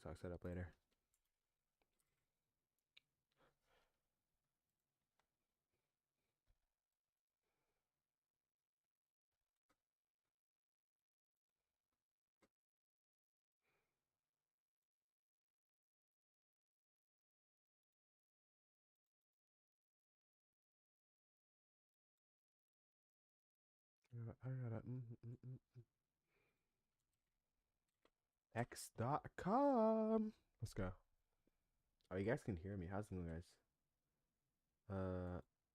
TikTok setup later. X.com. Let's go. Oh, you guys can hear me. How's it going, guys?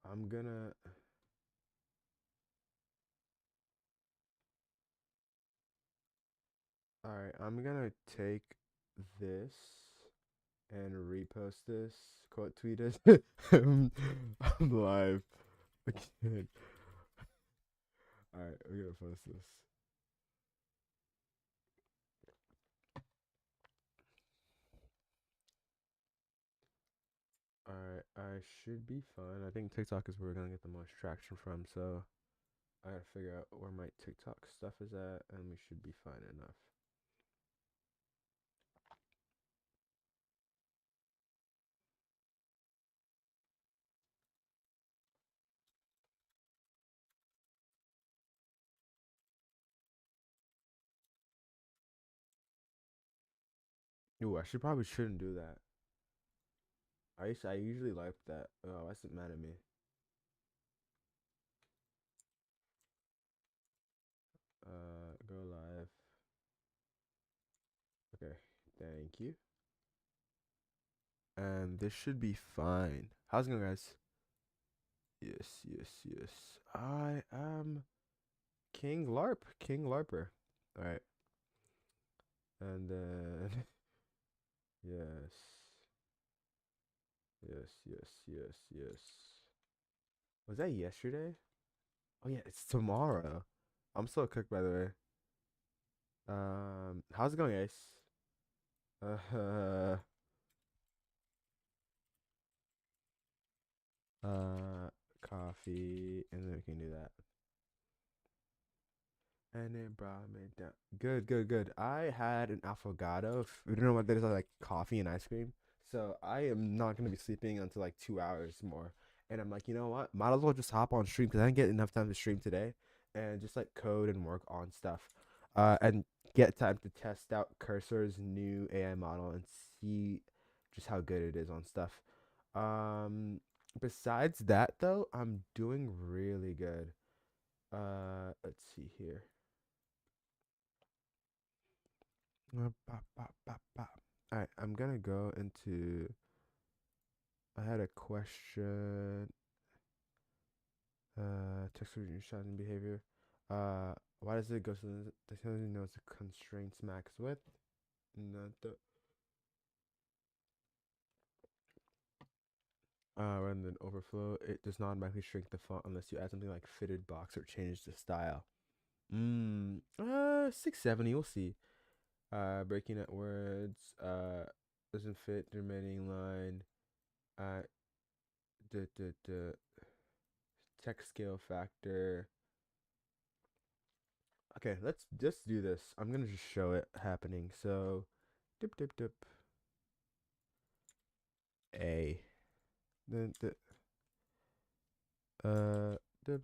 I'm gonna. All right, I'm gonna take this and repost this. Quote tweet it. I'm live again. All right, we're gonna post this. All right, I should be fine. I think TikTok is where we're gonna get the most traction from. So I gotta figure out where my TikTok stuff is at, and we should be fine enough. Ooh, probably shouldn't do that. I usually like that. Oh, that's mad at me. Go live. Okay, thank you. And this should be fine. How's it going, guys? Yes, yes, yes. I am King LARP, King LARPer. All right, and then yes, yes, yes, yes, yes. Was that yesterday? Oh yeah, it's tomorrow. I'm so cooked, by the way. How's it going, guys? Uh, uh, coffee, and then we can do that. And it brought me down. Good, good, good. I had an affogato. If you don't know what that is, like coffee and ice cream. So I am not gonna be sleeping until like 2 hours more. And I'm like, you know what? Might as well just hop on stream because I didn't get enough time to stream today, and just like code and work on stuff, and get time to test out Cursor's new AI model and see just how good it is on stuff. Besides that though, I'm doing really good. Let's see here. All right, I'm gonna go into. I had a question. Text shouting behavior. Why does it go to the technology knows the constraints max width? Not the. Rather than overflow, it does not automatically shrink the font unless you add something like fitted box or change the style. 670. We'll see. Breaking at words. Doesn't fit the remaining line. Uh, the text scale factor. Okay, let's just do this. I'm gonna just show it happening. So, dip dip dip. A. Then dip dip.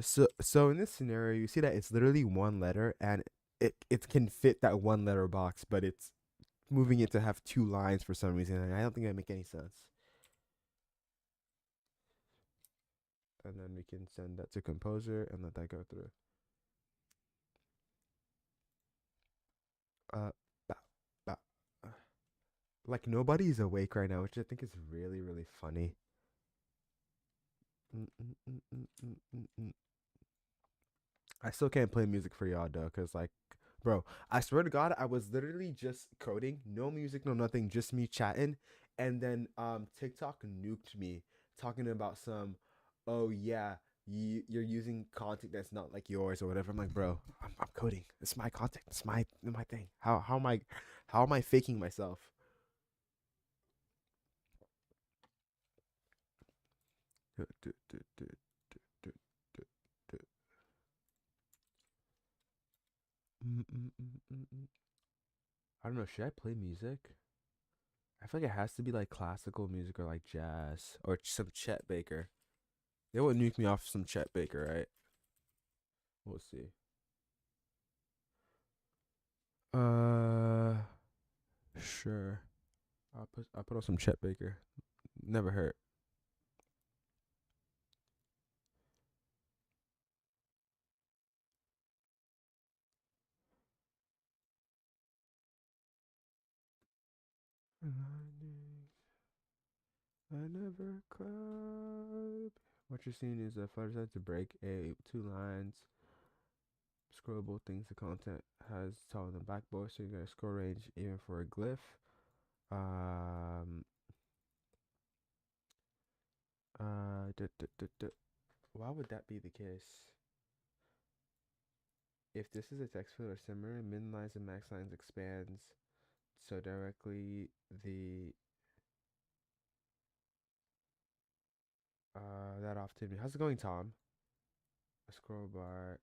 So in this scenario, you see that it's literally one letter, and it can fit that one letter box, but it's moving it to have two lines for some reason, and I don't think that make any sense. And then we can send that to composer and let that go through. Uh, ba, ba. Like nobody's awake right now, which I think is really really funny. Mm, mm, mm, mm, mm, mm, mm. I still can't play music for y'all though, cause like, bro, I swear to God, I was literally just coding, no music, no nothing, just me chatting, and then TikTok nuked me talking about some, oh yeah, you're using content that's not like yours or whatever. I'm like, bro, I'm coding. It's my content. It's my thing. How am I faking myself? I don't know. Should I play music? I feel like it has to be like classical music or like jazz or some Chet Baker. They would nuke me off some Chet Baker, right? We'll see. Uh, sure. I'll put on some Chet Baker. Never hurt. I never cried. What you're seeing is a fighter decided to break a two lines scrollable things. The content has tall in the backboard, so you got a scroll range even for a glyph. Um. Why would that be the case? If this is a text field or similar, min lines and max lines expands so directly the that often. How's it going, Tom? A scroll bar.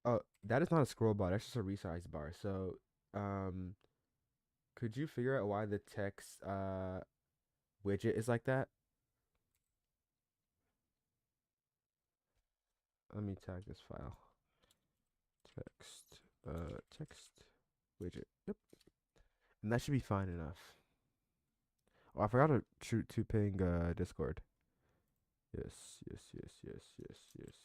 Oh, that is not a scroll bar. That's just a resize bar. So, um, could you figure out why the text widget is like that? Let me tag this file. Text text widget. Yep. And that should be fine enough. Oh, I forgot to shoot to ping Discord. Yes, yes, yes, yes, yes, yes.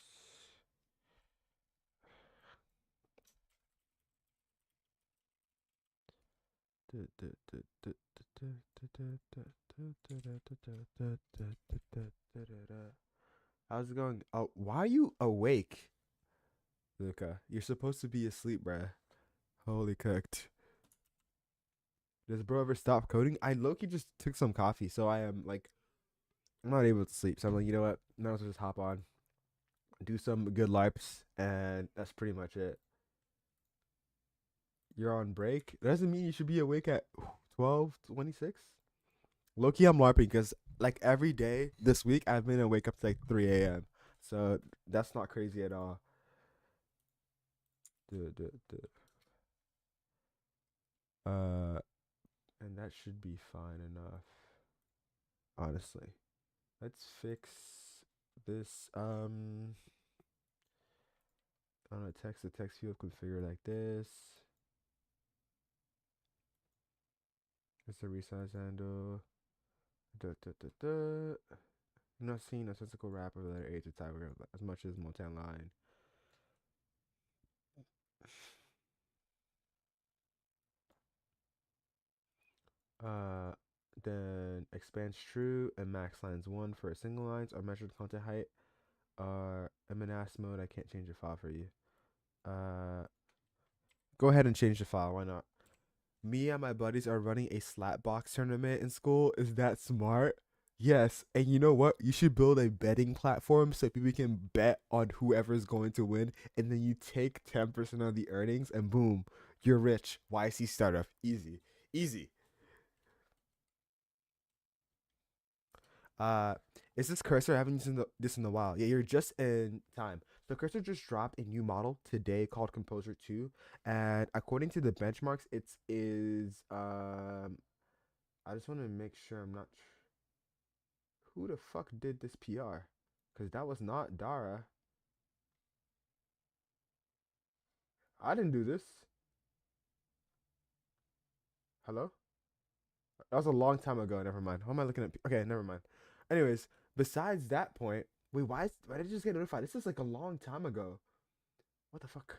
How's it going? Oh, why are you awake, Luca? You're supposed to be asleep, bruh. Holy cooked. Does bro ever stop coding? I low-key just took some coffee, so I am like I'm not able to sleep. So I'm like, you know what? Now let's just hop on, do some good LARPs, and that's pretty much it. You're on break. That doesn't mean you should be awake at 12:26. Low key, I'm LARPing because like every day this week I've been awake up to like 3 a.m. So that's not crazy at all. Duh, duh, duh. And that should be fine enough, honestly. Let's fix this. On a text to text field configure like this. It's a resize handle. Duh, duh, duh, duh. Not seeing a physical wrap of the letter A to type as much as multi-line. Uh, then expands true and max lines 1 for single lines or measured content height. I'm in AS mode. I can't change the file for you. Uh, Go ahead and change the file. Why not? Me and my buddies are running a slap box tournament in school. Is that smart? Yes. And you know what? You should build a betting platform so people can bet on whoever's going to win. And then you take 10% of the earnings and boom, you're rich. YC startup. Easy. Easy. Uh, is this cursor? I haven't used this in a while. Yeah, you're just in time. The cursor just dropped a new model today called Composer 2, and according to the benchmarks, it is I just want to make sure I'm not. Who the fuck did this PR? Because that was not Dara. I didn't do this. Hello? That was a long time ago. Never mind. How am I looking at? Okay, never mind. Anyways, besides that point, wait, why did I just get notified? This is like a long time ago. What the fuck?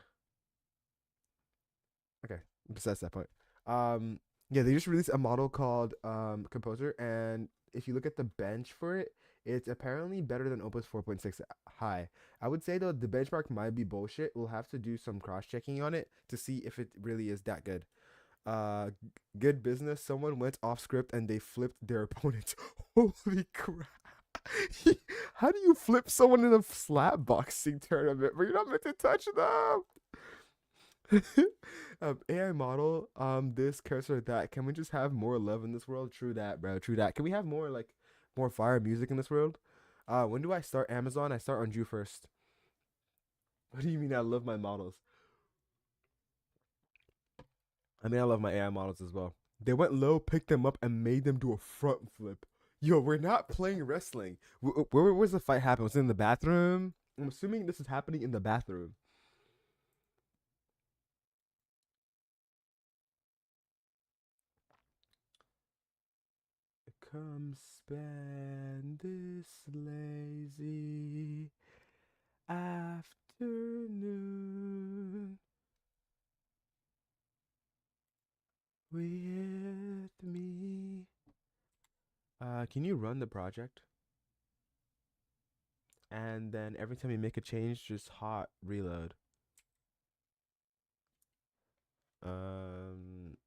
Okay, besides that point. Um, yeah, they just released a model called Composer, and if you look at the bench for it, it's apparently better than Opus 4.6 high. I would say though the benchmark might be bullshit. We'll have to do some cross checking on it to see if it really is that good. Uh, Good business. Someone went off script and they flipped their opponent. Holy crap! How do you flip someone in a slap boxing tournament? But you're not meant to touch them. AI model, this cursor that. Can we just have more love in this world? True that, bro. True that. Can we have more fire music in this world? When do I start Amazon? I start on June 1st. What do you mean I love my models? I mean, I love my AI models as well. They went low, picked them up, and made them do a front flip. Yo, we're not playing wrestling. Where was the fight happen? Was it in the bathroom? I'm assuming this is happening in the bathroom. Come spend this lazy afternoon with me. Can you run the project? And then every time you make a change, just hot reload. Um,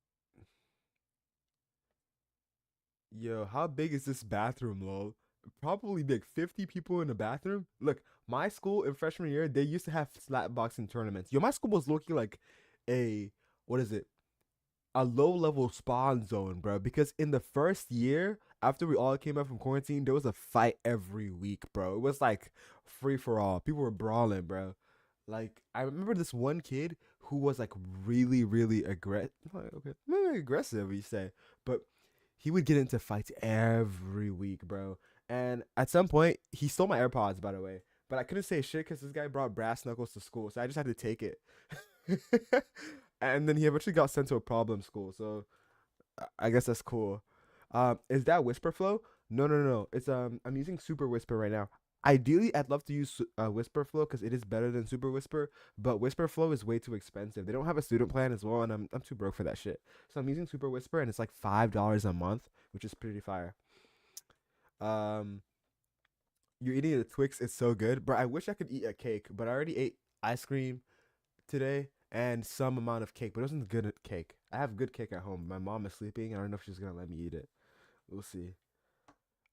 Yo, how big is this bathroom, lol? Probably like 50 people in a bathroom. Look, my school in freshman year, they used to have slap boxing tournaments. Yo, my school was looking like a what is it? A low level spawn zone, bro. Because in the first year, after we all came out from quarantine, there was a fight every week, bro. It was like free for all. People were brawling, bro. Like I remember this one kid who was like really, really aggressive. Okay, maybe aggressive, you say, but he would get into fights every week, bro. And at some point, he stole my AirPods, by the way. But I couldn't say shit because this guy brought brass knuckles to school, so I just had to take it. And then he eventually got sent to a problem school. So I guess that's cool. Is that Whisper Flow? No, no, no, no. It's I'm using Super Whisper right now. Ideally, I'd love to use Whisper Flow because it is better than Super Whisper, but Whisper Flow is way too expensive. They don't have a student plan as well, and I'm too broke for that shit. So I'm using Super Whisper, and it's like $5 a month, which is pretty fire. Um, you're eating a Twix. It's so good, bro. I wish I could eat a cake, but I already ate ice cream today and some amount of cake, but it wasn't good cake. I have good cake at home. My mom is sleeping. I don't know if she's gonna let me eat it. We'll see.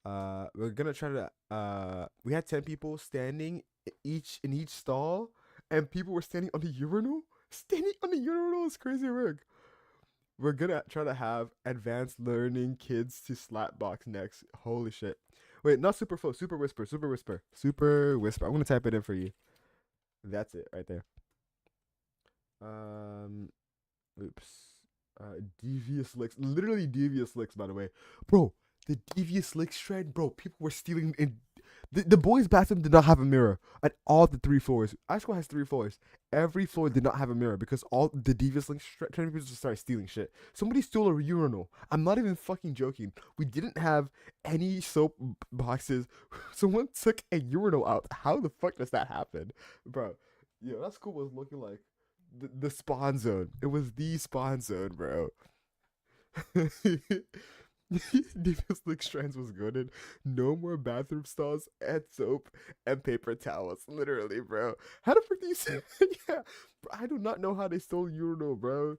We're gonna try to. We had 10 people standing each in each stall, and people were standing on the urinal. Standing on the urinal is crazy work. We're gonna try to have advanced learning kids to slapbox next. Holy shit! Wait, not super flow, super whisper, super whisper, super whisper. I'm gonna type it in for you. That's it right there. Um, oops. Devious licks, literally devious licks. By the way, bro, the devious licks trend, bro. People were stealing. In the boys' bathroom did not have a mirror at all the 3 floors. Our school has 3 floors. Every floor did not have a mirror because all the devious links trend people just started stealing shit. Somebody stole a urinal. I'm not even fucking joking. We didn't have any soap boxes. Someone took a urinal out. How the fuck does that happen, bro? Yeah, that school was looking like the spawn zone. It was the spawn zone, bro. Deepest Slick Strands was good. And no more bathroom stalls and soap and paper towels. Literally, bro. How the frick do you say? Yeah, bro, I do not know how they stole urinal, bro.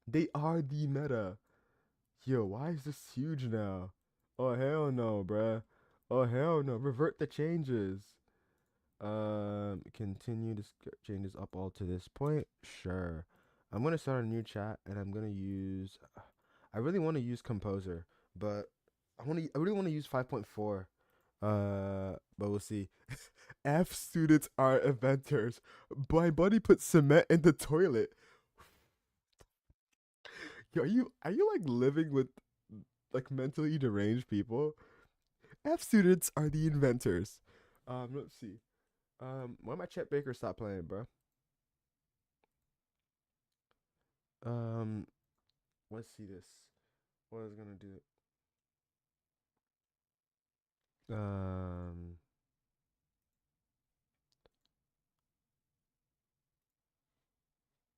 They are the meta. Yo, why is this huge now? Oh hell no, bro. Oh hell no. Revert the changes. Continue to changes up all to this point. Sure. I'm gonna start a new chat, and I'm gonna use. I really want to use Composer, but I really want to use 5.4. But we'll see. F students are inventors. My buddy put cement in the toilet. Yo, are you like living with like mentally deranged people? F students are the inventors. Let's see. Why my Chet Baker stop playing, bro? Um, let's see this. What I was gonna do? Um,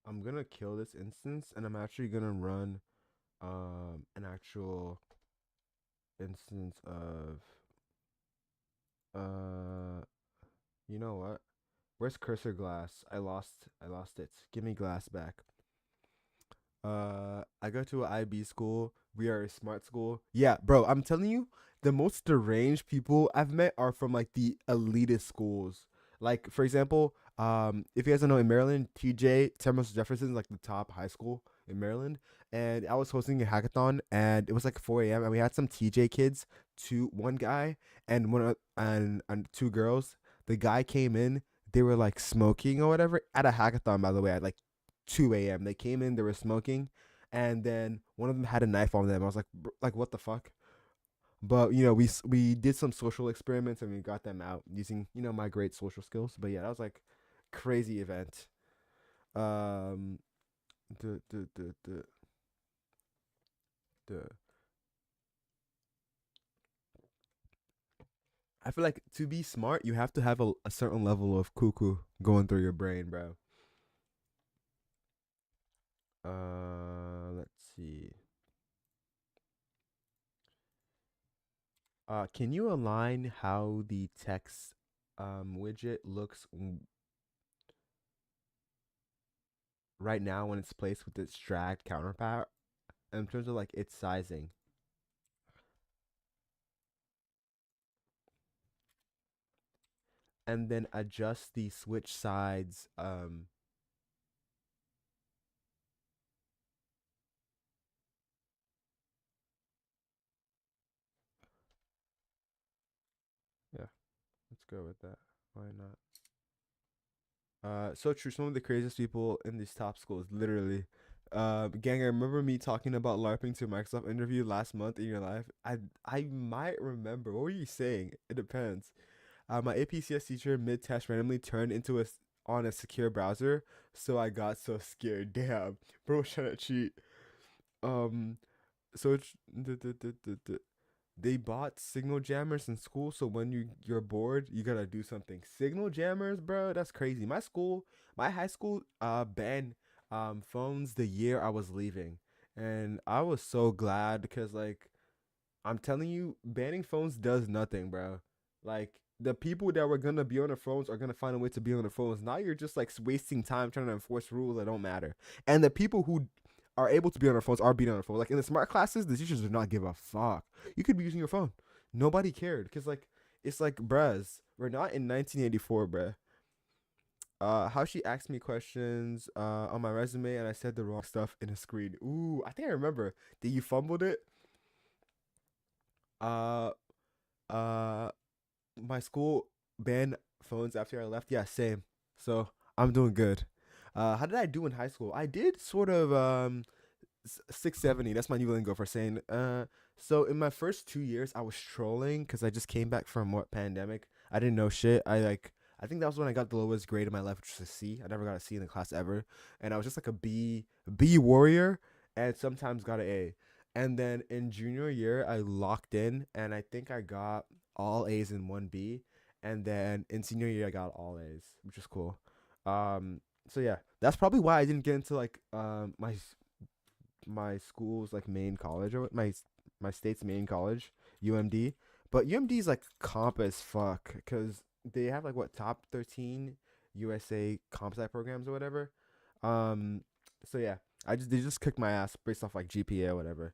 I'm gonna kill this instance, and I'm actually gonna run an actual instance of uh you know what? Where's cursor glass? I lost it. Give me glass back. I go to an IB school. We are a smart school. Yeah, bro, I'm telling you, the most deranged people I've met are from like the elitist schools. Like, for example, if you guys don't know, in Maryland, TJ, Thomas Jefferson is like the top high school in Maryland. And I was hosting a hackathon, and it was like 4 a.m. and we had some TJ kids, one guy and and two girls. The guy came in, they were like smoking or whatever at a hackathon, by the way, at like 2 a.m. They came in, they were smoking, and then one of them had a knife on them. I was like, like what the fuck? But we did some social experiments and we got them out using my great social skills. But yeah, that was like crazy event. Um, the the I feel like to be smart, you have to have a certain level of cuckoo going through your brain, bro. Let's see. Can you align how the text widget looks right now when it's placed with its dragged counterpart in terms of like its sizing? And then adjust the switch sides. Yeah, let's go with that. Why not? So true. Some of the craziest people in these top schools, literally. Gang, I remember me talking about LARPing to a Microsoft interview last month in your life. I might remember. What were you saying? It depends. My APCS teacher mid test randomly turned into on a secure browser, so I got so scared. Damn, bro, was trying to cheat. Um, so they bought signal jammers in school, so when you're bored, you gotta do something. Signal jammers, bro, that's crazy. My high school, banned phones the year I was leaving, and I was so glad because like I'm telling you, banning phones does nothing, bro. Like the people that were gonna be on their phones are gonna find a way to be on their phones. Now you're just like wasting time trying to enforce rules that don't matter. And the people who are able to be on their phones are being on their phone. Like in the smart classes, the teachers do not give a fuck. You could be using your phone. Nobody cared because like it's like, bruhs, we're not in 1984, bruh. How she asked me questions on my resume and I said the wrong stuff in a screen. Ooh, I think I remember. That you fumbled it? Uh, uh, my school banned phones after I left. Yeah, same. So I'm doing good. How did I do in high school? I did sort of 670. That's my new lingo for saying. So in my first 2 years, I was trolling because I just came back from what pandemic. I didn't know shit. I think that was when I got the lowest grade in my life, which was a C. I never got a C in the class ever, and I was just like a B warrior, and sometimes got an A. And then in junior year, I locked in, and I think I got all A's in one B. And then in senior year, I got all A's, which is cool. So yeah, that's probably why I didn't get into like my school's like main college or my state's main college, UMD. But UMD is like comp as fuck because they have like what top 13 USA comp sci programs or whatever. Um, so yeah, they just kicked my ass based off like GPA or whatever.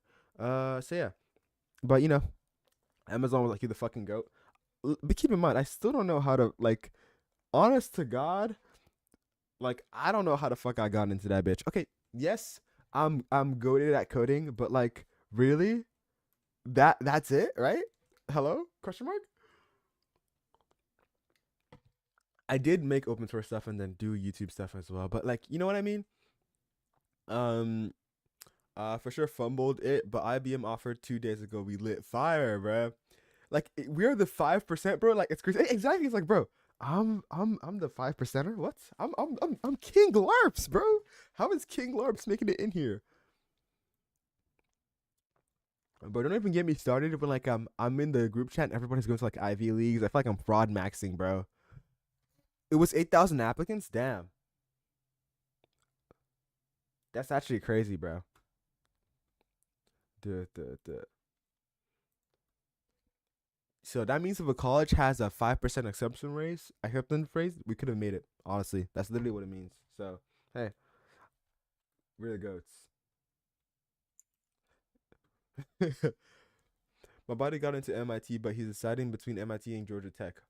So yeah, but Amazon was like you the fucking goat. But keep in mind, I still don't know how to like. Honest to God, like I don't know how the fuck I got into that bitch. Okay, yes, I'm goaded at coding, but like really, that's it, right? Hello? Question mark. I did make open source stuff and then do YouTube stuff as well, but like you know what I mean. Um, for sure fumbled it, but IBM offered 2 days ago. We lit fire, bro. Like we're the 5%, bro. Like it's crazy. Exactly. It's like, bro, I'm the 5%er. What? I'm King Larps, bro. How is King Larps making it in here? But don't even get me started when like I'm in the group chat and everybody's going to like Ivy Leagues. I feel like I'm fraud maxing, bro. It was 8,000 applicants. Damn, that's actually crazy, bro. The So that means if a college has a 5% acceptance rate, we could have made it. Honestly, that's literally what it means. So hey, we're the goats. My buddy got into MIT, but he's deciding between MIT and Georgia Tech.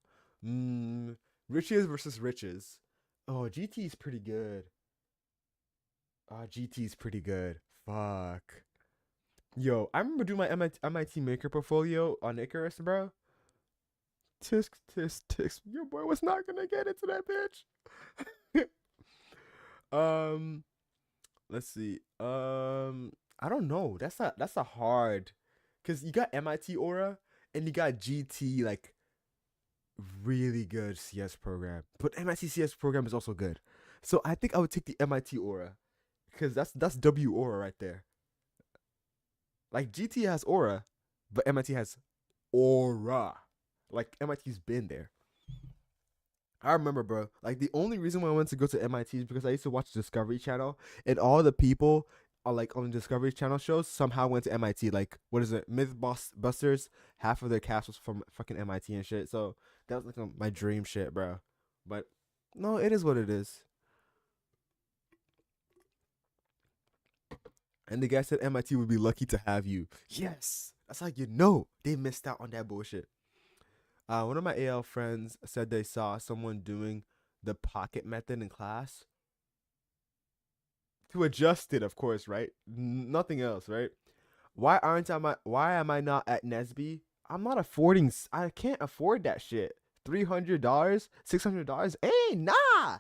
Mm, riches versus riches. Oh, GT is pretty good. GT is pretty good. Fuck. Yo, I remember doing my MIT maker portfolio on Icarus, bro. Tisk, tisk, tisk. Your boy was not gonna get into that bitch. um, Let's see. I don't know. That's a hard, cause you got MIT Aura and you got GT, like really good CS program, but MIT CS program is also good. So I think I would take the MIT Aura, because that's W Aura right there. Like GT has Aura, but MIT has Aura. Like MIT's been there. I remember, bro. Like the only reason why I went to go to MIT is because I used to watch Discovery Channel, and all the people are like on the Discovery Channel shows somehow went to MIT. Like what is it, Mythbusters? Half of their cast was from fucking MIT and shit. So that was like my dream shit, bro. But no, it is what it is. And the guy said MIT would be lucky to have you. Yes, that's how you know they missed out on that bullshit. One of my AL friends said they saw someone doing the pocket method in class to adjust it, of course, right? Nothing else, right? Why am I not at Nesby? I'm not affording I can't afford that shit. $300, $600? Hey, nah.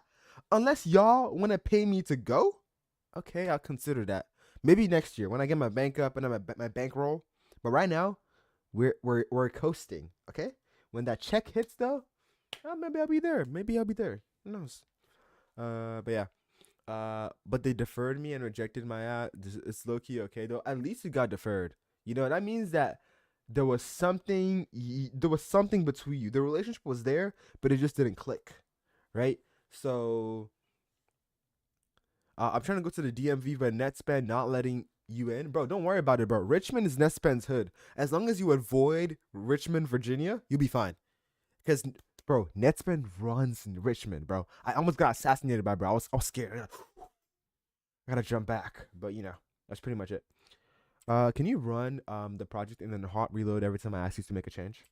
Unless y'all want to pay me to go, okay, I'll consider that. Maybe next year when I get my bank up and my bankroll. But right now, we're coasting, okay? When that check hits though, maybe I'll be there. Maybe I'll be there. Who knows? But yeah. But they deferred me and rejected my ad. It's low key okay though. At least it got deferred. You know that means that there was something between you. The relationship was there, but it just didn't click, right? So I'm trying to go to the DMV, but NetSpan not letting you in, bro. Don't worry about it, bro. Richmond is NetSpan's hood. As long as you avoid Richmond, Virginia, you'll be fine. Because bro, Netsman runs in Richmond, bro. I almost got assassinated by bro. I was scared. I gotta jump back, but you know that's pretty much it. Can you run the project and then hot reload every time I ask you to make a change?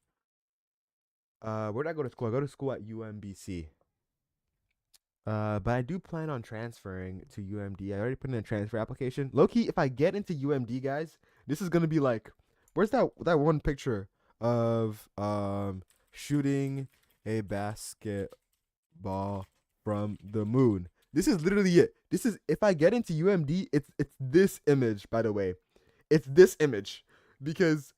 Where did I go to school? I go to school at UMBC. But I do plan on transferring to UMD. I already put in a transfer application. Loki, if I get into UMD, guys, this is gonna be like, where's that one picture of shooting a basketball from the moon? This is literally it. This is if I get into UMD, it's this image, by the way. It's this image because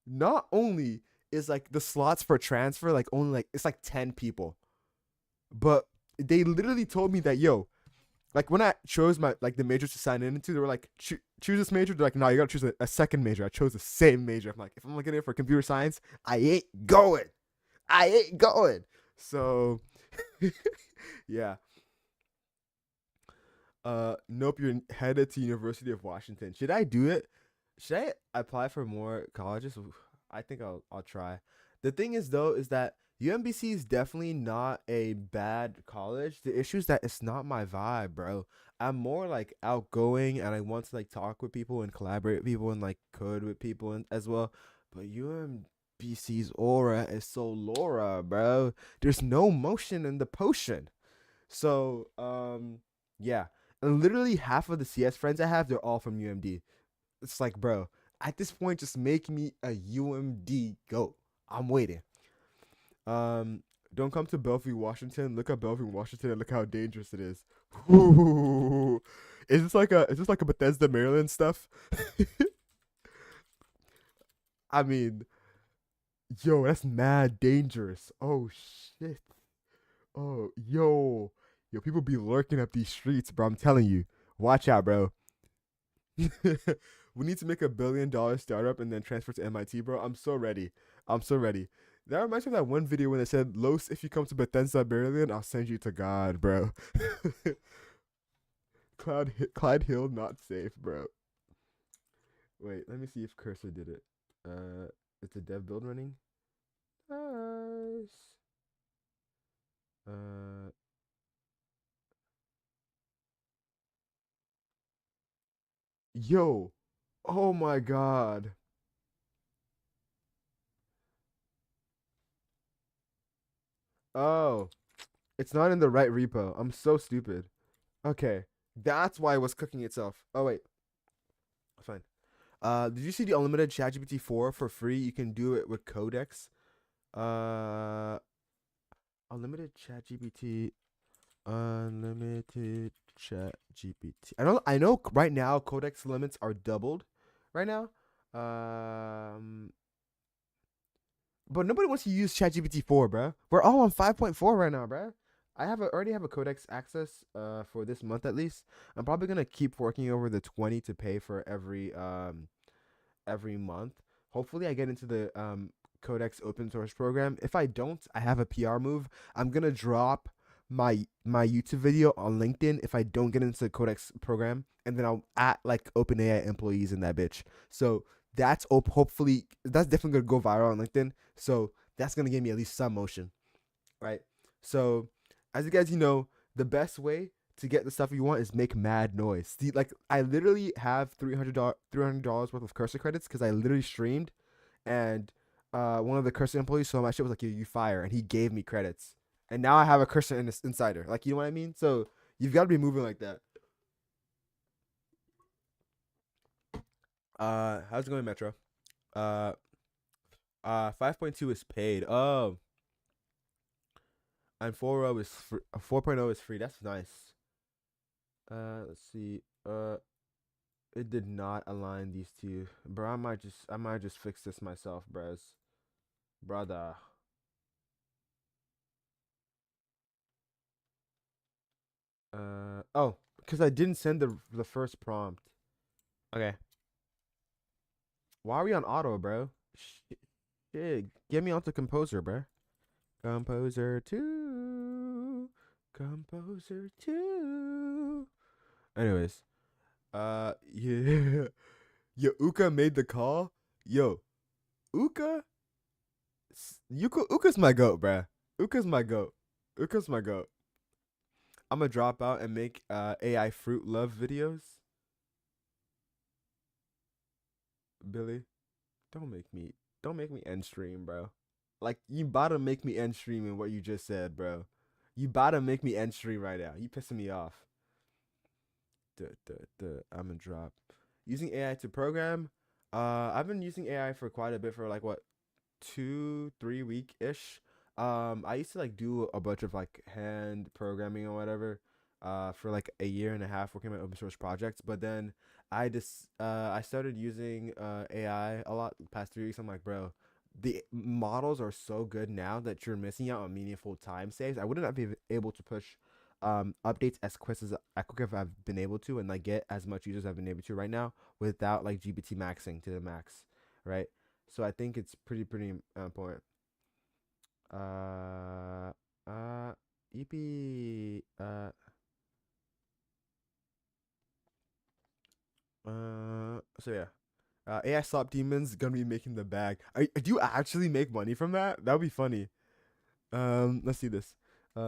not only is like the slots for transfer like only like it's like 10 people, but they literally told me that yo, like when I chose my like the majors to sign into, they were like choose this major. They're like, no, you gotta choose a second major. I chose the same major. I'm like, if I'm looking in for computer science, I ain't going. I ain't going. So yeah. Nope, you're headed to University of Washington. Should I do it? Should I apply for more colleges? I think I'll try. The thing is though, is that UMBC is definitely not a bad college. The issue is that it's not my vibe, bro. I'm more like outgoing and I want to like talk with people and collaborate with people and like code with people and as well. But UMBC's aura is so Laura, bro. There's no motion in the potion. So yeah. And literally half of the CS friends I have, they're all from UMD. It's like, bro, at this point, just make me a UMD goat. I'm waiting. Um, don't come to Bellevue, Washington. Look at Bellevue, Washington, and look how dangerous it is. Ooh. Is this like a Bethesda, Maryland stuff? I mean, yo, that's mad dangerous. Oh shit. Oh, yo, people be lurking up these streets, bro. I'm telling you, watch out, bro. We need to make $1 billion startup and then transfer to MIT, bro. I'm so ready. I'm so ready. That reminds me of that one video when they said, Los, if you come to Bethesda, Maryland, I'll send you to God, bro. Clyde Hill, not safe, bro. Wait, let me see if Cursor did it. Is the dev build running? Nice. Uh, yo. Oh my God. Oh, it's not in the right repo. I'm so stupid. Okay. That's why it was cooking itself. Oh wait. Fine. Did you see the unlimited ChatGPT 4 for free? You can do it with Codex. Uh, unlimited ChatGPT, unlimited Chat GPT. I know right now codex limits are doubled right now. Um but nobody wants to use ChatGPT 4, bro. We're all on 5.4 right now, bro. Already have a codex access for this month at least. I'm probably gonna keep working over the 20 to pay for every month. Hopefully, I get into the Codex open source program. If I don't, I have a PR move. I'm gonna drop my YouTube video on LinkedIn if I don't get into the Codex program, and then I'll at like OpenAI employees in that bitch. So hopefully that's definitely gonna go viral on LinkedIn. So that's gonna give me at least some motion, right? So as you guys know, the best way to get the stuff you want is make mad noise. See, like I literally have $300 worth of cursor credits because I literally streamed, and one of the cursor employees saw my shit was like, you fire, and he gave me credits, and now I have a cursor insider. Like, you know what I mean? So you've got to be moving like that. How's it going, Metro? Uh, 5.2 is paid. Oh, and 4.0 is free. 4.0 is free. That's nice. Let's see. It did not align these two, bro. I might just fix this myself, bros. Brother. Oh, because I didn't send the first prompt. Okay. Why are we on auto, bro? Shit, get me onto Composer, bro. Composer 2. Composer 2. Anyways, yeah. Yo, Uka made the call. Yo, Uka, Uka's my goat, bruh. Uka's my goat. Uka's my goat. I'm gonna drop out and make AI fruit love videos. Billy, don't make me don't make me end stream, bro. Like, you about to make me end stream in what you just said, bro. You about to make me end stream right now. You pissing me off. I'm gonna drop. Using AI to program. I've been using AI for quite a bit, for like what, 2 3 week ish. I used to like do a bunch of like hand programming or whatever, for like a year and a half working on open source projects. But then I started using AI a lot the past 3 weeks. I'm like, bro, the models are so good now that you're missing out on meaningful time saves. I wouldn't be able to push updates as quick as I've been able to, and like get as much users I've been able to right now without like GPT maxing to the max, right? So I think it's pretty important. Uh, uh, EP. So yeah. AI Slop Demons gonna be making the bag. Do you actually make money from that? That would be funny. Let's see this.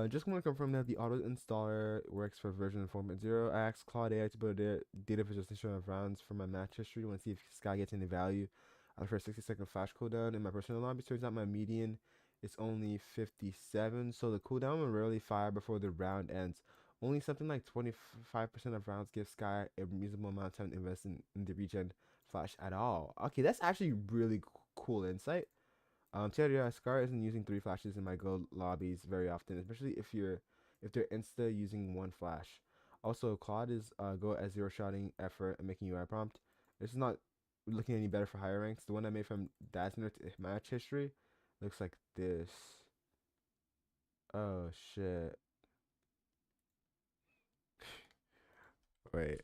Just want to confirm that the auto installer works for version 4.0. I asked Claude AI to build a data visualization of rounds from my match history. Want to see if Sky gets any value. For a 60-second flash cooldown in my personal lobby. Turns out my median is only 57, so the cooldown will rarely fire before the round ends. Only something like 25% of rounds give Sky a reasonable amount of time to invest in the regen flash at all. Okay, that's actually really cool insight. TLDR, Scar isn't using 3 flashes in my gold lobbies very often, especially if they're insta using 1 flash. Also, Claude is go at 0 shotting effort and making UI prompt. This is not looking any better for higher ranks. The one I made from Dazzler to match history looks like this. Oh shit. Wait.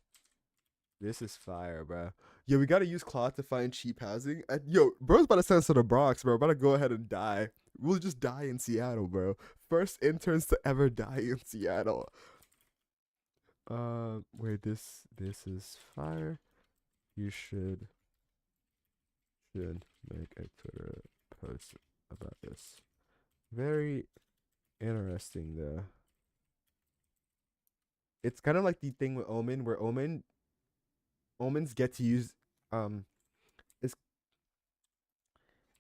This is fire, bro. Yo, we gotta use Claude to find cheap housing. Yo, bro's about to send us to the Bronx, bro. About to go ahead and die. We'll just die in Seattle, bro. First interns to ever die in Seattle. Wait, this is fire. You should make a Twitter post about this. Very interesting, though. It's kind of like the thing with Omen, where omens get to use um. It's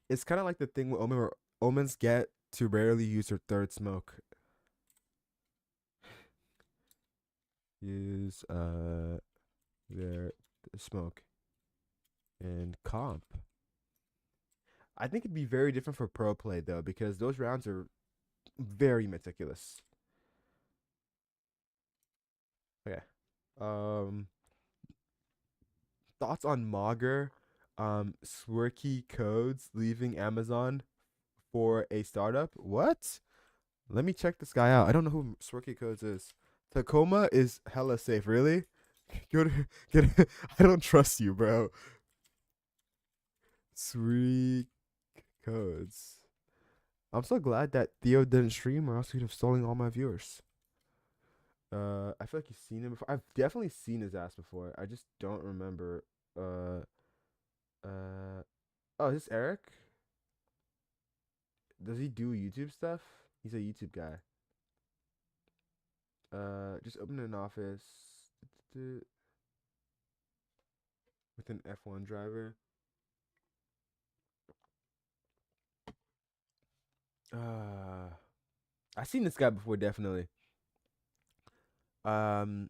it's kind of like the thing with Omen, where omens get to rarely use their third smoke. Use their smoke in comp. I think it'd be very different for pro play though, because those rounds are very meticulous. Okay. Um, thoughts on Mager, Swirky codes leaving Amazon for a startup? What? Let me check this guy out. I don't know who Swirky codes is. Tacoma is hella safe. Really? Go to get. I don't trust you, bro. Sweet codes. I'm so glad that Theo didn't stream, or else he'd have stolen all my viewers. I feel like you've seen him before. I've definitely seen his ass before. I just don't remember. Uh, oh, is this Eric? Does he do YouTube stuff? He's a YouTube guy. Just open an office with an F1 driver. Uh, I've seen this guy before, definitely. Um,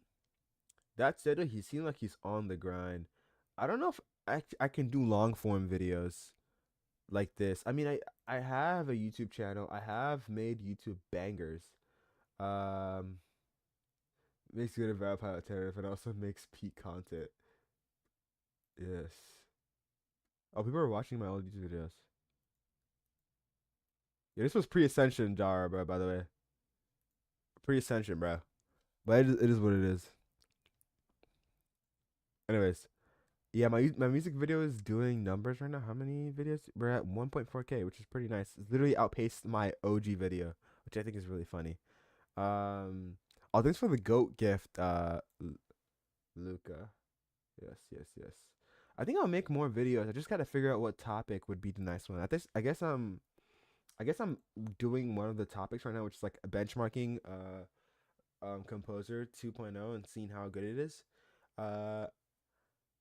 that said, he seemed like he's on the grind. I don't know if I can do long form videos like this. I mean, I have a YouTube channel. I have made YouTube bangers. Um, makes good a vampire tariff and also makes peak content. Yes. Oh, people are watching my old YouTube videos. Yeah, this was pre-ascension, Dara, bro. By the way, pre-ascension, bro. But it is what it is. Anyways, yeah, my music video is doing numbers right now. How many videos? We're at 1.4K, which is pretty nice. It's literally outpaced my OG video, which I think is really funny. Oh, thanks for the goat gift, Luca. Yes, yes, yes. I think I'll make more videos. I just gotta figure out what topic would be the nice one. I guess I'm doing one of the topics right now, which is like benchmarking Composer 2.0 and seeing how good it is. Uh,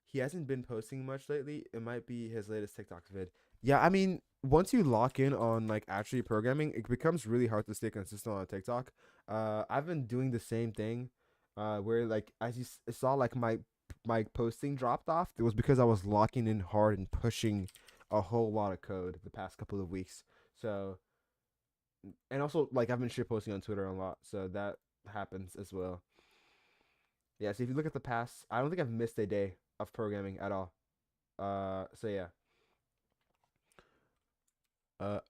he hasn't been posting much lately. It might be his latest TikTok vid. Yeah, I mean, once you lock in on like actually programming, it becomes really hard to stay consistent on TikTok. I've been doing the same thing, where like as you saw, like my posting dropped off. It was because I was locking in hard and pushing a whole lot of code the past couple of weeks. So, and also like I've been shit posting on Twitter a lot, so that happens as well. Yeah, so if you look at the past, I don't think I've missed a day of programming at all. So yeah.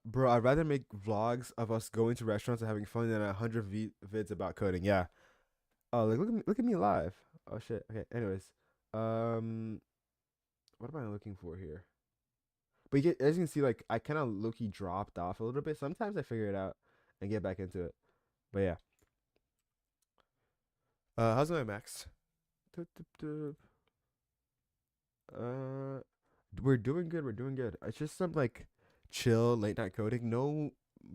Bro, I'd rather make vlogs of us going to restaurants and having fun than 100 vids about coding. Yeah. Oh, like look at me live. Oh shit. Okay. Anyways, um, what am I looking for here? But as you can see, like I kind of low key dropped off a little bit. Sometimes I figure it out and get back into it. But yeah. How's my max? Uh, we're doing good. We're doing good. It's just some like chill late night coding. No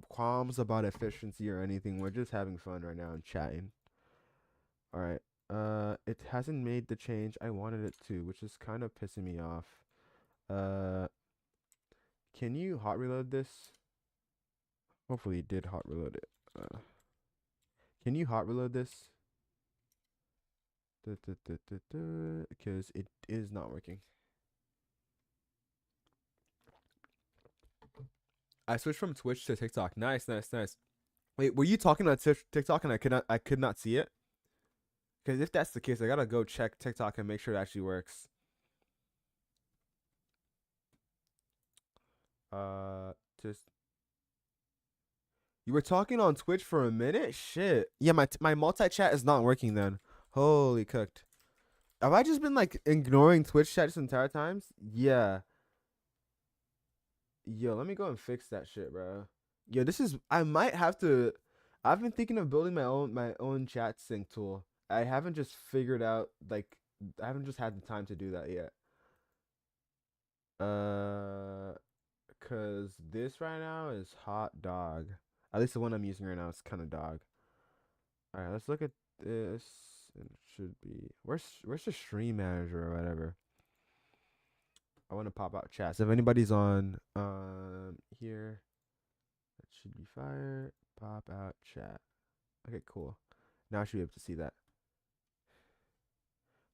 qualms about efficiency or anything. We're just having fun right now and chatting. All right. It hasn't made the change I wanted it to, which is kind of pissing me off. Uh, can you hot reload this? Hopefully, it did hot reload it. Can you hot reload this? Because it is not working. I switched from Twitch to TikTok. Nice, nice, nice. Wait, were you talking about TikTok and I could not see it? Because if that's the case, I gotta go check TikTok and make sure it actually works. Uh, just you were talking on Twitch for a minute. Shit. Yeah, my multi chat is not working then. Holy cooked. Have I just been like ignoring Twitch chat this entire times? Yeah. Yo, let me go and fix that shit, bro. Yo, this is I might have to. I've been thinking of building my own chat sync tool. I haven't just figured out like I haven't just had the time to do that yet. Uh, cause this right now is hot dog. At least the one I'm using right now is kind of dog. All right, let's look at this. And it should be where's the stream manager or whatever. I want to pop out chat. So if anybody's on here, that should be fire. Pop out chat. Okay, cool. Now I should be able to see that.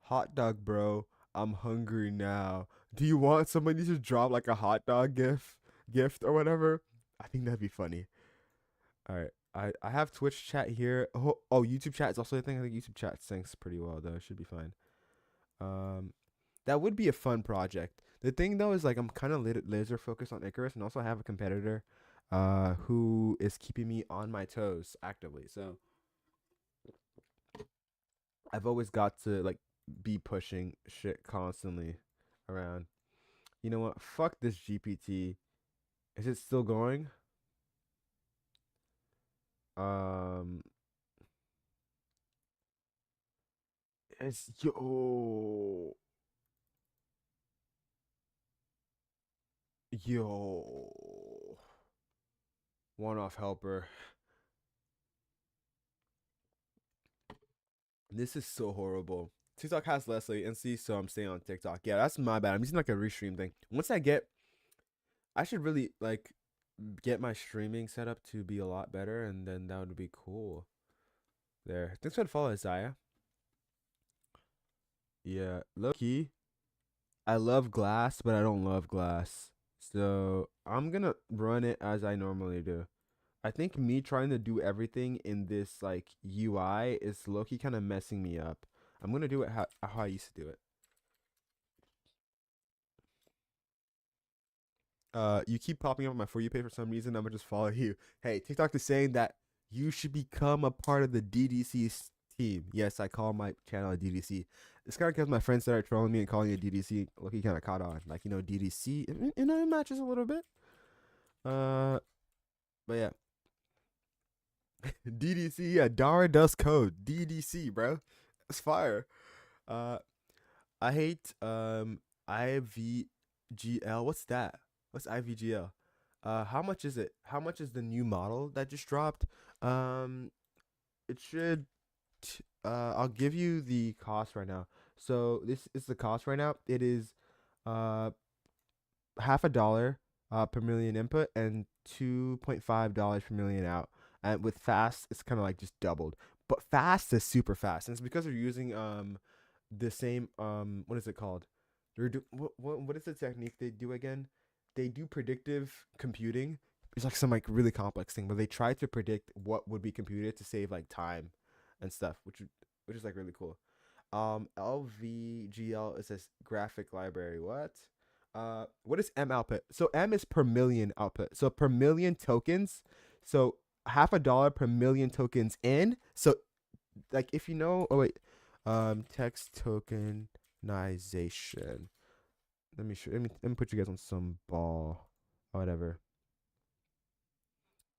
Hot dog, bro. I'm hungry now. Do you want somebody to drop like a hot dog gift or whatever? I think that'd be funny. All right. I have Twitch chat here. Oh, YouTube chat is also a thing. I think YouTube chat syncs pretty well though. It should be fine. Um, that would be a fun project. The thing though is like I'm kind of laser focused on Icarus, and also I have a competitor, who is keeping me on my toes actively. So I've always got to like be pushing shit constantly around. You know what? Fuck this GPT. Is it still going? Um, it's yo one off helper. This is so horrible. TikTok has less latency, so I'm staying on TikTok. Yeah, that's my bad. I'm using like a restream thing. I should really like get my streaming set up to be a lot better, and then that would be cool. There. Thanks for the follow, Isaiah. Yeah, low key. I love glass, but I don't love glass. So I'm gonna run it as I normally do. I think me trying to do everything in this like UI is low key kind of messing me up. I'm gonna do it how I used to do it. You keep popping up on my For You page for some reason. I'm gonna just follow you. Hey, TikTok is saying that you should become a part of the DDC team. Yes, I call my channel a DDC. It's kind of because my friends started trolling me and calling it DDC. Look, he kind of caught on. Like, DDC, it matches a little bit. Uh, but yeah, DDC, yeah, Dara does code. DDC, bro. It's fire. Uh, I hate IVGL. What's that? What's IVGL? How much is it? How much is the new model that just dropped? Um, it should. I'll give you the cost right now. So this is the cost right now. It is uh half a dollar per million input and $2.5 per million out. And with fast, it's kind of like just doubled. But fast is super fast, and it's because they're using the same what is it called? What is the technique they do again? They do predictive computing. It's like some like really complex thing, but they try to predict what would be computed to save like time and stuff, which is like really cool. LVGL is this graphic library. What is M output? So M is per million output. So per million tokens. So half a dollar per million tokens in. So like if you know, oh wait, text tokenization. Let me put you guys on some ball or whatever.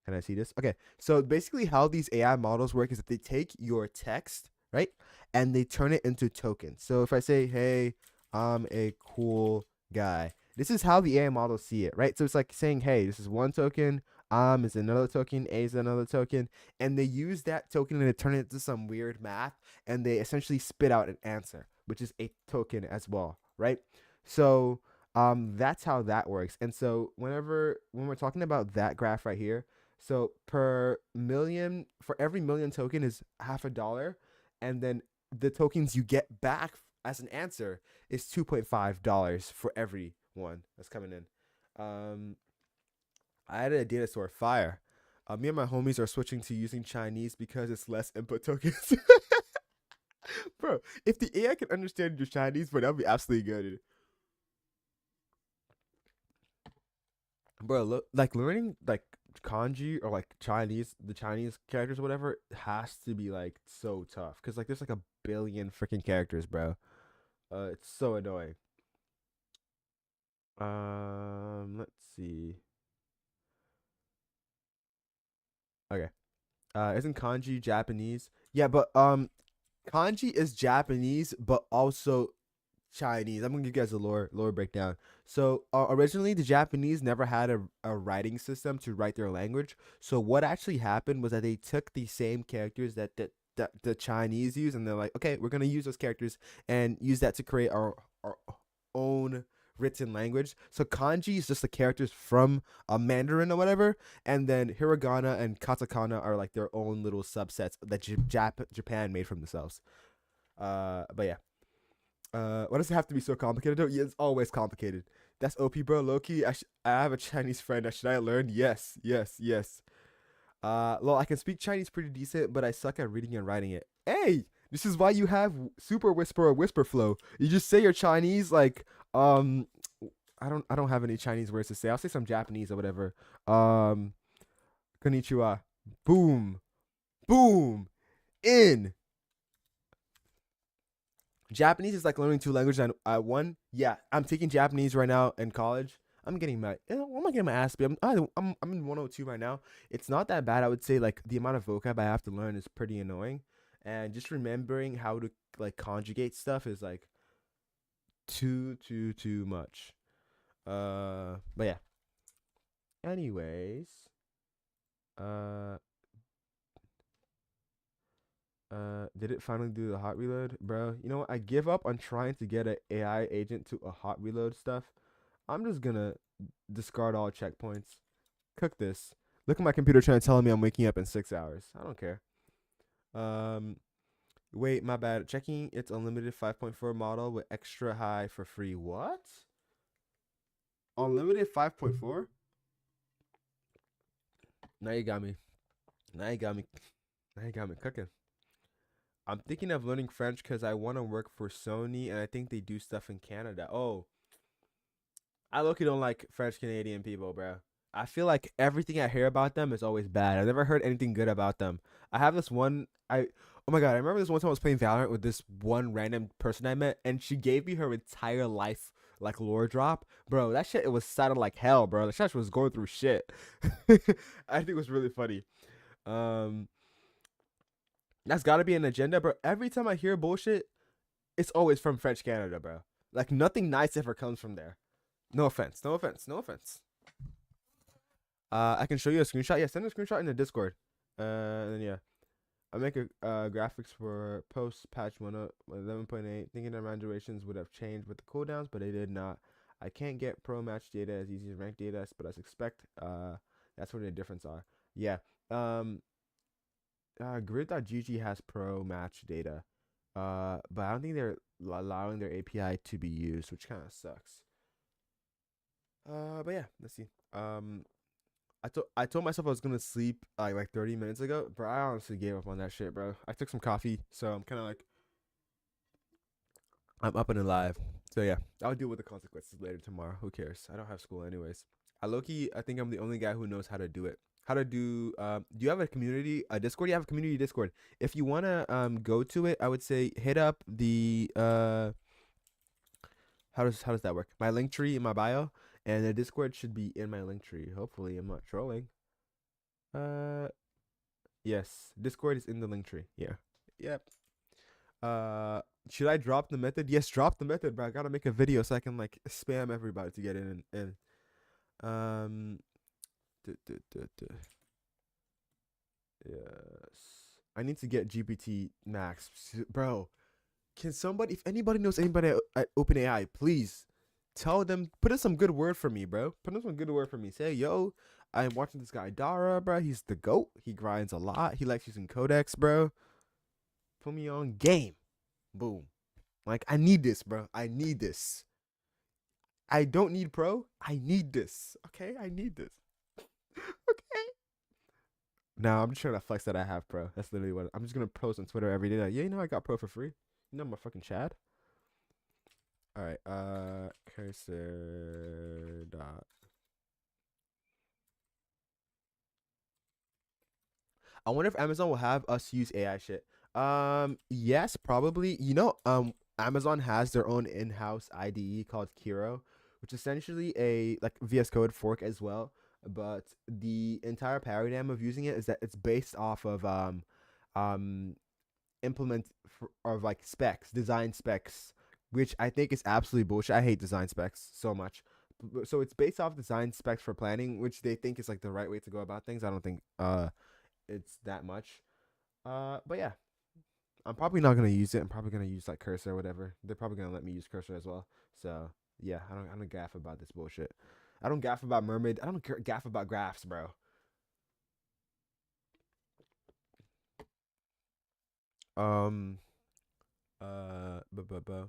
Can I see this? Okay. So basically how these AI models work is that they take your text, right? And they turn it into tokens. So if I say, hey, I'm a cool guy, this is how the AI models see it, right? So it's like saying, hey, this is one token, is another token, A is another token, and they use that token and they turn it into some weird math, and they essentially spit out an answer, which is a token as well, right? So that's how that works. And so when we're talking about that graph right here, so per million, for every million token is half a dollar, and then the tokens you get back as an answer is $2.5 for every one that's coming in. I added a data store. Fire. Me and my homies are switching to using Chinese because it's less input tokens. Bro, if the AI can understand your Chinese, bro, that would be absolutely good. Bro, look, like learning like kanji or like the Chinese characters or whatever has to be like so tough because like there's like a billion freaking characters, bro. It's so annoying. Let's see. Okay. Isn't kanji Japanese? Yeah, but kanji is Japanese, but also Chinese. I'm gonna give you guys a lore breakdown. So originally, the Japanese never had a writing system to write their language. So what actually happened was that they took the same characters that the Chinese use, and they're like, okay, we're gonna use those characters and use that to create our own written language. So kanji is just the characters from a Mandarin or whatever, and then hiragana and katakana are like their own little subsets that Japan made from themselves. But yeah. Why does it have to be so complicated? Yeah, it's always complicated. That's OP, bro. Loki, I have a Chinese friend. Should I learn? Yes, yes, yes. Well, I can speak Chinese pretty decent, but I suck at reading and writing it. Hey, this is why you have super whisper or whisper flow. You just say your Chinese like um I don't have any Chinese words to say. I'll say some Japanese or whatever. Um konnichiwa. Boom. Boom. In. Japanese is like learning two languages at one. Yeah, I'm taking Japanese right now in college. I'm getting my, I'm not getting my ass beat. I'm in 102 right now. It's not that bad. I would say like the amount of vocab I have to learn is pretty annoying, and just remembering how to like conjugate stuff is like too much. But yeah. Anyways, uh, did it finally do the hot reload, bro? You know what? I give up on trying to get an AI agent to a hot reload stuff. I'm just gonna discard all checkpoints. Cook this. Look at my computer trying to tell me I'm waking up in 6 hours. I don't care. Um, wait, my bad. Checking its unlimited 5.4 model with extra high for free. What? Unlimited 5.4? Now you got me. Now you got me. Now you got me cooking. I'm thinking of learning French because I want to work for Sony and I think they do stuff in Canada. Oh, I look don't like French Canadian people, bro. I feel like everything I hear about them is always bad. I've never heard anything good about them. I have this one I oh my god, I remember this one time I was playing Valorant with this one random person I met and she gave me her entire life like lore drop. Bro, that shit it was sounding like hell, bro. The shit was going through shit. I think it was really funny. Um that's gotta be an agenda, bro. Every time I hear bullshit, it's always from French Canada, bro. Like nothing nice ever comes from there. No offense. No offense. No offense. I can show you a screenshot. Yeah, send a screenshot in the Discord. And then yeah, I make a graphics for post patch 11.8. Thinking that my durations would have changed with the cooldowns, but they did not. I can't get pro match data as easy as ranked data, but I suspect that's where the difference are. Yeah. Um. Grid.gg has pro match data. But I don't think they're allowing their API to be used, which kind of sucks. But yeah, let's see. I told myself I was gonna sleep like 30 minutes ago, but I honestly gave up on that shit, bro. I took some coffee, so I'm kind of like I'm up and alive. So yeah, I'll deal with the consequences later tomorrow. Who cares? I don't have school anyways. I think I'm the only guy who knows how to do it. How to do? Do you have a community, a Discord? You have a community Discord. If you wanna go to it, I would say hit up the how does that work? My link tree in my bio, and the Discord should be in my link tree. Hopefully, I'm not trolling. Uh, yes, Discord is in the link tree. Yeah. Yep. Uh, should I drop the method? Yes, drop the method, bro. I gotta make a video so I can like spam everybody to get in and um. Yes. I need to get GPT Max, bro. Can somebody, if anybody knows anybody at OpenAI, please tell them, put in some good word for me, bro. Put in some good word for me. Say, yo, I'm watching this guy Dara, bro. He's the goat. He grinds a lot. He likes using codecs, bro. Put me on game. Boom. Like I need this, bro. I need this. I don't need pro. I need this. Okay, I need this. Okay. Now I'm just trying to flex that I have pro. That's literally what I'm just gonna post on Twitter every day. Like, yeah, you know I got pro for free. You know I'm a fucking Chad. All right. Cursor dot. I wonder if Amazon will have us use AI shit. Yes, probably. Amazon has their own in-house IDE called Kiro, which is essentially a like VS Code fork as well. But the entire paradigm of using it is that it's based off of um, of like specs, design specs, which I think is absolutely bullshit. I hate design specs so much. So it's based off design specs for planning, which they think is like the right way to go about things. I don't think it's that much. But yeah, I'm probably not gonna use it. I'm probably gonna use like Cursor or whatever. They're probably gonna let me use Cursor as well. So yeah, I don't gaff about this bullshit. I don't gaff about mermaid. I don't gaff about graphs, bro. Um. But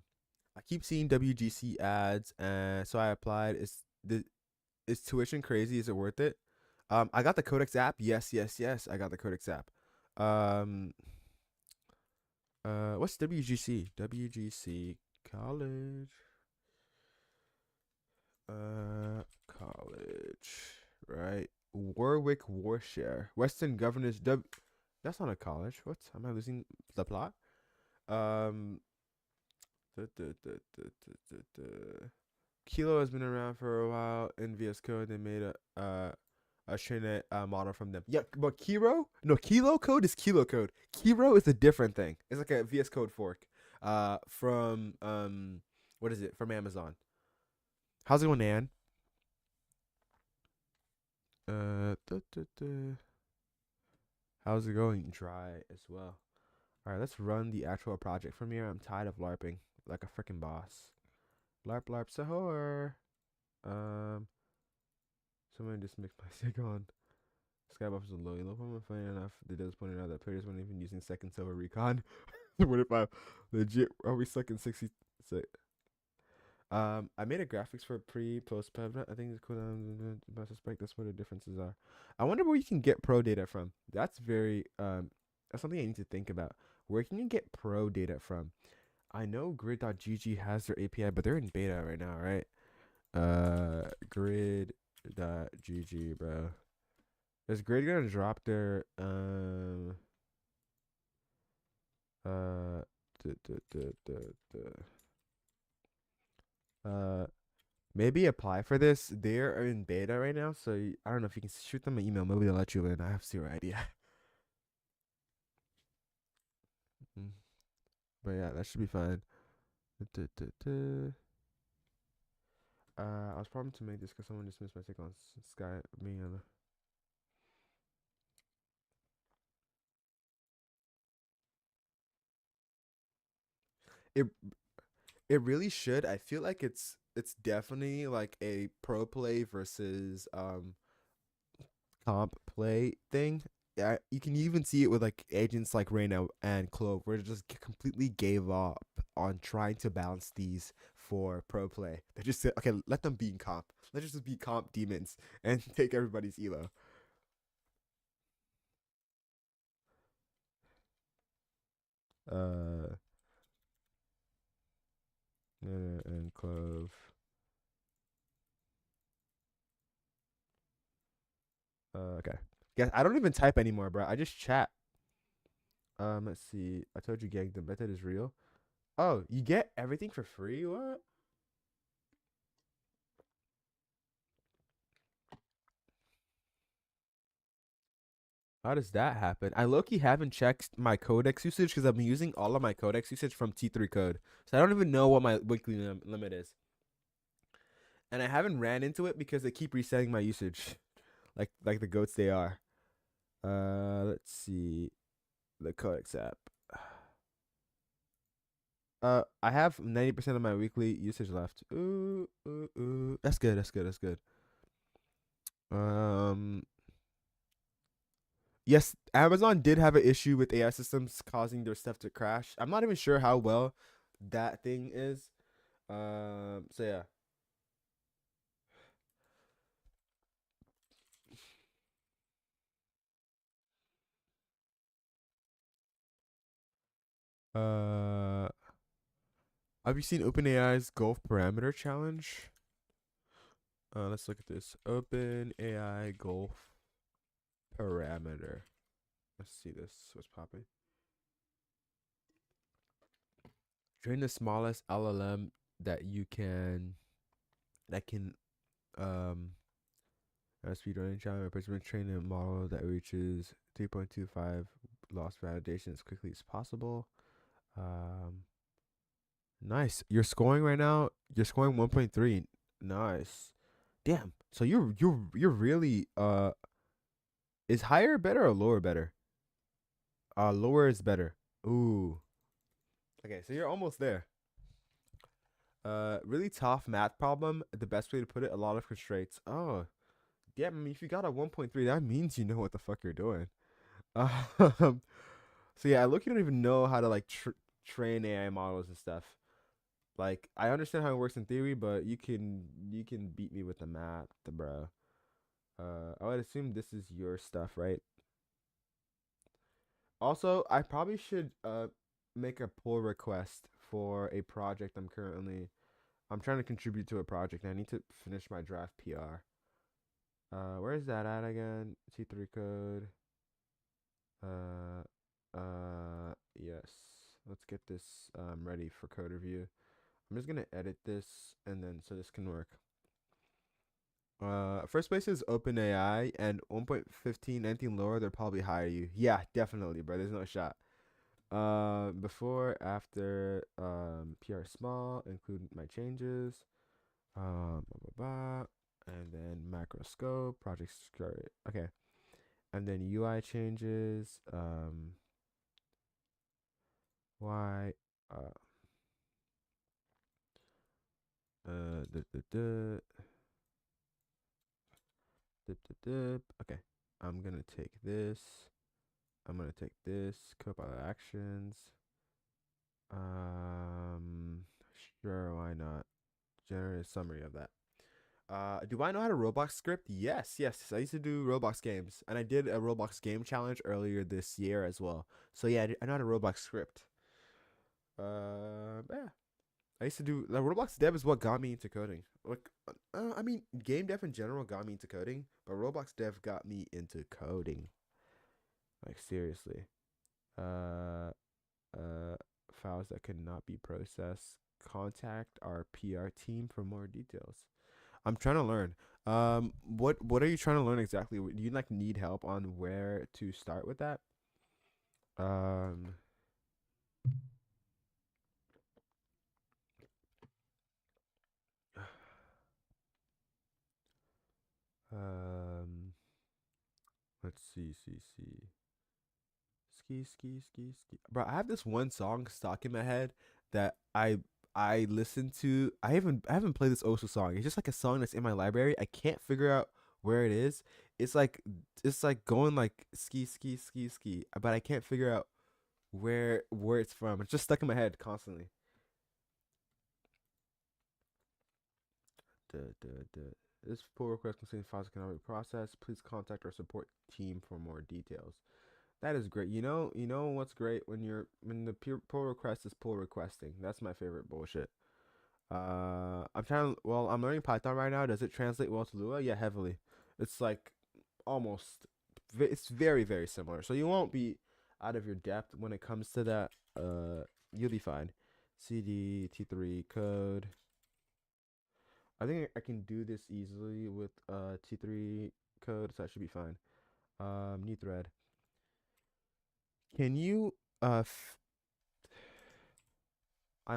I keep seeing WGC ads, and so I applied. Is tuition crazy? Is it worth it? I got the Codex app. Yes, yes, yes. I got the Codex app. Um, what's WGC? WGC College. College. Right. Warwick Warshare. Western Governors. That's not a college. What? Am I losing the plot? Um. duh, duh, duh, duh, duh, duh, duh. Kilo has been around for a while. In VS Code, they made a Shrenet model from them. Yeah, but Kiro? No, Kilo Code is Kilo Code. Kiro is a different thing. It's like a VS Code fork. From what is it? From Amazon. How's it going, Nan? Duh, duh, duh. How's it going? Dry as well. All right, let's run the actual project from here. I'm tired of LARPing like a freaking boss. LARP, LARP, sahur. Um, someone just mixed my sig on. Skybuff is a low elo problem. Funny enough, they just pointed out that players weren't even using second silver recon. What if I legit are we stuck in 66? I made a graphics for pre post pub. I think it's cool. I suspect that's where the differences are. I wonder where you can get pro data from. That's very that's something I need to think about. Where can you get pro data from? I know grid.gg has their API, but they're in beta right now, right? Grid.gg, bro. Is Grid gonna drop their uh duh, duh, duh, duh, maybe apply for this. They're in beta right now, so I don't know if you can shoot them an email. Maybe they'll let you in. I have zero idea. Mm. But yeah, that should be fine. Duh, duh, duh. I was promised to make this because someone just missed my take on Sky. Me and it. It really should. I feel like it's definitely like a pro play versus comp play thing. Yeah, you can even see it with like agents like Reyna and Clove, where they just completely gave up on trying to balance these for pro play. They just said, okay, let them be in comp. Let's just be comp demons and take everybody's elo. Uh, and Clove. Okay. Yeah, I don't even type anymore, bro. I just chat. Let's see. I told you, gang, the method is real. Oh, you get everything for free? What? How does that happen? I low-key haven't checked my codex usage because I've been using all of my codex usage from T3 code. So I don't even know what my weekly limit is. And I haven't ran into it because they keep resetting my usage. Like the goats they are. Let's see. The codex app. I have 90% of my weekly usage left. Ooh, ooh, ooh. That's good, that's good, that's good. Um Yes, Amazon did have an issue with AI systems causing their stuff to crash. I'm not even sure how well that thing is. So yeah. Uh, have you seen OpenAI's Golf Parameter Challenge? Let's look at this. OpenAI Golf Parameter. Let's see this. What's popping? Train the smallest LLM that you can that can um speed running challenge replacement train a model that reaches 3.25 loss validation as quickly as possible. Um, nice. You're scoring right now. You're scoring 1.3. Nice. Damn. So you're really is higher better or lower better? Lower is better. Ooh. Okay, so you're almost there. Really tough math problem. The best way to put it, a lot of constraints. Oh, yeah. I mean, if you got a 1.3, that means you know what the fuck you're doing. Um, so yeah, I look. You don't even know how to like train AI models and stuff. Like I understand how it works in theory, but you can beat me with the math, bro. I would assume this is your stuff, right? Also, I probably should make a pull request for a project I'm trying to contribute to a project. I need to finish my draft PR. Where is that at again? T3 code. Uh, yes. Let's get this ready for code review. I'm just gonna edit this and then so this can work. First place is OpenAI and 1.15 anything lower they'll probably hire you. Yeah, definitely, bro. There's no shot. Before, after, PR small, include my changes. Blah, blah, blah. And then macro scope, project scope. Okay. And then UI changes. Y. Uh. Duh, duh, duh, dip, dip, dip. Okay. I'm gonna take this. I'm gonna take this. Copilot actions. Um. Sure. Why not? Generate a summary of that. Do I know how to Roblox script? Yes, yes. I used to do Roblox games, and I did a Roblox game challenge earlier this year as well. So yeah, I know how to Roblox script. Yeah. I used to do the Roblox dev is what got me into coding. Like, I mean, game dev in general got me into coding, but Roblox dev got me into coding. Like seriously. Uh, Files that could not be processed. Contact our PR team for more details. I'm trying to learn. What are you trying to learn exactly? Do you like need help on where to start with that? Um, um, let's see. Ski. Bro, I have this one song stuck in my head that I listen to. I haven't played this Osu song. It's just like a song that's in my library. I can't figure out where it is. It's like it's like going like ski, but I can't figure out where it's from. It's just stuck in my head constantly. Duh, duh, duh. This pull request contains files cannot be processed. Please contact our support team for more details. That is great. You know what's great when the pull request is pull requesting. That's my favorite bullshit. I'm learning Python right now. Does it translate well to Lua? Yeah, heavily. It's like almost. It's very very similar. So you won't be out of your depth when it comes to that. You'll be fine. CD T3 code. I think I can do this easily with T3 code, so that should be fine. New thread. Can you I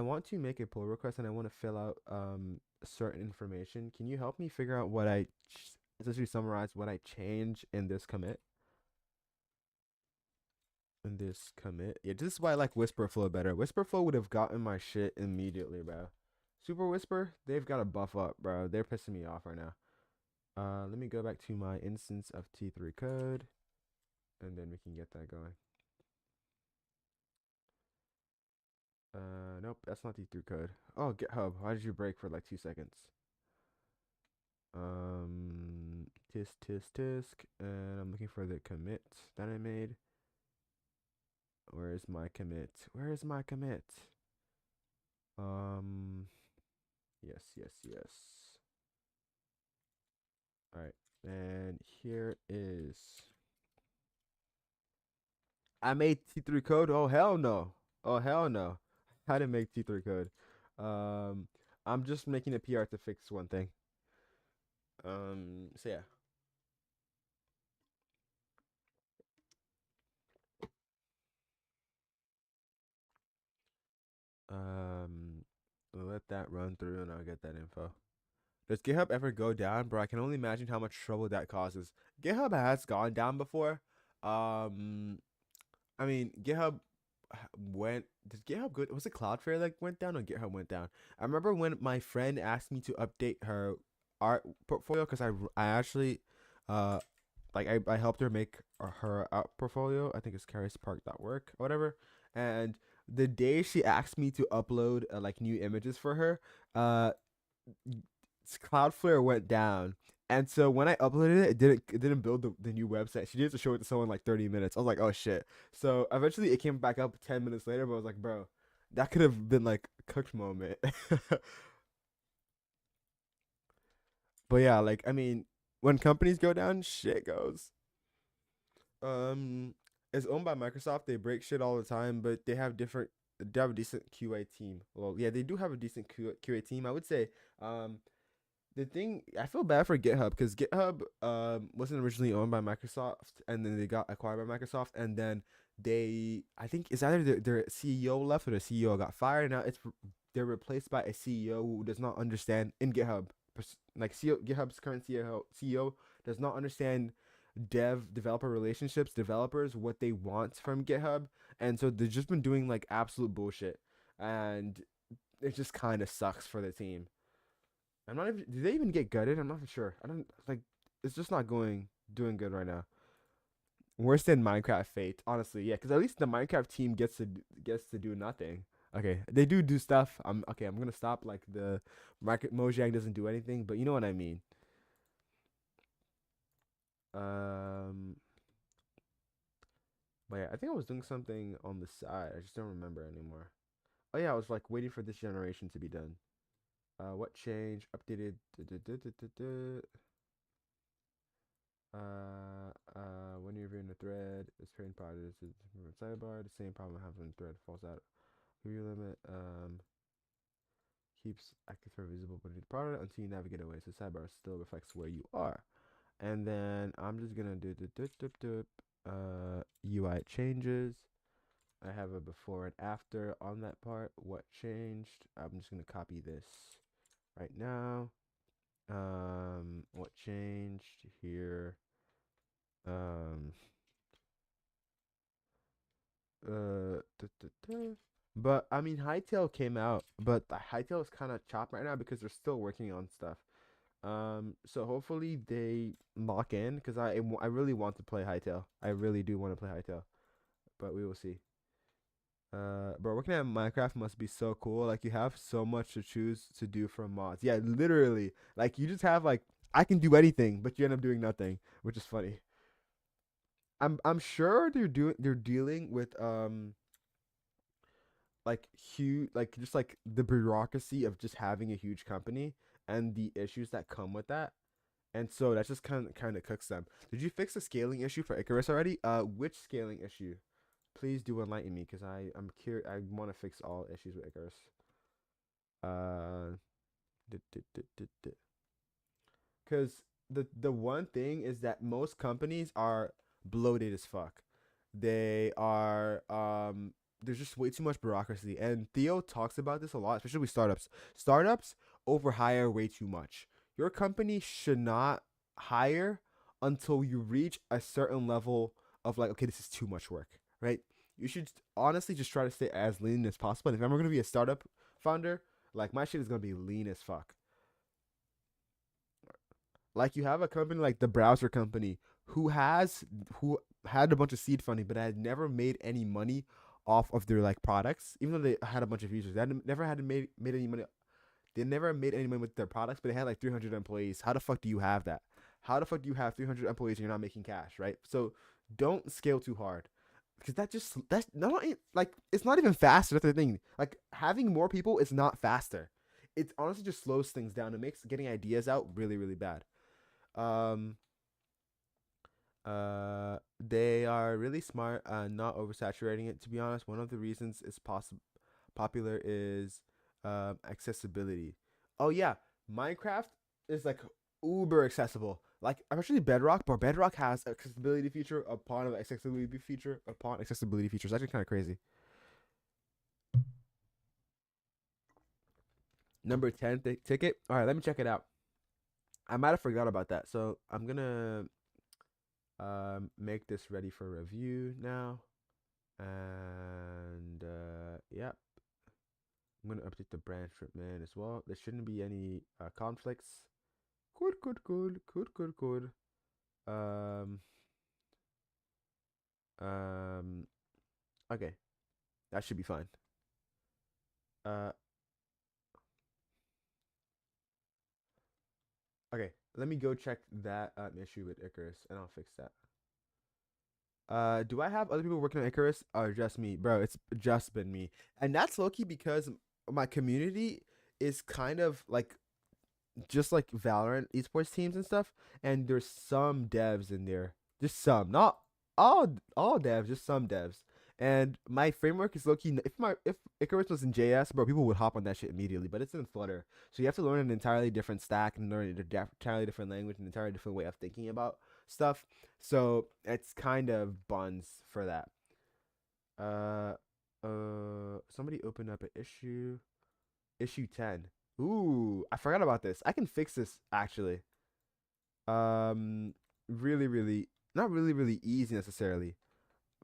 want to make a pull request and I want to fill out certain information. Can you help me figure out essentially summarize what I change in this commit? In this commit. Yeah, this is why I like Whisper Flow better. Whisper Flow would have gotten my shit immediately, bro. Super Whisper, they've got to buff up, bro. They're pissing me off right now. Let me go back to my instance of T3 code, and then we can get that going. Nope, that's not T3 code. Oh, GitHub. Why did you break for like 2 seconds? Tisk, and I'm looking for the commit that I made. Where is my commit? Where is my commit? Um, yes. All right, and here is. I made T3 code. Oh hell no. Oh hell no. I didn't make T3 code. Um, I'm just making a PR to fix one thing. So yeah. Um, let that run through and I'll get that info. Does GitHub ever go down, bro? I can only imagine how much trouble that causes. GitHub has gone down before. Um, I mean, GitHub went. Did GitHub go? Was it Cloudflare that went down or GitHub went down? I remember when my friend asked me to update her art portfolio because I actually, uh, like I helped her make her art portfolio. I think it's carispark.work or whatever. And the day she asked me to upload like new images for her, uh Cloudflare went down And so when I uploaded it, it didn't build the new website. She needed to show it to someone like 30 minutes. I was like, oh shit. So eventually it came back up 10 minutes later, but I was like, bro, that could have been like a cooked moment. But yeah, like I mean, when companies go down, shit goes. Um, it's owned by Microsoft. They break shit all the time, but they have a decent QA team. Well, yeah, they do have a decent QA team. I would say. The thing I feel bad for GitHub because GitHub wasn't originally owned by Microsoft, and then they got acquired by Microsoft, and then I think it's either their CEO left or the CEO got fired. Now they're replaced by a CEO who does not understand in GitHub, like CEO, GitHub's current CEO does not understand developer relationships, developers what they want from GitHub, and so they've just been doing like absolute bullshit, and it just kind of sucks for the team. I'm not even. Did they even get gutted? I'm not sure. I don't like. It's just not doing good right now. Worse than Minecraft Fate, honestly. Yeah, because at least the Minecraft team gets to do nothing. Okay, they do stuff. I'm okay. I'm gonna stop. Like the market Mojang doesn't do anything, but you know what I mean. Um, but yeah, I think I was doing something on the side. I just don't remember anymore. Oh yeah, I was like waiting for this generation to be done. What changed? Updated. When you're viewing the thread, it's creating products from sidebar. The same problem I have when the thread falls out. Review limit keeps active thread visible beneath the product until you navigate away. So sidebar still reflects where you are. And then I'm just gonna do the UI changes. I have a before and after on that part. What changed? I'm just gonna copy this right now. What changed here? Um, But I mean, Hytale came out, but the Hytale is kind of chopped right now because they're still working on stuff. So hopefully they lock in because I really want to play Hytale. I really do want to play Hytale, but we will see. Bro, working at Minecraft must be so cool. Like you have so much to choose to do from mods. Yeah, literally. Like you just have like I can do anything, but you end up doing nothing, which is funny. I'm sure they're dealing with like huge like just like the bureaucracy of just having a huge company and the issues that come with that. And so that's just kind of cooks them. Did you fix the scaling issue for Icarus already? Which scaling issue? Please do enlighten me because I'm curious. I want to fix all issues with Icarus. Uh, because the one thing is that most companies are bloated as fuck. They are there's just way too much bureaucracy, and Theo talks about this a lot, especially with startups. Startups overhire way too much. Your company should not hire until you reach a certain level of like, okay, this is too much work, right? You should honestly just try to stay as lean as possible. And if I'm gonna be a startup founder, like my shit is gonna be lean as fuck. Like you have a company like the browser company who had a bunch of seed funding but had never made any money off of their like products, even though they had a bunch of users. They had never had made any money. They never made any money with their products, but they had like 300 employees. How the fuck do you have that? How the fuck do you have 300 employees and you're not making cash, right? So don't scale too hard because that's not like it's not even faster. That's the thing. Like having more people is not faster. It honestly just slows things down. It makes getting ideas out really really bad. Um, they are really smart, not oversaturating it. To be honest, one of the reasons it's popular is accessibility. Oh yeah, Minecraft is like uber accessible. Like especially Bedrock, but Bedrock has accessibility feature upon accessibility feature upon accessibility feature. It's actually kind of crazy. Number 10 ticket. All right, let me check it out. I might have forgot about that, so I'm gonna make this ready for review now. And yeah, I'm gonna update the branch shipment as well. There shouldn't be any conflicts. Good, good, good, good, good, good. Um, um, okay, that should be fine. Uh, okay. Let me go check that issue with Icarus, and I'll fix that. Do I have other people working on Icarus or just me, bro? It's just been me, and that's low key because my community is kind of like just like Valorant esports teams and stuff, and there's some devs in there, just some, not all devs, just some devs. And my framework is low key. If Icarus was in JS, bro, people would hop on that shit immediately. But it's in Flutter, so you have to learn an entirely different stack and learn an entirely different language, an entirely different way of thinking about stuff. So it's kind of buns for that. Uh, somebody opened up an issue 10. Ooh, I forgot about this. I can fix this actually. Um, really, really, not really, really easy necessarily,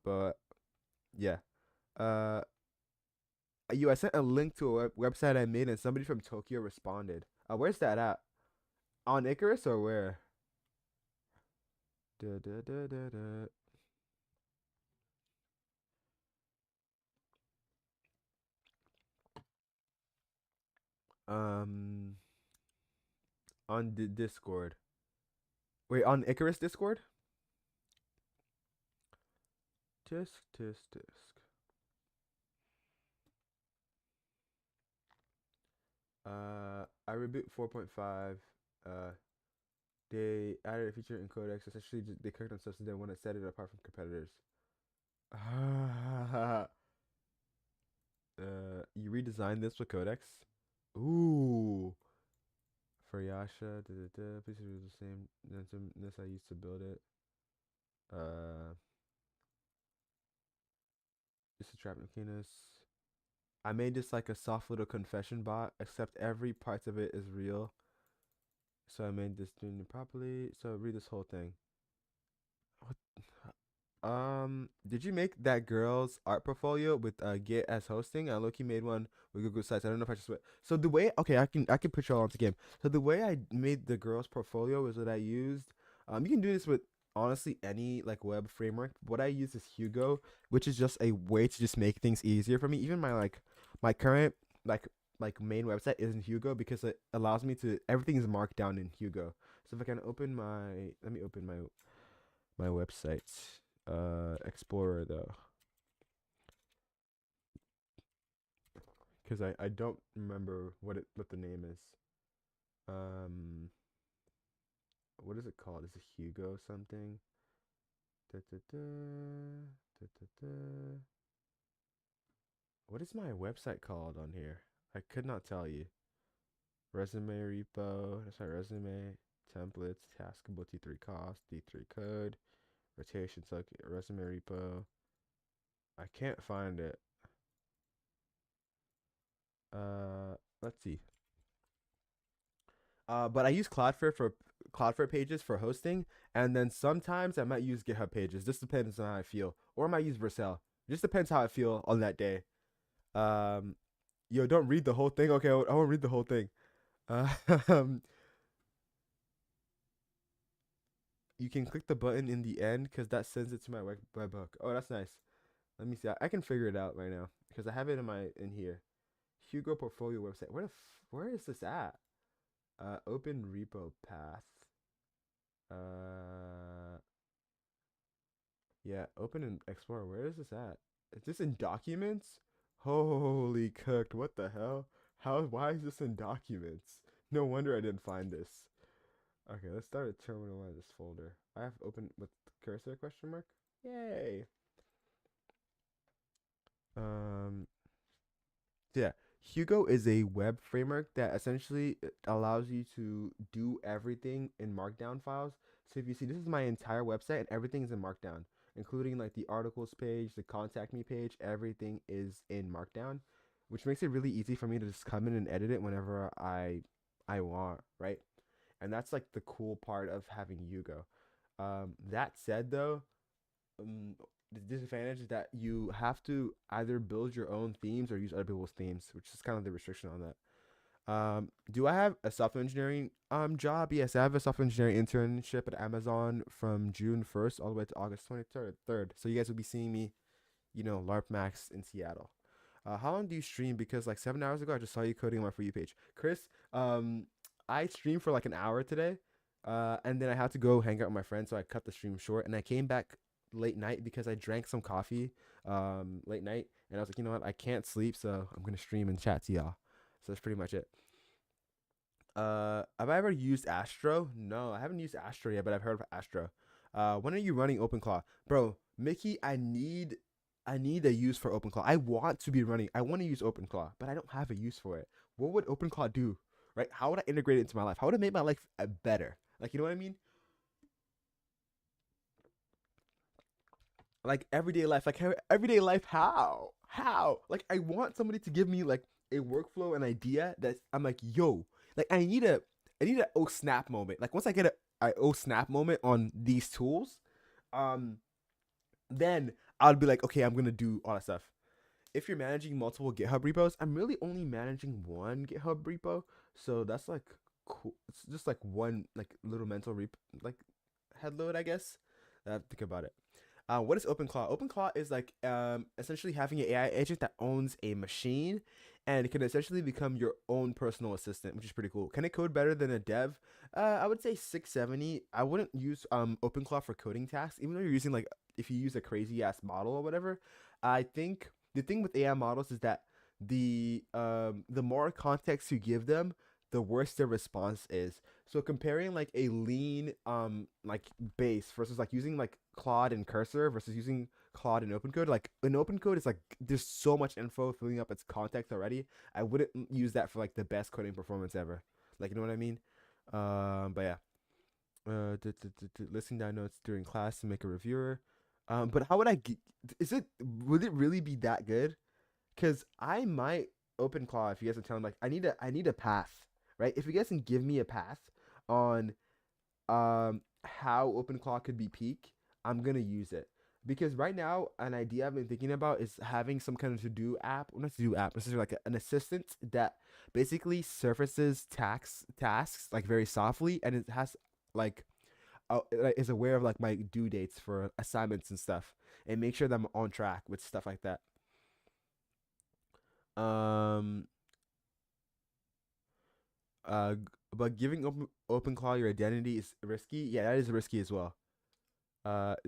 but yeah. Uh, I sent a link to a website I made, and somebody from Tokyo responded. Where's that at? On Icarus or where? Da, da, da, da, da. Um, on the Discord. Wait, on Icarus Discord? Tisk, tisk, tisk. I reboot 4.5. Uh, they added a feature in Codex. Essentially, they cooked on stuff so they want to set it apart from competitors. You redesigned this with Codex? Ooh. For Yasha, please do the same. This I used to build it. Uh, it's a trap Nukinus. I made this like a soft little confession bot, except every part of it is real. So I made this doing it properly. So read this whole thing. What? Did you make that girl's art portfolio with Git as hosting? I Loki made one with Google Sites. I don't know if I just went. So the way, okay, I can put you all onto game. So the way I made the girl's portfolio is that I used. You can do this with honestly any like web framework. What I use is Hugo, which is just a way to just make things easier for me. Even my current like main website isn't Hugo because it allows me to everything is marked down in Hugo. So if I can open my, let me open my website explorer though, because I don't remember what the name is. um what is it called? Is it Hugo something? Da, da, da, da, da, da. What is my website called on here? I could not tell you. Resume repo, that's my resume. Templates, taskable, T3 cost, D3 code, rotation, so resume repo. I can't find it. Let's see. But I use Cloudflare pages for hosting, and then sometimes I might use GitHub pages. This depends on how I feel, or I might use Vercel. Just depends how I feel on that day. Um, yo, don't read the whole thing. Okay, I won't read the whole thing. Um, you can click the button in the end because that sends it to my webhook. Oh, that's nice. Let me see. I can figure it out right now because I have it in here. Hugo portfolio website. Where is this at? Open repo path. Uh, yeah, open and explore. Where is this at? Is this in documents? Holy cooked. What the hell? Why is this in documents? No wonder I didn't find this. Okay, let's start a terminal out of this folder. I have open with cursor question mark. Yay. Um, yeah, Hugo is a web framework that essentially allows you to do everything in Markdown files. So if you see, this is my entire website and everything is in Markdown, including like the articles page, the contact me page, everything is in Markdown, which makes it really easy for me to just come in and edit it whenever I want, right? And that's like the cool part of having Hugo. That said, though, um, the disadvantage is that you have to either build your own themes or use other people's themes, which is kind of the restriction on that. Do I have a software engineering job? Yes, I have a software engineering internship at Amazon from June 1st all the way to August 23rd. So you guys will be seeing me, LARP Max in Seattle. How long do you stream? Because like 7 hours ago, I just saw you coding on my For You page. Chris, I streamed for like an hour today. And then I had to go hang out with my friends, so I cut the stream short. And I came back late night because I drank some coffee late night, and I was like, you know what, I can't sleep, so I'm gonna stream and chat to y'all. So that's pretty much it. Have I ever used Astro? No, I haven't used Astro yet, but I've heard of Astro. When are you running OpenClaw, bro? Mickey, I need a use for OpenClaw. I want to be running. I want to use OpenClaw, but I don't have a use for it. What would OpenClaw do? Right? How would I integrate it into my life? How would it make my life better? Like, you know what I mean? Like everyday life. Like everyday life. How? How? Like I want somebody to give me like a workflow, an idea that I'm like, yo, like I need a oh snap moment. Like once I get a oh snap moment on these tools, um, then I'll be like, okay, I'm gonna do all that stuff. If you're managing multiple GitHub repos, I'm really only managing one GitHub repo, so that's like cool. It's just like one like little mental like head load, I guess. I have to think about it. What is OpenClaw? OpenClaw is like essentially having an AI agent that owns a machine, and it can essentially become your own personal assistant, which is pretty cool. Can it code better than a dev? I would say 670. I wouldn't use OpenClaw for coding tasks, even though you're using like if you use a crazy ass model or whatever. I think the thing with AI models is that the more context you give them, the worse their response is. So comparing like a lean like base versus like using like Claude and Cursor versus using Claude and OpenCode, like in OpenCode it's like there's so much info filling up its context already. I wouldn't use that for like the best coding performance ever. Like you know what I mean? But yeah. Listing down notes during class to make a reviewer. But how would is it would it really be that good? Because I might open claw if you guys are telling like I need a path, right? If you guys can give me a path on how open claw could be peak, I'm gonna use it. Because right now, an idea I've been thinking about is having some kind of to do app, well, not to do app, necessarily like an assistant that basically surfaces tasks like very softly, and it has like is aware of like my due dates for assignments and stuff, and make sure that I'm on track with stuff like that. Um, but giving OpenClaw your identity is risky. Yeah, that is risky as well.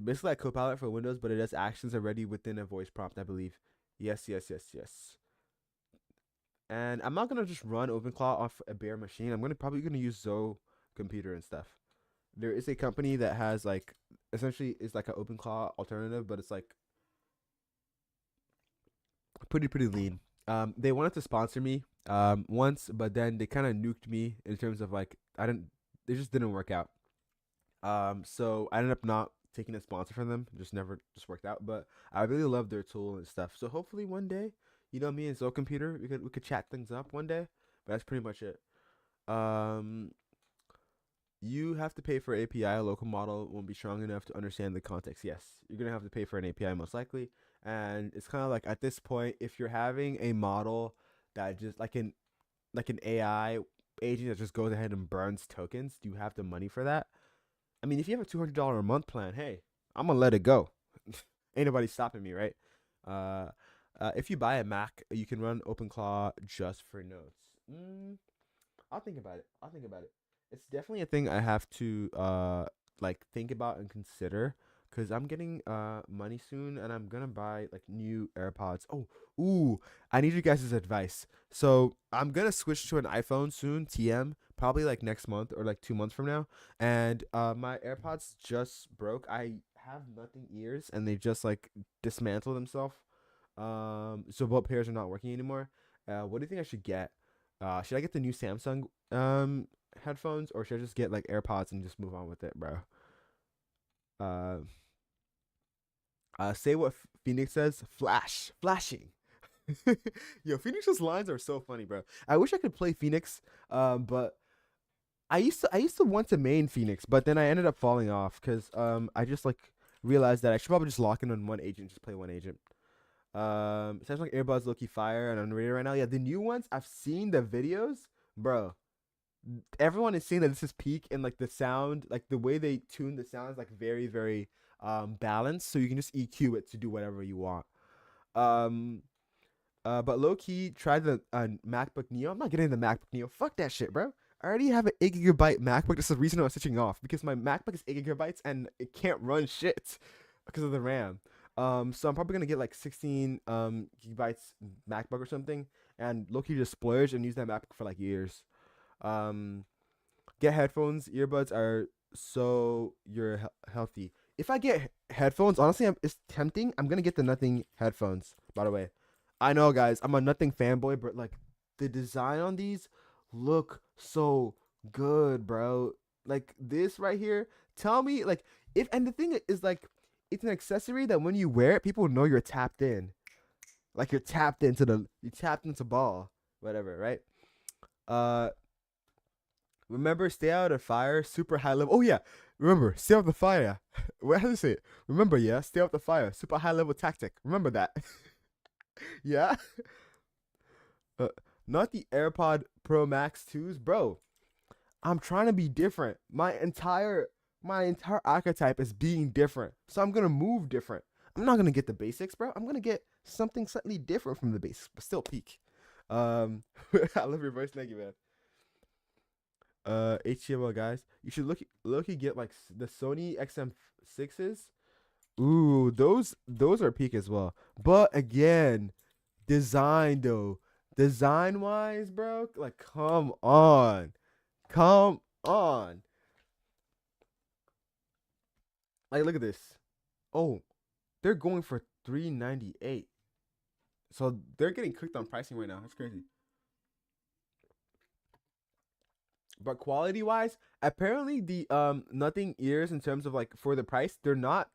Basically like Copilot for Windows, but it does actions already within a voice prompt, I believe. Yes, yes, yes, yes. And I'm not gonna just run OpenClaw off a bare machine. I'm gonna probably gonna use Zoe computer and stuff. There is a company that has like essentially is like an OpenClaw alternative, but it's like pretty lean. They wanted to sponsor me once, but then they kind of nuked me in terms of like I didn't. They just didn't work out. So I ended up not taking a sponsor from them. Just never just worked out. But I really love their tool and stuff. So hopefully one day, me and Zoe Computer, we could chat things up one day. But that's pretty much it. Um, you have to pay for API. A local model won't be strong enough to understand the context. Yes, you're gonna have to pay for an API most likely. And it's kind of like at this point, if you're having a model that just like an AI agent that just goes ahead and burns tokens, do you have the money for that? I mean, if you have a $200 a month plan, hey, I'm gonna let it go. Ain't nobody stopping me, right? Uh, if you buy a Mac, you can run OpenClaw just for notes. I'll think about it. I'll think about it. It's definitely a thing I have to like think about and consider because I'm getting money soon and I'm gonna buy like new AirPods. Oh, ooh, I need you guys' advice. So I'm gonna switch to an iPhone soon, TM, probably like next month or like 2 months from now. And my AirPods just broke. I have nothing ears and they just like dismantle themselves. So both pairs are not working anymore. What do you think I should get? Should I get the new Samsung headphones or should I just get like AirPods and just move on with it, bro? Uh, say what Phoenix says. Flashing. Yo, Phoenix's lines are so funny, bro. I wish I could play Phoenix, but I used to want to main Phoenix, but then I ended up falling off because I just like realized that I should probably just lock in on one agent, just play one agent. Samsung earbuds low key fire and underrated right now. Yeah, the new ones I've seen the videos, bro. Everyone is saying that this is peak and like the sound, like the way they tune the sound is like very balanced, so you can just EQ it to do whatever you want. Um, but low key, try the MacBook Neo. I'm not getting the MacBook Neo. Fuck that shit, bro. I already have an 8 GB MacBook. That's the reason I'm switching off because my MacBook is 8 GB and it can't run shit because of the RAM. So I'm probably gonna get like 16 gigabytes MacBook or something, and low-key just splurge and use that MacBook for like years. Um, get headphones. Earbuds are so you're healthy. If I get headphones, honestly, it's tempting. I'm gonna get the Nothing headphones. By the way, I know, guys, I'm a Nothing fanboy, but like the design on these look so good, bro. Like this right here. Tell me, like, if and the thing is like, it's an accessory that when you wear it, people know you're tapped in. Like you tapped into ball, whatever, right? Uh, Remember, stay out of fire, super high level. Oh yeah, remember, stay out of the fire. What how do you say it? Remember, yeah, stay out the fire, super high level tactic. Remember that? Yeah. Uh, Not the AirPod Pro Max 2s, bro. I'm trying to be different. My entire archetype is being different, so I'm gonna move different. I'm not gonna get the basics, bro. I'm gonna get something slightly different from the basics, but still peak. I love your voice, thank you, man. HTML guys, you should look get like the Sony XM6s. Ooh, those are peak as well. But again, design though, design wise, bro, like come on. Like look at this. Oh, they're going for 398. So they're getting cooked on pricing right now. That's crazy. But quality wise, apparently the Nothing ears in terms of like for the price, they're not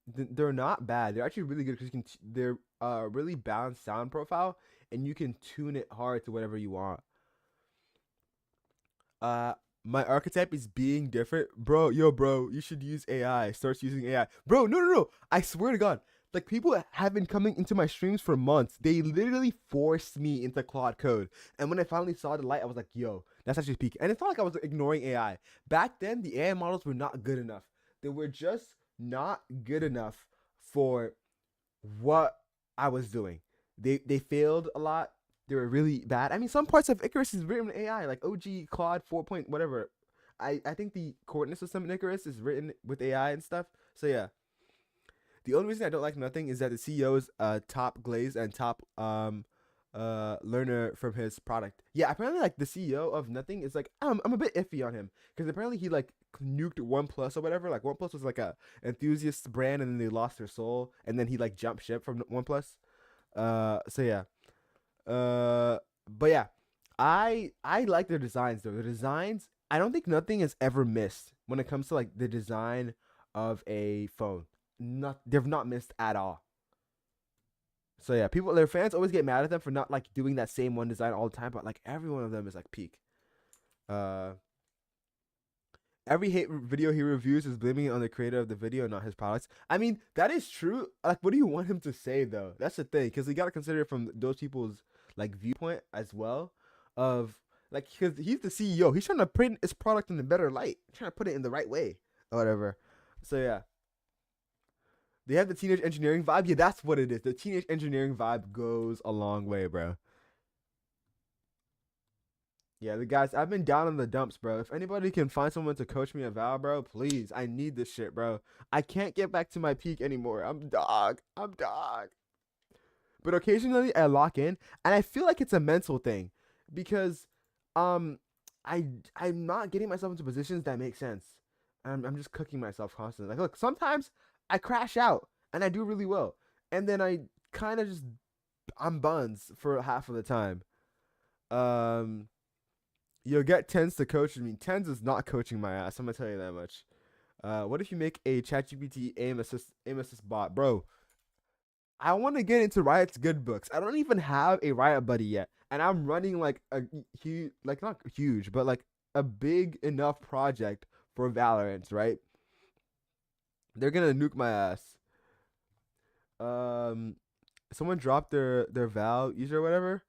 bad. They're actually really good because they're really balanced sound profile and you can tune it hard to whatever you want. Uh my archetype is being different. Bro, yo bro, you should use AI. Starts using AI. Bro, no. I swear to God. Like people have been coming into my streams for months. They literally forced me into Claude Code. And when I finally saw the light, I was like, yo, that's actually peak. And it's not like I was ignoring AI. Back then, the AI models were not good enough. They were just not good enough for what I was doing. They failed a lot. They were really bad. I mean, some parts of Icarus is written with AI, like OG Claude 4 point whatever. I think the coordinate system in Icarus is written with AI and stuff. So yeah, the only reason I don't like Nothing is that the CEO is top glaze and top learner from his product. Yeah, apparently like the CEO of Nothing is like I'm a bit iffy on him because apparently he like nuked OnePlus or whatever. Like OnePlus was like a enthusiast brand and then they lost their soul and then he like jumped ship from OnePlus. So yeah. But yeah, I like their designs though. The designs, I don't think Nothing has ever missed when it comes to like the design of a phone. Not they've not missed at all. So yeah, people their fans always get mad at them for not like doing that same one design all the time, but like every one of them is like peak. Uh every hate video he reviews is blaming it on the creator of the video, not his products. I mean, that is true. Like, what do you want him to say though? That's the thing, because you gotta consider it from those people's like viewpoint as well. Of like, because he's the CEO, he's trying to print his product in a better light, trying to put it in the right way or whatever. So yeah, they have the teenage engineering vibe. Yeah, that's what it is. The teenage engineering vibe goes a long way, bro. Yeah, the guys, I've been down in the dumps, bro. If anybody can find someone to coach me a Val, bro, please. I need this shit, bro. I can't get back to my peak anymore. I'm dog. I'm dog. But occasionally I lock in, and I feel like it's a mental thing because um I'm not getting myself into positions that make sense. I'm just cooking myself constantly. Like, look, sometimes I crash out and I do really well, and then I kind of just I'm buns for half of the time. Um, You'll get Tens to coach me. Tens is not coaching my ass. I'm gonna tell you that much. What if you make a ChatGPT aim assist bot, bro? I want to get into Riot's good books. I don't even have a Riot buddy yet, and I'm running like a huge, like not huge, but like a big enough project for Valorant, right? They're gonna nuke my ass. Um, Someone dropped their Val user or whatever.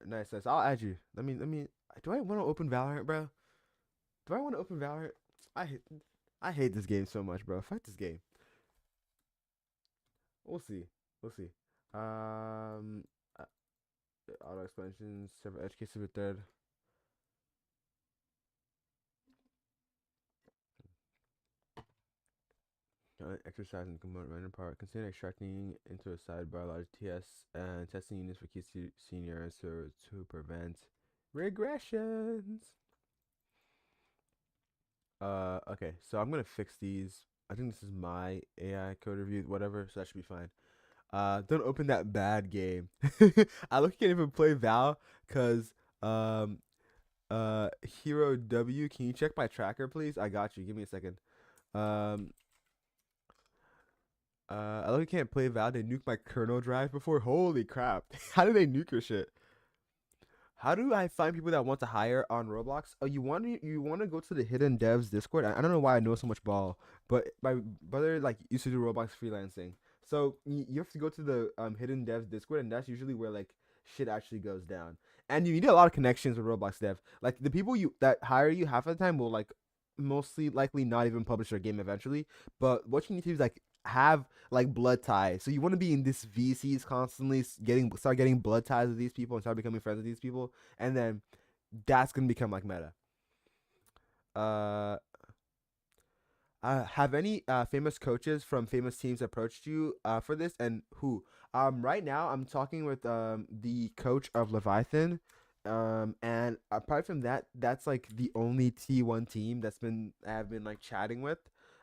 Nice, nice. I'll add you. Let me. Do I want to open Valorant, bro? Do I want to open Valorant? I hate I hate this game so much, bro. Fuck this game. We'll see. We'll see. Um, Auto expansions, server edge case server thread. Exercise and component random part. Consider extracting into a sidebar large TS and testing units for key seniors to prevent regressions. Okay, so I'm gonna fix these. I think this is my AI code review, whatever, so that should be fine. Don't open that bad game. I look can't even play Val because um Hero W. Can you check my tracker, please? I got you. Give me a second. Um, I look can't play Val. They nuked my kernel drive before. Holy crap! How do they nuke your shit? How do I find people that want to hire on Roblox? Oh, you want to go to the Hidden Devs Discord? I don't know why I know so much ball, but my brother like used to do Roblox freelancing. So you have to go to the Hidden Devs Discord, and that's usually where like shit actually goes down. And you need a lot of connections with Roblox dev. Like the people you that hire you half of the time will like mostly likely not even publish their game eventually. But what you need to do is like have like blood ties. So you want to be in this VCs constantly start getting blood ties with these people and start becoming friends with these people, and then that's gonna become like meta. Uh, have any famous coaches from famous teams approached you for this, and who? Right now I'm talking with the coach of Leviathan, and apart from that, that's like the only T1 team I've been like chatting with.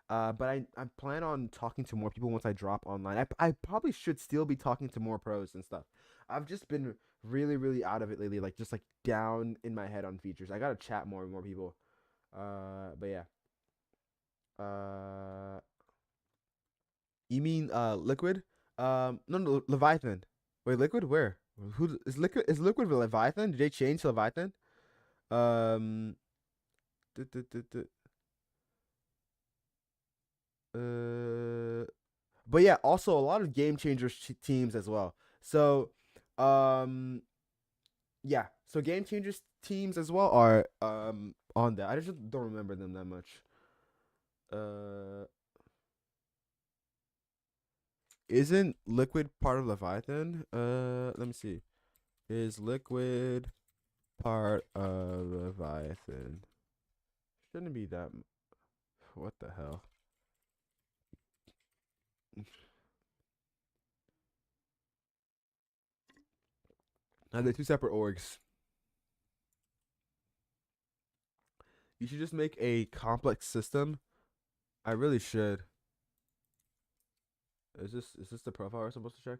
But I plan on talking to more people once I drop online. I probably should still be talking to more pros and stuff. I've just been really out of it lately, like just like down in my head on features. I gotta chat more and more people. But yeah. Uh, you mean Liquid? No, Leviathan. Wait, Liquid where? Who is Liquid? Is Liquid Leviathan? Did they change to Leviathan? Um, duh, duh, duh, duh. uh, but yeah, also a lot of game changers teams as well. So, um, yeah, so game changers teams as well are on that. I just don't remember them that much. Uh, isn't Liquid part of Leviathan? Let me see. Is Liquid part of Leviathan? Shouldn't be that. What the hell? Now they're two separate orgs. You should just make a complex system. I really should. Is this the profile we're supposed to check?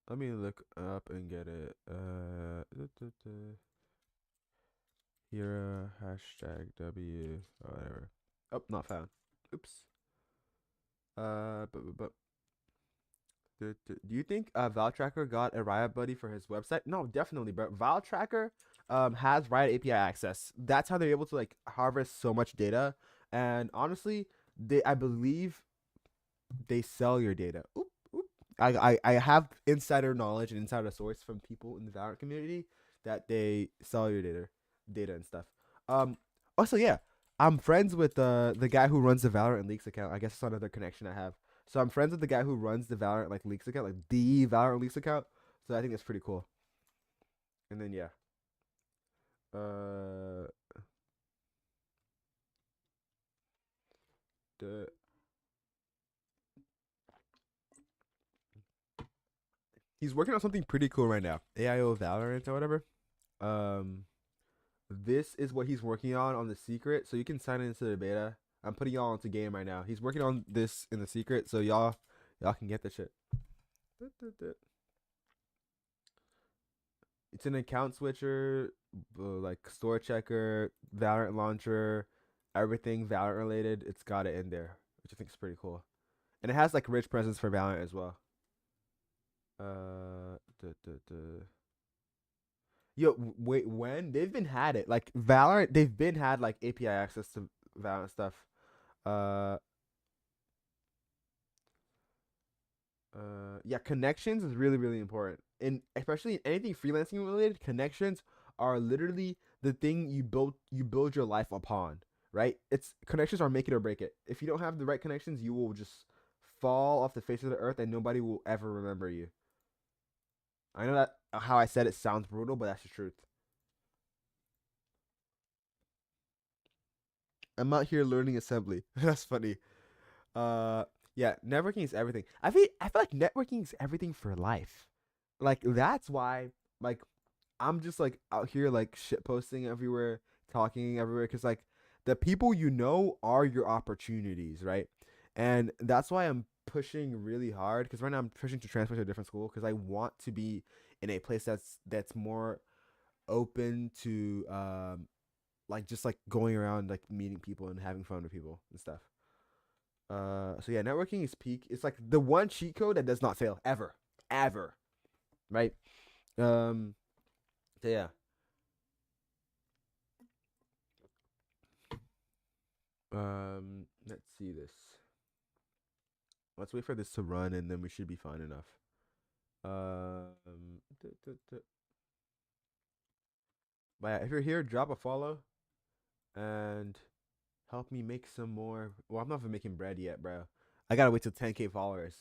Let me look up and get it. Hero hashtag W whatever. Oh, not found. Oops. But do you think Val Tracker got a Riot buddy for his website? No, definitely, bro. Val Tracker has Riot API access. That's how they're able to like harvest so much data. And honestly, I believe they sell your data. Oop, oop. I have insider knowledge and insider source from people in the Valorant community that they sell your data and stuff. Um. Also, yeah, I'm friends with the guy who runs the Valorant Leaks account. I guess it's another connection I have. So I'm friends with the guy who runs the Valorant like Leaks account, like the Valorant Leaks account. So I think that's pretty cool. And then yeah, uh, the he's working on something pretty cool right now. AIO Valorant or whatever. Um, this is what he's working on the secret, so you can sign into the beta. I'm putting y'all into game right now. He's working on this in the secret, so y'all can get the shit. It's an account switcher, like store checker, Valorant launcher, everything Valorant related. It's got it in there, which I think is pretty cool, and it has like rich presence for Valorant as well. Yo, wait, when they've been had it like Valorant, they've been had like API access to Valorant stuff. Uh, yeah, connections is really important, and especially in anything freelancing related. Connections are literally the thing you build your life upon, right? It's connections are make it or break it. If you don't have the right connections, you will just fall off the face of the earth and nobody will ever remember you. I know that how I said it sounds brutal, but that's the truth. I'm out here learning assembly. That's funny. Uh, yeah, networking is everything. I feel like networking is everything for life. Like that's why like I'm just like out here like shit posting everywhere, talking everywhere because like the people you know are your opportunities, right? And that's why I'm pushing really hard because right now I'm pushing to transfer to a different school because I want to be in a place that's more open to like just like going around like meeting people and having fun with people and stuff. So yeah, networking is peak. It's like the one cheat code that does not fail ever, ever, right? Um, so yeah. Let's see this. Let's wait for this to run, and then we should be fine enough. But yeah, if you're here, drop a follow and help me make some more. Well, I'm not even making bread yet, bro. I gotta wait till 10K followers.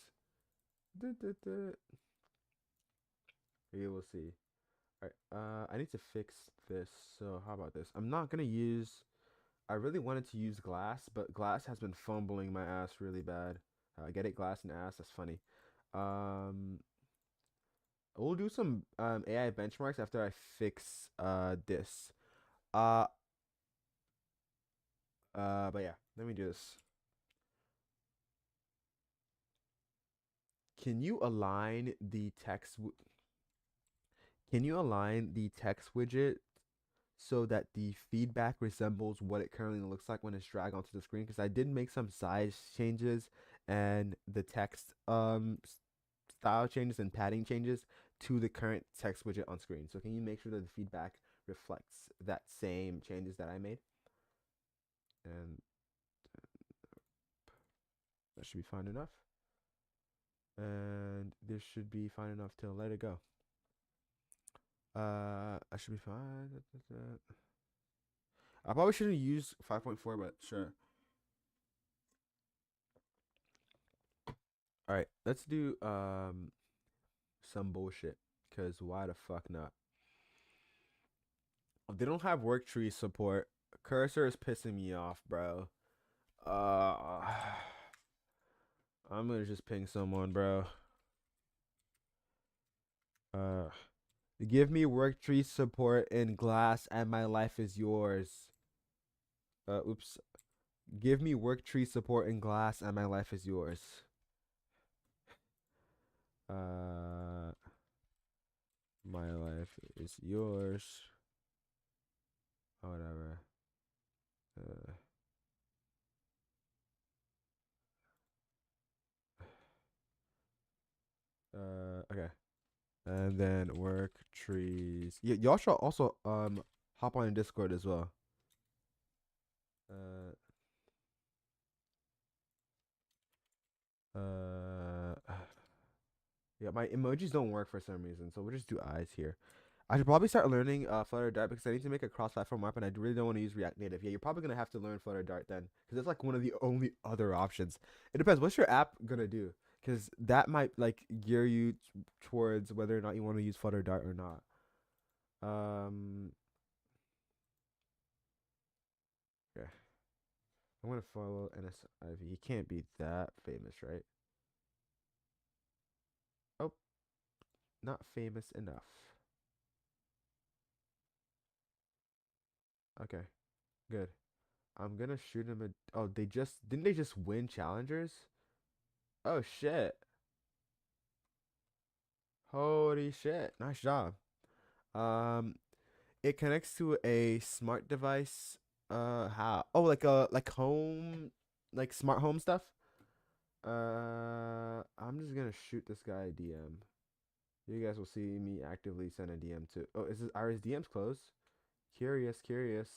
You will see. All right. I need to fix this. So how about this? I'm not gonna use. I really wanted to use glass, but glass has been fumbling my ass really bad. Get it, glass and ass. That's funny. Um, we'll do some AI benchmarks after I fix this. Uh but yeah, let me do this. Can you align the text? Can you align the text widget so that the feedback resembles what it currently looks like when it's dragged onto the screen? Because I did make some size changes and the text style changes and padding changes to the current text widget on screen. So can you make sure that the feedback reflects that same changes that I made? And that should be fine enough. And this should be fine enough to let it go. I should be fine. I probably shouldn't use 5.4, but sure. All right, let's do some bullshit. Cause why the fuck not? If they don't have work tree support, cursor is pissing me off, bro. Uh, I'm gonna just ping someone, bro. Uh, give me work tree support in glass, and my life is yours. Oops. Give me work tree support in glass, and my life is yours. Uh, my life is yours. Whatever. Uh, okay. And then work trees. Yeah, y'all should also hop on Discord as well. Uh, uh, yeah, my emojis don't work for some reason, so we'll just do eyes here. I should probably start learning Flutter Dart because I need to make a cross-platform app, and I really don't want to use React Native. Yeah, you're probably gonna have to learn Flutter Dart then, because it's like one of the only other options. It depends. What's your app gonna do? Because that might like gear you towards whether or not you want to use Flutter Dart or not. Um, yeah, I'm gonna follow NSIV. He can't be that famous, right? Oh, not famous enough. Okay, good. I'm gonna shoot him a. Oh, they just didn't they just win challengers? Oh shit! Holy shit! Nice job. Um, it connects to a smart device. How? Oh, like like home, like smart home stuff. I'm just gonna shoot this guy a DM. You guys will see me actively send a DM to. Oh, are his DMs closed? Curious, curious.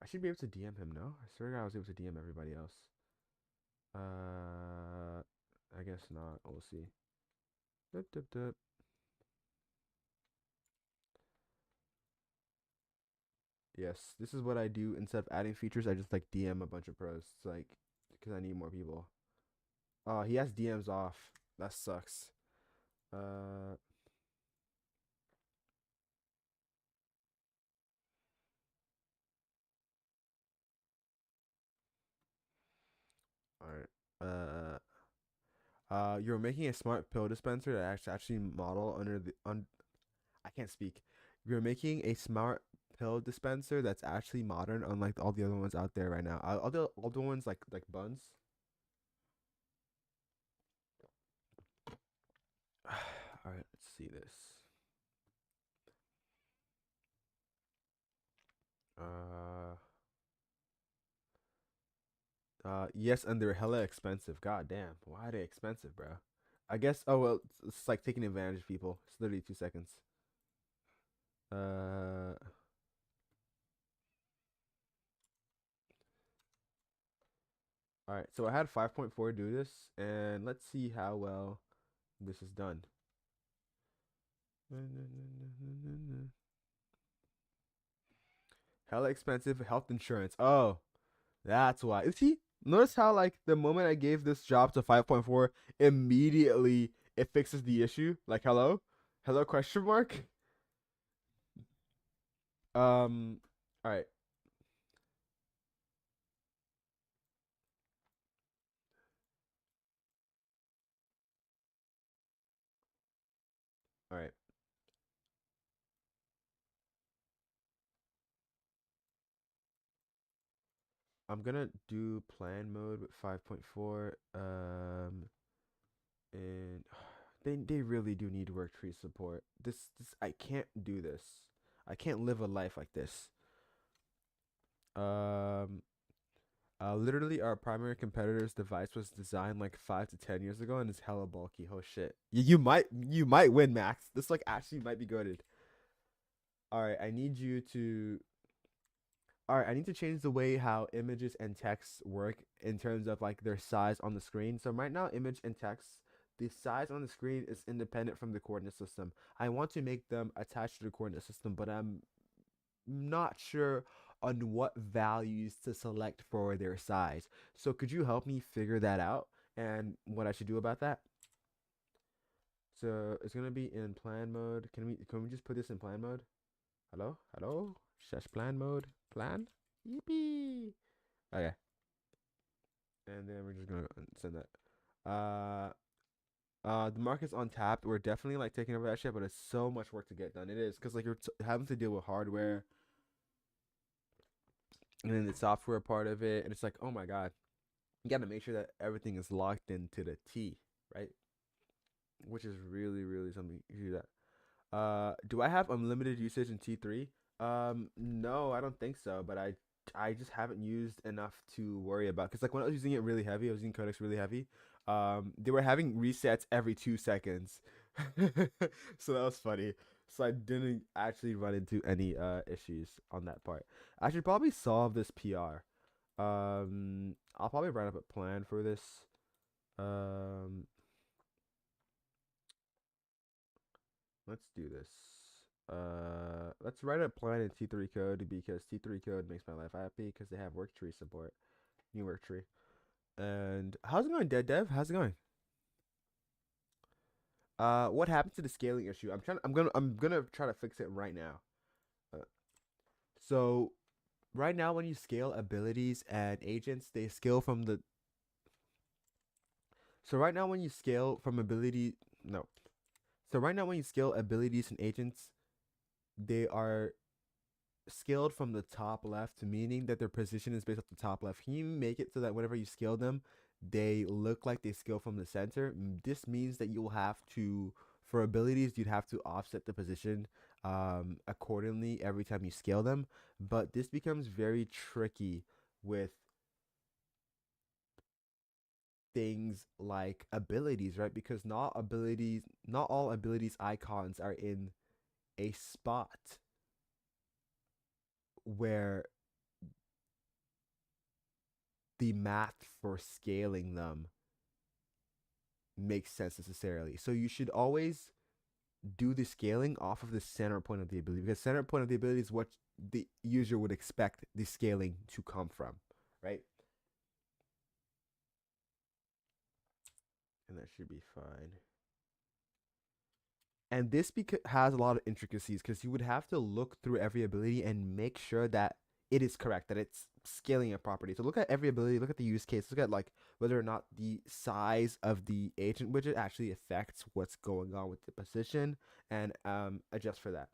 I should be able to DM him. No, I swear I was able to DM everybody else. I guess not. We'll see. Dup, dup, dup. Yes, this is what I do. Instead of adding features, I just like DM a bunch of pros. It's like because I need more people. Oh, he has DMs off. That sucks. Uh, all right. You're making a smart pill dispenser that actually model under the I can't speak. You're making a smart pill dispenser that's actually modern, unlike all the other ones out there right now. All the ones like buns. All right, let's see this. Uh, yes, and they're hella expensive. God damn, why are they expensive, bro? I guess. Oh well, it's like taking advantage of people. It's literally 2 seconds. Uh, all right. So I had 5.4 do this, and let's see how well this is done. Hella expensive health insurance. Oh, that's why. You see, notice how like the moment I gave this job to 5.4, immediately it fixes the issue. Like hello, hello question mark. All right, all right. I'm gonna do plan mode with 5.4. And they really do need work tree support. This I can't do this. I can't live a life like this. Um, literally, our primary competitor's device was designed like 5 to 10 years ago, and it's hella bulky. Oh shit! You might win, Max. This like actually might be goaded. All right, I need you to. All right, I need to change the way how images and text work in terms of like their size on the screen. So right now, image and text, the size on the screen is independent from the coordinate system. I want to make them attached to the coordinate system, but I'm not sure on what values to select for their size. So could you help me figure that out and what I should do about that? So it's gonna be in plan mode. Can we just put this in plan mode? Hello? Hello? Shush plan mode. Plan? Yippee. Okay. And then we're just gonna send that. The market's untapped. We're definitely like taking over that shit, but it's so much work to get done. It is because like you're having to deal with hardware and then the software part of it, and it's like, oh my god, you got to make sure that everything is locked into the T, right? Which is really something you do that. Do I have unlimited usage in T3? No, I don't think so, but I just haven't used enough to worry about. Cause like when I was using it really heavy, I was using Codex really heavy. They were having resets every 2 seconds, so that was funny. So I didn't actually run into any issues on that part. I should probably solve this PR. I'll probably write up a plan for this. Um, let's do this. Let's write a plan in T3 code because T3 code makes my life happy because they have work tree support, new work tree. And how's it going, Dead Dev? How's it going? What happened to the scaling issue? I'm gonna try to fix it right now. Uh, so right now, when you scale abilities and agents, they scale from the. So right now, when you scale from ability, no. So right now, when you scale abilities and agents, they are scaled from the top left, meaning that their position is based off the top left. Can you make it so that whenever you scale them, they look like they scale from the center? This means that you'll have to, for abilities, you'd have to offset the position accordingly every time you scale them. But this becomes very tricky with things like abilities, right? Because not all abilities icons are in a spot where the math for scaling them makes sense necessarily. So you should always do the scaling off of the center point of the ability because center point of the ability is what the user would expect the scaling to come from, right? That should be fine. And this has a lot of intricacies because you would have to look through every ability and make sure that it is correct, that it's scaling a property. So look at every ability, look at the use case, look at like whether or not the size of the agent widget actually affects what's going on with the position, and adjust for that.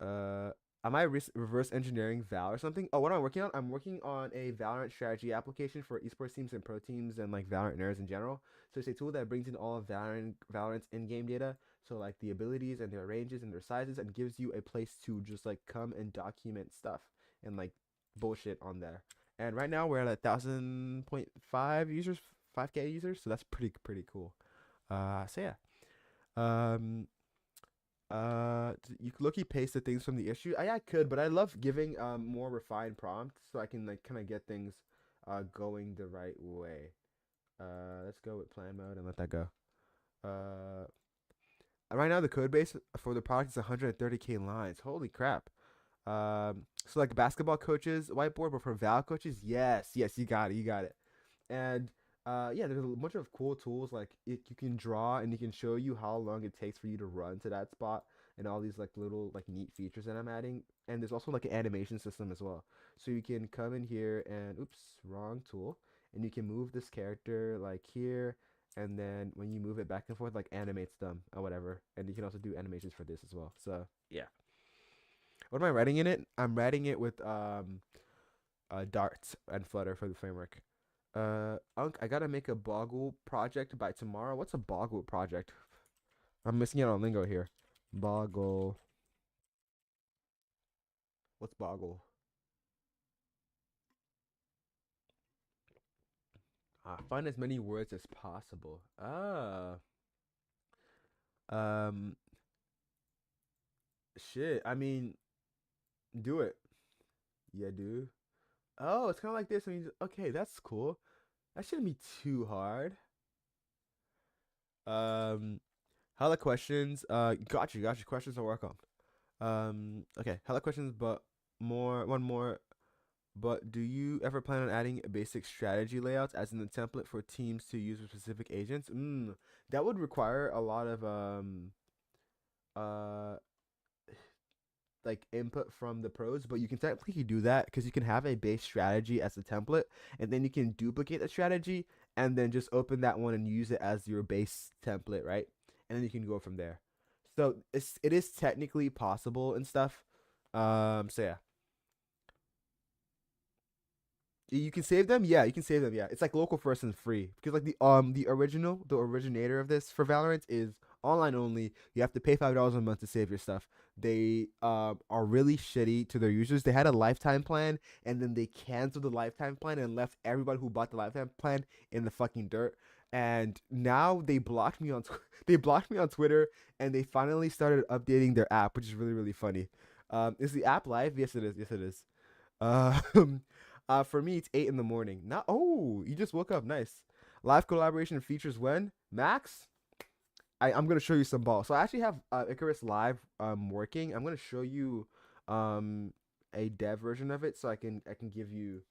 Uh, am I reverse engineering Val or something? Oh, what am I working on? I'm working on a Valorant strategy application for esports teams and pro teams and like Valorant nerds in general. So it's a tool that brings in all of Valorant's in-game data, so like the abilities and their ranges and their sizes, and gives you a place to just like come and document stuff and like bullshit on there. And right now we're at 1,000.5 users, 5K users, so that's pretty cool. So yeah. Um, you could look paste the things from the issue. I could, but I love giving more refined prompts so I can like kind of get things going the right way. Let's go with plan mode and let that go. Uh, right now the code base for the product is 130K lines. Holy crap. So like basketball coaches whiteboard, but for Val coaches, yes, you got it. And yeah, there's a bunch of cool tools like you can draw and you can show you how long it takes for you to run to that spot, and all these like little like neat features that I'm adding. And there's also like an animation system as well, so you can come in here and oops, wrong tool, and you can move this character like here, and then when you move it back and forth, like animates them or whatever. And you can also do animations for this as well. So yeah. What am I writing in it? I'm writing it with Dart and Flutter for the framework. Unc, I gotta make a Boggle project by tomorrow. What's a Boggle project? I'm missing out on lingo here. Boggle. What's Boggle? Find as many words as possible. Um, shit. I mean, do it. Yeah, dude. Oh, it's kind of like this. I mean, okay, that's cool. That shouldn't be too hard. Hella questions. Got you. Questions to work on. Okay, hella questions, but one more. But do you ever plan on adding basic strategy layouts as in the template for teams to use with specific agents? That would require a lot of uh like input from the pros, but you can technically do that because you can have a base strategy as a template, and then you can duplicate the strategy and then just open that one and use it as your base template, right? And then you can go from there. So it is technically possible and stuff. So yeah. You can save them. Yeah, you can save them. Yeah, it's like local first and free because like the originator of this for Valorant is online only. You have to pay $5 a month to save your stuff. They are really shitty to their users. They had a lifetime plan and then they canceled the lifetime plan and left everybody who bought the lifetime plan in the fucking dirt. And now they blocked me on they blocked me on Twitter, and they finally started updating their app, which is really funny. Is the app live? Yes, it is. Yes, it is. Um, for me, it's 8 in the morning. Not you just woke up. Nice. Live collaboration features when Max. I'm gonna show you some ball. So I actually have Icarus live working. I'm gonna show you um a dev version of it, so I can give you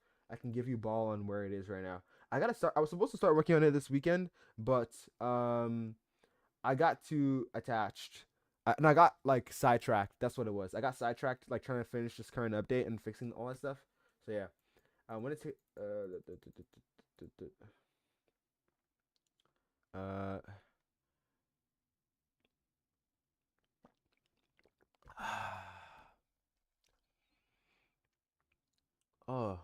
ball on where it is right now. I gotta start. I was supposed to start working on it this weekend, but I got too attached. And I got like sidetracked. That's what it was. I got sidetracked, like trying to finish this current update and fixing all that stuff. So yeah, I want to take uh oh,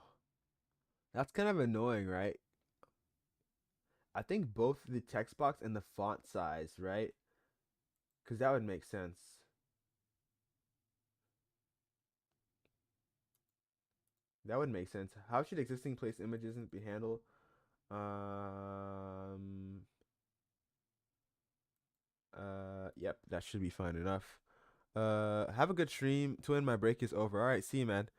that's kind of annoying, right? I think both the text box and the font size, right? Because that would make sense. That would make sense. How should existing place images be handled? Um. Yep, that should be fine enough. Have a good stream. Twin, my break is over. All right, see you, man.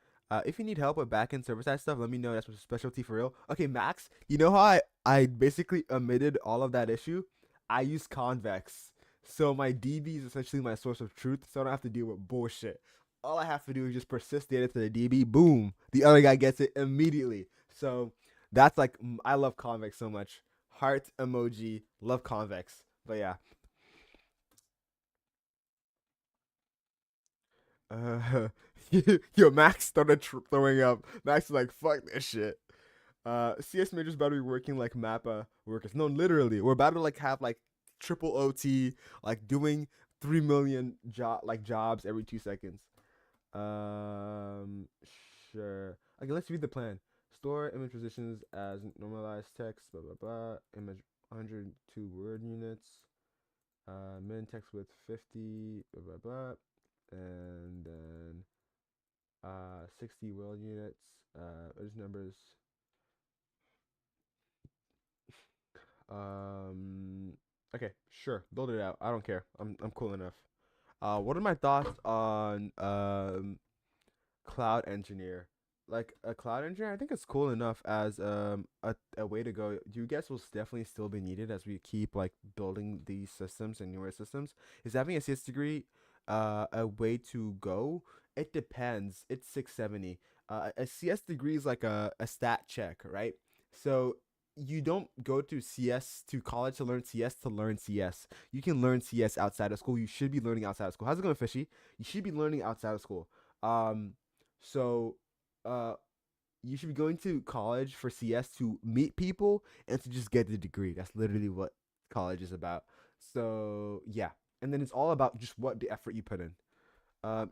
If you need help with backend server side stuff, let me know. That's my specialty for real. Okay, Max, you know how I basically omitted all of that issue? I use convex. So my DB is essentially my source of truth, so I don't have to deal with bullshit. All I have to do is just persist data to the DB. Boom. The other guy gets it immediately. So that's like, I love convex so much. heart emoji. Love convex. But yeah. Uh, yo, Max started throwing up. Max is like, fuck this shit. CS majors about to be working like Mappa workers. No, literally, we're about to like have like triple OT, like doing 3 million jobs every 2 seconds. Um, sure. Okay, let's read the plan. Store image positions as normalized text. Blah blah blah. Image 102 word units. Min text width 50. Blah blah blah. And then 60 word units. Those numbers. Um. Okay, sure. Build it out. I don't care. I'm cool enough. What are my thoughts on cloud engineer? Like a cloud engineer, I think it's cool enough as a way to go. Do you guess will definitely still be needed as we keep like building these systems and newer systems? Is having a CS degree a way to go? It depends. It's 670. A CS degree is like a stat check, right? So you don't go to CS to college to learn CS to learn CS. You can learn CS outside of school. You should be learning outside of school. How's it going, Fishy? You should be learning outside of school. Um, so, uh, you should be going to college for CS to meet people and to just get the degree. That's literally what college is about. So yeah, and then it's all about just what the effort you put in. Um,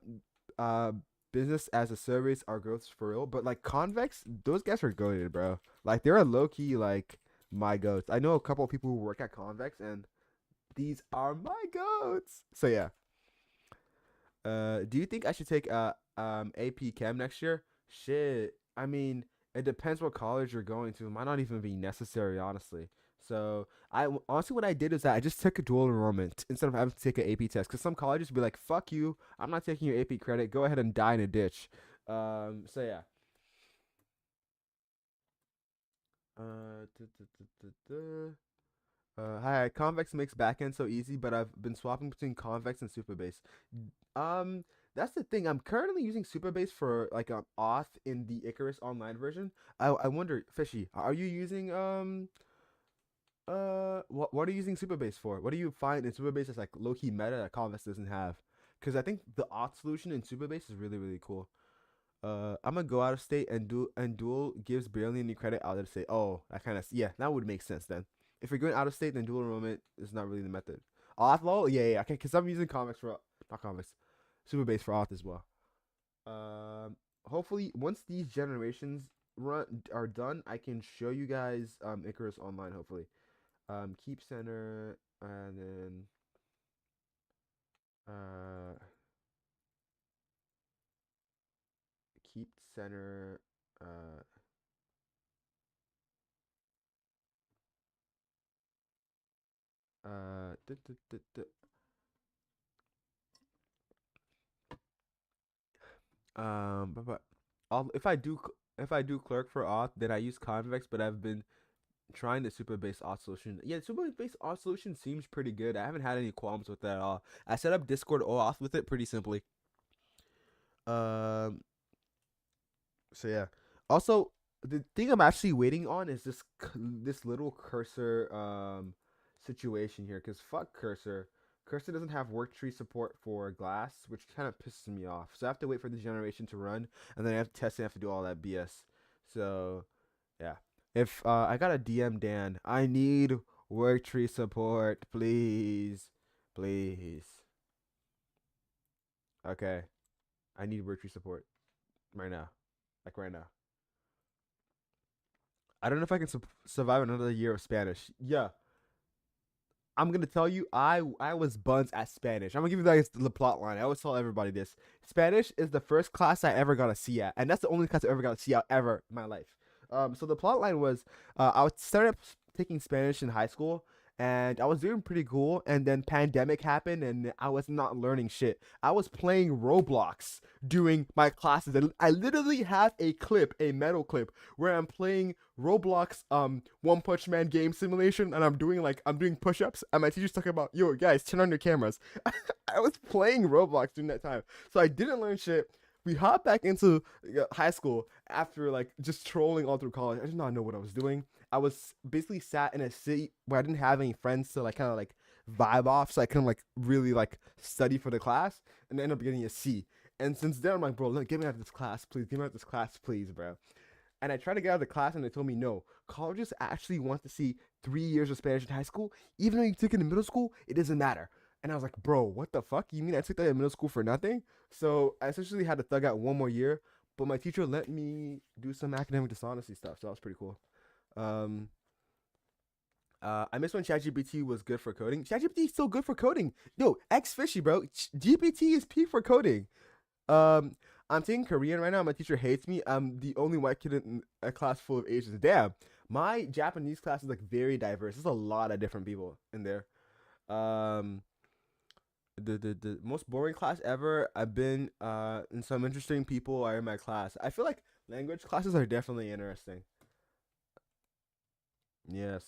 uh, business as a service are growths for real, but like convex, those guys are goated, bro. Like they're a low key like my goats. I know a couple of people who work at convex, and these are my goats. So yeah, do you think I should take AP Chem next year? Shit. I mean, it depends what college you're going to. It might not even be necessary, honestly. So honestly, what I did is that I just took a dual enrollment instead of having to take an AP test. Cause some colleges be like, "Fuck you, I'm not taking your AP credit. Go ahead and die in a ditch." So yeah. Duh, duh, duh, duh, duh. Hi, Convex makes backend so easy, but I've been swapping between Convex and Supabase. Um, that's the thing. I'm currently using Supabase for like an auth in the Icarus online version. I wonder, Fishy, are you using what are you using Supabase for? What do you find in Supabase that's like low key meta that Convex doesn't have? Because I think the auth solution in Supabase is really cool. I'm gonna go out of state and dual gives barely any credit out of state. Oh, that kind of yeah, that would make sense then. If you're going out of state, then dual enrollment is not really the method. Auth lol, yeah, okay, because I'm using comics for not comics, super base for auth as well. Um, hopefully once these generations run are done, I can show you guys Icarus online. Hopefully, keep center and then uh keep center uh uh. duh, duh, duh, duh. But I'll, if I do clerk for auth, then I use convex. But I've been trying the super base auth solution. Yeah, the super base auth solution seems pretty good. I haven't had any qualms with that at all. I set up Discord auth with it pretty simply. Um, so yeah. Also, the thing I'm actually waiting on is this little cursor situation here. Cause fuck cursor. Cursor doesn't have work tree support for glass, which kind of pisses me off. So I have to wait for the generation to run, and then I have to test and I have to do all that BS. So yeah. If I got a DM Dan, I need work tree support, please, please. Okay, I need work tree support right now, like right now. I don't know if I can survive another year of Spanish. Yeah, I'm gonna tell you, I was buns at Spanish. I'm gonna give you guys the plot line. I always tell everybody this. Spanish is the first class I ever got a C at, and that's the only class I ever got a C at ever in my life. So the plot line was, I was started taking Spanish in high school, and I was doing pretty cool. And then pandemic happened, and I was not learning shit. I was playing Roblox doing my classes, and I literally have a clip, a metal clip, where I'm playing Roblox One Punch Man game simulation, and I'm doing push-ups, and my teacher's talking about, yo guys, turn on your cameras. I was playing Roblox during that time, so I didn't learn shit. We hopped back into high school after like just trolling all through college. I did not know what I was doing, I was basically sat in a city where I didn't have any friends to like kind of like vibe off, so I couldn't like really like study for the class, and I ended up getting a C. And since then, I'm like, bro, get me out of this class, please. Get me out of this class, please, bro. And I tried to get out of the class, and they told me no. Colleges actually want to see 3 years of Spanish in high school, even though you took it in middle school. It doesn't matter. And I was like, bro, what the fuck? You mean I took that in middle school for nothing? So I essentially had to thug out one more year, but my teacher let me do some academic dishonesty stuff, so that was pretty cool. Um, I miss when ChatGPT was good for coding. ChatGPT is still good for coding. Yo, X fishy, bro. GPT is peak for coding. Um, I'm taking Korean right now. My teacher hates me. I'm the only white kid in a class full of Asians. Damn, my Japanese class is like very diverse. There's a lot of different people in there. Um, the most boring class ever. I've been and some interesting people are in my class. I feel like language classes are definitely interesting. Yes,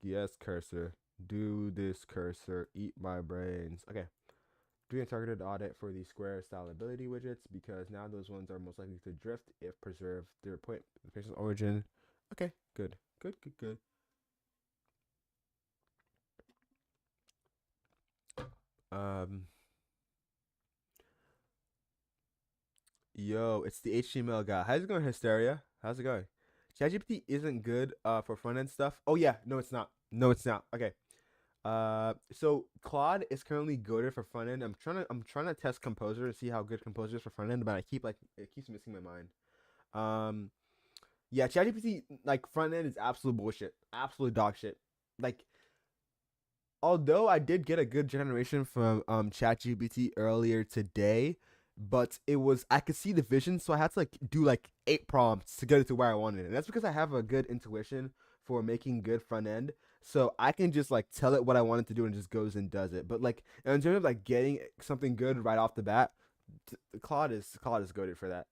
yes, cursor. Do this, cursor. Eat my brains. Okay. Doing a targeted audit for the square style ability widgets because now those ones are most likely to drift if preserved their point the patient's origin. Okay, good. Good, good, good. Um Yo, it's the HTML guy. How's it going, Hysteria? How's it going? ChatGPT isn't good for front end stuff. Oh yeah, no it's not. No it's not. Okay. So Claude is currently goaded for front end. I'm trying to test Composer to see how good Composer is for front end, but I keep like it keeps missing my mind. Um yeah, ChatGPT like front end is absolute bullshit. Absolute dog shit. Like although I did get a good generation from ChatGPT earlier today, but it was I could see the vision, so I had to like do like 8 prompts to get it to where I wanted it. And that's because I have a good intuition for making good front end. So I can just like tell it what I want it to do and it just goes and does it. But like in terms of like getting something good right off the bat, Claude is goaded for that.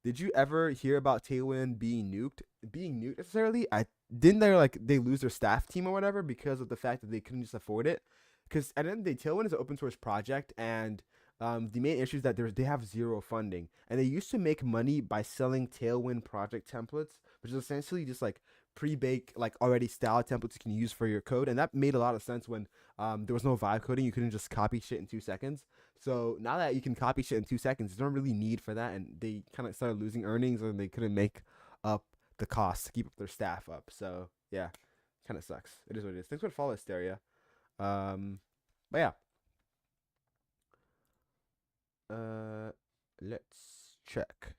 Did you ever hear about Tailwind being nuked? Being nuked necessarily? I didn't they lose their staff team or whatever because of the fact that they couldn't just afford it. Because at the end of the day, Tailwind is an open source project, and the main issue is that they have zero funding, and they used to make money by selling Tailwind project templates, which is essentially just like pre-bake like already style templates you can use for your code, and that made a lot of sense when there was no vibe coding. You couldn't just copy shit in 2 seconds. So now that you can copy shit in 2 seconds, there's don't really need for that, and they kind of started losing earnings, and they couldn't make up the cost to keep up their staff up. So yeah, kind of sucks. It is what it is. Thanks for the follow, Hysteria. Um, but yeah, uh, let's check.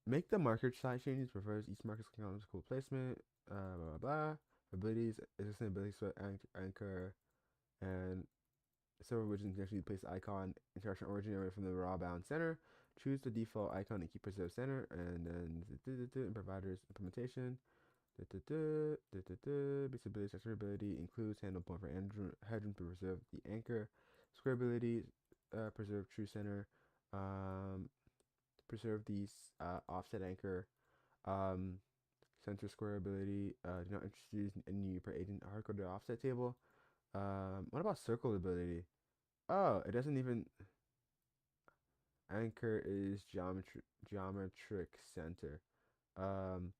Make the marker size changes. Prefers each marker's canonical placement. Blah blah blah. Abilities, existing abilities, so anchor, and several regions can actually place the icon interaction origin away from the raw bound center. Choose the default icon and keep preserve center, and then in providers implementation. Basic ability, structure ability includes handle point for headroom to preserve the anchor. Square ability, preserve true center. Um, preserve these offset anchor. Um, center square ability. Do not introduce any per agent hardcode to offset table. What about circle ability? Oh, it doesn't even anchor is geometric center. Um,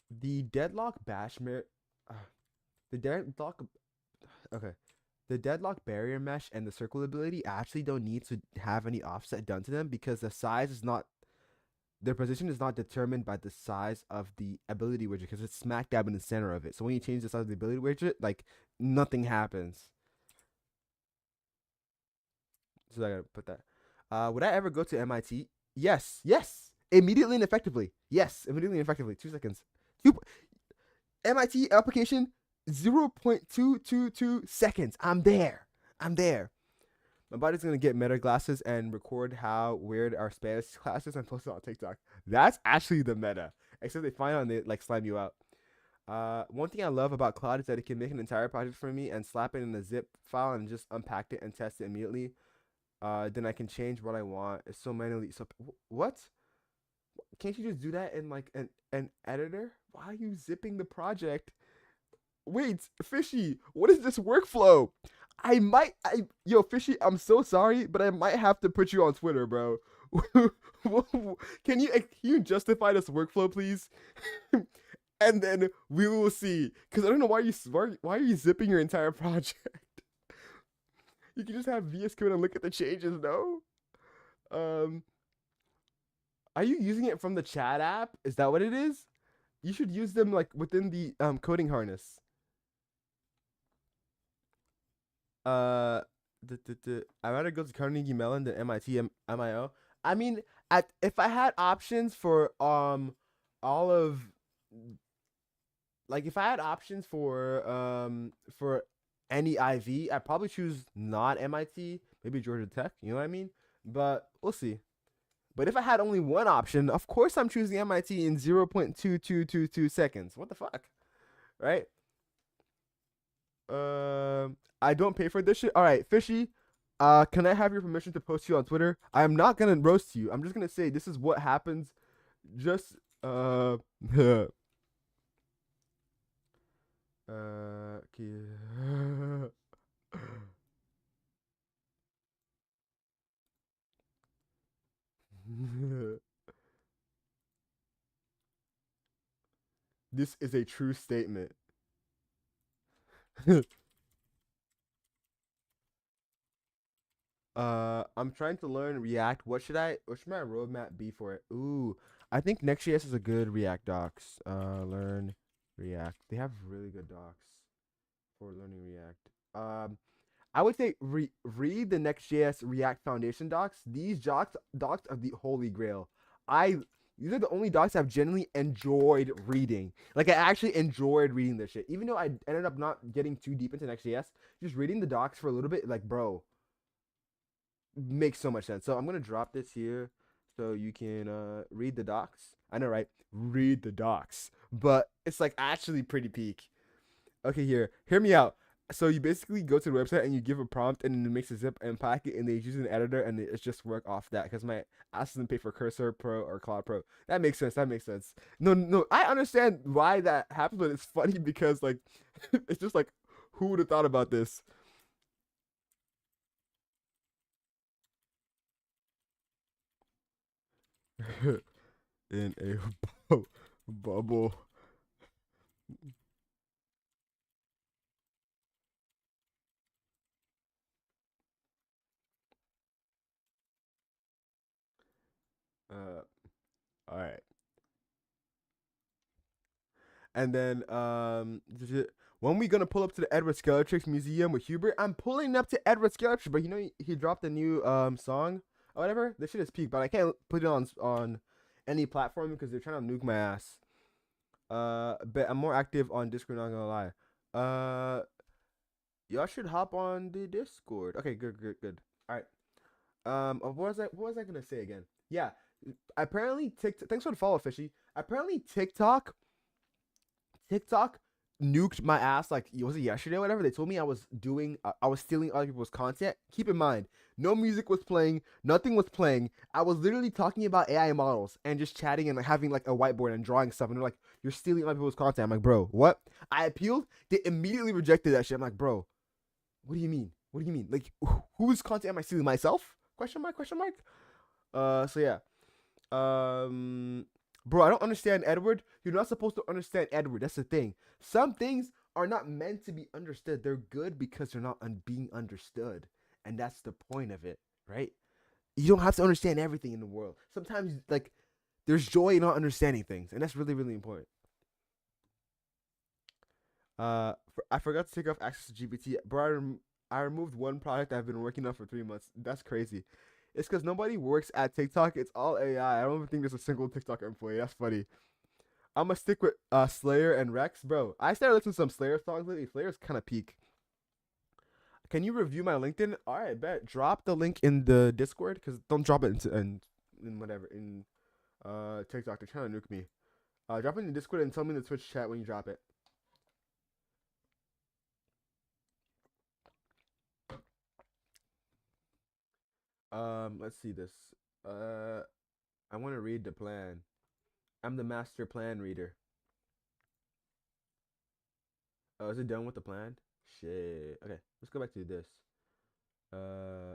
the deadlock bash uh, the deadlock okay. The deadlock barrier mesh and the circle ability actually don't need to have any offset done to them because the size is not their position is not determined by the size of the ability widget because it's smack dab in the center of it. So when you change the size of the ability widget, like nothing happens. So I gotta put that. Would I ever go to MIT? Yes, yes. Immediately and effectively. Yes, immediately and effectively. 2 seconds. MIT application 0.222 seconds. I'm there. I'm there. My body's gonna get meta glasses and record how weird our Spanish classes and post it on TikTok. That's actually the meta. Except they find on it like slime you out. One thing I love about Claude is that it can make an entire project for me and slap it in a zip file and just unpack it and test it immediately. Then I can change what I want. It's so manually. So what? Can't you just do that in like an editor? Why are you zipping the project? Wait, Fishy, what is this workflow? Yo, Fishy, I'm so sorry, but I might have to put you on Twitter, bro. Can you justify this workflow, please? And then we will see. Because I don't know why are you zipping your entire project. You can just have VS Code and look at the changes. No. Um, are you using it from the chat app? Is that what it is? You should use them like within the coding harness. Uh, I'd rather go to Carnegie Mellon than MIT MIO. I mean, if I had options for all of like if I had options for any IV, I'd probably choose not MIT, maybe Georgia Tech. You know what I mean? But we'll see. But if I had only one option, of course I'm choosing MIT in 0.2222 seconds. What the fuck, right? I don't pay for this shit. All right, Fishy. Can I have your permission to post you on Twitter? I am not gonna roast you. I'm just gonna say this is what happens. Just okay. This is a true statement. I'm trying to learn React. What should my roadmap be for it? Ooh, I think Next.js is a good React docs. Learn React. They have really good docs for learning React. I would say read the Next.js React Foundation docs. These docs are the holy grail. I These are the only docs I've genuinely enjoyed reading. Like I actually enjoyed reading this shit, even though I ended up not getting too deep into Next.js. Just reading the docs for a little bit, like bro, makes so much sense. So I'm gonna drop this here so you can read the docs. I know, right? Read the docs, but it's like actually pretty peak. Okay, here, hear me out. So you basically go to the website and you give a prompt and it makes a zip and pack it and they use an editor and it's just work off that because my ass doesn't pay for Cursor Pro or Cloud Pro. That makes sense. That makes sense. No, no, I understand why that happens, but it's funny because like it's just like who would have thought about this? In a bubble. All right. And then when we gonna pull up to the Edward Skeletrix Museum with Hubert? I'm pulling up to Edward Skeletrix, but you know he dropped a new song or whatever. This shit is peak, but I can't put it on any platform because they're trying to nuke my ass. But I'm more active on Discord. Not gonna lie. Y'all should hop on the Discord. Okay, good, good, good. All right. What was I gonna say again? Yeah. Apparently TikTok. Thanks for the follow, Fishy. Apparently TikTok nuked my ass like was it yesterday or whatever. They told me I was stealing other people's content. Keep in mind, no music was playing, nothing was playing. I was literally talking about AI models and just chatting and like, having like a whiteboard and drawing stuff. And they're like, "You're stealing other people's content." I'm like, "Bro, what?" I appealed. They immediately rejected that shit. I'm like, "Bro, what do you mean? What do you mean? Like, whose content am I stealing? Myself?" Question mark? Question mark? So yeah. Um, Bro, I don't understand Edward. You're not supposed to understand Edward. That's the thing. Some things are not meant to be understood. They're good because they're not being understood, and that's the point of it, right? You don't have to understand everything in the world. Sometimes, like, there's joy in not understanding things, and that's really, really important. I forgot to take off access to GPT, bro. I removed one product I've been working on for 3 months. That's crazy. It's because nobody works at TikTok. It's all AI. I don't even think there's a single TikTok employee. That's funny. I'm gonna stick with Slayer and Rex, bro. I started listening to some Slayer songs lately. Slayer's kind of peak. Can you review my LinkedIn? All right, bet. Drop the link in the Discord because don't drop it in whatever in TikTok. They're trying to nuke me. Drop it in the Discord and tell me in the Twitch chat when you drop it. Let's see this. Uh, I want to read the plan. I'm the master plan reader. Oh, is it done with the plan? Shit. Okay, let's go back to this. Uh,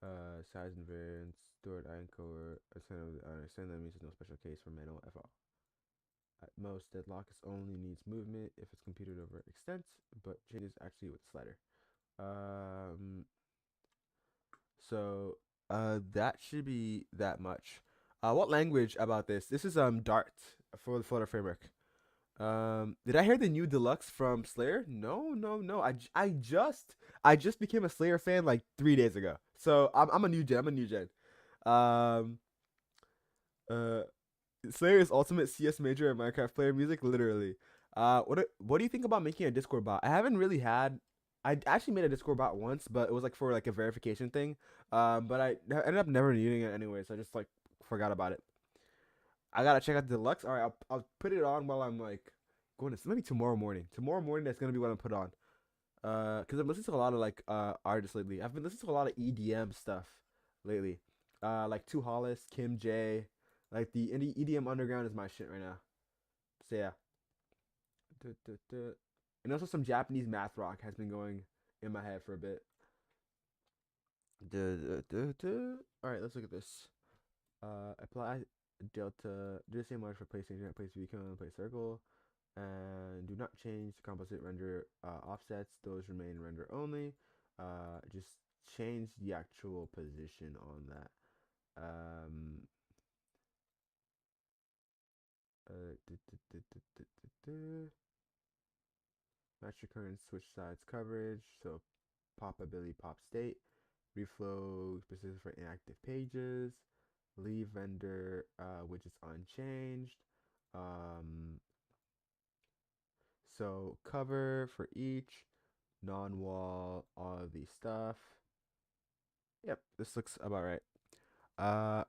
Size and variance, stored encoder, send that means there's no special case for manual FR. At most, deadlock is only needs movement if it's computed over extent, but changes actually with slider. Um, so that should be that much. What language about this? This is Dart for the Flutter framework. Did I hear the new deluxe from Slayer? No, no, no. I just became a Slayer fan like 3 days ago. So I'm a new gen. I'm a new gen. Um, uh, Slayer is ultimate CS major and Minecraft player music, literally. What do you think about making a Discord bot? I haven't really had. I actually made a Discord bot once, but it was like for like a verification thing. But I ended up never needing it anyway, so I just like forgot about it. I gotta check out the deluxe. All right, I'll put it on while I'm like going to maybe tomorrow morning. Tomorrow morning that's gonna be what I put on. Cause I'm listening to a lot of like artists lately. I've been listening to a lot of EDM stuff lately. Like Two Hollis, Kim J, like the indie EDM underground is my shit right now. So yeah, duh, duh, duh. And also some Japanese math rock has been going in my head for a bit. Duh, duh, duh, duh. All right, let's look at this. Apply delta. Do the same order for PlayStation, place beacon, place circle, and do not change the composite render offsets. Those remain render only. Just change the actual position on that. Um, duh, duh, duh, duh, duh, duh, duh. Match your current switch sides coverage. So pop ability, pop state, reflow specific for inactive pages, leave render widgets unchanged. Um, so cover for each, non-wall, all of these stuff. Yep, this looks about right. Uh,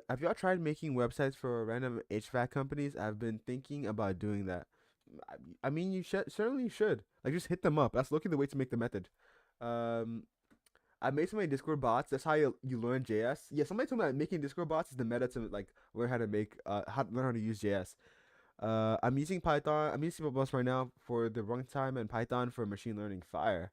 have y'all tried making websites for random HVAC companies? I've been thinking about doing that. I mean, you should certainly should. Like, just hit them up. That's looking the way to make the method. Um, I made so many Discord bots. That's how you learn JS. Yeah, somebody told me that making Discord bots is the meta to like learn how to make learn how to use JS. I'm using Python. I'm using C++ right now for the runtime and Python for machine learning. Fire.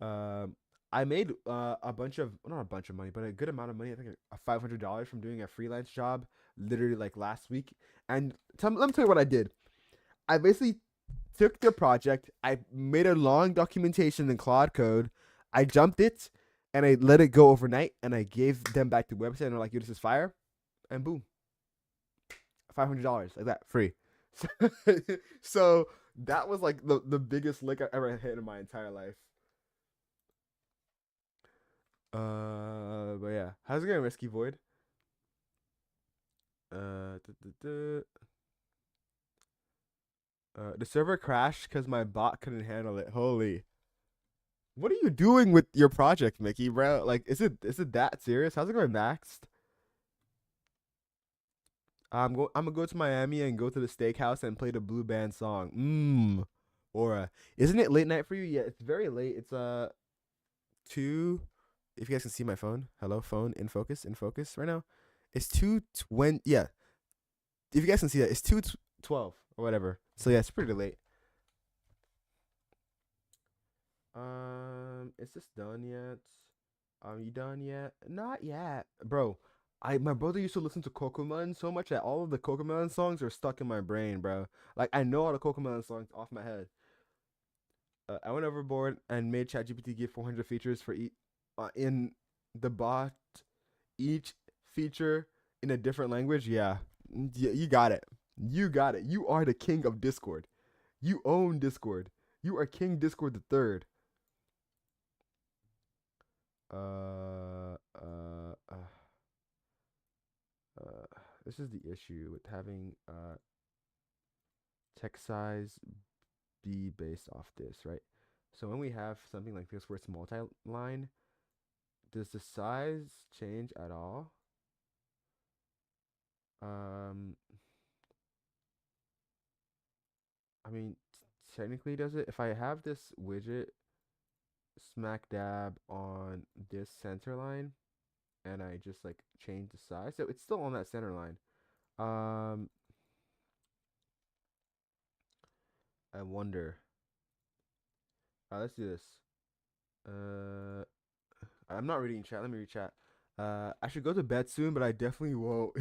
Um, I made a bunch of not a bunch of money, but a good amount of money. I think $500 from doing a freelance job, literally like last week. And let me tell you what I did. I basically took the project. I made a long documentation in Claude Code. I jumped it, and I let it go overnight. And I gave them back the website. And they're like, "Yo, this is fire," and boom, $500 like that, free. So that was like the biggest lick I ever hit in my entire life. But yeah, how's it going, Risky Void? The server crashed because my bot couldn't handle it. Holy, what are you doing with your project, Mickey, bro? Like, is it that serious? How's it going, Maxed? I'm gonna go to Miami and go to the steakhouse and play the Blue Band song. Aura, isn't it late night for you? Yeah, it's very late. It's 2. If you guys can see my phone, hello, phone in focus right now. It's 2:20. Yeah, if you guys can see that, it's 2:12 or whatever. So yeah, it's pretty late. Is this done yet? You done yet? Not yet, bro. My brother used to listen to Cocomelon so much that all of the Cocomelon songs are stuck in my brain, bro. Like I know all the Cocomelon songs off my head. I went overboard and made ChatGPT give 400 features for each in the bot, each feature in a different language. Yeah, you got it. You got it. You are the king of Discord. You own Discord. You are King Discord the third. Uh, uh, uh, uh, this is the issue with having text size be based off this, right? So when we have something like this where it's multi-line, does the size change at all? Um, I mean, technically does it? If I have this widget smack dab on this center line and I just like change the size, so it's still on that center line. Um, I wonder. Let's do this. Uh, I'm not reading chat. Let me read chat. I should go to bed soon, but I definitely won't.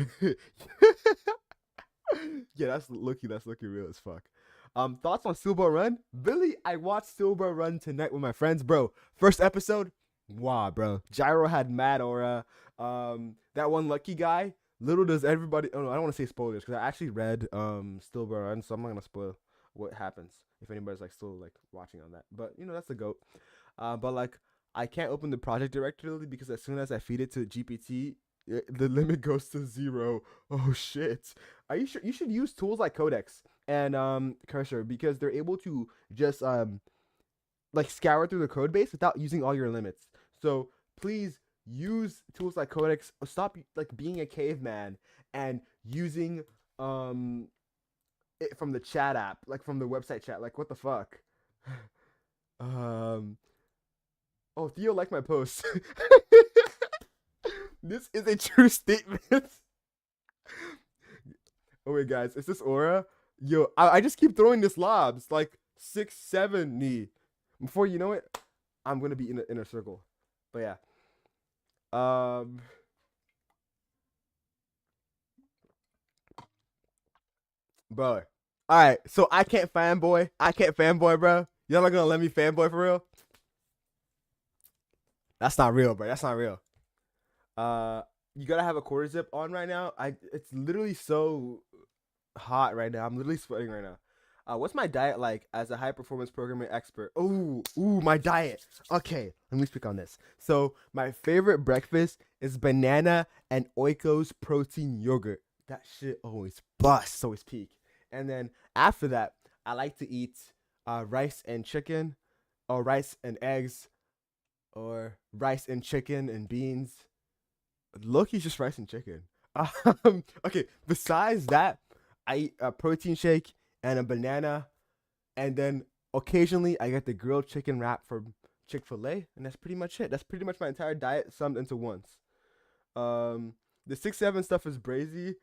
Yeah, that's looky. That's looking real as fuck. Thoughts on Steel Ball Run? Billy, I watched Steel Ball Run tonight with my friends, bro. First episode, wow, bro. Gyro had mad aura. That one lucky guy. Little does everybody. Oh no, I don't want to say spoilers because I actually read Steel Ball Run, so I'm not gonna spoil what happens if anybody's like still like watching on that. But you know that's the goat. But like I can't open the project directory because as soon as I feed it to GPT, the limit goes to 0. Oh shit. Are you sure? You should use tools like Codex and Cursor because they're able to just like scour through the code base without using all your limits. So please use tools like Codex. Stop like being a caveman and using it from the chat app, like from the website chat. Like what the fuck? um Oh, Theo liked my post. This is a true statement. Oh wait, guys, is this aura? Yo, I just keep throwing this lobs like 670. Before you know it, I'm gonna be in the inner circle. But yeah, um, bro. All right, so I can't fanboy. I can't fanboy, bro. Y'all not gonna let me fanboy for real? That's not real, bro. That's not real. Uh, you gotta have a quarter zip on right now. It's literally so hot right now. I'm literally sweating right now. What's my diet like as a high performance programming expert? Ooh, my diet. Okay, let me speak on this. So my favorite breakfast is banana and Oikos protein yogurt. That shit always busts, always peak. And then after that, I like to eat rice and chicken, or rice and eggs, or rice and chicken and beans. Loki's just rice and chicken. Okay, besides that, I eat a protein shake and a banana, and then occasionally I get the grilled chicken wrap from Chick-fil-A, and that's pretty much it. That's pretty much my entire diet summed into once. Um, the 6-7 stuff is brazy.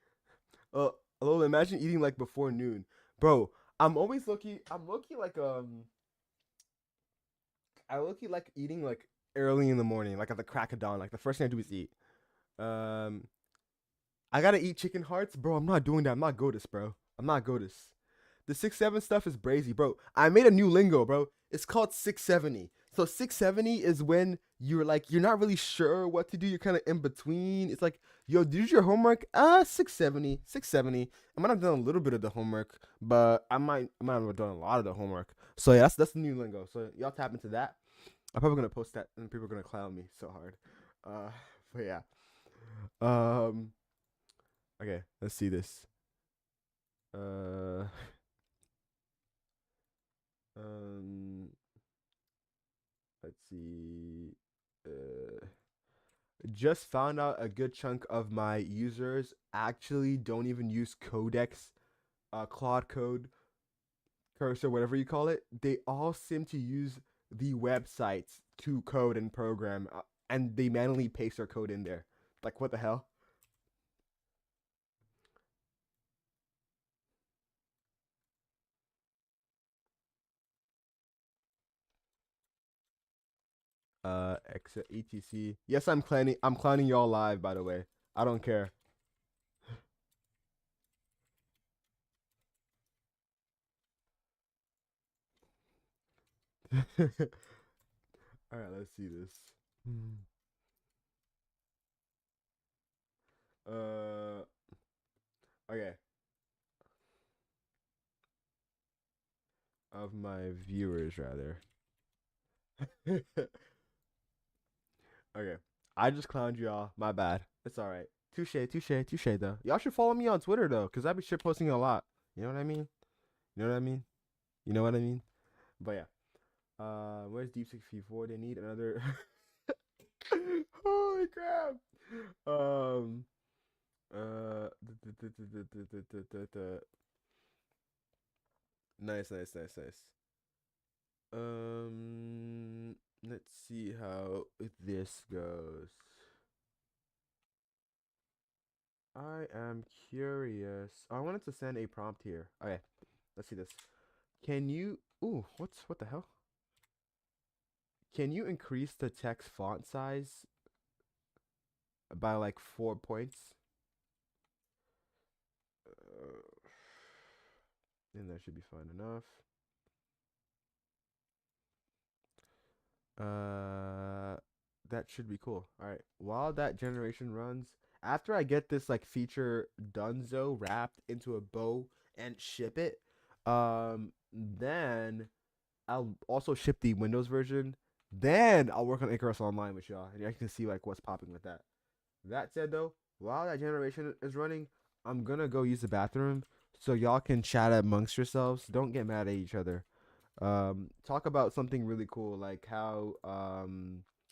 Uh, although imagine eating like before noon, bro. I'm always lucky. I'm lucky like I lucky like eating like early in the morning, like at the crack of dawn. Like the first thing I do is eat. Um, I gotta eat chicken hearts, bro. I'm not doing that. I'm not Godis, bro. I'm not Godis. The 6-7 stuff is brazy, bro. I made a new lingo, bro. It's called 670. So 670 is when you're like you're not really sure what to do. You're kind of in between. It's like, yo, did your homework? 670, 670. I might have done a little bit of the homework, but I might have done a lot of the homework. So yeah, that's the new lingo. So y'all tap into that. I'm probably gonna post that, and people are gonna clown me so hard. Uh, but yeah. Um. Okay, let's see this. Uh. Um. Let's see. Uh. Just found out a good chunk of my users actually don't even use Codex, Claude Code, Cursor, whatever you call it. They all seem to use the websites to code and program, and they manually paste their code in there. Like, what the hell? etc. Yes, I'm clowning. I'm clowning y'all live, by the way. I don't care. All right, let's see this. Hmm. Uh, okay. Of my viewers, rather. Okay. I just clowned y'all. My bad. It's all right. Touche, touche, touche, though. Y'all should follow me on Twitter, though, because I be shit posting a lot. You know what I mean? You know what I mean? You know what I mean? But yeah. Where's Deep 64? They need another. Holy crap. Um, nice, nice, nice, nice. Let's see how this goes. I am curious. I wanted to send a prompt here. Okay, let's see this. Can you? Ooh, what the hell? Can you increase the text font size by like 4 points? And that should be fine enough. Uh, that should be cool. All right. While that generation runs, after I get this like feature Dunzo wrapped into a bow and ship it, then I'll also ship the Windows version. Then I'll work on Icarus Online with y'all, and you can see like what's popping with that. That said, though, while that generation is running, I'm gonna go use the bathroom so y'all can chat amongst yourselves. Don't get mad at each other. Talk about something really cool, like how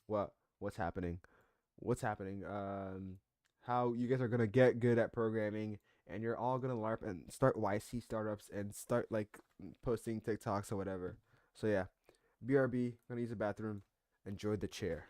what what's happening, what's happening. How you guys are gonna get good at programming, and you're all gonna LARP and start YC startups and start like posting TikToks or whatever. So yeah, BRB. Gonna use the bathroom. Enjoy the chair.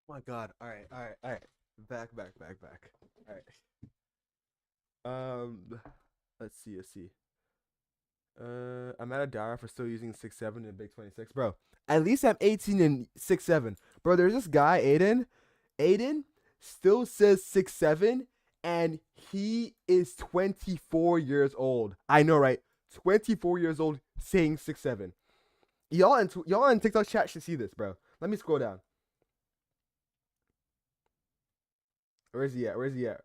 Oh my God! All right, all right, all right. Back. All right. Let's see, let's see. I'm mad at Dara for still using 6'7" in Big 26, bro. At least I'm 18 and 6'7", bro. There's this guy, Aiden. Aiden still says 6'7", and he is 24 years old. I know, right? 24 years old saying 6'7". Y'all in TikTok chat should see this, bro. Let me scroll down. Where is he at? Where is he at?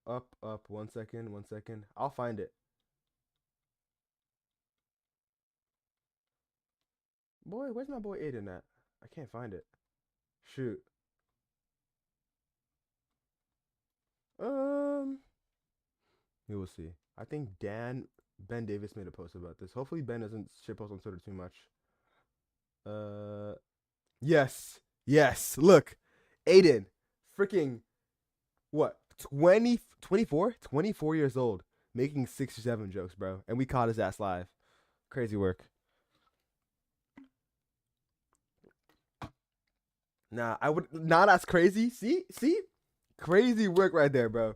Up. 1 second, 1 second. I'll find it. Boy, where's my boy Aiden at? I can't find it. Shoot. Um, we will see. I think Ben Davis made a post about this. Hopefully Ben doesn't shitpost on Twitter too much. Uh, yes, yes. Look, Aiden, freaking what? 24 years old, making 6 or 7 jokes, bro. And we caught his ass live. Crazy work. Nah, I would not. That's crazy. See, crazy work right there, bro.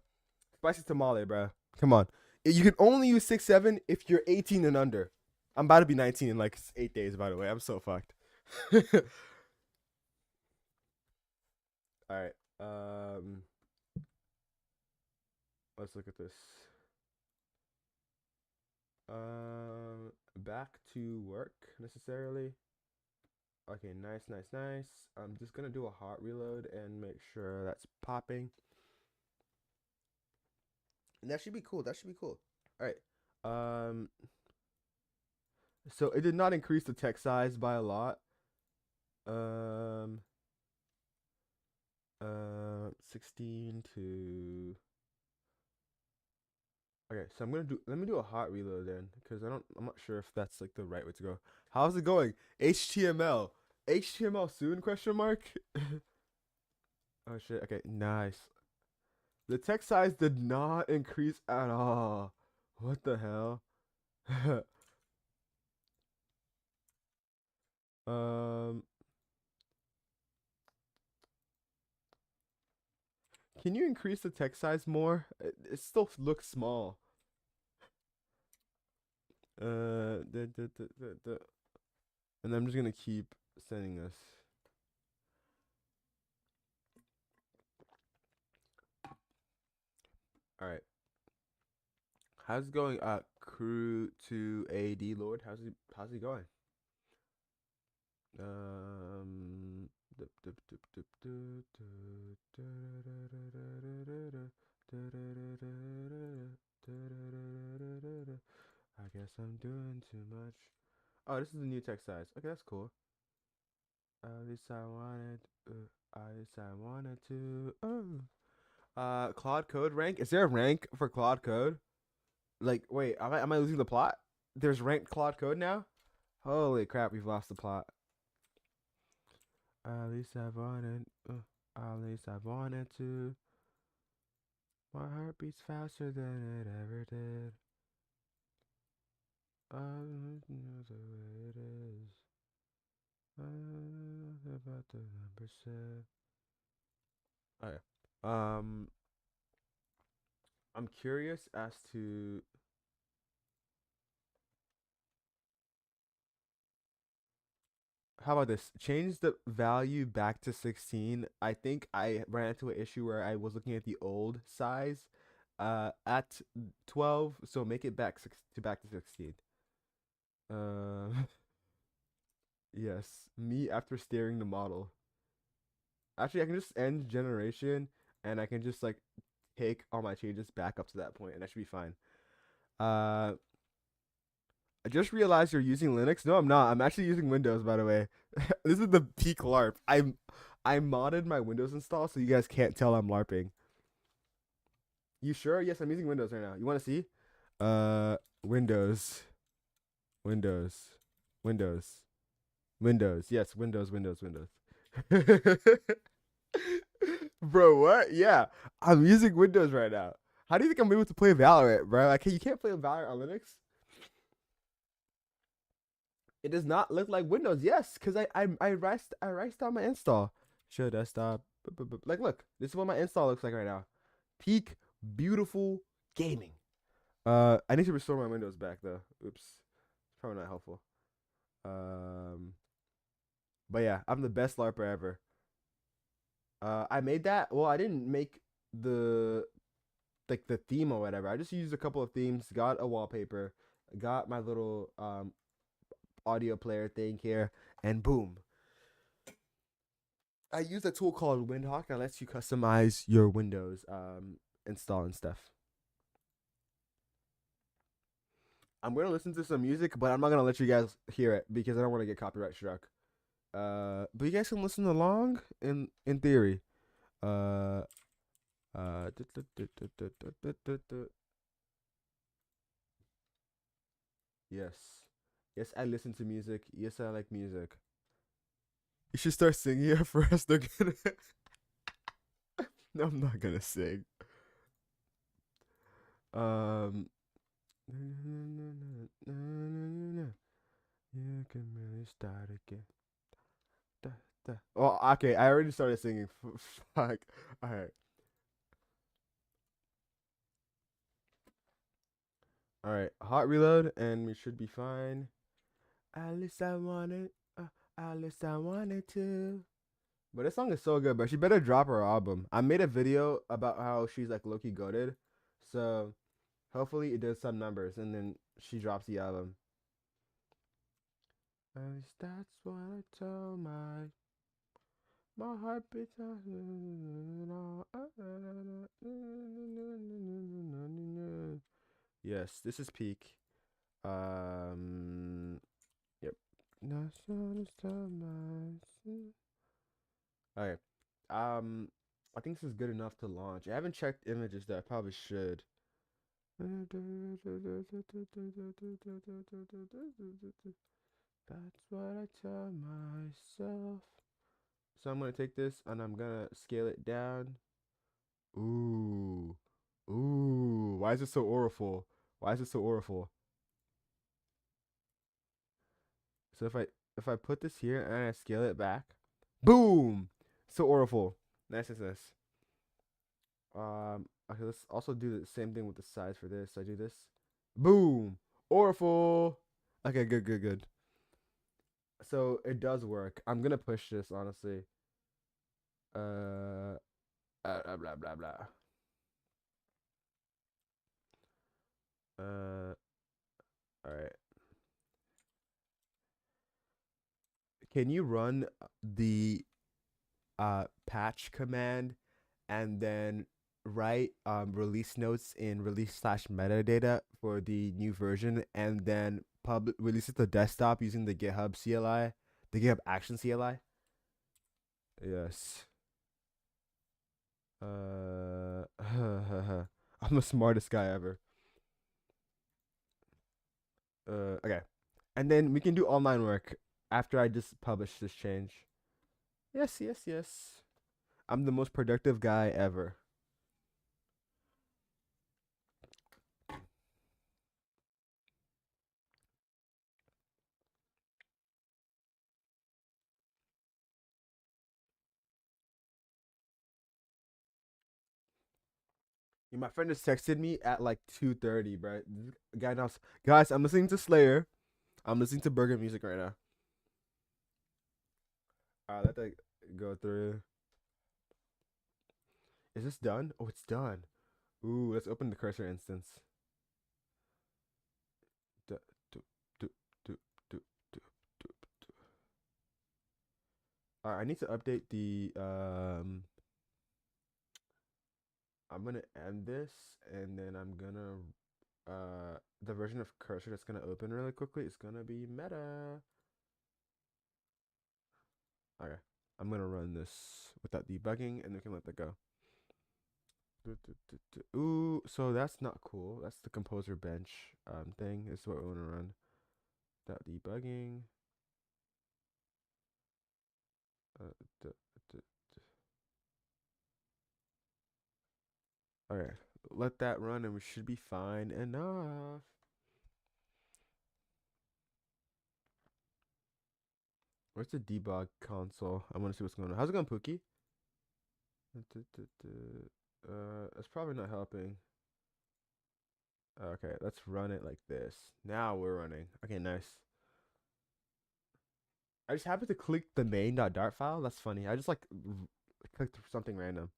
Spicy tamale, bro. Come on. You can only use 6'7" if you're 18 and under. I'm about to be 19 in like 8 days, by the way. I'm so fucked. All right. Let's look at this. Back to work necessarily. Okay, nice. I'm just gonna do a hot reload and make sure that's popping. And that should be cool. That should be cool. All right. So it did not increase the text size by a lot. Um, 16 to. Okay, so let me do a hot reload then, because I'm not sure if that's like the right way to go. How's it going? HTML soon? Question mark. Oh shit. Okay, nice. The text size did not increase at all. What the hell? um, Can you increase the text size more? It still looks small. And I'm just gonna keep sending this. All right. How's it going? Crew to AD Lord. How's he going? Um. I guess I'm doing too much. Oh, this is the new text size. Okay, that's cool. At least I wanted. At least I wanted to. Claude Code rank. Is there a rank for Claude Code? Like, wait, am I losing the plot? There's ranked Claude Code now. Holy crap, we've lost the plot. At least I wanted. At least I wanted to. My heart beats faster than it ever did. I don't know the way it is. I don't know about the number set. Okay. I'm curious as to how about this? Change the value back to 16. I think I ran into an issue where I was looking at the old size at 12, so make it back to 16. Uh yes, me after steering the model. Actually, I can just end generation and I can just like take all my changes back up to that point and that should be fine. Uh I just realized you're using Linux. No, I'm not. I'm actually using Windows, by the way. This is the peak LARP. I modded my Windows install so you guys can't tell I'm LARPing. You sure? Yes, I'm using Windows right now. You want to see? Windows, Windows, Windows, Windows. Yes, Windows. Bro, what? Yeah, I'm using Windows right now. How do you think I'm able to play Valorant, bro? Like, you can't play Valorant on Linux. It does not look like Windows. Yes, because I riced on my install. Show desktop. Like, look, this is what my install looks like right now. Peak, beautiful gaming. I need to restore my Windows back though. Oops, it's probably not helpful. Um, but yeah, I'm the best LARPer ever. I made that. Well, I didn't make the like the theme or whatever. I just used a couple of themes. Got a wallpaper. Got my little audio player thing here, and boom. I use a tool called Windhawk that lets you customize your Windows install and stuff. I'm gonna listen to some music, but I'm not gonna let you guys hear it because I don't want to get copyright struck. But you guys can listen along in theory. Uh, uh, yes, yes, I listen to music. Yes, I like music. You should start singing it for us. They're gonna. No, I'm not gonna sing. Um. You can really start again. Da, da. Oh, okay. I already started singing. Fuck. All right. All right. Hot reload, and we should be fine. At least I wanted. At least I wanted to. But this song is so good, but she better drop her album. I made a video about how she's like Loki goaded. So hopefully it does some numbers and then she drops the album. At least that's what I told my heart beats. Yes, this is peak. Yep. Okay. I think this is good enough to launch. I haven't checked images that I probably should. That's what I tell myself. So I'm gonna take this and I'm gonna scale it down. Ooh. Ooh. Why is it so awful? Why is it so awful? So if I put this here and I scale it back, boom! So awful. Nice. Okay, let's also do the same thing with the size for this. I do this. Boom. Orful. Okay, good, good, good. So it does work. I'm gonna push this honestly. Uh, blah blah blah blah. Uh, all right. Can you run the patch command and then write release notes in release slash metadata for the new version and then release it to desktop using the GitHub CLI, the GitHub Action CLI? Yes. I'm the smartest guy ever. Okay. And then we can do online work after I just publish this change. Yes, yes, yes. I'm the most productive guy ever. My friend just texted me at like 2:30, bro. Guy now, guys, I'm listening to Slayer. I'm listening to Burger music right now. Let that go through. Is this done? Oh, it's done. Ooh, let's open the cursor instance. Du- du- du- du- du- du- du- du. All right, I need to update the I'm gonna end this and then I'm gonna the version of cursor that's gonna open really quickly is gonna be meta. Okay. I'm gonna run this without debugging and we can let that go. Ooh, so that's not cool. That's the composer bench thing. This is what we want to run. Without debugging. Uh, d- d- okay. Let that run and we should be fine enough. Where's the debug console? I want to see what's going on. How's it going, Pookie? It's probably not helping. Okay, let's run it like this. Now we're running. Okay, nice. I just happened to click the main.dart file. That's funny. I just like clicked something random.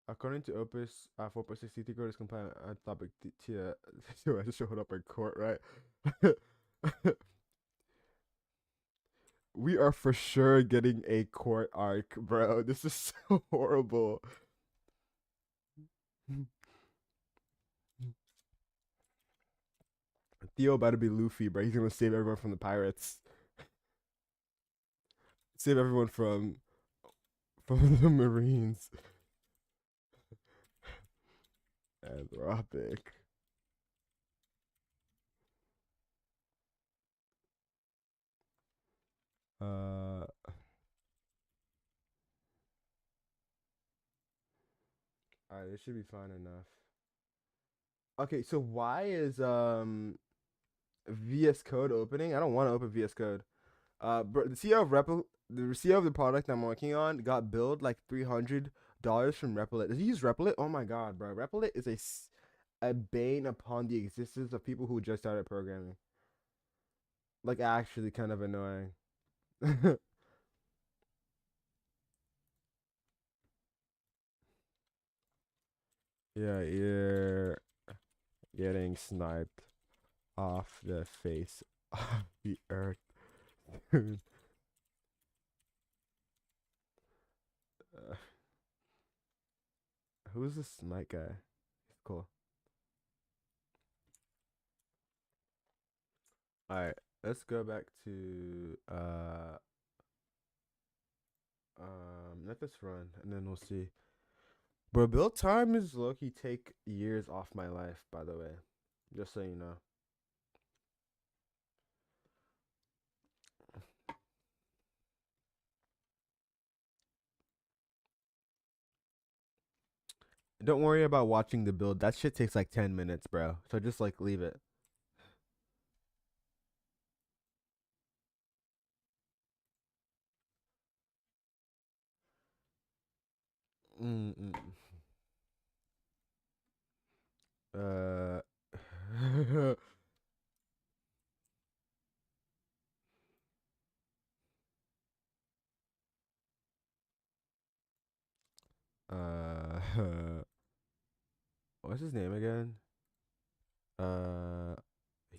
According to Opus 4.63 code is compliant on topic to I showed up in court, right? We are for sure getting a court arc, bro. This is so horrible. Theo about to be Luffy, bro. He's gonna save everyone from the pirates. Save everyone from the Marines. Anthropic. Uh, alright, this should be fine enough. Okay, so why is VS Code opening? I don't want to open VS Code. Bro, the CEO of the product I'm working on got billed like $300 from Replit. Does he use Replit? Oh my god, bro, Replit is a bane upon the existence of people who just started programming. Like actually, kind of annoying. Yeah, you're getting sniped off the face of the earth. Uh, who's this Mike guy? He's cool. All right, let's go back to let this run and then we'll see. Bro, build time is low key take years off my life, by the way. Just so you know. Don't worry about watching the build. That shit takes like 10 minutes, bro. So just like leave it. Mm-mm. Uh, uh, what's his name again? Uh,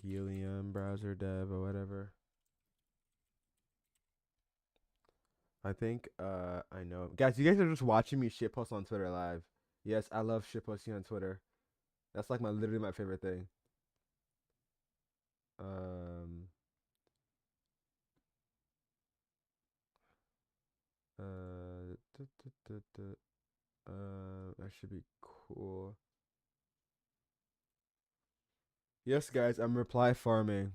Helium browser dev or whatever. I think I know. Guys, you guys are just watching me shitpost on Twitter live. Yes, I love shitposting on Twitter. That's like my literally my favorite thing. Um that should be cool. Yes, guys, I'm reply farming.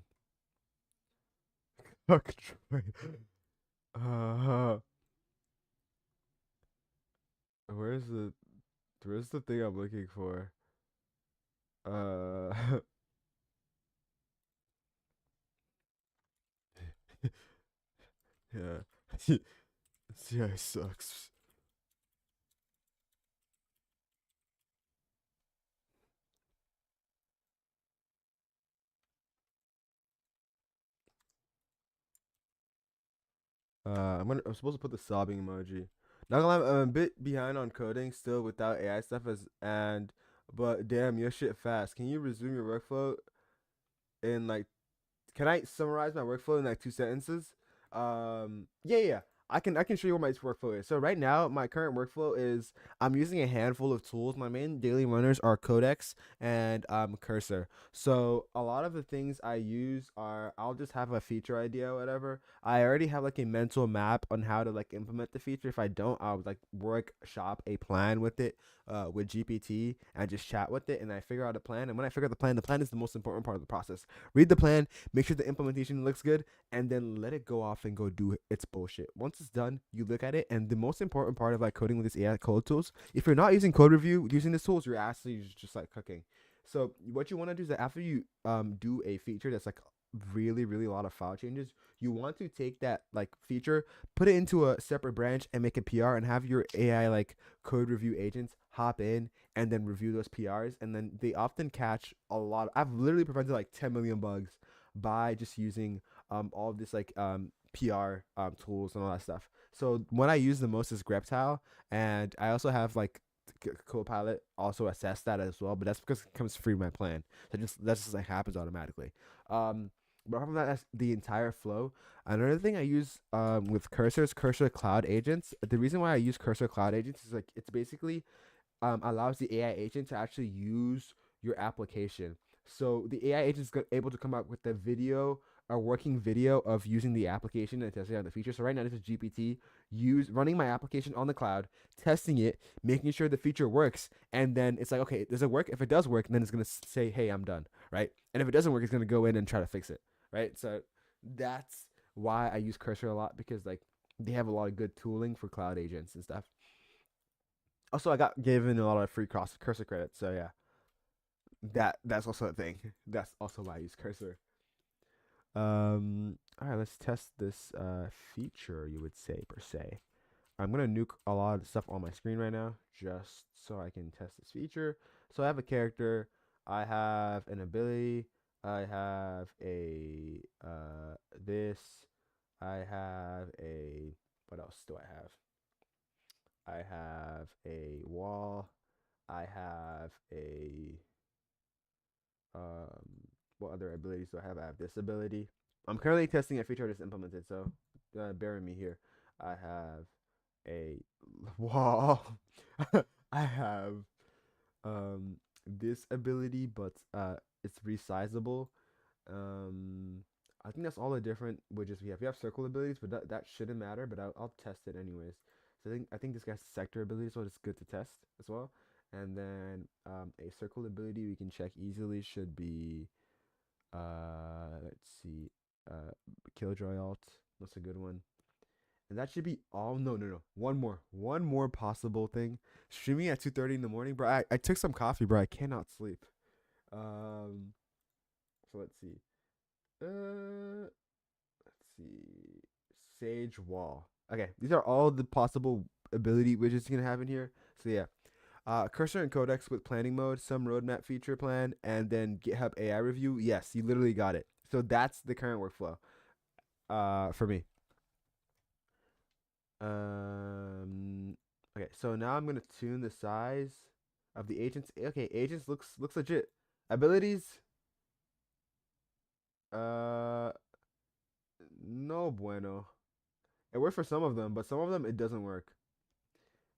Fuck Troy. Uh, where's the where's the thing I'm looking for? Uh yeah. CI sucks. I'm supposed to put the sobbing emoji. Not gonna lie, I'm a bit behind on coding still without AI stuff but damn, your shit fast. Can you resume your workflow in like can I summarize my workflow in like 2 sentences? Yeah. I can show you what my workflow is. So right now, my current workflow is I'm using a handful of tools. My main daily runners are Codex and Cursor. So a lot of the things I use are I'll just have a feature idea or whatever. I already have like a mental map on how to like implement the feature. If I don't, I'll like workshop a plan with it, with GPT and just chat with it, and I figure out a plan. And when I figure out the plan is the most important part of the process. Read the plan, make sure the implementation looks good, and then let it go off and go do its bullshit. Once it's done, you look at it, and the most important part of like coding with this AI code tools, if you're not using code review using these tools, you're actually just like cooking. So what you want to do is that after you do a feature that's like really a lot of file changes, you want to take that like feature, put it into a separate branch and make a PR and have your AI like code review agents hop in and then review those PRs, and then they often catch a lot. I've literally prevented like 10 million bugs by just using all of this like PR tools and all that stuff. So what I use the most is Greptile, and I also have like Copilot also assess that as well, but that's because it comes free in my plan. So just that's just like happens automatically. But apart from that, that's the entire flow. Another thing I use with Cursor is Cursor Cloud Agents. The reason why I use Cursor Cloud Agents is like it's basically allows the AI agent to actually use your application. So the AI agent is able to come up with the video, a working video of using the application and testing out the feature. So right now this is GPT use running my application on the cloud, testing it, making sure the feature works, and then it's like, okay, does it work? If it does work, then it's gonna say, hey, I'm done, right? And if it doesn't work, it's gonna go in and try to fix it, right? So that's why I use Cursor a lot because like they have a lot of good tooling for cloud agents and stuff. Also, I got given a lot of free cross cursor credits, so yeah, that's also a thing. That's also why I use cursor. All right, let's test this feature. You would say per se. I'm gonna nuke a lot of stuff on my screen right now, just so I can test this feature. So I have a character. I have an ability. I have a this. I have a what else do I have? I have a wall. I have a um what other abilities do I have? I have this ability. I'm currently testing a feature I just implemented, so bear with me here. I have a wall. I have this ability, but it's resizable. Um, I think that's all the different widgets we have. We have circle abilities, but that shouldn't matter. But I'll test it anyways. So I think this guy's sector ability, so it's good to test as well. And then a circle ability we can check easily should be let's see, uh, Killjoy alt. That's a good one. And that should be all. No. One more possible thing. Streaming at 2:30 in the morning, bro. I took some coffee, bro. I cannot sleep. Um, so let's see. Let's see. Sage Wall. Okay, these are all the possible ability widgets you can have in here. So yeah, cursor and codex with planning mode, some roadmap feature plan, and then GitHub AI review. Yes, you literally got it. So that's the current workflow. For me. Okay, so now I'm gonna tune the size of the agents. Okay, agents looks legit. Abilities, uh, no bueno. It works for some of them, but some of them it doesn't work.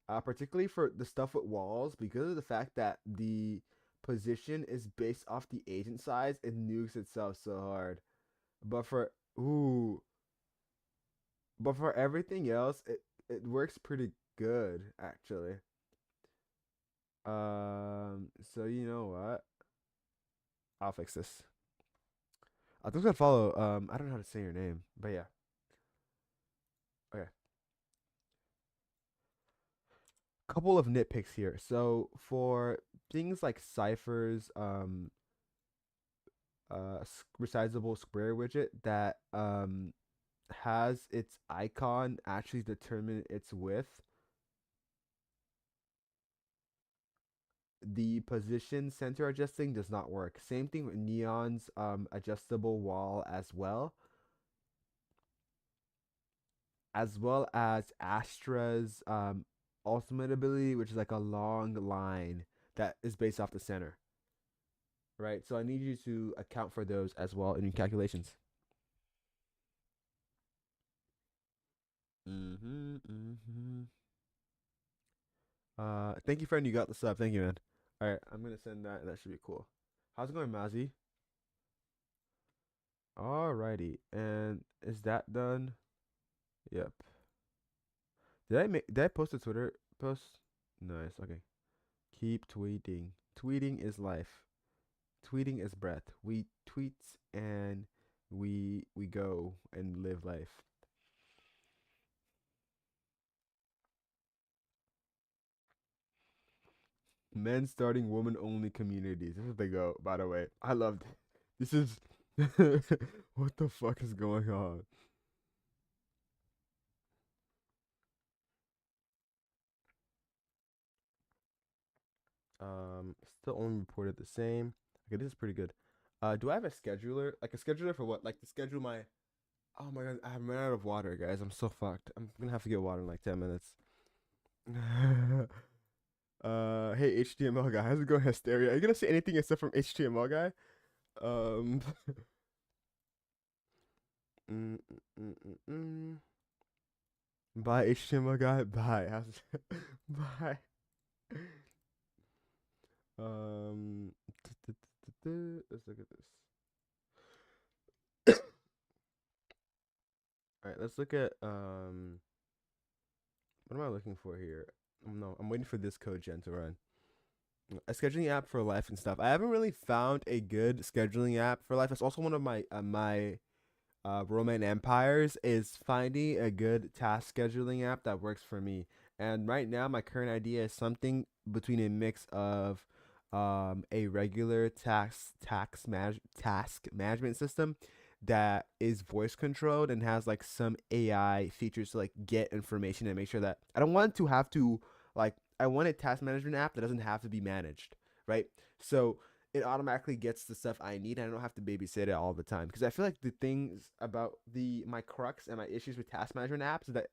Particularly for the stuff with walls, because of the fact that the position is based off the agent size, it nukes itself so hard. But for ooh, but for everything else, it works pretty good actually. So you know what? I'll fix this. I think gonna follow. I don't know how to say your name, but yeah. Okay. Couple of nitpicks here. So for things like ciphers, resizable square widget that has its icon actually determine its width, the position center adjusting does not work. Same thing with Neon's adjustable wall as well as Astra's ultimate ability, which is like a long line that is based off the center, right? So I need you to account for those as well in your calculations. Thank you, friend. You got the sub. Thank you, man. All right, I'm gonna send that, and that should be cool. How's it going, Mazzy? Alrighty, and is that done? Yep. Did I post a Twitter post? Nice. Okay. Keep tweeting. Tweeting is life. Tweeting is breath. We tweet and we go and live life. Men starting woman only communities. This is the go, by the way. I loved it. This is what the fuck is going on? Still only reported the same. Okay, this is pretty good. Do I have a scheduler? Like a scheduler for what? Like to schedule my. Oh my god, I have run out of water, guys. I'm so fucked. I'm gonna have to get water in like 10 minutes. Hey HTML guy, how's it going, Hysteria? Are you gonna say anything except from HTML guy? Um, mm, mm, mm, mm. Bye HTML guy. Bye. Bye. Um, let's look at this. All right, let's look at what am I looking for here? No, I'm waiting for this code gen to run. A scheduling app for life and stuff. I haven't really found a good scheduling app for life. That's also one of my Roman empires is finding a good task scheduling app that works for me. And right now, my current idea is something between a mix of a regular task management system that is voice controlled and has like some AI features to like get information and make sure that I don't want to have to like I want a task management app that doesn't have to be managed, right? So it automatically gets the stuff I need and I don't have to babysit it all the time. Because I feel like the things about the my crux and my issues with task management apps is that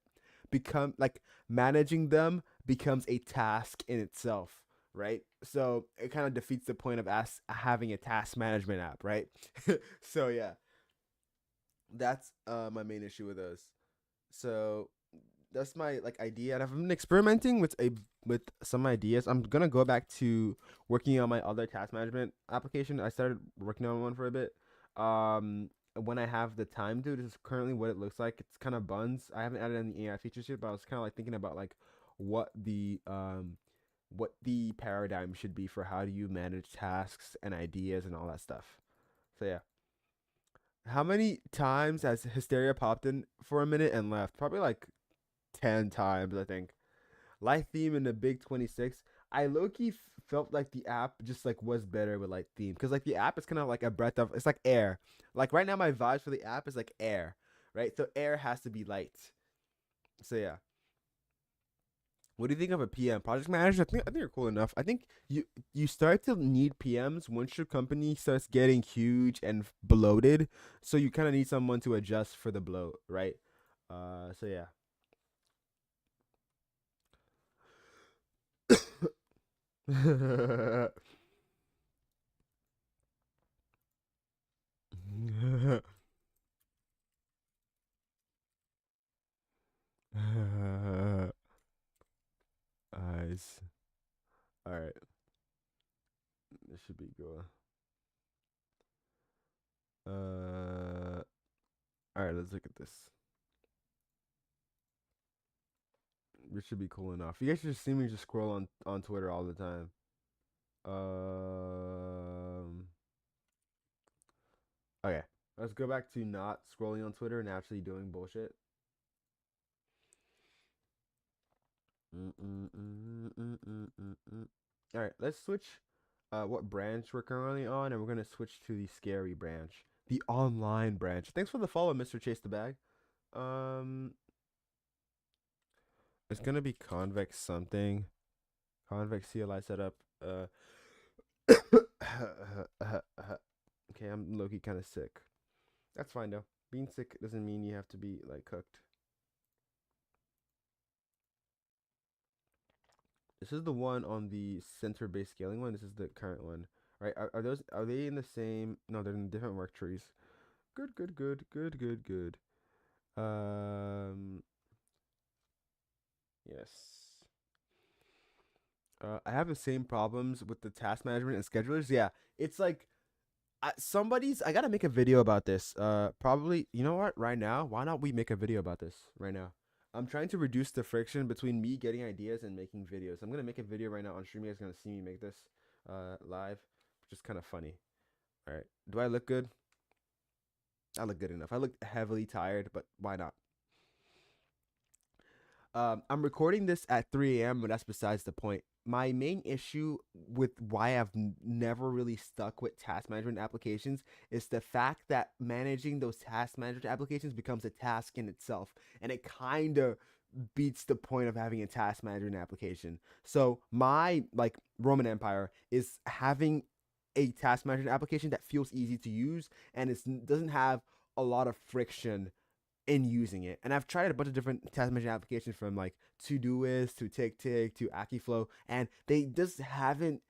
become like managing them becomes a task in itself, right? So it kind of defeats the point of us having a task management app, right? So yeah, that's my main issue with those. So that's my like idea, and I've been experimenting with some ideas. I'm gonna go back to working on my other task management application. I started working on one for a bit. When I have the time to, this is currently what it looks like. It's kind of buns. I haven't added any AI features yet, but I was kind of like thinking about like what what the paradigm should be for how do you manage tasks and ideas and all that stuff. So yeah. How many times has Hysteria popped in for a minute and left? Probably like 10 times, I think. Light theme in the big 26. I low key felt like the app just like was better with light theme because like the app is kind of like a breath of it's like air. Like right now, my vibes for the app is like air, right? So air has to be light. So yeah, What do you think of a PM project manager? I think you're cool enough. I think you start to need PMs once your company starts getting huge and bloated. So you kind of need someone to adjust for the bloat, right? So yeah. Eyes. All right, this should be good. All right, let's look at this. This should be cool enough. You guys just see me just scroll on Twitter all the time. Um, okay, let's go back to not scrolling on Twitter and actually doing bullshit. All right, let's switch. What branch we're currently on, and we're gonna switch to the scary branch, the online branch. Thanks for the follow, Mr. Chase the Bag. Um, it's gonna be convex something. Convex CLI setup. Okay, I'm low key kind of sick. That's fine though. Being sick doesn't mean you have to be like cooked. This is the one on the center based scaling one. This is the current one, right? Are they in the same? No, they're in different work trees. Good, good, good, good, good, good. Um, yes. I have the same problems with the task management and schedulers. Yeah, it's like somebody's. I gotta make a video about this. Probably. You know what? Right now, why not we make a video about this right now? I'm trying to reduce the friction between me getting ideas and making videos. I'm gonna make a video right now on stream. You guys gonna see me make this live, which is kind of funny. All right. Do I look good? I look good enough. I look heavily tired, but why not? I'm recording this at 3 a.m., but that's besides the point. My main issue with why I've never really stuck with task management applications is the fact that managing those task management applications becomes a task in itself, and it kind of beats the point of having a task management application. So my like Roman Empire is having a task management application that feels easy to use and it doesn't have a lot of friction in using it. And I've tried a bunch of different task management applications from like Todoist to TickTick to Akiflow, and they just haven't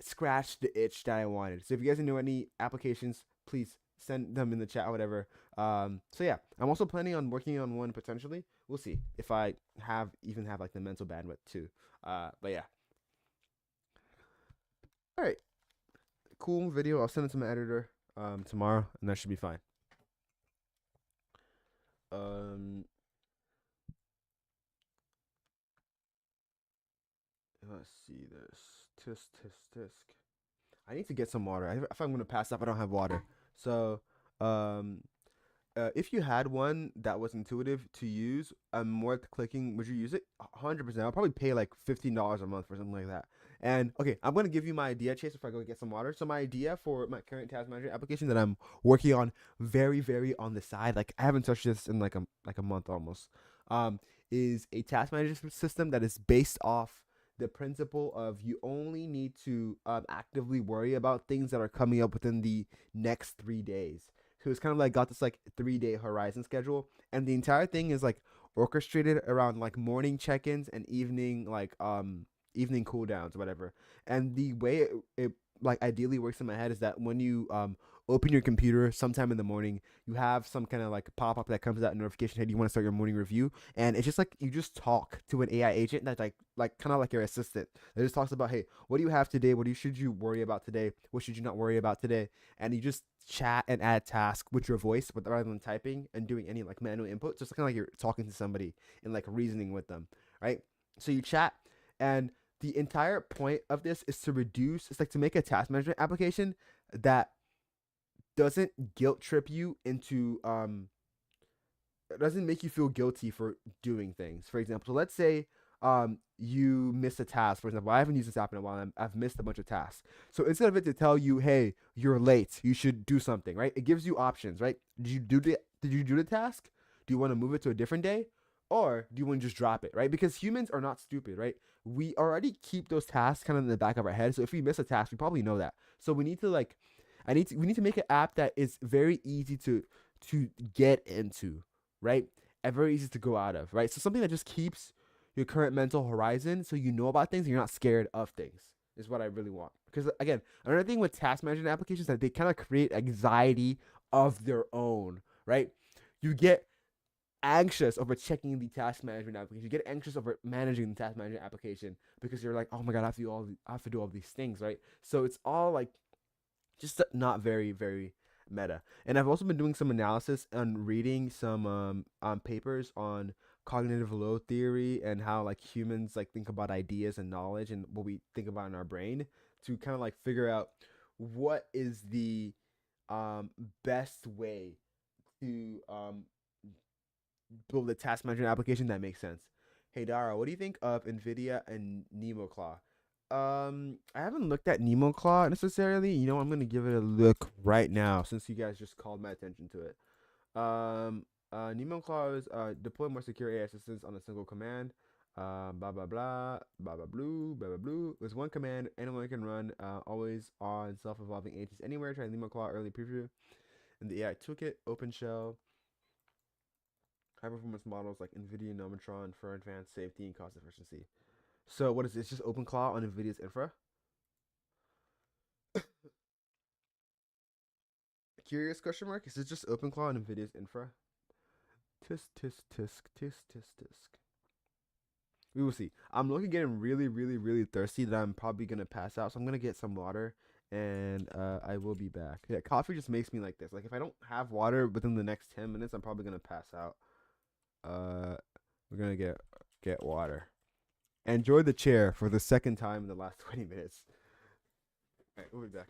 scratched the itch that I wanted. So if you guys know any applications, please send them in the chat or whatever. So yeah, I'm also planning on working on one potentially. We'll see if I have like the mental bandwidth too. But yeah. All right, cool video. I'll send it to my editor tomorrow, and that should be fine. Um, let's see this. Tisk. I need to get some water. If I'm gonna pass up, I don't have water. So, um, if you had one that was intuitive to use and worth clicking, would you use it? 100%. I'll probably pay like $15 a month for something like that. And okay, I'm gonna give you my idea, Chase, if I go get some water. So my idea for my current task management application that I'm working on very, very on the side, like I haven't touched this in like a month almost, is a task management system that is based off the principle of you only need to actively worry about things that are coming up within the next 3 days. So it's kind of like got this like 3 day horizon schedule, and the entire thing is like orchestrated around like morning check-ins and evening cooldowns or whatever. And the way it like ideally works in my head is that when you open your computer sometime in the morning, you have some kind of like pop up that comes out notification, hey, you want to start your morning review, and it's just like you just talk to an AI agent that's like kind of like your assistant. It just talks about, hey, what do you have today? Should you worry about today? What should you not worry about today? And you just chat and add tasks with your voice, but rather than typing and doing any like manual input, just kind of like you're talking to somebody and like reasoning with them, right? So you chat, and the entire point of this is to reduce. It's like to make a task management application that doesn't guilt trip you into it doesn't make you feel guilty for doing things. For example, so let's say you miss a task. For example, I haven't used this app in a while. I've missed a bunch of tasks. So instead of it to tell you, hey, you're late, you should do something, right? It gives you options, right? Did you do the task? Do you want to move it to a different day? or do you want to just drop it, right? Because humans are not stupid, right? We already keep those tasks kind of in the back of our head. So if we miss a task, we probably know that. So we need to like, we need to make an app that is very easy to get into, right? And very easy to go out of, right? So something that just keeps your current mental horizon, so you know about things and you're not scared of things, is what I really want. Because again, another thing with task management applications is that they kind of create anxiety of their own, right? You get anxious over checking the task management application. You get anxious over managing the task management application because you're like, oh my god, I have to do all these things, right? So it's all like just not very meta. And I've also been doing some analysis and reading some papers on cognitive load theory and how like humans like think about ideas and knowledge and what we think about in our brain to kind of like figure out what is the um best way to build a task management application that makes sense. Hey Dara, what do you think of NVIDIA and NemoClaw? I haven't looked at NemoClaw necessarily. You know, I'm gonna give it a look right now since you guys just called my attention to it. NemoClaw is deploy more secure AI assistance on a single command. Blah blah blah, blah blah blue, blah blah blue. There's one command anyone can run. Always on self-evolving agents anywhere. Try NemoClaw early preview in the AI toolkit. OpenShell high performance models like NVIDIA Nometron for advanced safety and cost efficiency. So what is this? Just OpenClaw on NVIDIA's infra? Curious question mark? Is it just OpenClaw on NVIDIA's infra? Tisk tisk tisk tisk tisk tisk. We will see. I'm looking getting really thirsty that I'm probably gonna pass out. So I'm gonna get some water and I will be back. Yeah, coffee just makes me like this. Like if I don't have water within the next 10 minutes, I'm probably gonna pass out. Uh, we're gonna get water. Enjoy the chair for the second time in the last 20 minutes. All right, we'll be back.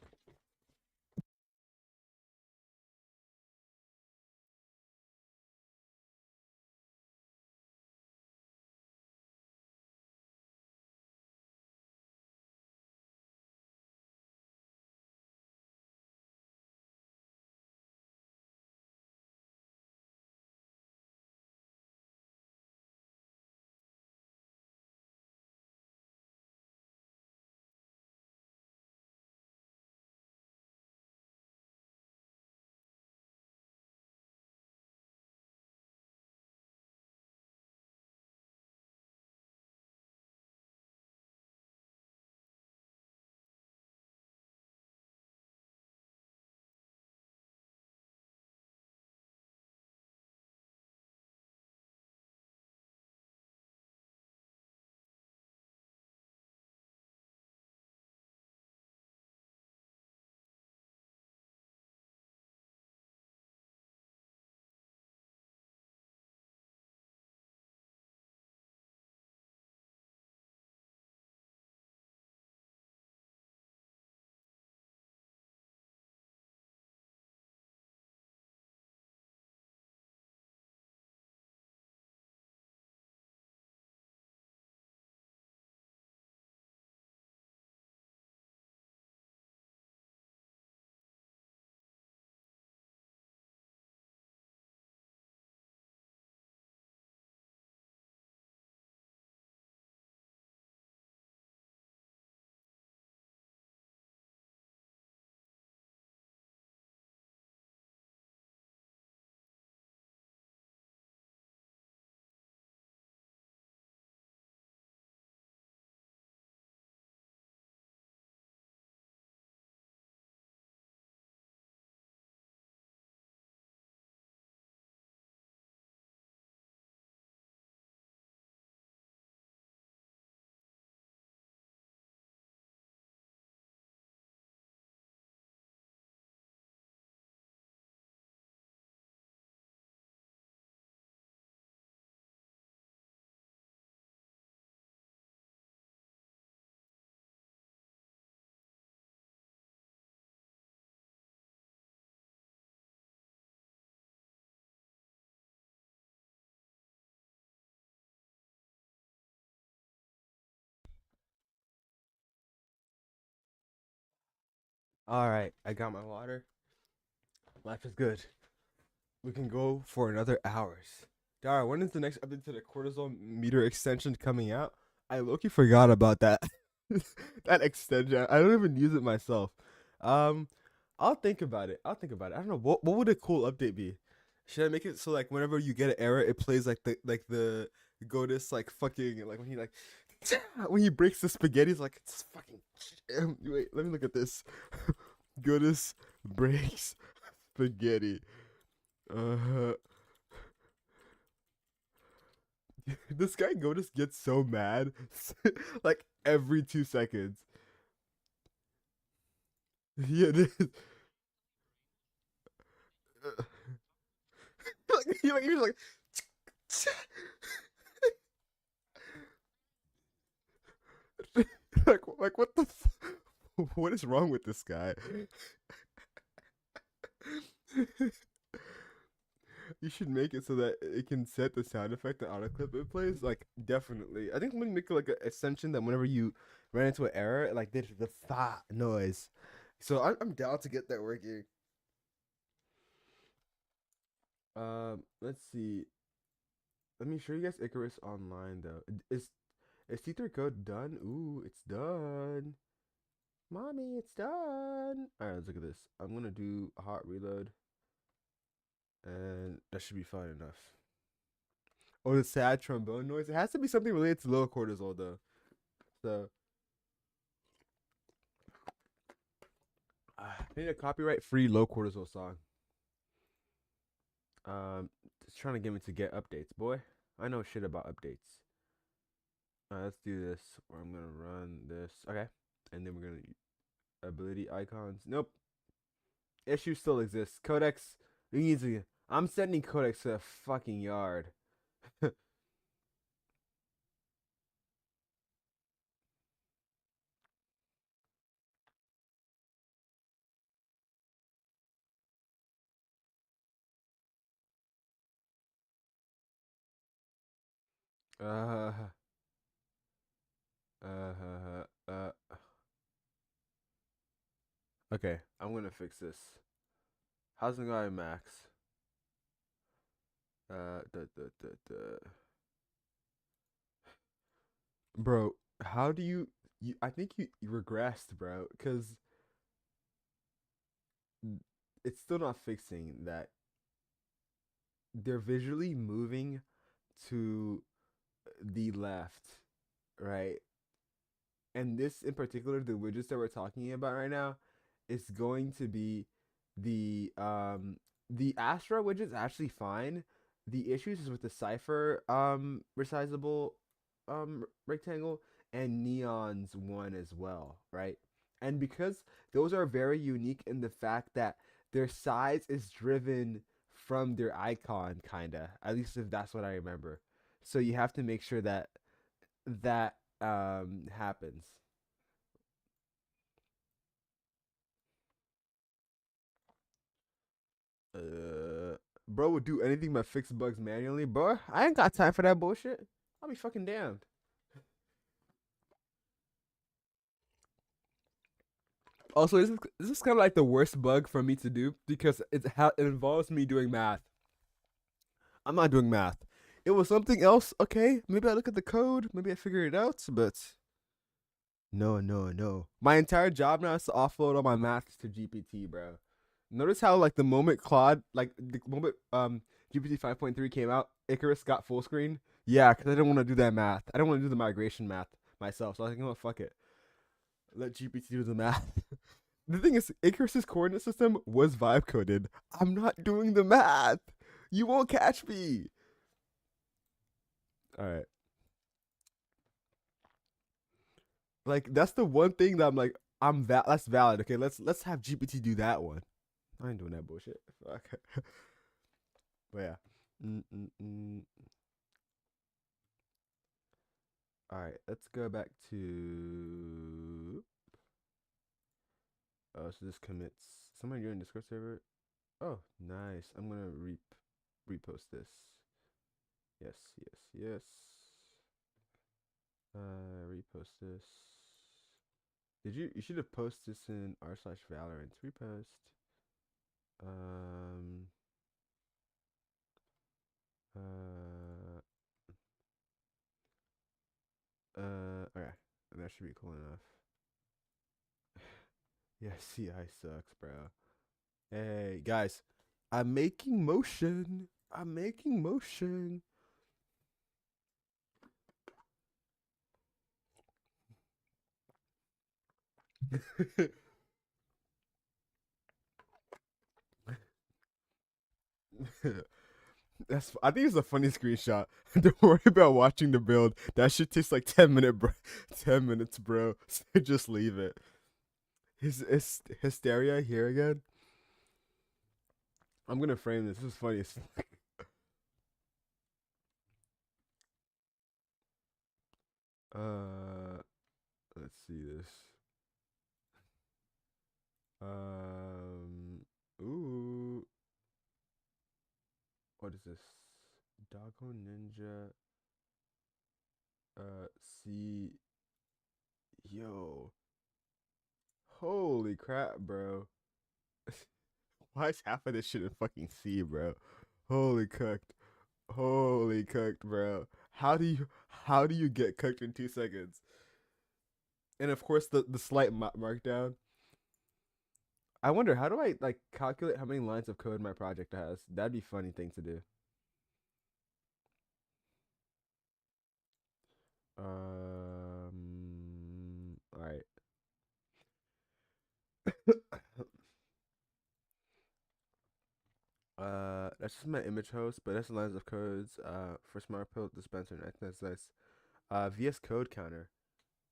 All right, I got my water. Life is good. We can go for another hours. Dara, when is the next update to the cortisol meter extension coming out? I low-key forgot about that. That extension. I don't even use it myself. Um, I'll think about it. I'll think about it. I don't know what would a cool update be. Should I make it so like whenever you get an error, it plays like the Godus like fucking like when he like when he breaks the spaghetti, it's like it's fucking. Wait, let me look at this. Godus breaks spaghetti. Uh, this guy Godus gets so mad, like every 2 seconds. Yeah, it is. He was like, like what the, what is wrong with this guy? You should make it so that it can set the sound effect and auto clip it plays. Like definitely, I think we make like an extension that whenever you ran into an error, it, like did the fa noise. So I'm down to get that working. Let's see. Let me show you guys Icarus online though. Is T3 code done? Ooh, it's done. Mommy, it's done. All right, let's look at this. I'm gonna do a hot reload, and that should be fine enough. Oh, the sad trombone noise. It has to be something related to low cortisol though. So I need a copyright-free low cortisol song. Just trying to get me to get updates, boy. I know shit about updates. Let's do this. Or I'm gonna run this. Okay, and then we're gonna ability icons. Nope, issue still exists. Codex. We need to. I'm sending Codex to the fucking yard. uh, uh, uh. Okay, I'm gonna fix this. How's it going, Max? Bro, how do you? I think you regressed, bro, because it's still not fixing that they're visually moving to the left, right? And this in particular, the widgets that we're talking about right now, is going to be the Astra widget's actually fine. The issues is with the Cipher resizable rectangle and Neon's one as well, right? And because those are very unique in the fact that their size is driven from their icon, kinda. At least if that's what I remember. So you have to make sure that that happens. Bro would do anything but fix bugs manually, bro. I ain't got time for that bullshit. I'll be fucking damned. Also, this is kind of like the worst bug for me to do because it involves me doing math. I'm not doing math. It was something else. Okay, maybe I look at the code. Maybe I figure it out. But no, no, no. My entire job now is to offload all my maths to GPT, bro. Notice how like the moment Claude, like the moment GPT 5.3 came out, Icarus got full screen. Yeah, because I didn't want to do that math. I didn't want to do the migration math myself. So I was like, oh fuck it, let GPT do the math. The thing is, Icarus's coordinate system was vibe coded. I'm not doing the math. You won't catch me. All right, like that's the one thing that I'm like, that's valid. Okay, let's have GPT do that one. I ain't doing that bullshit. Fuck. But yeah. Mm-mm-mm. All right, let's go back to. Oh, so this commits. Somebody joined Discord server. Oh, nice. I'm gonna repost this. Yes, yes, yes. Repost this. Did you? You should have posted this in r/Valorant repost. Um. Uh, okay. That should be cool enough. Yeah, CI sucks, bro. Hey, guys. I'm making motion. I'm making motion. I think it's a funny screenshot. Don't worry about watching the build. That shit takes like 10 minutes, bro. So just leave it. His hysteria here again. I'm gonna frame this. This is funny. Uh, let's see this. Um, ooh, what is this? Doggo Ninja. C. Yo, holy crap, bro. Why is half of this shit in fucking C, bro? Holy cooked. Holy cooked, bro. How do you get cooked in 2 seconds? And of course the slight markdown. I wonder how do I like calculate how many lines of code my project has? That'd be a funny thing to do. All right. That's just my image host, but that's the lines of codes. For smart pill dispenser. That's nice. VS Code counter.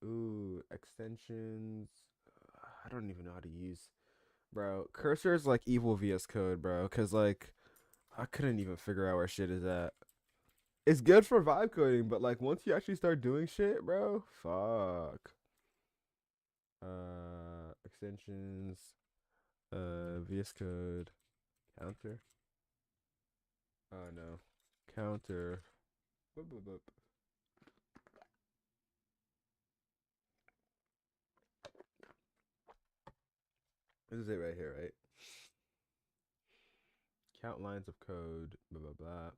Ooh, extensions. I don't even know how to use, bro. Cursor is like evil VS Code, bro. Cause like I couldn't even figure out where shit is at. It's good for vibe coding, but like once you actually start doing shit, bro, fuck. Extensions. VS Code counter. Oh no, counter. Boop, boop, boop. This is it right here, right? Count lines of code. Blah blah blah.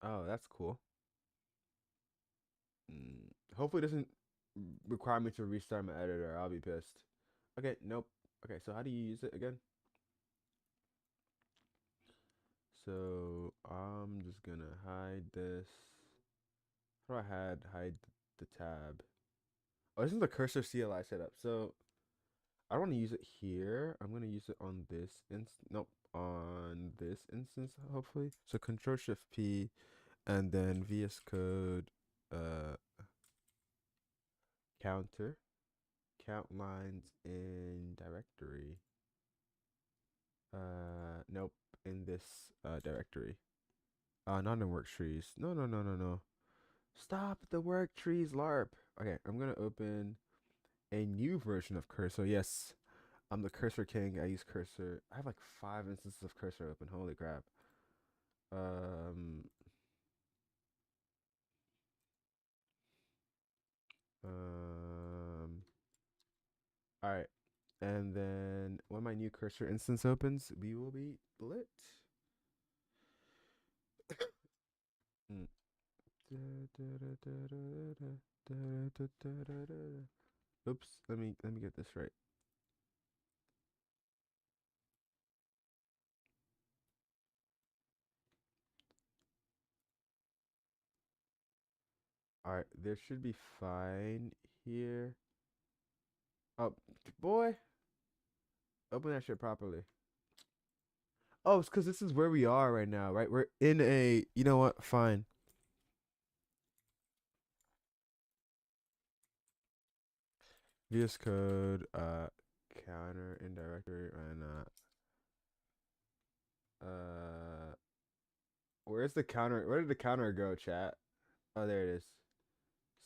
Oh, that's cool. Hopefully, it doesn't require me to restart my editor. I'll be pissed. Okay, nope. Okay, so how do you use it again? So I'm just gonna hide this. How do I hide the tab? Oh, this is the cursor CLI setup. So I don't want to use it here. I'm gonna use it on this nope, on this instance, hopefully. So Control Shift P and then VS Code uh counter. Count lines in directory. Nope, in this directory. Not in work trees. No, no, no, no, no. Stop the work trees, LARP. Okay, I'm gonna open a new version of Cursor. Yes, I'm the Cursor King. I use Cursor. I have like 5 instances of Cursor open. Holy crap. Um, um, all right. And then when my new Cursor instance opens, we will be lit. Mm. Oops, let me get this right. All right, there should be fine here. Oh, boy, open that shit properly. Oh, it's because this is where we are right now, right? We're in a, you know what? Fine. VS Code, counter in directory, and where's the counter? Where did the counter go, chat? Oh, there it is.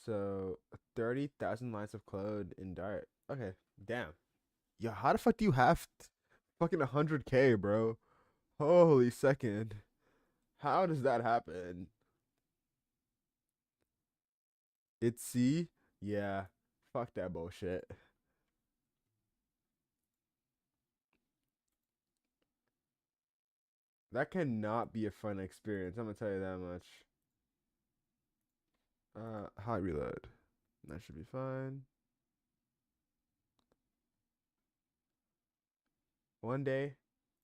So 30,000 lines of code in Dart. Okay, damn. Yo, how the fuck do you have fucking 100K, bro? Holy second. How does that happen? It's C? Yeah. Fuck that bullshit. That cannot be a fun experience. I'm gonna tell you that much. High reload. That should be fine. One day,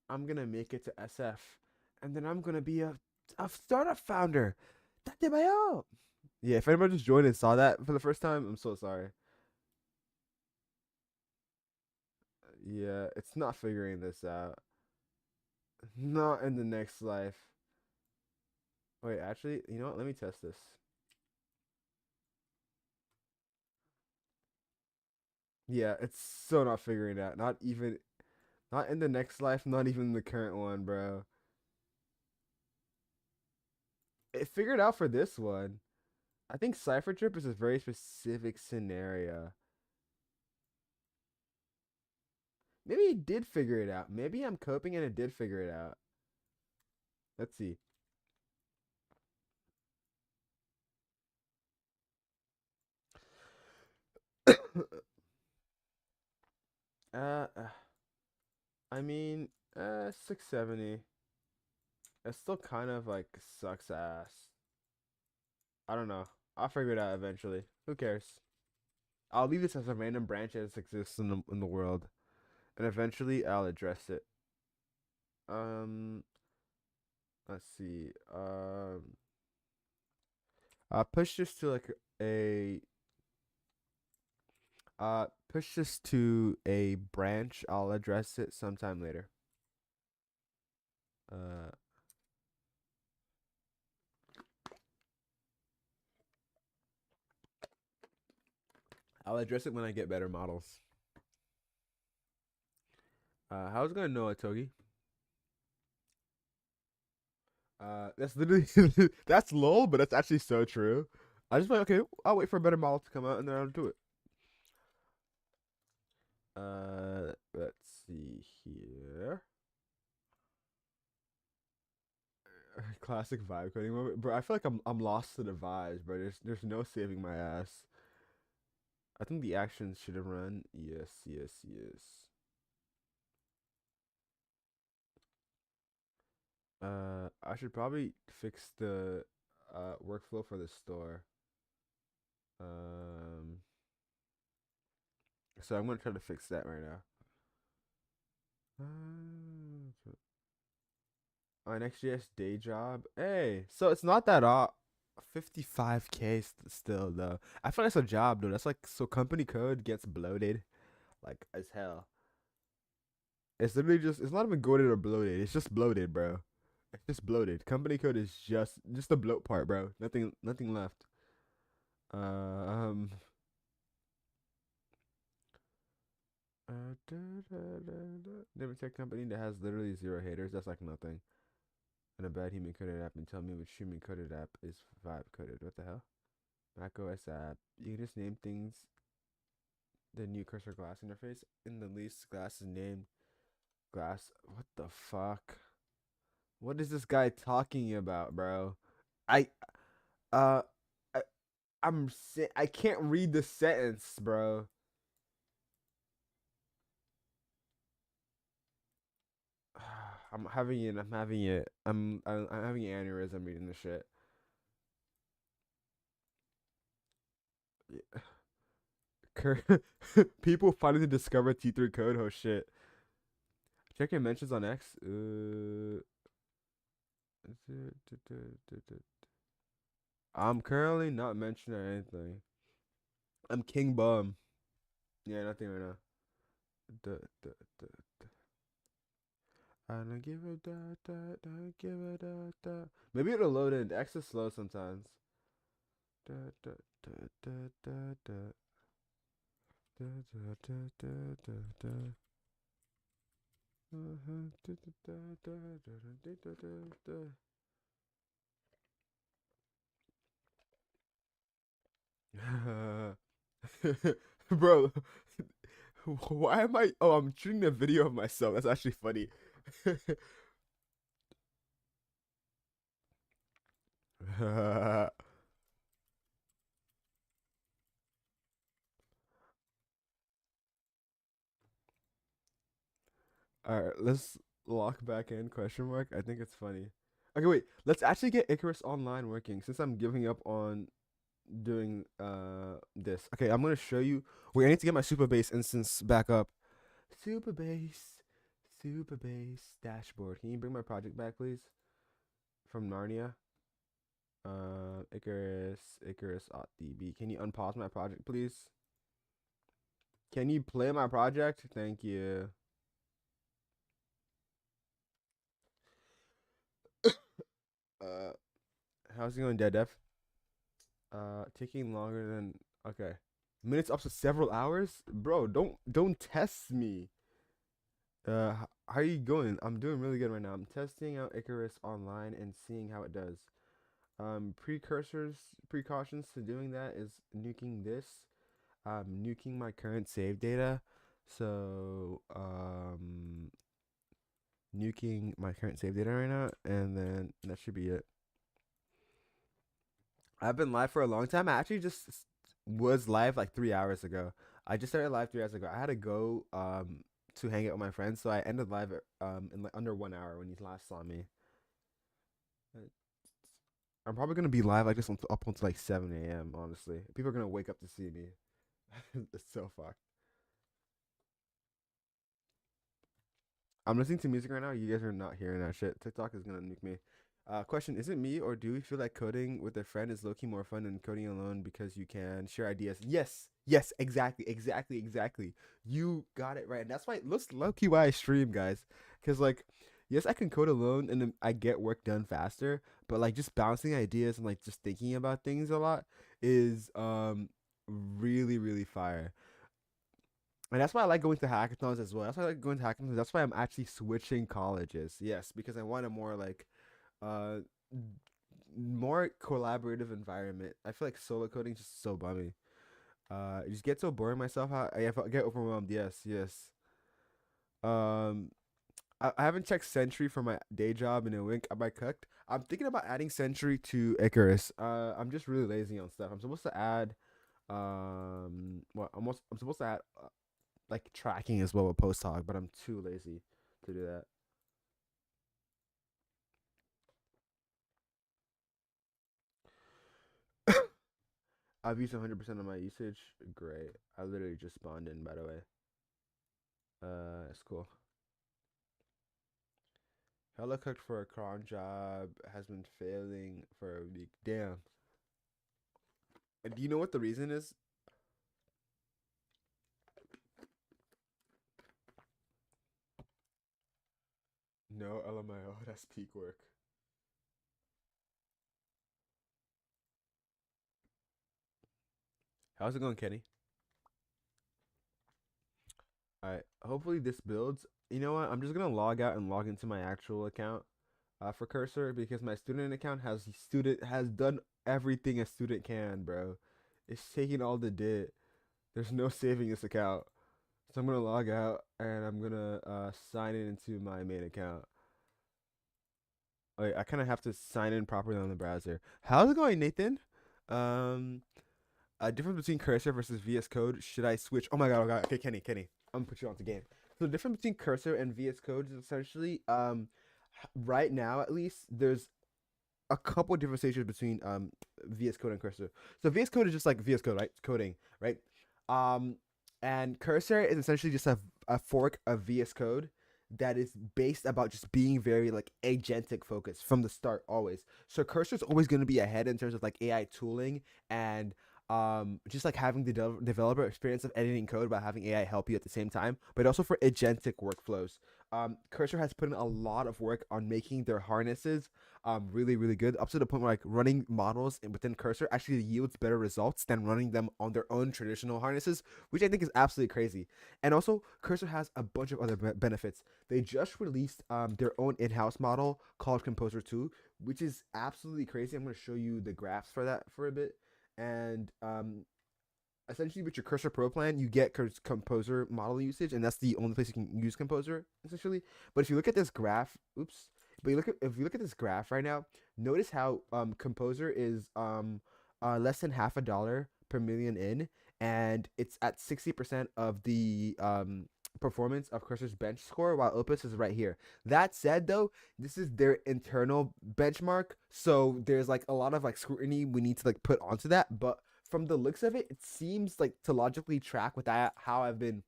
I'm gonna make it to SF, and then I'm gonna be a startup founder. Date mayo. Yeah, if anyone just joined and saw that for the first time, I'm so sorry. Yeah, it's not figuring this out. Not in the next life. Wait, actually, you know what? Let me test this. Yeah, it's so not figuring it out. Not even, not in the next life, not even the current one, bro. It figured out for this one. I think Cypher Trip is a very specific scenario. Maybe it did figure it out. Maybe I'm coping and it did figure it out. Let's see. uh, uh, I mean, 670. It still kind of like sucks ass. I don't know. I'll figure it out eventually. Who cares? I'll leave this as a random branch that exists in the world, and eventually I'll address it. Um, let's see. I'll push this to like a push this to a branch. I'll address it sometime later. Uh, I'll address it when I get better models. How's it gonna know a Togi? That's literally that's lol, but that's actually so true. I just like okay, I'll wait for a better model to come out and then I'll do it. Let's see here. Classic vibe coding moment, bro. I feel like I'm lost to the vibes, bro. There's no saving my ass. I think the actions should have run. Yes, yes, yes. I should probably fix the workflow for the store. Um, so I'm gonna try to fix that right now. My next JS day job. Hey, so it's not that off. 55K still though. I feel like that's a job though. That's like so company code gets bloated like as hell. It's literally just it's not even goaded or bloated. It's just bloated, bro. It's just bloated. Company code is just the bloat part, bro. Nothing left. Um. Never tech company that has literally zero haters. That's like nothing. And a bad human coded app and tell me which human coded app is vibe coded. What the hell? macOS app. You can just name things. The new cursor glass interface in the least glass is named glass. What the fuck? What is this guy talking about, bro? I uh I, I can't read the sentence, bro. I'm having it. I'm having an aneurysm reading this shit. People finally discover T3 code. Oh shit. Checking mentions on X. I'm currently not mentioning anything. I'm King Bum. Yeah, nothing right now. Da, da, da, da. I don't give a da da da give a da da. Maybe it'll load in. X is slow sometimes. Da da da da da da da da da da da da. Da da da da da da da da. Bro, why am I? Oh, I'm shooting a video of myself. That's actually funny. All right, let's Lock back in question mark. I think it's funny. Okay, wait. Let's actually get Icarus online working since I'm giving up on doing this. Okay, I'm gonna show you. Wait, I need to get my super base instance back up. Super base, super base dashboard. Can you bring my project back, please? From Narnia. Icarus.db. Can you unpause my project, please? Can you play my project? Thank you. Uh, how's it going, Dead Def? Taking longer than okay. Minutes up to several hours, bro. Don't test me. How are you going? I'm doing really good right now. I'm testing out Icarus online and seeing how it does. Precautions to doing that is nuking this. Nuking my current save data. So, nuking my current save data right now, and then that should be it. I've been live for a long time. I actually just was live like 3 hours ago. I just started live 3 hours ago. I had to go to hang out with my friends, so I ended live in like under 1 hour when you last saw me. Uh, I'm probably gonna be live like this up until like 7 a.m. Honestly, people are gonna wake up to see me. It's so fucked. I'm listening to music right now. You guys are not hearing that shit. TikTok is gonna nuke me. Question: is it me or do we feel like coding with a friend is low key more fun than coding alone because you can share ideas? Yes, yes, exactly, exactly, exactly. You got it right, and that's why looks low key why I stream, guys. Cause like, yes, I can code alone and then I get work done faster. But like, just bouncing ideas and like just thinking about things a lot is really really fire. And that's why I like going to hackathons as well. That's why I like going to hackathons. That's why I'm actually switching colleges. Yes, because I want a more like uh more collaborative environment. I feel like solo coding is just so bummy. I just get so boring myself. I get overwhelmed. Yes, yes. Um, I haven't checked Sentry for my day job in a wink. Am I cooked? I'm thinking about adding Sentry to Icarus. I'm just really lazy on stuff. I'm supposed to add I'm supposed to add like tracking as well with post hog, but I'm too lazy to do that. I've used 100% of my usage. Great. I literally just spawned in, by the way. It's cool. Hella cooked for a cron job. Has been failing for a week. Damn. And do you know what the reason is? No, LMAO. That's peak work. How's it going, Kenny? Alright. Hopefully this builds. You know what? I'm just gonna log out and log into my actual account for Cursor because my student account has done everything a student can, bro. It's taking all the dit. There's no saving this account. So I'm gonna log out and I'm gonna sign in into my main account. I kind of have to sign in properly on the browser. How's it going, Nathan? Um, a difference between cursor versus VS Code. Should I switch? Oh my god, oh god. Okay, Kenny. I'm gonna put you on the game. So the difference between cursor and VS Code is essentially right now at least there's a couple different stages between VS Code and Cursor. So VS Code is just like VS Code, right? Coding, right? Um, and Cursor is essentially just a fork of VS Code that is based about just being very like agentic focused from the start always. So Cursor is always going to be ahead in terms of like AI tooling and just like having the developer experience of editing code by having AI help you at the same time, but also for agentic workflows. Cursor has put in a lot of work on making their harnesses really really good up to the point where like running models within Cursor actually yields better results than running them on their own traditional harnesses, which I think is absolutely crazy. And also Cursor has a bunch of other benefits. They just released their own in-house model called Composer 2, which is absolutely crazy. I'm going to show you the graphs for that for a bit. And essentially with your Cursor Pro plan, you get Composer model usage, and that's the only place you can use Composer essentially. But if you look at this graph, oops. But if you look at this graph right now, notice how Composer is less than $50 per million in, and it's at 60% of the performance of Cursor's bench score, while Opus is right here. That said, though, this is their internal benchmark, so there's like a lot of like scrutiny we need to like put onto that. But from the looks of it, it seems like to logically track with how I've been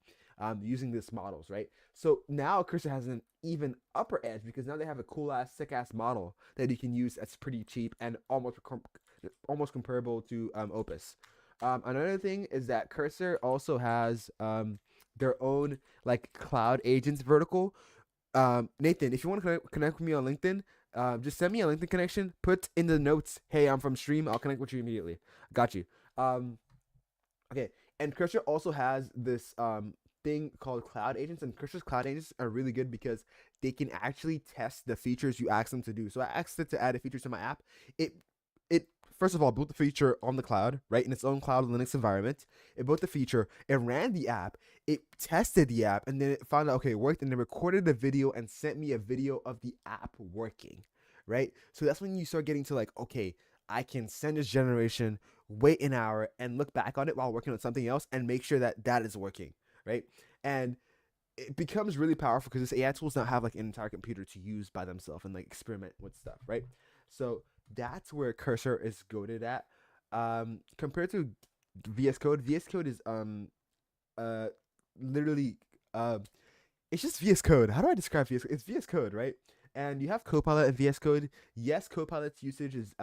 using these models, right? So now Cursor has an even upper edge because now they have a cool ass, sick ass model that you can use that's pretty cheap and almost comparable to Opus. Another thing is that Cursor also has their own like cloud agents vertical. Nathan, if you want to connect with me on LinkedIn, just send me a LinkedIn connection. Put in the notes, "Hey, I'm from Stream." I'll connect with you immediately. Got you. Um, okay, and Cursor also has this thing called cloud agents, and Cursor's cloud agents are really good because they can actually test the features you ask them to do. So I asked it to add a feature to my app. It it first of all built the feature on the cloud, right, in its own cloud Linux environment. It built the feature, it ran the app, it tested the app, and then it found out okay, it worked, and then recorded the video and sent me a video of the app working, right? So that's when you start getting to like, okay, I can send this generation, wait an hour, and look back on it while working on something else and make sure that that is working, right? And it becomes really powerful because this AI tools now have like an entire computer to use by themselves and like experiment with stuff, right? So that's where Cursor is goaded at. Compared to VS Code, VS Code is uh literally it's just VS Code. How do I describe VS Code? It's VS Code, right? And you have Copilot and VS Code. Yes, Copilot's usage is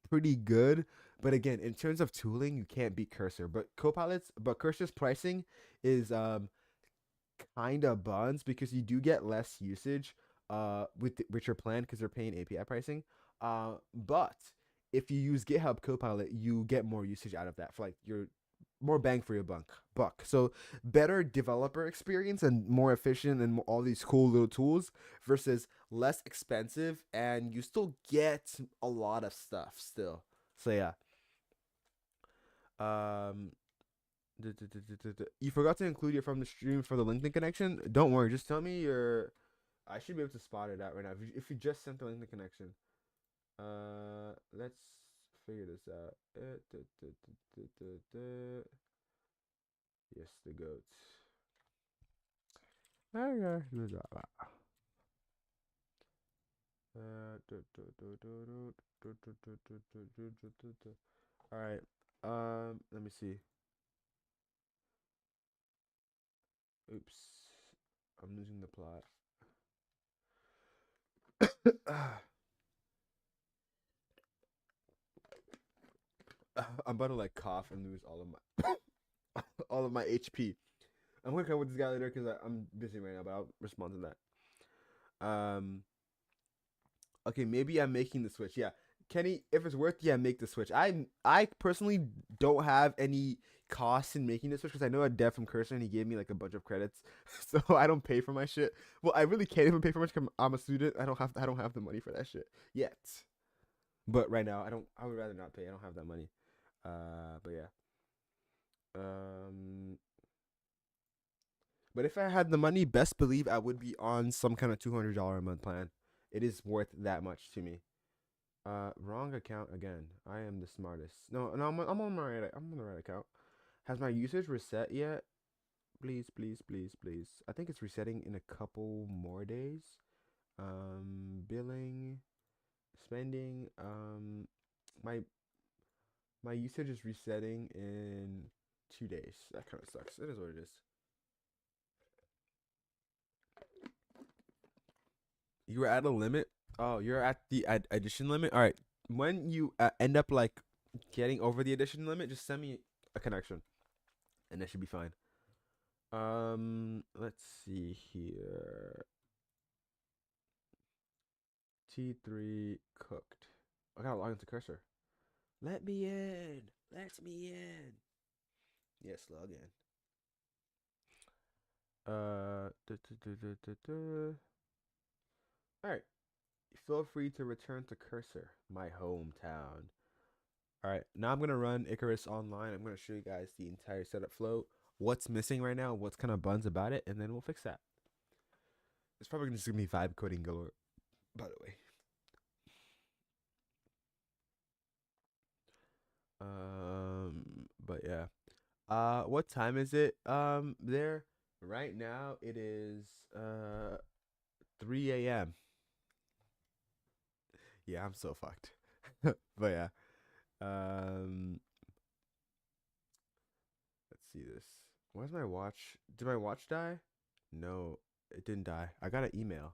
pretty good, but again, in terms of tooling, you can't beat Cursor. But Cursor's pricing is kind of buns because you do get less usage with your plan because they're paying API pricing. But if you use GitHub Copilot, you get more usage out of that for like your more bang for your buck. So better developer experience and more efficient and all these cool little tools versus less expensive and you still get a lot of stuff still. So yeah. Um you forgot to include your from the stream for the LinkedIn connection. Don't worry, just tell me your. I should be able to spot it out right now. If you just sent the LinkedIn connection, let's figure this out. Yes, the goats. Okay. All right. Let me see. Oops, I'm losing the plot. I'm about to like cough and lose all of my all of my HP. I'm gonna come with this guy later because I'm busy right now, but I'll respond to that. Okay, maybe I'm making the switch. Yeah, Kenny, if it's worth, yeah, make the switch. I personally don't have any costs in making the switch because I know a dev from Cursor and he gave me like a bunch of credits, so I don't pay for my shit. Well, I really can't even pay for much because I'm a student. I don't have the money for that shit yet. But right now, I don't. I would rather not pay. I don't have that money. But yeah. Um, but if I had the money, best believe I would be on some kind of $200 a month plan. It is worth that much to me. Wrong account again. I am the smartest. No, no, I'm on my right. I'm on the right account. Has my usage reset yet? Please, please, please, please. I think it's resetting in a couple more days. Billing, spending. My my usage is resetting in 2 days. That kind of sucks. It is what it is. You were at a limit. Oh, you're at the addition limit. All right. When you end up like getting over the addition limit, just send me a connection, and that should be fine. Let's see here. T3 cooked. I gotta log into Cursor. Let me in. Let me in. Yes, log in. All right. Feel free to return to Cursor, my hometown. All right, now I'm gonna run Icarus online. I'm gonna show you guys the entire setup flow, what's missing right now, what's kind of buns about it, and then we'll fix that. It's probably just gonna be vibe coding galore, by the way. But yeah. What time is it? There Right now it is 3 a.m. Yeah, I'm so fucked. But yeah. Um let's see this. Where's my watch? Did my watch die? No, it didn't die. I got an email.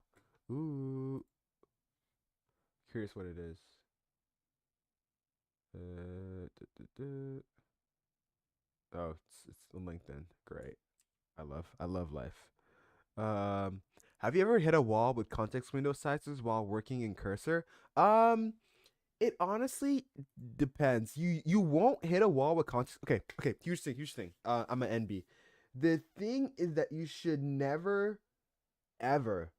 Ooh, curious what it is. Oh, it's on LinkedIn. Great. I love life. Um, have you ever hit a wall with context window sizes while working in cursor? Um, it honestly depends. You won't hit a wall with context. Okay, okay. Here's the thing. I'm an NB. The thing is that you should never ever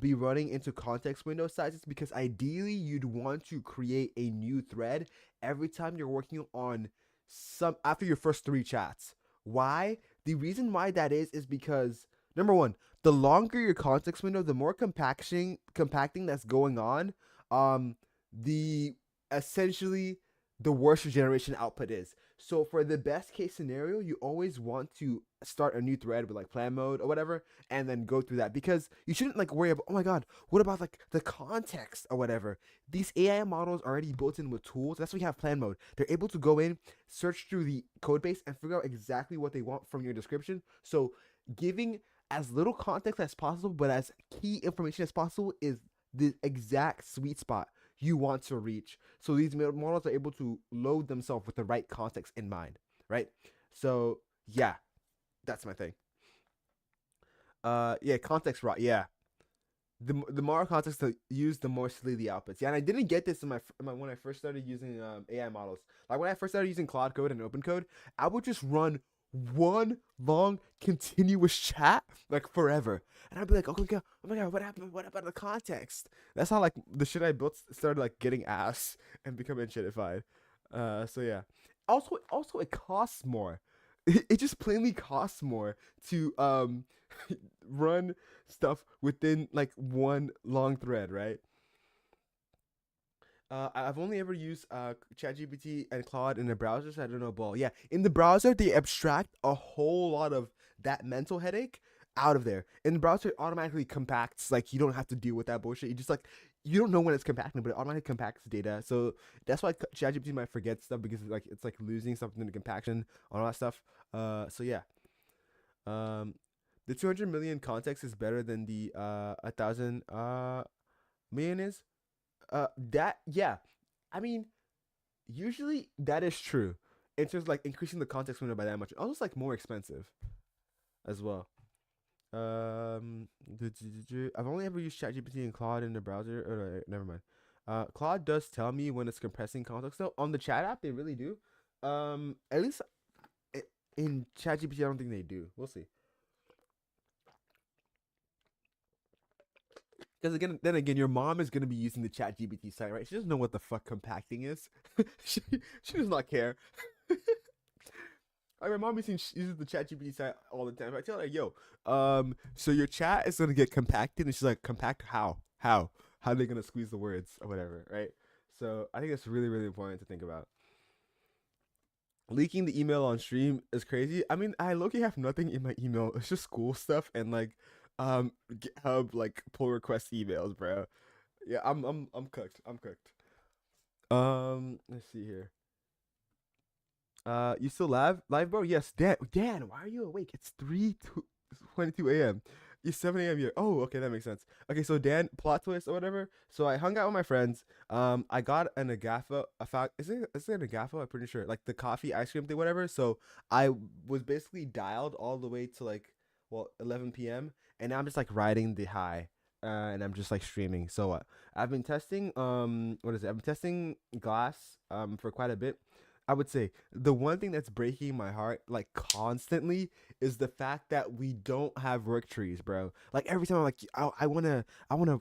be running into context window sizes because ideally you'd want to create a new thread every time you're working on some after your first three chats. Why? The reason why that is because number one, the longer your context window, the more compacting that's going on, the essentially the worse your generation output is. So for the best case scenario, you always want to start a new thread with like plan mode or whatever and then go through that because you shouldn't like worry about, oh my god, what about like the context or whatever. These AI models are already built in with tools. That's why you have plan mode. They're able to go in, search through the code base and figure out exactly what they want from your description. So giving as little context as possible but as key information as possible is the exact sweet spot you want to reach. So these models are able to load themselves with the right context in mind, right? So yeah, that's my thing. Yeah, context right. Yeah, the more context to use, the more silly the outputs. Yeah, and I didn't get this in my when I first started using AI models. Like when I first started using Claude Code and Open Code, I would just run one long continuous chat like forever, and I'd be like, oh my god, what happened? What about the context? That's how like the shit I built started like getting ass and becoming shitified. So yeah. Also, it costs more. It just plainly costs more to run stuff within like one long thread, right? I've only ever used ChatGPT and Claude in the browser, so I don't know ball. Yeah, in the browser they abstract a whole lot of that mental headache out of there. In the browser, it automatically compacts. Like you don't have to deal with that bullshit. You just like you don't know when it's compacting, but it automatically compacts data. So that's why ChatGPT might forget stuff because it's like losing something in the compaction on all that stuff. So yeah. Um, the 200 million context is better than the 1,000 million is. That yeah, I mean usually that is true. In terms of like increasing the context window by that much, also it's like more expensive as well. I've only ever used ChatGPT and Claude in the browser. Oh, no, never mind. Claude does tell me when it's compressing context though. On the chat app, they really do. At least in ChatGPT, I don't think they do. We'll see. Because again, then again, your mom is gonna be using the Chat GPT site, right? She doesn't know what the fuck compacting is. she, she does not care. Like my mom uses the Chat GPT site all the time. I tell her, yo, so your chat is gonna get compacted, and she's like, compact how? How are they gonna squeeze the words or whatever, right? So I think that's really really important to think about. Leaking the email on stream is crazy. I mean, I low-key have nothing in my email. It's just school stuff and like GitHub like pull request emails, bro. Yeah, I'm cooked. I'm cooked. Let's see here. You still live, bro? Yes, Dan, why are you awake? It's 22 a.m. It's 7 a.m. here. Oh, okay, that makes sense. Okay, so Dan, plot twist or whatever. So I hung out with my friends. I got an agafa. A fact is it an agafa? I'm pretty sure. Like the coffee ice cream thing, whatever. So I was basically dialed all the way to like 11 p.m. and now I'm just like riding the high. And I'm just like streaming. So I've been testing what is it? I've been testing glass for quite a bit. I would say the one thing that's breaking my heart like constantly is the fact that we don't have work trees, bro. Like every time I'm like, I wanna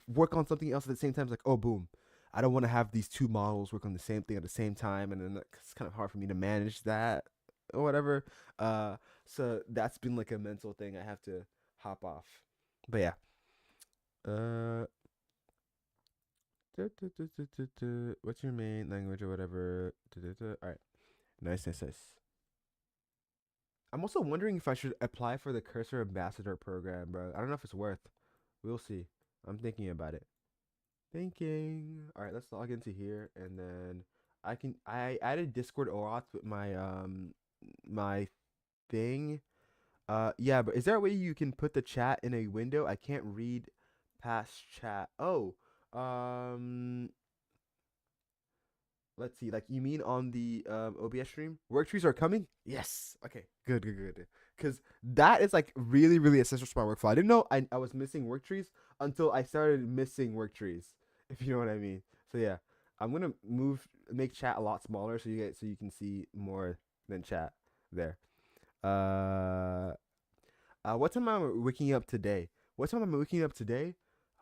work on something else at the same time. It's like, oh boom, I don't want to have these two models work on the same thing at the same time, and then like, it's kind of hard for me to manage that or whatever. So that's been like a mental thing I have to hop off. But yeah, uh, what's your main language or whatever? All right, nice. I'm also wondering if I should apply for the Cursor Ambassador program, bro. I don't know if it's worth. We'll see. I'm thinking about it. Thinking. All right, let's log into here, and then I added Discord OAuth with my thing. Yeah, but is there a way you can put the chat in a window? I can't read past chat. Oh, um, let's see. Like you mean on the OBS stream? Work trees are coming? Yes. Okay. Good, good, good. Because that is like really, really essential to my workflow. I didn't know I was missing work trees until I started missing work trees, if you know what I mean. So yeah, I'm gonna make chat a lot smaller so you can see more than chat there. Uh, what time am I waking up today? What time am I waking up today?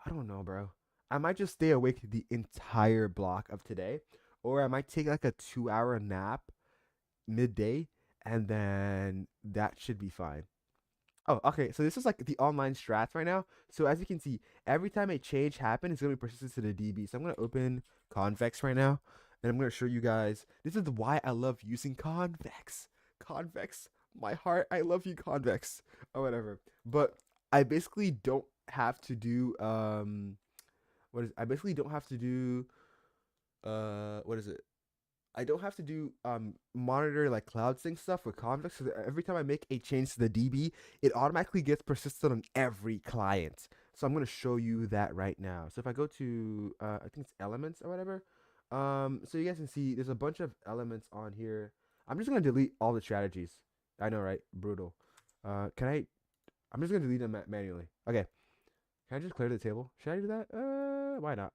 I don't know, bro. I might just stay awake the entire block of today, or I might take like a 2 hour nap midday, and then that should be fine. Oh, okay. So this is like the online strats right now. So as you can see, every time a change happens, it's gonna be persistent to the DB. So I'm gonna open Convex right now, and I'm gonna show you guys. This is why I love using Convex. Convex, my heart. I love you, Convex. Or whatever. But I basically don't have to do I basically don't have to do what is it? I don't have to do monitor like cloud sync stuff with Convex. So that every time I make a change to the DB, it automatically gets persistent on every client. So I'm gonna show you that right now. So if I go to I think it's elements or whatever, so you guys can see there's a bunch of elements on here. I'm just gonna delete all the strategies. I know, right? Brutal. Can I? I'm just gonna delete them manually. Okay. Can I just clear the table? Should I do that? Why not?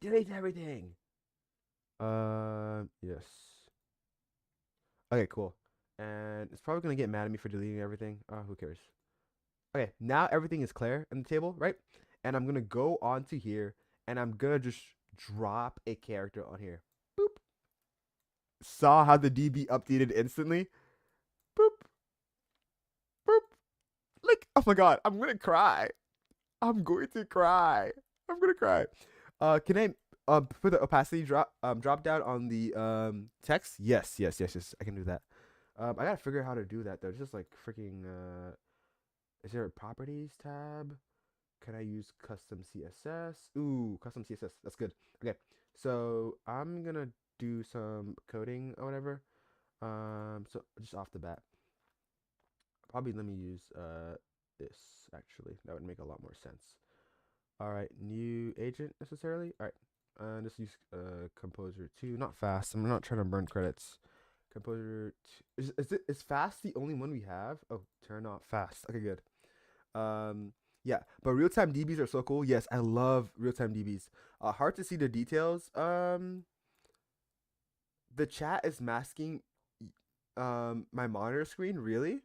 Delete everything. Yes. Okay, cool. And it's probably gonna get mad at me for deleting everything. Who cares? Okay, now everything is clear in the table, right? And I'm gonna go onto here, and I'm gonna just drop a character on here. Boop. Saw how the DB updated instantly. Boop, boop. Like, oh my god, I'm gonna cry. I'm going to cry. I'm gonna cry. Can I put the opacity drop down on the text? Yes, yes, yes, yes. I can do that. I gotta figure out how to do that though. It's just like freaking is there a properties tab? Can I use custom CSS? Ooh, custom CSS. That's good. Okay. So I'm gonna do some coding or whatever. So just off the bat. Probably let me use this actually. That would make a lot more sense. All right, new agent necessarily. All right, just use composer 2. Not fast. I'm not trying to burn credits. Composer 2. Is fast the only one we have? Oh, turn off fast. Okay, good. Yeah, but real time DBs are so cool. Yes, I love real time DBs. Hard to see the details. The chat is masking my monitor screen. Really?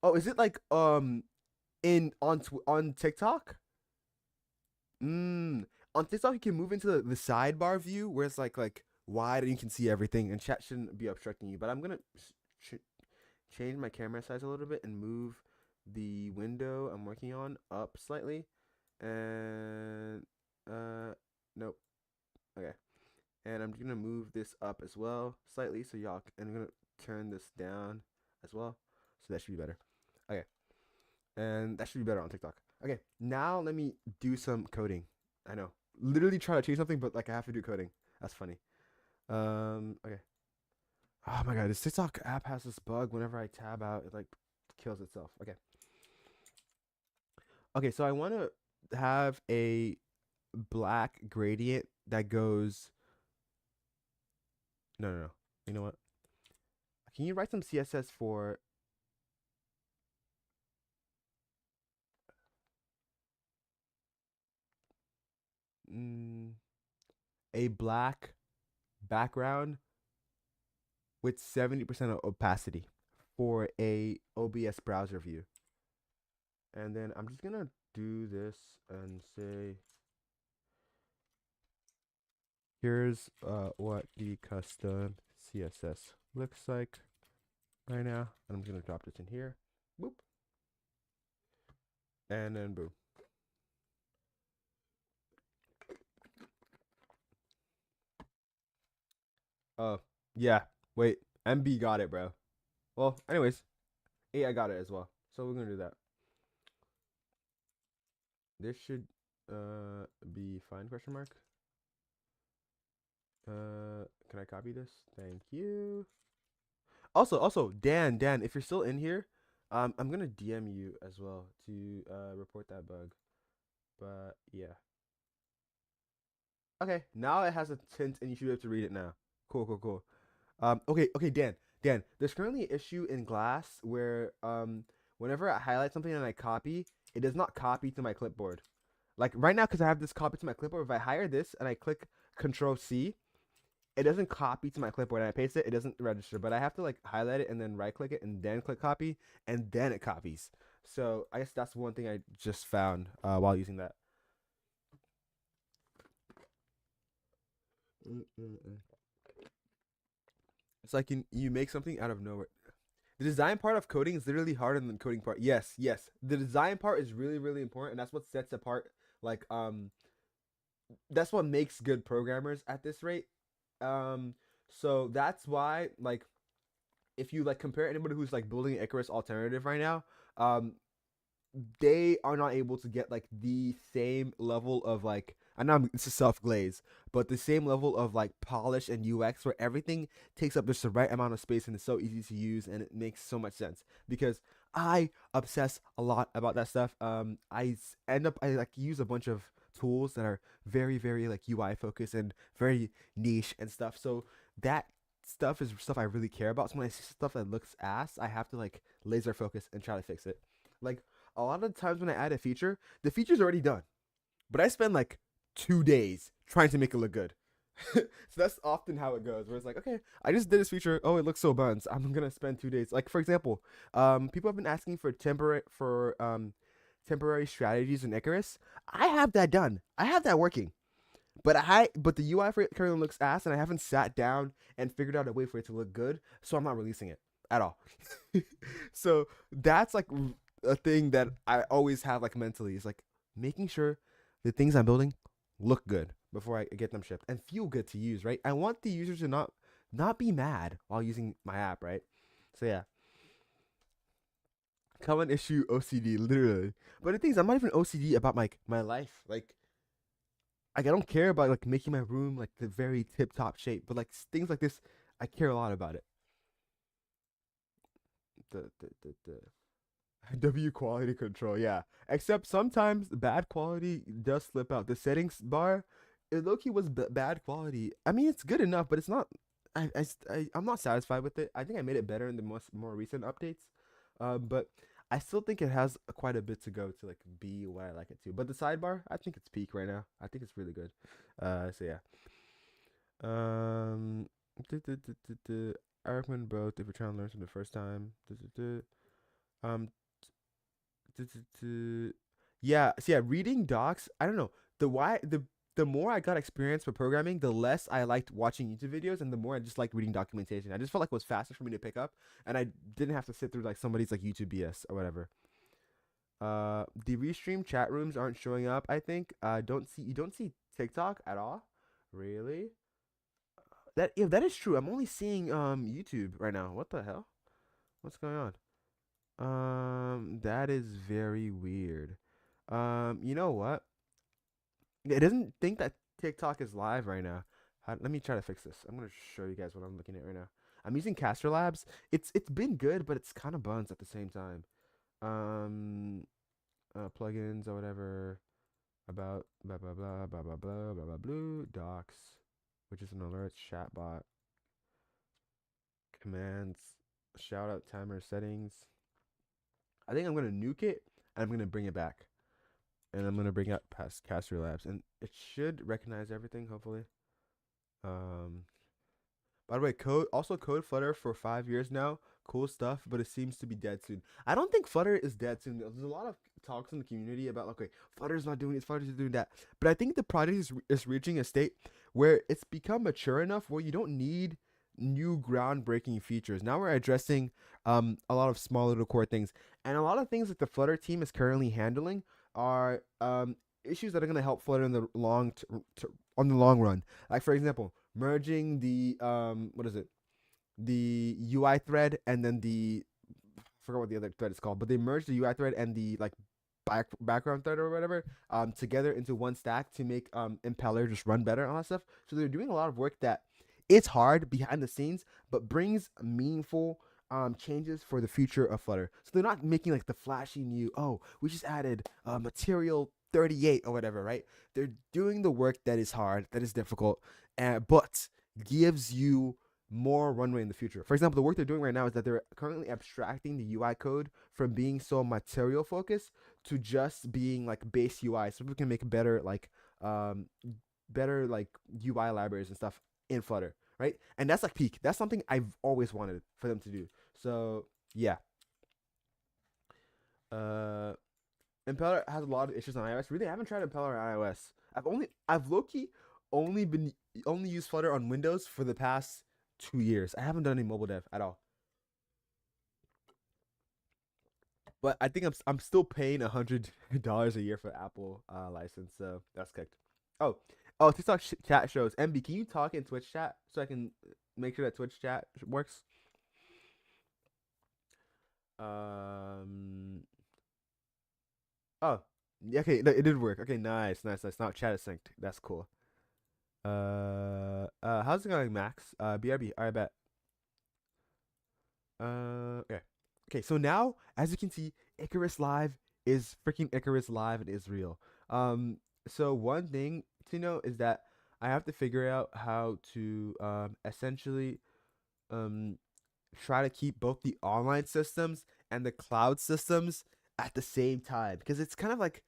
Oh, is it like in on TikTok? On TikTok, you can move into the sidebar view where it's like wide and you can see everything, and chat shouldn't be obstructing you. But I'm gonna ch change my camera size a little bit and move the window I'm working on up slightly. And nope. Okay. And I'm gonna move this up as well slightly, so and I'm gonna turn this down as well, so that should be better. Okay. And that should be better on TikTok. Okay, now let me do some coding. I know, literally try to change something, but like I have to do coding. That's funny. Okay. Oh my god, this TikTok app has this bug. Whenever I tab out, it like kills itself. Okay. Okay, so I want to have a black gradient that goes. No, no, no. You know what? Can you write some CSS for? Mm, a black background with 70% opacity for a OBS browser view. And then I'm just gonna do this and say, here's what the custom CSS looks like right now. And I'm gonna drop this in here. Boop. And then boom. Oh, yeah. Wait, MB got it, bro. Well, anyways, 8 I got it as well. So we're gonna do that. This should be fine, question mark. Can I copy this? Thank you. Also, Dan, if you're still in here, I'm gonna DM you as well to report that bug. But yeah. Okay, now it has a tint and you should be able to read it now. Cool. Okay, Dan. There's currently an issue in Glass where whenever I highlight something and I copy, it does not copy to my clipboard. Like right now, because I have this copy to my clipboard, if I hire this and I click Control C, it doesn't copy to my clipboard and I paste it, it doesn't register. But I have to like highlight it and then right click it and then click copy and then it copies. So I guess that's one thing I just found while using that. It's like you make something out of nowhere. The design part of coding is literally harder than the coding part. Yes. The design part is really important, and that's what sets apart. Like that's what makes good programmers at this rate. Um, so that's why like if you like compare anybody who's like building an Icarus alternative right now, they are not able to get like the same level of like I know it's a self glaze, but the same level of like polish and UX where everything takes up just the right amount of space and it's so easy to use and it makes so much sense because I obsess a lot about that stuff. End up I like use a bunch of tools that are very like UI focused and very niche and stuff. So that stuff is stuff I really care about. So when I see stuff that looks ass, I have to like laser focus and try to fix it. Like a lot of the times when I add a feature, the feature's already done, but I spend like 2 days trying to make it look good. So that's often how it goes. Where it's like, okay, I just did this feature. Oh, it looks so buns. I'm gonna spend 2 days. Like for example, people have been asking for temporary strategies in Icarus. I have that done. I have that working. But the UI for it currently looks ass, and I haven't sat down and figured out a way for it to look good. So I'm not releasing it at all. So that's like a thing that I always have like mentally is like making sure the things I'm building look good before I get them shipped and feel good to use, right? I want the users to not be mad while using my app, right? So yeah, common issue OCD, literally. But the thing is, I'm not even OCD about my life. Like I don't care about like making my room like the very tip top shape, but like things like this, I care a lot about it. The W quality control, yeah. Except sometimes bad quality does slip out. The settings bar, it low key was bad quality. I mean, it's good enough, but it's not. I'm not satisfied with it. I think I made it better in the more recent updates, but I still think it has quite a bit to go to like be what I like it to. But the sidebar, I think it's peak right now. I think it's really good. So yeah. Um, I recommend both if you're trying to learn something the first time. Um, yeah, so yeah, reading docs. I don't know the more I got experience with programming, the less I liked watching YouTube videos, and the more I just liked reading documentation. I just felt like it was faster for me to pick up, and I didn't have to sit through like somebody's like YouTube BS or whatever. The restream chat rooms aren't showing up. I think. Don't see you don't see TikTok at all. Really? That is true. I'm only seeing YouTube right now. What the hell? What's going on? That is very weird. You know what? It doesn't think that TikTok is live right now. Let me try to fix this. I'm gonna show you guys what I'm looking at right now. I'm using Caster Labs. It's been good, but it's kind of buns at the same time. Um, plugins or whatever about blah blah blah blah blah blah blah blah blue docs, which is an alerts chatbot commands shout out timer settings. I think I'm gonna nuke it and I'm gonna bring it back. And I'm gonna bring up past Caster Labs, and it should recognize everything. Hopefully. Um. By the way, code Flutter for 5 years now. Cool stuff, but it seems to be dead soon. I don't think Flutter is dead soon. There's a lot of talks in the community about okay, Flutter's not doing this, Flutter's doing that. But I think the project is reaching a state where it's become mature enough where you don't need new groundbreaking features. Now we're addressing a lot of small little core things, and a lot of things that the Flutter team is currently handling are issues that are going to help Flutter in the on the long run. Like for example, merging the what is it? the UI thread and then the I forgot what the other thread is called, but they merged the UI thread and the like background thread or whatever together into one stack to make Impeller just run better and all that stuff. So they're doing a lot of work that it's hard behind the scenes, but brings meaningful changes for the future of Flutter. So they're not making like the flashy new, oh, we just added material 38 or whatever, right? They're doing the work that is hard, that is difficult, but gives you more runway in the future. For example, the work they're doing right now is that they're currently abstracting the UI code from being so material focused to just being like base UI, so people can make um better like UI libraries and stuff in Flutter, right? And that's like peak. That's something I've always wanted for them to do. So yeah, uh, Impeller has a lot of issues on iOS. Really, I haven't tried Impeller on iOS. I've low key only been only used Flutter on Windows for the past 2 years. I haven't done any mobile dev at all. But I think I'm still paying $100 a year for Apple license, so that's kicked. Oh, oh, TikTok chat shows. MB, can you talk in Twitch chat so I can make sure that Twitch chat works? Um. Oh, yeah, okay, no, it did work. Okay, nice, nice, nice. Now chat is synced. That's cool. How's it going, Max? BRB. All right, bet. Okay. Okay, so now, as you can see, Icarus Live is freaking Icarus Live and is real. Um, so one thing to know is that I have to figure out how to essentially um try to keep both the online systems and the cloud systems at the same time because it's kind of like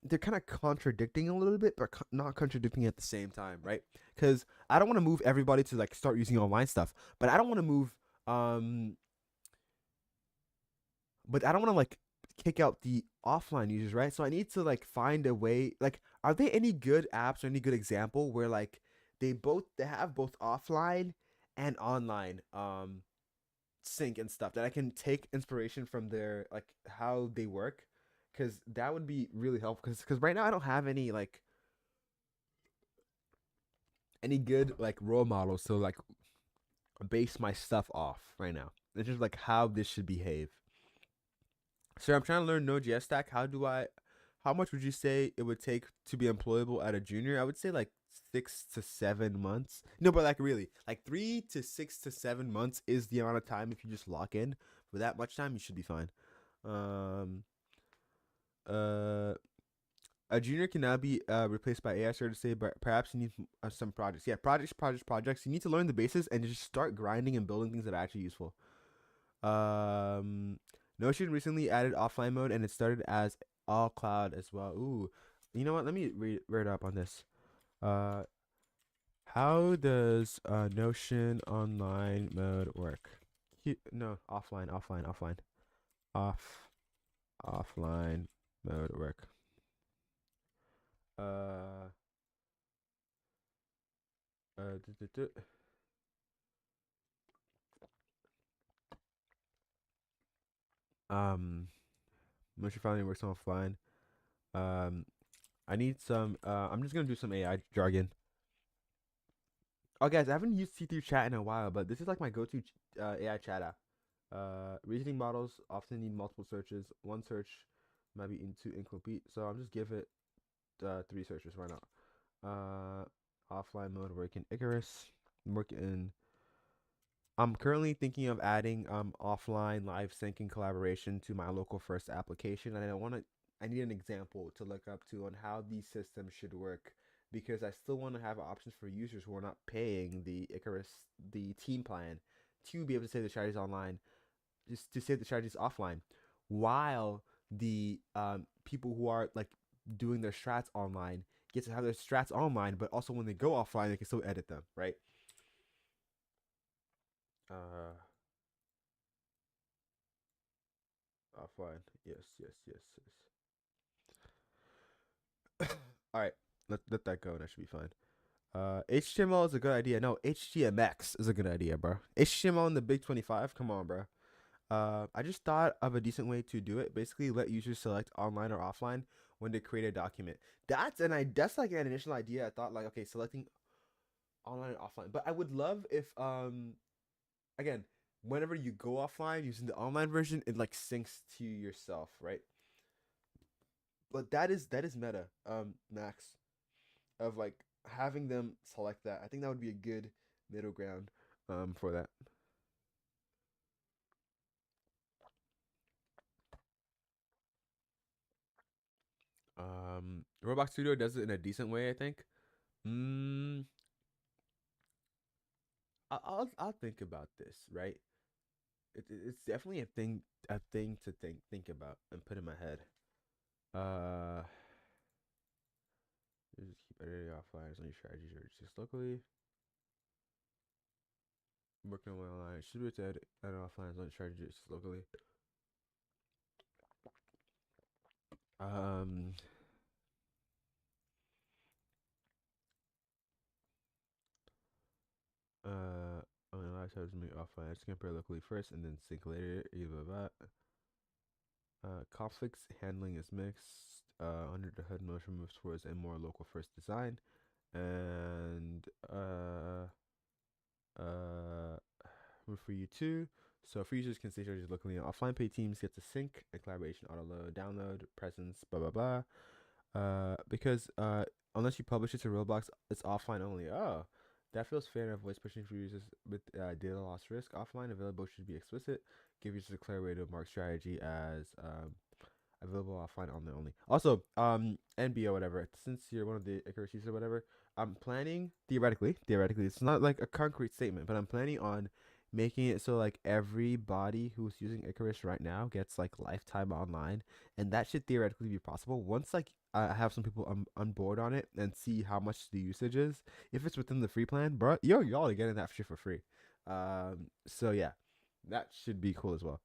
they're kind of contradicting a little bit, but not contradicting at the same time, right? Because I don't want to move everybody to like start using online stuff, but I don't want to move um but I don't want to like kick out the offline users, right? So I need to like find a way. Like, are there any good apps or any good example where like they have both offline and online sync and stuff that I can take inspiration from their like how they work, because that would be really helpful. Because right now I don't have any good like role models to like base my stuff off right now. It's just like how this should behave. So I'm trying to learn Node.js stack. How much would you say it would take to be employable at a junior? I would say like 6 to 7 months. No, but like really, like 3 to 6 to 7 months is the amount of time if you just lock in. For that much time, you should be fine. Um, uh, a junior can now be replaced by AI, sir to say, but perhaps you need some projects. Yeah, projects. You need to learn the basis and just start grinding and building things that are actually useful. Um, Notion recently added offline mode and it started as all cloud as well. Ooh, you know what? Let me read up on this. Uh, how does Notion online mode work? No, off offline mode work. Uh, duh, duh, duh. um, Notion finally works offline. Um, I need some. I'm just gonna do some AI jargon. Oh, guys, I haven't used C3 Chat in a while, but this is like my go-to AI chat app. Reasoning models often need multiple searches. One search might be too incomplete, so I'll just give it 3 searches. Why not? Offline mode working Icarus. Working. I'm currently thinking of adding offline live syncing collaboration to my local first application, and I need an example to look up to on how these systems should work because I still want to have options for users who are not paying the team plan, to be able to save the strategies online, just to save the strategies offline, while the people who are like doing their strats online get to have their strats online, but also when they go offline, they can still edit them, right? Uh, Offline. Yes, yes, yes, yes. All right, let that go. That should be fine. HTML is a good idea. No, HTMX is a good idea, bro. HTML in the Big 25. Come on, bro. I just thought of a decent way to do it. Basically, let users select online or offline when they create a document. That's like an initial idea. I thought like, okay, selecting online and offline. But I would love if again, whenever you go offline using the online version, it like syncs to yourself, right? But that is meta, Max, of like having them select that. I think that would be a good middle ground, for that. Roblox Studio does it in a decent way, I think. Mm, I'll think about this, right? It's definitely a thing to think about and put in my head. Uh, just keep editing offline as only strategies or just locally. Working on my online should be able to edit offline as only strategies just locally. Um, only allow strategies to make offline. Just compare locally first and then sync later. Either that. Conflicts handling is mixed. Under the hood, motion moves towards a more local first design, and uh, for you too. So free users can stay strategies locally and offline. Paid teams get to sync and collaboration, auto load, download, presence, blah blah blah. Because unless you publish it to Roblox, it's offline only. Oh, that feels fair and avoids pushing for users with data loss risk. Offline available should be explicit. Give users a clear way to mark strategy as available offline online only. Also, NB or whatever. Since you're one of the Icarus users or whatever, I'm planning theoretically, it's not like a concrete statement, but I'm planning on making it so like everybody who's using Icarus right now gets like lifetime online, and that should theoretically be possible once like I have some people on board on it and see how much the usage is. If it's within the free plan, bro, y'all are getting that shit for free. So yeah, that should be cool as well.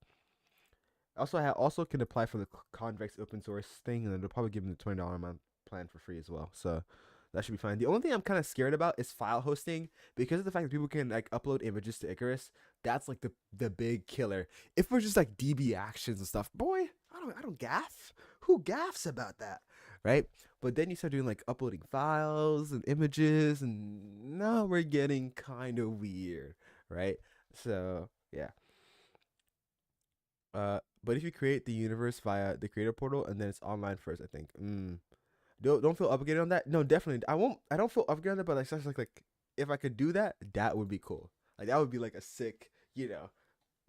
Also, I also can apply for the Convex open source thing, and then they'll probably give me the $20 a month plan for free as well. So that should be fine. The only thing I'm kind of scared about is file hosting because of the fact that people can like upload images to Icarus. That's like the big killer. If we're just like DB actions and stuff, boy, I don't gaff. Who gaffs about that, right? But then you start doing like uploading files and images, and now we're getting kind of weird, right? So yeah. But if you create the universe via the creator portal and then it's online first, I think. Don't feel obligated on that. No, definitely. I won't. I don't feel obligated on that. But like, such like, if I could do that, that would be cool. Like that would be like a sick,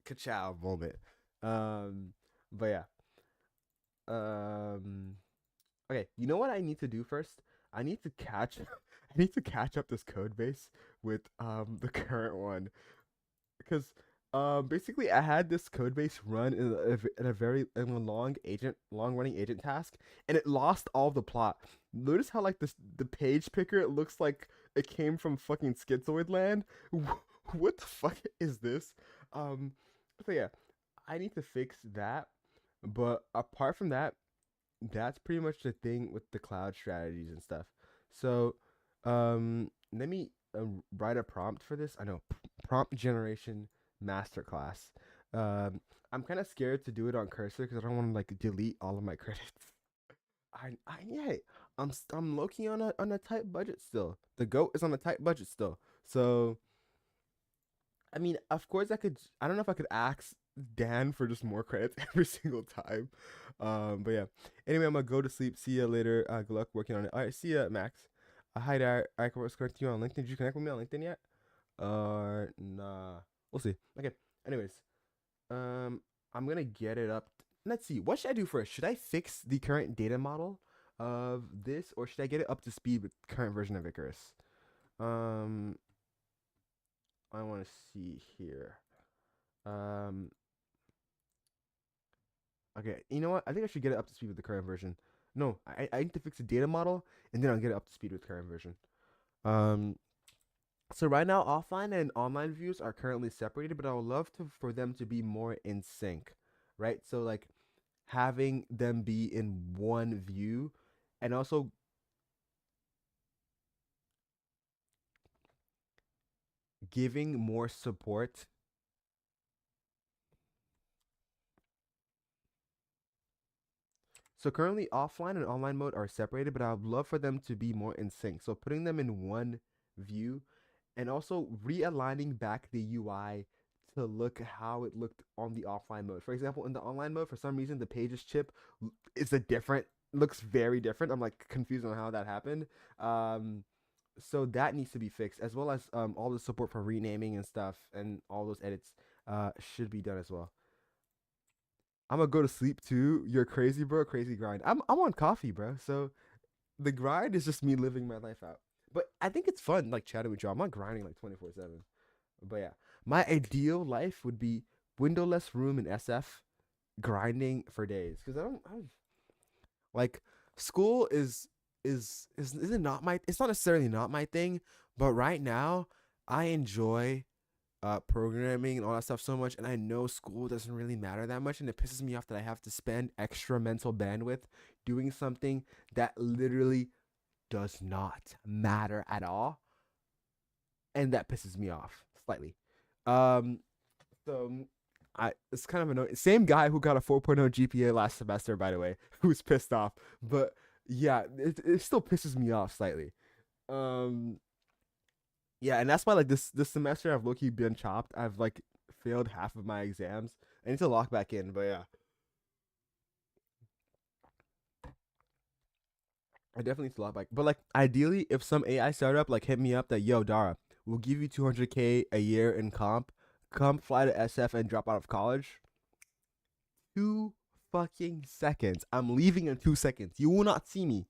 ka-chow moment. Um, but yeah. Um, okay. You know what I need to do first? I need to catch. I need to catch up this code base with the current one because basically I had this code base run in a long running agent task, and it lost all the plot. Notice how like the page picker, it looks like it came from fucking Schizoid land. What the fuck is this? Um, so yeah, I need to fix that. But apart from that, that's pretty much the thing with the cloud strategies and stuff. So, let me write a prompt for this. I know prompt generation masterclass. I'm kind of scared to do it on cursor because I don't want to like delete all of my credits. Yeah, I'm low key on a tight budget still. The goat is on a tight budget still. So I mean, of course, I could. I don't know if I could ask Dan for just more credits every single time. But yeah. Anyway, I'm gonna go to sleep. See you later. Good luck working on it. All right, see ya, Max. Hi there. I was connecting you on LinkedIn. Did you connect with me on LinkedIn yet? Nah. We'll see. Okay. Anyways, um, I'm gonna get it up. Let's see. What should I do first? Should I fix the current data model of this, or should I get it up to speed with the current version of Icarus? Um, I want to see here. Um, okay, you know what? I think I should get it up to speed with the current version. No, I need to fix the data model and then I'll get it up to speed with the current version. Um, so right now, offline and online views are currently separated, but I would love for them to be more in sync, right? So like having them be in one view, and also giving more support. So currently offline and online mode are separated, but I would love for them to be more in sync. So putting them in one view and also realigning back the UI to look how it looked on the offline mode. For example, in the online mode, for some reason, the pages chip is a different, looks very different. I'm like confused on how that happened. Um, so that needs to be fixed, as well as all the support for renaming and stuff, and all those edits should be done as well. I'm gonna go to sleep too. You're crazy, bro. Crazy grind. I'm on coffee, bro. So the grind is just me living my life out. But I think it's fun, like chatting with you. I'm not grinding like 24/7. But yeah, my ideal life would be windowless room in SF, grinding for days. Because I don't like school is it not my? It's not necessarily not my thing. But right now, I enjoy programming and all that stuff so much, and I know school doesn't really matter that much, and it pisses me off that I have to spend extra mental bandwidth doing something that literally does not matter at all, and that pisses me off slightly. Um, so I it's kind of annoying. Same guy who got a 4.0 GPA last semester, by the way, who's pissed off, but yeah, it still pisses me off slightly. Um, yeah, and that's why like this semester I've low key been chopped. I've like failed half of my exams. I need to lock back in, but yeah, I definitely need to lock back. But like ideally, if some AI startup like hit me up that yo Dara, we'll give you 200K a year in comp, come fly to SF and drop out of college. 2 fucking seconds. I'm leaving in 2 seconds. You will not see me.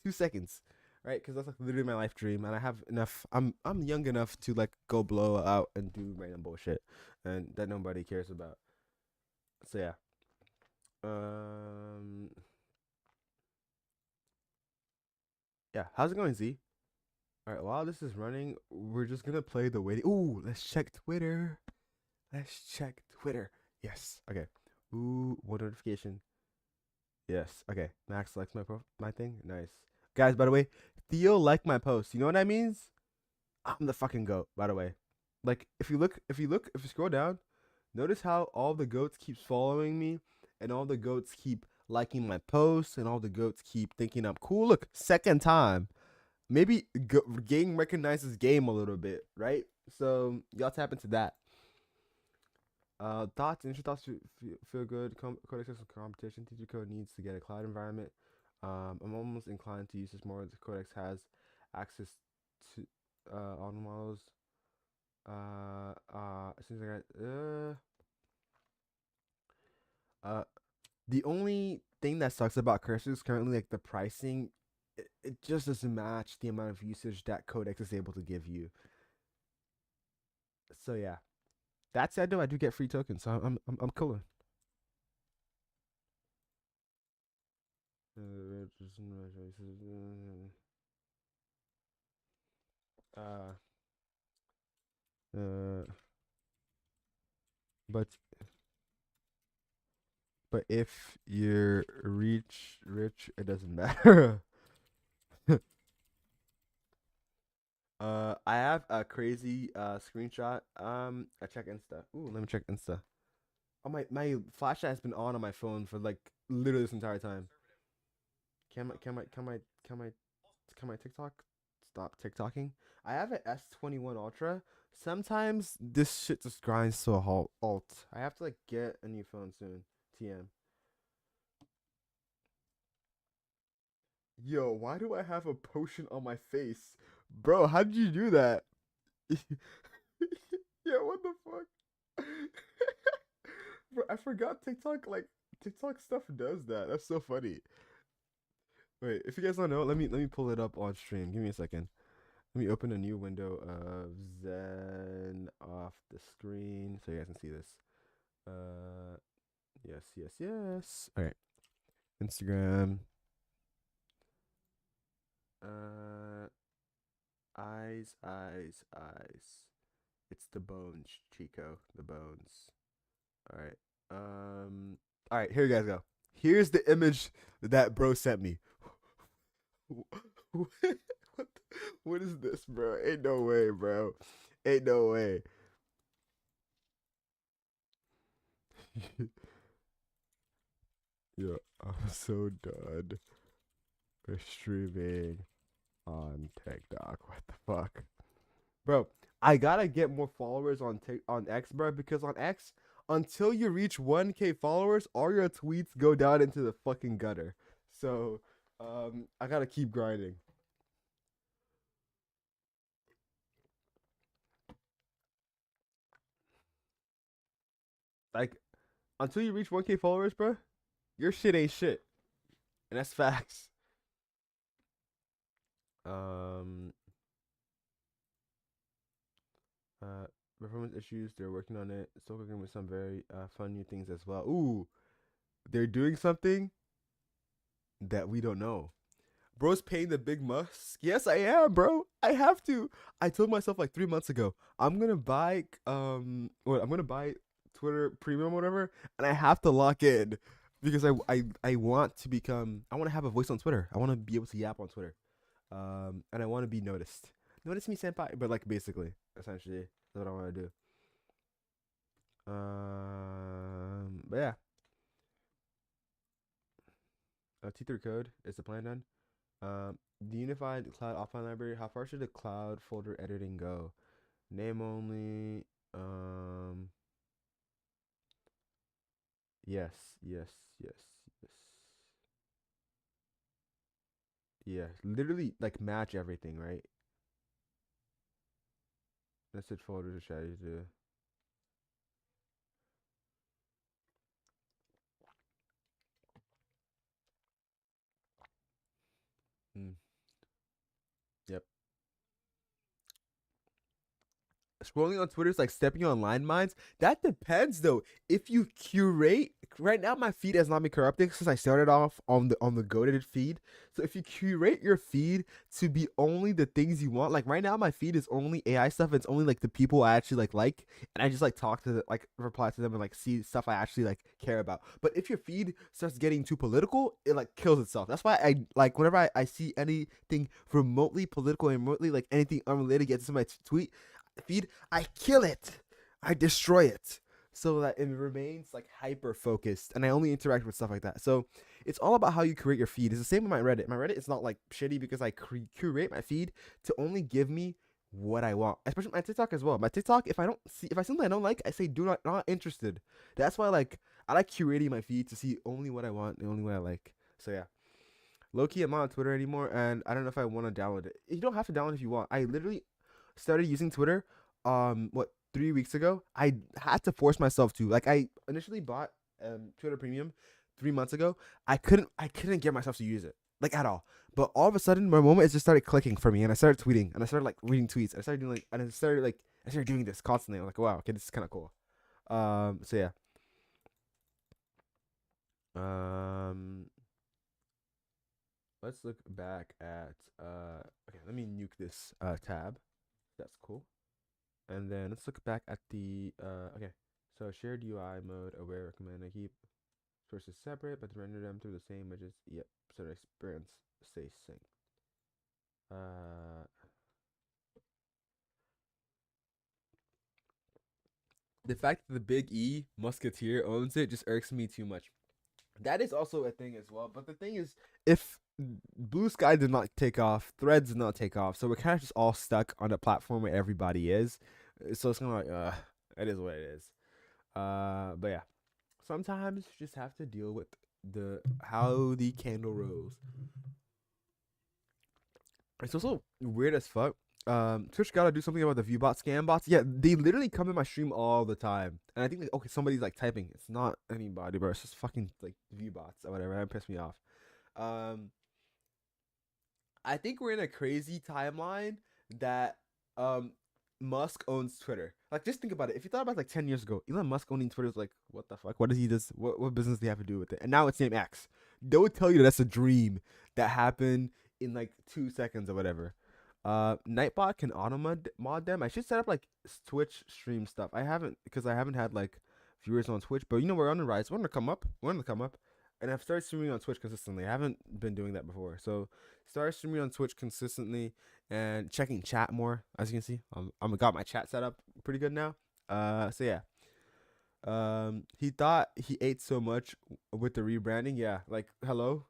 2 seconds, right? Because that's like literally my life dream, and I have enough. I'm young enough to like go blow out and do random bullshit, and that nobody cares about. So yeah. Um. Yeah. How's it going, Z? All right. While this is running, we're just gonna play the waiting. Ooh, let's check Twitter. Let's check Twitter. Yes. Okay. Ooh, what notification? Yes. Okay. Max likes my thing. Nice. Guys, by the way, Theo liked my post. You know what that means? I'm the fucking goat, by the way. Like if you scroll down, notice how all the goats keeps following me, and all the goats keep liking my posts, and all the goats keep thinking I'm cool. Look, second time. Maybe game recognizes game a little bit, right? So y'all tap into that. Thoughts, initial thoughts feel good. Code access competition. Teacher code needs to get a cloud environment. I'm almost inclined to use this more. The codex has access to all the models. Since I got uh, the only thing that sucks about cursors is currently like the pricing. It just doesn't match the amount of usage that codex is able to give you. So yeah. That said, though, I do get free tokens, so I'm cool. Uh, uh, but if you're rich, it doesn't matter. I have a crazy screenshot. I check Insta. Ooh, let me check Insta. Oh my flashlight has been on my phone for like literally this entire time. Can my can my TikTok stop TikToking? I have an S21 Ultra. Sometimes this shit just grinds to a halt. I have to like get a new phone soon. TM. Yo, why do I have a potion on my face? Bro, how did you do that? Yeah, what the fuck? Bro, I forgot TikTok like TikTok stuff does that. That's so funny. Wait, if you guys don't know, let me pull it up on stream. Give me a second. Let me open a new window of Zen off the screen so you guys can see this. Uh, yes. All right, Instagram. Uh, eyes. It's the bones, Chico. The bones. All right. All right. Here you guys go. Here's the image that bro sent me. what? What is this, bro? Ain't no way, bro. Ain't no way. Yeah, I'm so done for streaming on TikTok. What the fuck, bro? I gotta get more followers on X, bro, because on X, until you reach 1K followers, all your tweets go down into the fucking gutter. So, I gotta keep grinding. Like, until you reach 1K followers, bro, your shit ain't shit, and that's facts. Um, uh, Performance issues. They're working on it. Still working with some very fun new things as well. Ooh, they're doing something that we don't know. Bro's paying the big musk. Yes, I am, bro. I have to. I told myself like 3 months ago, I'm gonna buy I'm gonna buy Twitter Premium or whatever, and I have to lock in because I want to become. I want to have a voice on Twitter. I want to be able to yap on Twitter. And I want to be noticed. Notice me, senpai. But like basically, essentially, that's what I want to do. But yeah, T3 code is the plan done. The unified cloud offline library. How far should the cloud folder editing go? Name only. Yes, yes, yes, yes. Yeah, literally like match everything, right? Message folders or strategy to. Mm, yep. Scrolling on Twitter is like stepping on landmines. That depends though. If you curate right now, my feed has not been corrupted since I started off on the goaded feed. So if you curate your feed to be only the things you want, like right now my feed is only AI stuff. It's only like the people I actually like, and I just like talk to like reply to them and like see stuff I actually like care about. But if your feed starts getting too political, it like kills itself. That's why I like whenever I see anything remotely political and remotely like anything unrelated gets into my tweet feed, I kill it. I destroy it. So that it remains like hyper focused and I only interact with stuff like that. So it's all about how you create your feed. It's the same with my Reddit. My Reddit is not like shitty because I curate my feed to only give me what I want. Especially my TikTok as well. My TikTok, if I see something I don't like, I say do not interested. That's why like I like curating my feed to see only what I want and only what I like. So yeah. Low key, I'm not on Twitter anymore, and I don't know if I want to download it. You don't have to download it if you want. I literally started using Twitter what 3 weeks ago. I had to force myself to. Like I initially bought Twitter Premium 3 months ago. I couldn't get myself to use it. Like at all. But all of a sudden my moment it just started clicking for me and I started tweeting and I started like reading tweets. And I started doing this constantly. I'm like, wow, okay, this is kinda cool. So yeah. Um let's look back at okay, let me nuke this tab. That's cool. And then let's look back at the okay. So shared UI mode aware recommend I keep sources separate but render them through the same images. Yep. So the experience stays sync. Uh the fact that the big E Musketeer owns it just irks me too much. That is also a thing as well. But the thing is, if Blue Sky did not take off, Threads did not take off, so we're kind of just all stuck on a platform where everybody is. So it's kind of like, it is what it is. But yeah, sometimes you just have to deal with the how the candle rose. It's also weird as fuck. Twitch gotta do something about the viewbot scam bots. Yeah, they literally come in my stream all the time, and I think like okay, somebody's like typing. It's not anybody, bro. It's just fucking like viewbots or whatever. That pissed me off. Um, I think we're in a crazy timeline that um Musk owns Twitter. Like, just think about it. If you thought about like 10 years ago, Elon Musk owning Twitter was like, what the fuck? What does he just? What business do he have to do with it? And now it's named X. They would tell you that's a dream that happened in like 2 seconds or whatever. Nightbot can mod them. I should set up like Twitch stream stuff. I haven't because I haven't had like viewers on Twitch, but you know we're on the rise. We're on the come up. We're on the come up, and I've started streaming on Twitch consistently. I haven't been doing that before, so start streaming on Twitch consistently and checking chat more. As you can see, I'm got my chat set up pretty good now. So yeah. He thought he ate so much with the rebranding. Yeah, like hello,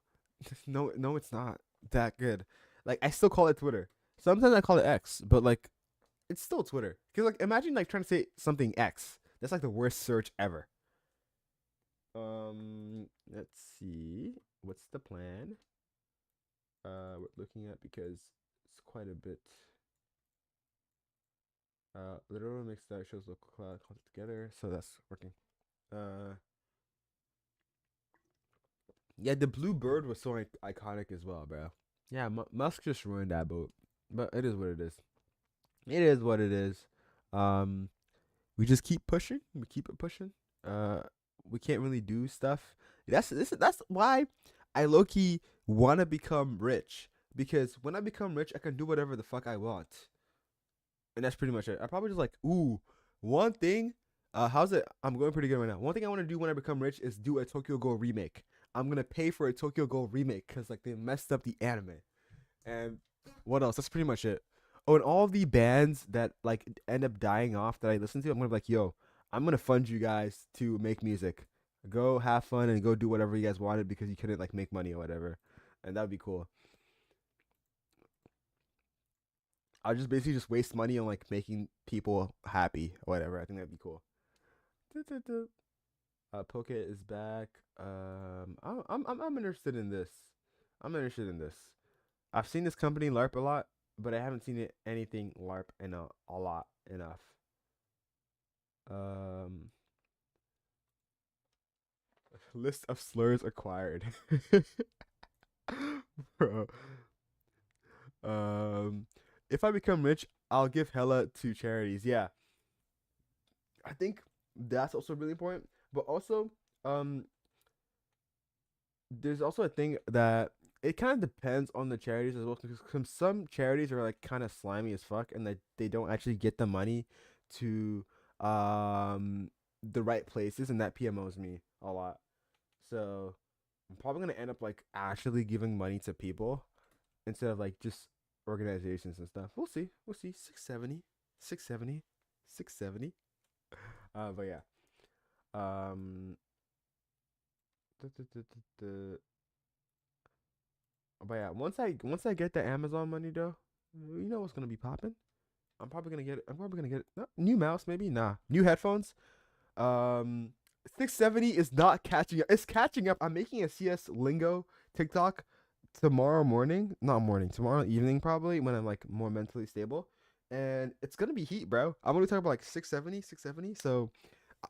no, no, it's not that good. Like I still call it Twitter. Sometimes I call it X, but like It's still Twitter. Cause like imagine like trying to say something X. That's like the worst search ever. Let's see. What's the plan? We're looking at because it's quite a bit. Literal mix that shows local cloud content together, so that's working. Uh, yeah, the blue bird was so iconic as well, bro. Yeah, Musk just ruined that boat, but it is what it is. It is what it is. Um, we just keep pushing. We keep it pushing. Uh, we can't really do stuff. That's why I low key wanna become rich because when I become rich, I can do whatever the fuck I want, and that's pretty much it. I probably just like one thing. How's it? I'm going pretty good right now. One thing I want to do when I become rich is do a Tokyo Ghoul remake. I'm gonna pay for a Tokyo Ghoul remake because like they messed up the anime. And what else? That's pretty much it. Oh, and all the bands that like end up dying off that I listen to, I'm gonna be like, yo, I'm gonna fund you guys to make music. Go have fun and go do whatever you guys wanted because you couldn't like make money or whatever, and that'd be cool. I'll just basically just waste money on like making people happy or whatever. I think that'd be cool. Poke is back. I'm interested in this. I'm interested in this. I've seen this company LARP a lot, but I haven't seen it anything LARP in a lot enough. Um, list of slurs acquired. Bro. Um, if I become rich, I'll give hella to charities. Yeah, I think that's also really important. But also, um, there's also a thing that it kind of depends on the charities as well. Because some charities are like kind of slimy as fuck, and they don't actually get the money to the right places, and that PMOs me a lot. So I'm probably gonna end up like actually giving money to people instead of like just organizations and stuff. We'll see. We'll see. 670, 670, 670. But yeah. Um. duh, duh, duh, duh, duh. But yeah, once I get the Amazon money though, you know what's gonna be popping. I'm probably gonna get it. No, new mouse maybe. Nah, new headphones. Um, 670 is not catching up. It's catching up. I'm making a CS lingo TikTok tomorrow morning. Not morning. Tomorrow evening probably when I'm like more mentally stable. And it's gonna be heat, bro. I'm gonna talk about like 670, 670. So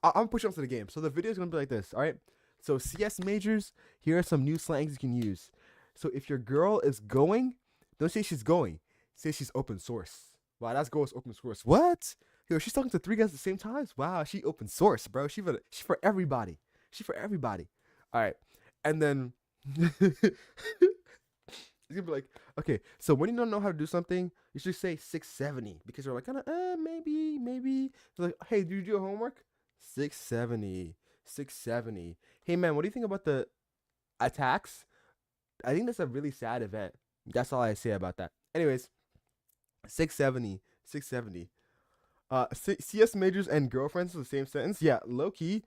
I'm pushing up to the game. So the video is gonna be like this. All right. So CS majors. Here are some new slangs you can use. So if your girl is going, don't say she's going. Say she's open source. Wow, that's girl's open source. What? Yo, she's talking to three guys at the same time. Wow, she open source, bro. She for everybody. She for everybody. All right, and then it's gonna be like, okay, so when you don't know how to do something, you should say 670 because you're like, kind of, maybe. They're like, hey, did you do your homework? 670, 670. Hey, man, what do you think about the attacks? I think that's a really sad event. That's all I say about that. Anyways, 670, 670. CS majors and girlfriends in the same sentence. Yeah, low key.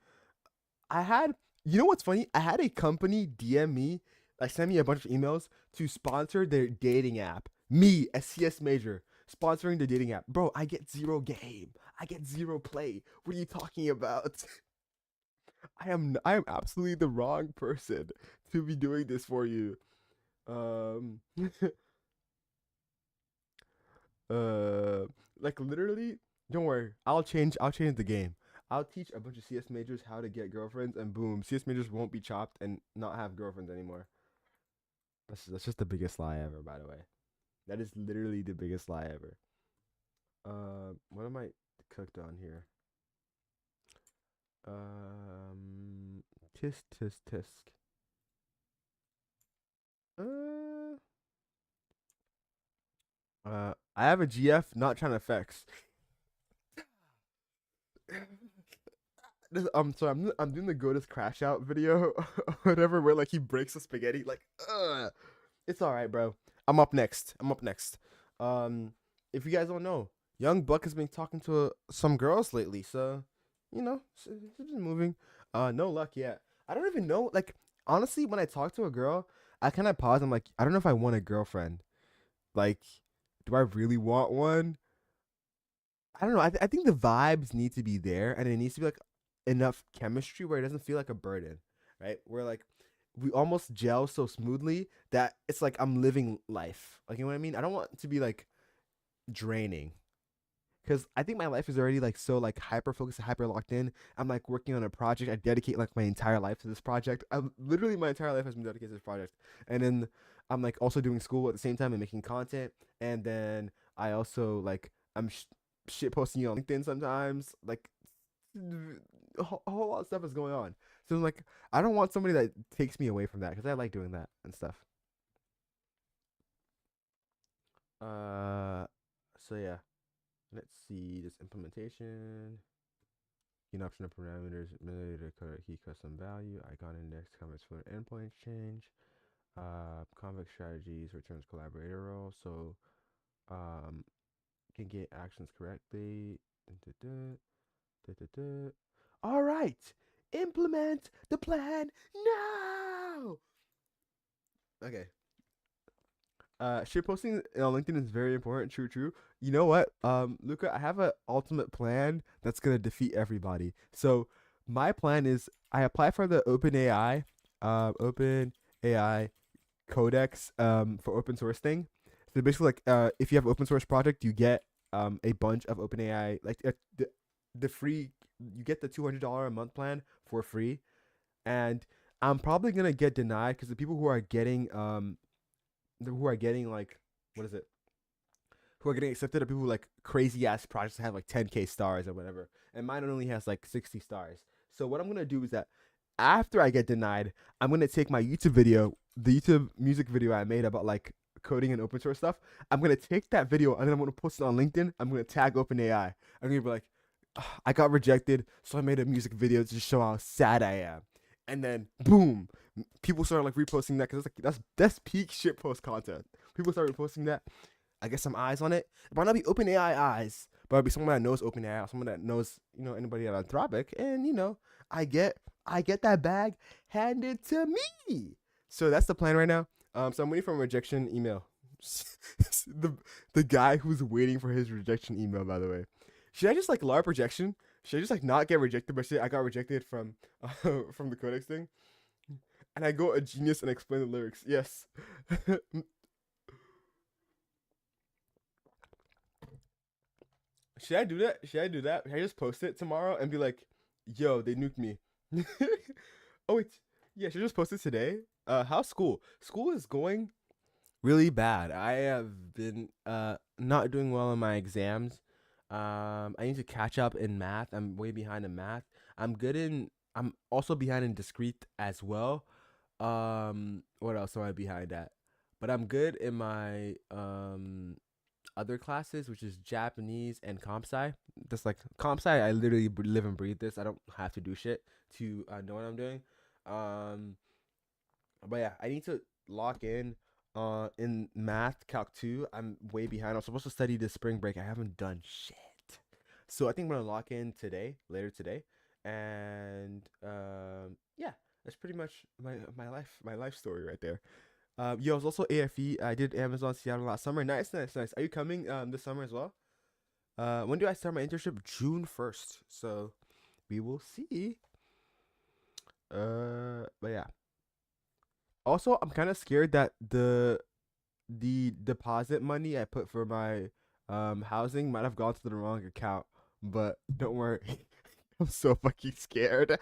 I had, you know what's funny? I had a company DM me, like send me a bunch of emails to sponsor their dating app. Me, a CS major, sponsoring the dating app. Bro, I get zero game. I get zero play. What are you talking about? I am absolutely the wrong person to be doing this for you. Um, uh, like literally, don't worry. I'll change the game. I'll teach a bunch of CS majors how to get girlfriends, and boom, CS majors won't be chopped and not have girlfriends anymore. That's just the biggest lie ever, by the way. That is literally the biggest lie ever. What am I cooked on here? Um, tisk tisk tisk. Uh, I have a GF, not trying to flex. So I'm doing the Goatus crash out video, or whatever, where like he breaks the spaghetti. Like, it's all right, bro. I'm up next. I'm up next. If you guys don't know, Young Buck has been talking to some girls lately, so you know, it's just moving. No luck yet. I don't even know. Like, honestly, when I talk to a girl, I kind of pause. I'm like, I don't know if I want a girlfriend. Like, do I really want one? I don't know. I think the vibes need to be there, and it needs to be like enough chemistry where it doesn't feel like a burden, right? Where like we almost gel so smoothly that it's like I'm living life. Like you know what I mean? I don't want it to be like draining because I think my life is already like so like hyper focused, hyper locked in. I'm like working on a project. I dedicate like my entire life to this project. I'm literally my entire life has been dedicated to this project, and then I'm like also doing school at the same time and making content, and then I also like I'm shit posting on LinkedIn sometimes. Like a whole lot of stuff is going on. So I'm like, I don't want somebody that takes me away from that because I like doing that and stuff. Uh, so yeah, let's see this implementation. Key option of parameters, millimeter code key custom value, icon index, comments for endpoint exchange, convex strategies, returns collaborator role. So, can get actions correctly. All right, implement the plan now. Okay, shit posting on LinkedIn is very important. True, true. You know what, Luca, I have an ultimate plan that's gonna defeat everybody. So my plan is I apply for the Open AI Codex for open source thing. So basically, like, if you have an open source project, you get a bunch of Open AI like the free. You get the $200 a month plan for free, and I'm probably gonna get denied because the people who are getting like what is it who are getting accepted are people who like crazy ass projects that have like 10K stars or whatever, and mine only has like 60 stars. So what I'm gonna do is that after I get denied, I'm gonna take my YouTube video, the YouTube music video I made about like coding and open source stuff. I'm gonna take that video and then I'm gonna post it on LinkedIn. I'm gonna tag OpenAI. I'm gonna be like, "Ah, I got rejected, so I made a music video to show how sad I am." And then boom, people started like reposting that because like that's peak shit post content. People started reposting that. I get some eyes on it. It might not be OpenAI eyes, but it'll be someone that knows OpenAI, someone that knows, anybody at Anthropic, and I get I get that bag handed to me. So that's the plan right now. So I'm waiting for a rejection email. the the guy who's waiting for his rejection email, by the way. Should I just like LARP rejection? Should I just like not get rejected, but say I got rejected from from the codex thing? And I go a genius and explain the lyrics. Yes. Should I do that? Should I do that? Should I just post it tomorrow and be like, "Yo, they nuked me." Oh wait, yeah. Should I just post it today? How's school? School is going really bad. I have been not doing well in my exams. I need to catch up in math. I'm way behind in math. I'm also behind in discrete as well. What else am I behind at? But I'm good in my other classes, which is Japanese and comp sci. Just like comp sci, I literally live and breathe this. I don't have to do shit to know what I'm doing. Um, but yeah, I need to lock in math calc 2. I'm way behind. I'm supposed to study this spring break. I haven't done shit. So I think I'm gonna lock in today, later today, and yeah, that's pretty much my life story right there. Yo, I was also AFE. I did Amazon Seattle last summer. Nice, nice, nice. Are you coming this summer as well? When do I start my internship? June 1st. So we will see. But yeah. Also, I'm kind of scared that the deposit money I put for my housing might have gone to the wrong account. But don't worry. I'm so fucking scared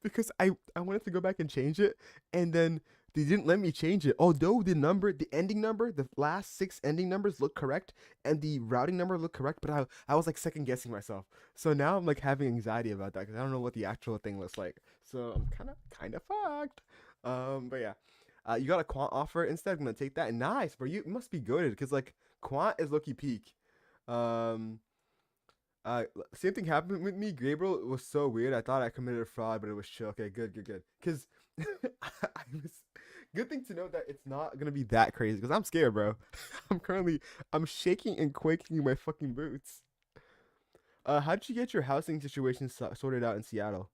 because I wanted to go back and change it, and then they didn't let me change it. Although the ending number, the last six ending numbers look correct, and the routing number looked correct, but I was like second guessing myself. So now I'm like having anxiety about that because I don't know what the actual thing looks like. So I'm kind of fucked. But yeah, you got a quant offer instead. I'm gonna take that. Nice, bro. You must be goaded because like quant is low-key peak. Um, Same thing happened with me. Gabriel was so weird. I thought I committed a fraud, but it was chill. Okay, good, good, good. Cause I was good thing to know that it's not gonna be that crazy. Cause I'm scared, bro. I'm shaking and quaking in my fucking boots. How did you get your housing situation sorted out in Seattle?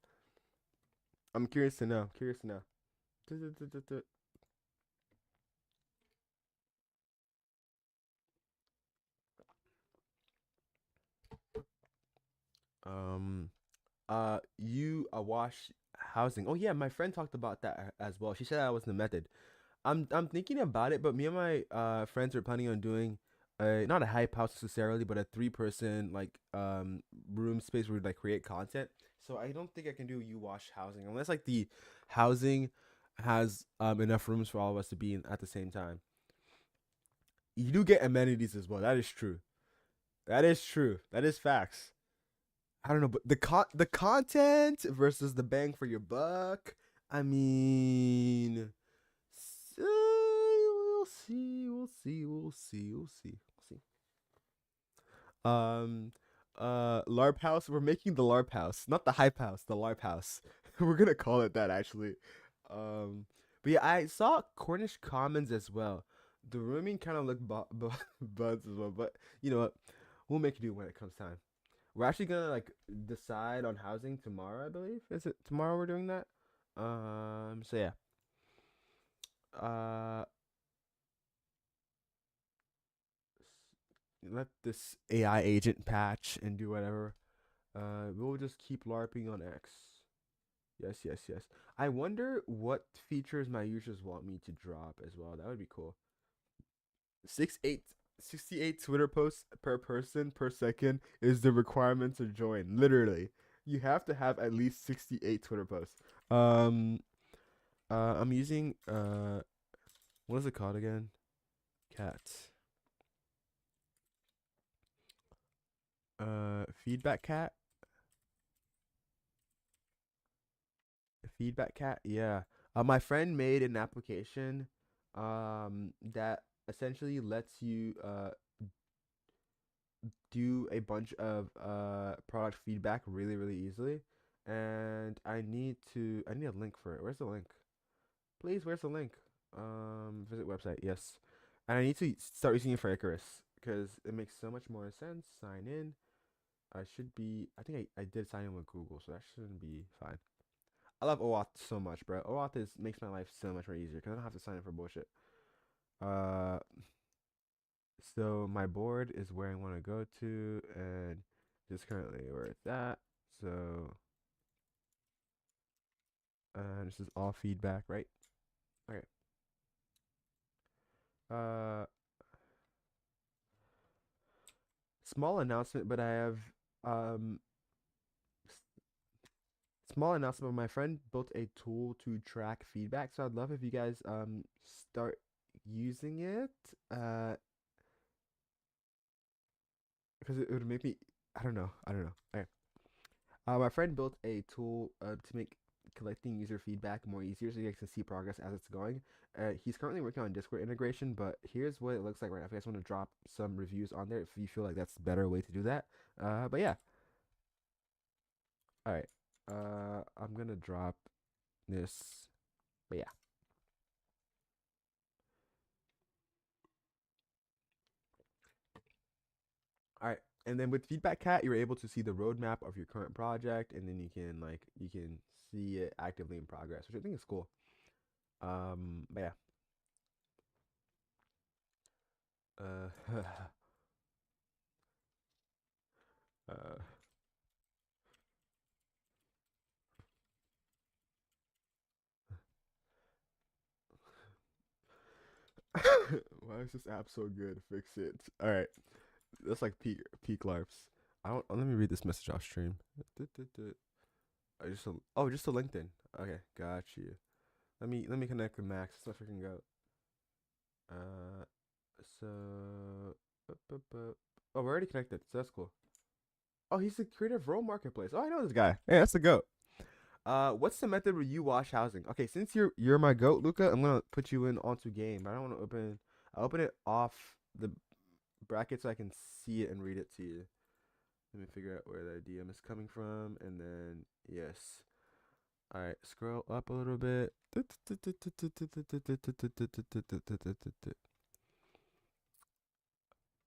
I'm curious to know. Curious to know. Um, you wash housing. Oh yeah, my friend talked about that as well. She said that was the method. I'm thinking about it, but me and my friends are planning on doing a not a hype house necessarily, but a 3 person like room space where we like create content. So I don't think I can do you wash housing unless like the housing has enough rooms for all of us to be in at the same time. You do get amenities as well. That is true. That is true. That is facts. I don't know, but the content versus the bang for your buck. I mean, we'll see, we'll see, we'll see, we'll see, we'll see. Um, LARP house. We're making the LARP house, not the hype house. The LARP house. We're gonna call it that actually. Um, but yeah, I saw Cornish Commons as well. The rooming kind of looked buds as well, but you know what? We'll make it do when it comes time. We're actually gonna like decide on housing tomorrow, I believe. Is it tomorrow we're doing that? So yeah. Uh Let this AI agent patch and do whatever. We'll just keep LARPing on X. Yes, yes, yes. I wonder what features my users want me to drop as well. That would be cool. 6 8 68 Twitter posts per person per second is the requirement to join. Literally, you have to have at least 68 Twitter posts. Um, I'm using what is it called again? Cat. Feedback cat. Feedback cat. Yeah. My friend made an application, that essentially lets you do a bunch of product feedback really really easily, and I need a link for it. Where's the link? Please, where's the link? Visit website. Yes, and I need to start using it for Icarus because it makes so much more sense. Sign in. I should be. I think I did sign in with Google, so that shouldn't be fine. I love OAuth so much, bro. OAuth is makes my life so much more easier because I don't have to sign in for bullshit. Uh, so my board is where I want to go to, and just currently where it's at. So, this is all feedback, right? Okay. Uh, Small announcement, but I have um small announcement. My friend built a tool to track feedback, so I'd love if you guys start using it. Because it would make me. I don't know. I don't know. Okay. My friend built a tool to make collecting user feedback more easier so you guys can see progress as it's going. He's currently working on Discord integration, but here's what it looks like right now. If you guys want to drop some reviews on there, if you feel like that's a better way to do that. But yeah. All right. I'm gonna drop this. But yeah. All right. And then with Feedback Cat, you're able to see the roadmap of your current project, and then you can see it actively in progress, which I think is cool. But yeah. Uh, uh, Why is this app so good? Fix it. All right, that's like peak larps. I don't. Let me read this message off stream. Just a LinkedIn. Okay, got you. Let me connect with Max. Let's not freaking go. Uh, so oh, we're already connected. So that's cool. Oh, he's the creator of Role Marketplace. Oh, I know this guy. Hey, that's the goat. What's the method where you wash housing? Okay, since you're my goat, Luca, I'm gonna put you in onto game. I don't want to open. I open it off the bracket so I can see it and read it to you. Let me figure out where the DM is coming from, and then yes. All right, scroll up a little bit.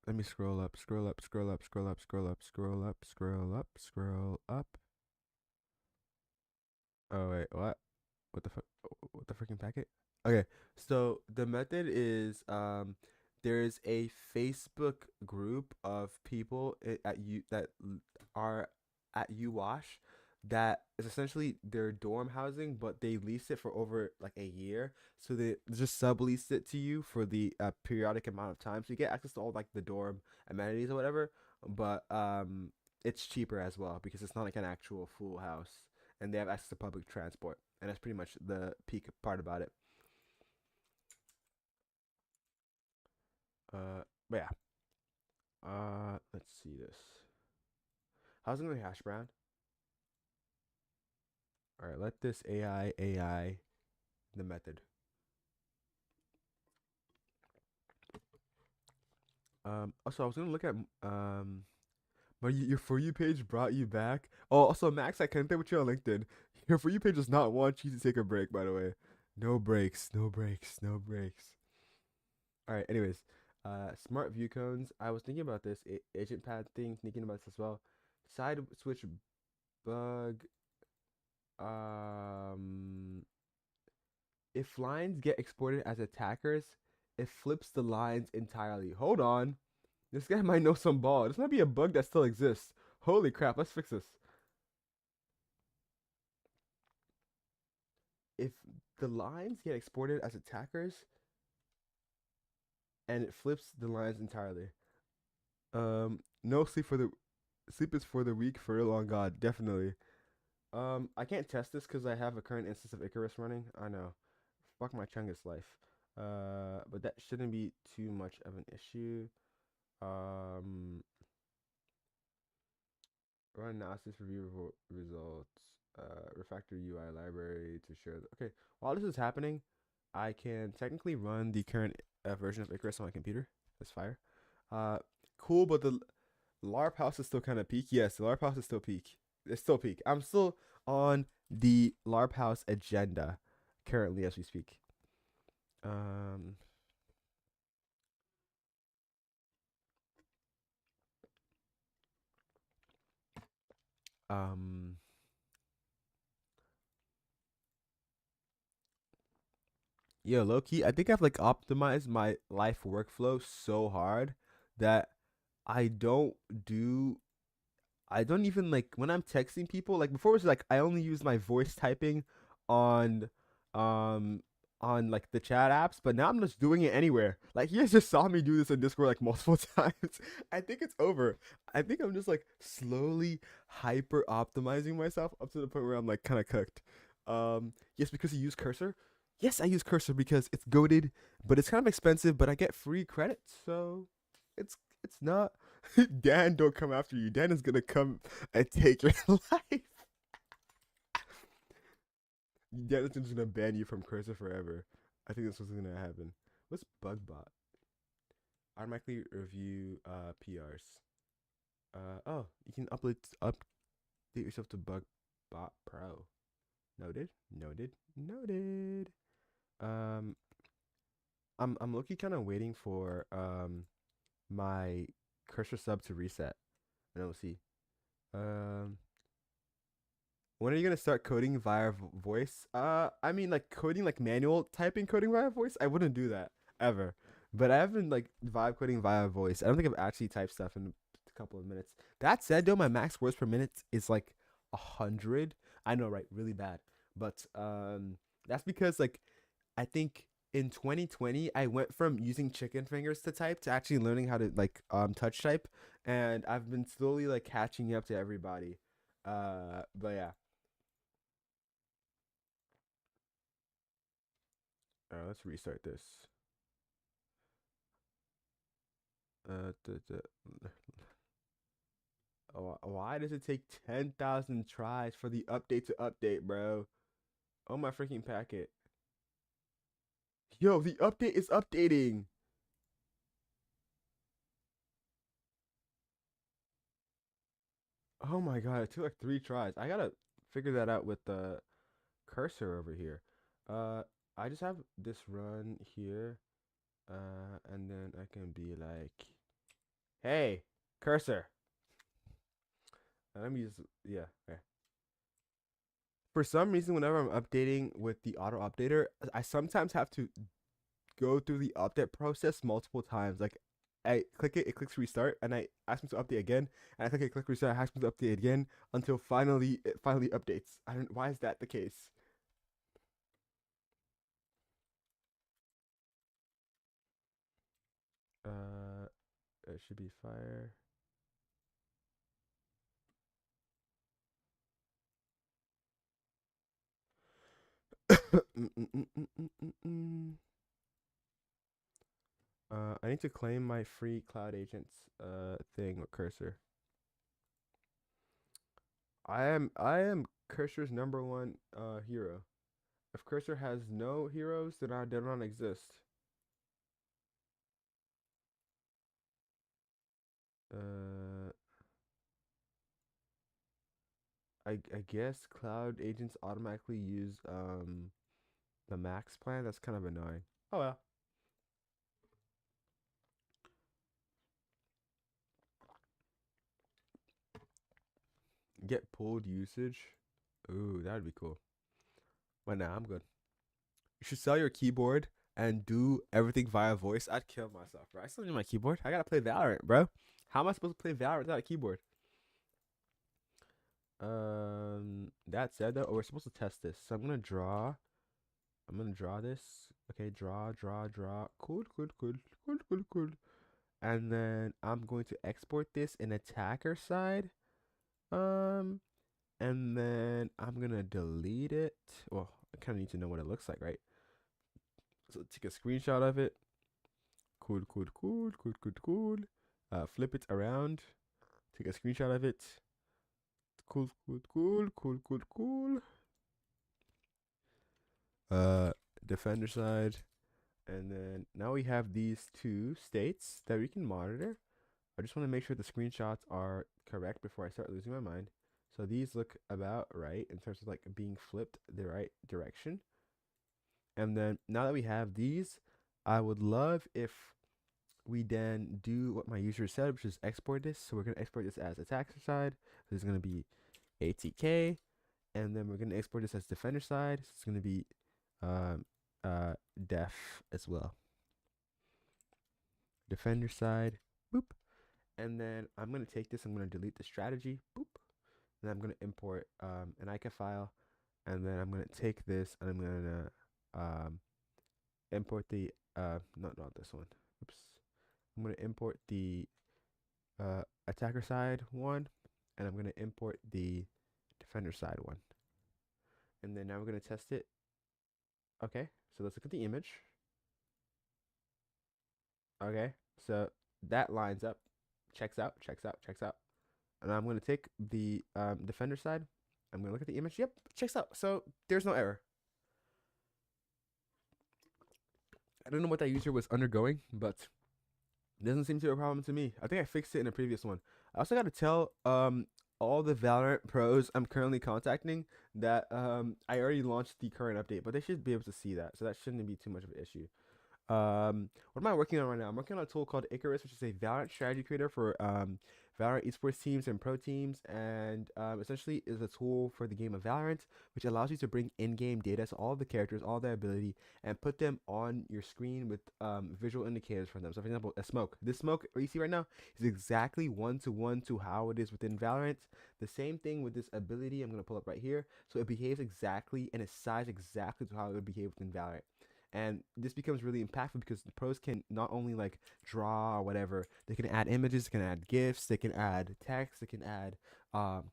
Let me scroll up, scroll up, scroll up, scroll up, scroll up, scroll up, scroll up, scroll up. Oh wait, what? What the fuck? What the freaking packet? Okay, so the method is there's a Facebook group of people at you that are at UWash that is essentially their dorm housing, but they lease it for over like a year. So they just sublease it to you for the periodic amount of time. So you get access to all like the dorm amenities or whatever, but it's cheaper as well because it's not like an actual full house, and they have access to public transport, and that's pretty much the peak part about it. But yeah. Let's see this. How's it going, hash brown? All right, let this AI the method. Also, I was gonna look at but your for you page brought you back. Oh, also Max, I connected with you on LinkedIn. Your for you page does not want you to take a break, by the way. No breaks, no breaks, no breaks. All right. Anyways, smart view cones. I was thinking about this agent pad thing, thinking about this as well. Side switch bug. Um, if lines get exported as attackers, it flips the lines entirely. Hold on. This guy might know some ball. This might be a bug that still exists. Holy crap, let's fix this. If the lines get exported as attackers and it flips the lines entirely. No sleep for the sleep is for the weak, for the long god, definitely. I can't test this because I have a current instance of Icarus running. I know. Fuck my Chungus life. But that shouldn't be too much of an issue. Um, Run analysis review results. Refactor UI library to share. Okay, while this is happening, I can technically run the current version of Icarus on my computer. That's fire. Uh, cool, but the LARP house is still kind of peak. Yes, the LARP house is still peak. It's still peak. I'm still on the LARP house agenda currently as we speak. Um, um, yeah, low key, I think I've like optimized my life workflow so hard that I don't do I don't even like when I'm texting people, like before it was like I only use my voice typing on um on like the chat apps, but now I'm just doing it anywhere. Like you guys just saw me do this in Discord like multiple times. I think it's over. I think I'm just like slowly hyper optimizing myself up to the point where I'm like kind of cooked. Yes, because you use cursor. Yes, I use cursor because it's goaded, but it's kind of expensive, but I get free credits, so it's it's not. Dan don't come after you. Dan is gonna come and take your life. Dan is just gonna ban you from cursor forever. I think that's what's gonna happen. What's Bugbot? Automatically review PRs. Oh, you can update yourself to Bugbot Pro. Noted, noted, noted. Um, I'm looking kind of waiting for my cursor sub to reset, and then we'll see. Um, when are you gonna start coding via voice? I mean, like coding, like manual typing coding via voice. I wouldn't do that ever. But I haven't like vibe coding via voice. I don't think I've actually typed stuff in a couple of minutes. That said, though, my max words per minute is like 100. I know, right? Really bad. But that's because like I think in 2020 I went from using chicken fingers to type to actually learning how to like touch type, and I've been slowly like catching up to everybody. But yeah. Let's restart this. Why does it take 10,000 tries for the update to update, bro? Oh my freaking packet. Yo, the update is updating. Oh my god, it took like 3 tries. I gotta figure that out with the cursor over here. Uh, I just have this run here. And then I can be like, hey, cursor. Let me just, yeah. Okay. For some reason, whenever I'm updating with the auto updater, I sometimes have to go through the update process multiple times. Like I click it, it clicks restart, and I ask me to update again, and I click it, click restart, I ask me to update again until finally it finally updates. I don't. Why is that the case? Uh, it should be fire. I need to claim my free cloud agents thing with cursor. I am cursor's number one hero. If cursor has no heroes, then I do not exist. Uh, I guess cloud agents automatically use the max plan. That's kind of annoying. Oh well. Get pulled usage. Ooh, that would be cool. But nah, I'm good. You should sell your keyboard and do everything via voice. I'd kill myself, bro. I still need my keyboard. I gotta play Valorant, bro. How am I supposed to play Valorant without a keyboard? That said, though, we're supposed to test this. So I'm gonna draw. I'm gonna draw this. Okay, draw, draw, draw. Cool, cool, cool, cool, cool, cool. And then I'm going to export this in attacker side. Um, and then I'm gonna delete it. Well, I kind of need to know what it looks like, right? So take a screenshot of it. Cool, cool, cool, cool, cool, cool. Flip it around. Take a screenshot of it. Cool, cool, cool, cool, cool, cool. Uh, defender side. And then now we have these two states that we can monitor. I just want to make sure the screenshots are correct before I start losing my mind. So these look about right in terms of like being flipped the right direction. And then now that we have these, I would love if we then do what my user said, which is export this. So we're going to export this as attacker side. This is going to be ATK. And then we're going to export this as defender side. So it's going to be um, def as well. Defender side. Boop. And then I'm going to take this. I'm going to delete the strategy. Boop. And I'm going to import an ICA file. And then I'm going to take this and I'm going to import the, not this one. Oops. I'm going to import the attacker side one, and I'm going to import the defender side one. And then now we're going to test it. Okay, so let's look at the image. Okay, so that lines up, checks out, checks out, checks out. And I'm going to take the defender side. I'm going to look at the image. Yep, checks out. So there's no error. I don't know what that user was undergoing, but it doesn't seem to be a problem to me. I think I fixed it in a previous one. I also got to tell all the Valorant pros I'm currently contacting that I already launched the current update, but they should be able to see that, so that shouldn't be too much of an issue. What am I working on right now? I'm working on a tool called Icarus, which is a Valorant strategy creator for Valorant esports teams and pro teams, and essentially is a tool for the game of Valorant, which allows you to bring in-game data to all the characters, all their ability, and put them on your screen with visual indicators for them. So, for example, a smoke. This smoke you see right now is exactly one to how it is within Valorant. The same thing with this ability. I'm gonna pull up right here, so it behaves exactly and it's sized exactly to how it would behave within Valorant. And this becomes really impactful because the pros can not only like draw or whatever, they can add images, they can add gifs, they can add text, they can add um,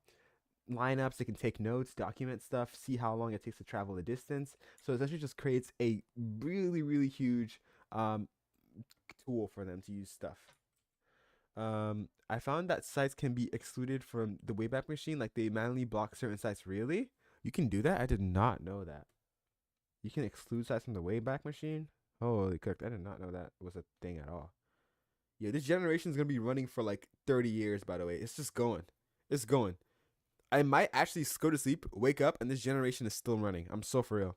lineups, they can take notes, document stuff, see how long it takes to travel the distance. So it essentially just creates a really, really huge um, tool for them to use stuff. I found that sites can be excluded from the Wayback Machine, like they manually block certain sites. Really? You can do that? I did not know that. You can exclude sites from the Wayback Machine? Holy cooked. I did not know that was a thing at all. Yeah, this generation is going to be running for like 30 years, by the way. It's just going. It's going. I might actually go to sleep, wake up, and this generation is still running. I'm so for real.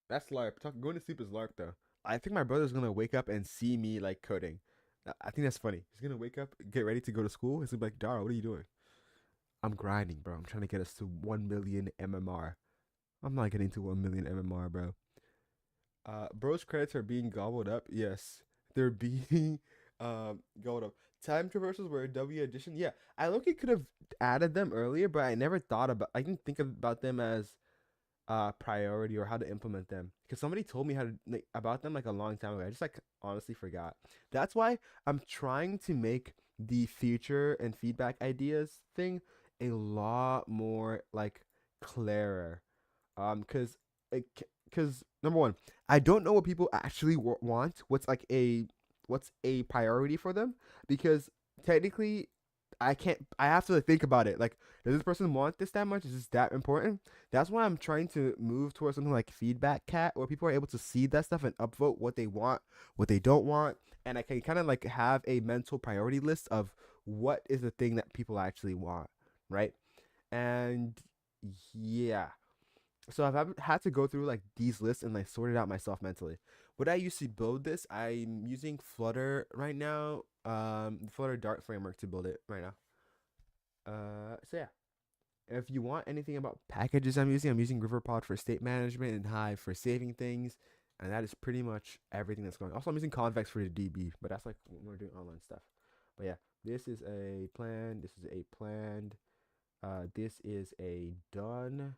That's LARP. Going to sleep is LARP, though. I think my brother's going to wake up and see me like coding. I think that's funny. He's going to wake up, get ready to go to school. He's going to be like, Dara, what are you doing? I'm grinding, bro. I'm trying to get us to 1 million MMR. I'm not getting to 1 million MMR, bro. Bro's credits are being gobbled up. Yes, they're being gobbled up. Time traversals were a W addition. Yeah, I look could have added them earlier, but I never thought about. I didn't think about them as priority or how to implement them because somebody told me how to like about them like a long time ago. I just like honestly forgot. That's why I'm trying to make the feature and feedback ideas thing a lot more like clearer. Because because number one, I don't know what people actually want. What's a priority for them? Because technically, I can't. I have to like, think about it. Like, does this person want this that much? Is this that important? That's why I'm trying to move towards something like Feedback Cat, where people are able to see that stuff and upvote what they want, what they don't want, and I can kind of like have a mental priority list of what is the thing that people actually want, right? And yeah, so I've had to go through like these lists and like sort it out myself mentally. What I used to build this, I'm using Flutter right now, the Flutter Dart framework to build it right now. So yeah, if you want anything about packages I'm using Riverpod for state management and Hive for saving things, and that is pretty much everything that's going. Also, I'm using Convex for the DB, but that's like when we're doing online stuff. But yeah, this is a plan. This is a planned. This is a done.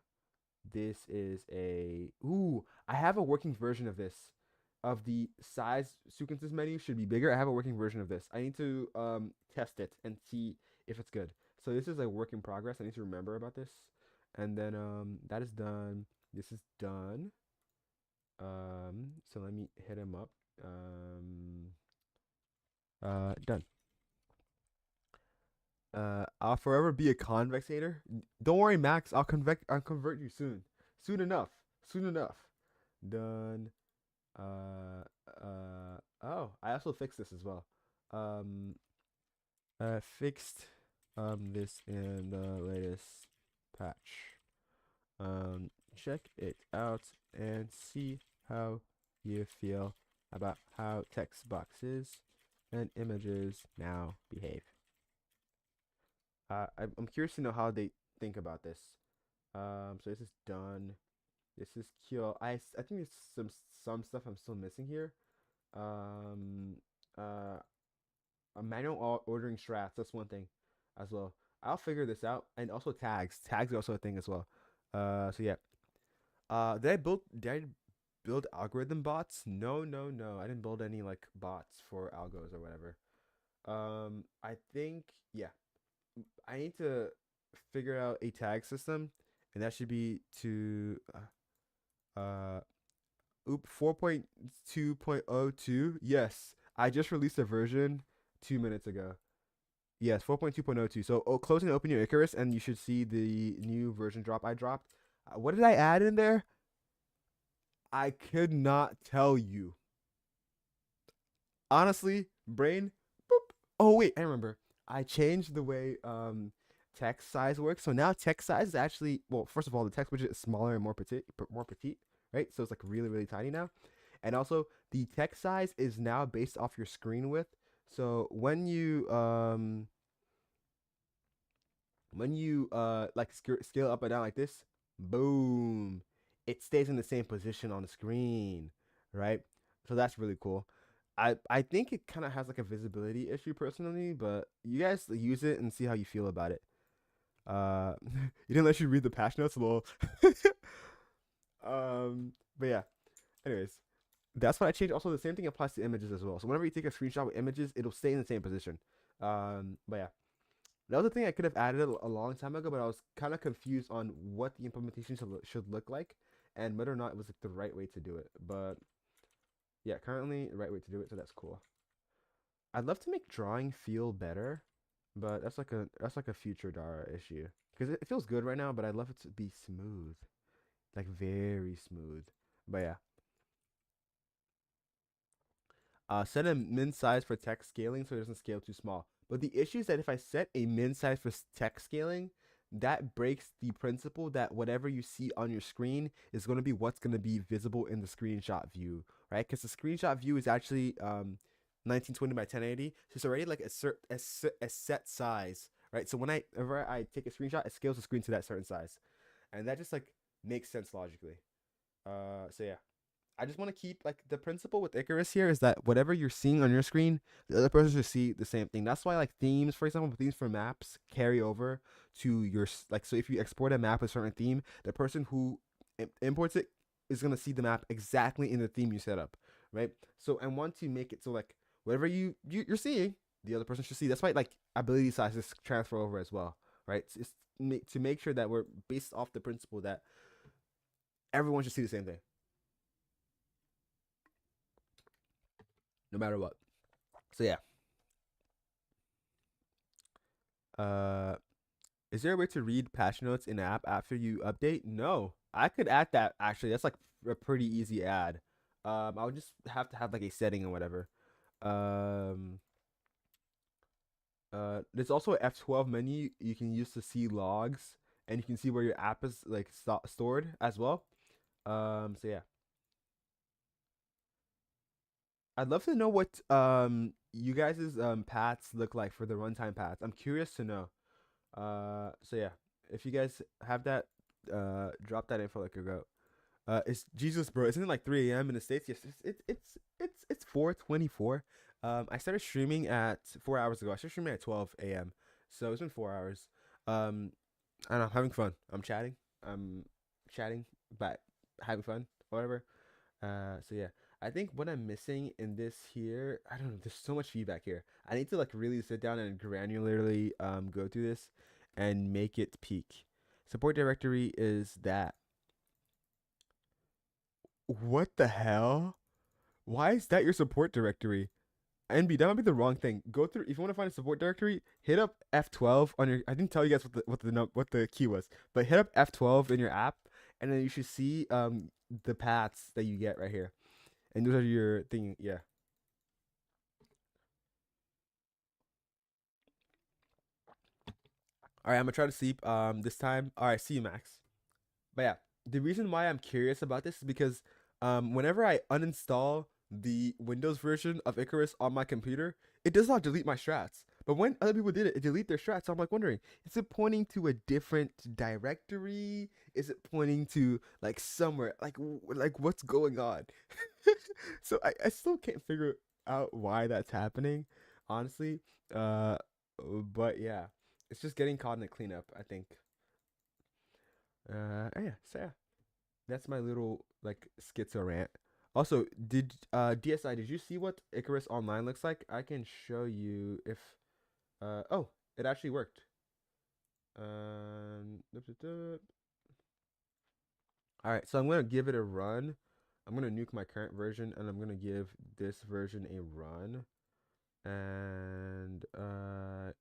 This is a ooh. I have a working version of this. Of the size sequences menu should be bigger. I have a working version of this. I need to test it and see if it's good. So this is a work in progress. I need to remember about this. And then that is done. This is done. So let me hit him up. Done. I'll forever be a convexator. Don't worry, Max. I'll convert you soon. Soon enough. Soon enough. Done. Oh, I also fixed this as well. Um, fixed this in the latest patch. Check it out and see how you feel about how text boxes and images now behave. I'm curious to know how they think about this. So this is done. This is kill. I think there's some stuff I'm still missing here. Um, uh, a manual ordering strats. That's one thing, as well. I'll figure this out, and also tags. Tags are also a thing as well. So yeah. Did I build algorithm bots? No, no, no. I didn't build any like bots for algos or whatever. I think yeah. I need to figure out a tag system, and that should be to uh 4.2.02. Yes, I just released a version 2 minutes ago. Yes, 4.2.02. So close and open your Icarus, and you should see the new version drop I dropped. What did I add in there? I could not tell you. Honestly, brain. Boop. Oh wait, I remember. I changed the way text size works. So now text size is actually well. First of all, the text widget is smaller and more petite, right? So it's like really really tiny now. And also the text size is now based off your screen width. So when you like scale up and down like this, boom, it stays in the same position on the screen, right? So that's really cool. I think it kind of has like a visibility issue personally, but you guys use it and see how you feel about it. You didn't let you read the patch notes, lol. But yeah. Anyways, that's what I changed. Also, the same thing applies to images as well. So whenever you take a screenshot with images, it'll stay in the same position. But yeah, that was a thing I could have added a long time ago, but I was kind of confused on what the implementation should look like and whether or not it was like the right way to do it. But yeah, currently the right way to do it, so that's cool. I'd love to make drawing feel better, but that's like a future Dara issue because it feels good right now, but I'd love it to be smooth, like very smooth. But yeah, set a min size for text scaling so it doesn't scale too small. But the issue is that if I set a min size for text scaling, that breaks the principle that whatever you see on your screen is going to be what's going to be visible in the screenshot view, right? Because the screenshot view is actually 1920 by 1080, so it's already like a set size, right? So whenever I take a screenshot, it scales the screen to that certain size, and that just like makes sense logically. So yeah. I just want to keep like the principle with Icarus here is that whatever you're seeing on your screen, the other person should see the same thing. That's why like themes, for example, themes for maps carry over to your like. So if you export a map with a certain theme, the person who imports it is gonna see the map exactly in the theme you set up, right? So I want to make it so like whatever you're seeing, the other person should see. That's why like ability sizes transfer over as well, right? It's to make sure that we're based off the principle that everyone should see the same thing, no matter what. So yeah. Uh, is there a way to read patch notes in app after you update? No, I could add that actually. That's like a pretty easy add. I would just have to have like a setting or whatever. Um, there's also an F12 menu you can use to see logs, and you can see where your app is like stored as well. So yeah, I'd love to know what you guys' paths look like for the runtime paths. I'm curious to know. So yeah, if you guys have that, drop that info like a goat. It's Jesus, bro. Isn't it like 3 a.m. in the states? Yes, it's 4:24. I started streaming at 4 hours ago. I started streaming at 12 a.m. So it's been 4 hours. Um, and I'm having fun. I'm chatting, but having fun, whatever. So yeah, I think what I'm missing in this here, I don't know. There's so much feedback here. I need to like really sit down and granularly go through this and make it peak. Support directory is that. What the hell? Why is that your support directory? NB, that might be the wrong thing. Go through if you want to find a support directory, hit up F12 on your. I didn't tell you guys what the key was, but hit up F12 in your app, and then you should see the paths that you get right here, and those are your thing. Yeah. All right, I'm gonna try to sleep this time. All right, see you, Max. But yeah, the reason why I'm curious about this is because whenever I uninstall the Windows version of Icarus on my computer, it does not delete my strats. But when other people did it, it delete their strats. So I'm like wondering, is it pointing to a different directory? Is it pointing to like somewhere? Like what's going on? So I still can't figure out why that's happening, honestly. Uh, but yeah, it's just getting caught in the cleanup, I think. Yeah, so yeah, that's my little like schizo rant. Also, did DSI, did you see what Icarus Online looks like? I can show you if oh, it actually worked. Dup, dup, dup. All right, so I'm gonna give it a run. I'm gonna nuke my current version, and I'm gonna give this version a run. And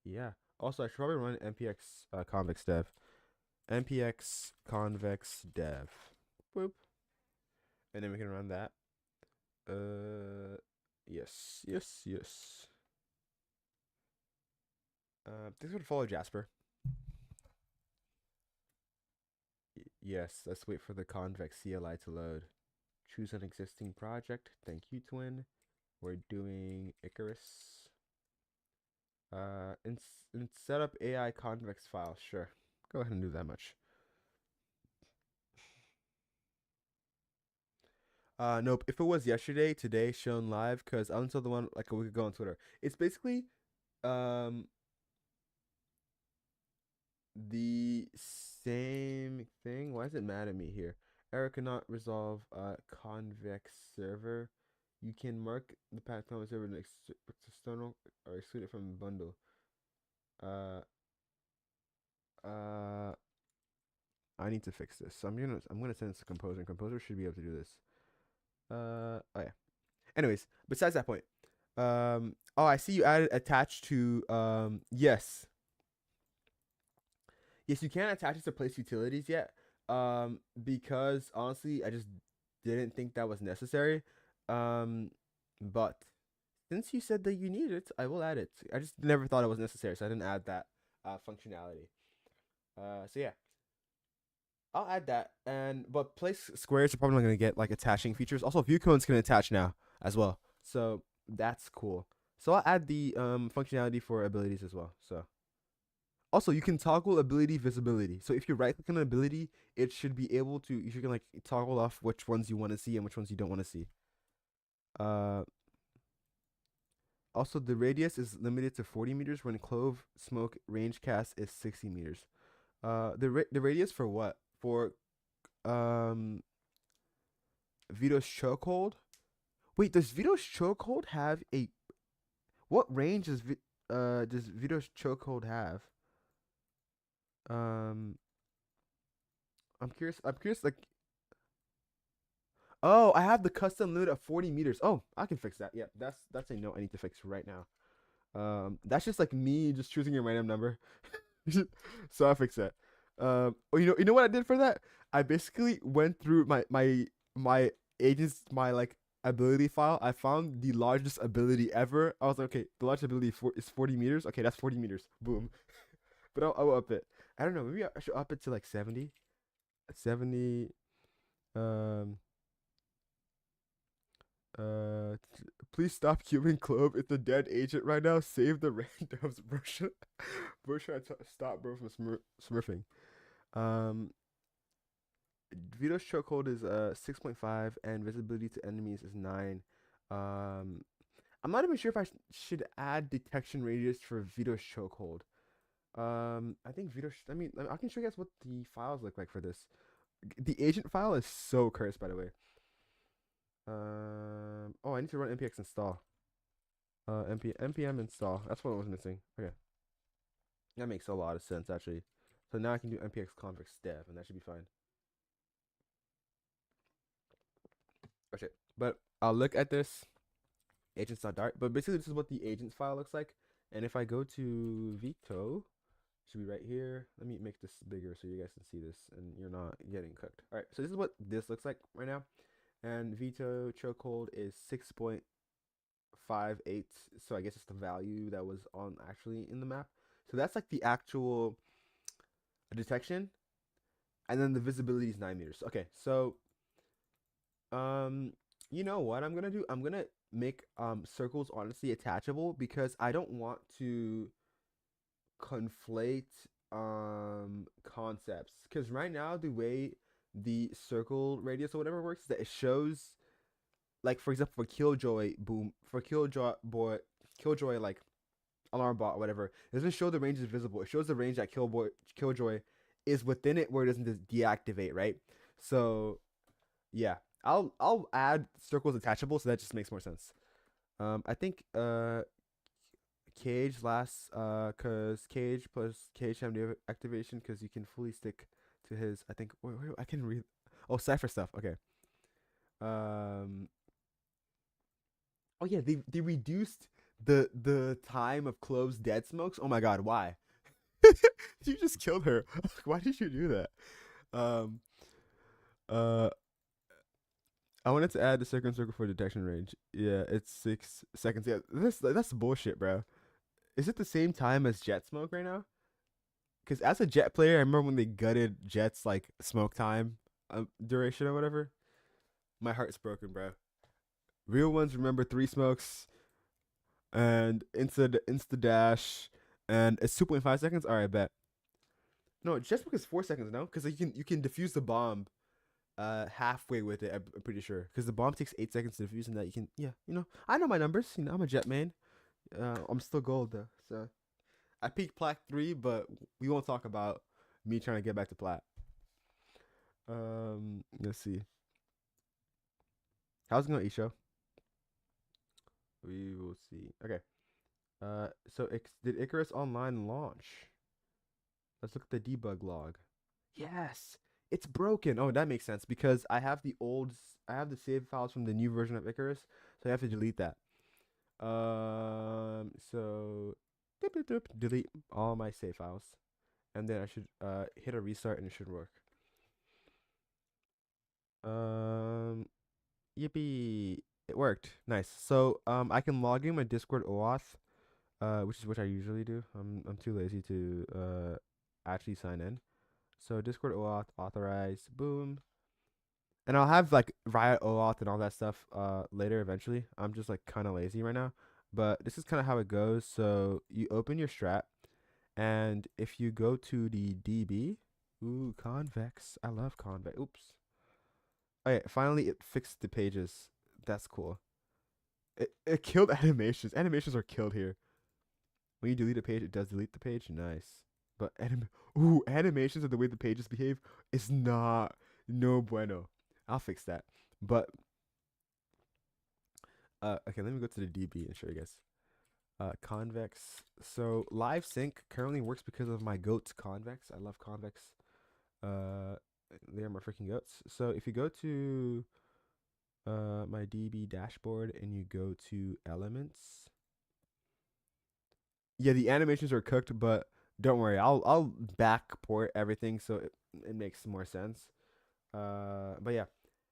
yeah. Also, I should probably run npx convex dev. npx convex dev. Boop. And then we can run that. Yes, yes, yes. Thanks for the follow, Jasper. Yes, let's wait for the convex CLI to load. Choose an existing project. Thank you, Twin. We're doing Icarus. And set up AI convex file. Sure. Go ahead and do that much. Nope. If it was yesterday, today, shown live, because I until the one like a week ago on Twitter. It's basically um the same thing. Why is it mad at me here? Error cannot resolve convex server. You can mark the path convex server external or exclude it from the bundle. Uh uh I need to fix this. So I'm gonna send this to Composer, and Composer should be able to do this. Oh yeah. Anyways, besides that point. Oh, I see you added attached to yes. Yes, you can't attach it to place utilities yet. Because honestly, I just didn't think that was necessary. But since you said that you need it, I will add it. I just never thought it was necessary, so I didn't add that functionality. So yeah, I'll add that. And but place squares are probably not gonna get like attaching features. Also, view cones can attach now as well, so that's cool. So I'll add the functionality for abilities as well. So Also, you can toggle ability visibility. So if you right click on an ability, it should be able to, you can like toggle off which ones you want to see and which ones you don't want to see. Uh, Also, the radius is limited to 40 meters when clove smoke range cast is 60 meters. The radius for what? For um Vito's chokehold? Wait, does Vito's chokehold have a what range does Vito's chokehold have? Um, I'm curious. I'm curious. Like, oh, I have the custom limit of 40 meters. Oh, I can fix that. Yeah, that's a note I need to fix right now. That's just like me just choosing a random number. So I fix that. Oh, you know what I did for that? I basically went through my agents my like ability file. I found the largest ability ever. I was like, okay, the largest ability is 40 meters. Okay, that's 40 meters. Boom. But I'll up it. I don't know. Maybe I should up it to like 70. 70. Um. Please stop queuing Clove. It's a dead agent right now. Save the randoms. Bro, trying to stop bro from smurfing. Um, Vito's chokehold is 6.5 and visibility to enemies is 9. Um, I'm not even sure if I should add detection radius for Vito's chokehold. I think Vito. I mean, I can show you guys what the files look like for this. The agent file is so cursed, by the way. Oh, I need to run npx install. Npm install. That's what I was missing. Okay, that makes a lot of sense actually. So now I can do npx config dev, and that should be fine. Okay, but I'll look at this agents.dart. But basically, this is what the agents file looks like. And if I go to Vito, should be right here. Let me make this bigger so you guys can see this and you're not getting cooked. All right, so this is what this looks like right now. And Vito chokehold is 6.58. So I guess it's the value that was on actually in the map. So that's like the actual detection. And then the visibility is 9 meters. Okay, so you know what I'm gonna do? I'm gonna make circles honestly attachable because I don't want to conflate concepts. Because right now the way the circle radius or whatever works is that it shows, like for example for Killjoy, boom, for Killjoy like alarm bot or whatever, it doesn't show the range is visible. It shows the range that Killjoy is within it where it doesn't deactivate, right? So yeah, I'll add circles attachable so that just makes more sense. I think Cage last cause Cage plus Cage MD activation because you can fully stick to his. I think wait, I can read. Oh, cipher stuff. Okay. Um. Oh yeah, they reduced the time of Clove's dead smokes. Oh my god, why? You just killed her. Why did you do that? Um. Uh. I wanted to add the second circle for detection range. Yeah, it's 6 seconds. Yeah, that's bullshit, bro. Is it the same time as Jet Smoke right now? Because as a Jet player, I remember when they gutted Jet's like smoke time duration or whatever. My heart's broken, bro. Real ones remember 3 smokes and insta dash, and it's 2.5 seconds. All right, bet. No, Jet Smoke is 4 seconds, no, because you can defuse the bomb halfway with it. I'm pretty sure because the bomb takes 8 seconds to defuse, and that you can I know my numbers. I'm a Jet man. I'm still gold though, so I peaked plat 3, but we won't talk about me trying to get back to plat. Let's see. How's it going, Isho? We will see. Okay. So did Icarus Online launch? Let's look at the debug log. Yes, it's broken. Oh, that makes sense because I have the save files from the new version of Icarus, so I have to delete that. So delete all my save files, and then I should hit a restart and it should work. Yippee! It worked. Nice. So I can log in my Discord OAuth, which is what I usually do. I'm too lazy to actually sign in. So Discord OAuth authorize, boom, and I'll have like Riot OAuth and all that stuff later eventually. I'm just like kind of lazy right now, but this is kind of how it goes. So you open your strat, And if you go to the DB, ooh, convex. I love convex. Oops. Oh yeah, finally it fixed the pages. That's cool. It killed animations. Animations are killed here. When you delete a page, it does delete the page. Nice. But animations of the way the pages behave is not no bueno. I'll fix that. But okay, let me go to the DB and show you guys. Convex. So live sync currently works because of my goats convex. I love convex. Uh, they're my freaking goats. So if you go to my DB dashboard and you go to elements, yeah, the animations are cooked, but don't worry, I'll backport everything so it makes more sense. But yeah,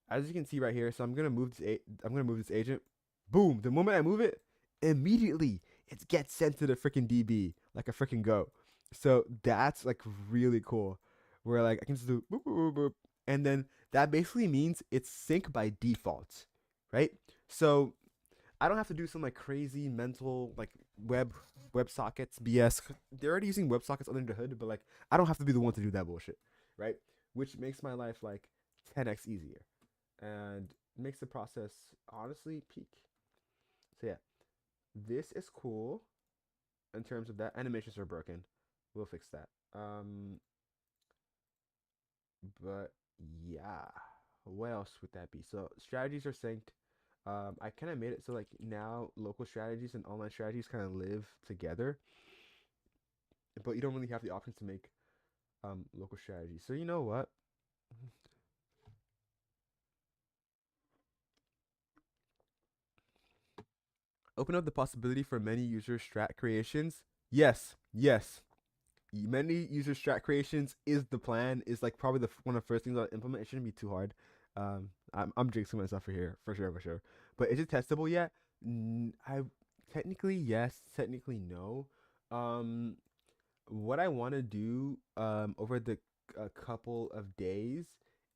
as you can see right here, so I'm gonna move this agent. Boom! The moment I move it, immediately it gets sent to the freaking DB like a freaking go. So that's like really cool. Where like I can just do boop boop boop, boop and then that basically means it's sync by default, right? So I don't have to do some like crazy mental like web sockets BS. They're already using web sockets under the hood, but like I don't have to be the one to do that bullshit, right? Which makes my life like 10x easier and makes the process honestly peak. So yeah, this is cool in terms of that. Animations are broken. We'll fix that. But yeah, what else would that be? So strategies are synced. I kind of made it so like now local strategies and online strategies kind of live together, but you don't really have the option to make local strategies. So you know what? Open up the possibility for many user strat creations. Yes, yes. Many user strat creations is the plan. Is like probably one of the first things I'll implement. It shouldn't be too hard. I'm jinxing myself for here for sure, for sure. But is it testable yet? I technically yes, technically no. Um, what I want to do over the a couple of days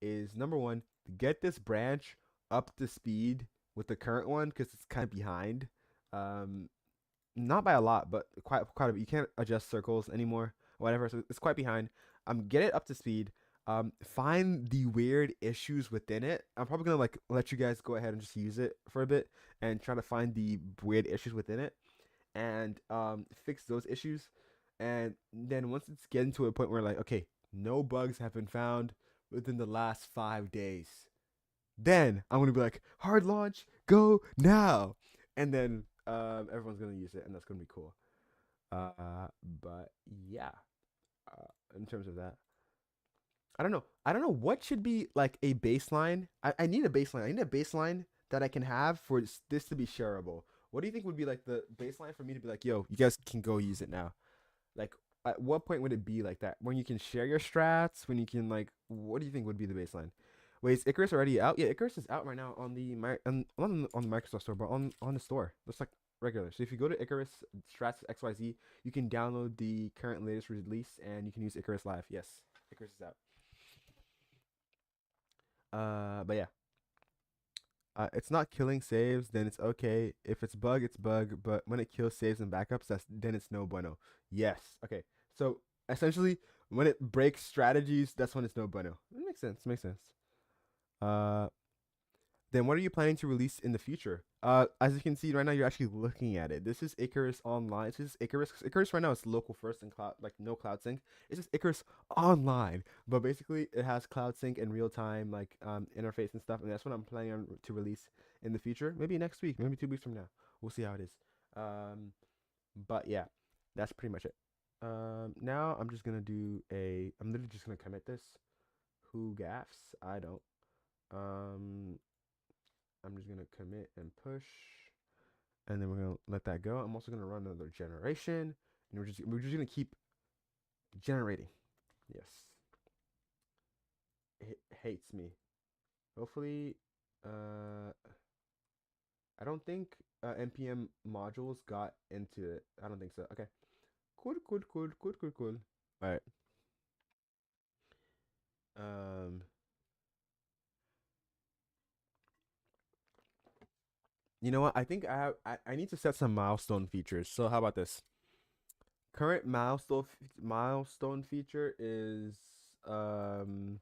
is number one, get this branch up to speed with the current one because it's kind of behind. Um, not by a lot, but quite a bit. You can't adjust circles anymore, whatever. So it's quite behind. Get it up to speed. Find the weird issues within it. I'm probably gonna like let you guys go ahead and just use it for a bit and try to find the weird issues within it and fix those issues. And then once it's getting to a point where like, okay, no bugs have been found within the last 5 days, then I'm gonna be like, hard launch, go now, and then everyone's gonna use it, and that's gonna be cool. But yeah, in terms of that, I don't know. I don't know what should be like a baseline. I need a baseline. I need a baseline that I can have for this to be shareable. What do you think would be like the baseline for me to be like, yo, you guys can go use it now? Like, at what point would it be like that? When you can share your strats? When you can like, what do you think would be the baseline? Wait, is Icarus already out? Yeah, Icarus is out right now on the on the Microsoft store, but on the store, just like regular. So if you go to Icarus strats XYZ, you can download the current latest release and you can use Icarus Live. Yes, Icarus is out. But yeah, it's not killing saves, then it's okay. If it's bug, it's bug. But when it kills saves and backups, then it's no bueno. Yes. Okay. So essentially, when it breaks strategies, that's when it's no bueno. It makes sense. Makes sense. Uh, then what are you planning to release in the future? As you can see right now, you're actually looking at it. This is Icarus Online. This is Icarus. Icarus right now is local first and cloud, like no cloud sync. It's just Icarus Online, but basically it has cloud sync and real time like interface and stuff. And that's what I'm planning on to release in the future. Maybe next week, maybe 2 weeks from now. We'll see how it is. Um, but yeah, that's pretty much it. Now I'm just gonna do a. I'm literally just gonna commit this. Who gaffs? I don't. Um, I'm just gonna commit and push, and then we're gonna let that go. I'm also gonna run another generation, and we're just gonna keep generating. Yes, it hates me. Hopefully, uh, I don't think npm modules got into it. I don't think so. Okay, cool, cool, cool, cool, cool, cool. All right. Um, you know what? I think I need to set some milestone features. So how about this? current milestone feature is um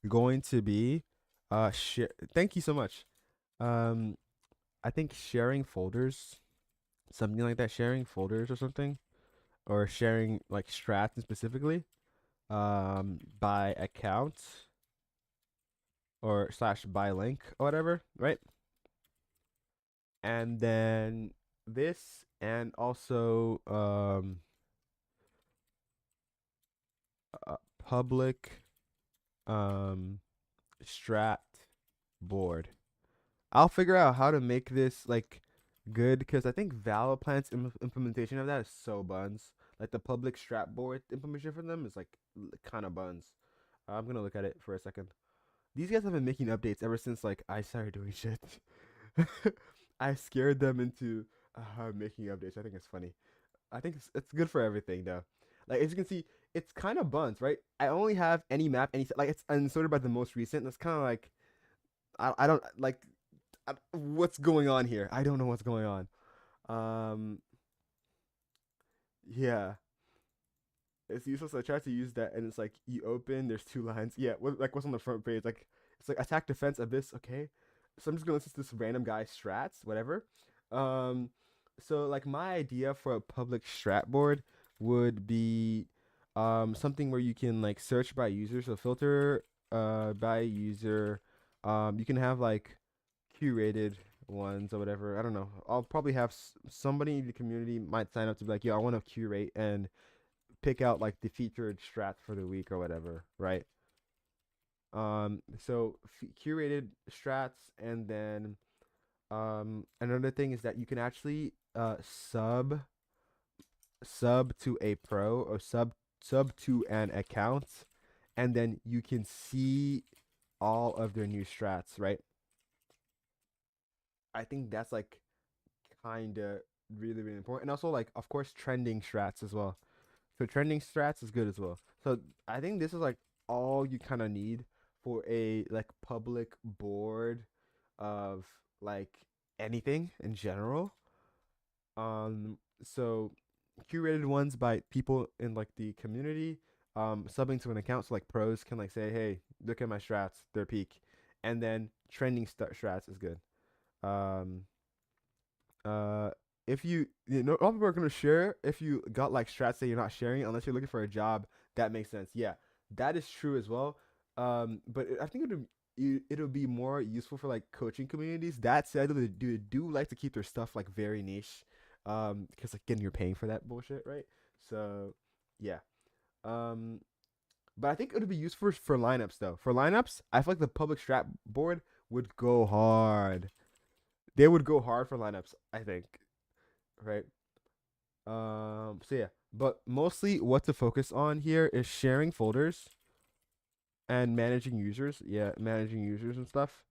going to be share. Thank you so much. Um, I think sharing folders, something like that, sharing folders or something, or sharing like strats specifically, by account or slash by link or whatever, right? And then this and also public um strat board. I'll figure out how to make this like good because I think Valorant's implementation of that is so buns. Like the public strat board implementation for them is like kind of buns. I'm gonna look at it for a second. These guys have been making updates ever since like I started doing shit. I scared them into making updates. I think it's funny. I think it's good for everything though. Like as you can see, it's kind of buns, right? I only have any map, any like it's unsorted by the most recent. That's kind of like I don't like what's going on here. I don't know what's going on. Um, yeah, it's useless. I tried to use that, and it's like you open. There's two lines. Yeah, like what's on the front page? Like it's like attack, defense, abyss. Okay, so I'm just gonna listen to this random guy strats, whatever. Um, so like my idea for a public strat board would be something where you can like search by user, so filter by user. You can have like curated ones or whatever. I don't know. I'll probably have somebody in the community might sign up to be like, yo, I want to curate and pick out like the featured strats for the week or whatever, right? So curated strats, and then another thing is that you can actually sub to a pro or sub to an account, and then you can see all of their new strats, right? I think that's like kind of really important, and also like of course trending strats as well. So trending strats is good as well. So I think this is like all you kind of need for a like public board of like anything in general. So curated ones by people in like the community, subbing to an account so like pros can like say, hey, look at my strats, they're peak, and then trending strats is good. Um, uh, if you know, all people are gonna share if you got like strats that you're not sharing unless you're looking for a job. That makes sense. Yeah, that is true as well. But I think it'll be more useful for like coaching communities. That said, they do like to keep their stuff like very niche, because like again you're paying for that bullshit, right? So, yeah. Um, but I think it would be useful for lineups though. For lineups, I feel like the public strat board would go hard. They would go hard for lineups, I think, right? So yeah, but mostly what to focus on here is sharing folders and managing users. Yeah, managing users and stuff.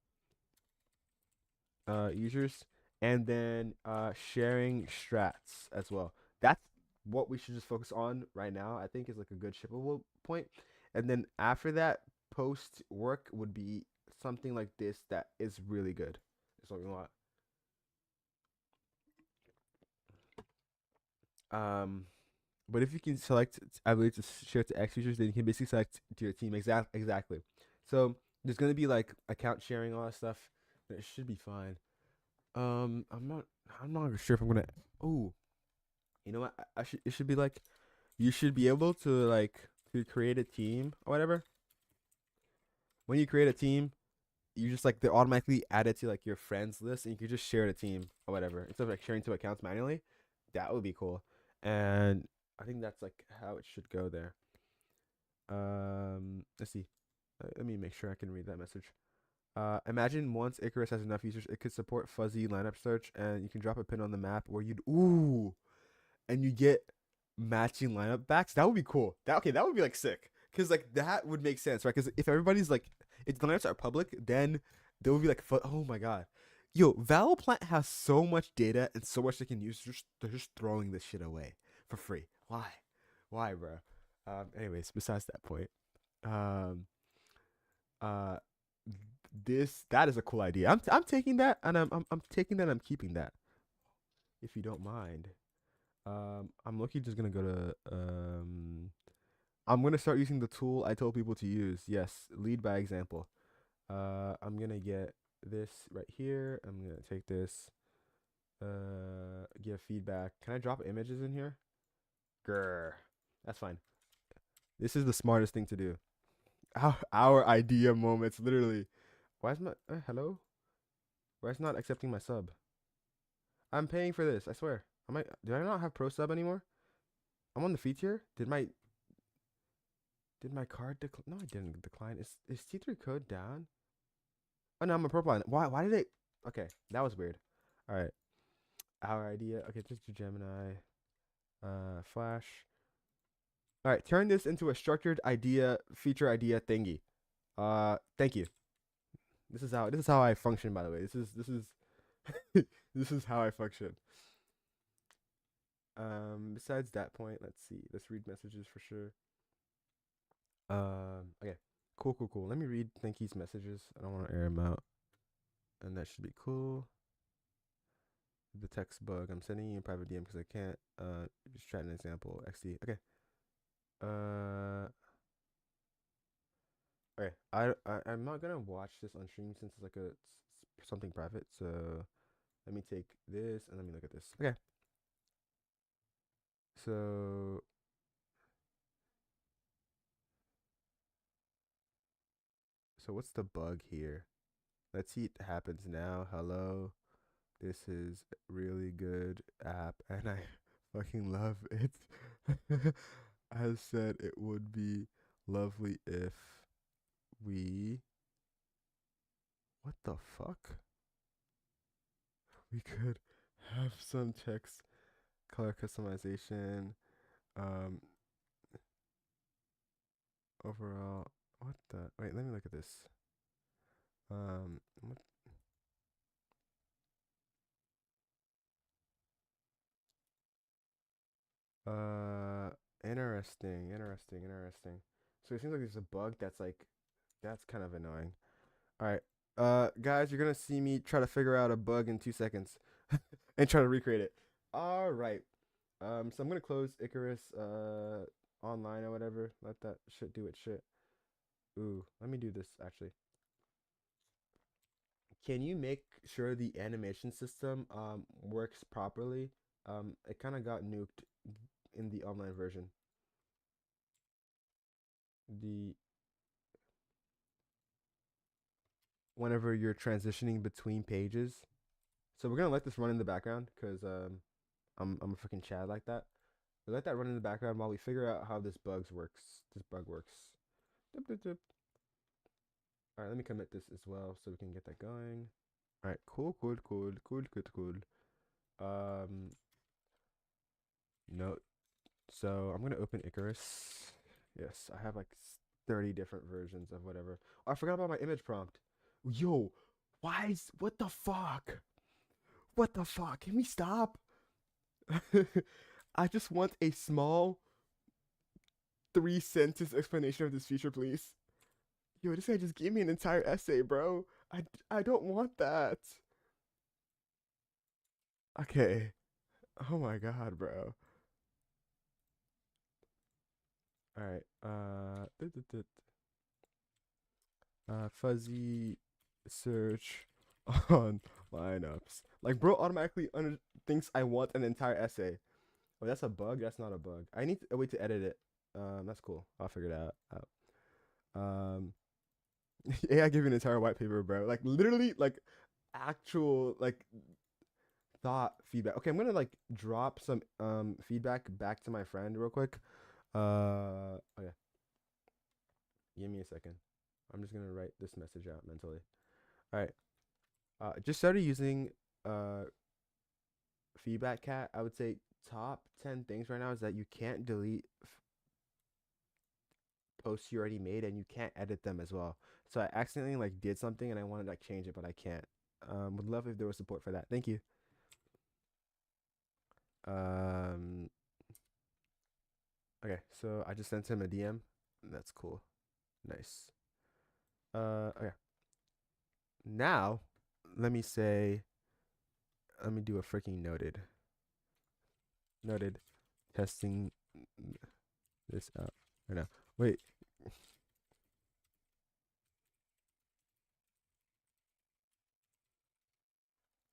Users, and then sharing strats as well. That's what we should just focus on right now. I think is like a good shippable point. And then after that, post work would be something like this that is really good. Is what we want. Um, But if you can select, I believe, to share to X users, then you can basically select to your team. Exactly. So there's gonna be like account sharing, all that stuff. It should be fine. I'm not. I'm not sure if I'm gonna. Oh, you know what? I should. It should be like you should be able to like to create a team or whatever. When you create a team, you just like they're automatically added to like your friends list, and you can just share the team or whatever instead of like sharing two accounts manually. That would be cool. And I think that's like how it should go there. Let's see. Let me make sure I can read that message. Imagine once Icarus has enough users, it could support fuzzy lineup search, and you can drop a pin on the map where you'd and you get matching lineup backs. That would be cool. That would be like sick. Cause like that would make sense, right? Cause if everybody's like, if the lineups are public, then there would be like, oh my god, yo, Valoplant has so much data and so much they can use. They're just throwing this shit away for free. Why, bro? Anyways, besides that point, um, uh, this that is a cool idea. I'm taking that, and I'm taking that. I'm keeping that, if you don't mind. I'm lucky just gonna go to I'm gonna start using the tool I told people to use. Yes, lead by example. I'm gonna get this right here. I'm gonna take this. Give feedback. Can I drop images in here? Grr. That's fine. This is the smartest thing to do. Our idea moments, literally. Why is my hello? Why is it not accepting my sub? I'm paying for this. I swear. Do I not have pro sub anymore? I'm on the feed tier. Did my card decline? No, I didn't decline. Is T3 code down? Oh no, I'm a purple line. Why did it? Okay, that was weird. All right, our idea. Okay, just do Gemini. Flash. All right, turn this into a structured idea, feature idea thingy. Thank you. This is how I function. By the way, this is this is how I function. Besides that point, let's see. Let's read messages for sure. Okay. Cool, cool, cool. Let me read Thinky's messages. I don't want to air him out. And that should be cool. The text bug. I'm sending you in private DM because I can't just try an example. XD. Okay. Uh okay. I'm not gonna watch this on stream since it's like something private. So let me take this and let me look at this. Okay. So what's the bug here? Let's see it happens now. Hello. This is really good app and I fucking love it. I said it would be lovely if we what the fuck? We could have some text color customization. Um overall what the wait, let me look at this. What interesting, interesting, interesting. So it seems like there's a bug that's kind of annoying. All right. Guys, you're gonna see me try to figure out a bug in 2 seconds and try to recreate it. All right. So I'm gonna close Icarus online or whatever. Let that shit do its shit. Ooh, let me do this actually. Can you make sure the animation system works properly? It kind of got nuked in the online version. The Whenever you're transitioning between pages. So we're gonna let this run in the background because I'm a freaking Chad like that. We let that run in the background while we figure out how this bug works. Dip, dip, dip. All right, let me commit this as well so we can get that going. All right, cool, cool, cool, cool, cool, cool. Um, no. So I'm gonna open Icarus. Yes, I have like 30 different versions of whatever. Oh, I forgot about my image prompt. Yo, what the fuck? What the fuck? Can we stop? I just want a small 3 sentence explanation of this feature, please. Yo, this guy just gave me an entire essay, bro. I don't want that. Okay. Oh my god, bro. All right. Fuzzy search on lineups. Like, bro, automatically thinks I want an entire essay. Oh, that's a bug. That's not a bug. I need a way to edit it. That's cool. I'll figure it out. AI give you an entire white paper, bro. Like literally, like actual like thought feedback. Okay, I'm gonna like drop some feedback back to my friend real quick. Okay, give me a second. I'm just gonna write this message out mentally. All right. Just started using uh feedback cat. I would say top 10 things right now is that you can't delete posts you already made and you can't edit them as well. So I accidentally like did something and I wanted to like change it, but I can't. Would love if there was support for that. Thank you. Um, okay, so I just sent him a DM. That's cool. Nice. Okay. Now, let me say, let me do a freaking noted. Noted. Testing this out right now. Wait.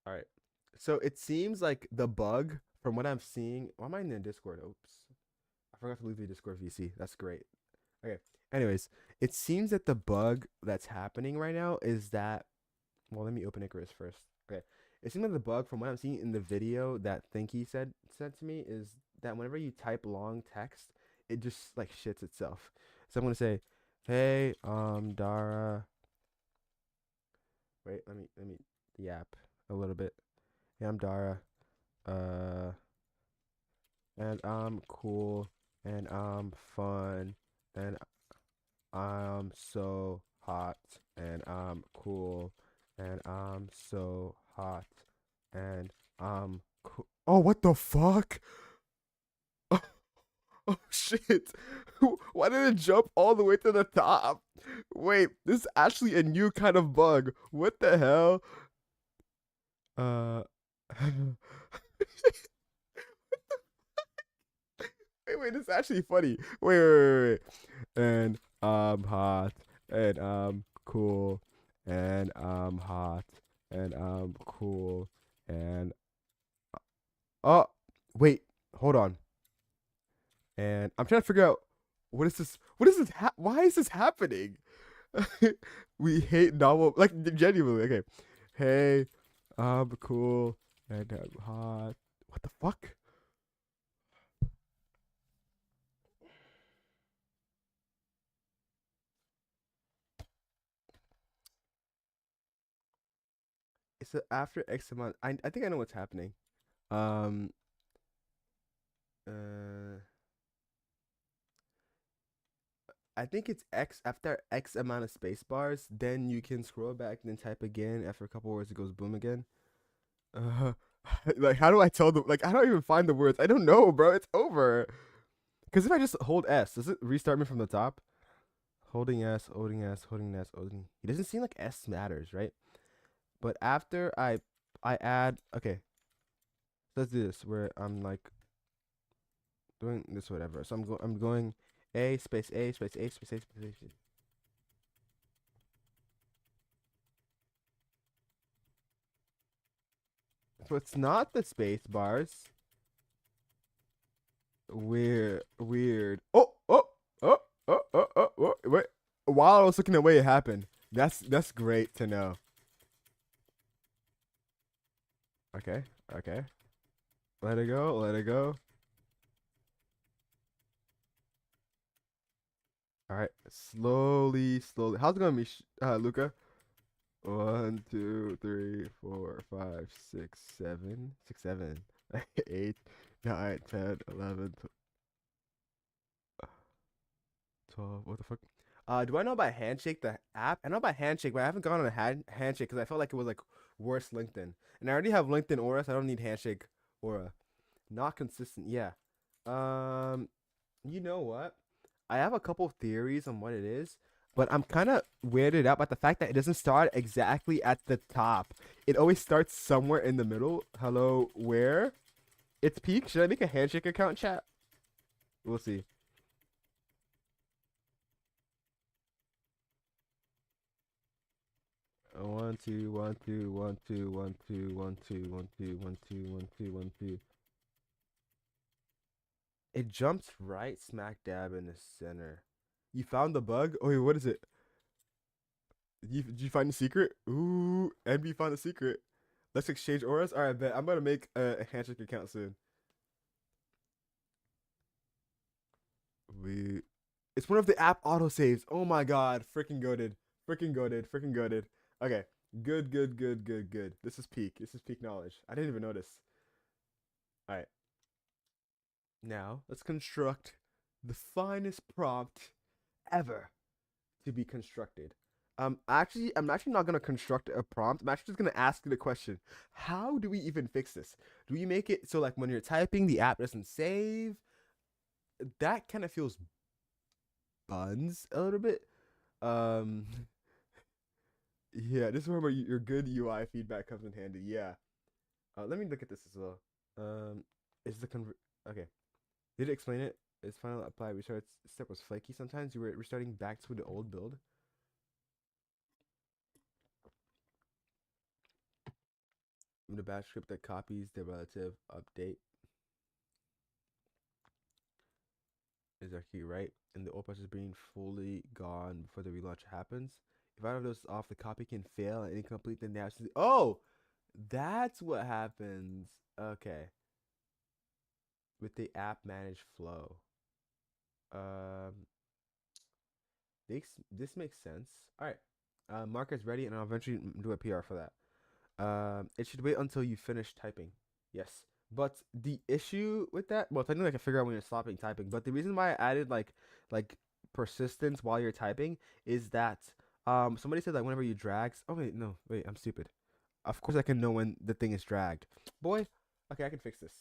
All right. So it seems like the bug from what I'm seeing. Why am I in the Discord? Oops. I forgot to leave the Discord VC. That's great. Okay. Anyways, it seems that the bug that's happening right now is that. Well, let me open Icarus first. Okay. It seems like the bug from what I'm seeing in the video that Thinky said to me is that whenever you type long text, it just like shits itself. So I'm gonna say, "Hey, Dara." Wait, let me yap a little bit. Hey, I'm Dara. Uh, and I'm cool, and I'm fun, and I'm so hot, and I'm cool, and I'm so hot, and I'm cool. Oh, what the fuck? Oh, shit. Why did it jump all the way to the top? Wait, this is actually a new kind of bug. What the hell? Uh, wait, this is actually funny. Wait. And I'm hot, and I'm cool, and I'm hot, and I'm cool, and oh, wait, hold on. And I'm trying to figure out what is this? What is this? Why is this happening? We hate novel, like genuinely. Okay, hey, I'm cool, and I'm hot. What the fuck? It's after X amount. I think I know what's happening. Um. Uh. I think it's X after X amount of space bars. Then you can scroll back and then type again. After a couple words, it goes boom again. Uh, like how do I tell them? Like I don't even find the words. I don't know, bro. It's over. Because if I just hold S, does it restart me from the top? Holding S, holding S, holding S, holding. It doesn't seem like S matters, right? But after I add. Okay, let's do this. Where I'm like doing this, whatever. So I'm going A space A space A space A space A. So it's not the space bars. Weird, weird. Oh. Wait. While I was looking away, it happened. That's great to know. Okay, okay. Let it go. Let it go. All right. Slowly, slowly. How's it going, Luca? 1, 2, 3, 4, 5, 6, 7, 6, 7, 8, 9, 10, 11, 12. What the fuck? Do I know about Handshake, the app? I know about Handshake, but I haven't gone on a Handshake because I felt like it was like worse LinkedIn. And I already have LinkedIn Aura, so I don't need Handshake Aura. Not consistent. Yeah. Um, you know what? I have a couple theories on what it is, but I'm kind of weirded out by the fact that it doesn't start exactly at the top. It always starts somewhere in the middle. Hello, where? It's peak. Should I make a Handshake account, chat? We'll see. 1 2 1 2 1 2 1 2 1 2 1 2 1 2 1 2 1 2. It jumps right smack dab in the center. You found the bug? Oh wait, what is it? Did you find the secret? Ooh, MB found the secret. Let's exchange auras. All right, bet. I'm gonna make a handshake account soon. We. It's one of the app autosaves. Oh my god, freaking goaded, freaking goaded, freaking goaded. Okay, good. This is peak. This is peak knowledge. I didn't even notice. All right, now let's construct the finest prompt ever to be constructed. I'm actually not gonna construct a prompt. I'm actually just gonna ask you the question: how do we even fix this? Do we make it so like when you're typing, the app doesn't save? That kind of feels buns a little bit. Um, yeah, this is where your good UI feedback comes in handy. Yeah. Let me look at this as well. Um, is the convert? Okay. Did it explain it? Its final apply restart step was flaky. Sometimes you were restarting back to the old build. The batch script that copies the relative update is actually right, and the old patch is being fully gone before the relaunch happens. If either of those is off, the copy can fail and incomplete. Then the oh, that's what happens. Okay, with the app manage flow. Um, this makes sense. All right, mark is ready, and I'll eventually do a PR for that. It should wait until you finish typing. Yes. But the issue with that, well, technically I can figure out when you're stopping typing, but the reason why I added like persistence while you're typing is that somebody said that whenever you drag, oh wait, no, wait, I'm stupid. Of course I can know when the thing is dragged. Boy, okay, I can fix this.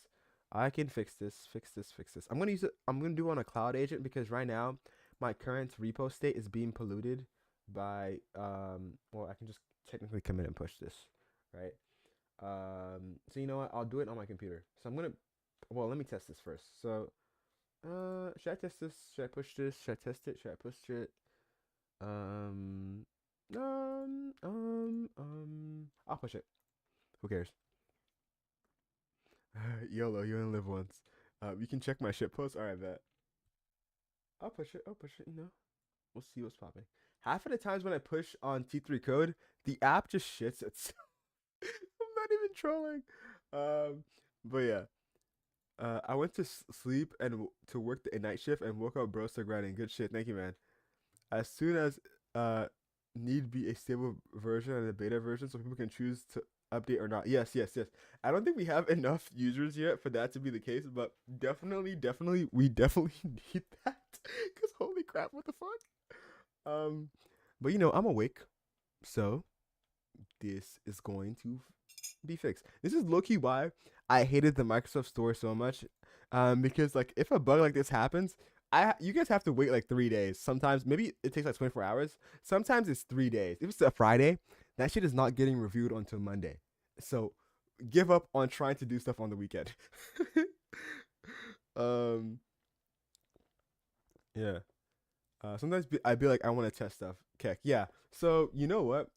I can fix this, fix this, fix this. I'm gonna use it. I'm gonna do it on a cloud agent because right now my current repo state is being polluted by well, I can just technically commit and push this, right? So you know what? I'll do it on my computer. So I'm gonna, well, let me test this first. So, should I test this? Should I push this? Should I test it? Should I push it? Um, I'll push it. Who cares? YOLO, you only live once. You can check my shit post. All right, bet. I'll push it. I'll push it. You know, we'll see what's popping. Half of the times when I push on T3 code, the app just shits itself. I'm not even trolling. Um, but yeah. I went to sleep and to work the night shift and woke up bro still grinding. Good shit. Thank you, man. As soon as uh need be a stable version and a beta version so people can choose to update or not. Yes, yes, yes. I don't think we have enough users yet for that to be the case, but definitely, we definitely need that. Cause holy crap, what the fuck? But you know, I'm awake, so this is going to be fixed. This is low key why I hated the Microsoft Store so much. Because like if a bug like this happens, you guys have to wait like 3 days. Sometimes maybe it takes like 24 hours. Sometimes it's 3 days. If it's a Friday, that shit is not getting reviewed until Monday. So give up on trying to do stuff on the weekend. um, yeah. Sometimes I'd be like, I want to test stuff. Keck. Yeah. So you know what?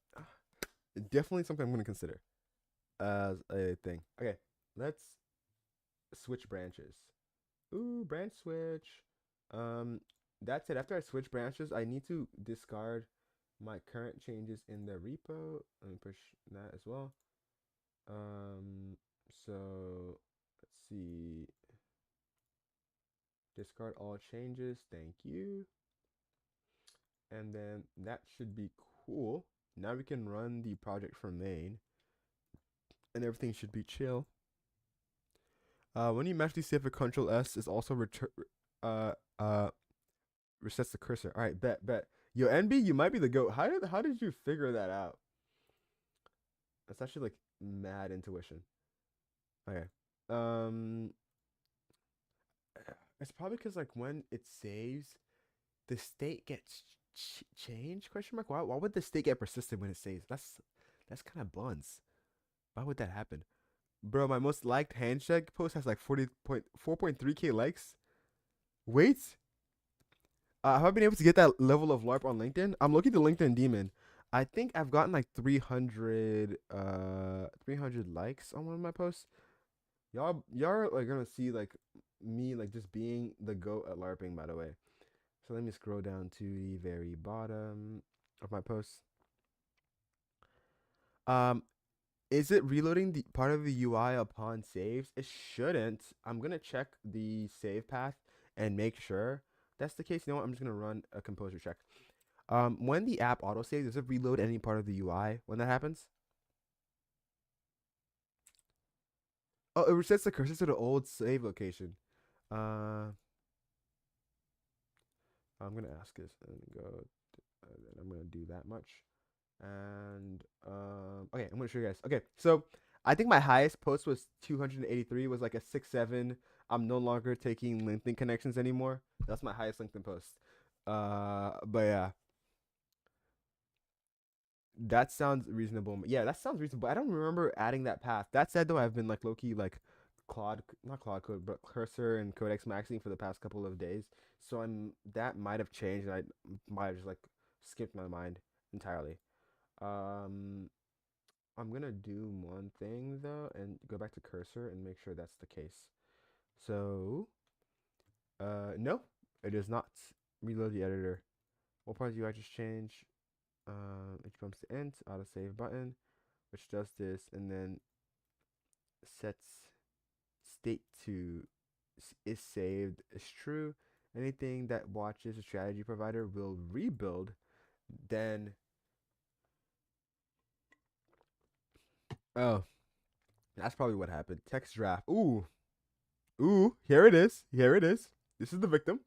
Definitely something I'm gonna consider as a thing. Okay, let's switch branches. Ooh, branch switch. Um, that's it. After I switch branches, I need to discard my current changes in the repo. Let me push that as well. So let's see. Discard all changes. Thank you. And then that should be cool. Now we can run the project from main, and everything should be chill. When you magically save a Control S is also return uh uh resets the cursor. All right, bet. Yo, NB, you might be the goat. How did you figure that out? That's actually like mad intuition. Okay. Um, it's probably because like when it saves, the state gets changed? Question mark. Why would the state get persistent when it saves? That's kind of buns. Why would that happen? Bro, my most liked handshake post has like 40.4.3K likes. Wait, have I been able to get that level of LARP on LinkedIn? I'm looking at the LinkedIn demon. I think I've gotten like 300 likes on one of my posts. Y'all are like gonna see like me like just being the goat at LARPing, by the way. So let me scroll down to the very bottom of my post. Um, is it reloading the part of the UI upon saves? It shouldn't. I'm gonna check the save path and make sure that's the case. You know what? I'm just gonna run a composer check. When the app autosaves, does it reload any part of the UI when that happens? Oh, it resets the cursor to the old save location. Uh, I'm gonna ask this and go. I'm gonna do that much. And okay, I'm gonna show you guys. Okay, so I think my highest post was 283. Was like a 6-7. I'm no longer taking LinkedIn connections anymore. That's my highest LinkedIn post. But yeah, that sounds reasonable. Yeah, that sounds reasonable. I don't remember adding that path. That said, though, I've been like low key like Claude, not Claude Code, but Cursor and Codex Maxing for the past couple of days. So I'm that might have changed, and I might have just like skipped my mind entirely. Um, I'm gonna do one thing though, and go back to Cursor and make sure that's the case. So, no, it is not. Reload the editor. What part do I just change? It jumps to int, auto save button, which does this, and then sets state to is saved is true. Anything that watches a strategy provider will rebuild. Then, oh, that's probably what happened. Text draft. Ooh, here it is. Here it is. This is the victim.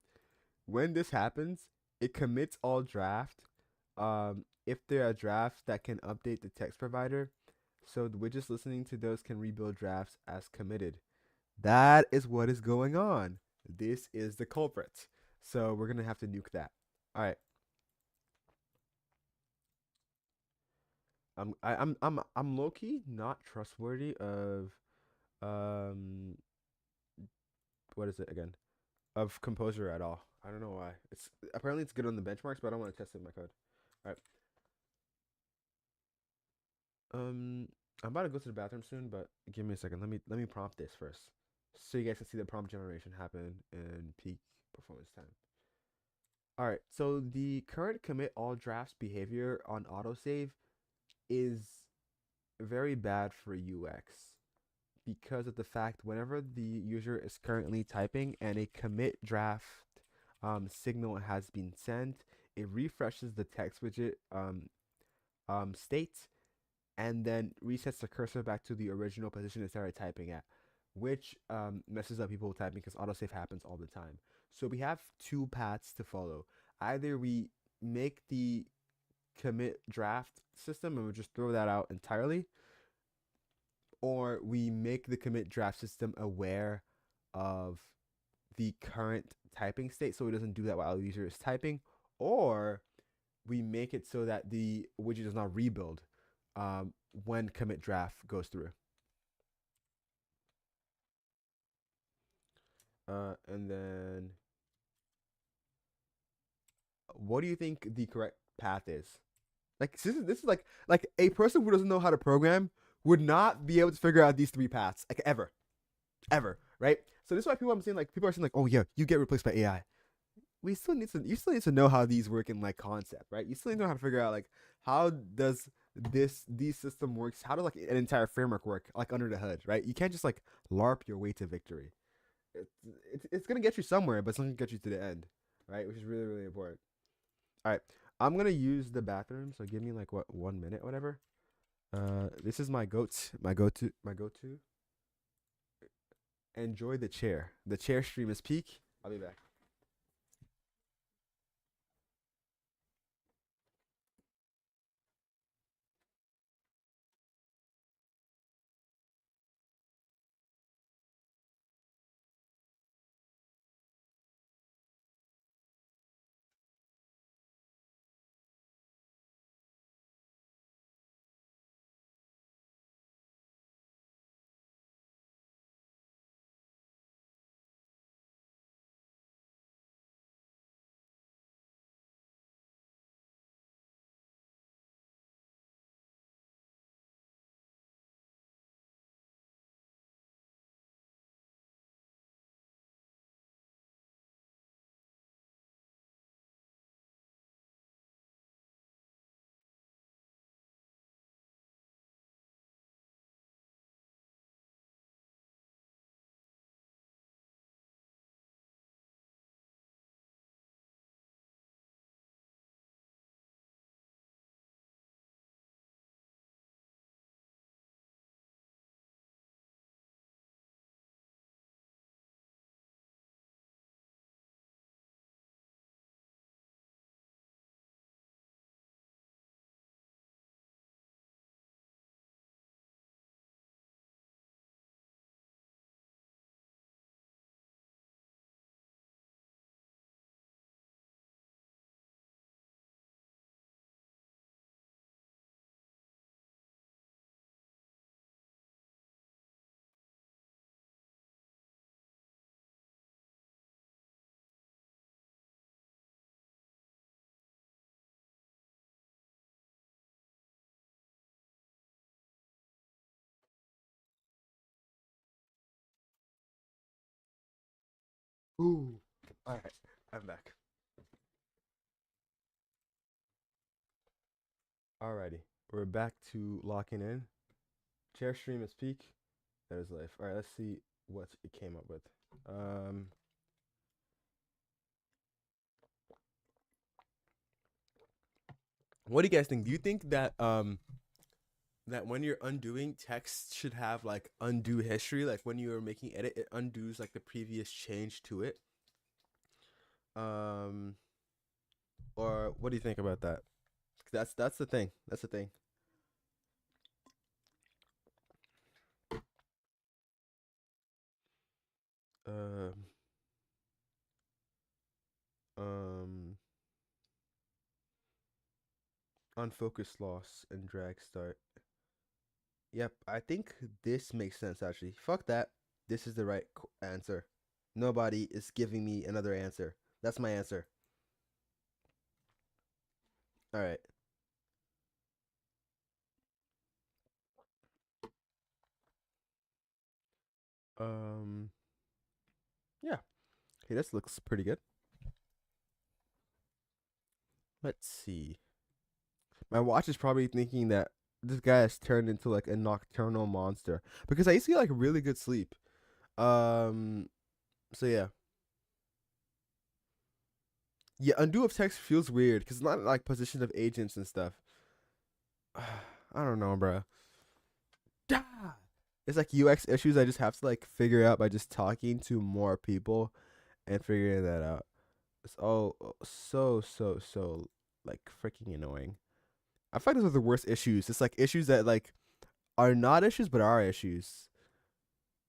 When this happens, it commits all draft. If there are drafts that can update the text provider, so the widgets listening to those can rebuild drafts as committed. That is what is going on. This is the culprit. So we're gonna have to nuke that. All right. I'm low key not trustworthy of um what is it again? Of Composer at all. I don't know why. It's apparently it's good on the benchmarks, but I don't want to test it in my code. All right. Um, I'm about to go to the bathroom soon, but give me a second. Let me prompt this first, so you guys can see the prompt generation happen in peak performance time. All right. So the current commit all drafts behavior on autosave is very bad for UX because of the fact whenever the user is currently typing and a commit draft signal has been sent, it refreshes the text widget state and then resets the cursor back to the original position it started typing at, which messes up people typing because autosave happens all the time. So we have two paths to follow. Either we make the commit draft system and we just throw that out entirely, or we make the commit draft system aware of the current typing state so it doesn't do that while the user is typing, or we make it so that the widget does not rebuild when commit draft goes through. And then, what do you think the correct path is? Like this is like a person who doesn't know how to program would not be able to figure out these three paths like ever, right? So this is why people I'm saying like people are saying like, oh yeah, you get replaced by AI. We still need to you still need to know how these work in like concept, right? You still need to know how to figure out like how does these system works, how does like an entire framework work like under the hood, right? You can't just like LARP your way to victory. It's gonna get you somewhere, but it's not gonna get you to the end, right? Which is really really important. All right, I'm gonna use the bathroom, so give me like what 1 minute, whatever. This is my go to. Enjoy the chair. The chair stream is peak. I'll be back. Ooh. All right, I'm back. Alrighty, we're back to locking in. Chair stream is peak. That is life. All right, let's see what it came up with. Um, what do you guys think? Do you think that that when you're undoing text should have like undo history, like when you are making edit, it undoes like the previous change to it? Um, or what do you think about that? That's the thing. That's the thing. Um, um, unfocused loss and drag start. Yep, I think this makes sense actually. Fuck that. This is the right answer. Nobody is giving me another answer. That's my answer. All right. Um. Yeah. Okay, this looks pretty good. Let's see. My watch is probably thinking that this guy has turned into like a nocturnal monster because I used to get like really good sleep. Um. So yeah. Yeah. Undo of text feels weird because it's not like position of agents and stuff. I don't know, bro. It's like UX issues I just have to like figure out by just talking to more people and figuring that out. It's all so like freaking annoying. I find those are the worst issues. It's like issues that like are not issues but are issues.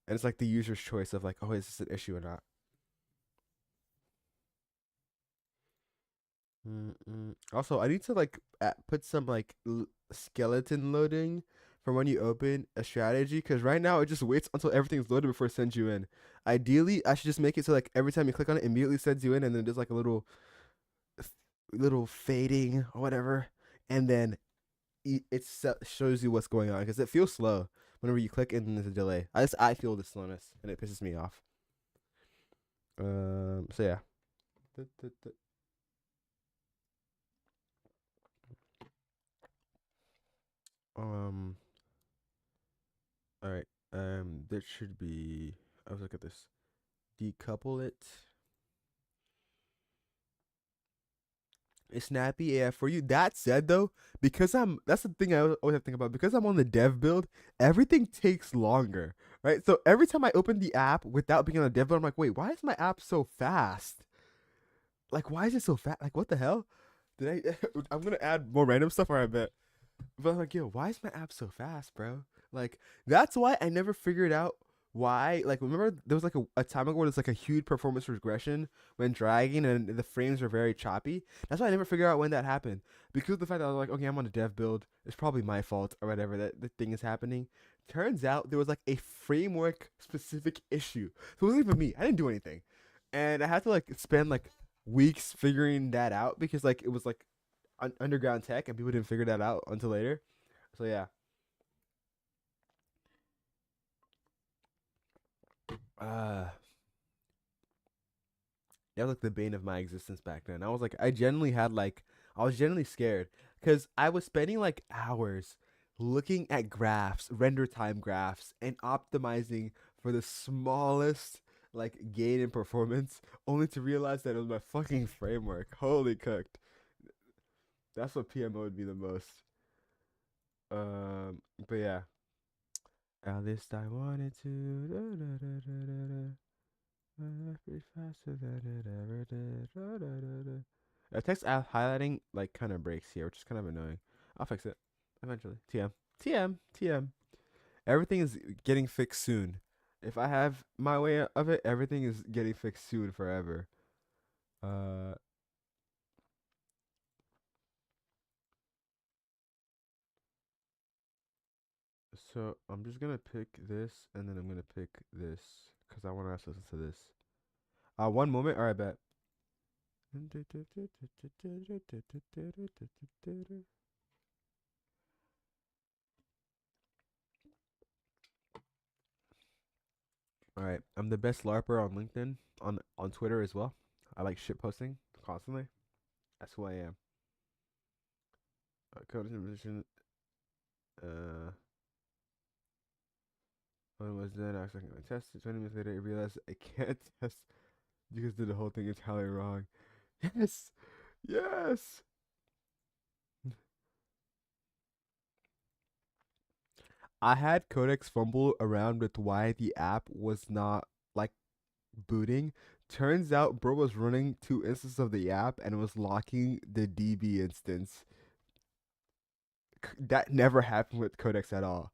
And it's like the user's choice of like, oh, is this an issue or not? Also, I need to like put some like skeleton loading for when you open a strategy because right now it just waits until everything's loaded before it sends you in. Ideally, I should just make it so like every time you click on it, immediately sends you in, and then there's like a little fading or whatever, and then it shows you what's going on because it feels slow whenever you click and there's a delay. I feel the slowness and it pisses me off. So yeah. Um. All right. There should be. I was look at this. Decouple it. It's snappy. Yeah, for you. That said, though, because that's the thing I always have to think about. Because I'm on the dev build, everything takes longer, right? So every time I open the app without being on the dev build, I'm like, wait, why is my app so fast? Like, why is it so fast? Like, what the hell? Did I? I'm gonna add more random stuff, or I bet. But I'm like, yo, why is my app so fast, bro? Like, that's why I never figured out why. Like, remember there was like a time ago where there's like a huge performance regression when dragging and the frames were very choppy. That's why I never figured out when that happened. Because of the fact that I was like, okay, I'm on a dev build. It's probably my fault or whatever that the thing is happening. Turns out there was like a framework specific issue. So it wasn't even me. I didn't do anything. And I had to like spend like weeks figuring that out because like it was like underground tech, and people didn't figure that out until later. So yeah, uh, that was like the bane of my existence back then. I was like, I was genuinely scared because I was spending like hours looking at graphs, render time graphs, and optimizing for the smallest like gain in performance, only to realize that it was my fucking framework. Holy cooked. That's what PMO would be the most. But yeah. At least I wanted to. Da, da, da, da, da, da. My life be faster than it ever did. Da, da, da, da. Text highlighting like kind of breaks here, which is kind of annoying. I'll fix it eventually. TM. TM. TM. Everything is getting fixed soon. If I have my way of it, everything is getting fixed soon forever. Uh, so I'm just gonna pick this, and then I'm gonna pick this because I want us to listen to this. One moment. All right, bet. All right, I'm the best LARPer on LinkedIn, on Twitter as well. I like shit posting constantly. That's who I am. Code position. Uh, when it was done, I was like, I tested. 20 minutes later, I realized I can't test because did the whole thing entirely wrong. Yes, yes. I had Codex fumble around with why the app was not like booting. Turns out, bro was running two instances of the app and was locking the DB instance. That never happened with Codex at all.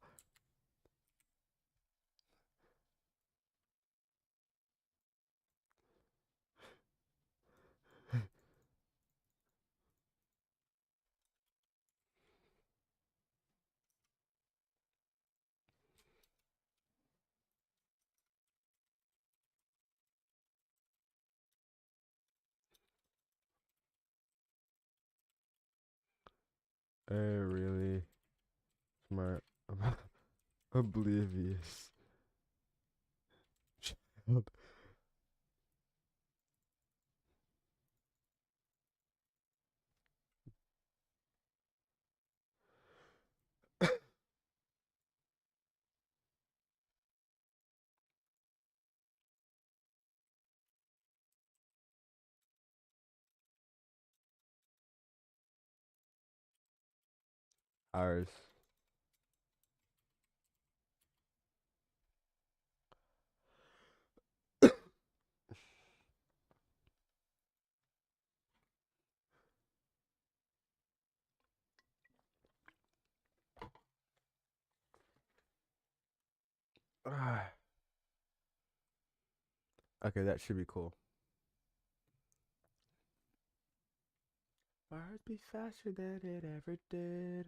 Really smart, oblivious child. Ours. Okay, that should be cool. My heart beats faster than it ever did.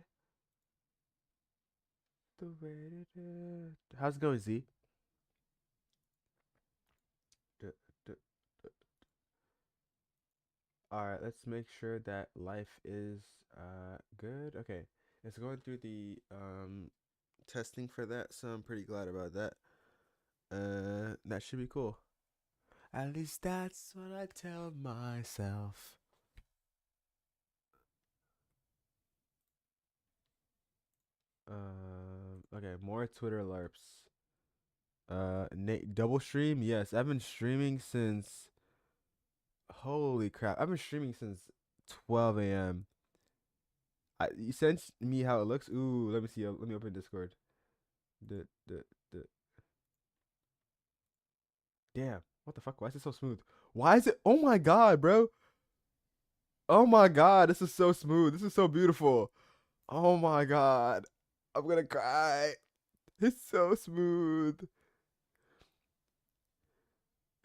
The way it did. How's it going, Z? D- d- All right, let's make sure that life is good. Okay, it's going through the testing for that, so I'm pretty glad about that. That should be cool. At least that's what I tell myself. Okay, more Twitter LARPs. Double stream. Yes, I've been streaming since. Holy crap! I've been streaming since 12 a.m. You sent me how it looks. Ooh, let me see. Let me open Discord. The the damn. What the fuck? Why is it so smooth? Why is it? Oh my god, bro. Oh my god, this is so smooth. This is so beautiful. Oh my god. I'm gonna cry. It's so smooth.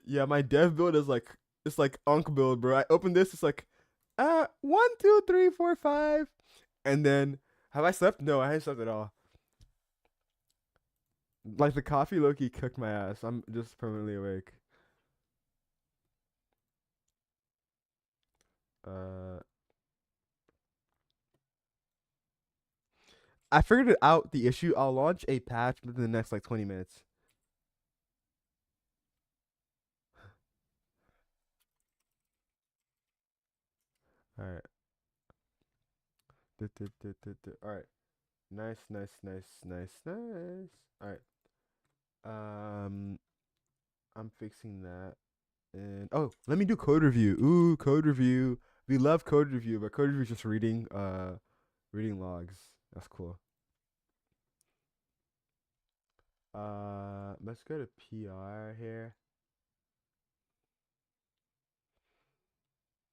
Yeah, my dev build is like it's like Unk build, bro. I open this, it's like 1, 2, 3, 4, 5. And then have I slept? No, I haven't slept at all. Like the coffee Loki cooked my ass. I'm just permanently awake. Uh I figured it out the issue. I'll launch a patch within the next like 20 minutes. All right. All right. Nice, nice, nice, nice, nice. All right. Um, I'm fixing that. And oh, let me do code review. Ooh, code review. We love code review, but code review is just reading logs. That's cool. Let's go to PR here.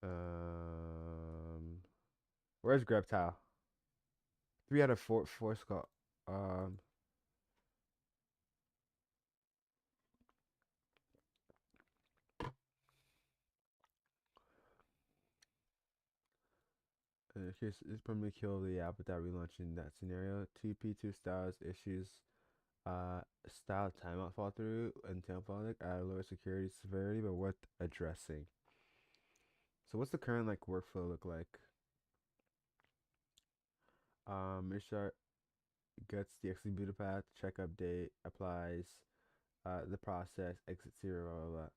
Um, where's Greptile? 3 out of 4 Scott. Um, in case it's permanently kill the app without relaunching that scenario. TP2 styles issues. Style timeout fall through and tail falling at lower security severity, but worth addressing. So what's the current like workflow look like? Make sure gets the executed path, check update, applies. The process, exit 0, blah, blah, blah.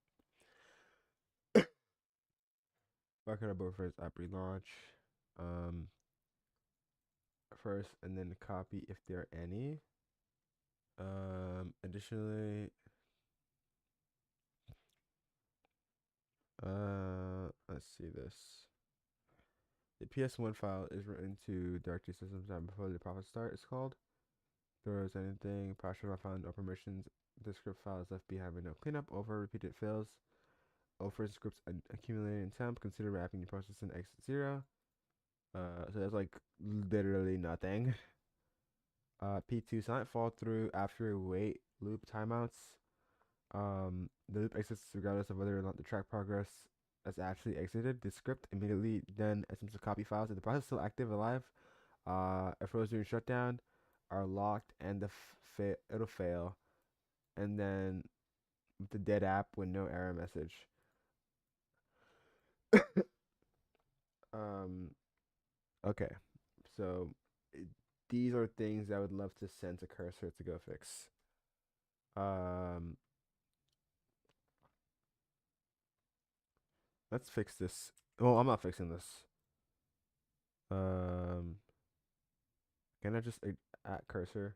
Record about first app relaunch. Um, First, and then copy if there are any. Additionally, let's see this. The PS1 file is written to directory systems time before the process start. It's called. If there is anything, partial not found, or permissions. The script file is left behind with no cleanup. Over repeated fails. Over scripts accumulated in temp. Consider wrapping the process in exit 0. So that's like literally nothing. P2 silent fall through after wait loop timeouts. The loop exits regardless of whether or not the track progress has actually exited. The script immediately then attempts to copy files. If the process is still active, alive, if it was during shutdown, are locked, and it'll fail. And then with the dead app with no error message. um, okay, so these are things I would love to send to Cursor to go fix. Um, let's fix this. Oh, I'm not fixing this. Um, can I just at Cursor?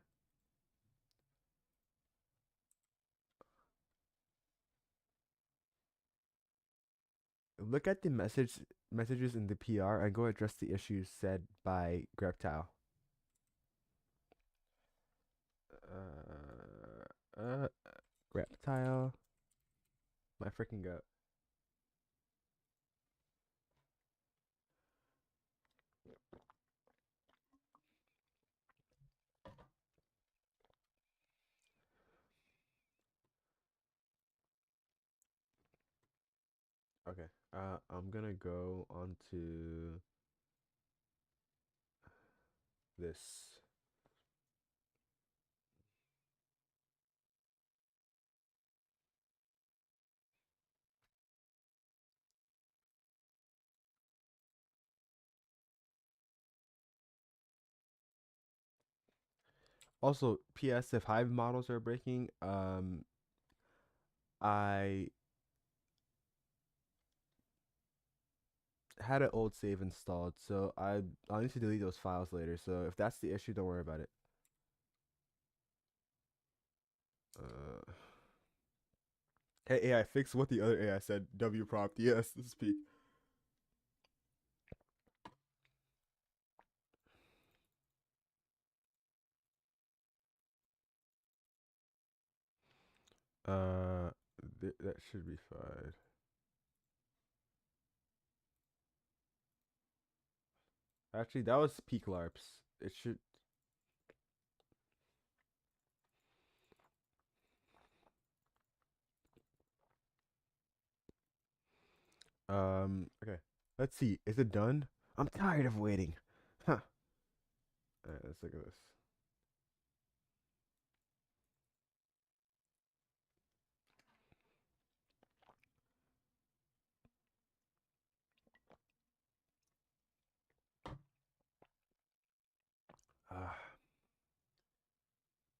Look at the messages in the PR and go address the issues said by Greptile. Uh, Reptile. My freaking goat. Okay. I'm gonna go on to this. Also, PS, if Hive models are breaking, I had an old save installed, so I'll need to delete those files later. So if that's the issue, don't worry about it. Uh, hey AI, fix what the other AI said. W prompt. Yes, speak. Uh, that should be fine. Actually, that was peak LARPs. It should. Okay. Let's see. Is it done? I'm tired of waiting. Huh. All right, let's look at this. Ah,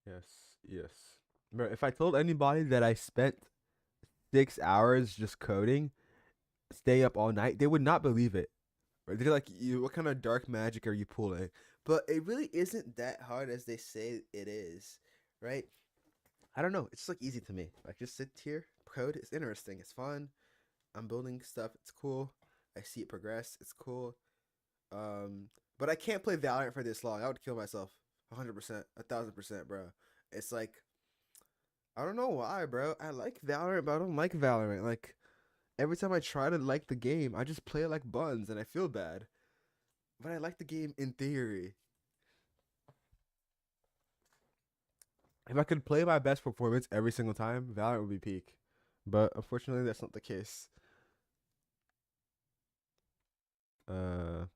yes, yes. Bro, if I told anybody that I spent 6 hours just coding, stay up all night, they would not believe it. Right? They're like, "You, what kind of dark magic are you pulling?" But it really isn't that hard as they say it is, right? I don't know. It's like easy to me. Like just sit here, code. It's interesting. It's fun. I'm building stuff. It's cool. I see it progress. It's cool. But I can't play Valorant for this long. I would kill myself. 100%, 1,000%, bro. It's like I don't know why, bro. I like Valorant, but I don't like Valorant. Like every time I try to like the game, I just play it like buns, and I feel bad. But I like the game in theory. If I could play my best performance every single time, Valorant would be peak. But unfortunately, that's not the case. Uh,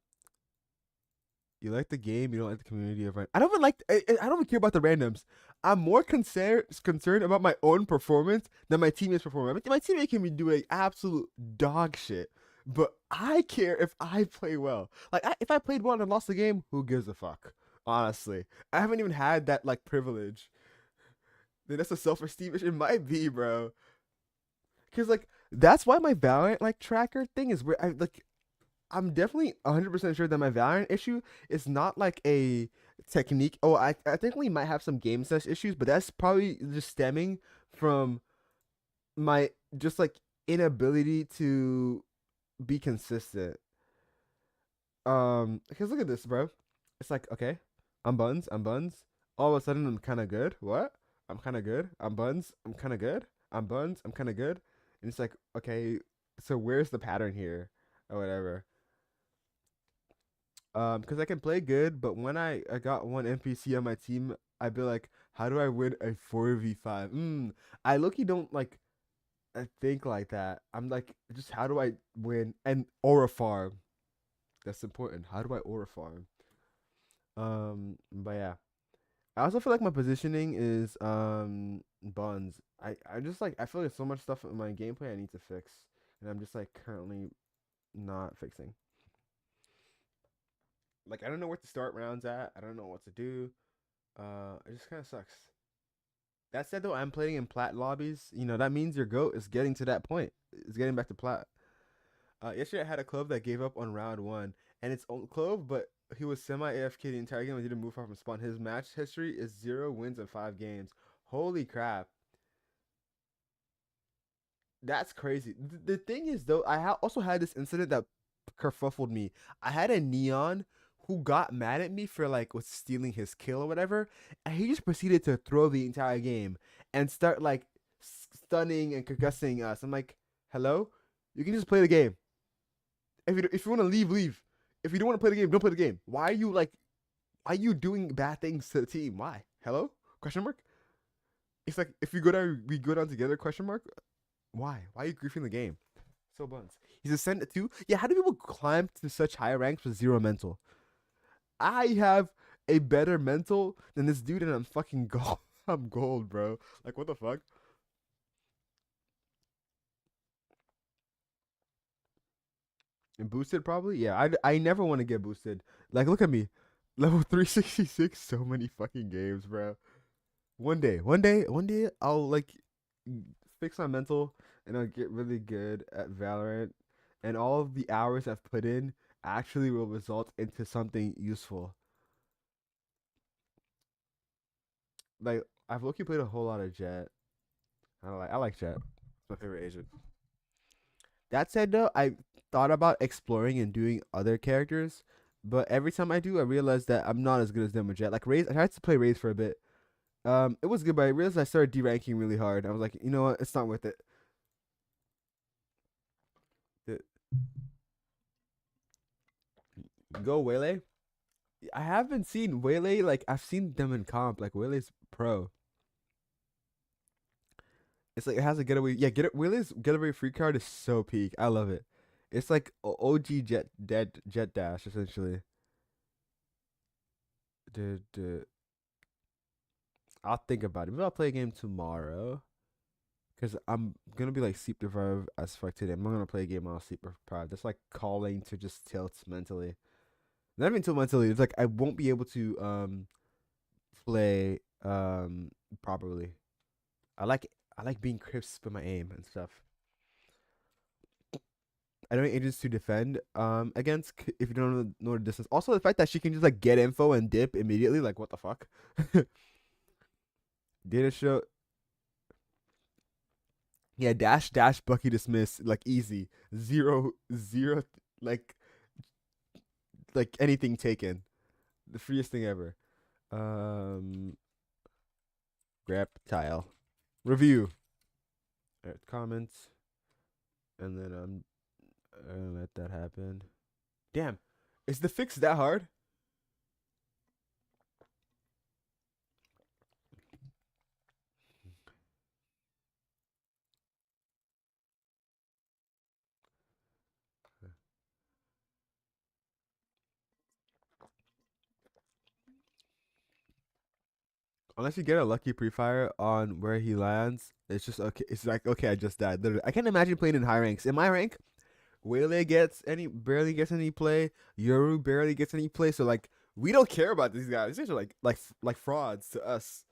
You like the game, you don't like the community of I don't even like. I don't even care about the randoms. I'm more concerned about my own performance than my teammates' performance. My teammate can be doing absolute dog shit, but I care if I play well. Like if I played well and lost the game, who gives a fuck? Honestly, I haven't even had that like privilege. Then that's a self-esteem issue. It might be, bro. Cause like that's why my Valorant like tracker thing is where I like I'm definitely 100% sure that my Valorant issue is not like a technique. Oh, I think we might have some game sense issues, but that's probably just stemming from my just like inability to be consistent. Because look at this, bro. It's like, okay, I'm buns, I'm buns. All of a sudden, I'm kind of good. What? I'm kind of good. I'm buns, I'm kind of good. I'm buns, I'm kind of good. And it's like, okay, so where's the pattern here, or whatever? Because I can play good, but when I got one NPC on my team, I'd be like, how do I win a 4v5? I look, you don't like I think like that. I'm like, just how do I win and aura farm? That's important. How do I aura farm? But yeah, I also feel like my positioning is buns. I just like I feel like there's so much stuff in my gameplay I need to fix, and I'm just like currently not fixing. Like I don't know where to start rounds at. I don't know what to do. It just kind of sucks. That said, though, I'm playing in plat lobbies. You know that means your goat is getting to that point. It's getting back to plat. Yesterday I had a club that gave up on round one, and it's own club, but he was semi AFK the entire game and didn't move far from spawn. His match history is 0 wins in 5 games. Holy crap, that's crazy. The thing is, though, also had this incident that kerfuffled me. I had a neon who got mad at me for like was stealing his kill or whatever, and he just proceeded to throw the entire game and start like stunning and concussing us. I'm like, hello, you can just play the game. If you want to leave, leave. If you don't want to play the game, don't play the game. Why are you like? Why are you doing bad things to the team? Why? Hello? Question mark. It's like if you go down, we go down together. Question mark. Why? Why are you griefing the game? So buns. He's ascended too. Yeah. How do people climb to such high ranks with 0 mental? I have a better mental than this dude, and I'm fucking gold. I'm gold, bro. Like what the fuck? And boosted probably. Yeah. I never want to get boosted. Like look at me, level 366. So many fucking games, bro. One day, I'll like fix my mental and I'll get really good at Valorant, and all of the hours I've put in actually will result into something useful. Like I've low-key played a whole lot of Jet. I like Jet. It's my favorite agent. That said, though, I thought about exploring and doing other characters, but every time I do, I realize that I'm not as good as them with Jet. Like Raze, I tried to play Raze for a bit. It was good, but I realized I started deranking really hard. I was like, you know what? It's not worth it. The- Go Waylay. I haven't seen Waylay. Like I've seen them in comp. Like Waylay's pro. It's like it has a getaway. Yeah, Waylay's getaway free card is so peak. I love it. It's like OG jet dash essentially. Dude, I'll think about it. Maybe I'll play a game tomorrow. Cause I'm gonna be like sleep deprived as fuck today. I'm not gonna play a game while sleep deprived. That's like calling to just tilt mentally. Not even tilt mentally. It's like I won't be able to play properly. I like I like being crisp in my aim and stuff. I don't need agents to defend against if you don't know the distance. Also, the fact that she can just like get info and dip immediately, like what the fuck? Data show, yeah, dash Bucky dismiss like easy 0 0, like anything taken, the freest thing ever. Um, grab tile review, comments, and then I'm gonna let that happen. Damn, is the fix that hard? Unless you get a lucky pre-fire on where he lands, it's just okay. It's like okay, I just died. Literally, I can't imagine playing in high ranks. In my rank, Waylay barely gets any play. Yoru barely gets any play. So like, we don't care about these guys. These guys are like frauds to us.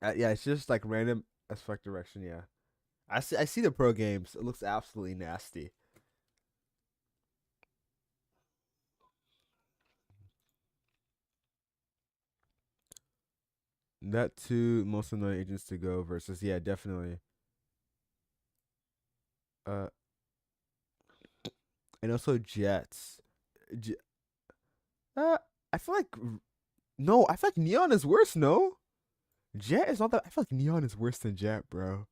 Yeah, it's just like random as fuck direction. Yeah, I see the pro games. It looks absolutely nasty. That two most annoying agents to go versus yeah, definitely. Uh, and also Jets. J- uh, I feel like no, I feel like Neon is worse. No, Jet is not that. I feel like Neon is worse than Jet, bro.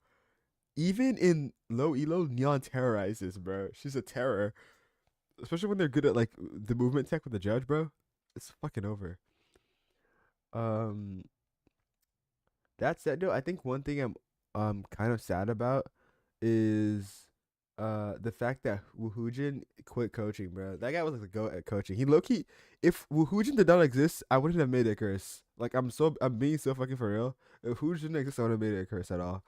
Even in low elo, Neon terrorizes, bro. She's a terror, especially when they're good at like the movement tech with the judge, bro. It's fucking over. Um, that said, though, I think one thing I'm kind of sad about is the fact that Woohoojin quit coaching, bro. That guy was like the goat at coaching. He low key, if Woohoojin did not exist, I wouldn't have made Icarus. Like I'm being so fucking for real. If Woohoojin didn't exist, I wouldn't have made Icarus at all.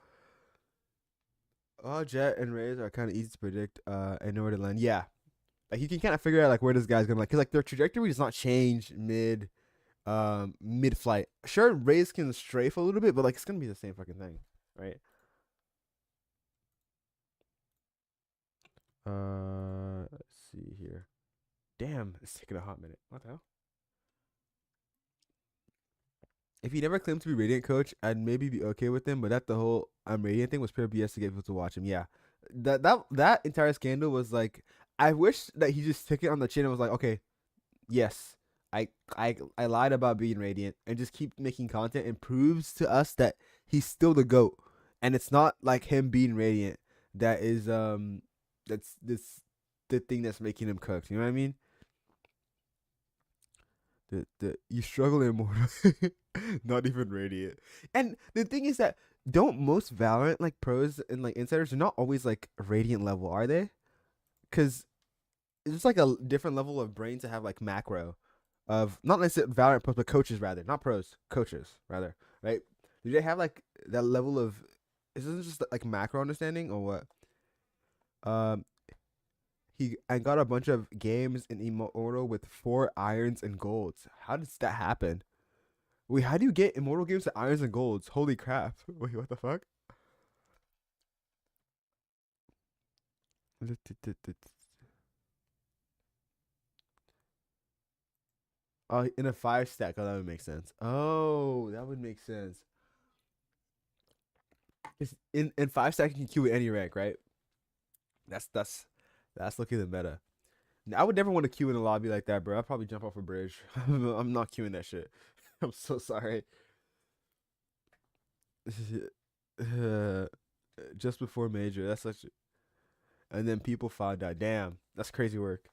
Oh, Jet and Rays are kind of easy to predict. And know where to land. Yeah, like you can kind of figure out like where this guy's gonna like, cause like their trajectory does not change mid flight. Sure, Rays can strafe a little bit, but like it's gonna be the same fucking thing, right? Let's see here. Damn, it's taking a hot minute. What the hell? If he never claimed to be Radiant coach, I'd maybe be okay with him. But that the whole I'm Radiant thing was pure BS to get people to watch him. Yeah, that entire scandal was like, I wish that he just took it on the chin and was like, okay, yes, I lied about being Radiant and just keep making content and proves to us that he's still the goat, and it's not like him being Radiant that is that's this the thing that's making him cooked. You know what I mean? The you struggle in more, not even Radiant. And the thing is that don't most Valorant like pros and like insiders are not always like Radiant level, are they? Because it's like a different level of brain to have like macro of not necessarily Valorant pros, but coaches rather, not pros, coaches rather, right? Do they have like that level of? Is this just like macro understanding or what? Um, he I got a bunch of games in Immortal with 4 irons and golds. How does that happen? Wait, how do you get Immortal games to irons and golds? Holy crap! Wait, what the fuck? Oh, in a 5 stack. Oh, that would make sense. Oh, that would make sense. In 5 stack you can queue with any rank, right? That's that's that's looking the meta. I would never want to queue in a lobby like that, bro. I'd probably jump off a bridge. I'm not queuing that shit. I'm so sorry. Uh, just before major, that's such. And then people found out. Damn, that's crazy work.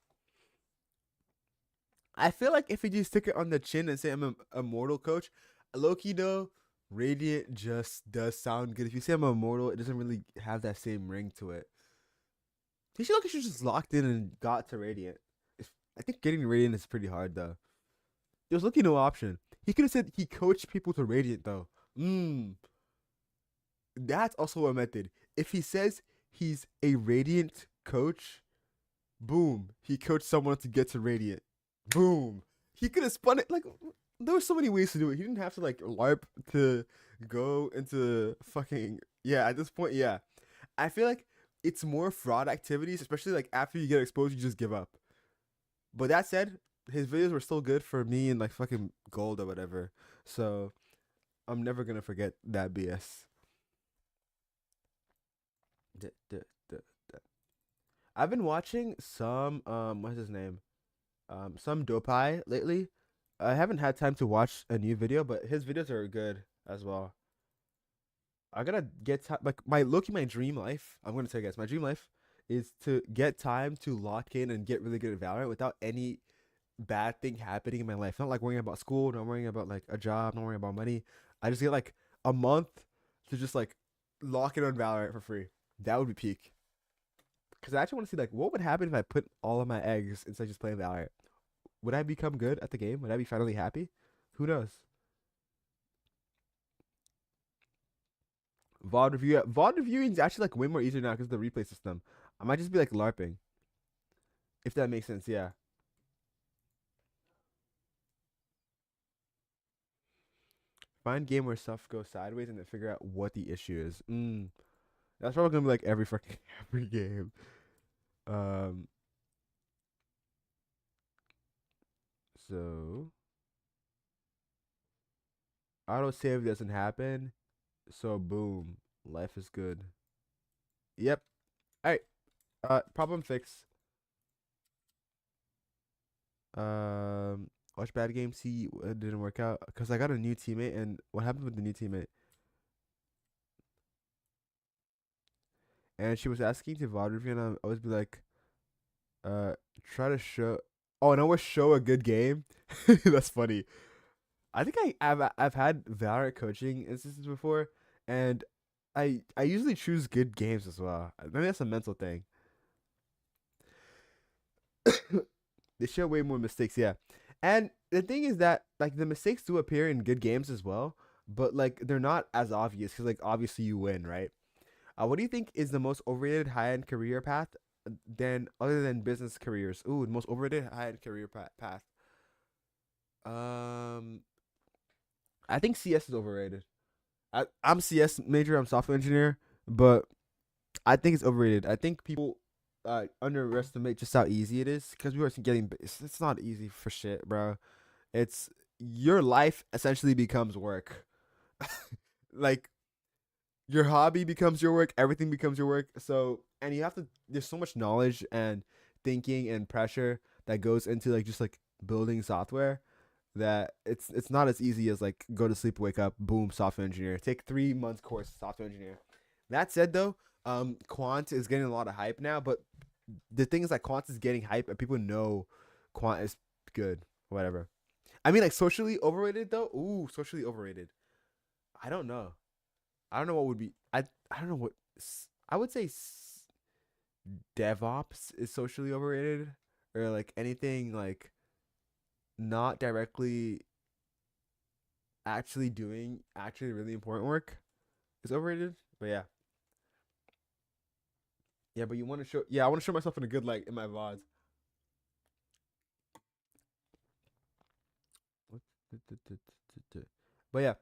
I feel like if he just took it on the chin and say I'm a mortal coach, Loki though, Radiant just does sound good. If you say I'm a mortal, it doesn't really have that same ring to it. He should look should just locked in and got to Radiant. I think getting Radiant is pretty hard though. There's looking no option. He could have said he coached people to Radiant though. That's also a method. If he says he's a Radiant coach, boom, he coached someone to get to Radiant. Boom. He could have spun it like there were so many ways to do it. He didn't have to like LARP to go into fucking yeah. At this point, yeah, I feel like it's more fraud activities, especially like after you get exposed, you just give up. But that said, his videos were still good for me and like fucking gold or whatever. So I'm never gonna forget that BS. D- d- d- d- I've been watching some what's his name? Some Dopai lately. I haven't had time to watch a new video, but his videos are good as well. I gotta get time. Like my looking my dream life. I'm gonna tell you guys, my dream life is to get time to lock in and get really good at Valorant without any bad thing happening in my life. Not like worrying about school, not worrying about like a job, not worrying about money. I just get like a month to just like lock in on Valorant for free. That would be peak. Because I actually want to see like what would happen if I put all of my eggs instead of just playing Valorant. Would I become good at the game? Would I be finally happy? Who knows? VOD reviewing is actually like way more easier now because of the replay system. I might just be like LARPing, if that makes sense. Yeah. Find game where stuff goes sideways and then figure out what the issue is. That's probably gonna be like every fucking every game. Um, so auto save doesn't happen. So boom, life is good. Yep. All right. Problem fix. Watch bad game. See, it didn't work out because I got a new teammate. And what happened with the new teammate? And she was asking to VOD review, and I always be like, uh, try to show. Oh, and always show a good game. That's funny. I think I've had Valorant coaching instances before, and I usually choose good games as well. Maybe that's a mental thing. They show way more mistakes, yeah. And the thing is that like the mistakes do appear in good games as well, but like they're not as obvious because like obviously you win, right? What do you think is the most overrated high end career path than other than business careers? Ooh, the most overrated high end career path. Um, I think CS is overrated. I'm CS major. I'm software engineer, but I think it's overrated. I think people underestimate just how easy it is because we were getting. It's not easy for shit, bro. It's your life essentially becomes work. Like your hobby becomes your work. Everything becomes your work. So and you have to. There's so much knowledge and thinking and pressure that goes into like just like building software that it's not as easy as like go to sleep, wake up, boom, software engineer. Take 3 months course, software engineer. That said though, Quant is getting a lot of hype now, but the thing is like Quant is getting hype and people know Quant is good. Whatever. I mean like socially overrated though? Ooh, socially overrated. I don't know. I don't know what would be I don't know what I would say DevOps is socially overrated or like anything like not directly actually doing actually really important work is overrated. But yeah, yeah. But you want to show? Yeah, I want to show myself in a good light in my VODs. But yeah,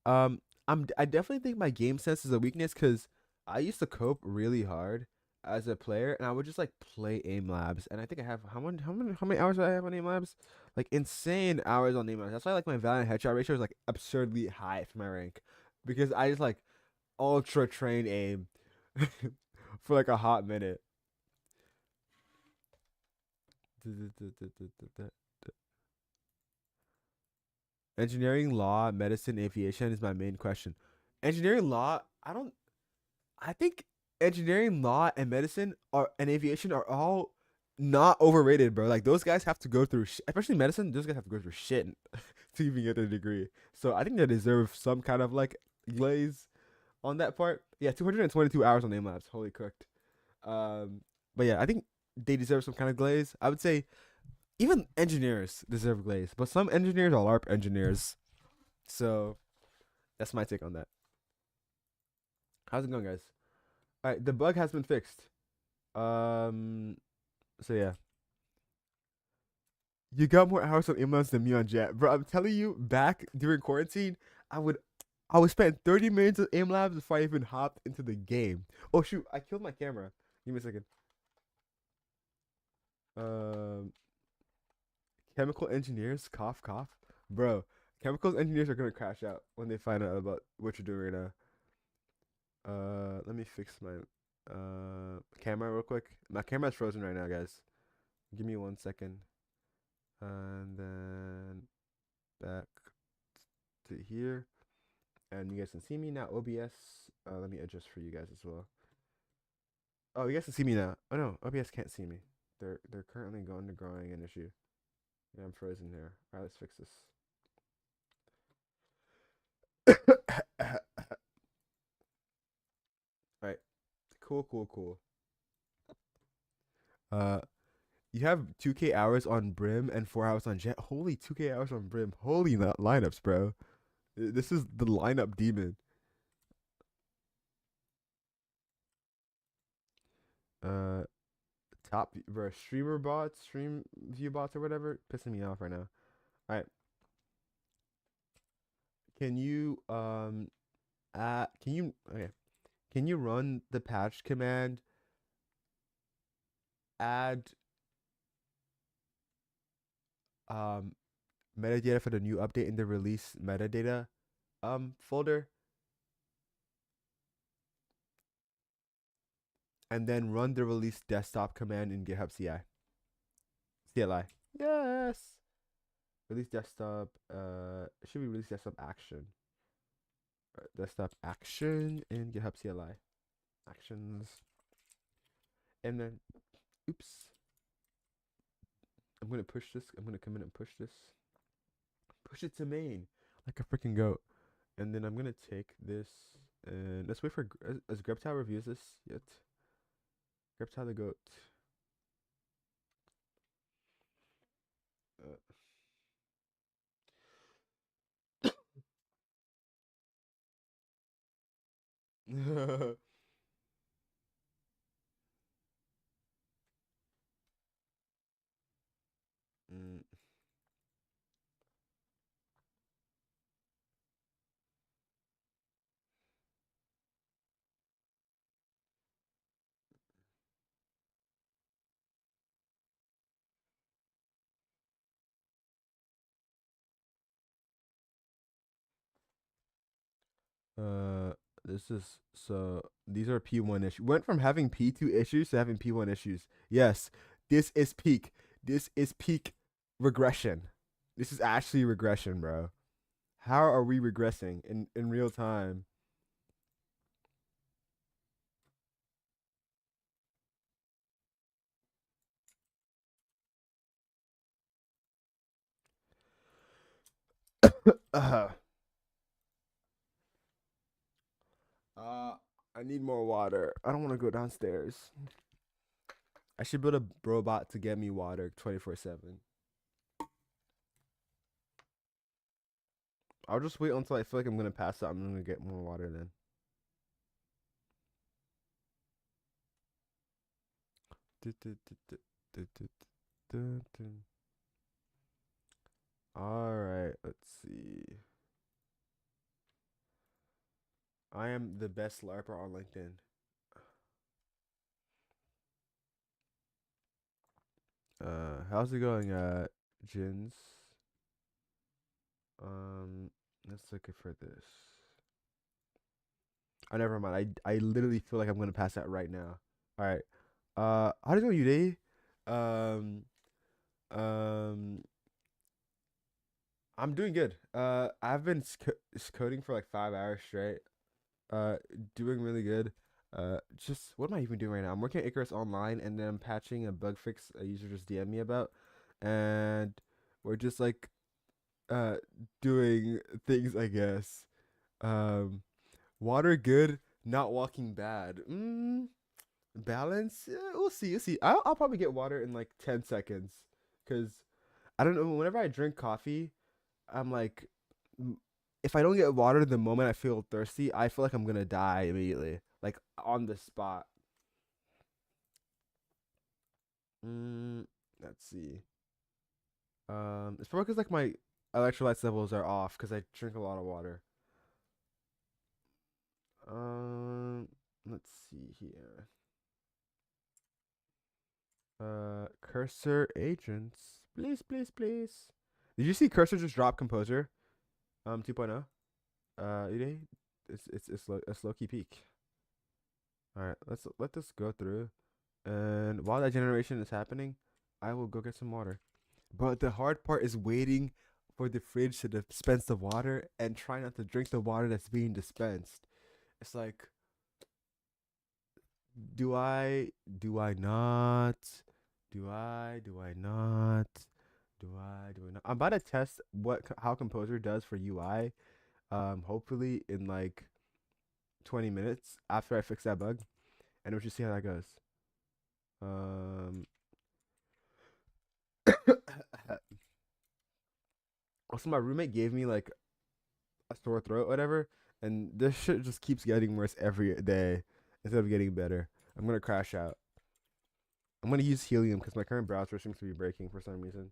I definitely think my game sense is a weakness because I used to cope really hard as a player, and I would just like play aim labs, and I think I have how many hours do I have on aim labs? Like insane hours on aim labs. That's why like my Valiant headshot ratio is like absurdly high for my rank, because I just like ultra train aim for like a hot minute. Engineering, law, medicine, aviation is my main question. Engineering, law, I think engineering, law, and medicine are and aviation are all not overrated, bro. Like those guys have to go through, especially medicine. Those guys have to go through shit to even get their degree. So I think they deserve some kind of like glaze on that part. Yeah, 222 hours on name labs. Holy cooked. Um, but yeah, I think they deserve some kind of glaze. I would say even engineers deserve glaze, but some engineers are LARP engineers. So that's my take on that. How's it going, guys? All right, the bug has been fixed. Um, so yeah, you got more hours on inbounds than me on Jet, bro. I'm telling you, back during quarantine, I would, I would spend 30 minutes of aim labs before I even hopped into the game. Oh shoot, I killed my camera. Give me a second. Um, chemical engineers, cough, cough, bro. Chemical engineers are gonna crash out when they find out about what you're doing right now. Let me fix my camera real quick. My camera's frozen right now, guys. Give me 1 second. And then back to here. And you guys can see me now. OBS. Let me adjust for you guys as well. Oh, you guys can see me now. Oh no, OBS can't see me. They're currently undergoing an issue. Yeah, I'm frozen here. All right, let's fix this. All right, cool, cool, cool. Uh, you have 2K hours on Brim and 4 hours on Jet. Holy 2K hours on Brim. Holy lineups, bro. This is the lineup demon. Uh, top bro, streamer bots, stream view bots or whatever, pissing me off right now. All right, Can you okay? Can you run the patch command, add um metadata for the new update in the release metadata folder, and then run the release desktop command in GitHub CLI. Yes. Release desktop. It should be release desktop action. Desktop action in GitHub CLI. Actions. And then, oops. I'm gonna push this. I'm gonna come in and push this. Push it to main, like a freaking goat. And then I'm gonna take this and let's wait for as Greptile reviews this yet. Greptile the goat. Uh, mm, uh, this is so. These are P1 issues. Went from having P2 issues to having P1 issues. Yes, this is peak. This is peak regression. This is actually regression, bro. How are we regressing in real time? uh, uh, I need more water. I don't want to go downstairs. I should build a robot to get me water 24/7. I'll just wait until I feel like I'm gonna pass out. I'm gonna get more water then. All right, let's see. I am the best LARPer on LinkedIn. How's it going, Jins? Um, let's look for this. Oh, never mind. I literally feel like I'm gonna pass out right now. All right. How's it going, you day? Um, um, I'm doing good. I've been coding for like 5 hours straight. Uh, doing really good. Just what am I even doing right now? I'm working at Icarus online, and then I'm patching a bug fix a user just DM me about, and we're just like uh doing things, I guess. Um, water good, not walking bad. Balance. Yeah, we'll see. We'll see. I'll probably get water in like 10 seconds, cause I don't know. Whenever I drink coffee, I'm like, if I don't get water the moment I feel thirsty, I feel like I'm gonna die immediately, like on the spot. Mm, let's see. It's probably because like my electrolytes levels are off because I drink a lot of water. Um, let's see here. Cursor agents, please, please, please. Did you see Cursor just drop Composer? 2.0. Today, it's low key peak. All right, let's let this go through. And while that generation is happening, I will go get some water. But the hard part is waiting for the fridge to dispense the water and try not to drink the water that's being dispensed. It's like, do I, do I not? Do I not? Do I not? I'm about to test how Composer does for UI. Hopefully in like 20 minutes after I fix that bug, and we'll just see how that goes. Um, Also, my roommate gave me like a sore throat, whatever, and this shit just keeps getting worse every day instead of getting better. I'm gonna crash out. I'm gonna use helium because my current browser seems to be breaking for some reason.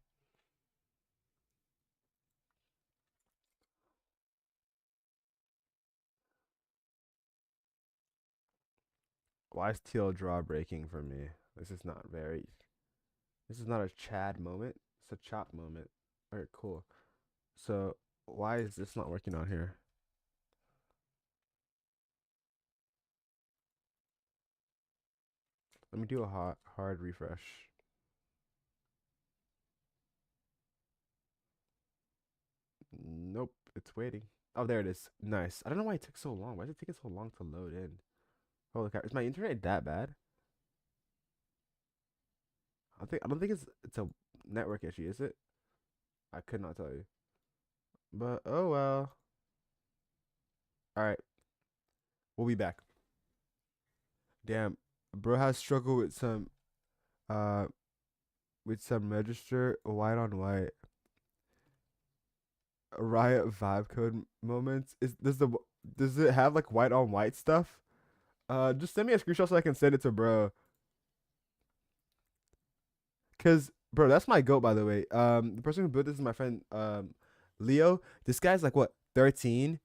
Why is TL draw breaking for me? This is not very. This is not a Chad moment. It's a chop moment. All right, cool. So why is this not working on here? Let me do a hard refresh. Nope, it's waiting. Oh, there it is. Nice. I don't know why it took so long. Why is it taking so long to load in? Holy crap! Is my internet that bad? I don't think it's a network issue, is it? I could not tell you. But oh well. All right, we'll be back. Damn, bro has struggled uh with some register white on white riot vibe code moments. Does it have like white on white stuff? Just send me a screenshot so I can send it to bro. Cause bro, that's my goat by the way. The person who built this is my friend Leo. This guy's like what 13,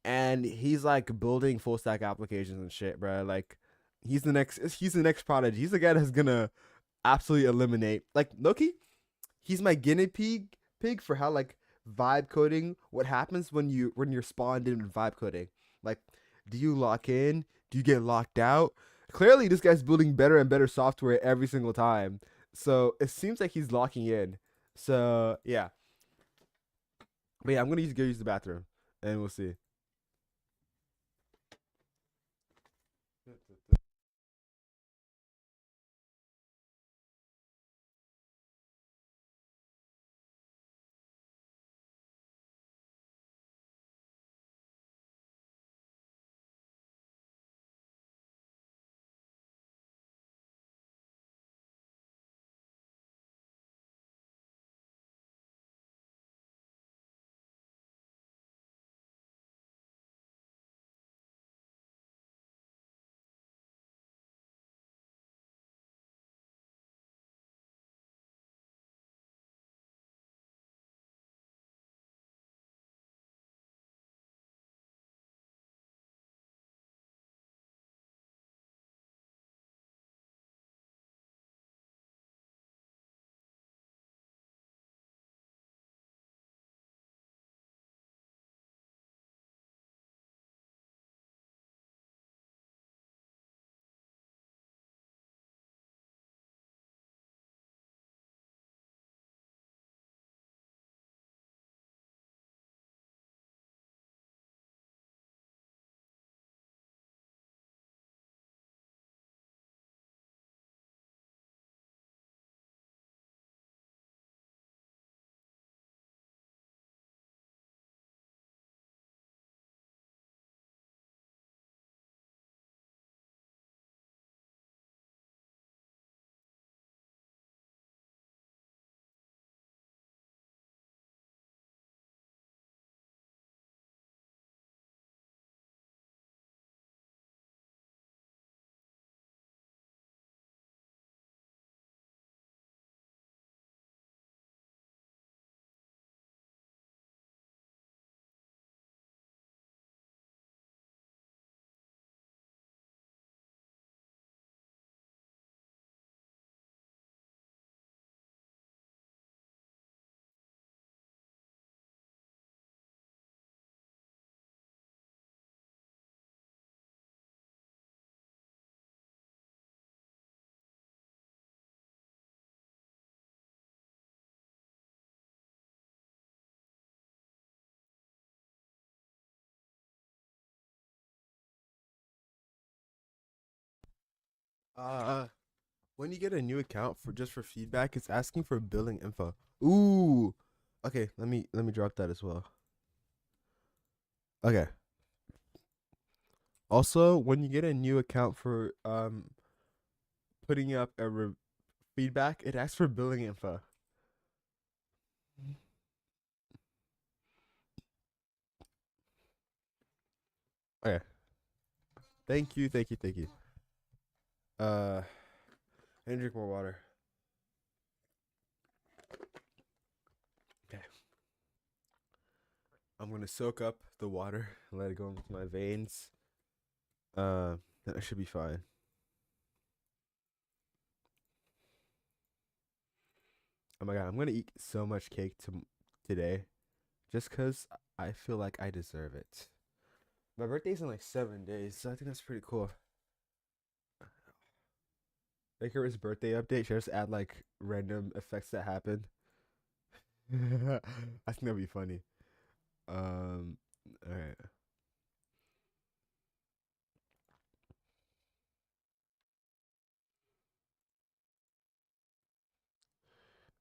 and he's like building full stack applications and shit, bro. Like he's the next prodigy. He's the guy that's gonna absolutely eliminate like Loki. He's my guinea pig for how like vibe coding. What happens when you're spawned in vibe coding? Like, do you lock in? Do you get locked out? Clearly, this guy's building better and better software every single time. So it seems like he's locking in. So yeah, but yeah, I'm gonna go use the bathroom, and we'll see. Uh, when you get a new account for just for feedback, it's asking for billing info. Ooh. Okay, let me drop that as well. Okay. Also, when you get a new account for putting up feedback, it asks for billing info. Okay. Thank you, thank you, thank you. Uh, and drink more water. Okay. I'm gonna soak up the water and let it go into my veins. Then I should be fine. Oh my god, I'm gonna eat so much cake today just cause I feel like I deserve it. My birthday's in like 7 days, so I think that's pretty cool. Icarus birthday update. Should I just add like random effects that happen? I think that'd be funny. All right.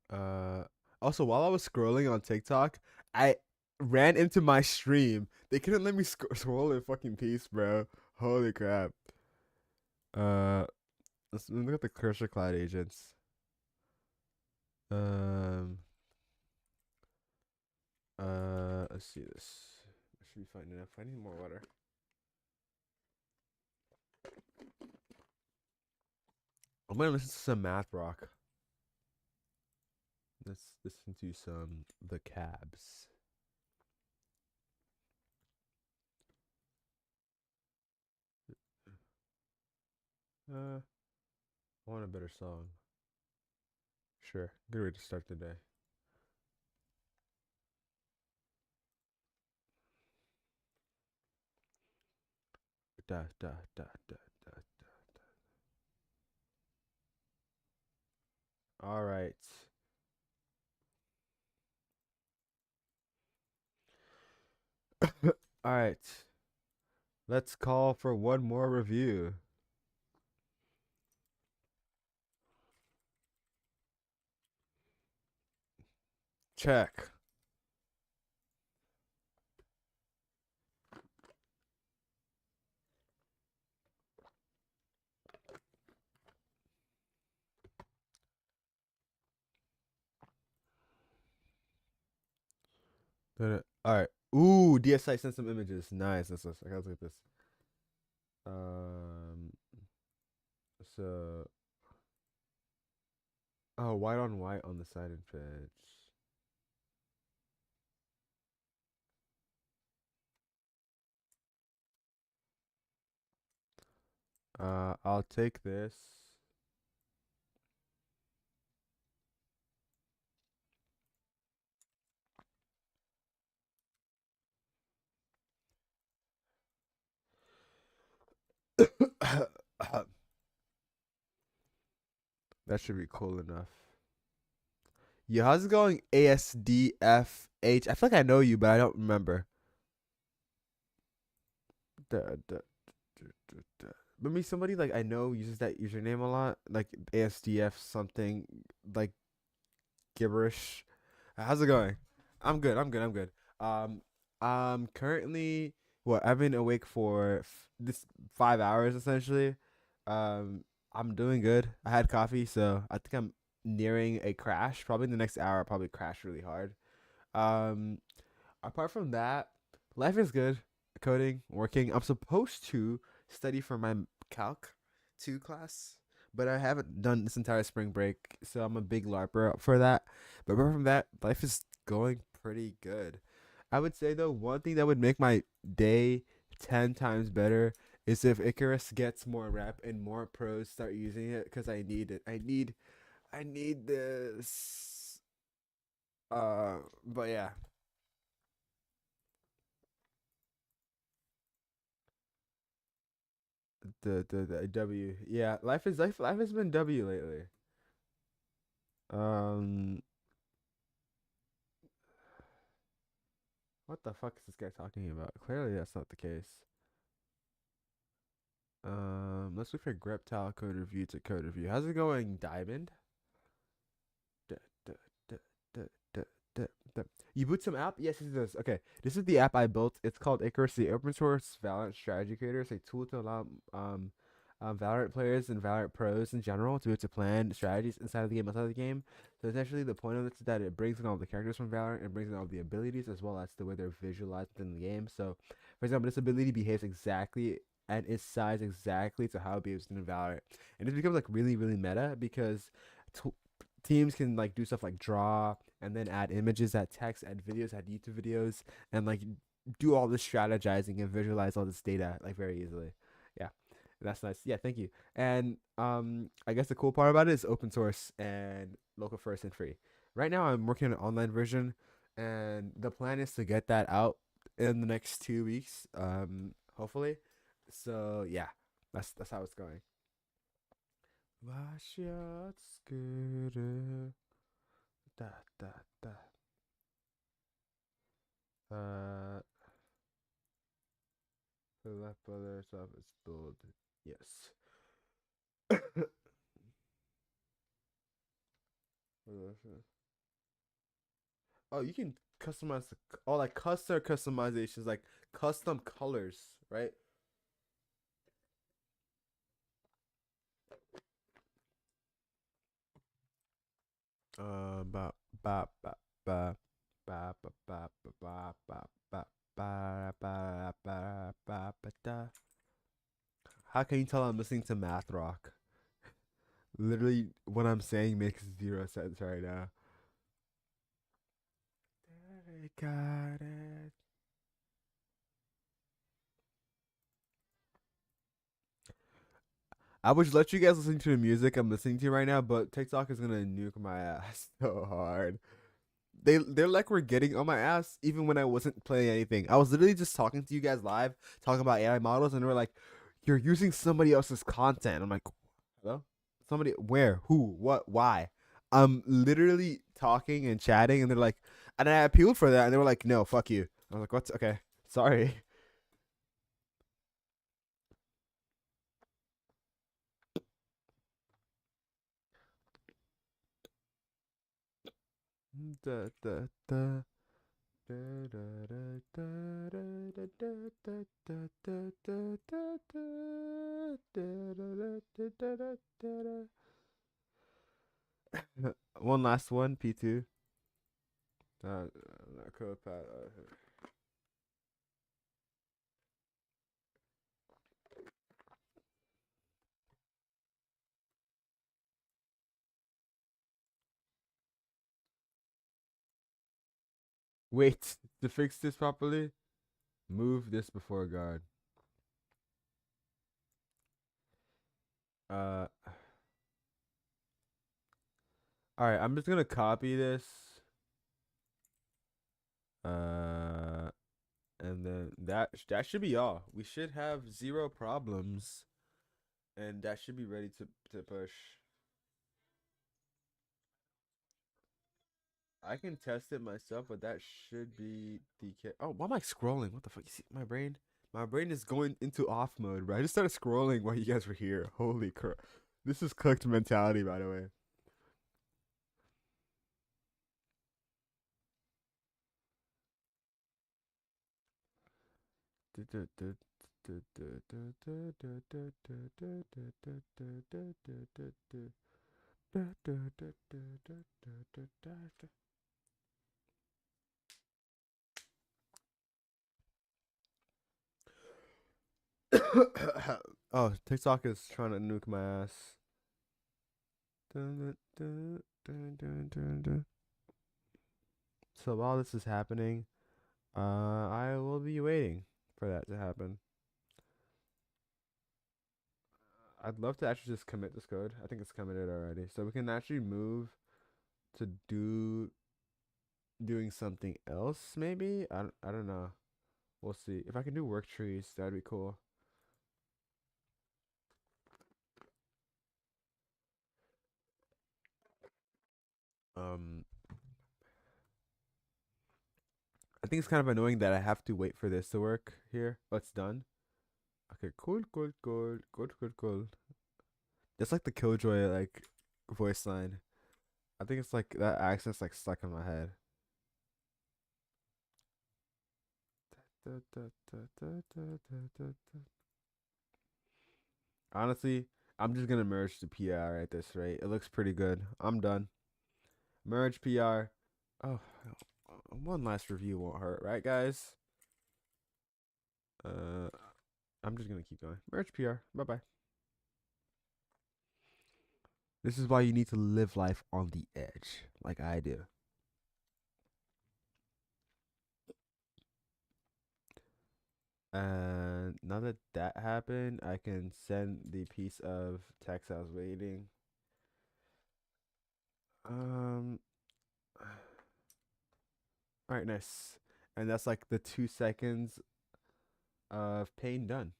Uh, Also, while I was scrolling on TikTok, I ran into my stream. They couldn't let me scroll in fucking peace, bro. Holy crap. Uh, let's look at the cursor cloud agents. Um, let's see this. I should be fine enough. I need more water. I'm gonna listen to some math rock. Let's listen to some The Cabs. I want a better song. Sure. Get ready to start the day. Da da da da da da. All right. All right. Let's call for one more review. Check. All right. Ooh, DSI sent some images. Nice. I gotta look at this. Um. So. Oh, white on white on the side and pitch. I'll take this. That should be cool enough. Yeah, how's it going? ASDFH. I feel like I know you, but I don't remember. Da, da, Maybe somebody like I know uses that username a lot, like ASDF something, like gibberish. How's it going? I'm good. I'm good. I'm good. Um, I'm currently what I've been awake for this 5 hours essentially. Um, I'm doing good. I had coffee, so I think I'm nearing a crash. Probably in the next hour, I'll probably crash really hard. Um, Apart from that, life is good. Coding, working. I'm supposed to study for my Calc 2 class, but I haven't done this entire spring break, so I'm a big LARPer for that. But apart from that, life is going pretty good. I would say though, one thing that would make my day 10 times better is if Icarus gets more rep and more pros start using it because I need it. I need this. But yeah, the W. Yeah, life has been W lately. Um, what the fuck is this guy talking about? Clearly, that's not the case. Let's look for Greptile code review to code review. How's it going, Diamond? Da, da, da, da, da, da, da. You boot some app? Yes, it does. Okay, this is the app I built. It's called Icarus, the open source Valorant strategy creator. It's a tool to allow Valorant players and Valorant pros in general to be able to plan strategies inside of the game, outside of the game. So essentially, the point of this is that it brings in all the characters from Valorant and brings in all the abilities as well as the way they're visualized within the game. So, for example, this ability behaves exactly and is sized exactly to how it behaves in Valorant, and it becomes like really, really meta because t- teams can like do stuff like draw and then add images, add text, add videos, add YouTube videos, and like do all this strategizing and visualize all this data like very easily. Yeah, that's nice. Yeah, thank you. And I guess the cool part about it is open source and local first and free. Right now, I'm working on an online version, and the plan is to get that out in the next 2 weeks. Hopefully. So yeah, that's how it's going. Wash your scooter. Da da da. Uh, the left brother stuff is build. Yes. Oh, you can customize all like custom customizations, like custom colors, right? Ba ba ba ba ba ba ba ba ba ba ba ba ba ba ba ba da. How can you tell I'm listening to math rock? Literally, what I'm saying makes zero sense right now. I got it. I would let you guys listen to the music I'm listening to right now, but TikTok is gonna nuke my ass so hard. They're like we're getting on my ass even when I wasn't playing anything. I was literally just talking to you guys live, talking about AI models, and they were like, "You're using somebody else's content." I'm like, "Hello, somebody? Where? Who? What? Why?" I'm literally talking and chatting, and they're like, and I appealed for that, and they were like, "No, fuck you." I was like, "What's okay? Sorry." Da, da, da. One last one, P2. Uh, Wait, to fix this properly, move this before guard. Uh, all right, I'm just gonna copy this. Uh, and then that should be all. We should have zero problems, and that should be ready to push. I can test it myself, but that should be DK. Oh, why am I scrolling? What the fuck? You see my brain? My brain is going into off mode, bro. I just started scrolling while you guys were here. Holy crap. This is cooked mentality, by the way. Oh, TikTok is trying to nuke my ass. So while this is happening, I will be waiting for that to happen. I'd love to actually just commit this code. I think it's committed already. So we can actually move to doing something else maybe? I don't know. We'll see. If I can do work trees, that'd be cool. Um I think it's kind of annoying that I have to wait for this to work here, but it's done. Okay, cool, cool, cool, cool, cool, cool. It's like the Killjoy like voice line. I think it's like that accent's like stuck in my head. Honestly, I'm just gonna merge the PR at this rate. It looks pretty good. I'm done. Merge PR. Oh, one last review won't hurt, right, guys? Uh, I'm just gonna keep going. Merge PR. Bye bye. This is why you need to live life on the edge, like I do. And now that that happened, I can send the piece of text I was waiting. Um, All right, nice. And that's like the 2 seconds of pain done.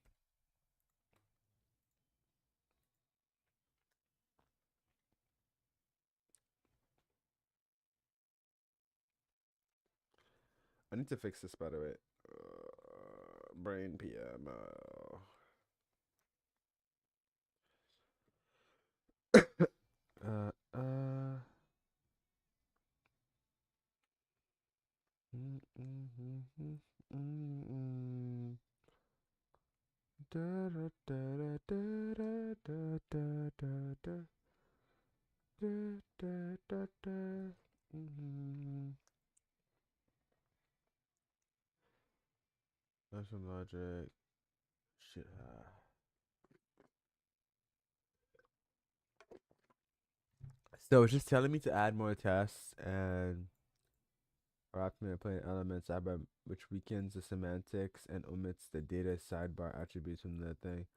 I need to fix this, by the way. Brain PMO. uh, uh. Mm, mm, mm, mm, mm, mm. Da, da, da, da, da, da, da, da, da, da, da, da, da. Mhm. Motion logic. Shit. So it's just telling me to add more tests and optimally applying elements sidebar, which weakens the semantics and omits the data sidebar attributes from the thing.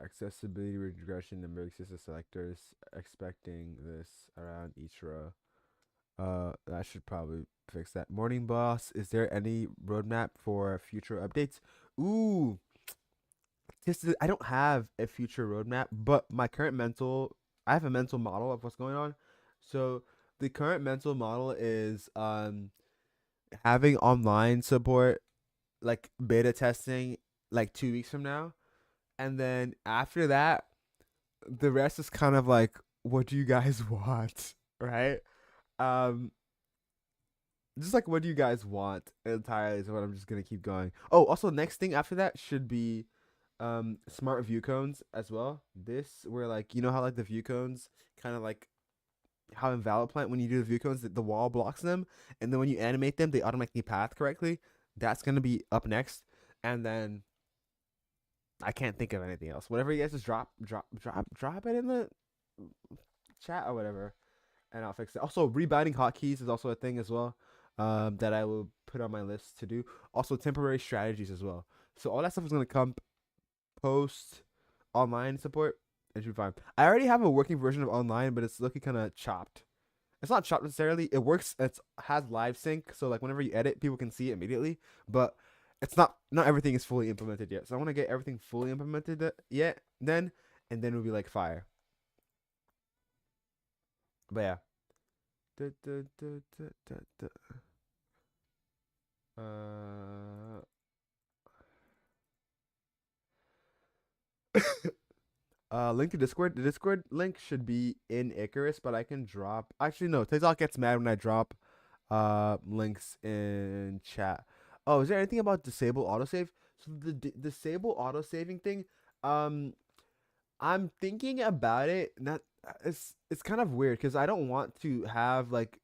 Accessibility regression and breaks the selectors, expecting this around each row. That should probably fix that. Morning boss, is there any roadmap for future updates? Ooh, I don't have a future roadmap, but I have a mental model of what's going on. So the current mental model is having online support, like beta testing, like 2 weeks from now, and then after that, the rest is kind of like, what do you guys want, right? Um, just like, what do you guys want entirely is what I'm just gonna keep going. Oh, also, next thing after that should be smart view cones as well. This where, like, you know how like the view cones kind of like how in Valid Plant when you do the view cones the wall blocks them, and then when you animate them they automatically path correctly. That's gonna be up next, and then I can't think of anything else. Whatever you guys just drop it in the chat or whatever, and I'll fix it. Also, rebinding hotkeys is also a thing as well, that I will put on my list to do. Also, temporary strategies as well. So all that stuff is gonna come post online support. It should be fine. I already have a working version of online, but it's looking kind of chopped. It's not chopped necessarily. It works. It has live sync, so like whenever you edit, people can see it immediately. But it's not everything is fully implemented yet. So I want to get everything fully implemented yet, and then it'll be like fire. But yeah. Da, da, da, da, da, da. Uh, link to Discord. The Discord link should be in Icarus, but I can drop. Actually, no. TikTok gets mad when I drop links in chat. Oh, is there anything about disable autosave? So the disable autosaving thing, um, I'm thinking about it. Not it's kind of weird because I don't want to have like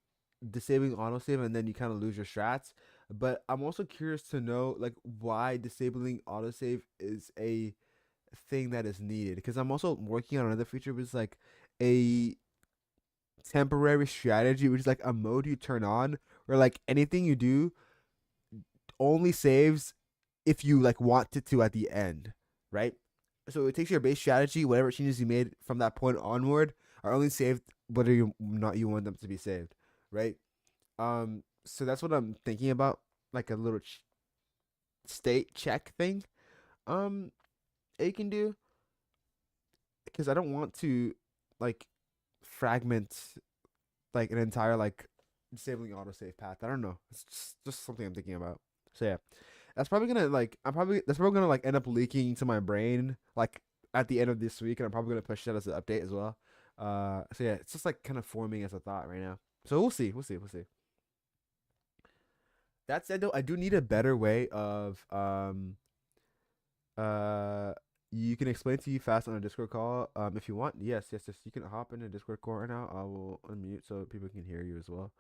disabling autosave and then you kind of lose your strats. But I'm also curious to know like why disabling autosave is a thing that is needed because I'm also working on another feature which is like a temporary strategy, which is like a mode you turn on where like anything you do only saves if you like want it to at the end, right? So it takes your base strategy, whatever changes you made from that point onward are only saved whether you not you want them to be saved, right? So that's what I'm thinking about, like a little state check thing. Um, it can do because I don't want to like fragment like an entire like disabling autosave path. I don't know. It's just something I'm thinking about. So yeah, that's probably gonna like that's probably gonna like end up leaking into my brain like at the end of this week, and I'm probably gonna push that as an update as well. So yeah, it's just like kind of forming as a thought right now. So we'll see, we'll see. That said, though, I do need a better way of uh you can explain to you fast on a Discord call if you want. Yes. You can hop in a Discord call right now. I will unmute so people can hear you as well.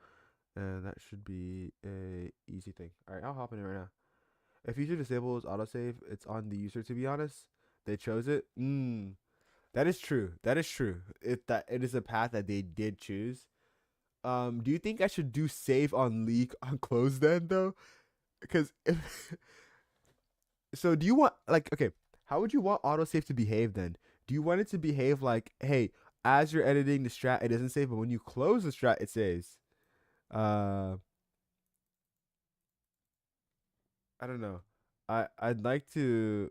And that should be a easy thing. All right, I'll hop in it right now. If user disables autosave, it's on the user to be honest. They chose it. That is true. That is true. It is a path that they did choose. Do you think I should do save on leak on close then though? Because if so, do you want like okay? How would you want autosave to behave then? Do you want it to behave like, hey, as you're editing the strat, it doesn't save, but when you close the strat, it saves? Uh, I don't know. I'd like to.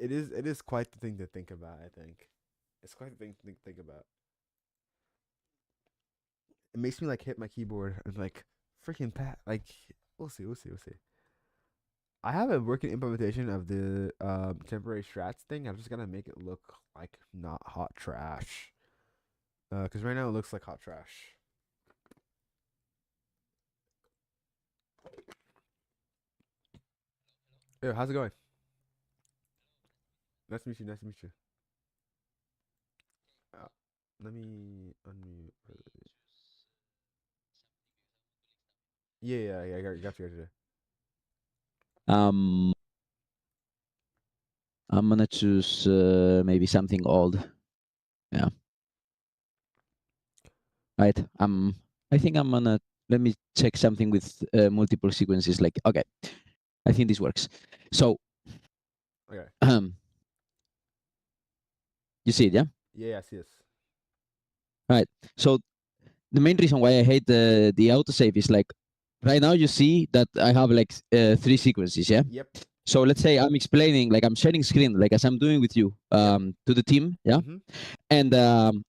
It is quite the thing to think about. I think it's quite the thing to think about. It makes me like hit my keyboard and like freaking pat. Like we'll see, we'll see, we'll see. I have a working implementation of the temporary strats thing. I'm just gonna make it look like not hot trash. Because right now it looks like hot trash. Yo, how's it going? Nice to meet you. Nice to meet you. Uh, Let me unmute. Yeah, yeah, yeah. I got you. Got you. Um, I'm gonna choose maybe something old. Yeah, right. I think I'm gonna let me check something with multiple sequences. Like, okay, I think this works. So, Okay. you see it, yeah? Yeah, yeah, I see this. Right. So the main reason why I hate the autosave is like right now you see that I have like three sequences, yeah. Yep. So let's say I'm explaining, like I'm sharing screen, like as I'm doing with you, Yep. to the team, yeah, Mhm. and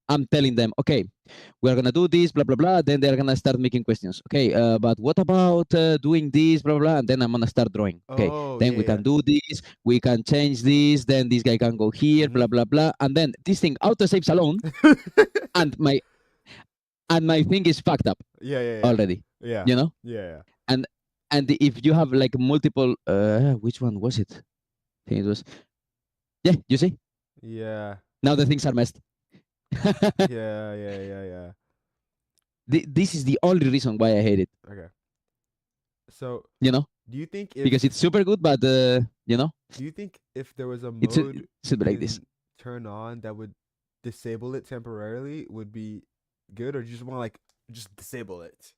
I'm telling them, okay, we're gonna do this, blah blah blah. Then they're gonna start making questions. Okay, but what about doing this, blah blah? And then I'm gonna start drawing. Okay, Oh, then yeah, we yeah. can do this, we can change this. Then this guy can go here, Mhm. blah blah blah. And then this thing auto saves alone, and my thing is fucked up Yeah, yeah, yeah. already. Yeah. You know, Yeah, yeah. and if you have like multiple, which one was it? I think it was. Yeah, you see, Yeah. now the things are messed. Yeah, yeah, yeah, yeah. This is the only reason why I hate it. Okay. So, You know, do you think if because it's super good, but you know, do you think if there was a it mode should you be like this. can turn on that would disable it temporarily would be good, or do you just want to like just disable it?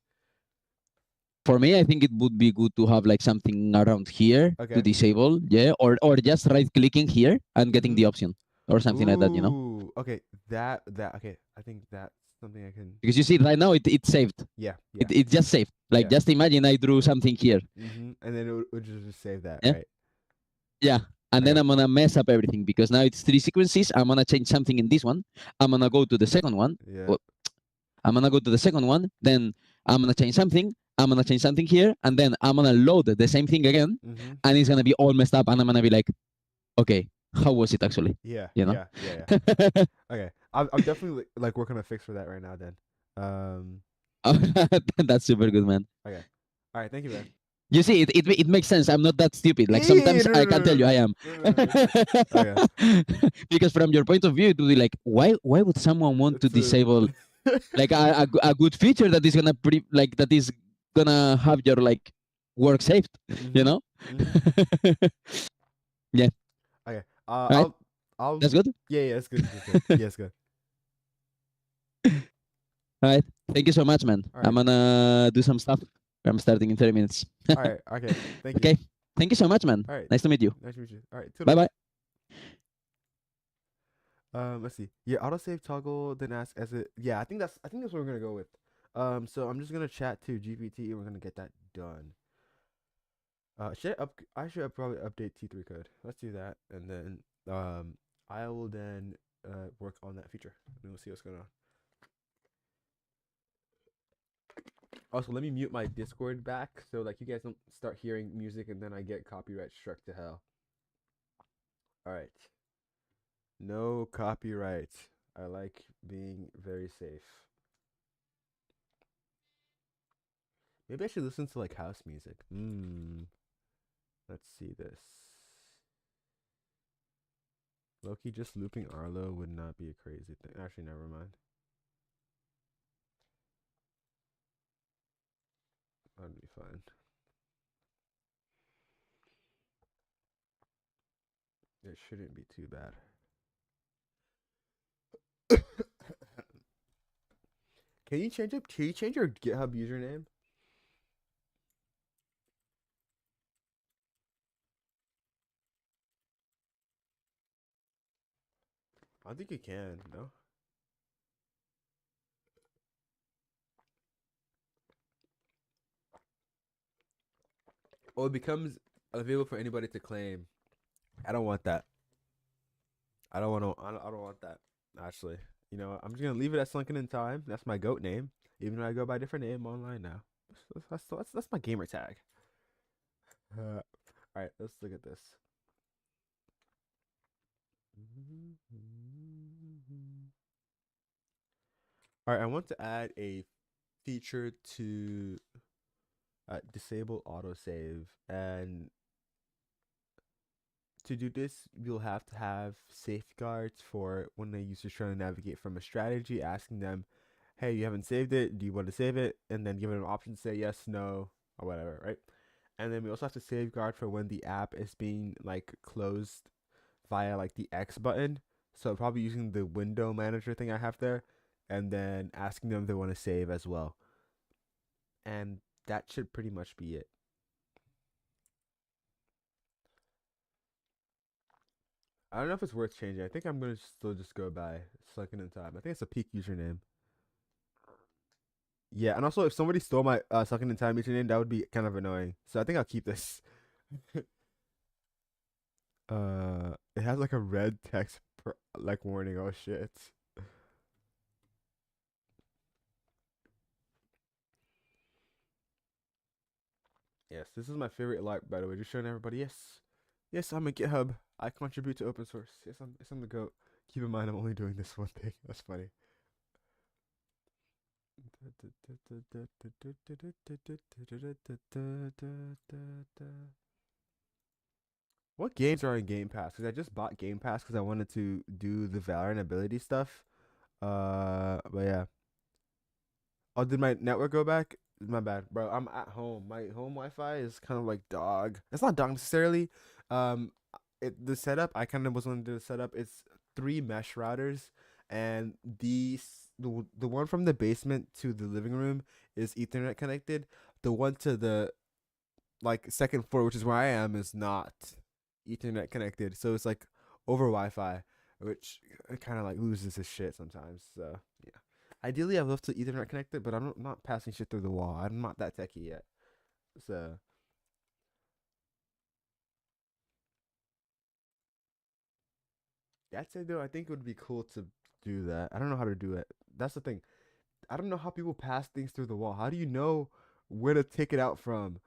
For me, I think it would be good to have like something around here to Okay. disable, yeah, or just right clicking here and getting Mhm. the option or something like that, you know. Ooh. Okay. That. Okay. I think that's something I can. Because you see, right now it's saved. Yeah. Yeah. It just saved. Like Yeah. just imagine I drew something here, And then it would just save that, yeah, right? yeah, and then Okay. I'm gonna mess up everything because now it's three sequences. I'm gonna change something in this one. I'm gonna go to the second one. Yeah. Well, I'm gonna go to the second one. Then I'm gonna change something. I'm gonna change something here, and then I'm gonna load the same thing again, Mhm. and it's gonna be all messed up. And I'm gonna be like, okay, how was it actually? Yeah. You know? Yeah. Yeah. Yeah. Okay. I'm definitely like working on a fix for that right now. Then. Um. That's super good, man. Okay. All right. Thank you, man. You see, it makes sense. I'm not that stupid. Yeah. Like Yeah. Yeah. sometimes No. I No. can No. tell you No. I am. No. No. No. No. Okay. Because from your point of view, it would be like, why would someone want to It's disable like a good feature that is gonna like that is gonna have your like work saved, you mhm. know? Mhm. Yeah. Okay. All right. I'll. That's good. Yeah. Yeah. It's good. It's good. Yeah. It's good. All right. Thank you so much, man. All I'm right. gonna do some stuff. I'm starting in 30 minutes. All right. Okay. Thank you. Okay. Thank you so much, man. All right. Nice to meet you. Nice to meet you. All right. Bye Toodles. bye. Let's see. Yeah, autosave toggle, then ask as it. Yeah, I think that's what we're gonna go with. So I'm just gonna chat to GPT and we're gonna get that done. I should probably update T3 code. Let's do that, and then I will then work on that feature, and we'll see what's going on. Also, let me mute my Discord back so like you guys don't start hearing music and then I get copyright struck to hell. All right, no copyright. I like being very safe. Maybe I should listen to like house music. Let's see this. Loki just looping Arlo would not be a crazy thing. Actually, never mind. That'd be fine. It shouldn't be too bad. Can you change your GitHub username? I think you can. No. or it becomes available for anybody to claim. I don't want that. I don't want to. I don't want that. Actually, you know, I'm just gonna leave it as Sunken in Time. That's my goat name, even though I go by a different name online now. That's my gamer tag. All right, let's look at this. All right, I want to add a feature to disable autosave, and to do this, you'll have to have safeguards for when the user's trying to navigate from a strategy, asking them, "Hey, you haven't saved it. Do you want to save it?" And then give them an option to say yes, no, or whatever, right? And then we also have to safeguard for when the app is being like closed via like the X button. So probably using the window manager thing I have there, and then asking them if they want to save as well. And that should pretty much be it. I don't know if it's worth changing. I think I'm gonna still just go by Sunken in Time. I think it's a peak username. Yeah, and also if somebody stole my Sunken in Time username, that would be kind of annoying. So I think I'll keep this. It has like a red text like warning. Oh shit. Yes, this is my favorite light, by the way. Just showing everybody. Yes, yes, I'm a GitHub. I contribute to open source. Yes, I'm the goat. Keep in mind, I'm only doing this one thing. That's funny. What games are in Game Pass? Because I just bought Game Pass because I wanted to do the Valorant ability stuff. But yeah. Oh, did my network go back? My bad, bro. I'm at home. My home Wi-Fi is kind of like dog. It's not dog necessarily. Um, the setup I kind of was going to do the setup. It's three mesh routers, and the one from the basement to the living room is Ethernet connected. The one to the like second floor, which is where I am, is not Ethernet connected. So it's like over Wi-Fi, which it kind of like loses its shit sometimes. So yeah. Ideally, I'd love to Ethernet connect it, but not passing shit through the wall. I'm not that techie yet. So that said, though, I think it would be cool to do that. I don't know how to do it. That's the thing. I don't know how people pass things through the wall. How do you know where to take it out from?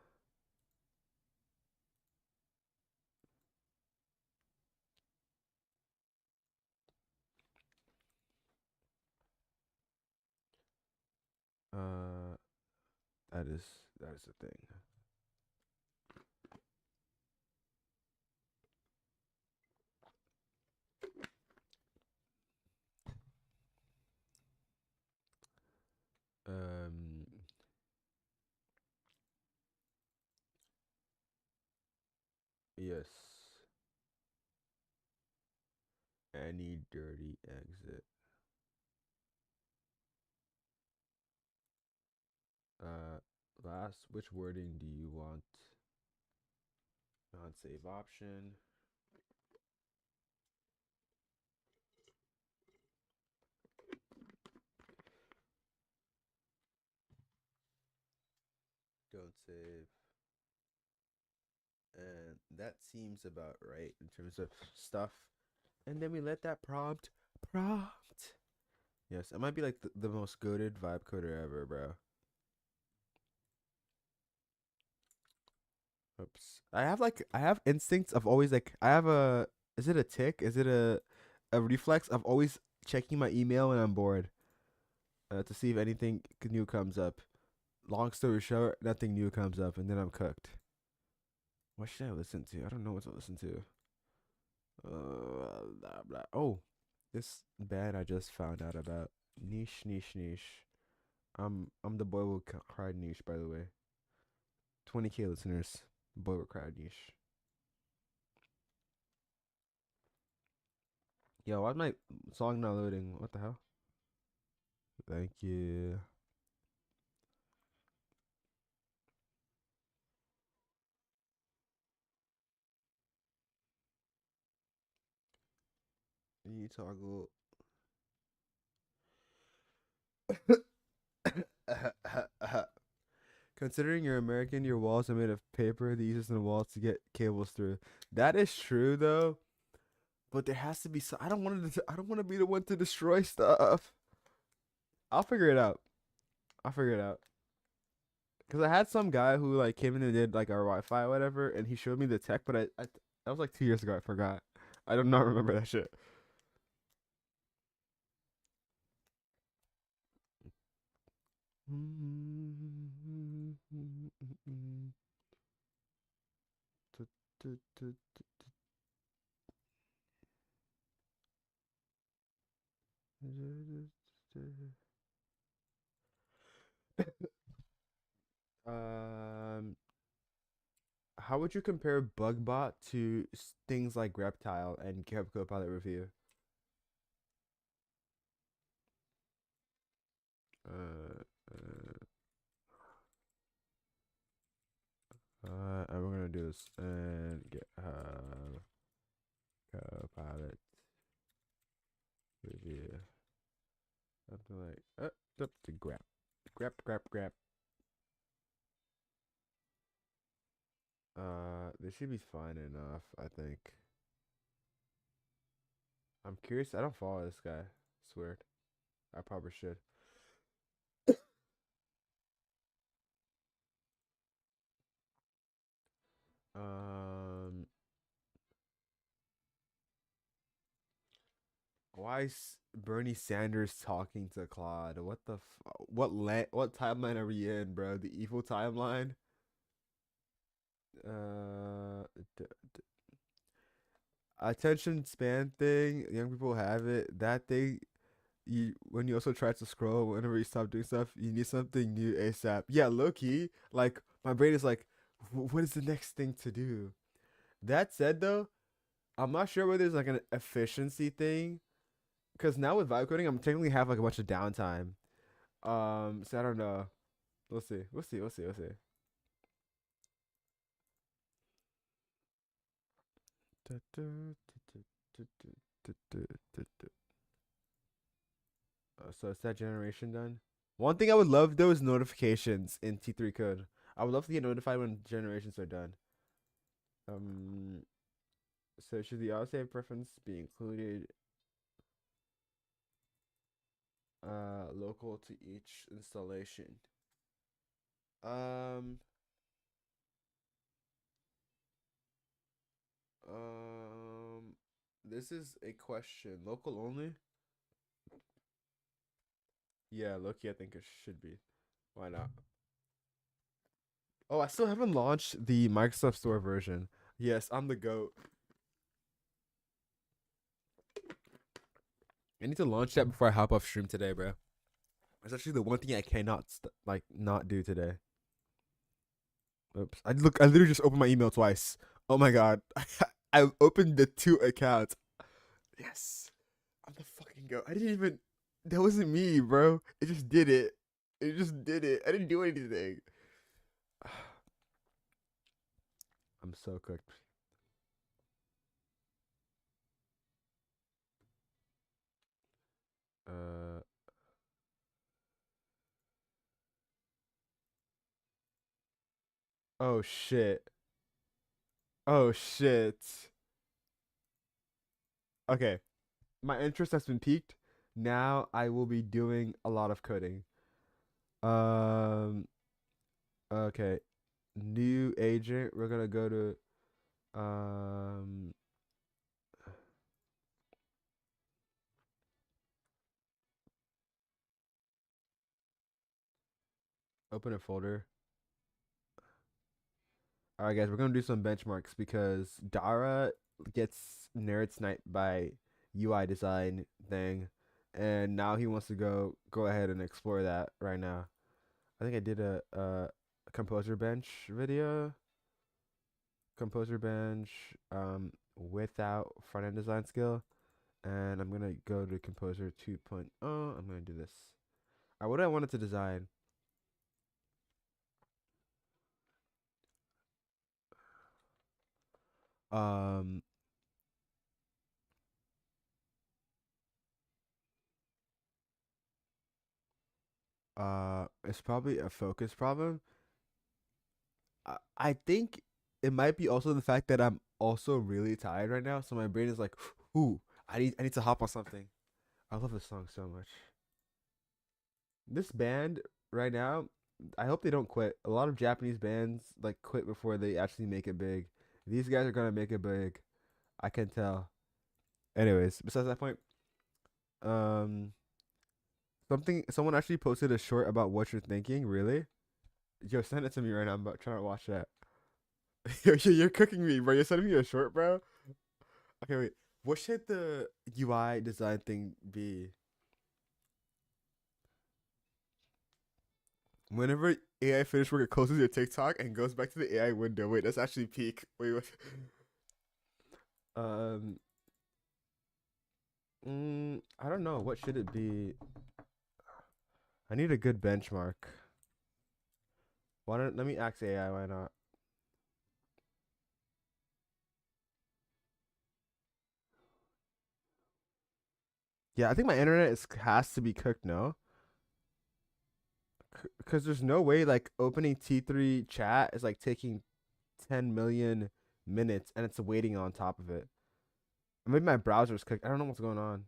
Uh, that is the thing. Um, yes. Any dirty exit. Uh, last, which wording do you want? Non-save option. Don't save. And that seems about right in terms of stuff. And then we let that prompt. Yes, it might be like the most goaded vibe coder ever, bro. Oops. I have instincts of always like I have a is it a tick? Is it a reflex of always checking my email when I'm bored to see if anything new comes up. Long story short, nothing new comes up, and then I'm cooked. What should I listen to? I don't know what to listen to. Blah, blah. Oh, this band I just found out about. Niche, niche, niche. I'm the boy who cried niche, by the way. 20K listeners. Boy who cried niche. Yo, why's my song not loading? What the hell? Thank you. You toggle. Considering you're American, your walls are made of paper. The easiest in the walls to get cables through. That is true though, but there has to be some. I don't want to. I don't want to be the one to destroy stuff. I'll figure it out. I'll figure it out. Cause I had some guy who like came in and did like our Wi-Fi or whatever, and he showed me the tech, but I that was like 2 years ago. I forgot. I do not remember that shit. Um, how would you compare Bugbot to things like Reptile and GitHub Copilot Review? Uh, uh, and we're gonna do this and GitHub Copilot Review. Something like to grab. This should be fine enough, I think. I'm curious. I don't follow this guy. Swear. I probably should. Um, why is Bernie Sanders talking to Claude? What the what timeline are we in, bro? The evil timeline? Uh, d- Attention span thing. Young people have it. That thing. You when you also try to scroll, whenever you stop doing stuff, you need something new ASAP. Yeah, low key. Like my brain is like, what is the next thing to do? That said, though, I'm not sure whether there's like an efficiency thing. Because now with vibe coding, I'm technically have like a bunch of downtime. So I don't know. We'll see. We'll see. We'll see. We'll see. So is that generation done? One thing I would love though is notifications in T3 code. I would love to get notified when generations are done. Um, so should the autosave preference be included local to each installation? Um, um, this is a question. Local only? Yeah, Loki, I think it should be. Why not? Oh, I still haven't launched the Microsoft Store version. Yes, I'm the goat. I need to launch that before I hop off stream today, bro. It's actually the one thing I cannot like not do today. Oops. I literally just opened my email twice. Oh my god. I opened the two accounts. Yes. I'm the fucking goat. I didn't even that wasn't me, bro. It just did it. It just did it. I didn't do anything. I'm so cooked. Uh oh shit. Oh shit. Okay. My interest has been piqued. Now I will be doing a lot of coding. Um okay. New agent. We're gonna go to um open a folder. All right, guys, we're gonna do some benchmarks because Dara gets nerd sniped by UI design thing, and now he wants to go ahead and explore that right now. I think I did a composer bench video, composer bench without front end design skill, and I'm gonna go to composer 2.0. I'm gonna do this. All right, what do I wanted to design? Um, it's probably a focus problem. I think it might be also the fact that I'm also really tired right now, so my brain is like, ooh, I need to hop on something. I love this song so much. This band right now, I hope they don't quit. A lot of Japanese bands like quit before they actually make it big. These guys are gonna make it big. I can tell. Anyways, besides that point, um, someone actually posted a short about what you're thinking. Really? Yo, send it to me right now. I'm about trying to watch that. You're cooking me, bro. You're sending me a short, bro. Okay, wait. What should the UI design thing be? Whenever AI finish work, it closes your TikTok and goes back to the AI window. Wait, that's actually peak. Wait, what? Um, I don't know. What should it be? I need a good benchmark. Why don't let me ask AI? Why not? Yeah, I think my internet is has to be cooked. No, because there's no way like opening T3 chat is like taking 10 million minutes and it's waiting on top of it. Maybe my browser's cooked. I don't know what's going on.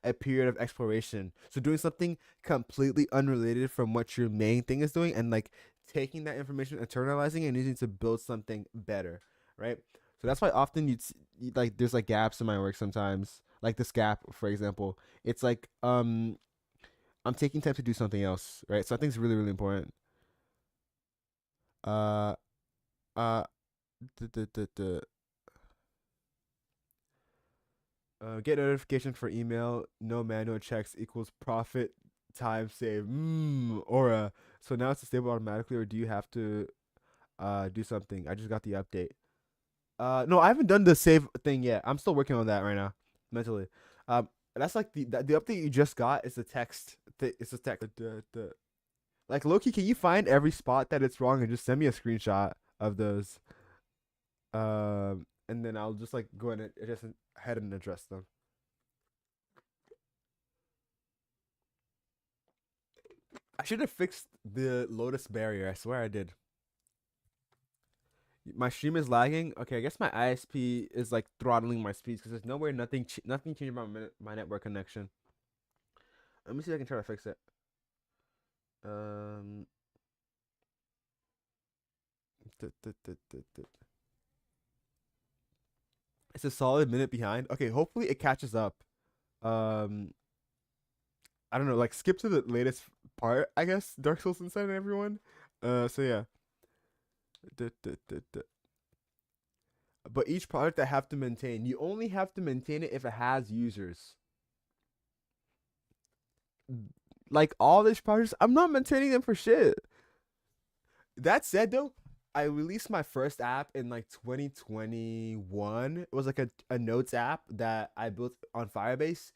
A period of exploration. So doing something completely unrelated from what your main thing is doing and like taking that information, internalizing it, and using it to build something better, right? So that's why often like there's like gaps in my work sometimes. Like this gap, for example, it's like I'm taking time to do something else, right? So I think it's really really important. Uh uh the get notification for email. No manual checks equals profit time save. Aura. So now it's stable automatically, or do you have to do something? I just got the update. No, I haven't done the save thing yet. I'm still working on that right now, mentally. That's like the update you just got is the text. It's the text. Like Loki, can you find every spot that it's wrong and just send me a screenshot of those? And then I'll just like go in and just ahead and address them. I should have fixed the Lotus barrier. I swear I did. My stream is lagging. Okay, I guess my ISP is like throttling my speeds because there's nowhere nothing changed about my network connection. Let me see if I can try to fix it. Um, it's a solid minute behind. Okay, hopefully it catches up. Um, I don't know. Like skip to the latest part. I guess Dark Souls Inside and everyone. So yeah. But each product I have to maintain, you only have to maintain it if it has users. Like all these projects, I'm not maintaining them for shit. That said, though, I released my first app in like 2021. It was like a notes app that I built on Firebase.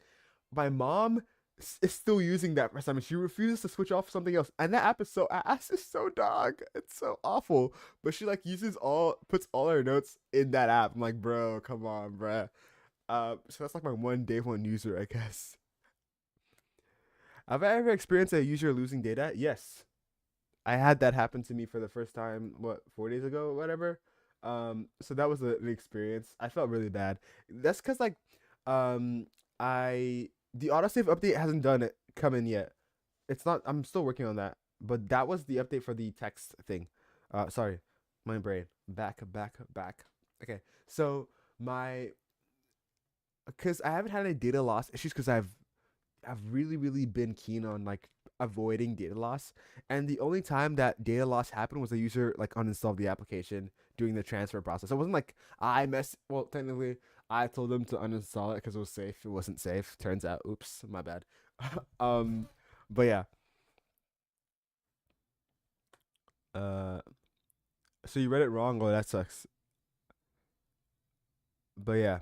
My mom is still using that for some. She refuses to switch off something else, and that app is so ass. It's so dog. It's so awful. But she like puts all her notes in that app. I'm like, bro, come on, bruh. So that's like my day one user, I guess. Have I ever experienced a user losing data? Yes. I had that happen to me for the first time, what, 4 days ago or whatever. So that was an experience. I felt really bad. That's because like, um, the autosave update hasn't done it come in yet. It's not. I'm still working on that. But that was the update for the text thing. Sorry, my brain. Back. Okay, so my because I haven't had any data loss issues because I've really, really been keen on like avoiding data loss. And the only time that data loss happened was the user like uninstalled the application during the transfer process. It wasn't like well, technically I told them to uninstall it because it was safe. It wasn't safe. Turns out, oops, my bad. um, but yeah. Uh, so you read it wrong. Oh, that sucks. But yeah.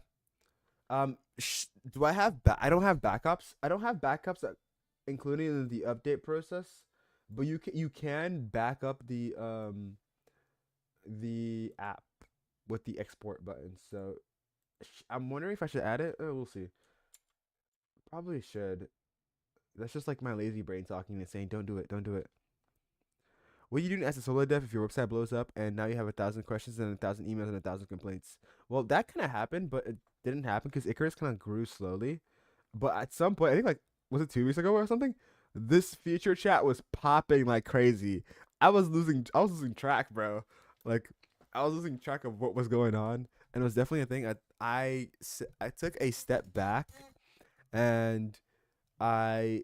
Do I have I don't have backups. I don't have backups that, including in the update process. But you can back up the app with the export button. So I'm wondering if I should add it. Oh, we'll see. Probably should. That's just like my lazy brain talking and saying, "Don't do it, don't do it." What are you doing as a solo dev if your website blows up and now you have 1,000 questions and 1,000 emails and 1,000 complaints? Well, that kind of happened, but it didn't happen because Icarus kind of grew slowly. But at some point, I think like was it 2 weeks ago or something? This feature chat was popping like crazy. I was losing track, bro. Like I was losing track of what was going on, and it was definitely a thing. I took a step back and I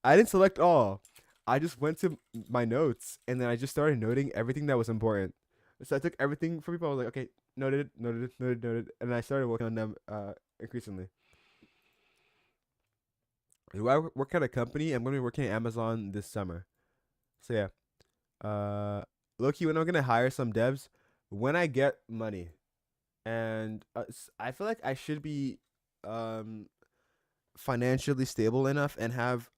I didn't select all. I just went to my notes and then I just started noting everything that was important. So I took everything from people. I was like, okay, noted, noted, noted, noted, and I started working on them increasingly. Do I work at a company? I'm going to be working at Amazon this summer. So yeah, Loki, when I'm going to hire some devs, when I get money, and I feel like I should be um financially stable enough and have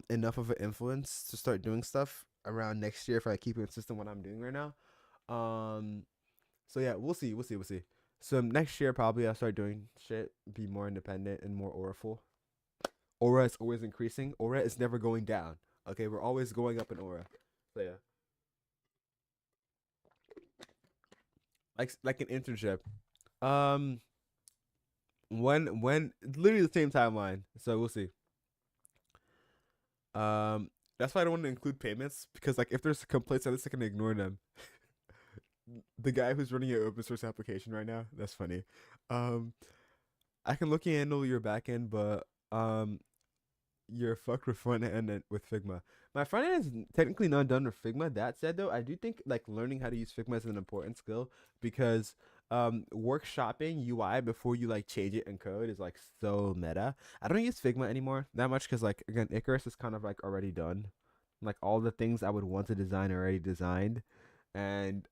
enough of an influence to start doing stuff around next year if I keep consistent what I'm doing right now. Um so yeah, we'll see, we'll see, we'll see. So next year probably I'll start doing shit, be more independent and more auraful. Aura is always increasing. Aura is never going down. Okay, we're always going up in aura. So yeah. Like an internship. Um when literally the same timeline. So we'll see. Um, that's why I don't want to include payments because like if there's complaints, at least I can ignore them. The guy who's running your open source application right now, that's funny. Um, I can look and handle your back end, but you're fucked with front end and with Figma. My front end is technically not done with Figma. That said, though, I do think like learning how to use Figma is an important skill because workshopping UI before you like change it in code is like so meta. I don't use Figma anymore that much because like again, Icarus is kind of like already done. Like all the things I would want to design are already designed. And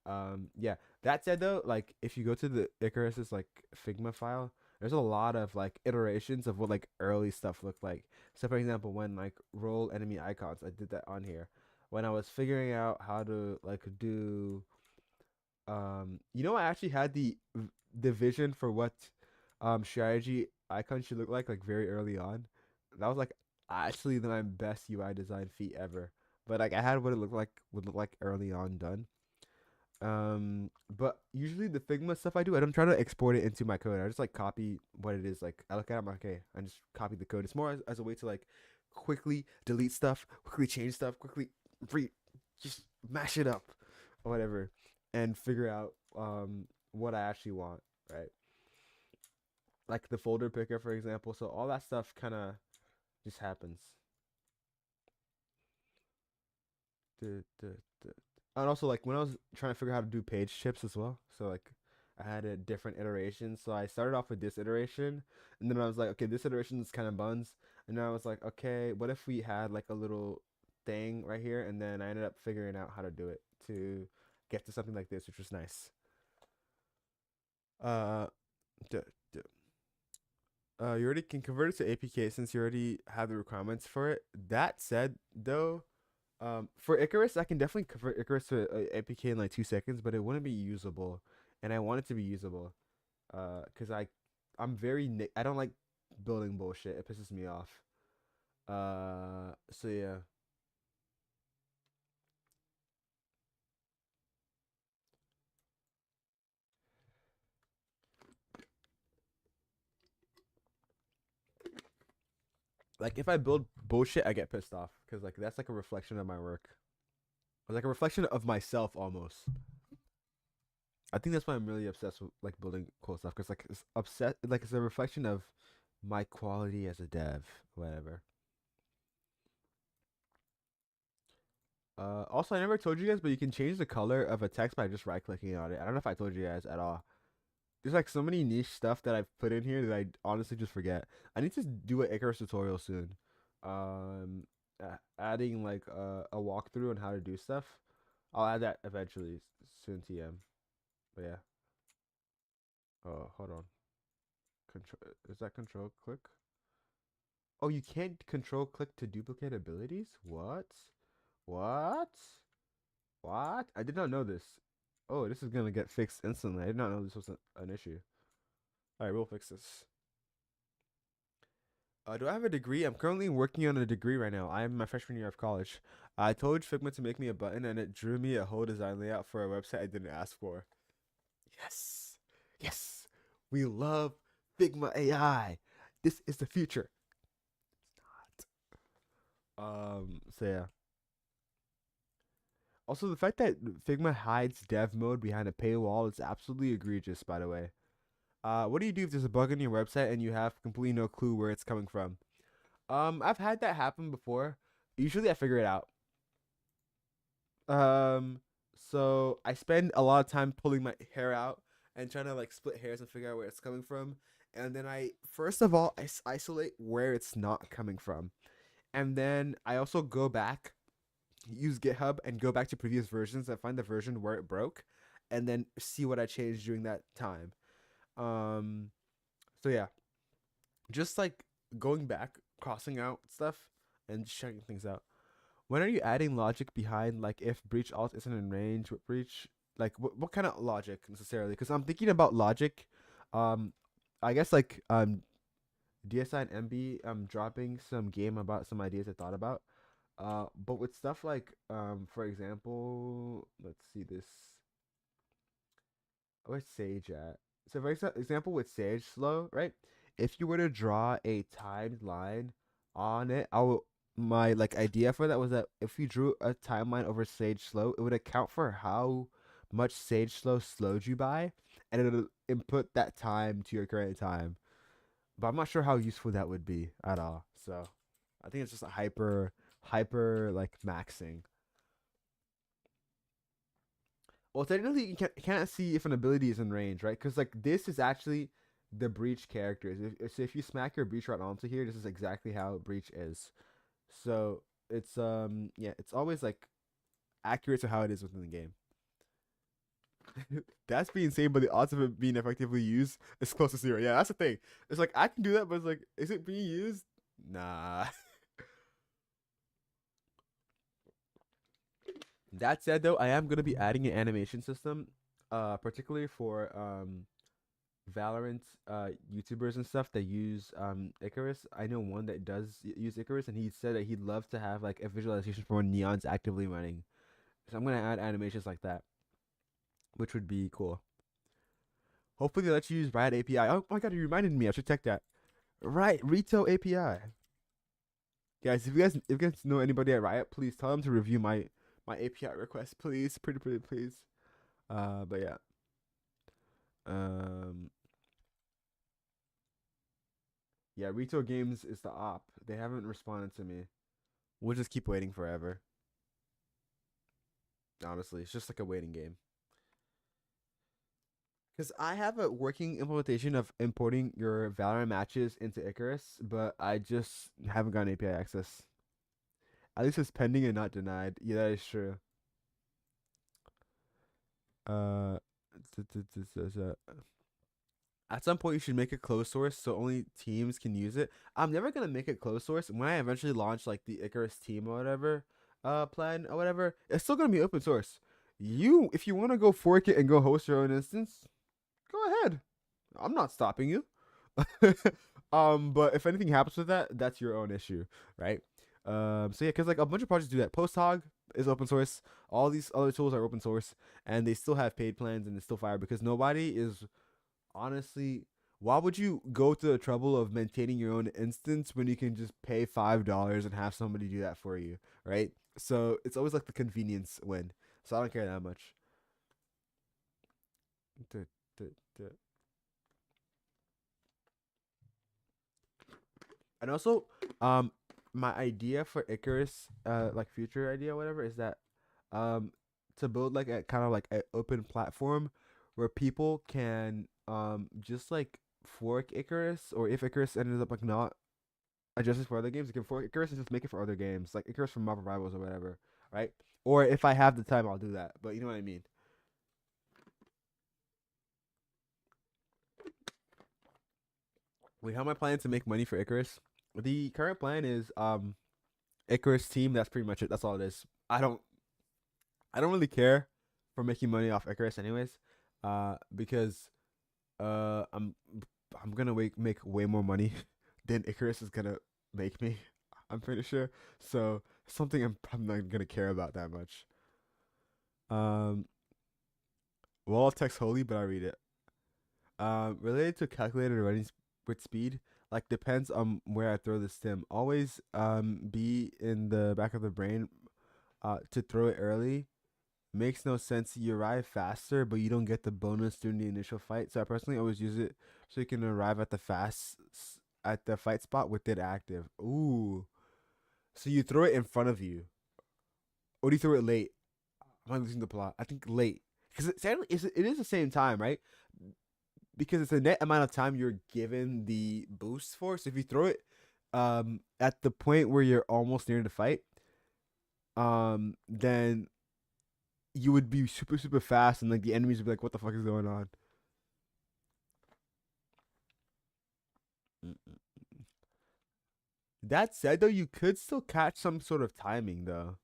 yeah. That said though, like if you go to the Icarus's like Figma file, there's a lot of like iterations of what like early stuff looked like. So for example, when like roll enemy icons, I did that on here. When I was figuring out how to like do I actually had the vision for what strategy icon should look like very early on. That was like actually my best UI design feat ever. But like I had what it looked like would look like early on done. But usually the Figma stuff I don't try to export it into my code. I just like copy what it is. Like I look at it, I'm like, okay, I just copy the code. It's more as a way to like quickly delete stuff, quickly change stuff, quickly re just mash it up or whatever, and figure out what I actually want, right? Like the folder picker, for example. So all that stuff kind of just happens. Duh, duh, duh. And also like when I was trying to figure out how to do page chips as well. So like I had a different iteration. So I started off with this iteration, and then I was like, okay, this iteration is kind of buns. And then I was like, okay, what if we had like a little thing right here? And then I ended up figuring out how to do it to get to something like this, which was nice. Uh, duh, duh. You already can convert it to APK since you already have the requirements for it. That said, though, for Icarus, I can definitely convert Icarus to APK in like 2 seconds, but it wouldn't be usable, and I want it to be usable. Cause I'm very I don't like building bullshit. It pisses me off. So yeah. Like if I build bullshit, I get pissed off because like that's like a reflection of my work, or like a reflection of myself almost. I think that's why I'm really obsessed with like building cool stuff because like it's upset like it's a reflection of my quality as a dev, whatever. Also, I never told you guys, but you can change the color of a text by just right clicking on it. I don't know if I told you guys at all. There's like so many niche stuff that I've put in here that I honestly just forget. I need to do an Icarus tutorial soon. Um, adding like a walkthrough on how to do stuff. I'll add that eventually soon, TM. But yeah. Oh, hold on. Control is that control click? Oh, you can't control click to duplicate abilities? What? What? What? I did not know this. Oh, this is gonna get fixed instantly. I did not know this was an issue. All right, we'll fix this. Do I have a degree? I'm currently working on a degree right now. I'm in my freshman year of college. I told Figma to make me a button, and it drew me a whole design layout for a website I didn't ask for. Yes, yes, we love Figma AI. This is the future. So yeah. Also, the fact that Figma hides dev mode behind a paywall is absolutely egregious. By the way, what do you do if there's a bug in your website and you have completely no clue where it's coming from? I've had that happen before. Usually, I figure it out. Um, so I spend a lot of time pulling my hair out and trying to like split hairs and figure out where it's coming from. And then I, first of all, isolate where it's not coming from. And then I also go back, use GitHub and go back to previous versions and find the version where it broke and then see what I changed during that time. Um, so yeah, just like going back, crossing out stuff and checking things out. When are you adding logic behind like if breach alt isn't in range, what breach like what kind of logic necessarily? Because I'm thinking about logic. Um, I guess like DSI and MB dropping some game about some ideas I thought about. But with stuff like for example, let's see this. Where's Sage at? So for example with Sage slow, right? If you were to draw a timed line on it, I will my like idea for that was that if you drew a timeline over Sage slow, it would account for how much Sage slow slowed you by, and it'll input that time to your current time. But I'm not sure how useful that would be at all. So I think it's just a hyper like maxing. Well, technically, you can't see if an ability is in range, right? Because like this is actually the breach characters. If you smack your breach right onto here, this is exactly how breach is. So it's yeah, it's always like accurate to how it is within the game. That's being insane, but the odds of it being effectively used is close to zero. Yeah, that's the thing. It's like I can do that, but it's like, is it being used? Nah. That said, though, I am gonna be adding an animation system, particularly for Valorant YouTubers and stuff that use Icarus. I know one that does use Icarus, and he said that he'd love to have like a visualization for when Neon's actively running. So I'm gonna add animations like that, which would be cool. Hopefully they let you use Riot API. Oh my god, you reminded me. I should check that. Right, Rito API. Guys, if you guys know anybody at Riot, please tell them to review my API request, please. Pretty please. But yeah. Um, yeah, Retail Games is the op. They haven't responded to me. We'll just keep waiting forever. Honestly, it's just like a waiting game. Because I have a working implementation of importing your Valorant matches into Icarus, but I just haven't gotten API access. At least it's pending and not denied. Yeah, that is true. Uh, at some point you should make it closed source so only teams can use it. I'm never gonna make it closed source. When I eventually launch like the Icarus team or whatever, plan or whatever, it's still gonna be open source. If you want to go fork it and go host your own instance, go ahead. I'm not stopping you. But if anything happens with that, that's your own issue, right? So yeah, because like a bunch of projects do that. PostHog is open source. All these other tools are open source, and they still have paid plans and it's still fire because nobody is honestly, why would you go to the trouble of maintaining your own instance when you can just pay $5 and have somebody do that for you, right? So it's always like the convenience win. So I don't care that much. Duh, duh, duh. And also, um, my idea for Icarus, like future idea, whatever, is that, um, to build like a kind of like an open platform where people can just like fork Icarus, or if Icarus ended up like not adjusted for other games, you can fork Icarus and just make it for other games, like Icarus from Marvel Rivals or whatever, right? Or if I have the time, I'll do that. But you know what I mean. Wait, how am I planning to make money for Icarus? The current plan is Icarus team. That's pretty much it. That's all it is. I don't really care for making money off Icarus anyways. Because I'm gonna make way more money then Icarus is gonna make me. I'm pretty sure. So something I'm probably not gonna care about that much. Um, wall text holy, but I read it. Related to calculated running with speed, like depends on where I throw the stim. Always be in the back of the brain to throw it early. Makes no sense. You arrive faster, but you don't get the bonus during the initial fight. So I personally always use it so you can arrive at the at the fight spot with it active. Ooh. So you throw it in front of you. Or do you throw it late? Am I losing the plot? I think late. Because it is the same time, right? Because it's a net amount of time you're given the boost for. So if you throw it at the point where you're almost near the fight, then you would be super super fast and like the enemies would be like, what the fuck is going on? Mm-mm. That said though, you could still catch some sort of timing though.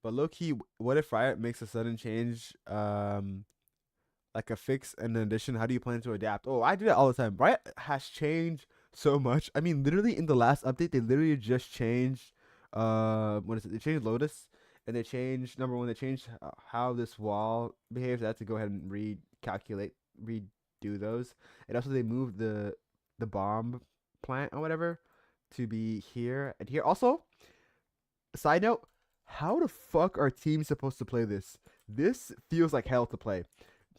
But low key, what if Riot makes a sudden change like a fix and an addition? How do you plan to adapt? Oh, I do that all the time. Riot has changed so much. I mean, literally in the last update, they literally just changed. What is it? They changed Lotus, and they changed number one. They changed how this wall behaves. I had to go ahead and recalculate, redo those. And also they moved the bomb plant or whatever to be here and here. Also, side note, how the fuck are teams supposed to play this? This feels like hell to play.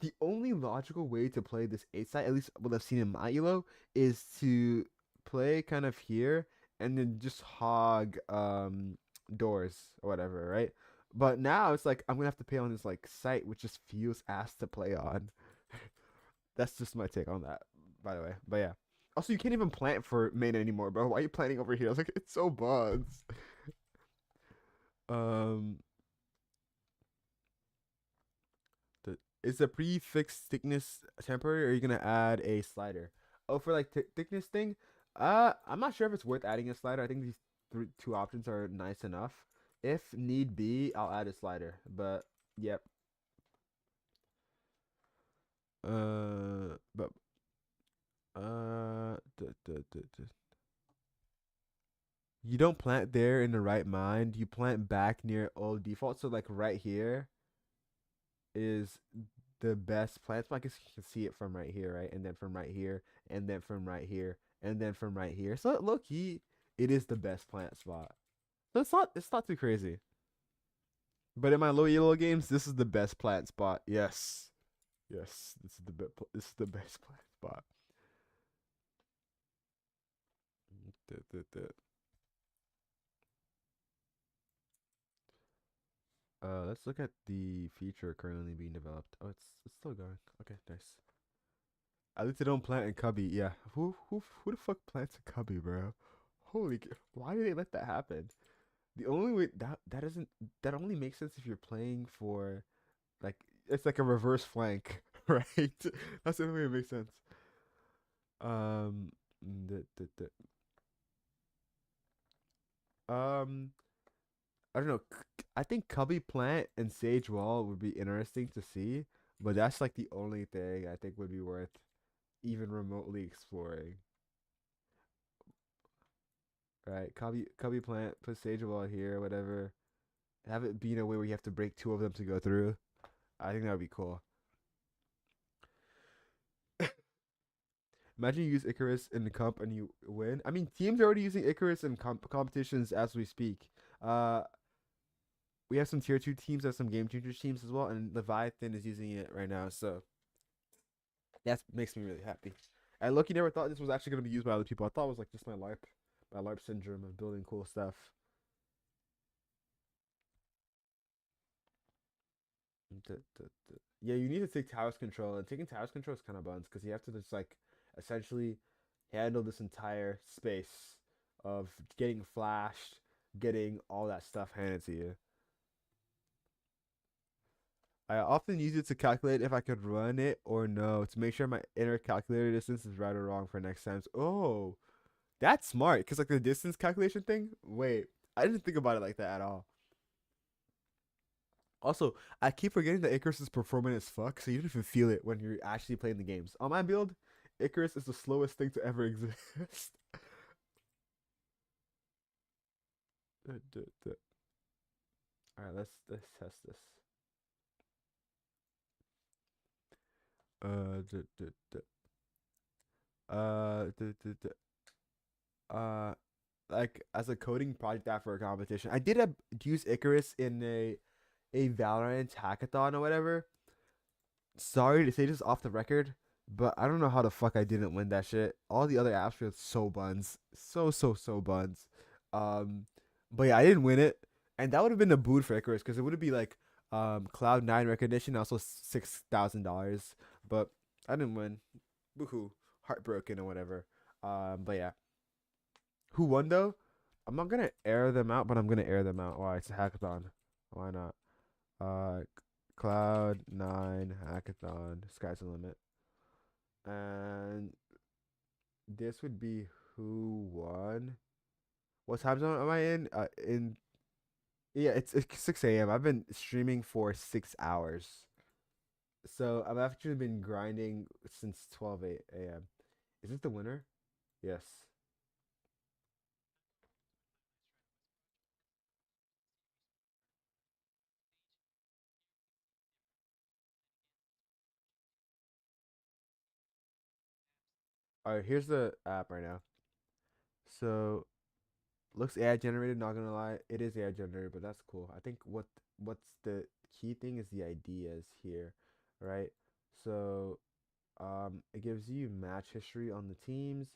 The only logical way to play this 8 side, at least what I've seen in my elo, is to play kind of here and then just hog doors or whatever, right? But now it's like I'm gonna have to play on this like site which just feels ass to play on. That's just my take on that, by the way. But yeah. Also, you can't even plant for main anymore, bro. Why are you planting over here? I was like, it's so bugs. Um, is the prefix thickness temporary, or are you gonna add a slider? Oh, for like thickness thing, I'm not sure if it's worth adding a slider. I think these two options are nice enough. If need be, I'll add a slider. But yep. But you don't plant there in the right mind. You plant back near old default. So like right here is the best plant spot. I guess you can see it from right here, right? And then from right here, and then from right here, and then from right here. So low key, it is the best plant spot. So it's not too crazy. But in my low yellow games, this is the best plant spot. Yes. Yes. This is the best plant spot. Duh, duh, duh. Let's look at the feature currently being developed. Oh, it's still going. Okay, nice. At least they don't plant in cubby. Yeah. Who the fuck plants a cubby, bro? Why did they let that happen? The only way that only makes sense if you're playing for like it's like a reverse flank, right? That's the only way it makes sense. Um, um, I don't know. I think cubby plant and sage wall would be interesting to see, but that's like the only thing I think would be worth even remotely exploring. Right, cubby plant, put sage wall here, whatever. Have it be in a way where you have to break two of them to go through. I think that would be cool. Imagine you use Icarus in the comp and you win. I mean, teams are already using Icarus in competitions as we speak. Uh, we have some tier two teams, have some game changers teams as well, and Leviathan is using it right now. So that makes me really happy. I lucky never thought this was actually gonna be used by other people. I thought it was like just my LARP syndrome of building cool stuff. Yeah, you need to take Tao's control, and taking Tao's control is kind of buns because you have to just like essentially handle this entire space of getting flashed, getting all that stuff handed to you. I often use it to calculate if I could run it or no to make sure my inner calculator distance is right or wrong for next times. Oh, that's smart because like the distance calculation thing. Wait, I didn't think about it like that at all. Also, I keep forgetting that Icarus is performant as fuck, so you don't even feel it when you're actually playing the games. On my build, Icarus is the slowest thing to ever exist. All right, let's test this. Uh, d- d- d- uh, d- d- d- uh, like as a coding project after a competition, I did use Icarus in a Valorant hackathon or whatever. Sorry to say this off the record, but I don't know how the fuck I didn't win that shit. All the other apps were so buns, so buns. Um, but yeah, I didn't win it, and that would have been a boot for Icarus because it would be like Cloud 9 recognition, also $6,000. But I didn't win. Boohoo, heartbroken or whatever. But yeah, who won though? I'm not gonna air them out, but I'm gonna air them out. Why? It's a hackathon. Why not? Cloud 9 hackathon. Sky's the limit. And this would be who won. What time zone am I in? In yeah, it's 6 a.m. I've been streaming for 6 hours. So I've actually been grinding since 12 a.m. Is it the winner? Yes. All right, here's the app right now. So looks AI generated. Not gonna lie, it is AI generated, but that's cool. I think what's the key thing is the ideas here, right? So it gives you match history on the teams,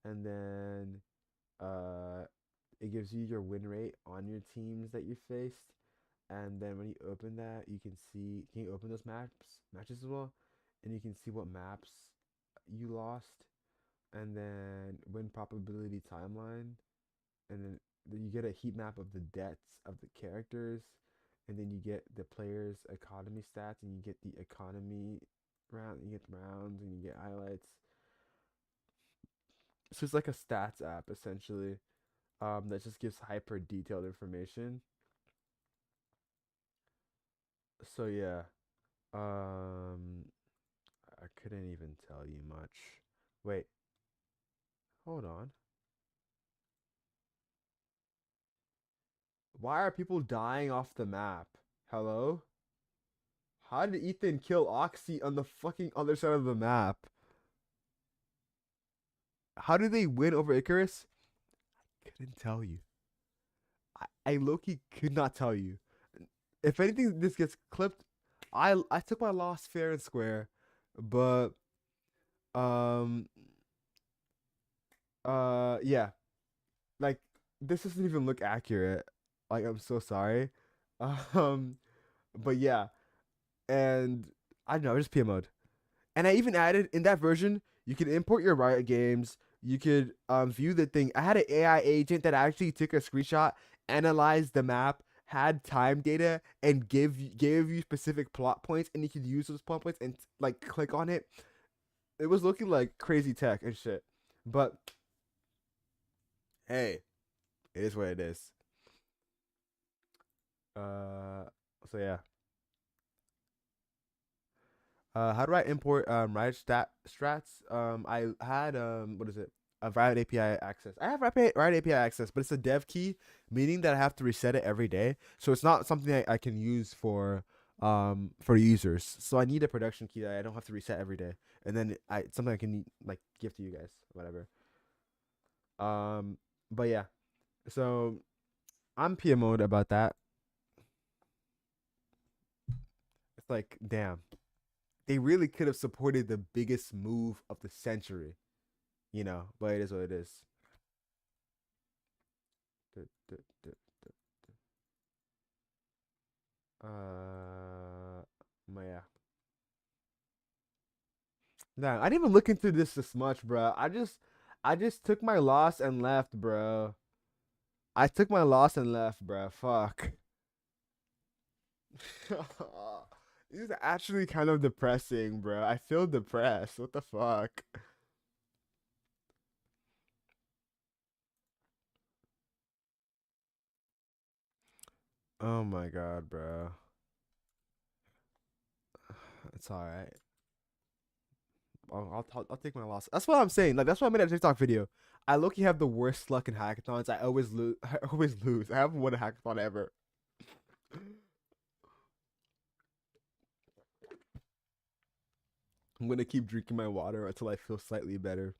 and then uh, it gives you your win rate on your teams that you faced, and then when you open that, you can see can you open those matches as well, and you can see what maps you lost, and then win probability timeline, and then you get a heat map of the deaths of the characters, and then you get the players' economy stats, and you get the economy round, you get rounds, and you get highlights. So it's like a stats app essentially, that just gives hyper detailed information. So yeah, um, I couldn't even tell you much. Wait, hold on. Why are people dying off the map? Hello? How did Ethan kill Oxy on the fucking other side of the map? How did they win over Icarus? Couldn't tell you. I Loki could not tell you. If anything, this gets clipped. I took my loss fair and square, but um yeah, like this doesn't even look accurate. Like I'm so sorry. Um, but yeah, and I don't know, just PMO'd. And I even added in that version, you can import your Riot games. You could view the thing. I had an AI agent that actually took a screenshot, analyzed the map, had time data, and gave you specific plot points, and you could use those plot points and like click on it. It was looking like crazy tech and shit. But hey, it is what it is. Uh, so yeah. How do I import Riot strats? I had what is it? A Riot API access. I have Riot API access, but it's a dev key, meaning that I have to reset it every day. So it's not something I can use for users. So I need a production key that I don't have to reset every day, and then something I can like give to you guys, whatever. Um, but yeah, so I'm PMO'd about that. It's like, damn, they really could have supported the biggest move of the century, but it is what it is. Du- du- du- but yeah. Nah, I didn't even look into this much, bro. I just took my loss and left, bro. I took my loss and left, bro. Fuck. This is actually kind of depressing, bro. I feel depressed. What the fuck? Oh my god, bro. It's all right. I'll take my loss. That's what I'm saying. Like that's what I made a TikTok video. I low-key have the worst luck in hackathons. I always lose. I always lose. I haven't won a hackathon ever. I'm gonna keep drinking my water until I feel slightly better.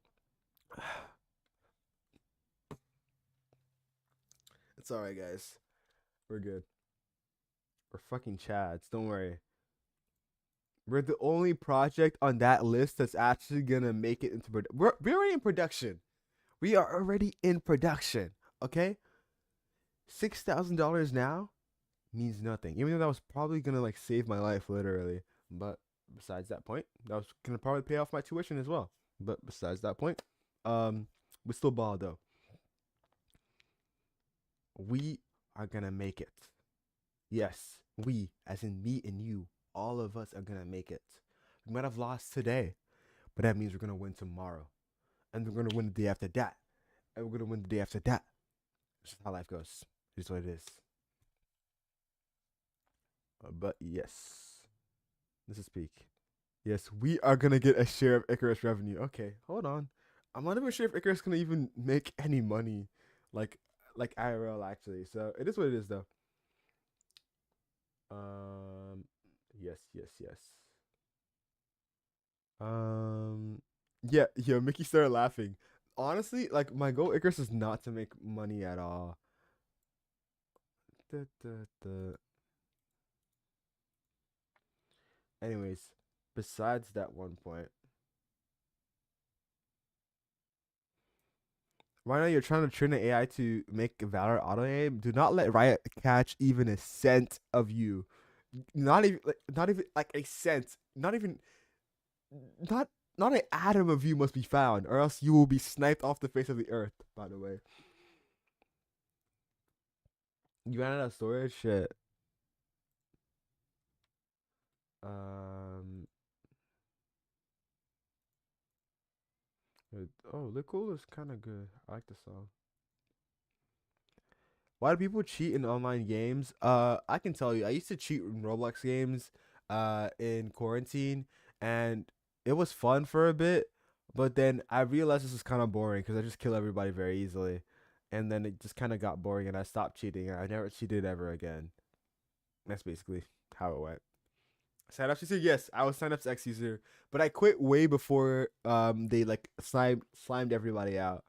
It's alright, guys. We're good. We're fucking chads. Don't worry. We're the only project on that list that's actually gonna make it into production. We're already in production. We are already in production. Okay? $6,000 now means nothing. Even though that was probably gonna like save my life literally. But besides that point, that was gonna probably pay off my tuition as well. But besides that point, we still ball though. We are gonna make it. Yes, we, as in me and you, all of us are gonna make it. We might have lost today, but that means we're gonna win tomorrow, and we're gonna win the day after that, and we're gonna win the day after that. This is how life goes. This is what it is. But yes, this is peak. Yes, we are gonna get a share of Icarus revenue. Okay, hold on. I'm not even sure if Icarus gonna even make any money, like IRL actually. So it is what it is though. Um, yes, yes, yes. Um, yeah, yeah. Mickey started laughing. Honestly, like my goal Icarus is not to make money at all. Da, da, da. Anyways, besides that one point, right now you're trying to train an AI to make Valor auto aim. Do not let Riot catch even a cent of you. Not even like a cent. Not not an atom of you must be found, or else you will be sniped off the face of the earth. By the way, you ran out of storage. Shit. Um. Oh, Lick Cool is kind of good. I like the song. Why do people cheat in online games? I can tell you. I used to cheat in Roblox games, in quarantine, and it was fun for a bit. But then I realized this was kind of boring because I just kill everybody very easily, and then it just kind of got boring, and I stopped cheating, and I never cheated ever again. That's basically how it went. Sign up user, yes, I was signed up as X user, but I quit way before they like slimed everybody out.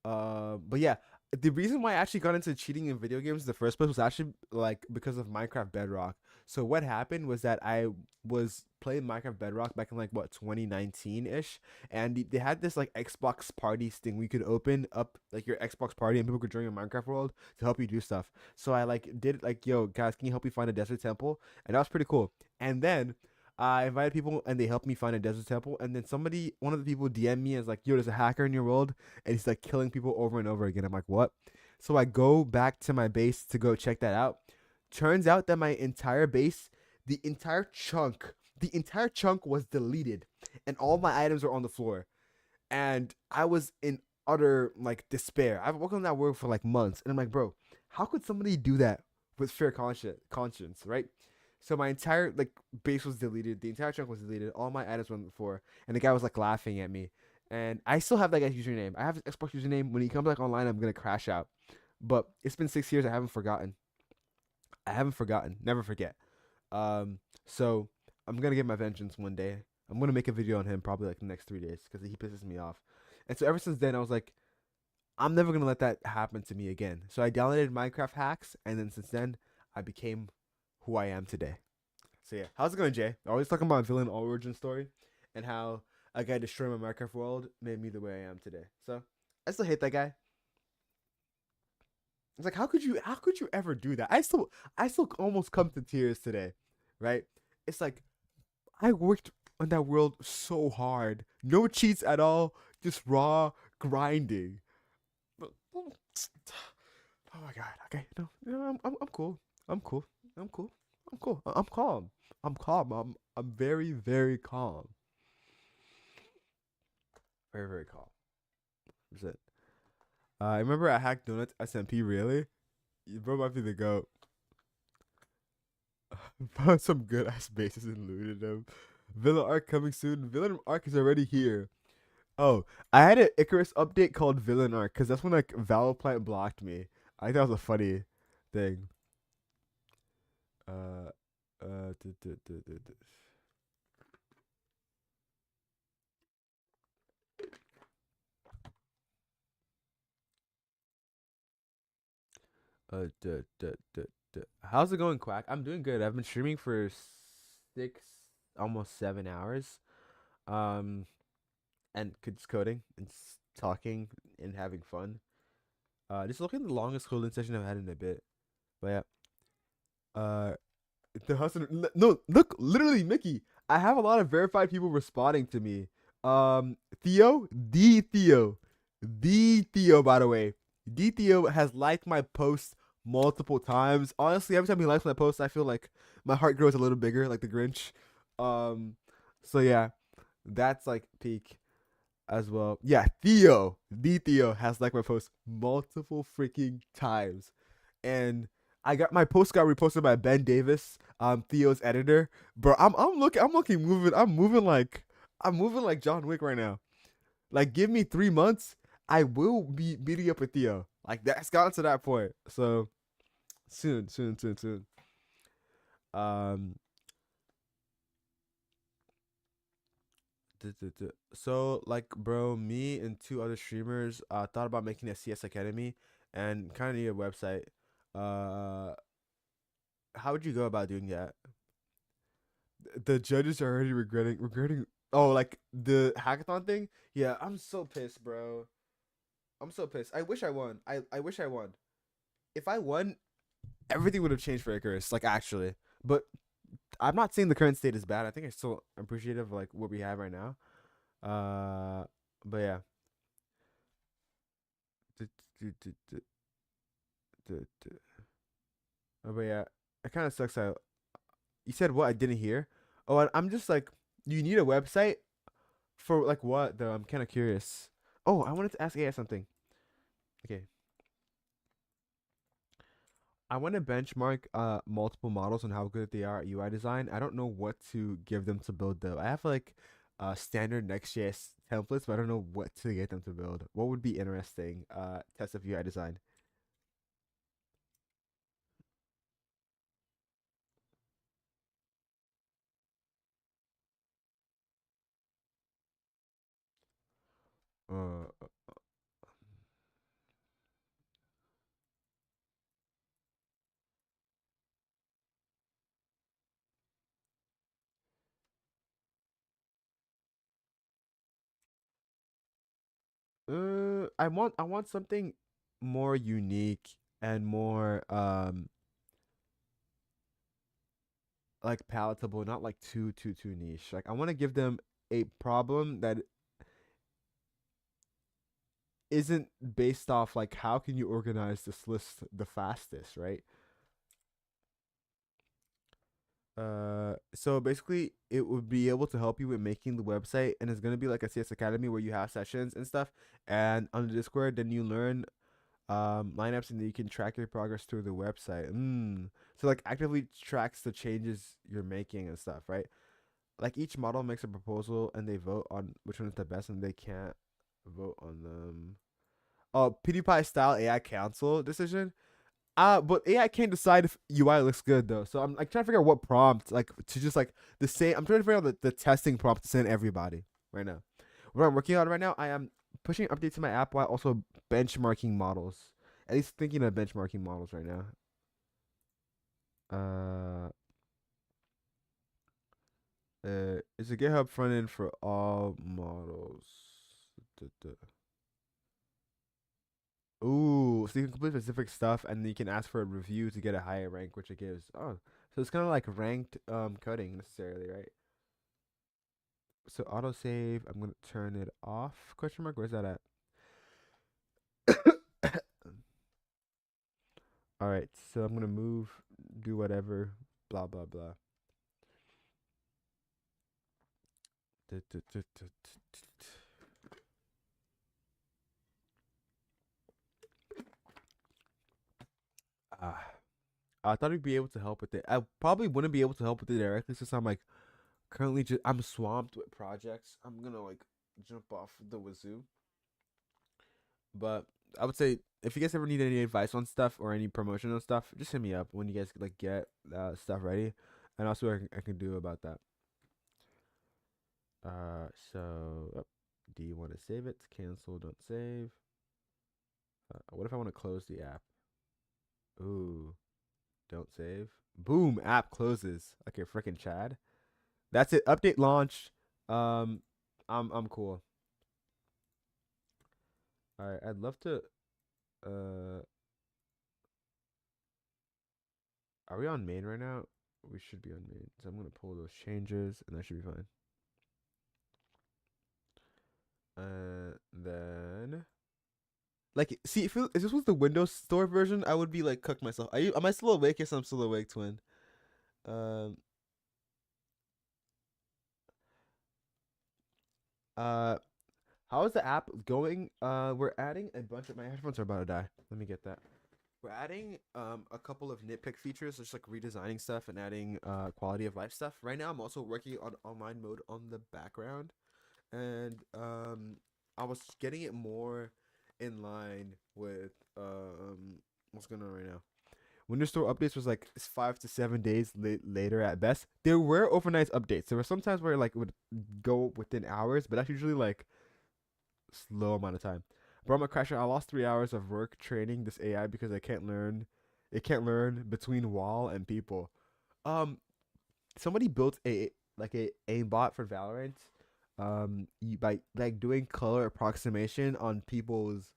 But yeah, the reason why I actually got into cheating in video games in the first place was actually like because of Minecraft Bedrock. So what happened was that I was playing Minecraft Bedrock back in like what 2019 ish, and they had this like Xbox parties thing we could open up like your Xbox party and people could join your Minecraft world to help you do stuff. So I like did like, yo guys, can you help me find a desert temple? And that was pretty cool. And then I invited people and they helped me find a desert temple. And then one of the people DM me as like, yo, there's a hacker in your world and he's like killing people over and over again. I'm like, what? So I go back to my base to go check that out. Turns out that my entire base, the entire chunk was deleted and all my items were on the floor. And I was in utter like despair. I've worked on that work for like months. And I'm like, bro, how could somebody do that with fair conscience, right? So my entire like base was deleted. The entire chunk was deleted. All my items went before, and the guy was like laughing at me. And I still have that guy's username. I have his Xbox username. When he comes back online, I'm gonna crash out. But it's been 6 years. I haven't forgotten. I haven't forgotten. Never forget. So I'm gonna get my vengeance one day. I'm gonna make a video on him probably like the next 3 days because he pisses me off. And so ever since then, I was like, I'm never gonna let that happen to me again. So I downloaded Minecraft hacks, and then since then, I became who I am today. So yeah, how's it going, Jay? Always talking about villain origin story, and how a guy destroying my Minecraft world made me the way I am today. So I still hate that guy. It's like how could you ever do that? I still almost come to tears today, right? It's like I worked on that world so hard, no cheats at all, just raw grinding. Oh my god. Okay, no, I'm cool. I'm cool. I'm cool. I'm cool. I'm calm. I'm calm. I'm very very calm. Very very calm. That's it. I remember I hacked Donuts SMP. Really, you bro might be the goat. Found some good ass bases and looted them. Villain arc coming soon. Villain arc is already here. Oh, I had an Icarus update called Villain Arc because that's when like Valoplant blocked me. I think that was a funny thing. Uh, How's it going, Quack? I'm doing good. I've been streaming for 6, almost 7 hours. Um, and just coding and talking and having fun. This is looking the longest coding session I've had in a bit. But yeah. Uh, the hustle. No, look, literally, Mickey. I have a lot of verified people responding to me. Theo, the Theo. By the way, the Theo has liked my post multiple times. Honestly, every time he likes my post, I feel like my heart grows a little bigger, like the Grinch. Um, so yeah, that's like peak as well. Yeah, the Theo has liked my post multiple freaking times, and I got my post got reposted by Ben Davis, Theo's editor. Bro, I'm moving like John Wick right now. Like, give me 3 months, I will be meeting up with Theo. Like, that's gotten to that point. So soon. Um, so like, bro, me and two other streamers thought about making a CS Academy and kind of need a website. Uh, how would you go about doing that? The judges are already regretting. Oh, like the hackathon thing. Yeah, I'm so pissed, bro. I'm so pissed. I wish I won. I wish I won. If I won, everything would have changed for Icarus. Like, actually, but I'm not saying the current state is bad. I think I still appreciative of like what we have right now. Uh, but yeah. But yeah, it kind of sucks. You said what? I didn't hear. Oh, I'm just like, you need a website for like what though? I'm kind of curious. Oh, I wanted to ask AI something. Okay, I want to benchmark multiple models and how good they are at UI design. I don't know what to give them to build though. I have like standard Next.js templates, but I don't know what to get them to build. What would be interesting? Test of UI design. Uh, I want something more unique and more like palatable, not like too niche. Like, I want to give them a problem that isn't based off like how can you organize this list the fastest, right? So basically, it would be able to help you with making the website, and it's gonna be like a CS Academy where you have sessions and stuff, and on the Discord, then you learn lineups, and then you can track your progress through the website. So like actively tracks the changes you're making and stuff, right? Like each model makes a proposal, and they vote on which one is the best, and they can't vote on them. Oh, PewDiePie style AI council decision. But AI can't decide if UI looks good though. So I'm like trying to figure out what prompt like to just like the same. I'm trying to figure out the testing prompt to send everybody right now. What I'm working on right now, I am pushing updates to my app while also benchmarking models. At least thinking of benchmarking models right now. Uh, it's a GitHub front end for all models. Ooh, so you can complete specific stuff, and then you can ask for a review to get a higher rank, which it gives. Oh, so it's kind of like ranked coding necessarily, right? So autosave, I'm gonna turn it off. Question mark. Where's that at? All right, so I'm gonna move, do whatever, blah blah blah. Ah, I thought I'd be able to help with it. I probably wouldn't be able to help with it directly since I'm like Currently, just I'm swamped with projects. I'm gonna like jump off the wazoo. But I would say if you guys ever need any advice on stuff or any promotional stuff, just hit me up when you guys like get stuff ready, and also I can do about that. So do you want to save it? Cancel, don't save. What if I want to close the app? Ooh, don't save. Boom, app closes. Okay, freaking Chad. That's it. Update launch. Um, I'm cool. All right, I'd love to. Uh, are we on main right now? We should be on main. So I'm gonna pull those changes, and that should be fine. Then like, see, if this was the Windows Store version, I would be like cook myself. Am I still awake? Yes, I'm still awake, twin. Um. Uh. How is the app going? We're adding a bunch of my headphones are about to die. Let me get that. We're adding a couple of nitpick features, just like redesigning stuff and adding quality of life stuff. Right now, I'm also working on online mode on the background, and I was getting it more in line with what's going on right now. Windows Store updates was like 5 to 7 days later at best. There were overnight updates. There were sometimes where like it would go within hours, but that's usually like slow amount of time. Bro, I'm a crasher. I lost 3 hours of work training this AI because I can't learn. It can't learn between wall and people. Um, somebody built a like a aimbot for Valorant. By like doing color approximation on people's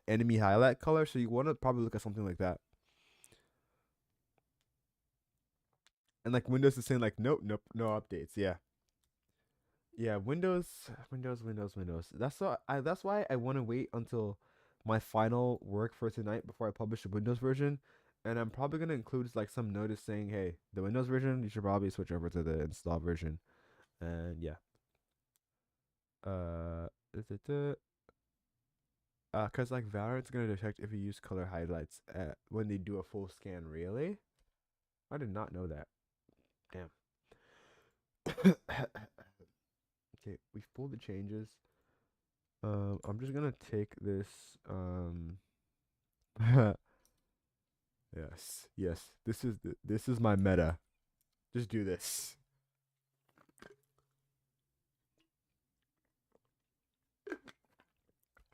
enemy highlight color. So you want to probably look at something like that. And like Windows is saying like nope, nope, no updates. Yeah. Yeah, Windows. That's why I want to wait until my final work for tonight before I publish the Windows version. And I'm probably gonna include like some notice saying, hey, the Windows version, you should probably switch over to the install version. And yeah. Uh cause like Valorant's gonna detect if you use color highlights when they do a full scan, really? I did not know that. Damn. Okay, we've pulled the changes. I'm just gonna take this. Yes, yes. This is my meta. Just do this.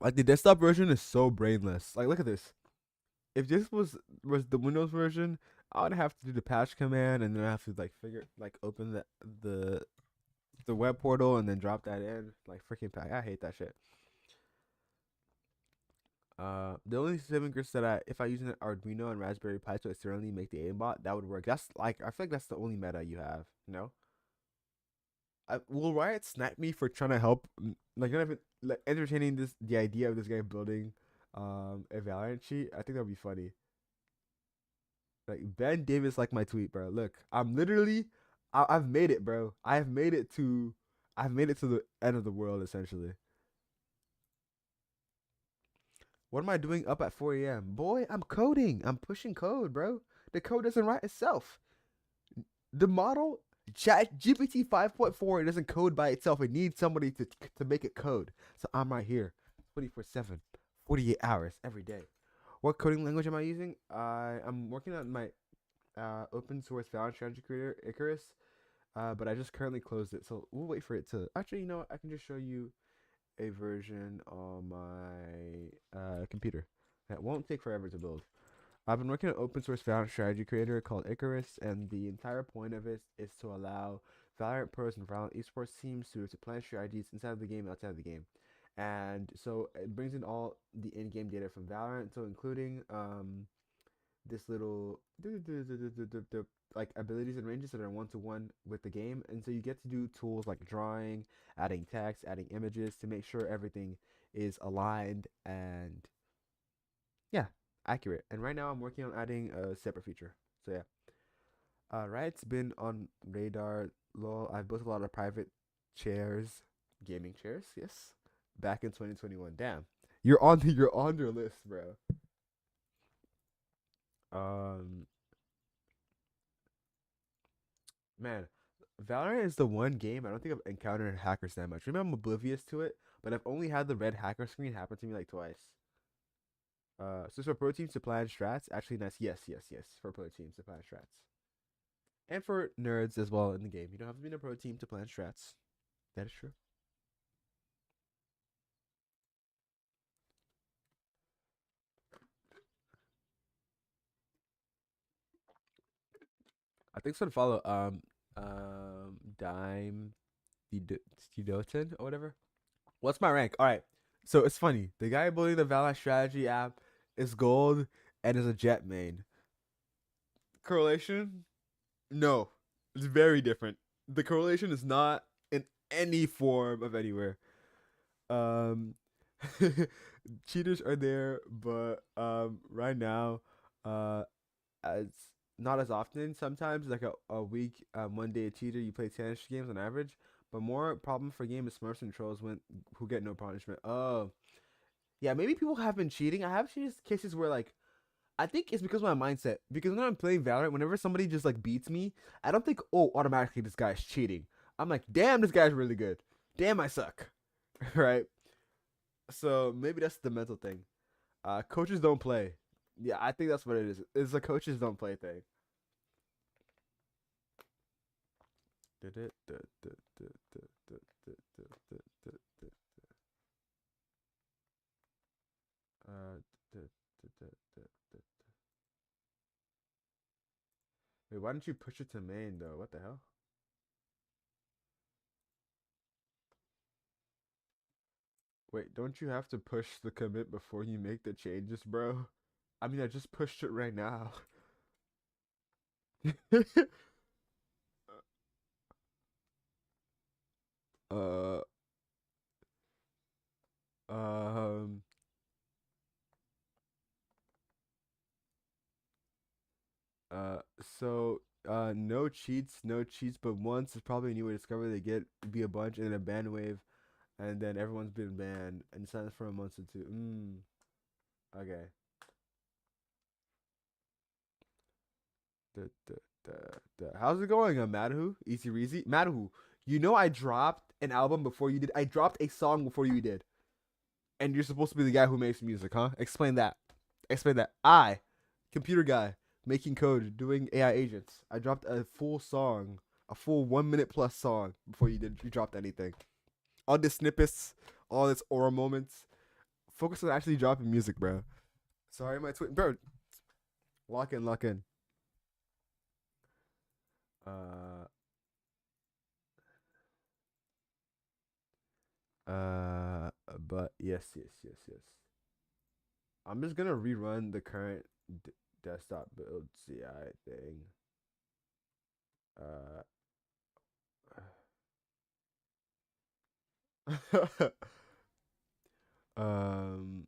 Like the desktop version is so brainless. Like look at this. If this was the Windows version, I would have to do the patch command and then I have to like figure like open the the web portal and then drop that in. Like freaking pack. I hate that shit. The only saving that if I use an Arduino and Raspberry Pi to externally make the aimbot, that would work. That's like I feel like that's the only meta you have. You know, will Riot snipe me for trying to help? Like not even like entertaining the idea of this guy building a Valorant cheat. I think that would be funny. Like Ben Davis like my tweet, bro. Look, I'm literally, I've made it, bro. I've made it to the end of the world essentially. What am I doing up at 4 a.m.? Boy, I'm coding. I'm pushing code, bro. The code doesn't write itself. The model, Chat GPT 5.4, it doesn't code by itself. It needs somebody to make it code. So I'm right here, 24/7, 48 hours every day. What coding language am I using? I'm working on my open source Valorant strategy creator, Icarus. But I just currently closed it, so we'll wait for it to. Actually, you know what? I can just show you a version on my computer. That won't take forever to build. I've been working on an open source Valorant strategy creator called Icarus, and the entire point of it is to allow Valorant pros and Valorant esports teams to plan strategies inside of the game, outside of the game. And so it brings in all the in-game data from Valorant, so including this little like abilities and ranges that are one to one with the game, and so you get to do tools like drawing, adding text, adding images to make sure everything is aligned and yeah, accurate. And right now I'm working on adding a separate feature. So yeah, Riot's been on radar. Lol, I've built a lot of private chairs, gaming chairs. Yes, back in 2021. Damn, you're on your list, bro. Um, man, Valorant is the one game I don't think I've encountered hackers that much. Maybe I'm oblivious to it, but I've only had the red hacker screen happen to me like twice. So for pro teams to plan strats, actually nice. Yes, yes, yes. For pro teams to plan strats, and for nerds as well in the game, you don't have to be in a pro team to plan strats. That is true. I think it's gonna follow Dime Doten or whatever. What's my rank? All right. So it's funny. The guy building the Valorant strategy app is gold and is a jet main. Correlation? No. It's very different. The correlation is not in any form of anywhere. Um cheaters are there, but right now, as not as often. Sometimes like a week, one day a cheater, you play 10 games on average. But more problem for game is Smurfs and trolls who get no punishment. Oh, yeah, maybe people have been cheating. I have seen cases where like I think it's because of my mindset. Because when I'm playing Valorant, whenever somebody just like beats me, I don't think, oh, automatically this guy's cheating. I'm like, damn, this guy's really good. Damn, I suck. Right? So maybe that's the mental thing. Coaches don't play. Yeah, I think that's what it is. It's the coaches don't play thing. Uh, Wait, why don't you push it to main though? What the hell? Wait, don't you have to push the commit before you make the changes, bro? I mean, I just pushed it right now. uh, um, uh, so, no cheats, no cheats, but once it's probably a new way to discover they get be a bunch and then a ban wave, and then everyone's been banned and silence for a month or two. Okay. The, the, How's it going, Madahu? Easy Reezy? Madahu, you know I dropped an album before you did. I dropped a song before you did. And you're supposed to be the guy who makes music, huh? Explain that. Explain that. Computer guy, making code, doing AI agents. I dropped a full song, a full 1 minute plus song before you dropped anything. All the snippets, all this aura moments. Focus on actually dropping music, bro. Sorry, my tweet, bro. Lock in, lock in. Uh, but yes, yes, yes, yes. I'm just gonna rerun the current desktop build CI thing. Uh, um,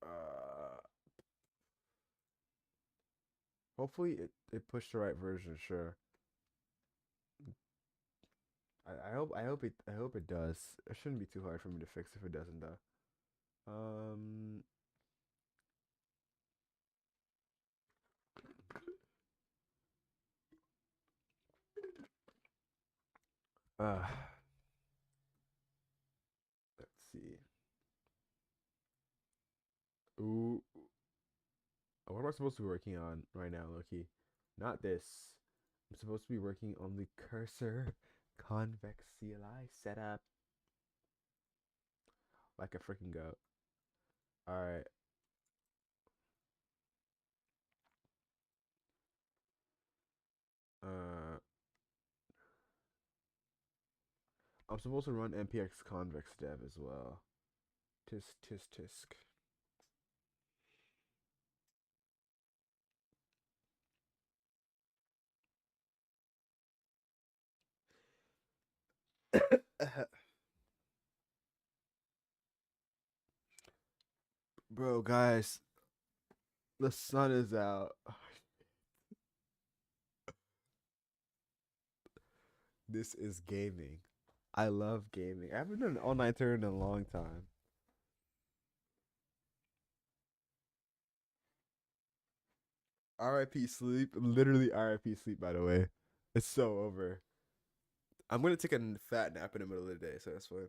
uh, hopefully it pushed the right version. Sure. I hope it does. It shouldn't be too hard for me to fix if it doesn't though. Um, uh, let's see. Ooh, what am I supposed to be working on right now, Loki? Not this. I'm supposed to be working on the cursor convex CLI setup like a freaking goat. All right. Uh, I'm supposed to run npx convex dev as well. Tisk tisk tisk. Bro, guys, the sun is out. This is gaming. I love gaming. I haven't done an all-nighter in a long time. R.I.P. sleep. Literally R.I.P. sleep. By the way, it's so over. I'm gonna take a fat nap in the middle of the day, so that's fine.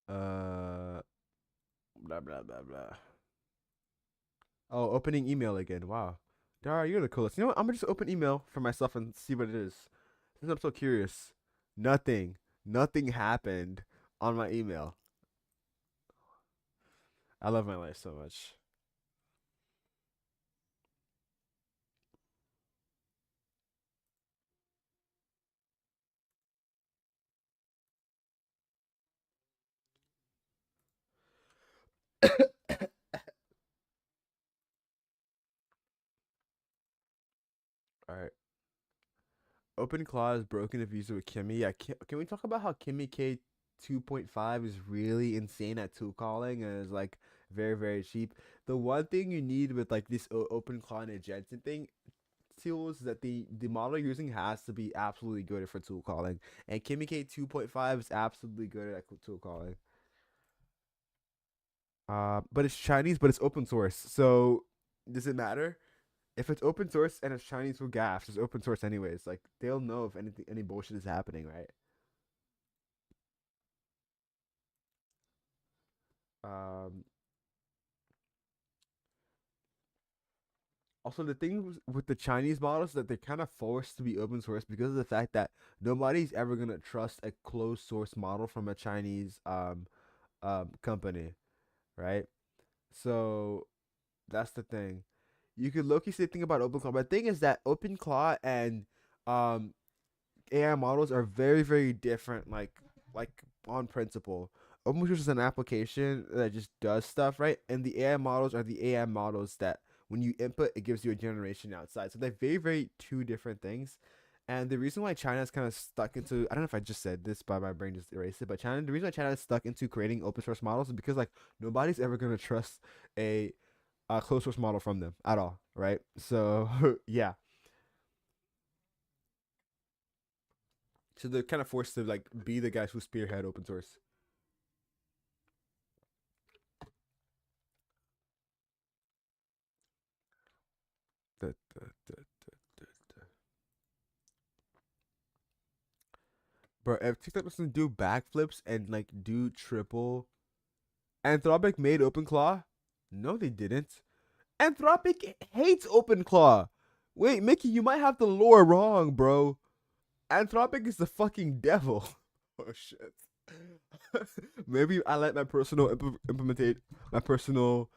Uh, blah blah blah blah. Oh, opening email again. Wow, Dara, you're the coolest. You know what? I'm gonna just open email for myself and see what it is. Since I'm so curious. Nothing. Nothing happened on my email. I love my life so much. All right. Open clause broken if used with Kimmy. Yeah, can we talk about how Kimmy K 2.5 is really insane at tool calling and is like very very cheap. The one thing you need with like this open claw and agentic thing tools is that the model you're using has to be absolutely good for tool calling, and Kimmy K 2.5 is absolutely good at tool calling. But it's Chinese, but it's open source. So does it matter? If it's open source and it's Chinese with gaffs, it's open source anyways. Like they'll know if anything any bullshit is happening, right? Um, Also, the thing with the Chinese models is that they're kind of forced to be open source because of the fact that nobody's ever gonna trust a closed source model from a Chinese company, right? So that's the thing. You could low key say thing about OpenClaw, but the thing is that OpenClaw and um AI models are very very different. Like on principle, OpenShift is an application that just does stuff right, and the AI models are the AI models that when you input, it gives you a generation outside. So they're very very two different things. And the reason why China is kind of stuck into, I don't know if I just said this, but my brain just erased it. But the reason why China is stuck into creating open source models is because like nobody's ever gonna trust a closed source model from them at all, right? So yeah, so they're kind of forced to like be the guys who spearhead open source. Da, da, da, da. Bro, if TikTok doesn't do backflips and like do triple, Anthropic made OpenClaw. No, they didn't. Anthropic hates OpenClaw. Wait, Mickey, you might have the lore wrong, bro. Anthropic is the fucking devil. Oh shit. Maybe I let my personal implementate my personal.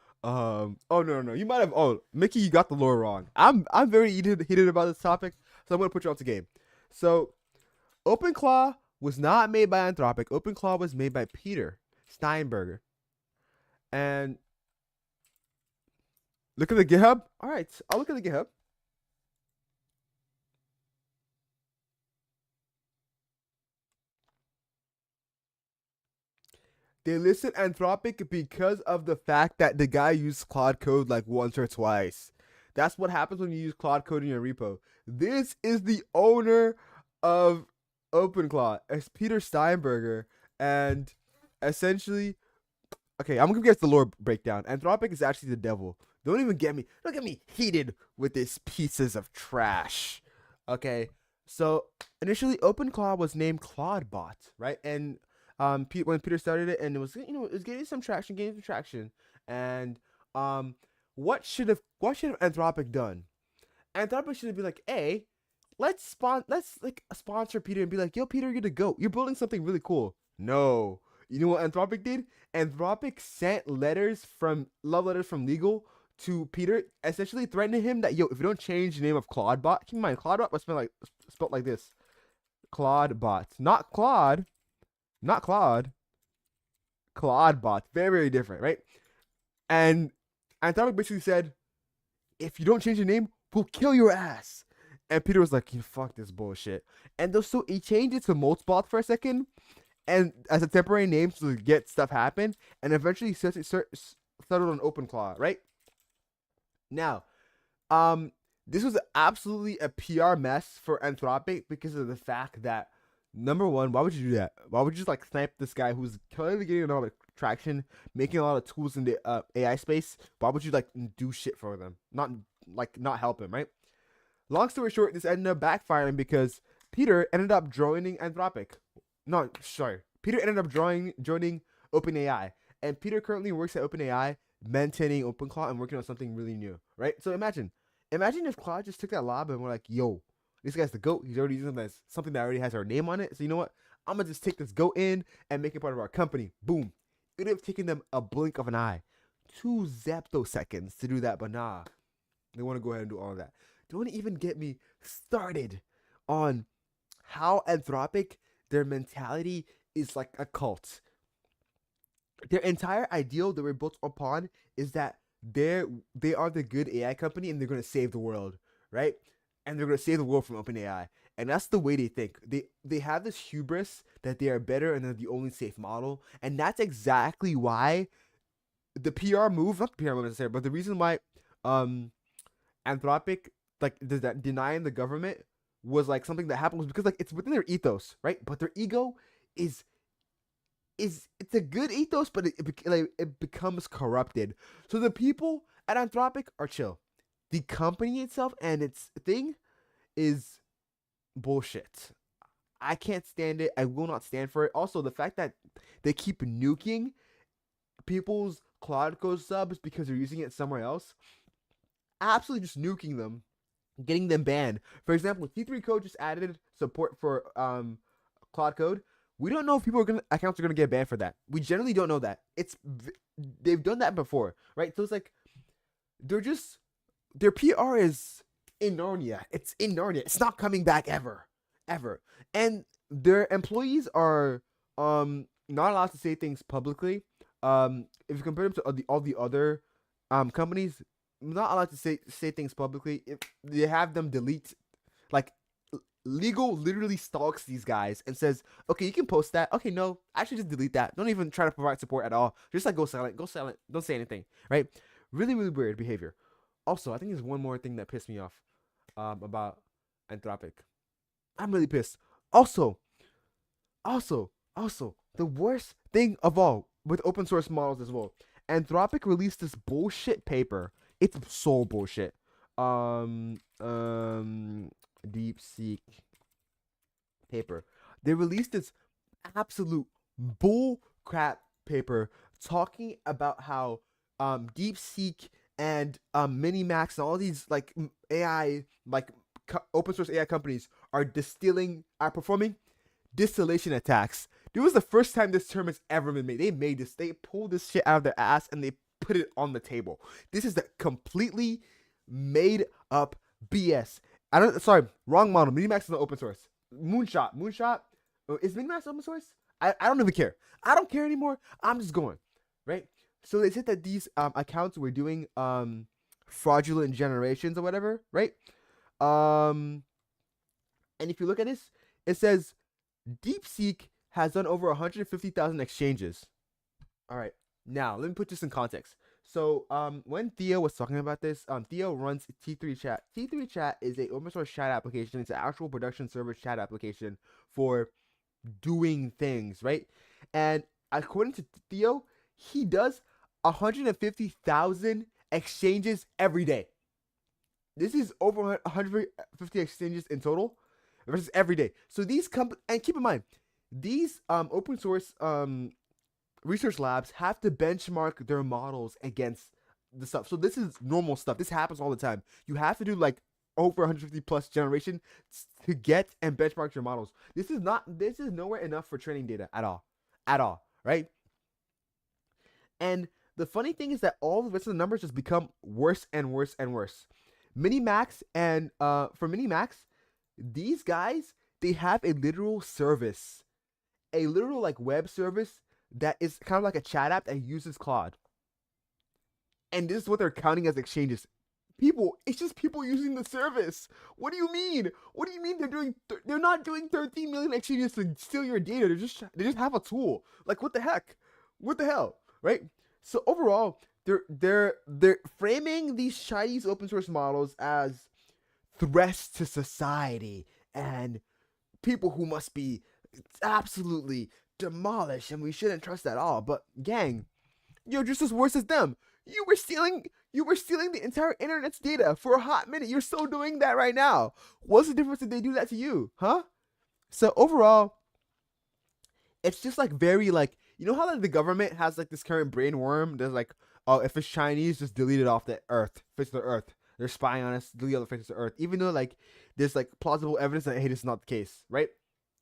Oh no. You might have. Oh, Mickey, you got the lore wrong. I'm very heated about this topic, so I'm gonna put you on the game. So OpenClaw was not made by Anthropic. OpenClaw was made by Peter Steinberger. And look at the GitHub. All right, I'll look at the GitHub. They listed Anthropic because of the fact that the guy used Claude Code like once or twice. That's what happens when you use Claude Code in your repo. This is the owner of OpenClaw. It's Peter Steinberger. And essentially, okay, I'm gonna get the lore breakdown. Anthropic is actually the devil. Don't even get me. Don't get me heated with these pieces of trash. Okay, so initially OpenClaw was named ClaudeBot, right? And when Peter started it, and it was it was getting some traction, and um, what should have Anthropic done? Anthropic should have been like, hey, let's like sponsor Peter and be like, yo, Peter, you're the goat. You're building something really cool. No. You know what Anthropic did? Anthropic sent love letters from legal to Peter, essentially threatening him that yo, if you don't change the name of Claudebot, keep in mind Claudebot was spelled like this. Claudebot. Not Claude. Not Claude. Claudebot. Very, very different, right? And Anthropic basically said, if you don't change your name, we'll kill your ass. And Peter was like, you fuck this bullshit. And so he changed it to Moltspot for a second, and as a temporary name to get stuff happen, and eventually settled on OpenClaw, right? Now, um, this was absolutely a PR mess for Anthropic because of the fact that Number one, why would you do that? Why would you just like snipe this guy who's clearly getting a lot of traction, making a lot of tools in the AI space? Why would you like do shit for them? Not help him, right? Long story short, this ended up backfiring because Peter ended up joining Anthropic. No, sorry. Peter ended up joining OpenAI, and Peter currently works at OpenAI, maintaining OpenClaw and working on something really new, right? So imagine if Claude just took that lob and we're like, yo, this guy's the goat. He's already using something that already has our name on it. So you know what? I'm gonna just take this goat in and make it part of our company. Boom. It would have taken them a blink of an eye, 2 zeptoseconds to do that, but nah, they want to go ahead and do all of that. Don't even get me started on how Anthropic, their mentality is like a cult. Their entire ideal that we're built upon is that they are the good AI company and they're gonna save the world, right? And they're gonna save the world from OpenAI. And that's the way they think. They have this hubris that they are better and they're the only safe model. And that's exactly why the PR move, not the PR move necessarily, but the reason why um Anthropic like that denying the government was like something that happened was because like it's within their ethos, right? But their ego is it's a good ethos, but it becomes corrupted. So the people at Anthropic are chill. The company itself and its thing is bullshit. I can't stand it. I will not stand for it. Also, the fact that they keep nuking people's Cloud Code subs because they're using it somewhere else, absolutely just nuking them, getting them banned. For example, T3 Code just added support for Cloud Code. We don't know if accounts are gonna get banned for that. We generally don't know that. They've done that before, right? So it's like their PR is in Narnia. It's in Narnia. It's not coming back ever, ever. And their employees are not allowed to say things publicly. If you compare them to all the other companies, not allowed to say things publicly. If they have them delete, like legal literally stalks these guys and says, okay, you can post that. Okay, no, actually just delete that. Don't even try to provide support at all. Just like go silent. Don't say anything, right? Really, really weird behavior. Also, I think there's one more thing that pissed me off about Anthropic. I'm really pissed. Also, also, the worst thing of all with open source models as well. Anthropic released this bullshit paper. It's so bullshit. Um, um, DeepSeek paper. They released this absolute bull crap paper talking about how DeepSeek and Minimax and all these like AI open source AI companies are performing distillation attacks. This was the first time this term has ever been made. They pulled this shit out of their ass and they put it on the table. This is the completely made up BS. Wrong model. Minimax is not open source. Moonshot. Is Minimax open source? I don't even care. I don't care anymore. I'm just going, right? So they said that these accounts were doing fraudulent generations or whatever, right? And if you look at this, it says DeepSeek has done over 150,000 exchanges. All right, now let me put this in context. So when Theo was talking about this, Theo runs T3 Chat. T3 Chat is a open source chat application. It's an actual production server chat application for doing things, right? And according to Theo, he does 150,000 exchanges every day. This is over 150 exchanges in total versus every day. So these and keep in mind, these open source research labs have to benchmark their models against the stuff. So this is normal stuff. This happens all the time. You have to do like over 150 plus generation to get and benchmark your models. This is nowhere enough for training data at all, right? And the funny thing is that all the rest of the numbers just become worse and worse and worse. Minimax and for Minimax, these guys, they have a literal service, a literal like web service that is kind of like a chat app that uses Claude. And this is what they're counting as exchanges. It's just people using the service. What do you mean? What do you mean they're not doing 13 million exchanges to steal your data? They just have a tool. Like what the heck? What the hell? Right? So overall, they're framing these Chinese open source models as threats to society and people who must be it's absolutely demolished, and we shouldn't trust at all. But gang, you're just as worse as them. You were stealing the entire internet's data for a hot minute. You're still doing that right now. What's the difference if they do that to you? Huh? So overall, it's just like very like, you know how like the government has like this current brain worm that's like, oh, if it's Chinese, just delete it off the earth, face of the earth. They're spying on us, delete all the faces of the earth. Even though like there's like plausible evidence that hey, this is not the case, right?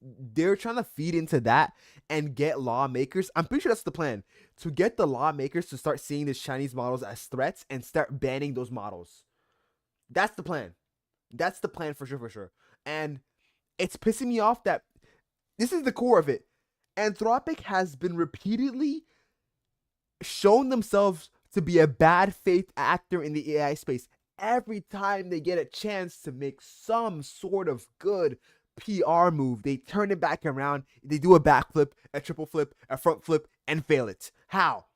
They're trying to feed into that and get lawmakers. I'm pretty sure that's the plan, to get the lawmakers to start seeing these Chinese models as threats and start banning those models. That's the plan. That's the plan for sure, for sure. And it's pissing me off that this is the core of it. Anthropic has been repeatedly shown themselves to be a bad faith actor in the AI space. Every time they get a chance to make some sort of good PR move, they turn it back around. They do a backflip, a triple flip, a front flip, and fail it. How?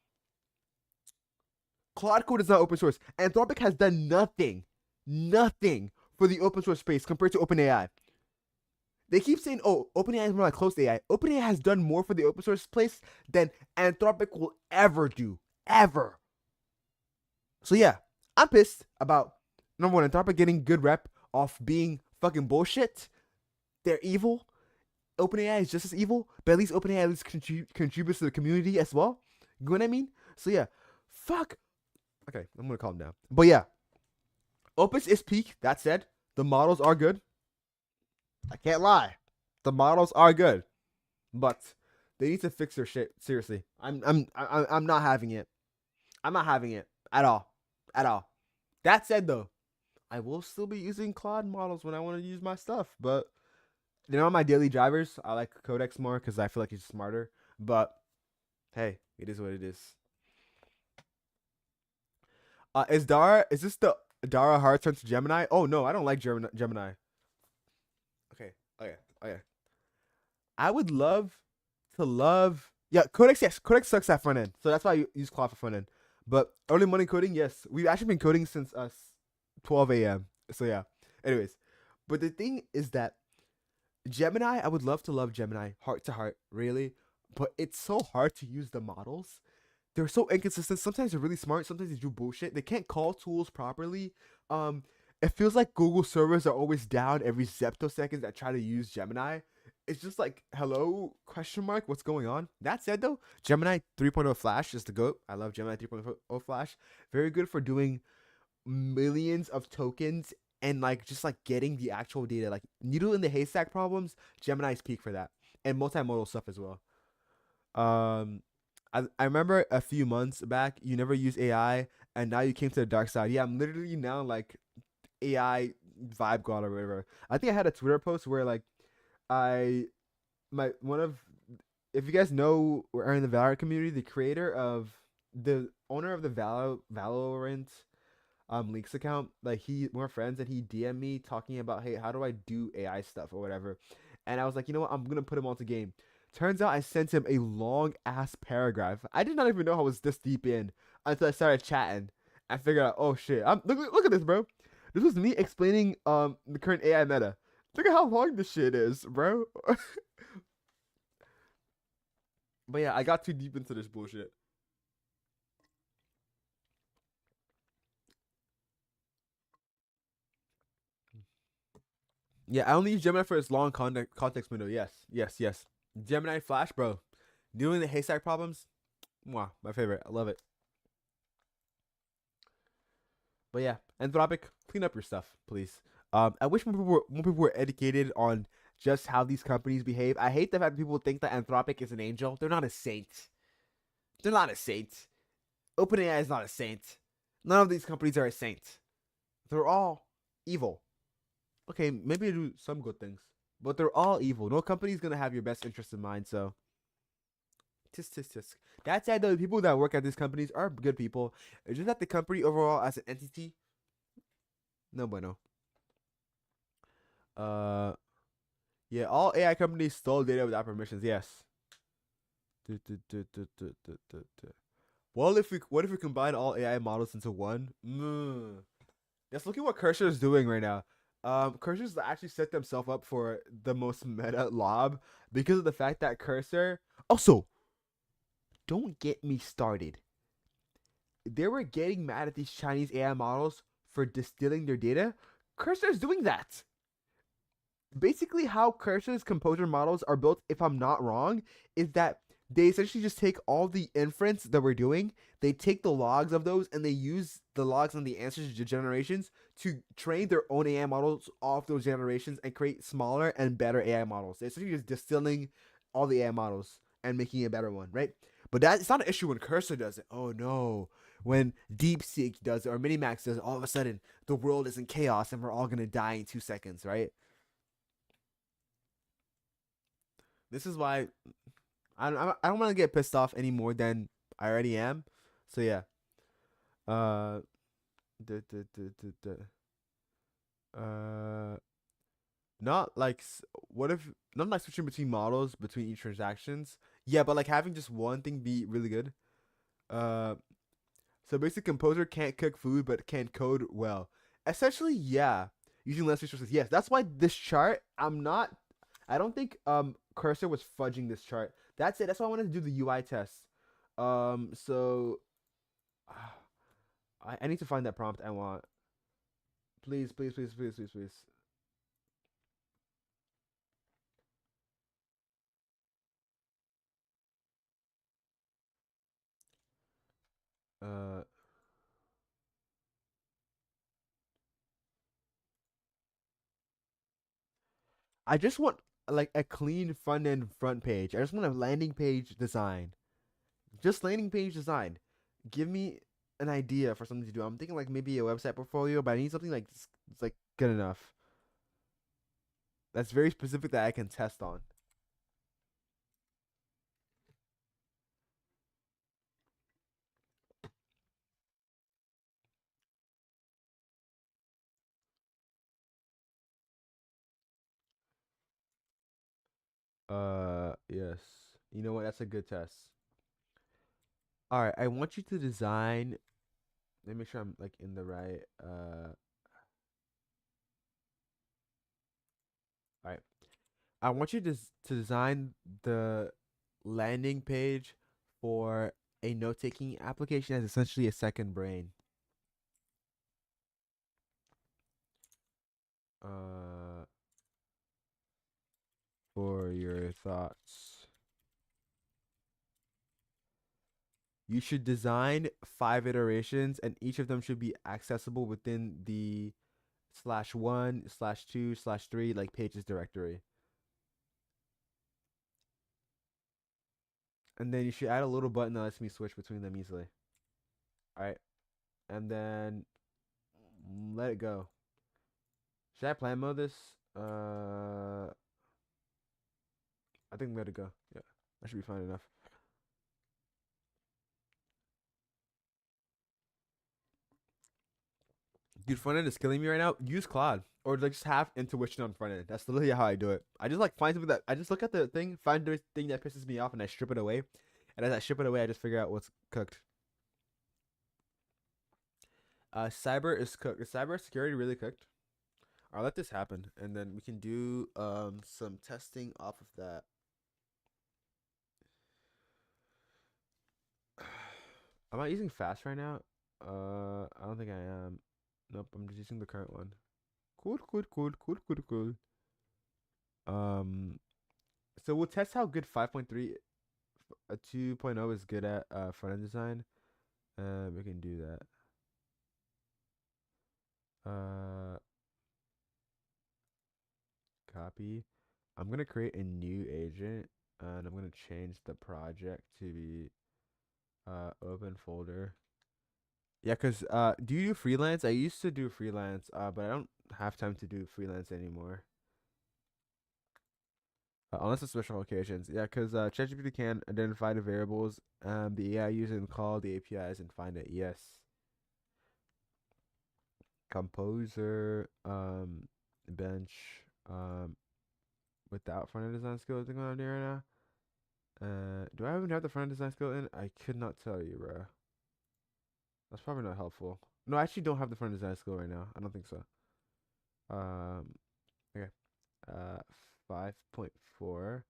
Claude Code is not open source. Anthropic has done nothing for the open source space compared to OpenAI. They keep saying, oh, OpenAI is more like closed AI. OpenAI has done more for the open source place than Anthropic will ever do. Ever. So yeah, I'm pissed about number one, Anthropic getting good rep off being fucking bullshit. They're evil. OpenAI is just as evil, but at least OpenAI at least contributes to the community as well. You know what I mean? So yeah, fuck. Okay, I'm gonna calm down. But yeah, Opus is peak. That said, the models are good. I can't lie. The models are good, but they need to fix their shit. Seriously, I'm not having it. I'm not having it at all, at all. That said, though, I will still be using Claude models when I want to use my stuff. But you know, my daily drivers, I like Codex more because I feel like it's smarter. But hey, it is what it is. Is Dara? Is this the Dara hard turn to Gemini? Oh no, I don't like Gemini. Okay, okay, okay. I would love to love. Yeah, Codex. Yes, Codex sucks at front end, so that's why I use Claude for front end. But early morning coding, yes, we've actually been coding since 12 a.m. So yeah. Anyways, but the thing is that Gemini, I would love to love Gemini, heart to heart, really, but it's so hard to use the models. They're so inconsistent. Sometimes they're really smart. Sometimes they do bullshit. They can't call tools properly. Um, it feels like Google servers are always down every zeptoseconds that try to use Gemini. It's just like, hello, question mark, what's going on? That said, though, Gemini 3.0 Flash is the GOAT. I love Gemini 3.0 Flash. Very good for doing millions of tokens and like just like getting the actual data. Like needle in the haystack problems, Gemini's peak for that. And multimodal stuff as well. Um, I remember a few months back you never used AI and now you came to the dark side. Yeah, I'm literally now like AI vibe god or whatever. I think I had a Twitter post where like I my one of if you guys know we're in the Valorant community, the creator of the owner of the Valorant leaks account, like we're friends and he DM'd me talking about hey, how do I do AI stuff or whatever. And I was like, you know what, I'm gonna put him onto game. Turns out I sent him a long ass paragraph. I did not even know I was this deep in until I started chatting. I figured out, oh shit, look at this, bro. This was me explaining the current AI meta. Look at how long this shit is, bro. But yeah, I got too deep into this bullshit. Yeah, I only use Gemini for its long context window. Yes, yes, yes. Gemini Flash, bro. Doing the haystack problems, wow, my favorite. I love it. But yeah, Anthropic, clean up your stuff, please. I wish more people were educated on just how these companies behave. I hate the fact that people think that Anthropic is an angel. They're not a saint. They're not a saint. OpenAI is not a saint. None of these companies are a saint. They're all evil. Okay, maybe they do some good things, but they're all evil. No company is gonna have your best interest in mind. So, tisk tisk tisk. That said, though, the people that work at these companies are good people. It's just that the company overall, as an entity, no bueno. Uh, yeah, all AI companies stole data without permissions. Yes. Well, if we what if we combine all AI models into one? Just look at what Cursor is doing right now. Cursors actually set themselves up for the most meta lob because of the fact that Cursor. Also, don't get me started. They were getting mad at these Chinese AI models for distilling their data. Cursor's doing that. Basically, how Cursor's composer models are built, if I'm not wrong, is that they essentially just take all the inference that we're doing, they take the logs of those, and they use the logs and the answers to generations to train their own AI models off those generations and create smaller and better AI models. They're essentially just distilling all the AI models and making a better one, right? But that it's not an issue when Cursor does it. Oh no. When DeepSeek does it or Minimax does it, all of a sudden the world is in chaos and we're all gonna die in 2 seconds, right? This is why I don't want to get pissed off any more than I already am. So yeah. Uh, duh, duh, duh, duh, not like what if not like switching between models between each transactions. Yeah, but like having just one thing be really good. Uh, so basic composer can't cook food but can code well. Essentially, yeah, using less resources. Yes, that's why this chart. I don't think Cursor was fudging this chart. That's it. That's why I wanted to do the UI test. So I need to find that prompt I want. Please, please, please, please, please, please. Uh, I just want like a clean front end front page. I just want a landing page design. Just landing page design. Give me an idea for something to do. I'm thinking like maybe a website portfolio, but I need something like it's like good enough. That's very specific that I can test on. Yes. You know what? That's a good test. All right, I want you to design. Let me make sure I'm like in the right. All right. I want you to design the landing page for a note taking application as essentially a second brain. Uh, for your thoughts. You should design 5 iterations, and each of them should be accessible within the /1/2/3 like pages directory. And then you should add a little button that lets me switch between them easily. All right, and then let it go. Should I plan mode this? I think let it go. Yeah, that should be fine enough. Dude, front end is killing me right now. Use Claude or like just have intuition on front end. That's literally how I do it. I just like find something that I just look at the thing, find the thing that pisses me off, and I strip it away. And as I strip it away, I just figure out what's cooked. Cyber is cooked. Is cyber security really cooked? I'll let this happen, and then we can do some testing off of that. Am I using fast right now? I don't think I am. Nope, I'm just using the current one. Cool, cool, cool, cool, cool, cool. Um, so we'll test how good 5.3 a 2.0 is good at front end design. We can do that. Uh, copy. I'm gonna create a new agent, and I'm gonna change the project to be open folder. Yeah, cause do you do freelance? I used to do freelance, but I don't have time to do freelance anymore. Unless it's special occasions. Yeah, cause ChatGPT can identify the variables the AI uses and call the APIs and find it. Yes. Composer, bench, without front end design skills going on there right now. Do I even have the front end design skill in? I could not tell you, bro. That's probably not helpful. No, I actually don't have the front end design skill right now. I don't think so. Um, okay. Uh, 5.4.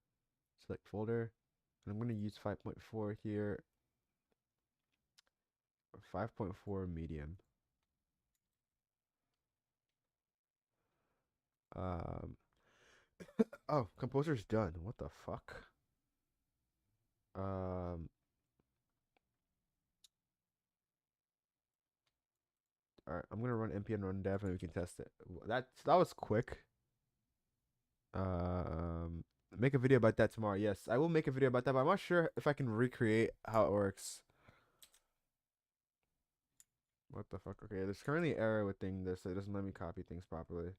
Select folder. And I'm gonna use 5.4 here. 5.4 medium. Um. Oh, composer's done. What the fuck? Um. All right. I'm gonna run npm run dev and we can test it. That was quick. Um. Make a video about that tomorrow. Yes, I will make a video about that, but I'm not sure if I can recreate how it works. What the fuck? Okay, there's currently an error with thing this, so it doesn't let me copy things properly.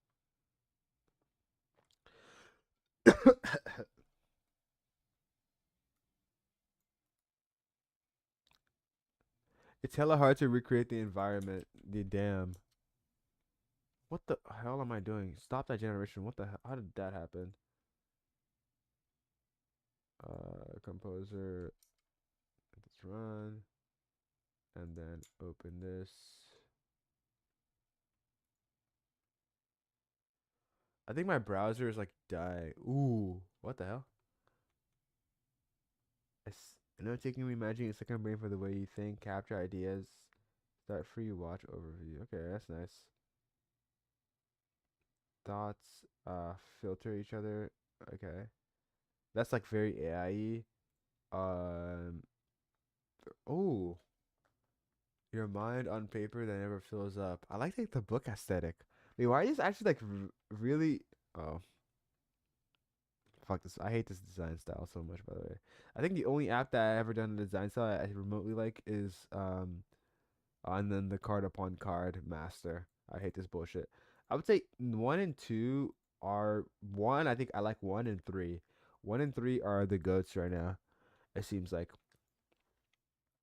It's hella hard to recreate the environment. The damn. What the hell am I doing? Stop that generation. What the hell? How did that happen? Composer. Let's run. And then open this. I think my browser is like die. Ooh, what the hell? I know taking reimagining a second brain for the way you think, capture ideas, start free watch overview. Okay, that's nice. Dots, filter each other. Okay, that's like very AI-y. Um, oh, your mind on paper that never fills up. I like the book aesthetic. Wait, why is this actually like really? Oh, fuck this. I hate this design style so much. By the way, I think the only app that I ever done a design style I remotely like is and then the card upon card master. I hate this bullshit. I would say one and two are one. I think I like one and three. One and three are the goats right now. It seems like.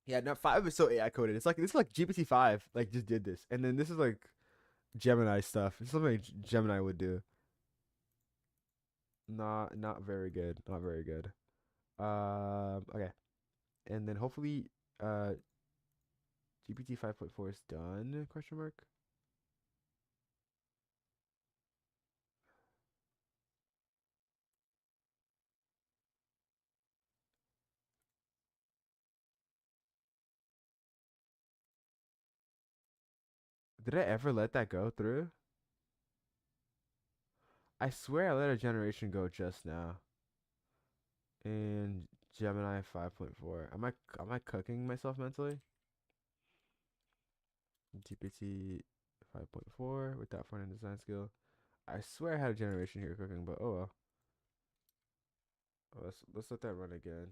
Yeah, no, five is so AI coded. It's like this is like GPT five like just did this, and then this is like Gemini stuff. It's something Gemini would do. Not very good. Not very good. Okay, and then hopefully GPT 5.4 is done? Question mark. Did I ever let that go through? I swear I let a generation go just now. In Gemini 5.4. Am I cooking myself mentally? GPT 5.4 with that front end design skill. I swear I had a generation here cooking, but oh well. Let's let that run again.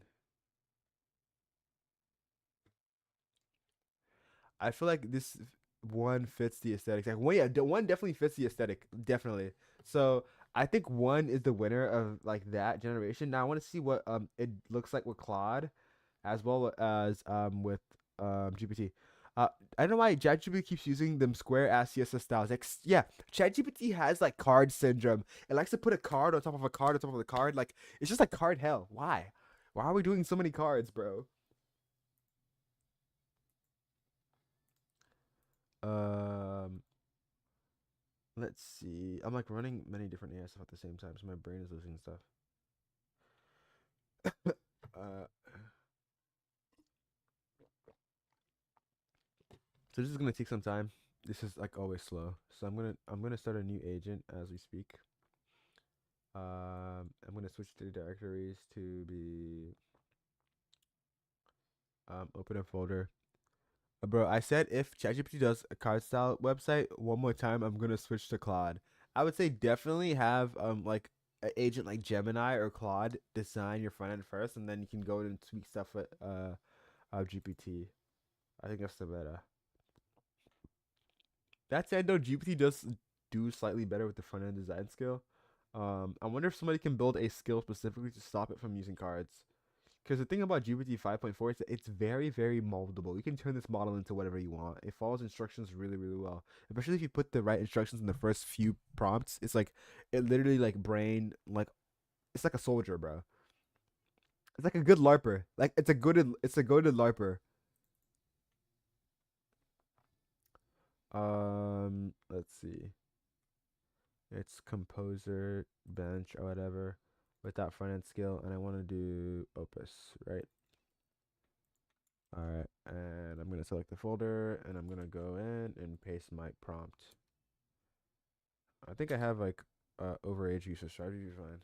I feel like this one fits the aesthetic. Like one, yeah, one definitely fits the aesthetic, definitely. So I think one is the winner of like that generation. Now I want to see what it looks like with Claude, as well as with GPT. Uh, I don't know why ChatGPT keeps using them square ass CSS styles. Like, yeah, ChatGPT has like card syndrome. It likes to put a card on top of a card on top of a card. Like, it's just like card hell. Why? Why are we doing so many cards, bro? Um, let's see. I'm like running many different AI stuff at the same time, so my brain is losing stuff. uh, so this is gonna take some time. This is like always slow. So I'm gonna start a new agent as we speak. I'm gonna switch the directories to be open a folder. Bro, I said if ChatGPT does a card style website one more time, I'm gonna switch to Claude. I would say definitely have like an agent like Gemini or Claude design your front end first, and then you can go and tweak stuff with GPT. I think that's the better. That said, though, GPT does do slightly better with the front end design skill. I wonder if somebody can build a skill specifically to stop it from using cards. Because the thing about GPT 5.4 is that it's very, very moldable. You can turn this model into whatever you want. It follows instructions really, really well. Especially if you put the right instructions in the first few prompts. It's like, it literally like brain, like, it's like a soldier, bro. It's like a good LARPer. Like, it's a good LARPer. Let's see. It's composer bench or whatever with that front end skill, and I want to do Opus, right? All right, and I'm gonna select the folder, and I'm gonna go in and paste my prompt. I think I have like overage usage strategy fine.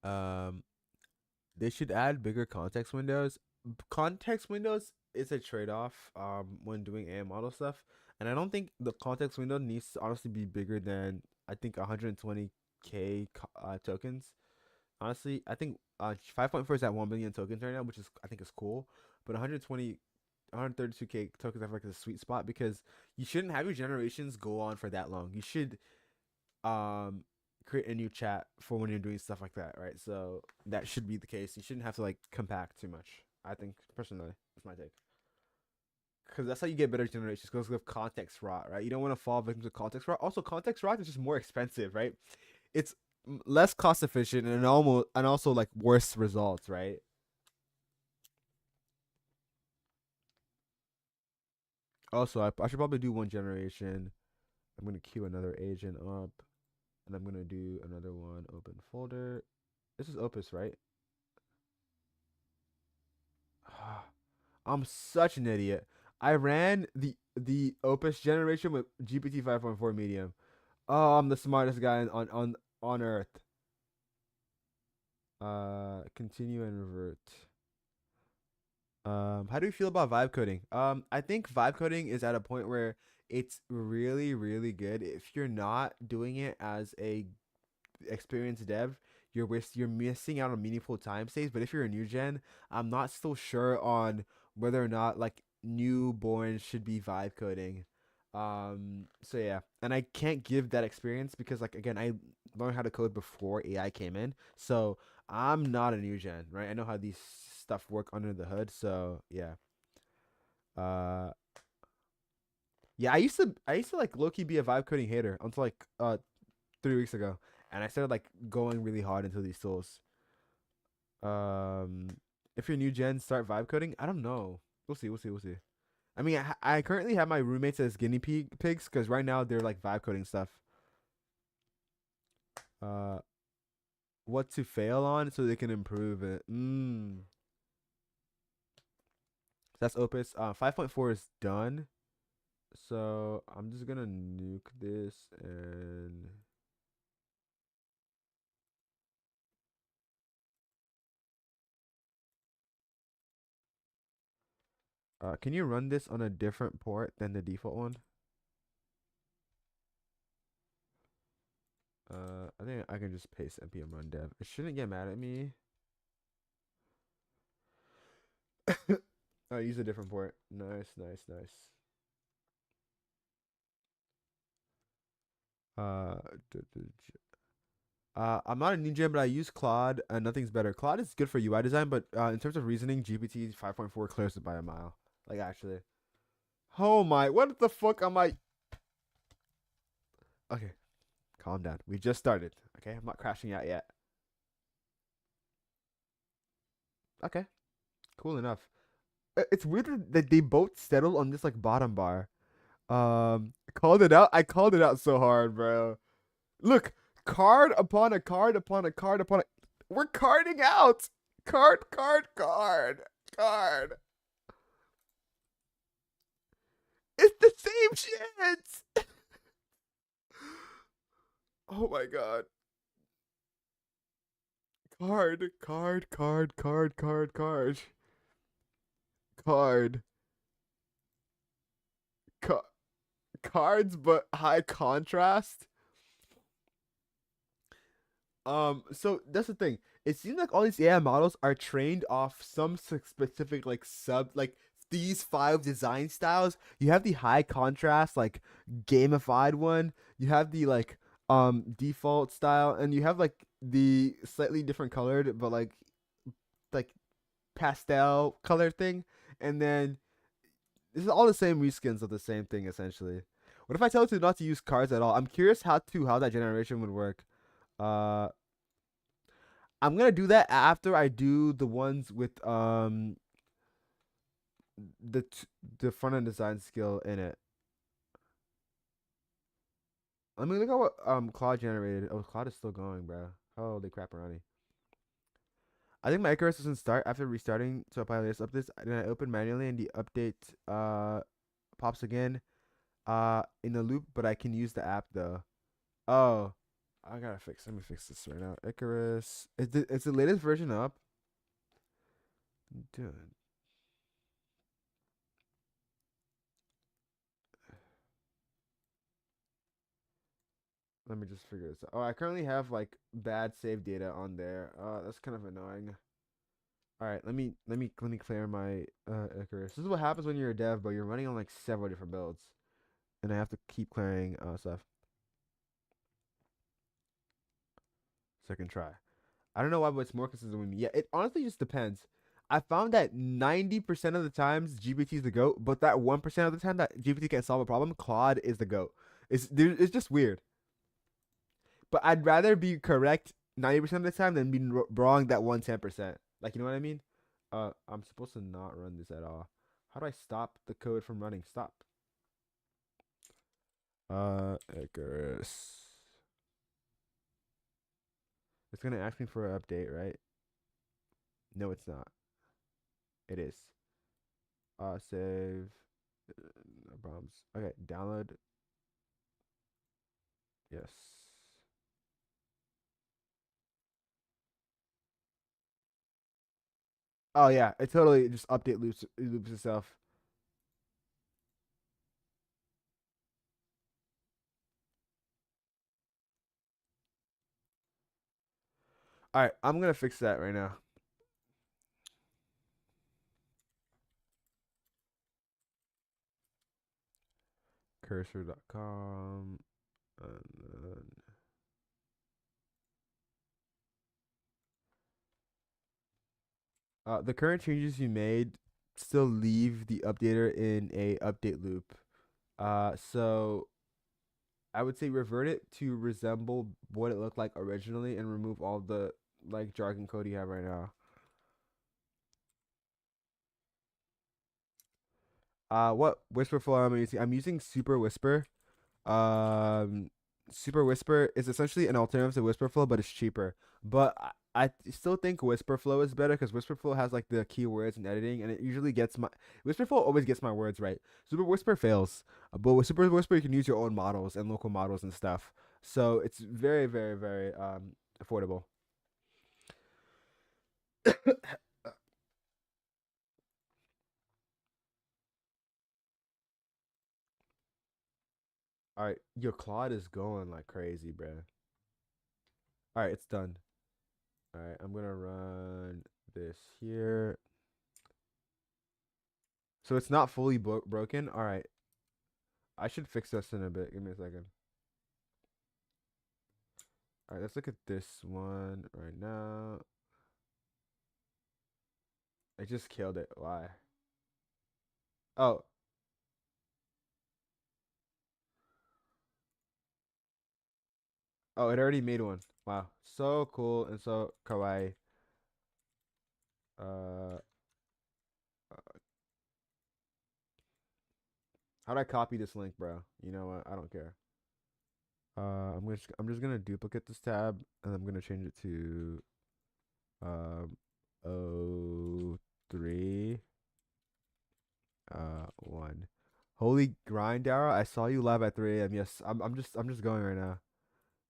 Um, they should add bigger context windows. Context windows is a trade-off when doing AI model stuff, and I don't think the context window needs to honestly be bigger than I think 120k tokens. Honestly, I think 5.4 is at 1 million tokens right now, which is I think is cool. But 120, 132k tokens I feel like is a sweet spot because you shouldn't have your generations go on for that long. You should um create a new chat for when you're doing stuff like that, right? So that should be the case. You shouldn't have to like compact too much. I think personally, that's my take. Because that's how you get better generations. Because with context rot, right? You don't want to fall victim to context rot. Also, context rot is just more expensive, right? It's less cost efficient and almost and also like worse results, right? Also, I should probably do one generation. I'm gonna queue another agent up, and I'm gonna do another one. Open folder. This is Opus, right? I'm such an idiot. I ran the Opus generation with GPT 5.4 medium. Oh, I'm the smartest guy on earth. Continue and revert. How do you feel about vibe coding? I think vibe coding is at a point where it's really, really good. If you're not doing it as a experienced dev, you're missing out on meaningful time saves. But if you're a new gen, I'm not still sure on whether or not like newborns should be vibe coding. So yeah, and I can't give that experience because like again, I learned how to code before AI came in. So I'm not a new gen, right? I know how these stuff work under the hood. So yeah. Uh yeah, I used to like low key be a vibe coding hater until like 3 weeks ago. And I started like going really hard into these tools. Um if you're new gen, start vibe coding. I don't know. We'll see, we'll see, we'll see. I mean, I currently have my roommates as guinea pigs because right now they're like vibe coding stuff. Uh, what to fail on so they can improve it. That's Opus. 5.4 is done. So I'm just gonna nuke this and can you run this on a different port than the default one? I think I can just paste npm run dev. It shouldn't get mad at me. Oh, use a different port. Nice, nice, nice. Uh, I'm not a new gen, but I use Claude, and nothing's better. Claude is good for UI design, but in terms of reasoning, GPT 5.4 clears it by a mile. Like actually. Oh my! What the fuck am I? Okay, calm down. We just started. Okay, I'm not crashing out yet. Okay, cool enough. It's weird that they both settled on this like bottom bar. Called it out. I called it out so hard, bro. Look, card upon a card upon a card upon a. We're carding out. Card, card, card, card. It's the same shit. Oh my god. Card, card, card, card, card, card, card, Ca- cards, but high contrast. So that's the thing. It seems like all these AI models are trained off some specific like sub like these five design styles. You have the high contrast like gamified one. You have the like default style, and you have like the slightly different colored but like pastel color thing. And then this is all the same reskins of the same thing essentially. What if I tell you not to use cards at all? I'm curious how that generation would work. Uh I'm gonna do that after I do the ones with the t- the front end design skill in it. Let me look at what Claude generated. Oh, Claude is still going, bro. Holy crap, Ronnie. I think my Icarus doesn't start after restarting to apply latest updates. Then I open manually and the update pops again in the loop, but I can use the app though. Oh, I gotta fix. Let me fix this right now. Icarus. Is the latest version up? Dude, let me just figure this out. Oh, I currently have like bad save data on there. That's kind of annoying. All right, let me clear my Icarus. This is what happens when you're a dev, but you're running on like several different builds, and I have to keep clearing stuff. Second try. I don't know why, but it's more consistent with me. Yeah, it honestly just depends. I found that 90% of the times GPT is the goat, but that 1% of the time that GPT can't solve a problem, Claude is the goat. It's just weird. But I'd rather be correct 90% of the time than be wrong that 110%. Like, you know what I mean? I'm supposed to not run this at all. How do I stop the code from running? Stop. Icarus. It's gonna ask me for an update, right? No, it's not. It is. Save. No problems. Okay, download. Yes. Oh yeah, it totally just update loops itself. All right, I'm gonna fix that right now. Cursor.com. And then, the current changes you made still leave the updater in a update loop. So I would say revert it to resemble what it looked like originally and remove all the like jargon code you have right now. What whisper flow am I using? I'm using Super Whisper. Um, Super Whisper is essentially an alternative to Whisper Flow, but it's cheaper. But I still think Whisper Flow is better because Whisper Flow has like the keywords and editing, and it usually gets my Whisper Flow always gets my words right. Super Whisper fails, but with Super Whisper you can use your own models and local models and stuff. So it's very, very, very affordable. All right, your Claude is going like crazy, bro. All right, it's done. All right, I'm gonna run this here. So it's not fully broken. All right, I should fix this in a bit. Give me a second. All right, let's look at this one right now. I just killed it. Why? Oh, oh, it already made one. Wow, so cool and so kawaii. Uh, how do I copy this link, bro? You know what? I don't care. I'm just gonna duplicate this tab and I'm gonna change it to um O three 1. Holy grind, Dara! I saw you live at 3 a.m. Yes, I'm just going right now.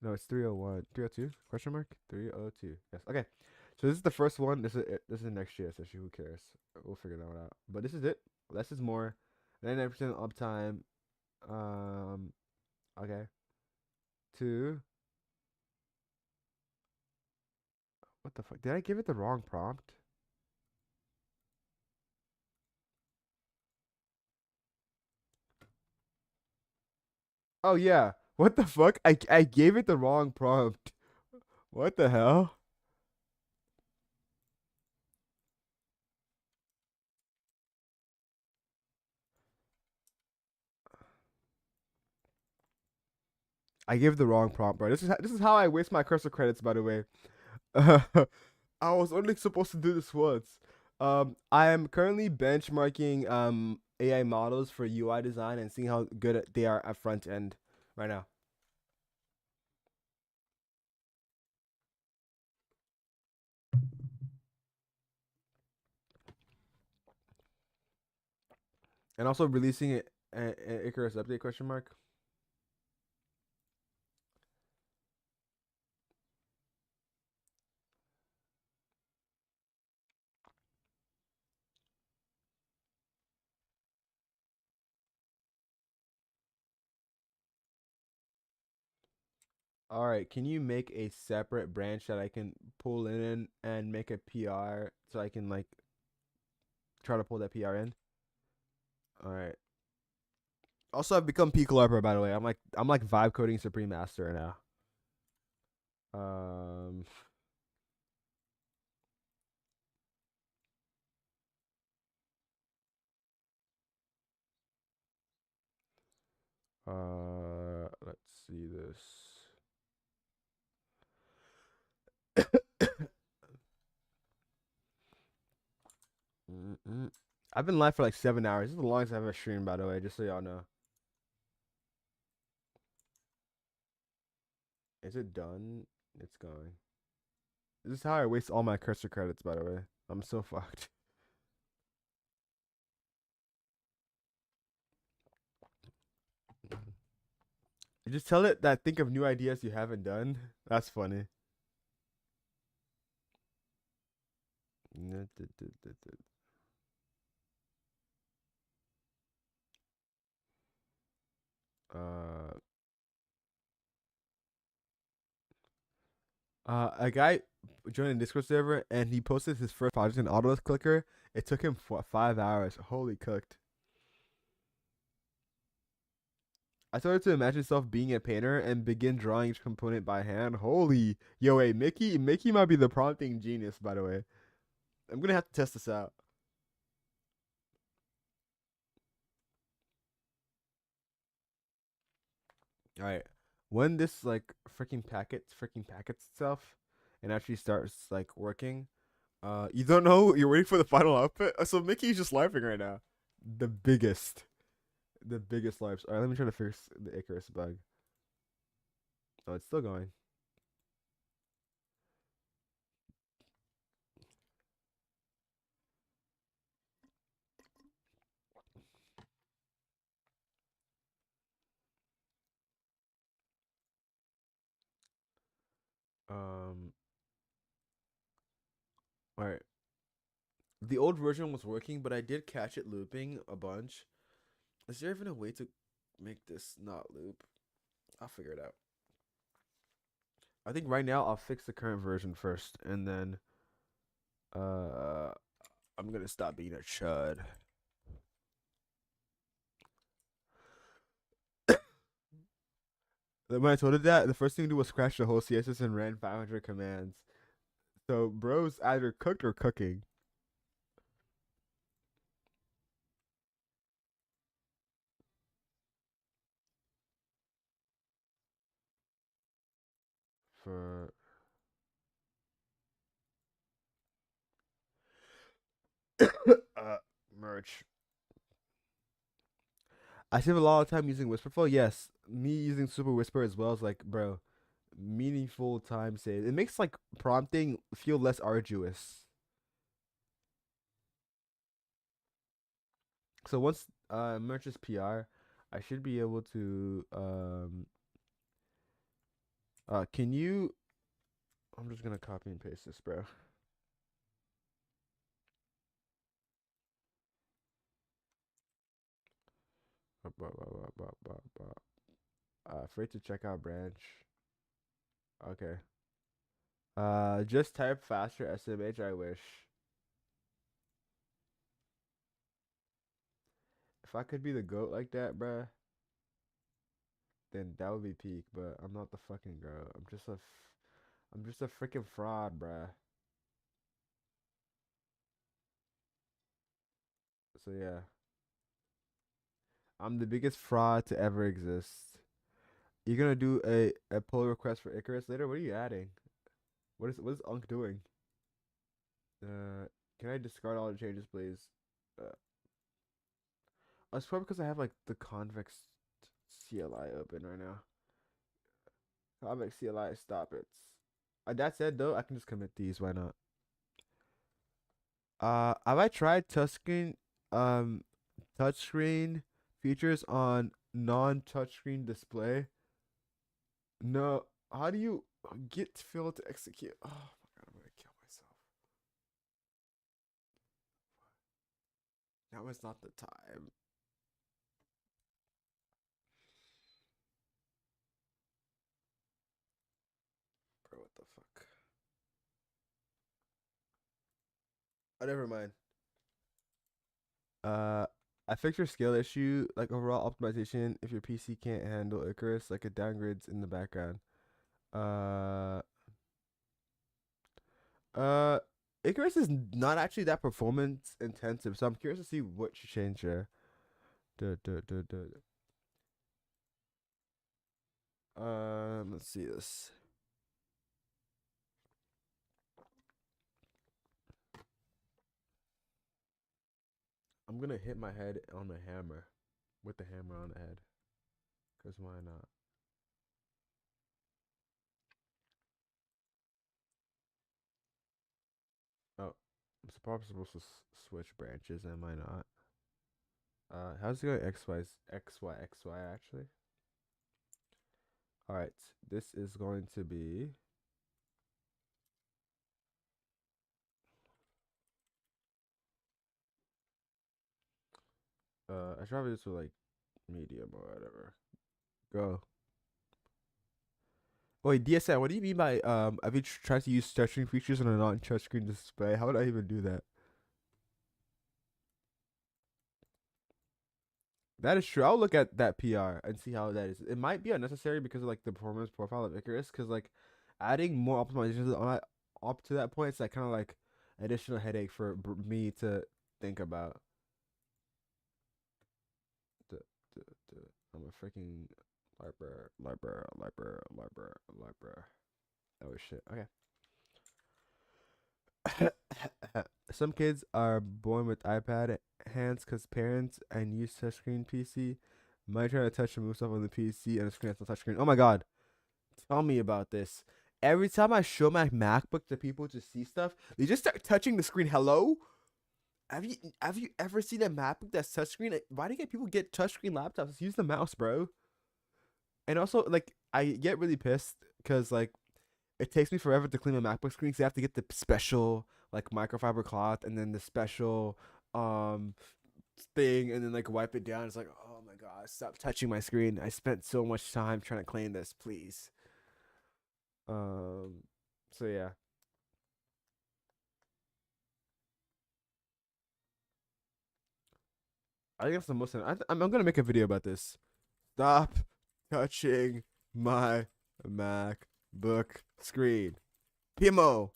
No, it's 301. 302? Question mark? 302. Yes. Okay. So this is the first one. This is next year, so who cares? We'll figure that one out. But this is it. Less is more. 99% uptime. Um okay. 2. What the fuck? Did I give it the wrong prompt? Oh yeah. What the fuck? I gave it the wrong prompt. What the hell? I gave the wrong prompt, bro. This is how I waste my cursor credits, by the way. I was only supposed to do this once. I am currently benchmarking AI models for UI design and seeing how good they are at front end right now. And also releasing it Icarus update question mark. All right, can you make a separate branch that I can pull in and make a PR so I can like try to pull that PR in? All right. Also, I've become peak larper by the way. I'm like vibe coding supreme master now. Um. Let's see this. Mm-mm. I've been live for like 7 hours. This is the longest I've ever streamed, by the way, just so y'all know. Is it done? It's going. This is how I waste all my cursor credits, by the way. I'm so fucked. You just tell it that think of new ideas you haven't done. That's funny. Uh, a guy joined a Discord server and he posted his first project in Autodesk Clicker. It took him 5 hours. Holy cooked. I started to imagine myself being a painter and begin drawing each component by hand. Holy, yo, hey, Mickey might be the prompting genius, by the way. I'm gonna have to test this out. All right, when this like freaking packets itself, and actually starts like working. You don't know. You're waiting for the final output. So Mickey's just laughing right now. The biggest, the biggest larps. All right, let me try to fix the Icarus bug. Oh, it's still going. Um, all right. The old version was working, but I did catch it looping a bunch. Is there even a way to make this not loop? I'll figure it out. I think right now I'll fix the current version first, and then uh, I'm gonna stop being a chud. When I told it that, the first thing to do was crash the whole CSS and ran 500 commands. So bro's either cooked or cooking. For merch. I save a lot of time using Whisperflow. Yes, me using Super Whisper as well as like, bro, meaningful time save. It makes like prompting feel less arduous. So once merch is PR, I should be able to can you I'm just gonna copy and paste this, bro. Afraid to check out branch. Okay. Just type faster SMH. I wish. If I could be the goat like that, bruh, then that would be peak. But I'm not the fucking goat. I'm just a freaking fraud, bruh. So yeah, I'm the biggest fraud to ever exist. You gonna do a pull request for Icarus later? What are you adding? What is Unk doing? Uh, can I discard all the changes, please? Uh, it's probably because I have like the convex CLI open right now. Convex CLI, stop it. That said, though, I can just commit these. Why not? Have I tried touchscreen features on non-touchscreen display? No. How do you get failed to execute? Oh my god, I'm gonna kill myself. Now is not the time. Bro, what the fuck? Oh, never mind. Uh, I fixed your scale issue, like overall optimization. If your PC can't handle Icarus, like it downgrades in the background. Uh, uh, Icarus is not actually that performance intensive, so I'm curious to see what you change there. Duh, duh, duh, duh. Let's see this. I'm gonna hit my head on the hammer, with the hammer on the head, cause why not? Oh, I'm supposed to switch branches, am I not? How's it going? X Y actually. All right, this is going to be. I should probably just with like medium or whatever. Go. Wait, DSM. What do you mean by Have you tried to use touchscreen features on a non-touchscreen display? How would I even do that? That is true. I'll look at that PR and see how that is. It might be unnecessary because of like the performance profile of Icarus. Because like adding more optimizations on that, up to that point, it's like kind of like additional headache for me to think about. Duh, duh, duh. I'm a freaking library. Oh shit. Okay. Some kids are born with iPad hands because parents and use touchscreen PC. Might try to touch and move stuff on the PC and the screen has no touchscreen. Oh my god. Tell me about this. Every time I show my MacBook to people to see stuff, they just start touching the screen. Hello? Have you ever seen a MacBook that's touchscreen? Why do you get people get touchscreen laptops? Just use the mouse, bro. And also, like, I get really pissed because like it takes me forever to clean my MacBook screen because I have to get the special like microfiber cloth and then the special um thing and then like wipe it down. It's like, oh my god, stop touching my screen. I spent so much time trying to clean this, please. Um, so yeah, I think that's the most. I'm gonna make a video about this. Stop touching my MacBook screen. PMO.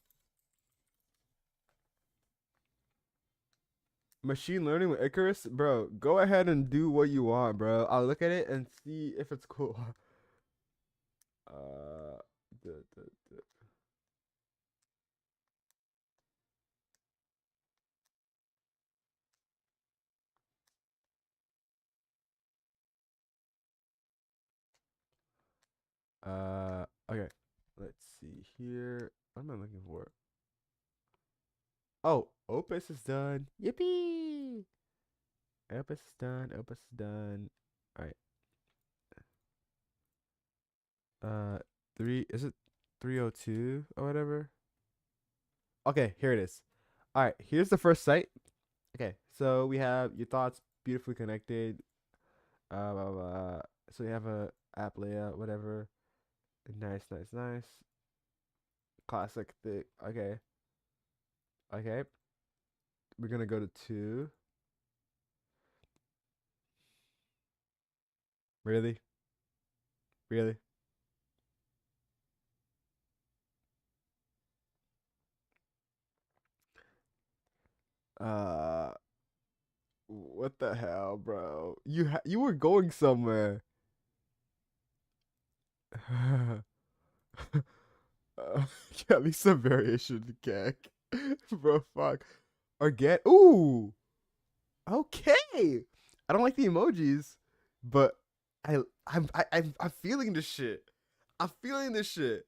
Machine learning with Icarus, bro. Go ahead and do what you want, bro. I'll look at it and see if it's cool. Uh, duh, duh, okay. Let's see here. What am I looking for? Oh, Opus is done. Yippee! Opus is done. Opus is done. All right. Uh, three. Is it 302 or whatever? Okay, here it is. All right. Here's the first site. Okay, so we have your thoughts beautifully connected. Blah, blah, blah. So you have a app layout, whatever. Nice, nice, nice. Classic thick. Okay, okay. We're gonna go to two. Really, really. Uh, what the hell, bro? You were going somewhere. Uh, at least some variation, gag. Bro, fuck. Organic. Ooh. Okay. I don't like the emojis, but I'm feeling this shit. I'm feeling this shit.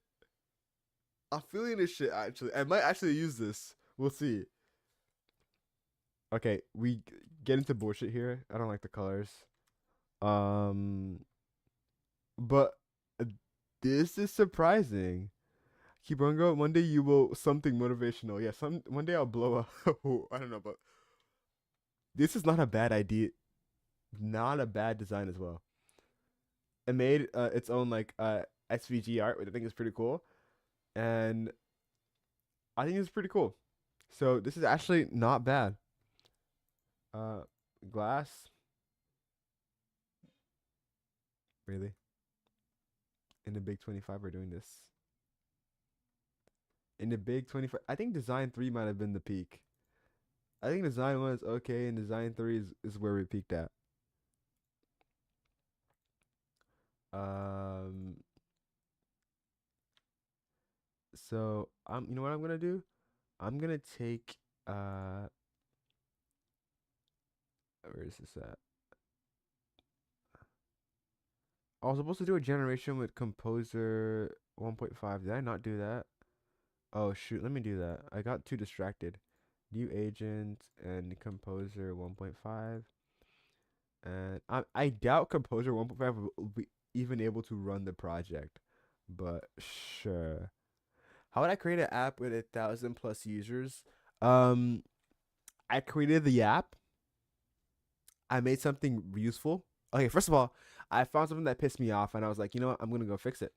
I'm feeling this shit. Actually, I might actually use this. We'll see. Okay, we get into bullshit here. I don't like the colors. Um, but this is surprising. Kibongo, one day you will something motivational. Yeah, some one day I'll blow up. I don't know, but this is not a bad idea. Not a bad design as well. It made its own like SVG art, which I think is pretty cool, and I think it's pretty cool. So this is actually not bad. Uh, glass, really? In the Big 25, we're doing this. In the Big 25, I think Design 3 might have been the peak. I think Design 1 is okay, and Design 3 is where we peaked at. Um, so you know what I'm gonna do? I'm gonna take where is this at? I was supposed to do a generation with Composer 1.5. Did I not do that? Oh shoot, let me do that. I got too distracted. New agent and Composer 1.5. And I doubt Composer 1.5 will be even able to run the project. But sure. How would I create an app with 1,000 plus users? Um, I created the app. I made something useful. Okay, first of all, I found something that pissed me off, and I was like, you know what? I'm gonna go fix it.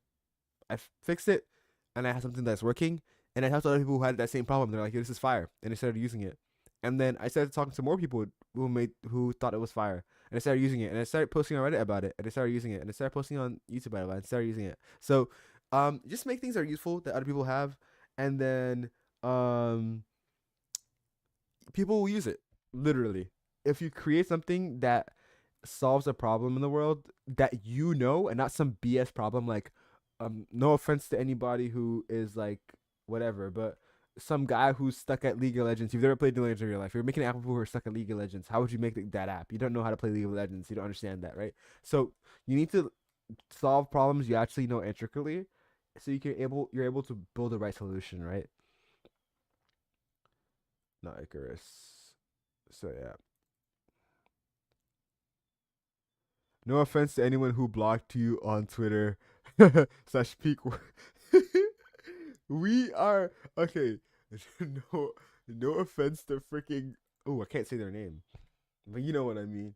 Fixed it, and I had something that's working. And I talked to other people who had that same problem. They're like, "Yo, this is fire," and they started using it. And then I started talking to more people who thought it was fire, and I started using it. And I started posting on Reddit about it, and I started using it. And I started posting on YouTube about it, and I started using it. So, just make things that are useful that other people have, and then um, people will use it. Literally, if you create something that solves a problem in the world that you know, and not some BS problem like, no offense to anybody who is like whatever, but some guy who's stuck at League of Legends. You've never played League of Legends in your life. You're making an app for people who are stuck at League of Legends. How would you make that app? You don't know how to play League of Legends. You don't understand that, right? So you need to solve problems you actually know intricately, so you're able to build the right solution, right? Not Icarus. So yeah. No offense to anyone who blocked you on Twitter slash peak. We are okay. No, no offense to freaking. Oh, I can't say their name, but you know what I mean.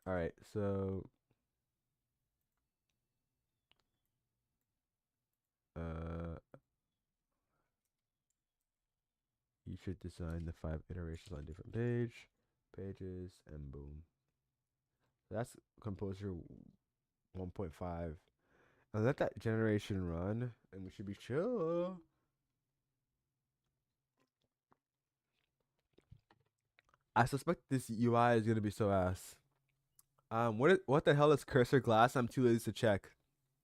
All right, so uh, you should design the 5 iterations on different pages, and boom. That's Composer 1.5. And let that generation run, and we should be chill. I suspect this UI is gonna be so ass. What the hell is Cursor Glass? I'm too lazy to check.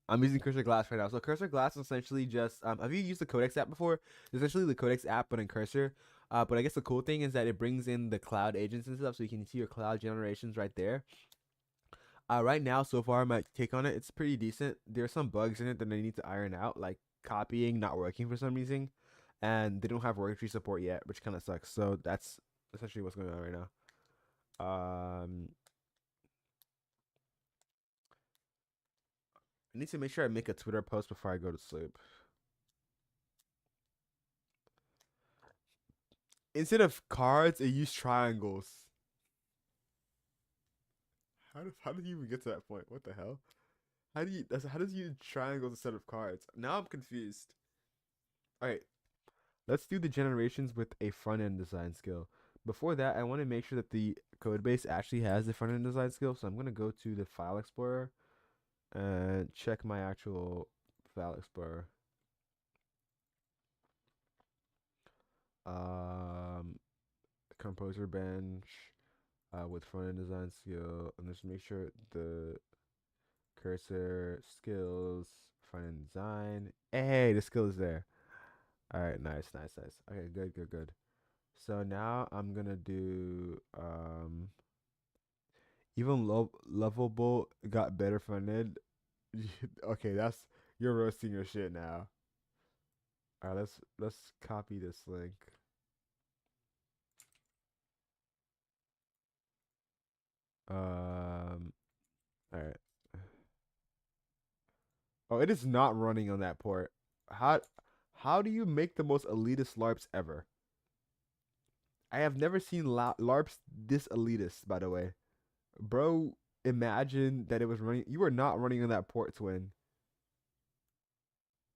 I'm using Cursor Glass right now. So Cursor Glass is essentially just have you used the Codex app before? It's essentially the Codex app but in Cursor. But I guess the cool thing is that it brings in the cloud agents and stuff, so you can see your cloud generations right there. Right now, so far, my take on it, it's pretty decent. There's some bugs in it that I need to iron out, like copying not working for some reason, and they don't have work tree support yet, which kind of sucks. So that's essentially what's going on right now. I need to make sure I make a Twitter post before I go to sleep. Instead of cards, it used triangles. How did you even get to that point? What the hell? How does you use triangles instead of cards? Now I'm confused. All right, let's do the generations with a front end design skill. Before that, I want to make sure that the code base actually has the front end design skill. So I'm gonna go to the file explorer and check my actual file explorer. Um, Composer bench with front end design skill, and just make sure the cursor, skills, front end design. Hey, the skill is there. All right, nice, nice, nice. Okay, good, good, good. So now I'm gonna do even lovable got better front end. Okay, that's you're roasting your shit now. All right, let's copy this link. All right. Oh, it is not running on that port. How how do you make the most elitist LARPs ever? I have never seen LARPs this elitist, by the way. Bro, imagine that it was running. You were not running on that port, twin.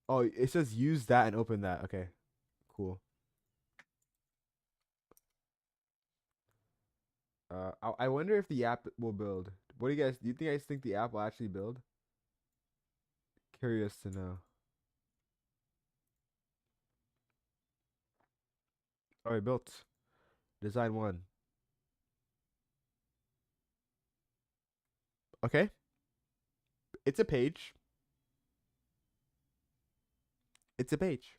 Oh, it says use that and open that. Okay, cool. I wonder if the app will build. What do you guys? Do you guys think the app will actually build? Curious to know. Oh, it built. Design one. Okay, it's a page. It's a page.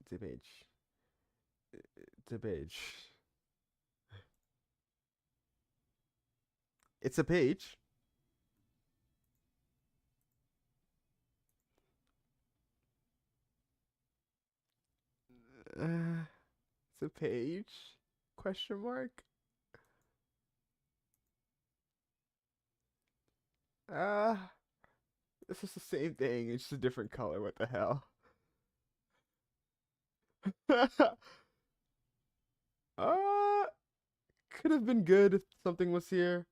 It's a page. It's a page. It's a page. Uh, it's a page. Question mark. Uh, this is the same thing. It's just a different color. What the hell? uh, could have been good if something was here.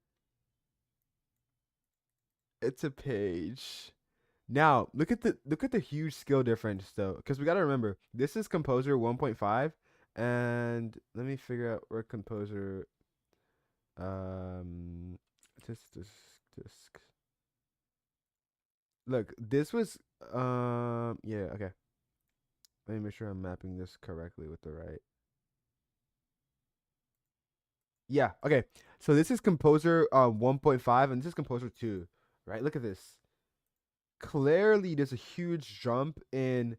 It's a page. Now, look at the huge skill difference though, because we gotta remember this is Composer 1.5, and let me figure out where Composer um this look this was yeah, okay. Let me make sure I'm mapping this correctly with the right. Yeah, okay. So this is Composer 1.5 and this is Composer 2, right? Look at this. Clearly there's a huge jump in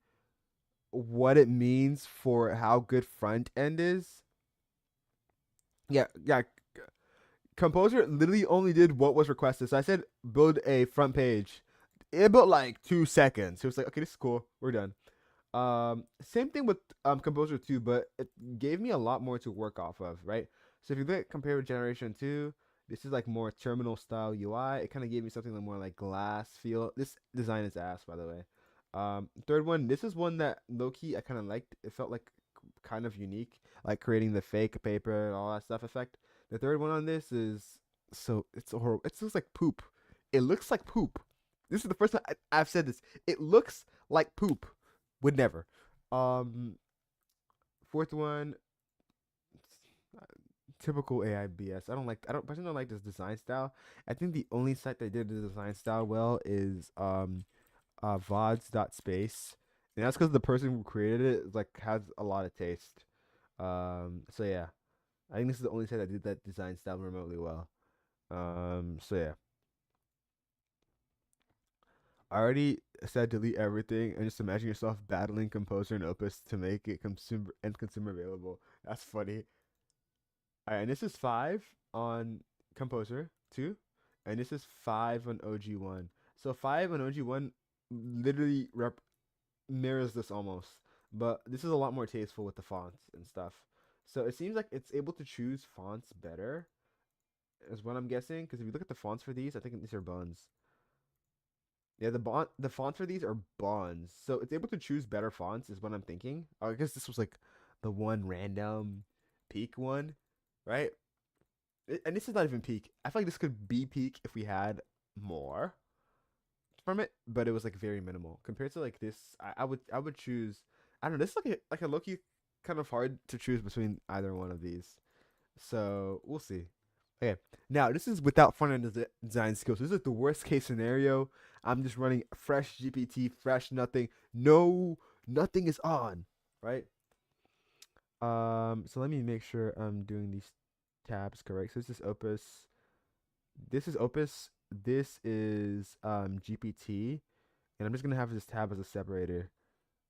what it means for how good front end is. Yeah, yeah. Composer literally only did what was requested. So I said build a front page. It built like 2 seconds. It was like, okay, this is cool. We're done. Same thing with Composer 2, but it gave me a lot more to work off of, right? So if you look at compare with Generation 2, this is like more terminal style UI. It kind of gave me something like more like glass feel. This design is ass, by the way. Third one, this is one that low key I kind of liked. It felt like kind of unique, like creating the fake paper and all that stuff effect. The third one on this is so it's horrible. It looks like poop. It looks like poop. This is the first time I've said this. It looks like poop. Would never. Um, fourth one, typical AI BS. I don't like. I don't. Personally don't like this design style. I think the only site that did the design style well is vods.space, and that's because the person who created it like has a lot of taste. So yeah, I think this is the only site that did that design style remotely well. So yeah, I already said delete everything and just imagine yourself battling Composer and Opus to make it consumer available. That's funny. All right, and this is 5 on Composer 2, and this is 5 on OG1. So 5 on OG1 literally mirrors this almost, but this is a lot more tasteful with the fonts and stuff. So it seems like it's able to choose fonts better, is what I'm guessing. Because if you look at the fonts for these, I think these are buns. Yeah, the fonts for these are bonds. So it's able to choose better fonts is what I'm thinking. I guess this was like the one random peak one, right? And this is not even peak. I feel like this could be peak if we had more from it, but it was like very minimal compared to like this. I would choose. I don't know. This is like a low key kind of hard to choose between either one of these. So we'll see. Okay, now this is without front end design skills. This is like the worst case scenario. I'm just running fresh GPT, fresh nothing. No, nothing is on, right? So let me make sure I'm doing these tabs correct. So this is Opus. This is Opus. this is GPT, and I'm just gonna have this tab as a separator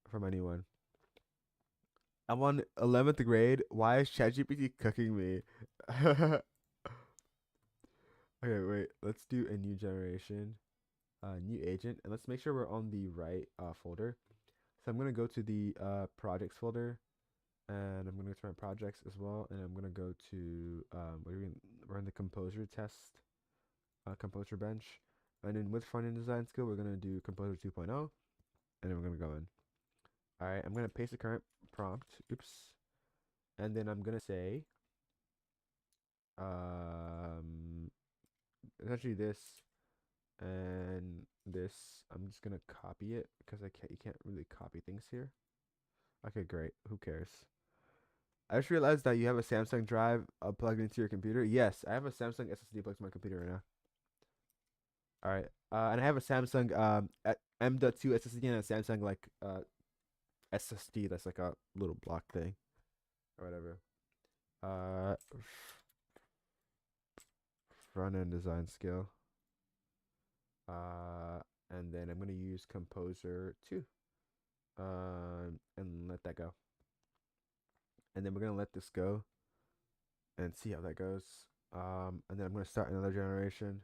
from anyone. I'm on 11th grade. Why is ChatGPT cooking me? Okay, wait. Let's do a new generation, new agent, and let's make sure we're on the right folder. So I'm gonna go to the projects folder, and I'm gonna go to my projects as well, and I'm gonna go to we're in the composer test, composer bench, and then with front end design skill, we're gonna do composer 2.0, and then we're gonna go in. All right, I'm gonna paste the current prompt. Oops, and then I'm gonna say um essentially this and this. I'm just gonna copy it because I can't. You can't really copy things here. Okay, great. Who cares? I just realized that you have a Samsung drive plugged into your computer. Yes, I have a Samsung SSD plugged to my computer right now. All right. And I have a Samsung M.2 SSD and a Samsung like SSD that's like a little block thing or whatever. Uh, front end design skill. Uh, and then I'm gonna use Composer 2. And let that go. And then we're gonna let this go and see how that goes. And then I'm gonna start another generation.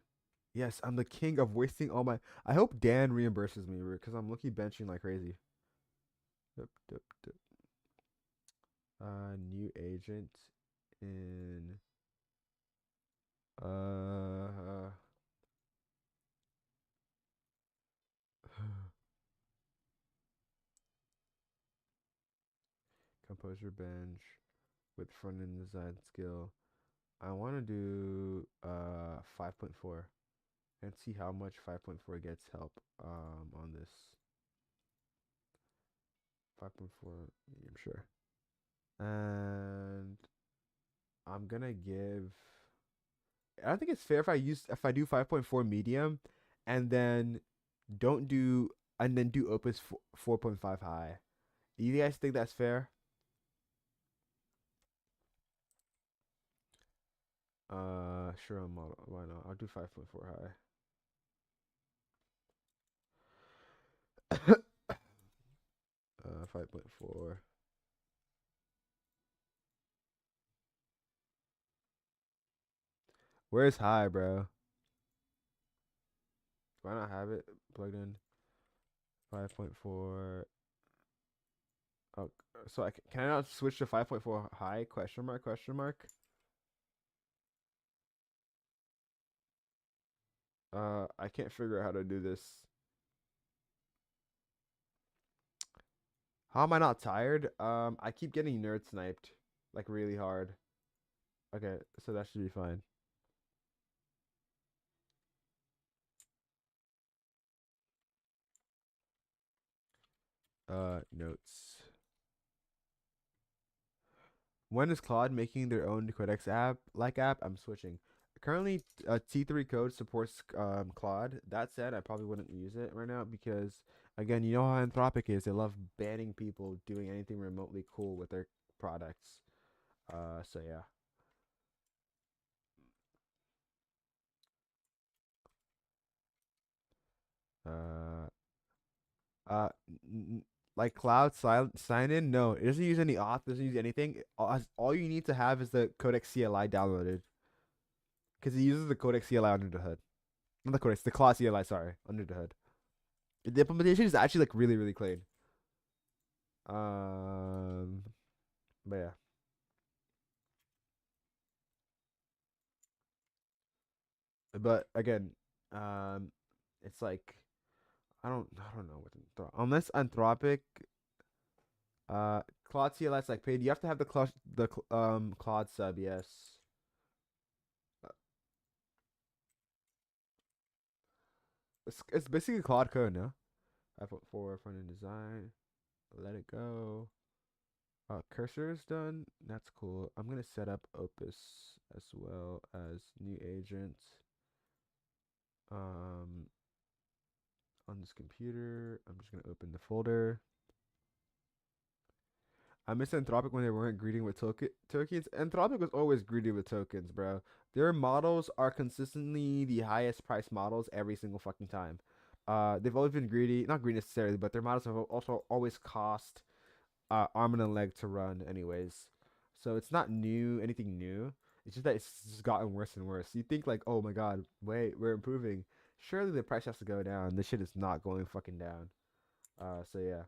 Yes, I'm the king of wasting all my. I hope Dan reimburses me because I'm lucky benching like crazy. Dup, dup, dup. New agent in uh composer bench with front end design skill. I want to do 5.4 and see how much 5.4 gets help on this 5.4. I'm sure. And I'm gonna give. I don't think it's fair if I do 5.4 medium, and then don't do and then do Opus 4.5 high. Do you guys think that's fair? Sure. Why not? I'll do 5.4 high. 5.4. Where's high, bro? Do I not have it plugged in? 5.4. Oh, so can I not switch to 5.4 high? Question mark? Question mark? I can't figure out how to do this. How am I not tired? I keep getting nerd sniped, like really hard. Okay, so that should be fine. Notes. When is Claude making their own Codex app? I'm switching. Currently, T3 code supports Claude. That said, I probably wouldn't use it right now because, again, you know how Anthropic is. They love banning people doing anything remotely cool with their products. So yeah. Uh, uh, like Cloud sign in. No, it doesn't use any auth. Doesn't use anything. All you need to have is the Codex CLI downloaded because it uses the Codex CLI under the hood. Not the Codex, the Claude CLI. Sorry, under the hood. The implementation is actually like really really clean. Um, but yeah. But again, um, it's like I don't know what unless Anthropic Claude CLI is like paid. You have to have Claude sub. Yes. Uh, it's basically Claude code, no? 5.4 front end design. Let it go. Cursor is done. That's cool. I'm gonna set up Opus as well as new agent. Um, on this computer, I'm just gonna open the folder. I miss Anthropic when they weren't greeting with tokens. Anthropic was always greeting with tokens, bro. Their models are consistently the highest price models every single fucking time. They've always been greedy, not greedy necessarily, but their models have also always cost arm and a leg to run, anyways. So it's not new, anything new. It's just that it's just gotten worse and worse. You think like, oh my god, wait, we're improving. Surely the price has to go down. This shit is not going fucking down. So yeah,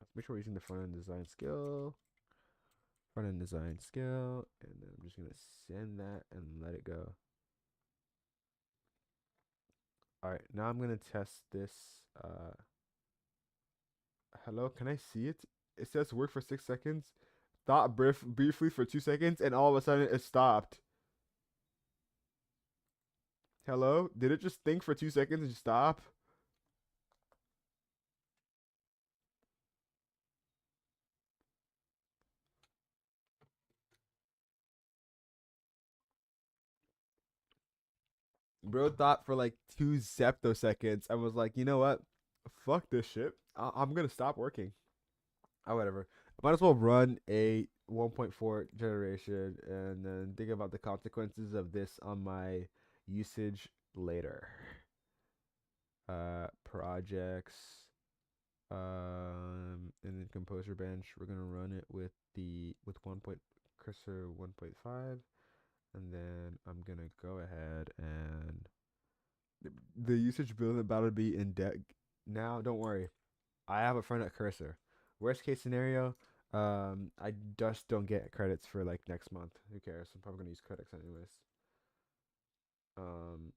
let's make sure we're using the front end design skill. Front end design skill, and then I'm just gonna send that and let it go. All right, now I'm gonna test this. Hello, can I see it? It says work for 6 seconds. Thought briefly for 2 seconds, and all of a sudden it stopped. Hello, did it just think for 2 seconds and stop? Bro thought for like 2 septoseconds. I was like, you know what? Fuck this shit. I'm gonna stop working. Oh, whatever. I might as well run a 1.4 generation and then think about the consequences of this on my usage later. Projects. And then composer bench. We're gonna run it with one point cursor 1.5, and then I'm gonna go ahead and the usage build about to be in deck now. Don't worry, I have a friend at Cursor. Worst case scenario, I just don't get credits for like next month. Who cares? I'm probably gonna use credits anyways. Um,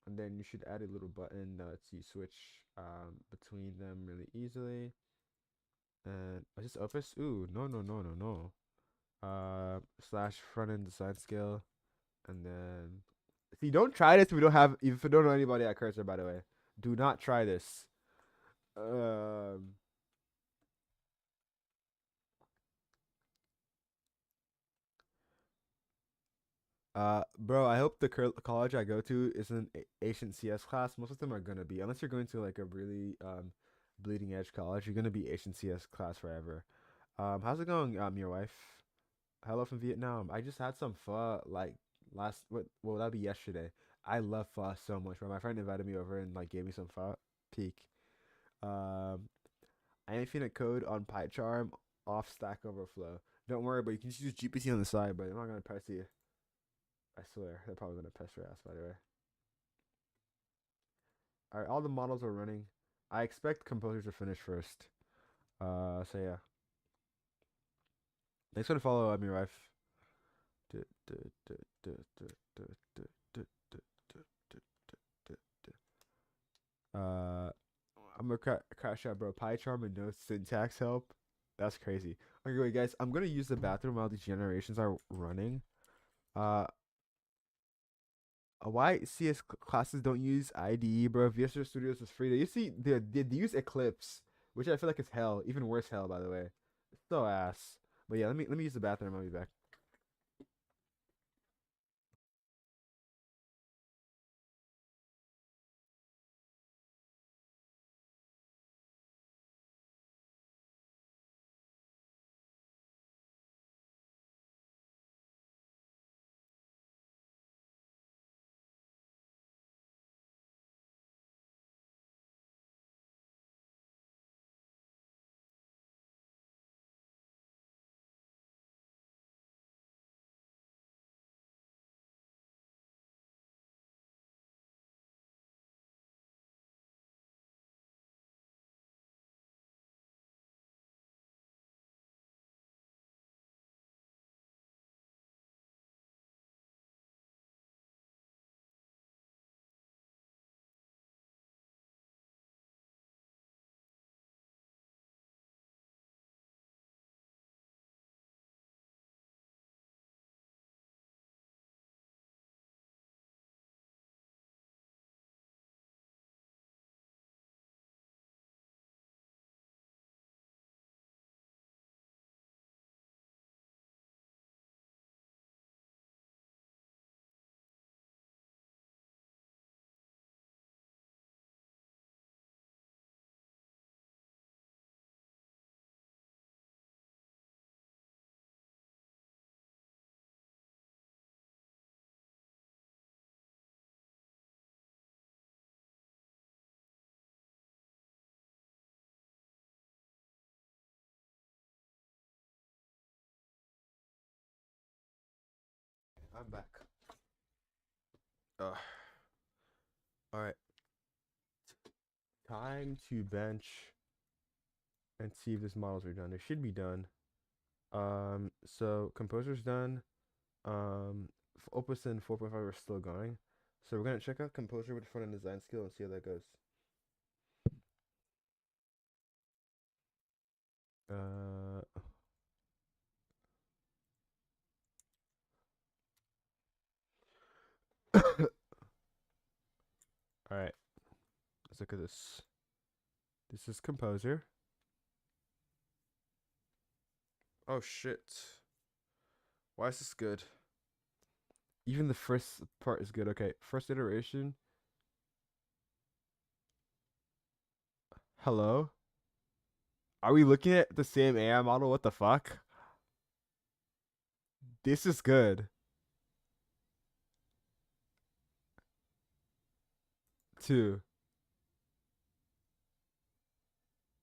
and then you should add a little button that lets you switch between them really easily. And is this Opus? Ooh, no, no, no, no, no. Slash front end design skill, and then see. Don't try this. We don't have. If we don't know anybody at Cursor, by the way, do not try this. Um, bro, I hope the college I go to is an ancient CS class. Most of them are gonna be, unless you're going to like a really bleeding edge college. You're gonna be ancient CS class forever. How's it going? Your wife. Hello from Vietnam. I just had some pho like last. What? Well, that'd be yesterday. I love pho so much. Bro, my friend invited me over and like gave me some pho. Peak. Um, I ain't finna code on PyCharm off Stack Overflow. Don't worry, but you can just use GPT on the side. But I'm not gonna press you. I swear, they're probably gonna press your ass. By the way. All right, all the models are running. I expect composers to finish first. So yeah. Thanks for the follow. I'm your wife. Uh, I'm gonna crash out, bro. PyCharm and no syntax help. That's crazy. Okay, wait, guys. I'm gonna use the bathroom while these generations are running. Uh, why CS classes don't use IDE, bro? VS Studios is free. You see, they use Eclipse, which I feel like is hell. Even worse hell, by the way. So ass. But yeah, let me use the bathroom. I'll be back. I'm back. Uh, all right. Time to bench and see if this models are done. They should be done. So composer's done. Opus and 4.5 are still going. So we're gonna check out composer with front end design skill and see how that goes. Uh, all right. Let's look at this. This is composer. Oh shit. Why is this good? Even the first part is good. Okay, first iteration. Hello? Are we looking at the same AI model? What the fuck? This is good. Two.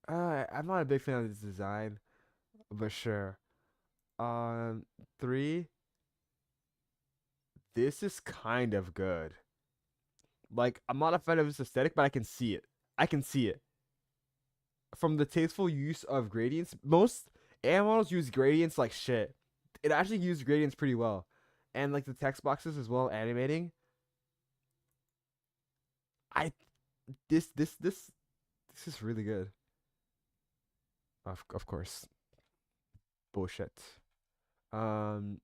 I'm not a big fan of this design, but sure. Three. This is kind of good. Like, I'm not a fan of this aesthetic, but I can see it. I can see it. From the tasteful use of gradients, most AI models use gradients like shit. It actually used gradients pretty well. And like the text boxes as well, animating. I this is really good. Of course. Bullshit. Um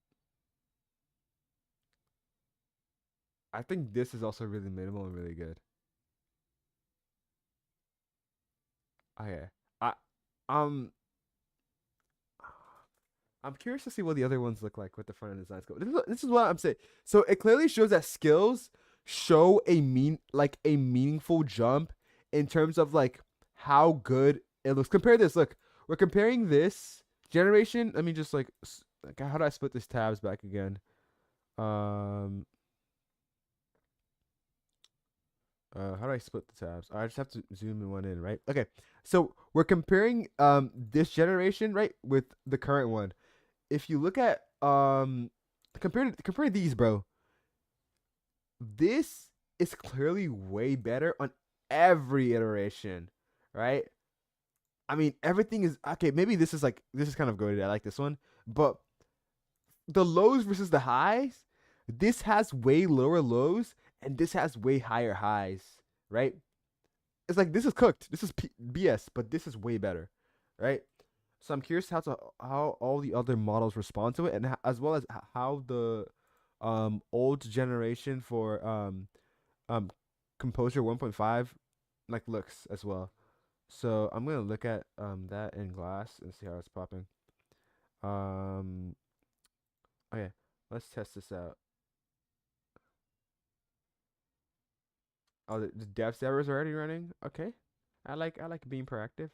I think this is also really minimal and really good. Okay. I um I'm curious to see what the other ones look like with the front end designs go. This is what I'm saying. So it clearly shows that skills show a meaningful jump in terms of like how good it looks. Compare this. Look, we're comparing this generation. Let me just like how do I split this tabs back again? Um how do I split the tabs? I just have to zoom in one in, right? Okay. So we're comparing this generation, right, with the current one. If you look at compare these, bro. This is clearly way better on every iteration, right? I mean, everything is okay. Maybe this is kind of goated. I like this one, but the lows versus the highs, this has way lower lows and this has way higher highs, right? It's like this is cooked. This is BS, but this is way better, right? So I'm curious how all the other models respond to it, and as well as how the old generation for um Composer 1.5 like looks as well. So I'm gonna look at that in glass and see how it's popping. Um, okay, let's test this out. Oh, the dev server is already running. Okay, I like being proactive.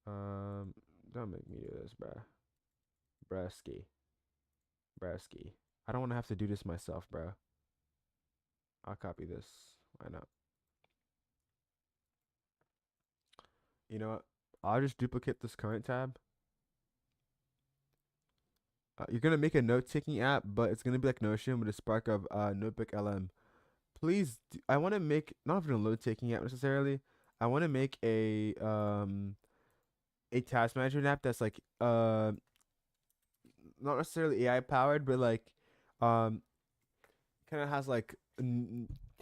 Um, don't make me do this, bruh. Brusky, brusky. I don't want to have to do this myself, bro. I'll copy this. Why not? You know what? I'll just duplicate this current tab. You're gonna make a note-taking app, but it's gonna be like Notion with a spark of Notebook LM. Please, I want to make not even a note-taking app necessarily. I want to make a task management app that's like not necessarily AI powered, but like um kind of has like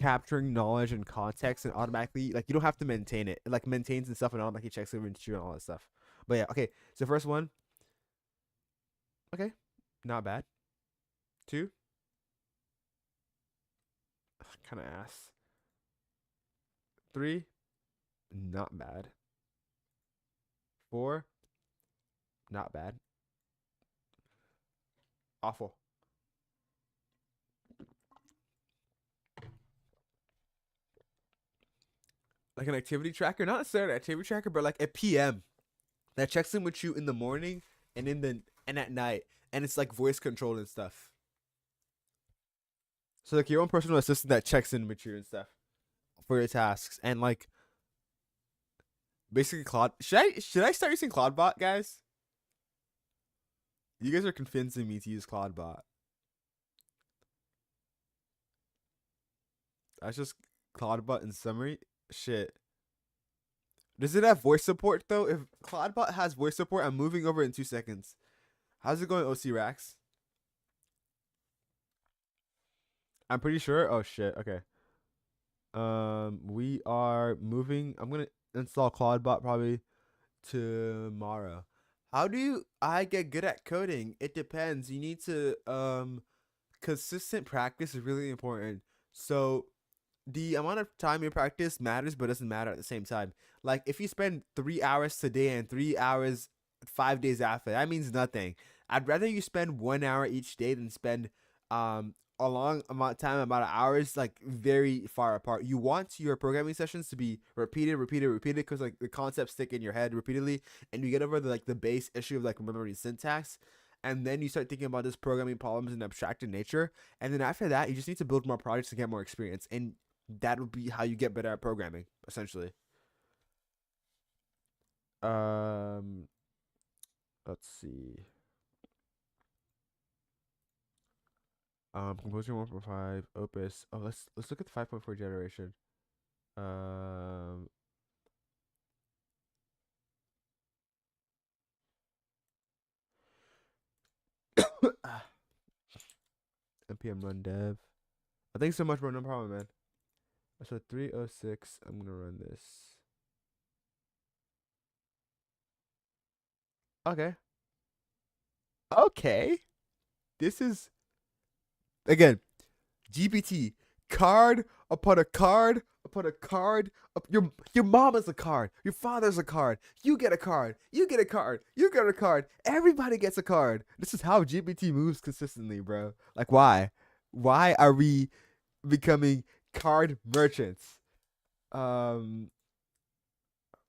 capturing knowledge and context and automatically like you don't have to maintain it. It like maintains and stuff and automatically checks over and all that stuff. But yeah, okay. So first one, okay, not bad. Two, kind of ass. Three, not bad. Four, not bad. Awful. Like an activity tracker, not necessarily an activity tracker, but like a PM that checks in with you in the morning and and at night, and it's like voice controlled and stuff. So like your own personal assistant that checks in with you and stuff for your tasks, and like basically Claude. Should I start using Claudebot, guys? You guys are convincing me to use Claudebot. That's just Cloudbot in summary. Shit. Does it have voice support though? If Cloudbot has voice support, I'm moving over in 2 seconds. How's it going, OC Racks? I'm pretty sure. Oh shit. Okay. We are moving. I'm gonna install Cloudbot probably tomorrow. How do I get good at coding? It depends. You need to consistent practice is really important. So the amount of time you practice matters, but doesn't matter at the same time. Like if you spend 3 hours today and 3 hours 5 days after, that means nothing. I'd rather you spend 1 hour each day than spend a long amount of time, amount of hours, like very far apart. You want your programming sessions to be repeated, because like the concepts stick in your head repeatedly, and you get over the base issue of like remembering syntax, and then you start thinking about this programming problems in abstracted nature, and then after that, you just need to build more projects to get more experience, and that would be how you get better at programming, essentially. Um, let's see. Composer 1.5 Opus. Oh, let's look at the 5.4 generation. Um, npm run dev. Thanks so much, bro. No problem, man. So 306. I'm gonna run this. Okay. Okay. This is again GPT card upon a card upon a card. Your mom is a card. Your father's a card. You get a card. You get a card. You get a card. Everybody gets a card. This is how GPT moves consistently, bro. Like why? Why are we becoming card merchants? Um,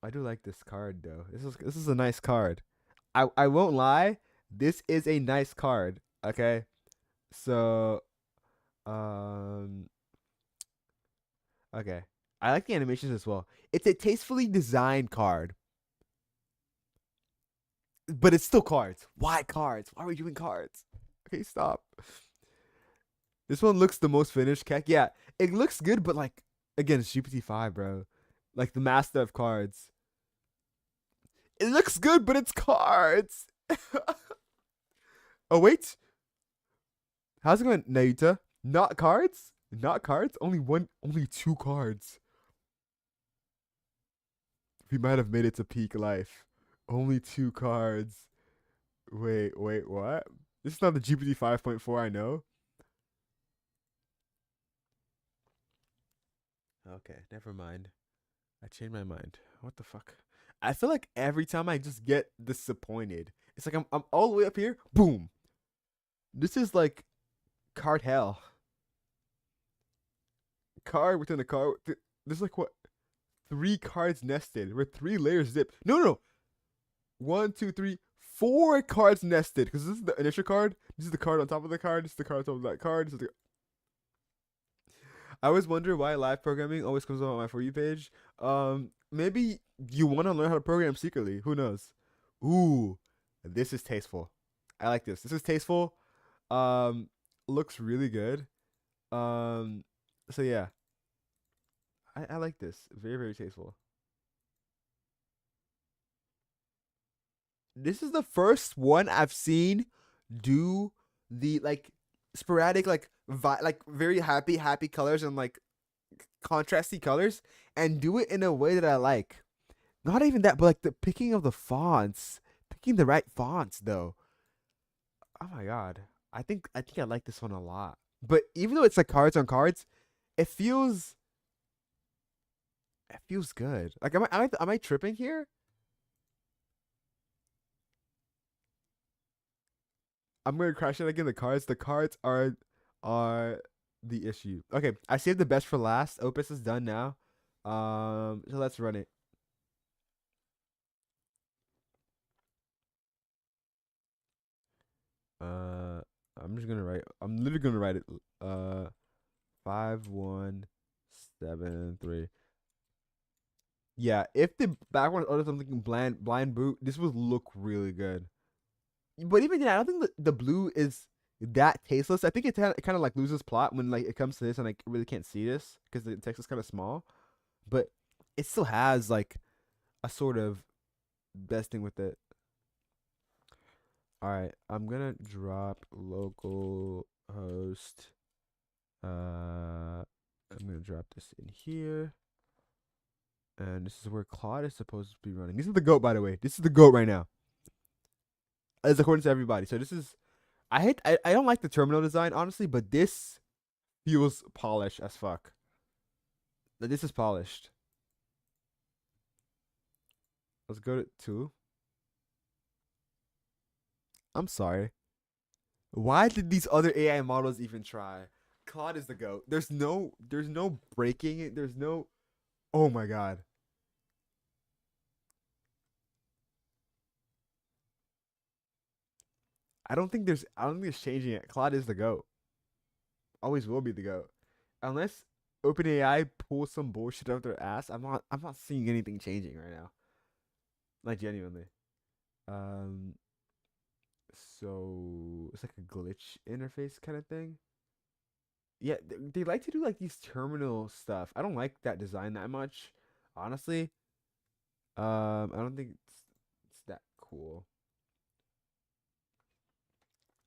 I do like this card though. This is a nice card. I won't lie. This is a nice card. Okay, so um, okay. I like the animations as well. It's a tastefully designed card, but it's still cards. Why cards? Why are we doing cards? Okay, stop. This one looks the most finished, Keck. Yeah, it looks good, but like again, it's GPT-5, bro. Like the master of cards. It looks good, but it's cards. Oh wait, how's it going, Naita? Not cards? Not cards? Only two cards. We might have made it to peak life. Only two cards. Wait, what? This is not the GPT 5.4 I know. Okay, never mind. I changed my mind. What the fuck? I feel like every time I just get disappointed. It's like I'm all the way up here. Boom. This is like card hell. Card within a card. There's like what? Three cards nested. With three layers zip. No. One, two, three, four cards nested. Because this is the initial card. This is the card on top of the card. This is the card on top of that card. I always wonder why live programming always comes up on my For You page. Maybe you want to learn how to program secretly. Who knows? Ooh, this is tasteful. I like this. This is tasteful. Um, looks really good. Um, so yeah, I like this. Very, very tasteful. This is the first one I've seen do the like sporadic like very happy colors and like contrasty colors and do it in a way that I like. Not even that, but like the picking of the fonts, picking the right fonts though. Oh my god, I think I like this one a lot. But even though it's like cards on cards, it feels it feels good. Like am I tripping here? I'm gonna crash it again. The cards. The cards are the issue. Okay, I saved the best for last. Opus is done now. So let's run it. Uh, I'm just gonna write. I'm literally gonna write it. 5173. Yeah, if the background order something blind boot, this would look really good. But even then, I don't think the blue is that tasteless. I think it kind of like loses plot when like it comes to this and like really can't see this because the text is kind of small, but it still has like a sort of best thing with it. All right, I'm gonna drop local host. I'm gonna drop this in here, and this is where Claude is supposed to be running. This is the goat, by the way. This is the goat right now, as according to everybody. So this is. I don't like the terminal design honestly, but this feels polished as fuck. Like, this is polished. Let's go to two. I'm sorry. Why did these other AI models even try? Claude is the goat. There's no breaking it. There's no. Oh my god. I don't think there's changing it. Claude is the goat. Always will be the goat. Unless OpenAI pulls some bullshit out their ass, I'm not seeing anything changing right now. Like genuinely. Um so it's like a glitch interface kind of thing. Yeah, they like to do like these terminal stuff. I don't like that design that much, honestly. I don't think it's that cool.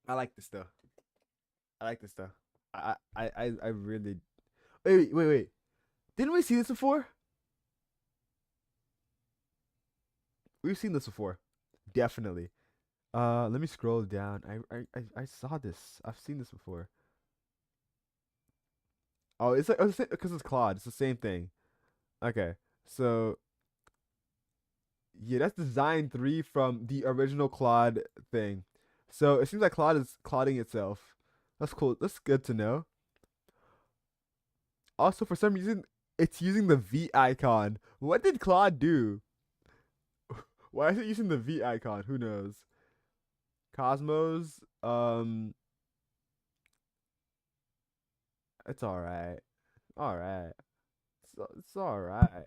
I like this though. I like this though. I really. Wait. Didn't we see this before? We've seen this before, definitely. Let me scroll down. I saw this. I've seen this before. Oh, it's like because it's Claude. It's the same thing. Okay, so yeah, that's design three from the original Claude thing. So it seems like Claude is clouding itself. That's cool. That's good to know. Also, for some reason, it's using the V icon. What did Claude do? Why is it using the V icon? Who knows? Cosmos. It's all right. All right. It's all right.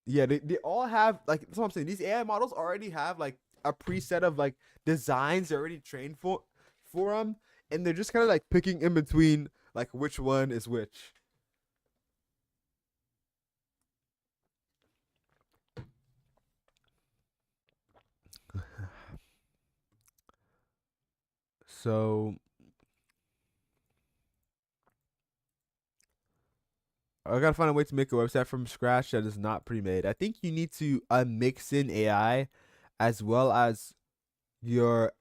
Yeah, they all have like that's what I'm saying. These AI models already have like a preset of like designs they're already trained for them, and they're just kind of like picking in between like which one is which. So I gotta find a way to make a website from scratch that is not pre-made. I think you need to mix in AI as well as your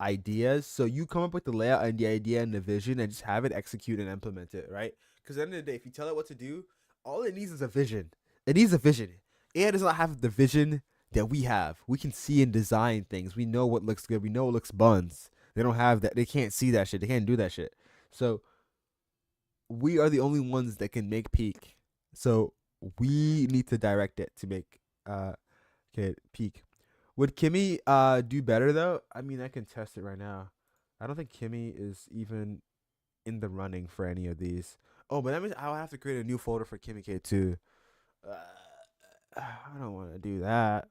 ideas. So you come up with the layout and the idea and the vision and just have it execute and implement it, right? Because at the end of the day, if you tell it what to do, all it needs is a vision. It needs a vision. AI does not have the vision that we have. We can see and design things. We know what looks good. We know what looks buns. They don't have that. They can't see that shit. They can't do that shit. So we are the only ones that can make peak. So we need to direct it to make okay peak. Would Kimmy do better though? I mean, I can test it right now. I don't think Kimmy is even in the running for any of these. Oh, but that means I'll have to create a new folder for Kimmy K too. Uh, I don't want to do that.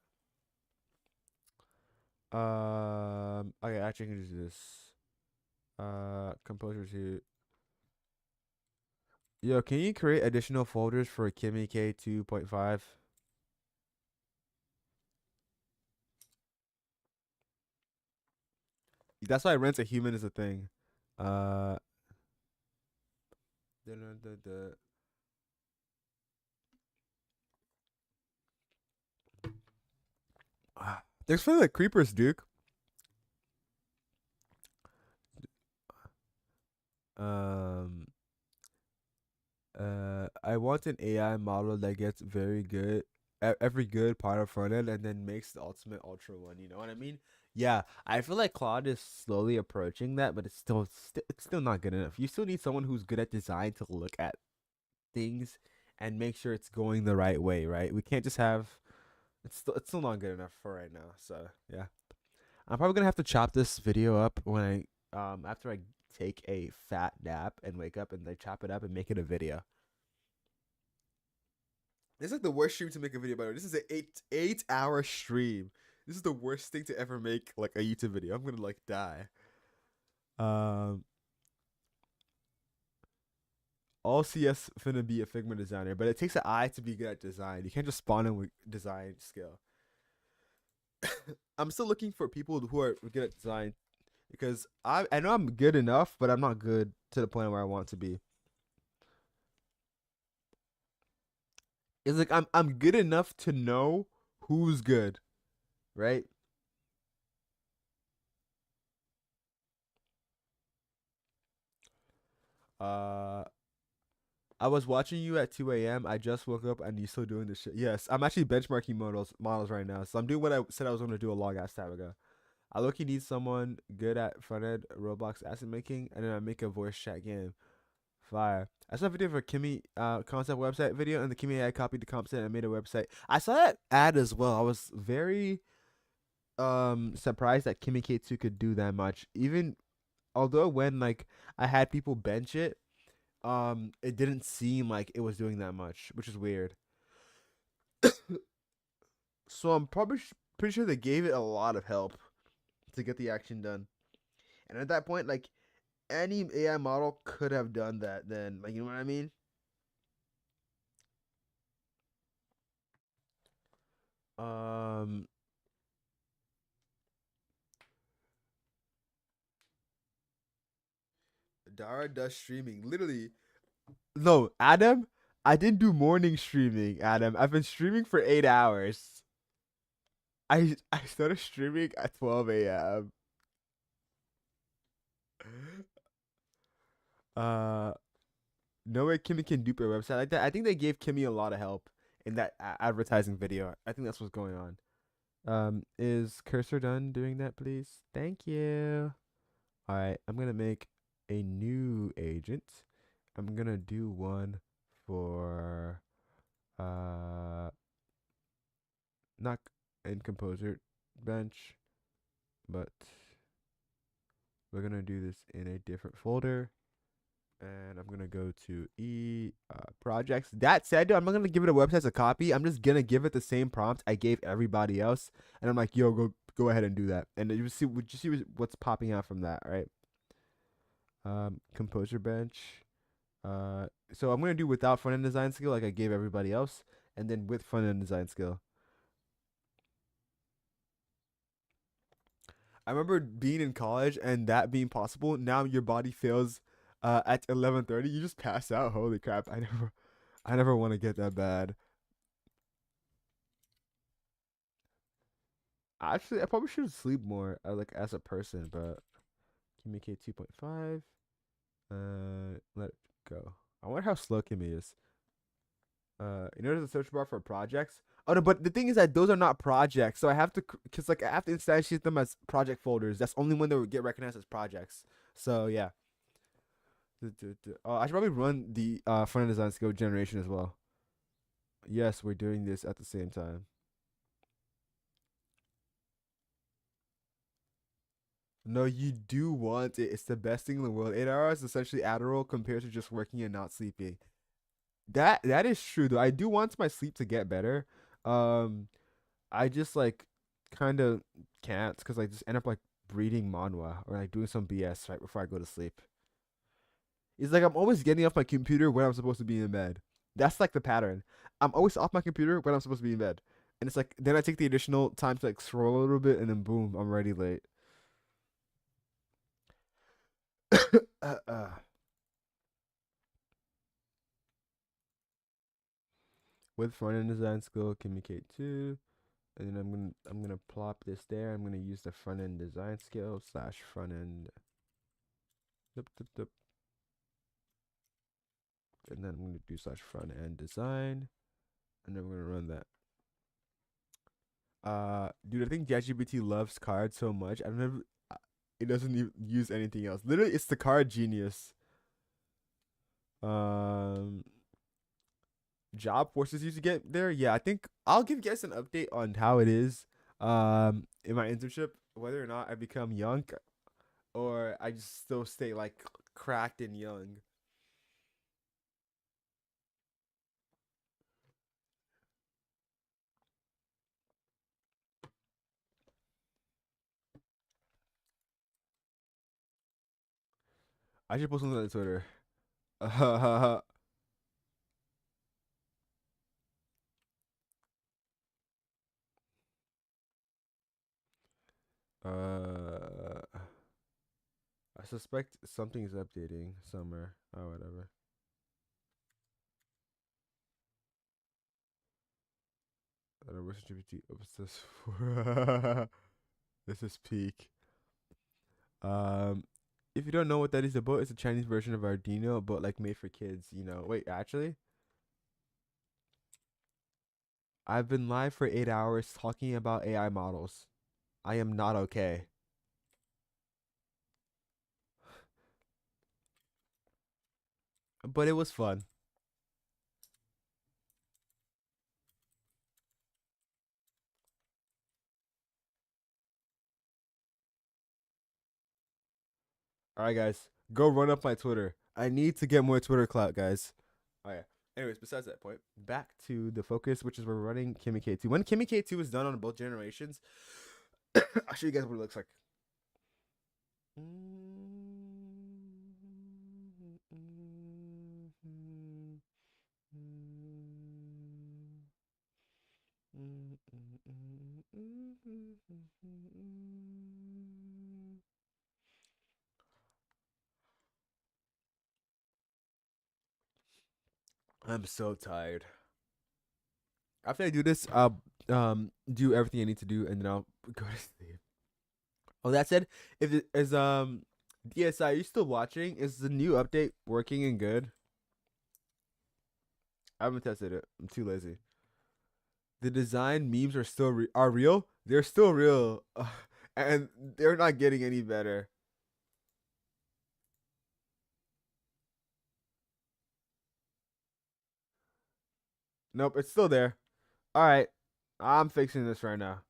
Okay, actually, I can just do this. Composer to. Yo, can you create additional folders for Kimmy K 2.5? That's why rent a human is a thing. Uh, there's probably like creepers, Duke. Um, I want an AI model that gets very good at every good part of front end and then makes the ultimate ultra one. You know what I mean? Yeah, I feel like Claude is slowly approaching that, but it's still not good enough. You still need someone who's good at design to look at things and make sure it's going the right way, right? We can't just have it's still not good enough for right now. So yeah, I'm probably gonna have to chop this video up when I after I take a fat nap and wake up and they chop it up and make it a video. This is like the worst stream to make a video about. This is an 8 hour stream. This is the worst thing to ever make like a YouTube video. I'm gonna like die. Um, all CS finna be a Figma designer, but it takes an eye to be good at design. You can't just spawn in with design skill. I'm still looking for people who are good at design because I know I'm good enough, but I'm not good to the point where I want to be. It's like I'm good enough to know who's good, right? Uh, I was watching you at 2 a.m. I just woke up and you still doing this shit. Yes, I'm actually benchmarking models right now. So I'm doing what I said I was going to do a long ass time ago. I look you need someone good at front end Roblox asset making, and then I make a voice chat game. Fire. I saw a video for Kimmy concept website video, and the Kimmy AI copied the concept and made a website. I saw that ad as well. I was very surprised that Kimmy K2 could do that much. Even although when like I had people bench it, it didn't seem like it was doing that much, which is weird. So I'm probably pretty sure they gave it a lot of help to get the action done. And at that point, like any AI model could have done that. Then, like, you know what I mean? Um, Dara does streaming. Literally, no, Adam. I didn't do morning streaming, Adam. I've been streaming for 8 hours. I started streaming at 12 a.m. Uh, no way Kimmy can dupe a website like that. I think they gave Kimmy a lot of help in that advertising video. I think that's what's going on. Is Cursor done doing that, please? Thank you. All right, I'm gonna make a new agent. I'm gonna do one for not in composer bench, but we're gonna do this in a different folder. And I'm gonna go to projects. That said, dude, I'm not gonna give it a website as a copy. I'm just gonna give it the same prompt I gave everybody else, and I'm like, yo, go ahead and do that, and you see what's popping out from that, right? Composer bench. So I'm gonna do without front end design skill, like I gave everybody else, and then with front end design skill. I remember being in college and that being possible. Now your body fails at 11:30. You just pass out. Holy crap! I never want to get that bad. Actually, I probably should sleep more, like as a person. But communicate 2.5. Let it go. I wonder how slow Kimmy is. There's a search bar for projects. Oh no, but the thing is that those are not projects, so I have to, cause like I have to instantiate them as project folders. That's only when they would get recognized as projects. So yeah. Oh, I should probably run the front end design skill generation as well. Yes, we're doing this at the same time. No, you do want it. It's the best thing in the world. 8 hours is essentially Adderall compared to just working and not sleeping. That is true though. I do want my sleep to get better. Um, I just like kind of can't because I just end up like reading manhwa or like doing some BS right before I go to sleep. It's like I'm always getting off my computer when I'm supposed to be in bed. That's like the pattern. I'm always off my computer when I'm supposed to be in bed. And it's like then I take the additional time to like scroll a little bit and then boom, I'm already late. uh, uh. With front end design skill, communicate too. And then I'm gonna plop this there. I'm gonna use the front end design skill slash front end. Dup, dup, dup. And then I'm gonna do slash front end design. And then we're gonna run that. Dude, I think ChatGPT loves cards so much. I've never. It doesn't even use anything else. Literally, it's the card genius. Um, job forces you to get there. Yeah, I think I'll give you guys an update on how it is. In my internship, whether or not I become young or I just still stay like cracked and young. I should post something on Twitter. uh, I suspect something's updating somewhere. Oh, whatever. I don't know, GPT. What's this for? This is peak. Um, if you don't know what that is about, it's a Chinese version of Arduino, but like made for kids. You know. Wait, actually, I've been live for 8 hours talking about AI models. I am not okay. But it was fun. All right, guys, go run up my Twitter. I need to get more Twitter clout, guys. Oh yeah. Anyways, besides that point, back to the focus, which is we're running Kimmy K2. When Kimmy K2 is done on both generations, I'll show you guys what it looks like. I'm so tired. After I do this, I'll do everything I need to do, and then I'll go to sleep. Oh, that said, if it is DSI, are you still watching? Is the new update working and good? I haven't tested it. I'm too lazy. The design memes are still are real. They're still real, and they're not getting any better. Nope, it's still there. All right, I'm fixing this right now.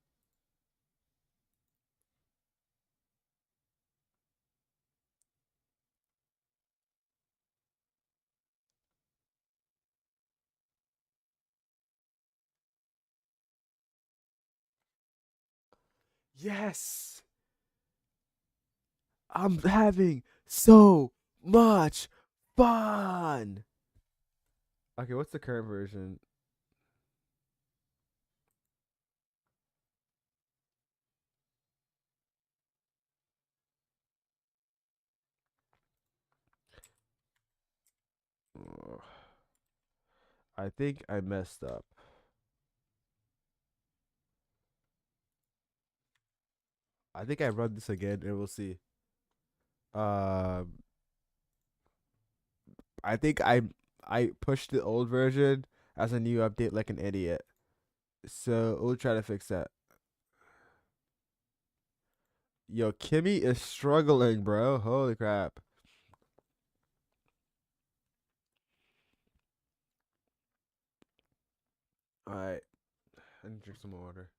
Yes, I'm having so much fun. Okay, what's the current version? Ugh, I think I messed up. I think I run this again and we'll see. Um, I think I pushed the old version as a new update like an idiot. So we'll try to fix that. Yo, Kimmy is struggling, bro. Holy crap. All right, I need to drink some more water.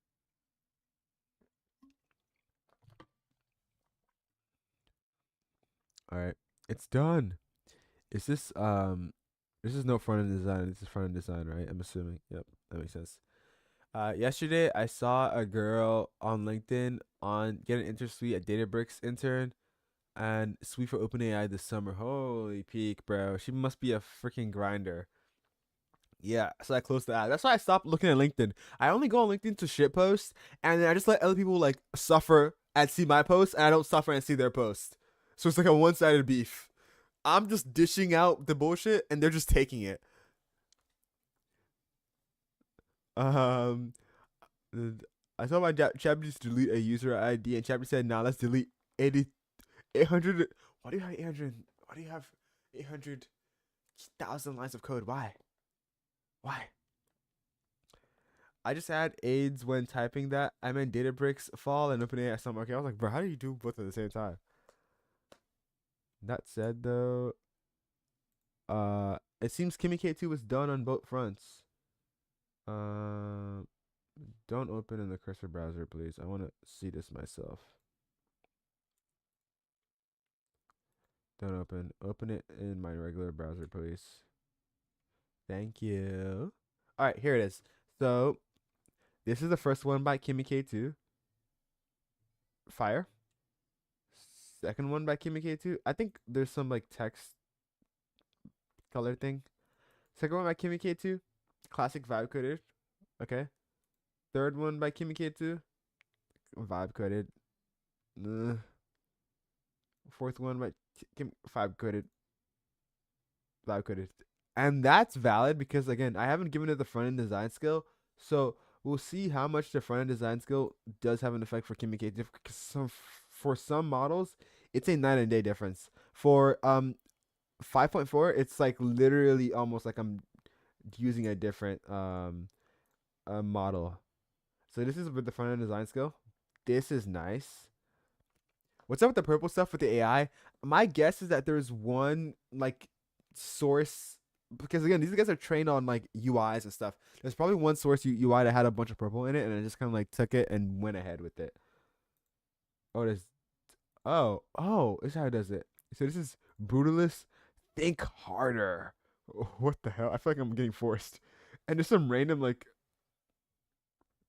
All right, it's done. Is this is no front end design. This is front end design, right? I'm assuming. Yep, that makes sense. Yesterday I saw a girl on LinkedIn on get an intersuite at Databricks intern and suite for OpenAI this summer. Holy peak, bro. She must be a freaking grinder. Yeah, so I closed the app. That's why I stopped looking at LinkedIn. I only go on LinkedIn to shit post, and then I just let other people like suffer and see my post, and I don't suffer and see their post. So it's like a one-sided beef. I'm just dishing out the bullshit, and they're just taking it. Um, I saw my chat just delete a user ID, and chat said, "Nah, let's delete 80, 800. Why do you have 800? Why do you have 800,000 lines of code? Why? Why?" I just had AIDS when typing that. I meant Databricks fall and OpenAI some. Okay, I was like, bro, how do you do both at the same time? That said, though, it seems Kimmy K2 was done on both fronts. Uh, don't open in the cursor browser, please. I want to see this myself. Don't open. Open it in my regular browser, please. Thank you. All right, here it is. So this is the first one by Kimmy K2. Fire. second one by Kimi K2. I think there's some like text color thing. Second one by Kimi K2, classic vibe coded. Okay. Third one by Kimi K2, vibe coded. Uh, fourth one by vibe coded, vibe coded. And that's valid because again, I haven't given it the front end design skill, so we'll see how much the front end design skill does have an effect for Kimi K2. For some models, it's a night and day difference. For 5.4, it's like literally almost like I'm using a different model. So this is with the front end design skill. This is nice. What's up with the purple stuff with the AI? My guess is that there's one like source because again, these guys are trained on like UIs and stuff. There's probably one source UI that had a bunch of purple in it, and I just kind of like took it and went ahead with it. Oh, there's this is how it does it. So this is brutalist. Think harder. What the hell? I feel like I'm getting forced. And there's some random like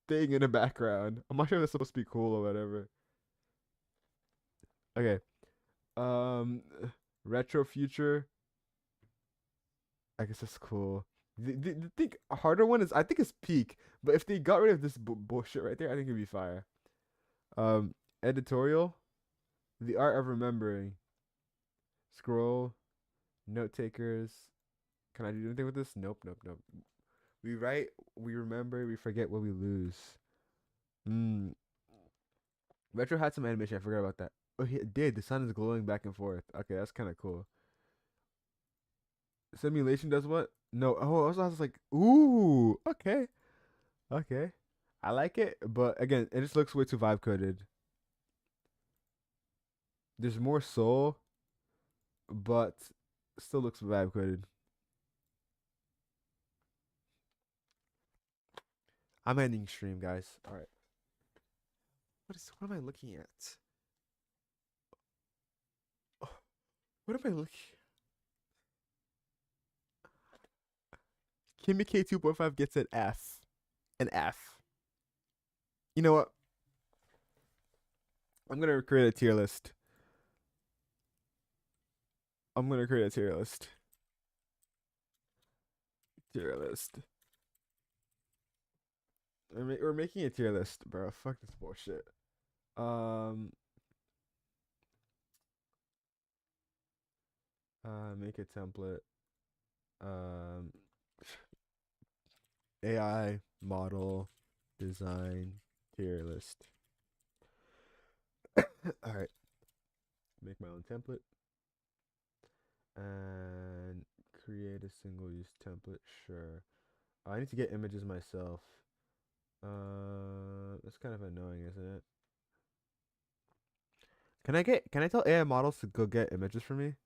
thing in the background. I'm not sure if that's supposed to be cool or whatever. Okay. Um, retro future. I guess that's cool. The think harder one is I think it's peak, but if they got rid of this bullshit right there, I think it'd be fire. Um, editorial, the art of remembering. Scroll, note takers. Can I do anything with this? Nope, nope, nope. We write, we remember, we forget what we lose. Hmm. Retro had some animation. I forgot about that. Oh, it did. The sun is glowing back and forth. Okay, that's kind of cool. Simulation does what? No. Oh, it also has like, ooh, okay, okay. I like it, but again, it just looks way too vibe coded. There's more soul, but still looks vibe coded. I'm ending stream, guys. All right. What am I looking at? Oh, what am I looking? Kimmy K 2.5 gets an F. An F. You know what? I'm gonna create a tier list. I'm gonna create a tier list. Tier list. We're making a tier list, bro. Fuck this bullshit. Um, make a template. Um, AI model design tier list. All right. Make my own template and create a single use template. Sure. I need to get images myself. That's kind of annoying, isn't it? Can I tell AI models to go get images for me?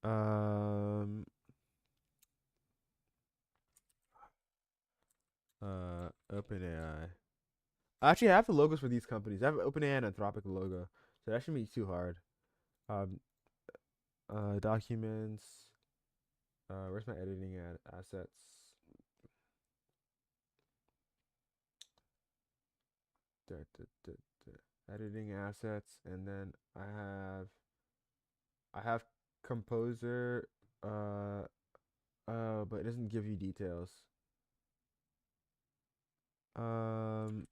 Um OpenAI. Actually, I have the logos for these companies. I have OpenAI and Anthropic logo. So that shouldn't be too hard. Um documents. Where's my editing assets? Da, da, da, da. Editing assets, and then I have composer uh but it doesn't give you details. Um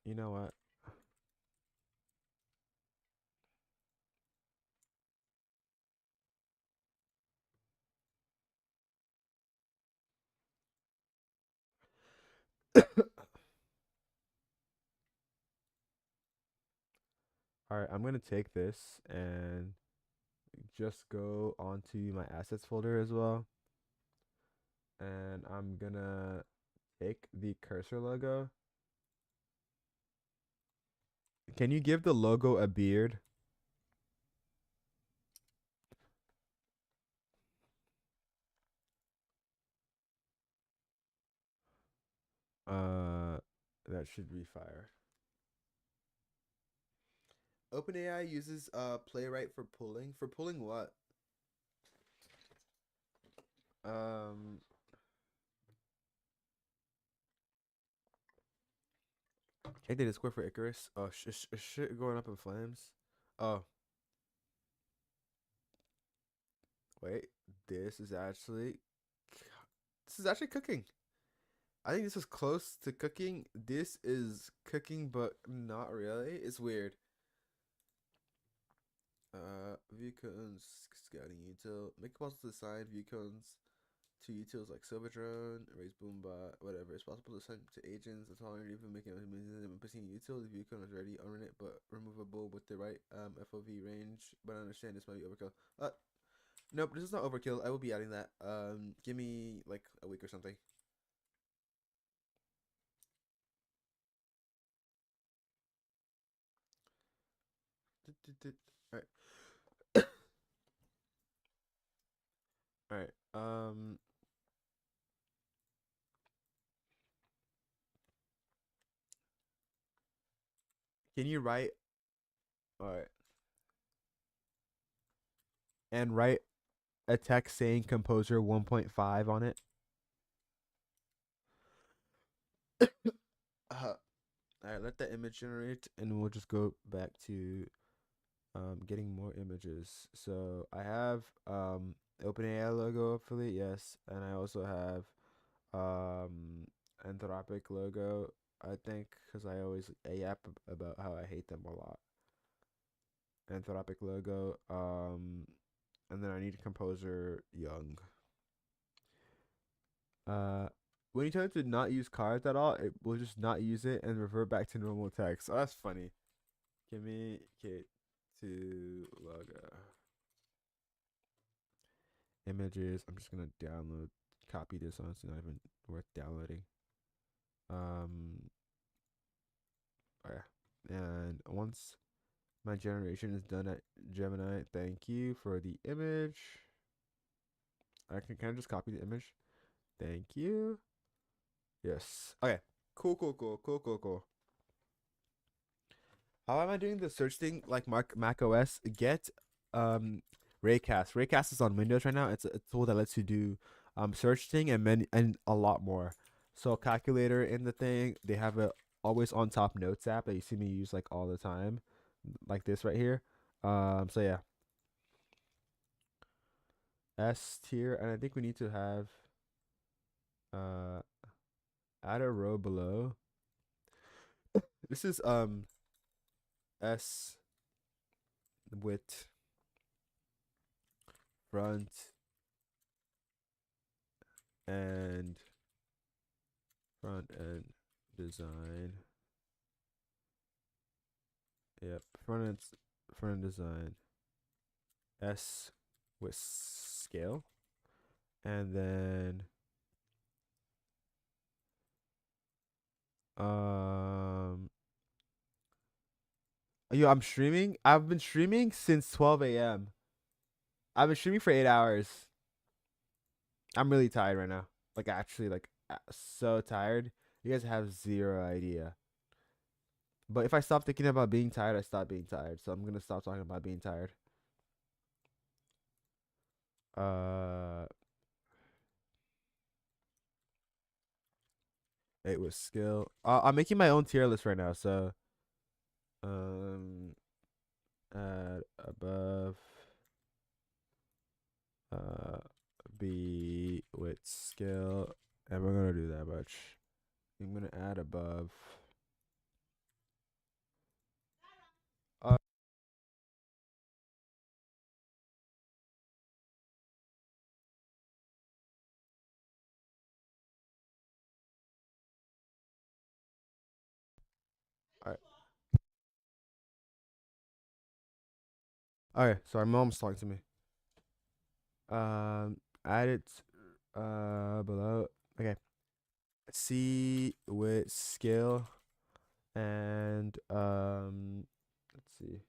you know what? All right, I'm gonna take this and just go onto my assets folder as well. And I'm gonna take the cursor logo. Can you give the logo a beard? Uh, that should be fire. OpenAI uses Playwright for pulling. For pulling what? Um, check the Discord for Icarus. Oh, shit going up in flames. Oh, Wait, this is actually this is actually cooking. I think this is close to cooking. This is cooking, but not really. It's weird. View cones, scouting util. Make possible to assign view cones to utils like Silver Drone, Raise Boombot, whatever. It's possible to assign to agents. It's all even making them putting util. The view cone is already on it, but removable with the right FOV range. But I understand this might be overkill. Nope, this is not overkill. I will be adding that. Give me like a week or something. All right, all right. Can you write? All right, and write a text saying Composer 1.5 on it. All right, let the image generate, and we'll just go back to getting more images. So I have OpenAI logo affiliate, yes, and I also have Anthropic logo. I think because I always yap about how I hate them a lot. Anthropic logo. And then I need Composer Young. Uh, when you tell it to not use cards at all, it will just not use it and revert back to normal text. Oh, that's funny. Give me Kit to logo images. I'm just gonna download, copy this on. It's not even worth downloading. Um, oh yeah. And once my generation is done at Gemini, thank you for the image. Can I just copy the image? Thank you. Yes. Okay. Cool. How am I doing the search thing like Mac OS? Get um Raycast. Raycast is on Windows right now. It's a tool that lets you do search thing and many and a lot more. So calculator in the thing, they have a always on top notes app that you see me use like all the time, like this right here. So yeah, S tier, and I think we need to have uh add a row below. This is S with front and front end design. Yep, front end design. S with scale, and then um. Yo, I'm streaming. I've been streaming since 12 a.m. I've been streaming for 8 hours. I'm really tired right now. Like actually, like so tired. You guys have zero idea. But if I stop thinking about being tired, I stop being tired. So I'm gonna stop talking about being tired. Uh, it was skill. I'm making my own tier list right now. So um, add above uh B with skill, and we're gonna do that much. I'm gonna add above. Uh, all right. Okay, sorry, mom's talking to me. Add it below. Okay. C with skill and let's see.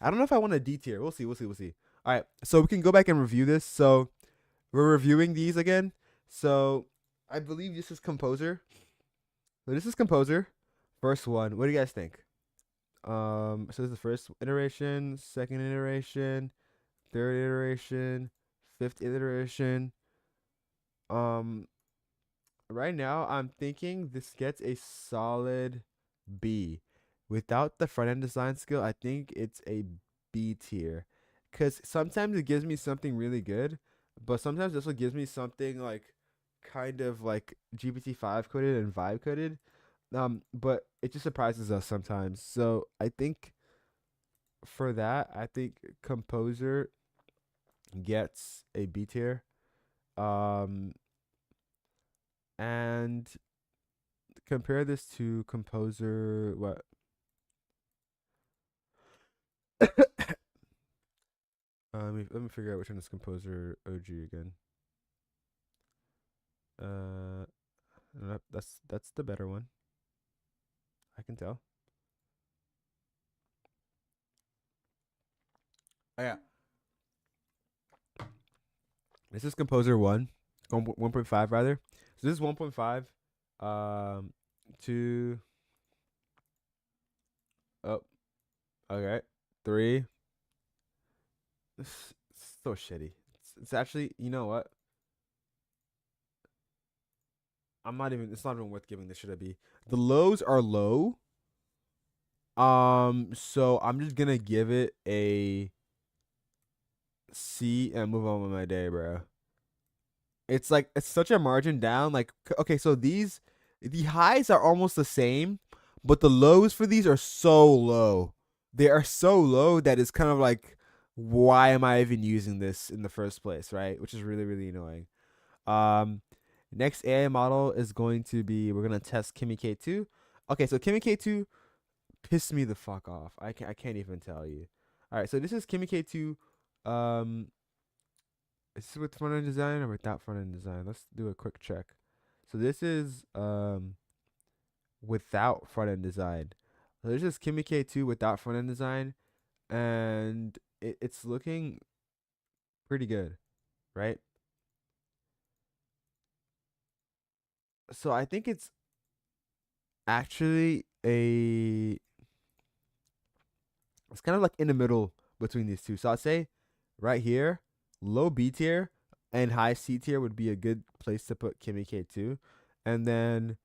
I don't know if I want a D tier. We'll see. All right, so we can go back and review this. So we're reviewing these again. So I believe this is composer. So this is composer. First one. What do you guys think? So this is the first iteration, second iteration, third iteration, fifth iteration. Um, right now I'm thinking this gets a solid B. Without the front end design skill, I think it's a B tier. Cause sometimes it gives me something really good, but sometimes this one gives me something like kind of like GPT-5 coded and vibe coded. But it just surprises us sometimes. So I think for that, I think Composer gets a B tier. Um, and compare this to Composer. What? Let me figure out which one is Composer OG again. Uh, that's the better one. I can tell. Oh yeah, this is Composer 1.5 rather. So this is 1.5. Um, two. Oh, okay. Three. It's so shitty. It's actually, you know what? I'm not even. It's not even worth giving this shit a B. The lows are low. So I'm just gonna give it a C and move on with my day, bro. It's like it's such a margin down. Like okay, so the highs are almost the same, but the lows for these are so low. They are so low that it's kind of like, why am I even using this in the first place, right? Which is really really annoying. Um, Next AI model is going to be we're gonna test Kimi K2. Okay, so Kimi K2 pissed me the fuck off. I can't even tell you. All right, so this is Kimi K2. Um, is this with front end design or without front end design? Let's do a quick check. So this is without front end design. So this is Kimi K2 without front end design, and it's looking pretty good, right? So I think it's actually a it's kind of like in the middle between these two. So I'd say right here, low B tier and high C tier would be a good place to put Kimi K2. And then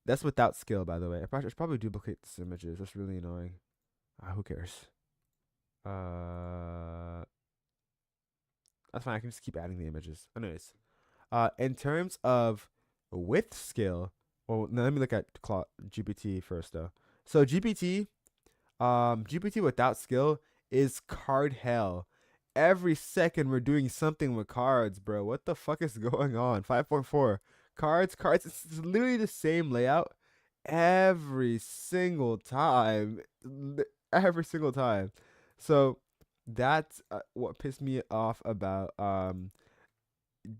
that's without skill, by the way. I should probably duplicate this images. That's really annoying. Who cares? Uh, that's fine. I can just keep adding the images. Anyways, in terms of with skill, well, now let me look at GPT first, though. So GPT without skill is card hell. Every second we're doing something with cards, bro. What the fuck is going on? 5.4. Cards. It's literally the same layout every single time. Every single time. So that's what pissed me off about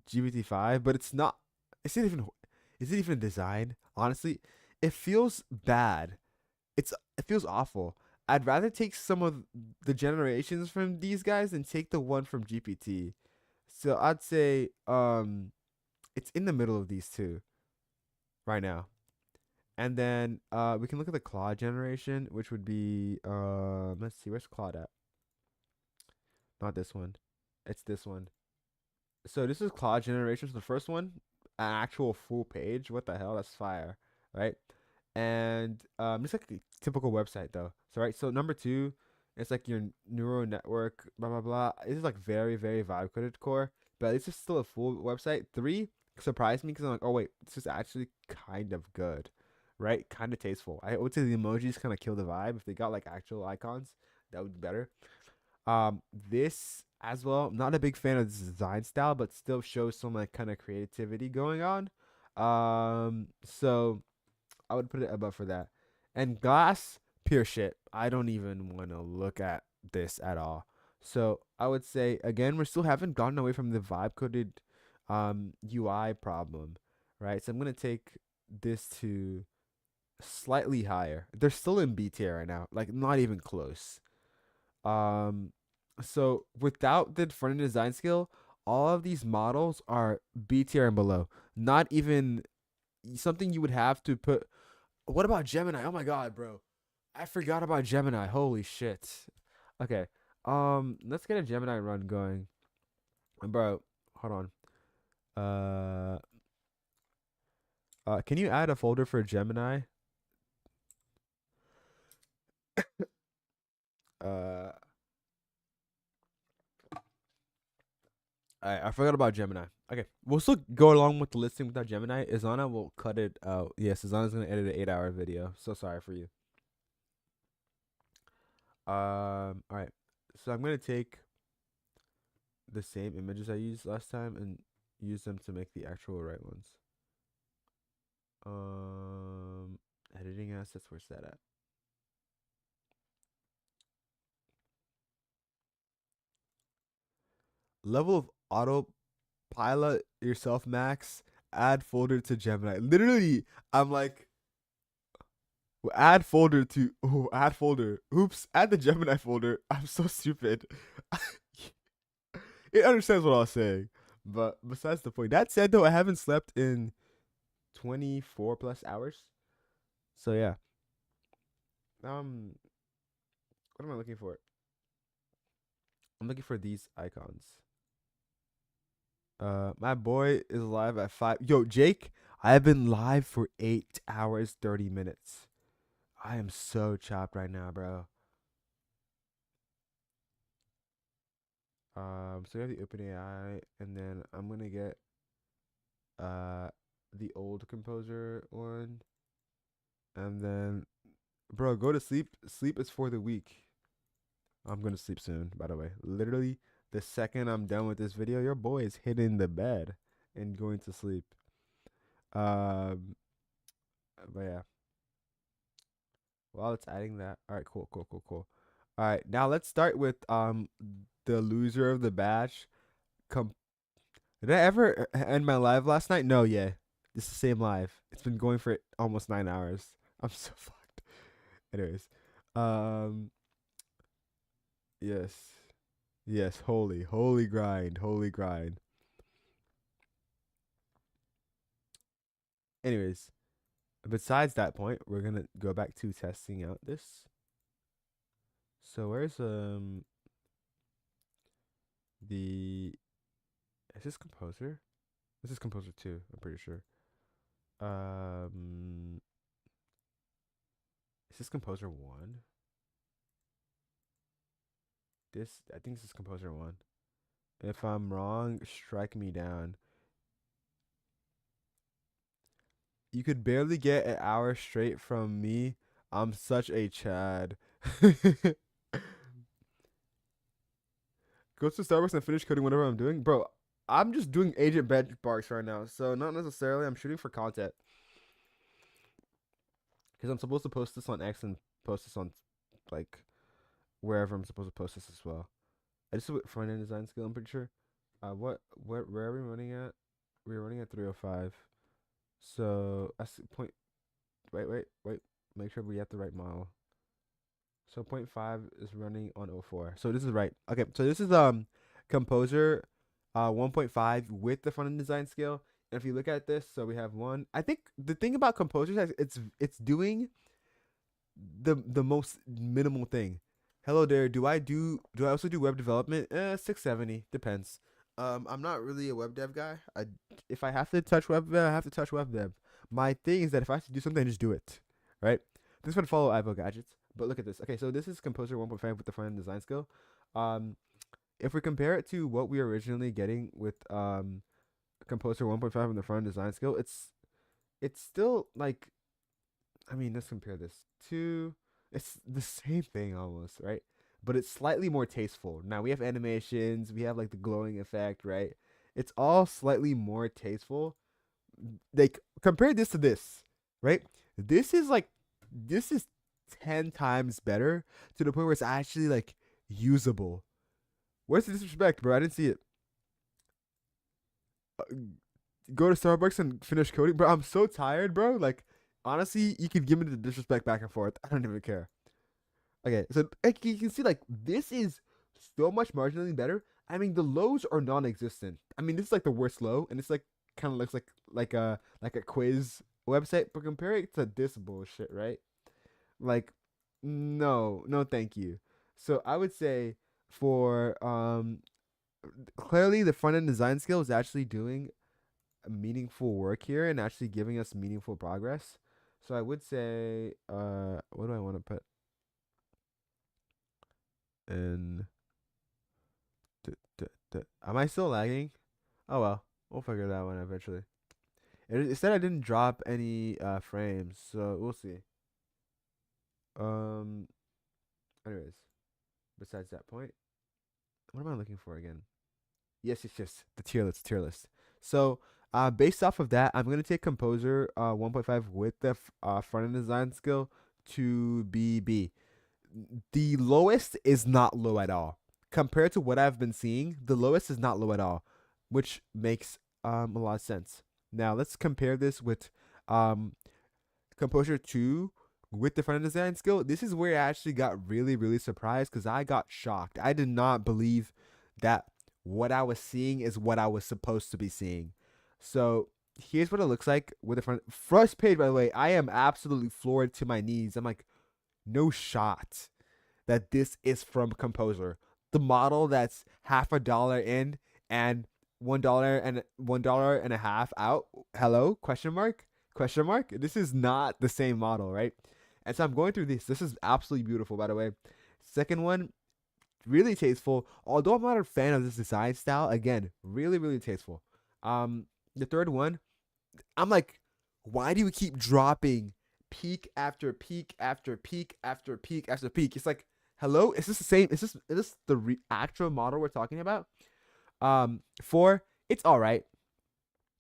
GPT-5, but it's not. Is it even? Is it even designed? Honestly, it feels bad. It feels awful. I'd rather take some of the generations from these guys than take the one from GPT. So I'd say it's in the middle of these two right now. And then we can look at the Claude generation, which would be let's see, where's Claude at? Not this one. It's this one. So this is Claude generation. So the first one, an actual full page. What the hell? That's fire, right? And it's like a typical website though. So right, so number two, it's like your neural network, blah blah blah. This is like very very vibe coded core, but at least it's still a full website. Three surprised me because I'm like, oh wait, this is actually kind of good, right? Kind of tasteful. I would say the emojis kind of kill the vibe. If they got like actual icons, that would be better. This as well, I'm not a big fan of this design style, but still shows some like kind of creativity going on. So I would put it above for that. And glass, pure shit. I don't even want to look at this at all. So I would say again, we still haven't gotten away from the vibe coded UI problem, right? So I'm gonna take this to slightly higher. They're still in B tier right now, like not even close. Um, so without the front end design skill, all of these models are B tier and below. Not even something you would have to put. What about Gemini? Oh my god, bro. I forgot about Gemini. Holy shit. Okay. Let's get a Gemini run going. Bro, hold on. Uh can you add a folder for Gemini? Uh I forgot about Gemini. Okay, we'll still go along with the listing without Gemini. Izana will cut it out. Yes, Izana's gonna edit an 8 hour video. So sorry for you. All right. So I'm gonna take the same images I used last time and use them to make the actual right ones. Um, Editing assets. Where's that at? Level of autopilot yourself, Max. Add folder to Gemini. Literally, I'm like, add folder to add folder. Oops, add the Gemini folder. I'm so stupid. It understands what I was saying. But besides the point. That said though, I haven't slept in 24 plus hours. So yeah. Um what am I looking for? I'm looking for these icons. My boy is live at 5. Yo, Jake, I have been live for 8 hours 30 minutes. I am so chopped right now, bro. So we have the OpenAI, and then I'm gonna get uh the old composer one, and then bro, go to sleep. Sleep is for the weak. I'm gonna sleep soon, by the way. Literally, the second I'm done with this video, your boy is hitting the bed and going to sleep. Um, but yeah, while it's adding that, all right, cool, cool, cool, cool. All right, now let's start with the loser of the batch. Com- Did I ever end my live last night? No, yeah, it's the same live. It's been going for almost 9 hours. I'm so fucked. Anyways, um, yes, yes, holy grind, holy grind. Anyways, besides that point, we're gonna go back to testing out this. So where's the is this composer? This is composer two, I'm pretty sure. Um is this composer one? This I think this is composer one. If I'm wrong, strike me down. You could barely get an hour straight from me. I'm such a Chad. Go to Starbucks and finish coding whatever I'm doing. Bro, I'm just doing agent benchmarks right now. So not necessarily I'm shooting for content. Because I'm supposed to post this on X and post this on like wherever I'm supposed to post this as well. I just went front end design skill, I'm pretty sure. What where are we running at? We're running at 305. So I see point wait. Make sure we have the right model. So point 0.5 is running on O4. So this is right. Okay, so this is Composer 1.5 with the front end design skill. And if you look at this, so we have one. I think the thing about Composer is it's doing the most minimal thing. Hello there. Do I also do web development? 670 depends. I'm not really a web dev guy. If I have to touch web dev, I have to touch web dev. My thing is that if I have to do something, I just do it. Right? This would follow Ivo gadgets. But look at this. Okay, so this is Composer 1.5 with the front end design skill. Um, if we compare it to what we were originally getting with Composer 1.5 and the front end design skill, it's still like I mean, let's compare this to it's the same thing almost, right? But it's slightly more tasteful. Now we have animations, we have like the glowing effect, right? It's all slightly more tasteful. Like compare this to this, right? This is like this is 10 times better to the point where it's actually like usable. Where's the disrespect, bro? I didn't see it. Uh, Go to Starbucks and finish coding, bro. I'm so tired, bro. Like honestly, you can give me the disrespect back and forth. I don't even care. Okay, so like, you can see like this is so much marginally better. I mean, the lows are non-existent. I mean, this is like the worst low, and it's like kind of looks like a quiz website. But compare it to this bullshit, right? Like, no, thank you. So I would say for clearly the front end design skill is actually doing meaningful work here and actually giving us meaningful progress. So I would say, what do I want to put in? Am I still lagging? Oh well, we'll figure that one eventually. It said I didn't drop any frames, so we'll see. Um. Anyways, besides that point, what am I looking for again? Yes, yes, yes. The tier list, tier list. So, based off of that, I'm gonna take Composer 1.5 with the front end design skill to BB. The lowest is not low at all compared to what I've been seeing. The lowest is not low at all, which makes a lot of sense. Now let's compare this with um Composure 2 with the front end design skill. This is where I actually got really, really surprised because I got shocked. I did not believe that what I was seeing is what I was supposed to be seeing. So here's what it looks like with the first page, by the way. I am absolutely floored to my knees. I'm like, no shot that this is from Composer. The model that's $half in and $1.50 out. Hello? Question mark? Question mark? This is not the same model, right? And so I'm going through this. This is absolutely beautiful, by the way. Second one, really tasteful. Although I'm not a fan of this design style, again, really, really tasteful. The third one, I'm like, why do you keep dropping peak after peak after peak after peak after peak? It's like, hello, is this the same? Is this the actual model we're talking about? Four, it's all right.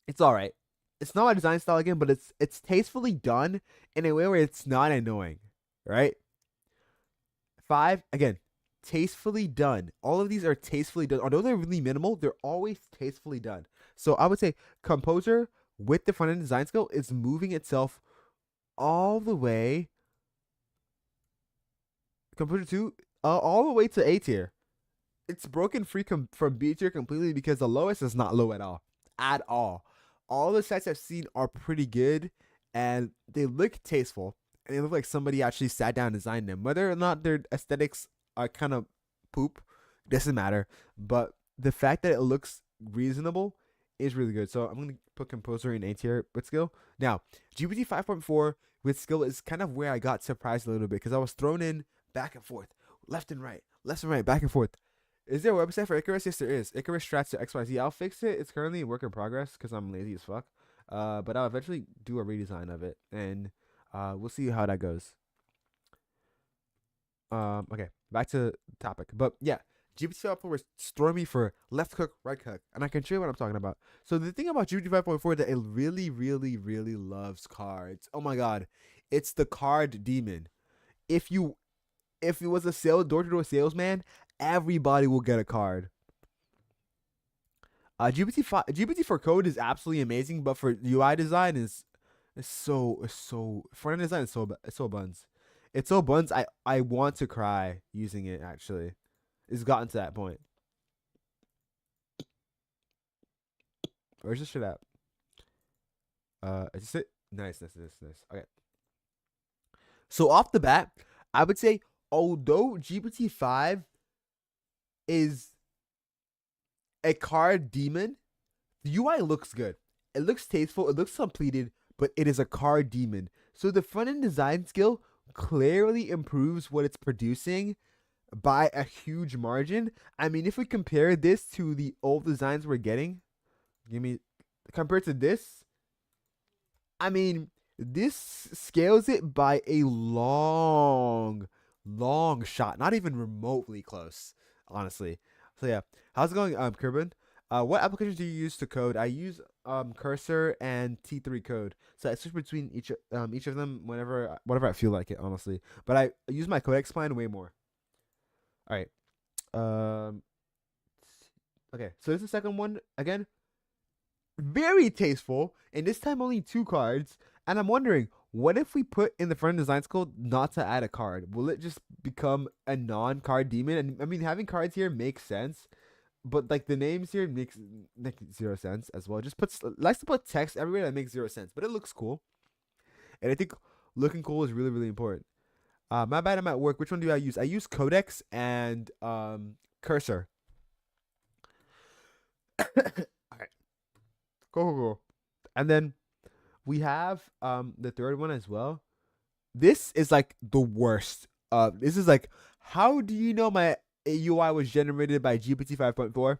It's all right. It's not my design style again, but it's tastefully done in a way where it's not annoying, right? Five, again, tastefully done. All of these are tastefully done. Although they're really minimal, they're always tastefully done. So I would say Composer with the front end design skill is moving itself all the way. Composer 2, all the way to A tier. It's broken free from B tier completely because the lowest is not low at all. At all. All the sets I've seen are pretty good and they look tasteful and they look like somebody actually sat down and designed them. Whether or not their aesthetics are kind of poop doesn't matter. But the fact that it looks reasonable is really good. So I'm gonna put Composer in A tier with skill. Now, GPT 5.4 with skill is kind of where I got surprised a little bit because I was thrown in back and forth, left and right, back and forth. Is there a website for Icarus? Yes, there is. Icarus strats to XYZ. I'll fix it. It's currently a work in progress because I'm lazy as fuck. But I'll eventually do a redesign of it, and we'll see how that goes. Okay, back to the topic. But yeah, GPT 5.4 was throwing me for left hook, right hook, and I can show you what I'm talking about. So the thing about GPT 5.4 that it really, really, really loves cards. Oh my god, it's the card demon. If you if it was a sale door to door salesman, everybody will get a card. GPT for code is absolutely amazing, but for UI design is so front end design is so buns. It's so buns. I want to cry using it. Actually, it's gotten to that point. Where's this shit at? Is this it? Nice, nice, nice, nice. Okay. So off the bat, I would say although GPT 5 is a card demon, the UI looks good. It looks tasteful. It looks completed, but it is a card demon. So the front end design skill clearly improves what it's producing by a huge margin. I mean, if we compare this to the old designs we're getting, give me compared to this, I mean, this scales it by a long, long shot. Not even remotely close, honestly. So yeah, how's it going, Kerbin? What applications do you use to code? I use Cursor and T3 Code. So I switch between each of them whenever I feel like it, honestly. But I use my code spline way more. All right. Um. Okay. So this is the second one again. Very tasteful, and this time only two cards. And I'm wondering, what if we put in the front design skill not to add a card? Will it just become a non-card demon? And I mean, having cards here makes sense, but like the names here make zero sense as well. Just likes to put text everywhere that makes zero sense, but it looks cool, and I think looking cool is really really important. My bad, I'm at work. Which one do I use? I use Codex and Cursor. All right, cool. And then we have the third one as well. This is like the worst. This is like, how do you know my UI was generated by GPT 5.4?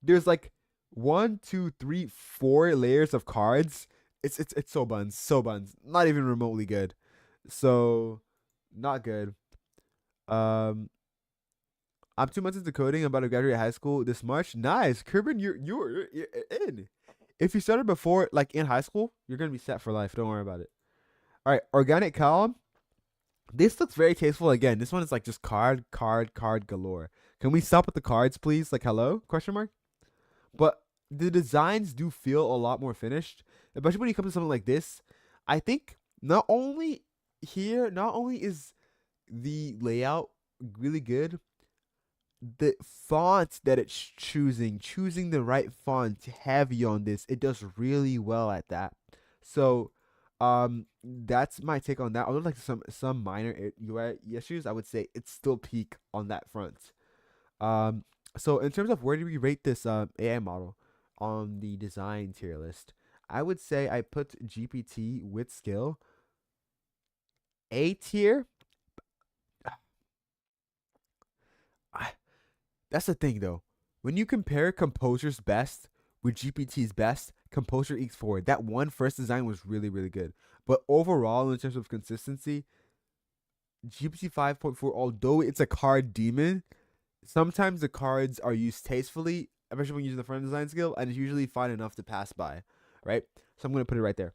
There's like one, two, three, 4 layers of cards. It's so buns, so buns. Not even remotely good. So not good. Um, I'm 2 months into coding. I'm about to graduate high school this March. Nice, Kerbin, you're in. If you started before, like in high school, you're gonna be set for life. Don't worry about it. All right, organic column. This looks very tasteful. Again, this one is like just card galore. Can we stop with the cards, please? Like, hello? Question mark. But the designs do feel a lot more finished, especially when you come to something like this. I think not only is the layout really good, the font that it's choosing the right font heavy on this, it does really well at that. So, that's my take on that. Although like some minor UI issues, I would say it's still peak on that front. Um, so in terms of where do we rate this AI model on the design tier list, I would say I put GPT with skill A tier. That's the thing though. When you compare Composer's best with GPT's best, Composer ekes forward. That one first design was really, really good. But overall, in terms of consistency, GPT 5.4, although it's a card demon, sometimes the cards are used tastefully, especially when using the front design skill, and it's usually fine enough to pass by, right? So I'm going to put it right there.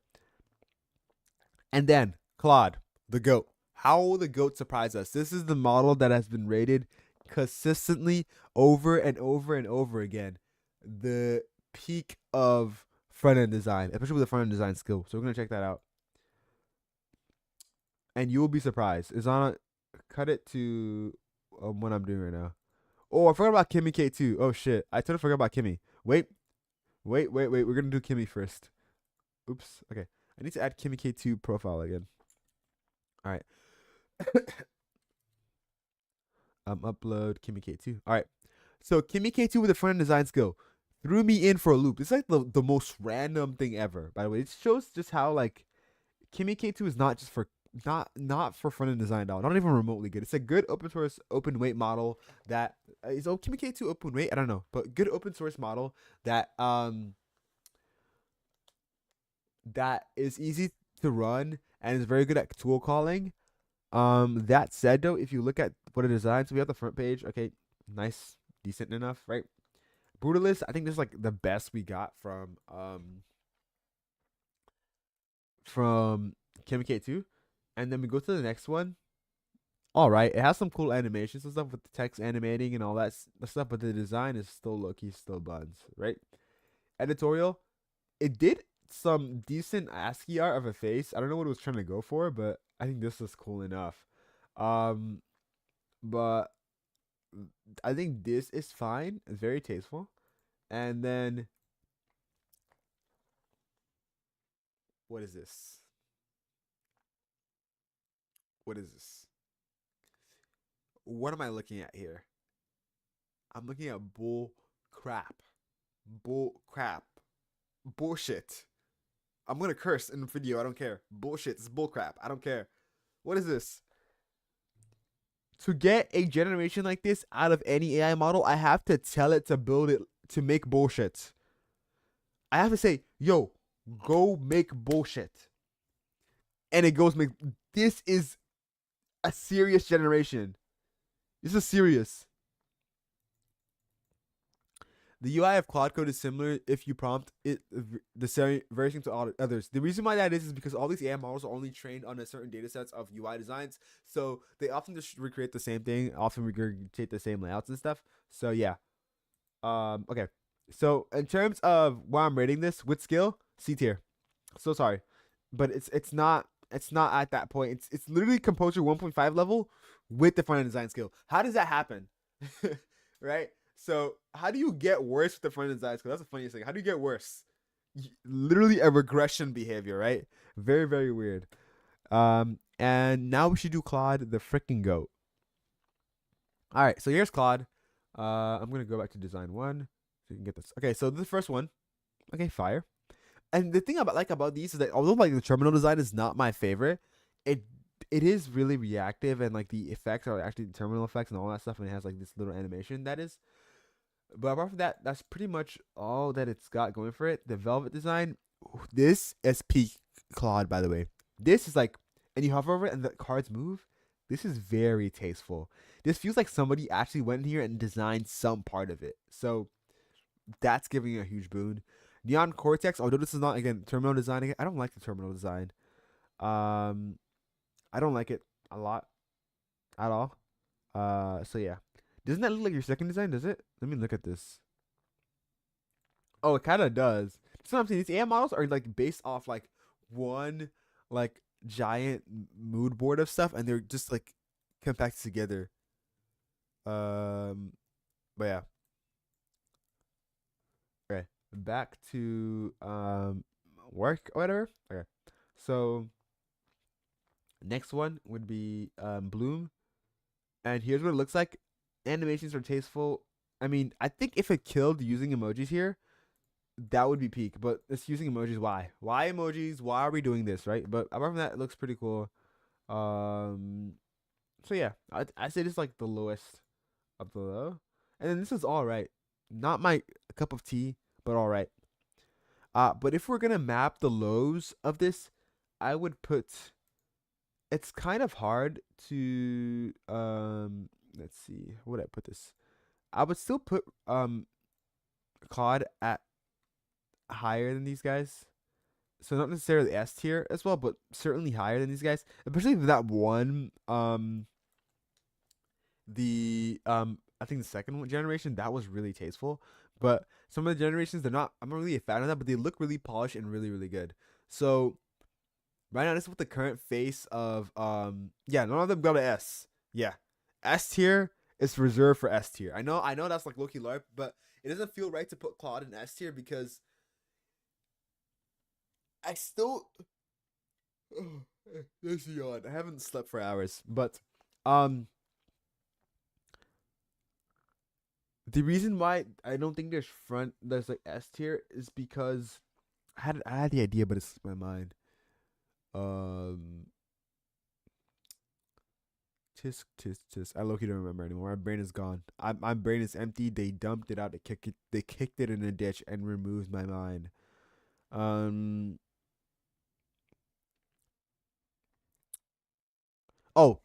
And then Claude, the GOAT. How will the GOAT surprise us? This is the model that has been rated consistently over and over and over again. The peak of front end design, especially with the front end design skill. So we're gonna check that out, and you will be surprised. Is on cut it to what I'm doing right now. Oh, I forgot about Kimmy K2. Oh shit, I totally forgot about Kimmy. Wait. We're gonna do Kimmy first. Oops. Okay, I need to add Kimmy K2 profile again. All right. Upload Kimmy K2. All right. So Kimmy K2 with a front end design skill threw me in for a loop. It's like the most random thing ever. By the way, it shows just how like Kimmy K2 is not just for not for front end design at all. Not even remotely good. It's a good open source open weight model that is Kimmy K2 open weight. I don't know, but good open source model that is easy to run and is very good at tool calling. That said though, if you look at what it designs, so we have the front page. Okay, nice, decent enough, right? Brutalist, I think this is like the best we got from Kim K2. And then we go to the next one. All right, it has some cool animations and stuff with the text animating and all that stuff, but the design is still low key, still buns, right? Editorial, it did some decent ASCII art of a face. I don't know what it was trying to go for, but I think this is cool enough. Um, but I think this is fine. It's very tasteful. And then what is this? What is this? What am I looking at here? I'm looking at bull crap. Bull crap. Bullshit. I'm gonna curse in the video. I don't care. Bullshit. It's bull crap. I don't care. What is this? To get a generation like this out of any AI model, I have to tell it to build it to make bullshit. I have to say, yo, go make bullshit. And it goes make this is a serious generation. This is serious. The UI of Claude Code is similar if you prompt it very same to others. The reason why that is because all these AI models are only trained on a certain data sets of UI designs, so they often just recreate the same thing, often regurgitate the same layouts and stuff. So yeah. Okay. So in terms of why I'm rating this with skill, C tier. So sorry, but it's not at that point. It's literally Composer 1.5 level with the front end design skill. How does that happen? Right? So how do you get worse with the front end design skill? That's the funniest thing. How do you get worse? Literally a regression behavior, right? Very, very weird. And now we should do Claude the freaking goat. All right, so here's Claude. I'm gonna go back to design one so you can get this. Okay, so the first one. Okay, fire. And the thing about these is that although like the terminal design is not my favorite, it it is really reactive and like the effects are actually the terminal effects and all that stuff, and it has like this little animation that is. But apart from that, that's pretty much all that it's got going for it. The velvet design, this is peak Claude, by the way. This is like, and you hover over it and the cards move. This is very tasteful. This feels like somebody actually went in here and designed some part of it. So that's giving it a huge boon. Neon Cortex, although this is not again terminal design, I don't like the terminal design. Um, I don't like it a lot at all. So yeah, doesn't that look like your second design? Does it? Let me look at this. Oh, it kind of does. That's what I'm saying. These AI models are like based off like one like giant mood board of stuff, and they're just like compacted together. Um, but yeah, okay. Back to work or whatever. Okay, so next one would be Bloom, and here's what it looks like. Animations are tasteful. I mean, I think if it killed using emojis here, that would be peak. But it's using emojis. Why? Why emojis? Why are we doing this? Right. But apart from that, it looks pretty cool. Um. So yeah, I say this is like the lowest of the low, and then this is all right. Not my cup of tea, but all right. But if we're gonna map the lows of this, I would put. It's kind of hard to Let's see. What would I put this? I would still put Claude at higher than these guys. So not necessarily S tier as well, but certainly higher than these guys. Especially that one, the I think the second generation that was really tasteful. But some of the generations they're not. I'm not really a fan of that, but they look really polished and really really good. So right now this is with the current face of yeah, none of them got an S. Yeah, S tier is reserved for S tier. I know that's like Loki LARP, but it doesn't feel right to put Claude in S tier because I still this yawn. I haven't slept for hours, but um, the reason why I don't think there's like S tier is because I had the idea, but it's my mind. Um, tisk tisk tisk. I low-key don't remember anymore. My brain is gone. My brain is empty. They dumped it out. They kicked it in a ditch and removed my mind. Um. Oh,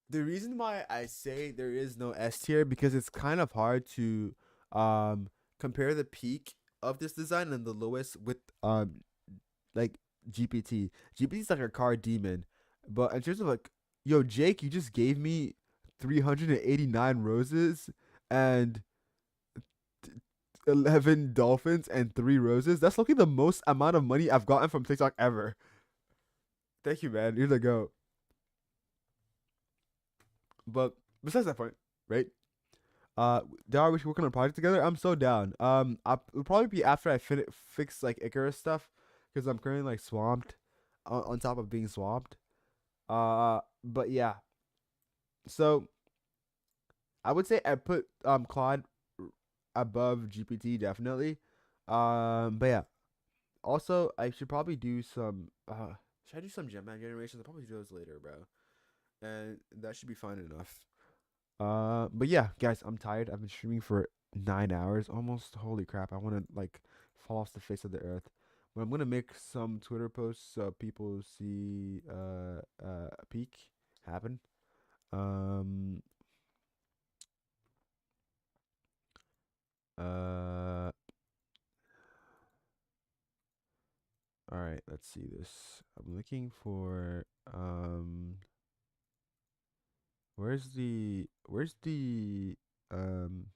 the reason why I say there is no S tier because it's kind of hard to um compare the peak of this design and the lowest with like GPT. GPT is like a car demon, but in terms of like, yo, Jake, you just gave me 389 roses and 11 dolphins and 3 roses. That's looking the most amount of money I've gotten from TikTok ever. Thank you, man. You're the go. But besides that point, right? Dara, we should work on a project together. I'm so down. It'll probably be after I fix like Icarus stuff, because I'm currently like swamped, on top of being swamped. But yeah. So I would say I put Claude above GPT definitely. But yeah. Also, I should probably do some. Should I do some Gemini generations? I'll probably do those later, bro. And that should be fine enough. But yeah, guys, I'm tired. I've been streaming for 9 hours almost. Holy crap! I want to like fall off the face of the earth. But I'm gonna make some Twitter posts so people see a peak happen. Um. Uh. All right. Let's see this. I'm looking for where's the um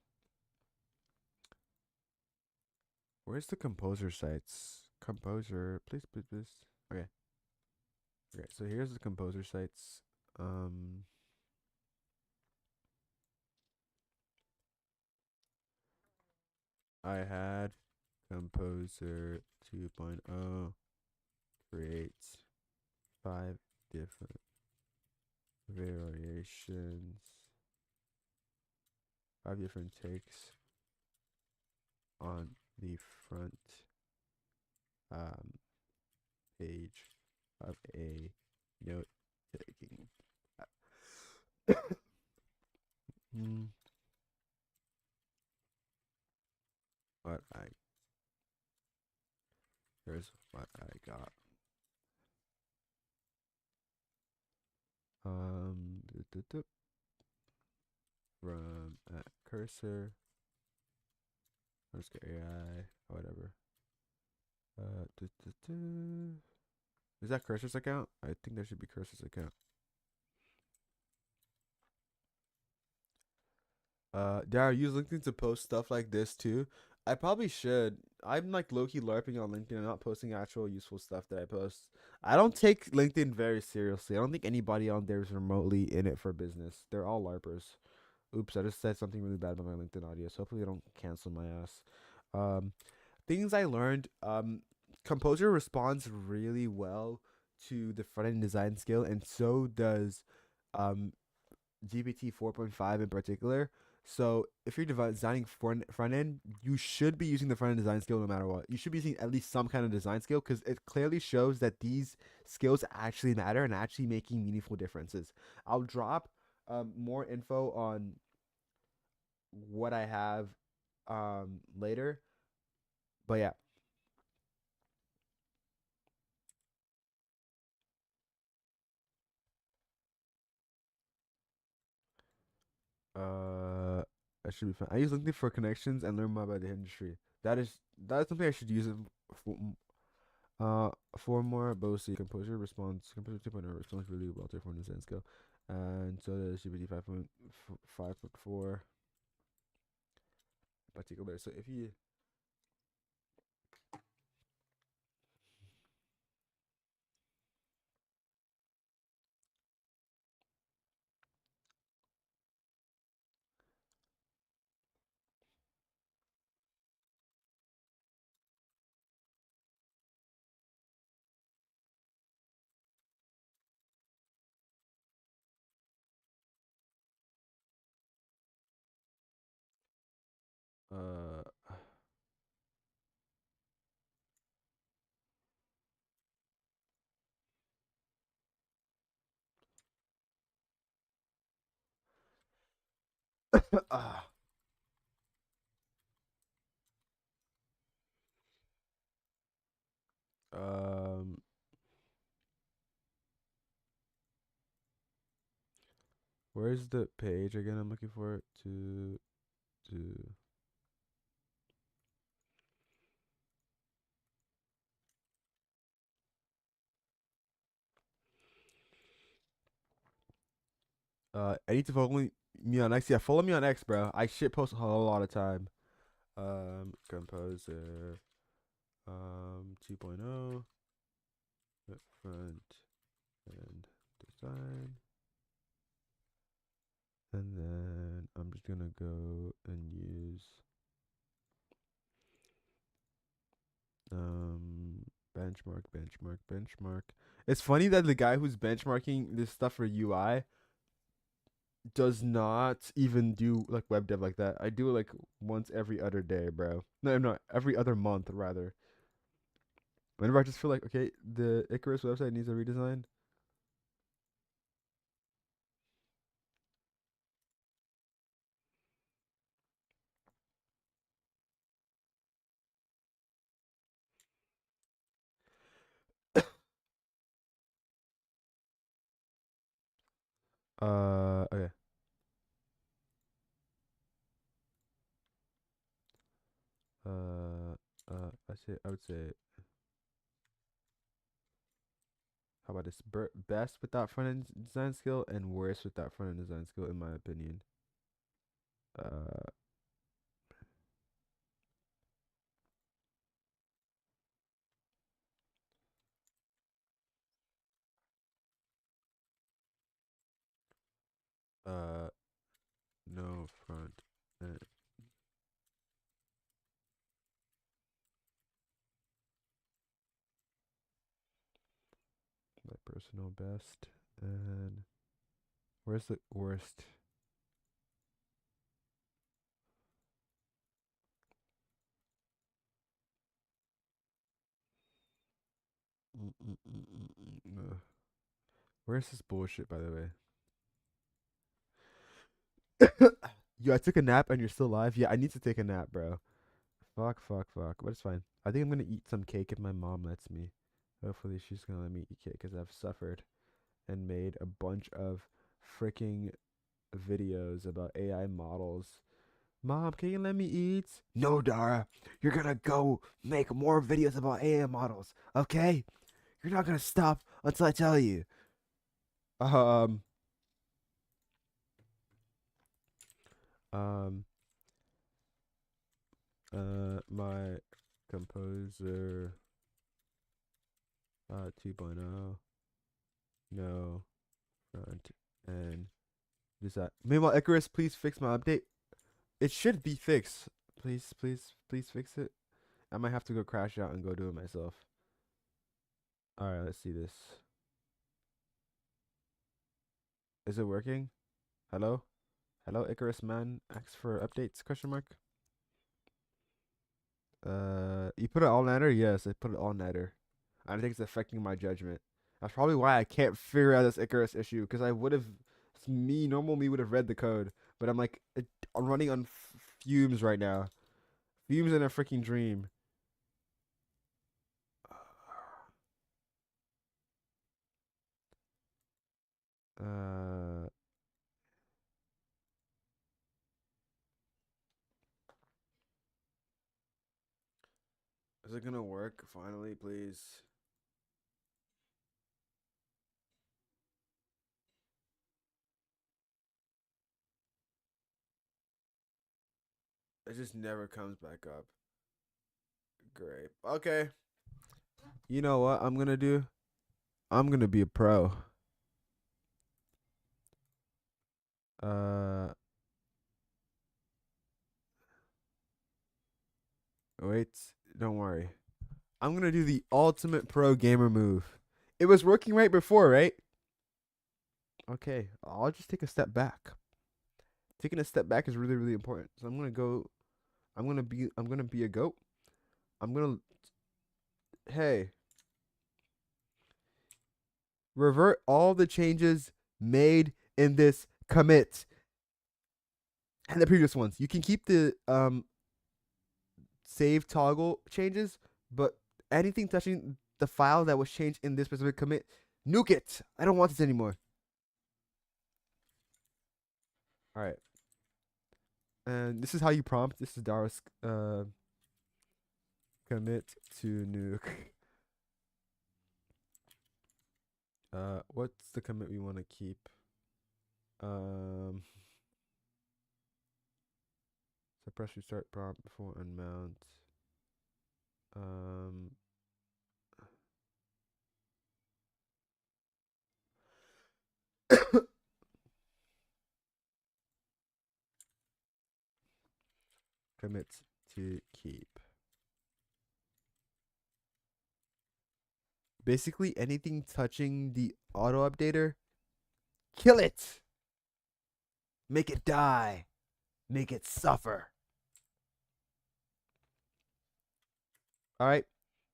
where's the composer sites? Composer, please put this. Okay. Okay, so here's the composer sites. Um, I had composer 2.0 create 5 different variations, 5 different takes on the front um page of a note taking. Mm, what I got. Doop, doop, doop, from at cursor underscore AI, whatever. Doop, doop, doop. Is that cursor's account? I think there should be cursor's account. Dara, use LinkedIn to post stuff like this too. I probably should. I'm like low key LARPing on LinkedIn. I'm not posting actual useful stuff that I post. I don't take LinkedIn very seriously. I don't think anybody on there is remotely in it for business. They're all LARPers. Oops, I just said something really bad about my LinkedIn audience. Hopefully, they don't cancel my ass. Um, things I learned. Composer responds really well to the front end design skill, and so does um GPT 4.5 in particular. So if you're designing front end, you should be using the front end design skill no matter what. You should be using at least some kind of design skill because it clearly shows that these skills actually matter and actually making meaningful differences. I'll drop more info on what I have later, but yeah. Uh, I should be fine. I use LinkedIn for connections and learn more about the industry. That is something I should use it for. For more Bosi composer 2.0 responds really well to everyone design skill, and so does GPT 5.4 in particular. So if you uh uh, um where's the page again? I'm looking for it to I need to follow me on X. Yeah, follow me on X, bro. I shit post a whole lot of time. Composer 2.0 front end design. And then I'm just gonna go and use benchmark. It's funny that the guy who's benchmarking this stuff for UI does not even do like web dev like that. I do it like once every other day, bro. No, no, every other month rather. Whenever I just feel like okay, the Icarus website needs a redesign. Okay. Uh, I would say how about this? Best without front end design skill and worst without front end design skill, in my opinion. Uh, uh, no front end. My personal best. And where's the worst? Where's this bullshit, by the way? Yo, I took a nap and you're still alive. Yeah, I need to take a nap, bro. Fuck. But it's fine. I think I'm gonna eat some cake if my mom lets me. Hopefully, she's gonna let me eat cake because I've suffered and made a bunch of freaking videos about AI models. Mom, can you let me eat? No, Dara. You're gonna go make more videos about AI models, okay? You're not gonna stop until I tell you. Um, um, my composer 2.0, no front end design. Meanwhile, Icarus, please fix my update. It should be fixed. Please, please, please fix it. I might have to go crash out and go do it myself. All right, let's see this. Is it working? Hello? Hello, Icarus man. Ask for updates? Question mark. You put it all nighter? Yes, I put it all nighter. I think it's affecting my judgment. That's probably why I can't figure out this Icarus issue because I would have, normal me would have read the code, but I'm like, I'm running on fumes right now. Fumes in a freaking dream. Uh, is it gonna work finally, please? It just never comes back up. Great. Okay. You know what I'm gonna do? I'm gonna be a pro. Uh, wait. Don't worry. I'm gonna do the ultimate pro gamer move. It was working right before, right? Okay. I'll just take a step back. Taking a step back is really, really important. So I'm gonna go. I'm gonna be a goat. I'm gonna. Hey, revert all the changes made in this commit and the previous ones. You can keep the save toggle changes, but anything touching the file that was changed in this specific commit, nuke it. I don't want this anymore. All right. And this is how you prompt. This is Dara's commit to nuke. What's the commit we want to keep? Um, suppress restart prompt before unmount. Um, commit to keep. Basically, anything touching the auto updater, kill it. Make it die. Make it suffer. All right.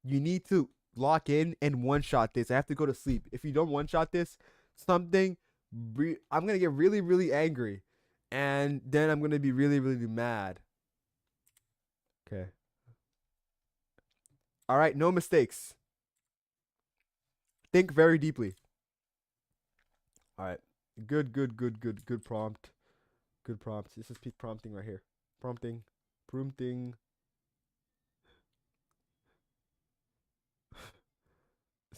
You need to lock in and one shot this. I have to go to sleep. If you don't one shot this, something, I'm gonna get really, really angry, and then I'm gonna be really, really mad. Okay. All right. No mistakes. Think very deeply. All right. Good, good, good, good, good prompt. Good prompt. This is peak prompting right here. Prompting. Prompting.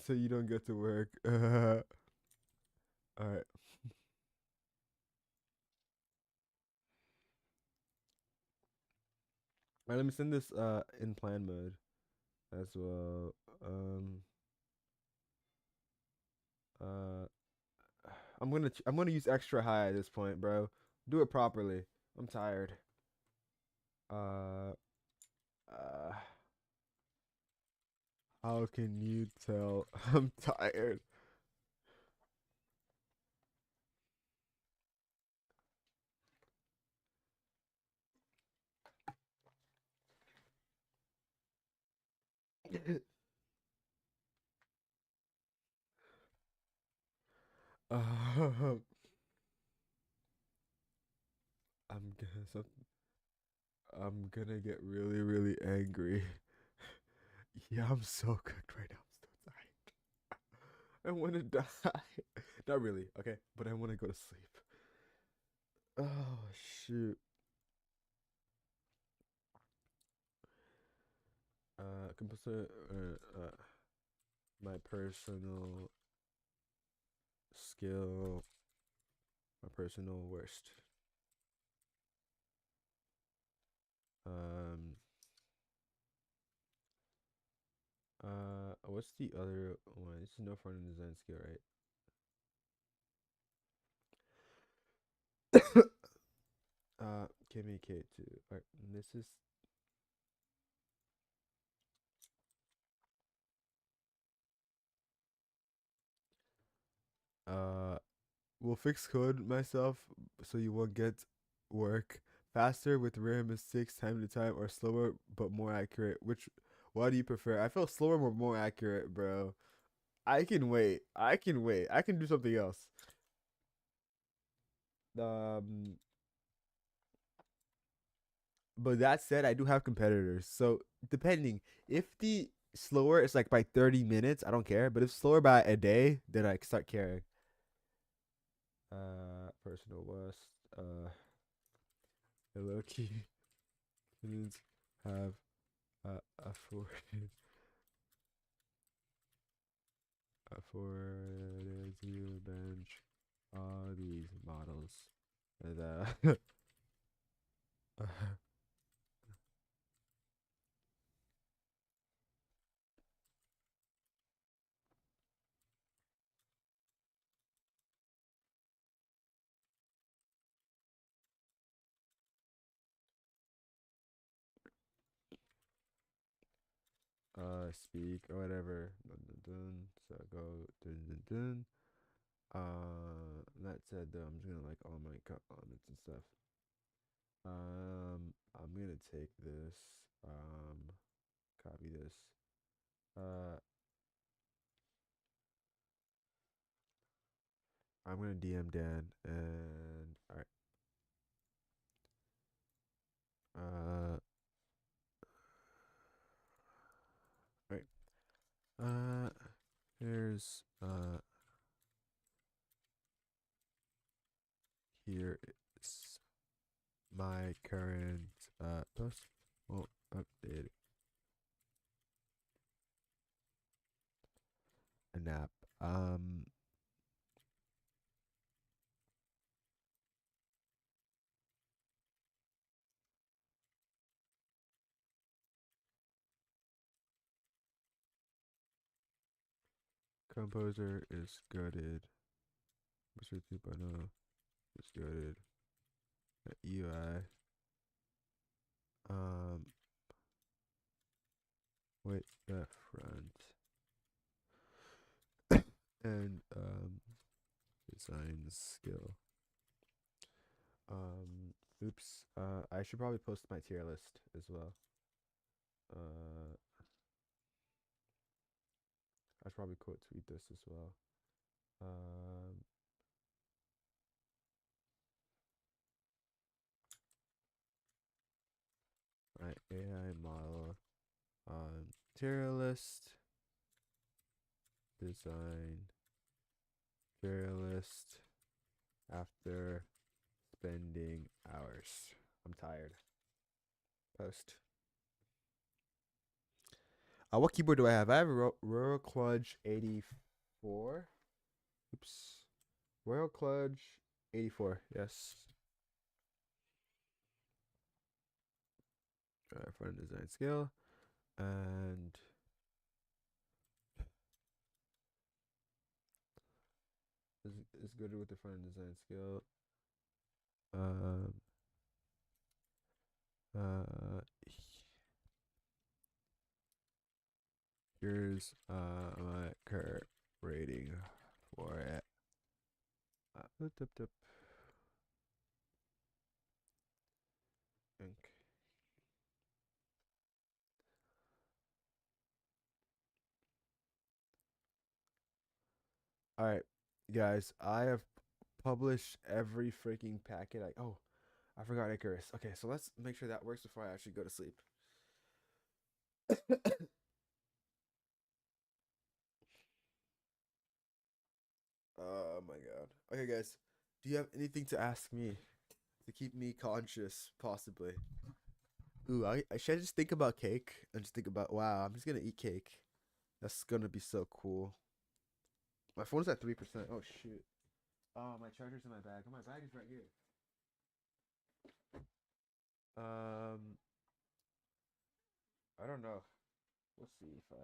So you don't get to work. All right. All right, let me send this in plan mode as well. Uh I'm gonna use extra high at this point, bro. Do it properly. I'm tired. Uh uh how can you tell I'm tired? um, I'm gonna so, I'm gonna get really, really angry. Yeah, I'm so cooked right now. I'm so tired. I want to die. Not really, okay, but I want to go to sleep. Oh shoot. Composer. My personal skill. My personal worst. Um. What's the other one? This is no front end design skill, right? Kimmy K2. Alright, this is uh will fix code myself so you won't get work faster with rare mistakes time to time or slower but more accurate. Which why do you prefer? I feel slower but more accurate, bro. I can wait. I can wait. I can do something else. Um but that said, I do have competitors. So depending if the slower is like by 30 minutes, I don't care. But if slower by a day, then I start caring. Personal West. Hello key couldn't have afforded afforded to bench all these models. And, speak or whatever. Dun, dun, dun. So go dun, dun, dun. That said though, I'm just gonna like all my comments and stuff. I'm gonna take this. Copy this. Uh, I'm gonna DM Dan and all right. Uh, all right. Uh, here's here is my current post. Well, update a nap. Composer is gutted. Mr. 2.0 is gutted. UI. Um, wait, the front and design skill. Oops. I should probably post my tier list as well. Uh, I should probably quote tweet this as well. Um, my AI model tier list design tier list after spending hours. I'm tired. Post. What keyboard do I have? I have a Royal Clutch 84. Oops. Royal Clutch 84. Yes. Front design skill. And is good with the front design skill. Um. Uh. Here's my current rating for it. Tip, tip. Ink. All right, guys. I have published every freaking packet. I forgot Icarus. Okay, so let's make sure that works before I actually go to sleep. Okay, guys. Do you have anything to ask me to keep me conscious, possibly? Ooh, I should just think about cake and just think about, wow, I'm just gonna eat cake. That's gonna be so cool. My phone's at 3%. Oh shoot. Oh, my charger's in my bag. Oh, my bag is right here. Um, I don't know. Let's see if I.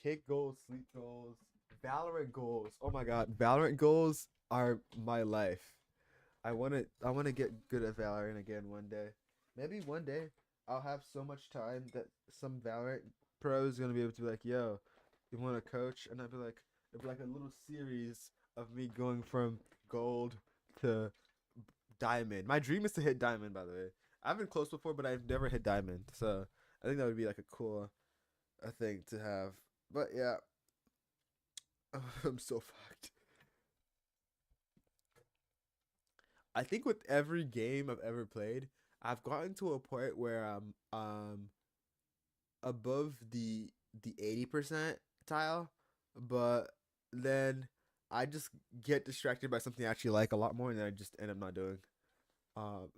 Cake goals, sleep goals, Valorant goals. Oh my god, Valorant goals are my life. I wanna get good at Valorant again one day. Maybe one day I'll have so much time that some Valorant pro is gonna be able to be like, yo, you want to coach? And I'd be like, it'd be like a little series of me going from gold to diamond. My dream is to hit diamond, by the way. I've been close before, but I've never hit diamond. So I think that would be like a cool thing to have. But yeah, I'm so fucked. I think with every game I've ever played, I've gotten to a point where I'm above the 80% tile, but then I just get distracted by something I actually like a lot more, and then I just end up not doing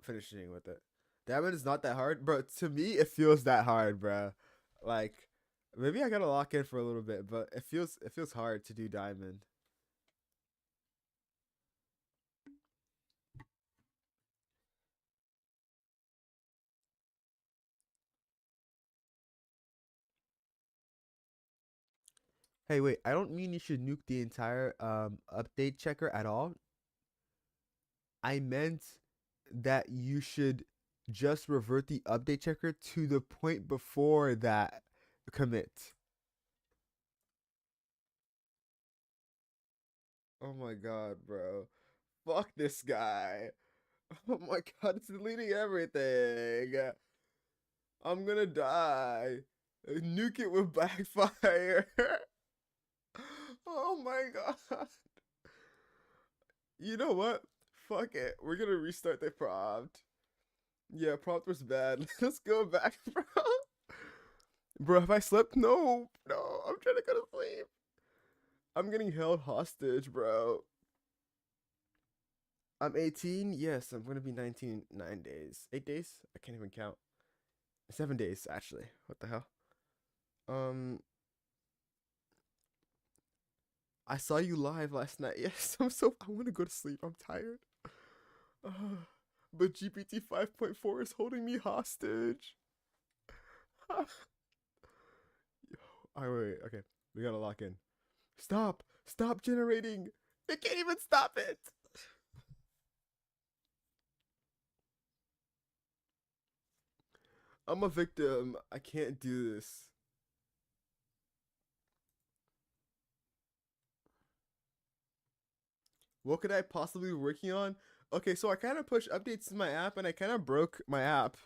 finishing with it. Diamond is not that hard, bro. To me, it feels that hard, bro. Like maybe I gotta lock in for a little bit, but it feels hard to do diamond. Hey, wait, I don't mean you should nuke the entire update checker at all. I meant that you should just revert the update checker to the point before that commit. Oh my god, bro. Fuck this guy. Oh my god, it's deleting everything. I'm gonna die. Nuke it with backfire. Oh my god. You know what? Fuck it. We're gonna restart the prompt. Yeah, prompt was bad. Let's go back, bro. Bro, have I slept? No, no. I'm trying to go to sleep. I'm getting held hostage, bro. I'm 18. Yes, I'm gonna be 19 9 days. 8 days? I can't even count. 7 days, actually. What the hell? Um, I saw you live last night. Yes, I want to go to sleep. I'm tired. But GPT 5.4 is holding me hostage. Alright, wait, okay. We gotta lock in. Stop! Stop generating! It can't even stop it! I'm a victim. I can't do this. What could I possibly be working on? Okay, so I kind of pushed updates to my app and I kind of broke my app.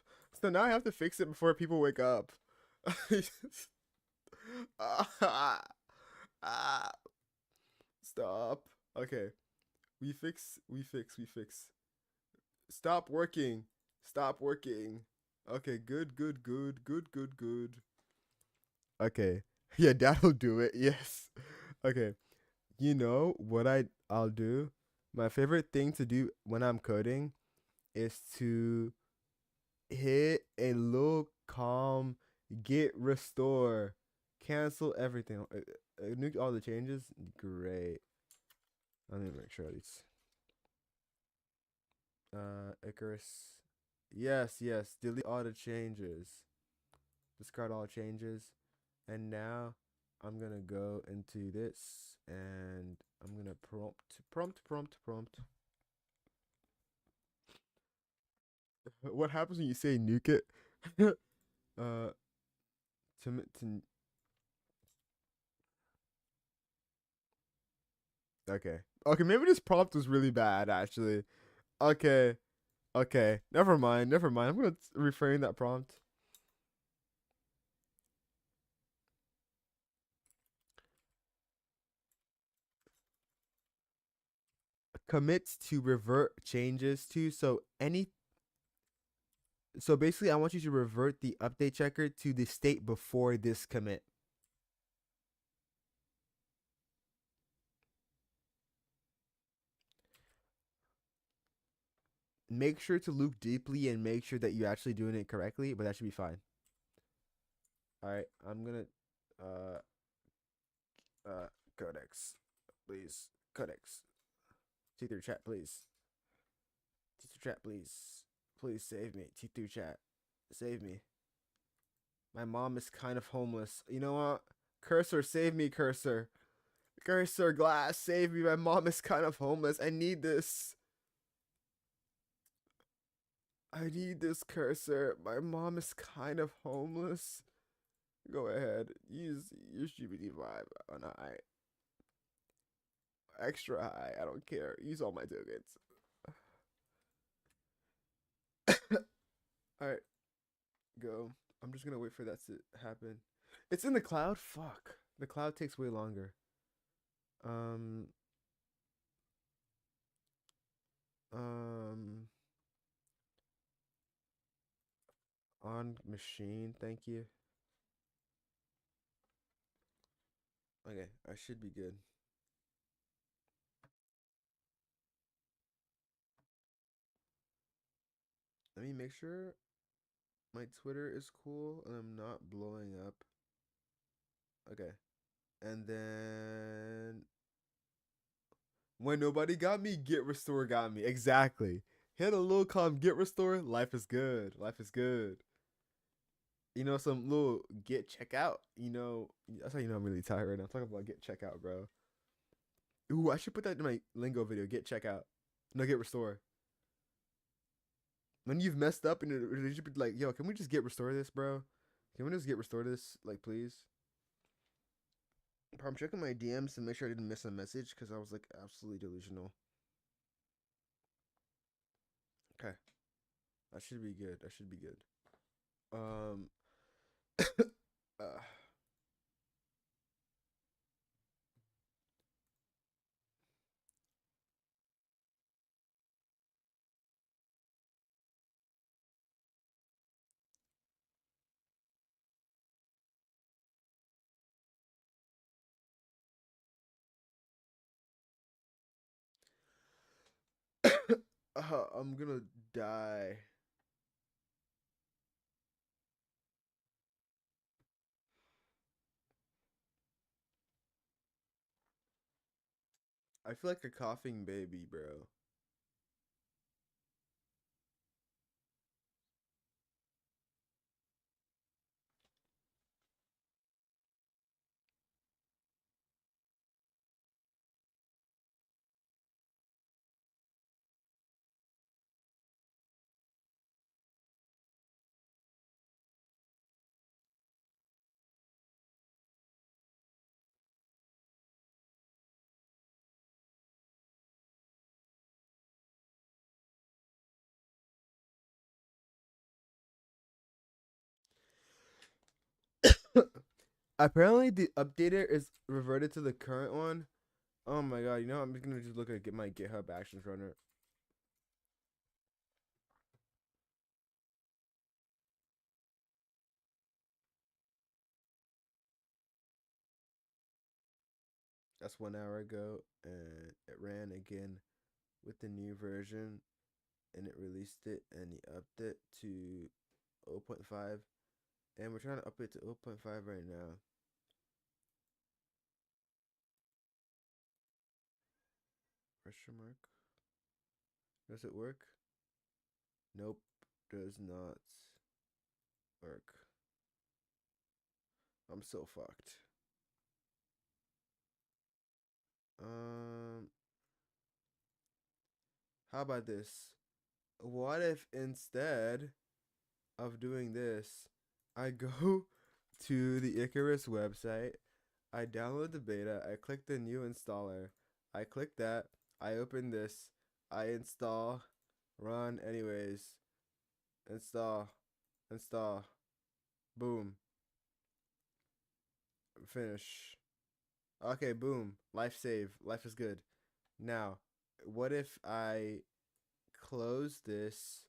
So now I have to fix it before people wake up. ah, ah, stop. Okay. We fix. Stop working. Stop working. Okay, good. Okay. Yeah, that'll do it. Yes. Okay. You know what I'll do? My favorite thing to do when I'm coding is to hit a little calm, get restore, cancel everything, nuke all the changes. Great. Let me make sure these. Icarus. Yes. Delete all the changes. Discard all changes. And now I'm gonna go into this and I'm gonna prompt. What happens when you say nuke it? uh, to okay. Maybe this prompt was really bad actually. Okay, okay. Never mind. I'm gonna reframe that prompt. Commits to revert changes to, so any So basically, I want you to revert the update checker to the state before this commit. Make sure to loop deeply and make sure that you're actually doing it correctly, but that should be fine. All right, I'm gonna uh uh codex, please. Codex. T3 chat, please. T3 chat, please. Please save me. T3 chat. Save me. My mom is kind of homeless. You know what? Cursor, save me, Cursor. Cursor, glass, save me. My mom is kind of homeless. I need this. I need this, Cursor. My mom is kind of homeless. Go ahead. Use GPT-5 on high. Extra high. I don't care. Use all my tokens. Alright, go. I'm just gonna wait for that to happen. It's in the cloud? Fuck. The cloud takes way longer. Um um on machine, thank you. Okay, I should be good. Let me make sure my Twitter is cool and I'm not blowing up. Okay. And then when nobody got me, get restore got me. Exactly. Hit a little calm, get restore. Life is good. Life is good. You know, some little get check out. You know, that's how you know I'm really tired right now. I'm talking about get check out, bro. Ooh, I should put that in my lingo video. Get check out. No, get restore. When you've messed up and it should be like, yo, can we just get restore this, bro? Can we just get restore this, like, please? I'm checking my DMs to make sure I didn't miss a message because I was like absolutely delusional. Okay, that should be good. That should be good. Um, uh, I'm gonna die. I feel like a coughing baby, bro. Apparently, the updater is reverted to the current one. Oh my god! You know, I'm just gonna just look at get my GitHub Actions runner. That's 1 hour ago, and it ran again with the new version, and it released it, and he upped it to 0.5, and we're trying to up it to 0.5 right now. Question mark? Does it work? Nope, does not work. I'm so fucked. Um, how about this? What if instead of doing this, I go to the Icarus website, I download the beta, I click the new installer, I click that, I open this, I install, run anyways, install, install, boom, finish. Okay, boom, life save, life is good. Now, what if I close this?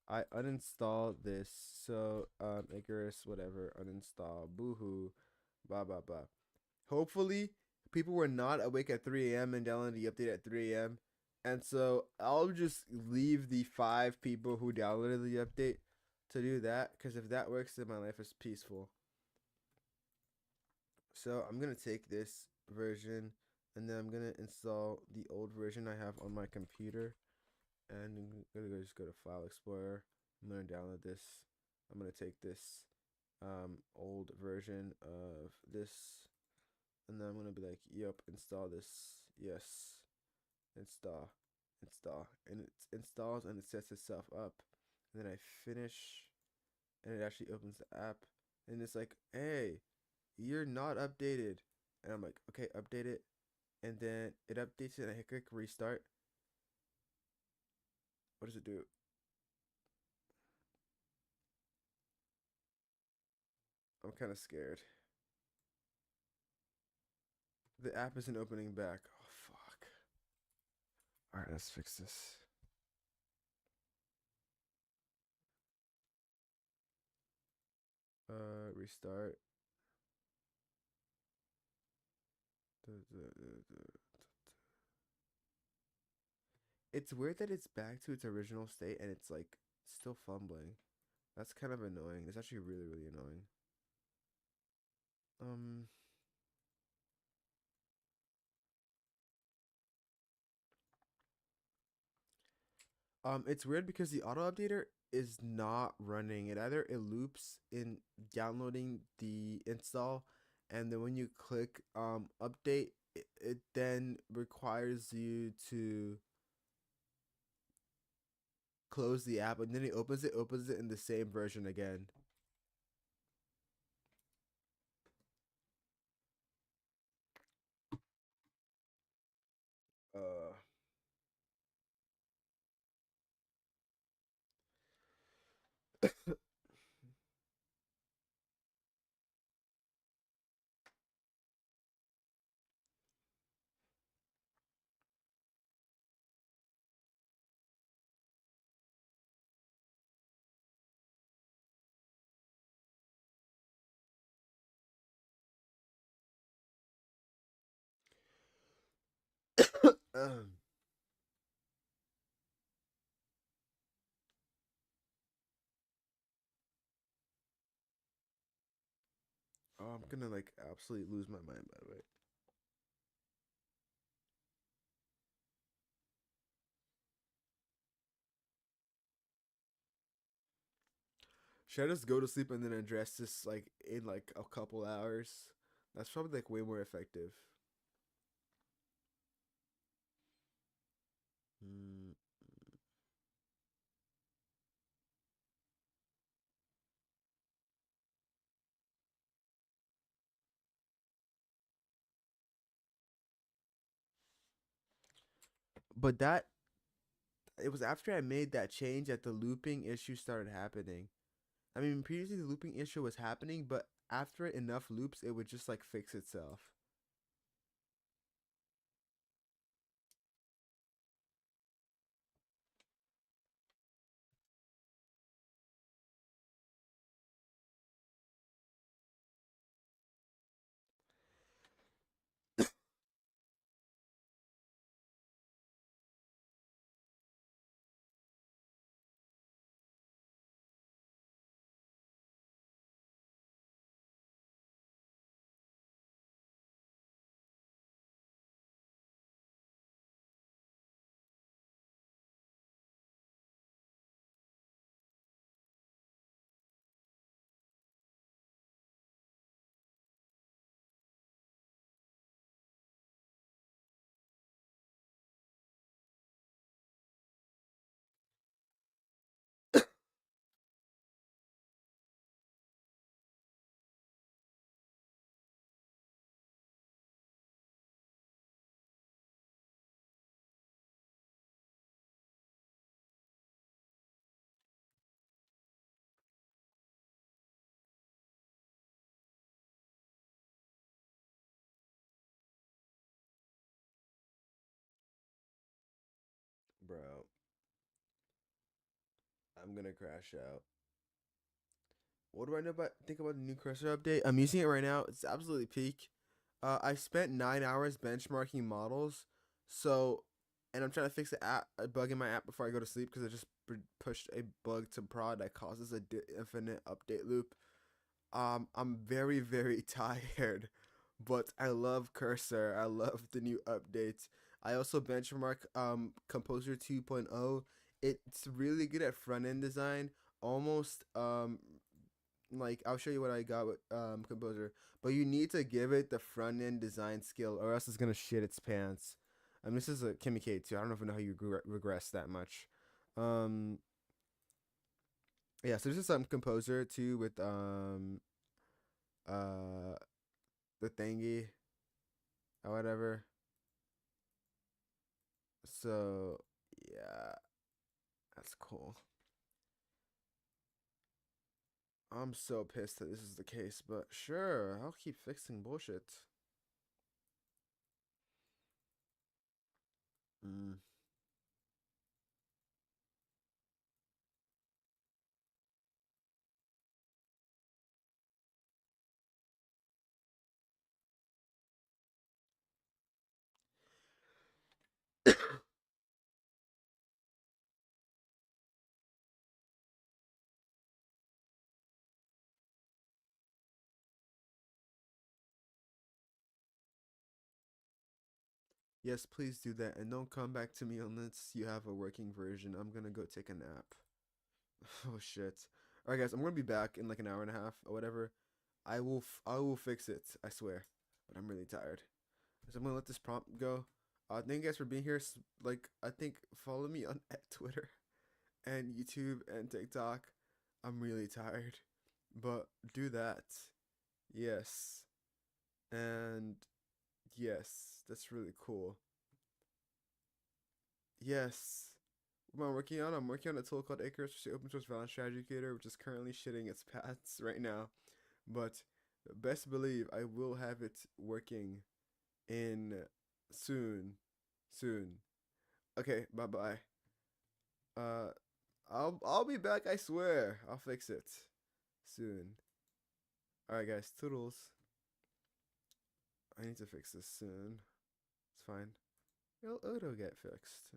I uninstall this. So Icarus, whatever, uninstall. Boohoo, blah blah blah. Hopefully, people were not awake at 3 a.m. and downloaded the update at 3 a.m. And so I'll just leave the 5 people who downloaded the update to do that. Because if that works, then my life is peaceful. So I'm gonna take this version and then I'm gonna install the old version I have on my computer. And I'm gonna just go to File Explorer. I'm gonna download this. I'm gonna take this old version of this, and then I'm gonna be like, "Yep, install this. Yes, install, install," and it installs and it sets itself up. And then I finish, and it actually opens the app, and it's like, "Hey, you're not updated," and I'm like, "Okay, update it," and then it updates it, and I click restart. What does it do? I'm kind of scared. The app isn't opening back. Oh fuck. All right, let's fix this. Restart. It's weird that it's back to its original state and it's like still fumbling. That's kind of annoying. It's actually really, really annoying. Um, it's weird because the auto updater is not running. It loops in downloading the install, and then when you click update, it then requires you to close the app, and then it opens it in the same version again. Uh, um, oh, I'm gonna like absolutely lose my mind by the way. Should I just go to sleep and then address this like in like a couple hours? That's probably like way more effective. Mm. But that it was after I made that change that the looping issue started happening. I mean, previously the looping issue was happening, but after enough loops, it would just like fix itself. I'm gonna crash out. What do I know about think about the new cursor update? I'm using it right now. It's absolutely peak. I spent 9 hours benchmarking models, so and I'm trying to fix a bug in my app before I go to sleep because I just pushed a bug to prod that causes a infinite update loop. I'm very very tired, but I love cursor. I love the new updates. I also benchmark Composer 2.0. It's really good at front end design. Almost like I'll show you what I got with Composer, but you need to give it the front end design skill, or else it's gonna shit its pants. This is a Kimmy K too. I don't even know how you regress that much. Um, yeah. So this is some Composer too with uh the thingy or whatever. So yeah, that's cool. I'm so pissed that this is the case, but sure, I'll keep fixing bullshit. Mm. Yes, please do that, and don't come back to me unless you have a working version. I'm gonna go take a nap. Oh shit. All right, guys, I'm gonna be back in like an hour and a half or whatever. I will fix it. I swear. But I'm really tired, so I'm gonna let this prompt go. Thank you guys for being here. Like, I think follow me on at Twitter and YouTube and TikTok. I'm really tired, but do that. Yes, and yes, that's really cool. Yes. What am I working on? I'm working on a tool called Icarus, which is the open source violence strategy creator, which is currently shitting its pants right now. But best believe I will have it working in soon. Soon. Okay, bye bye. Uh I'll be back, I swear. I'll fix it soon. Alright guys, toodles. I need to fix this soon. It's fine. It'll get fixed.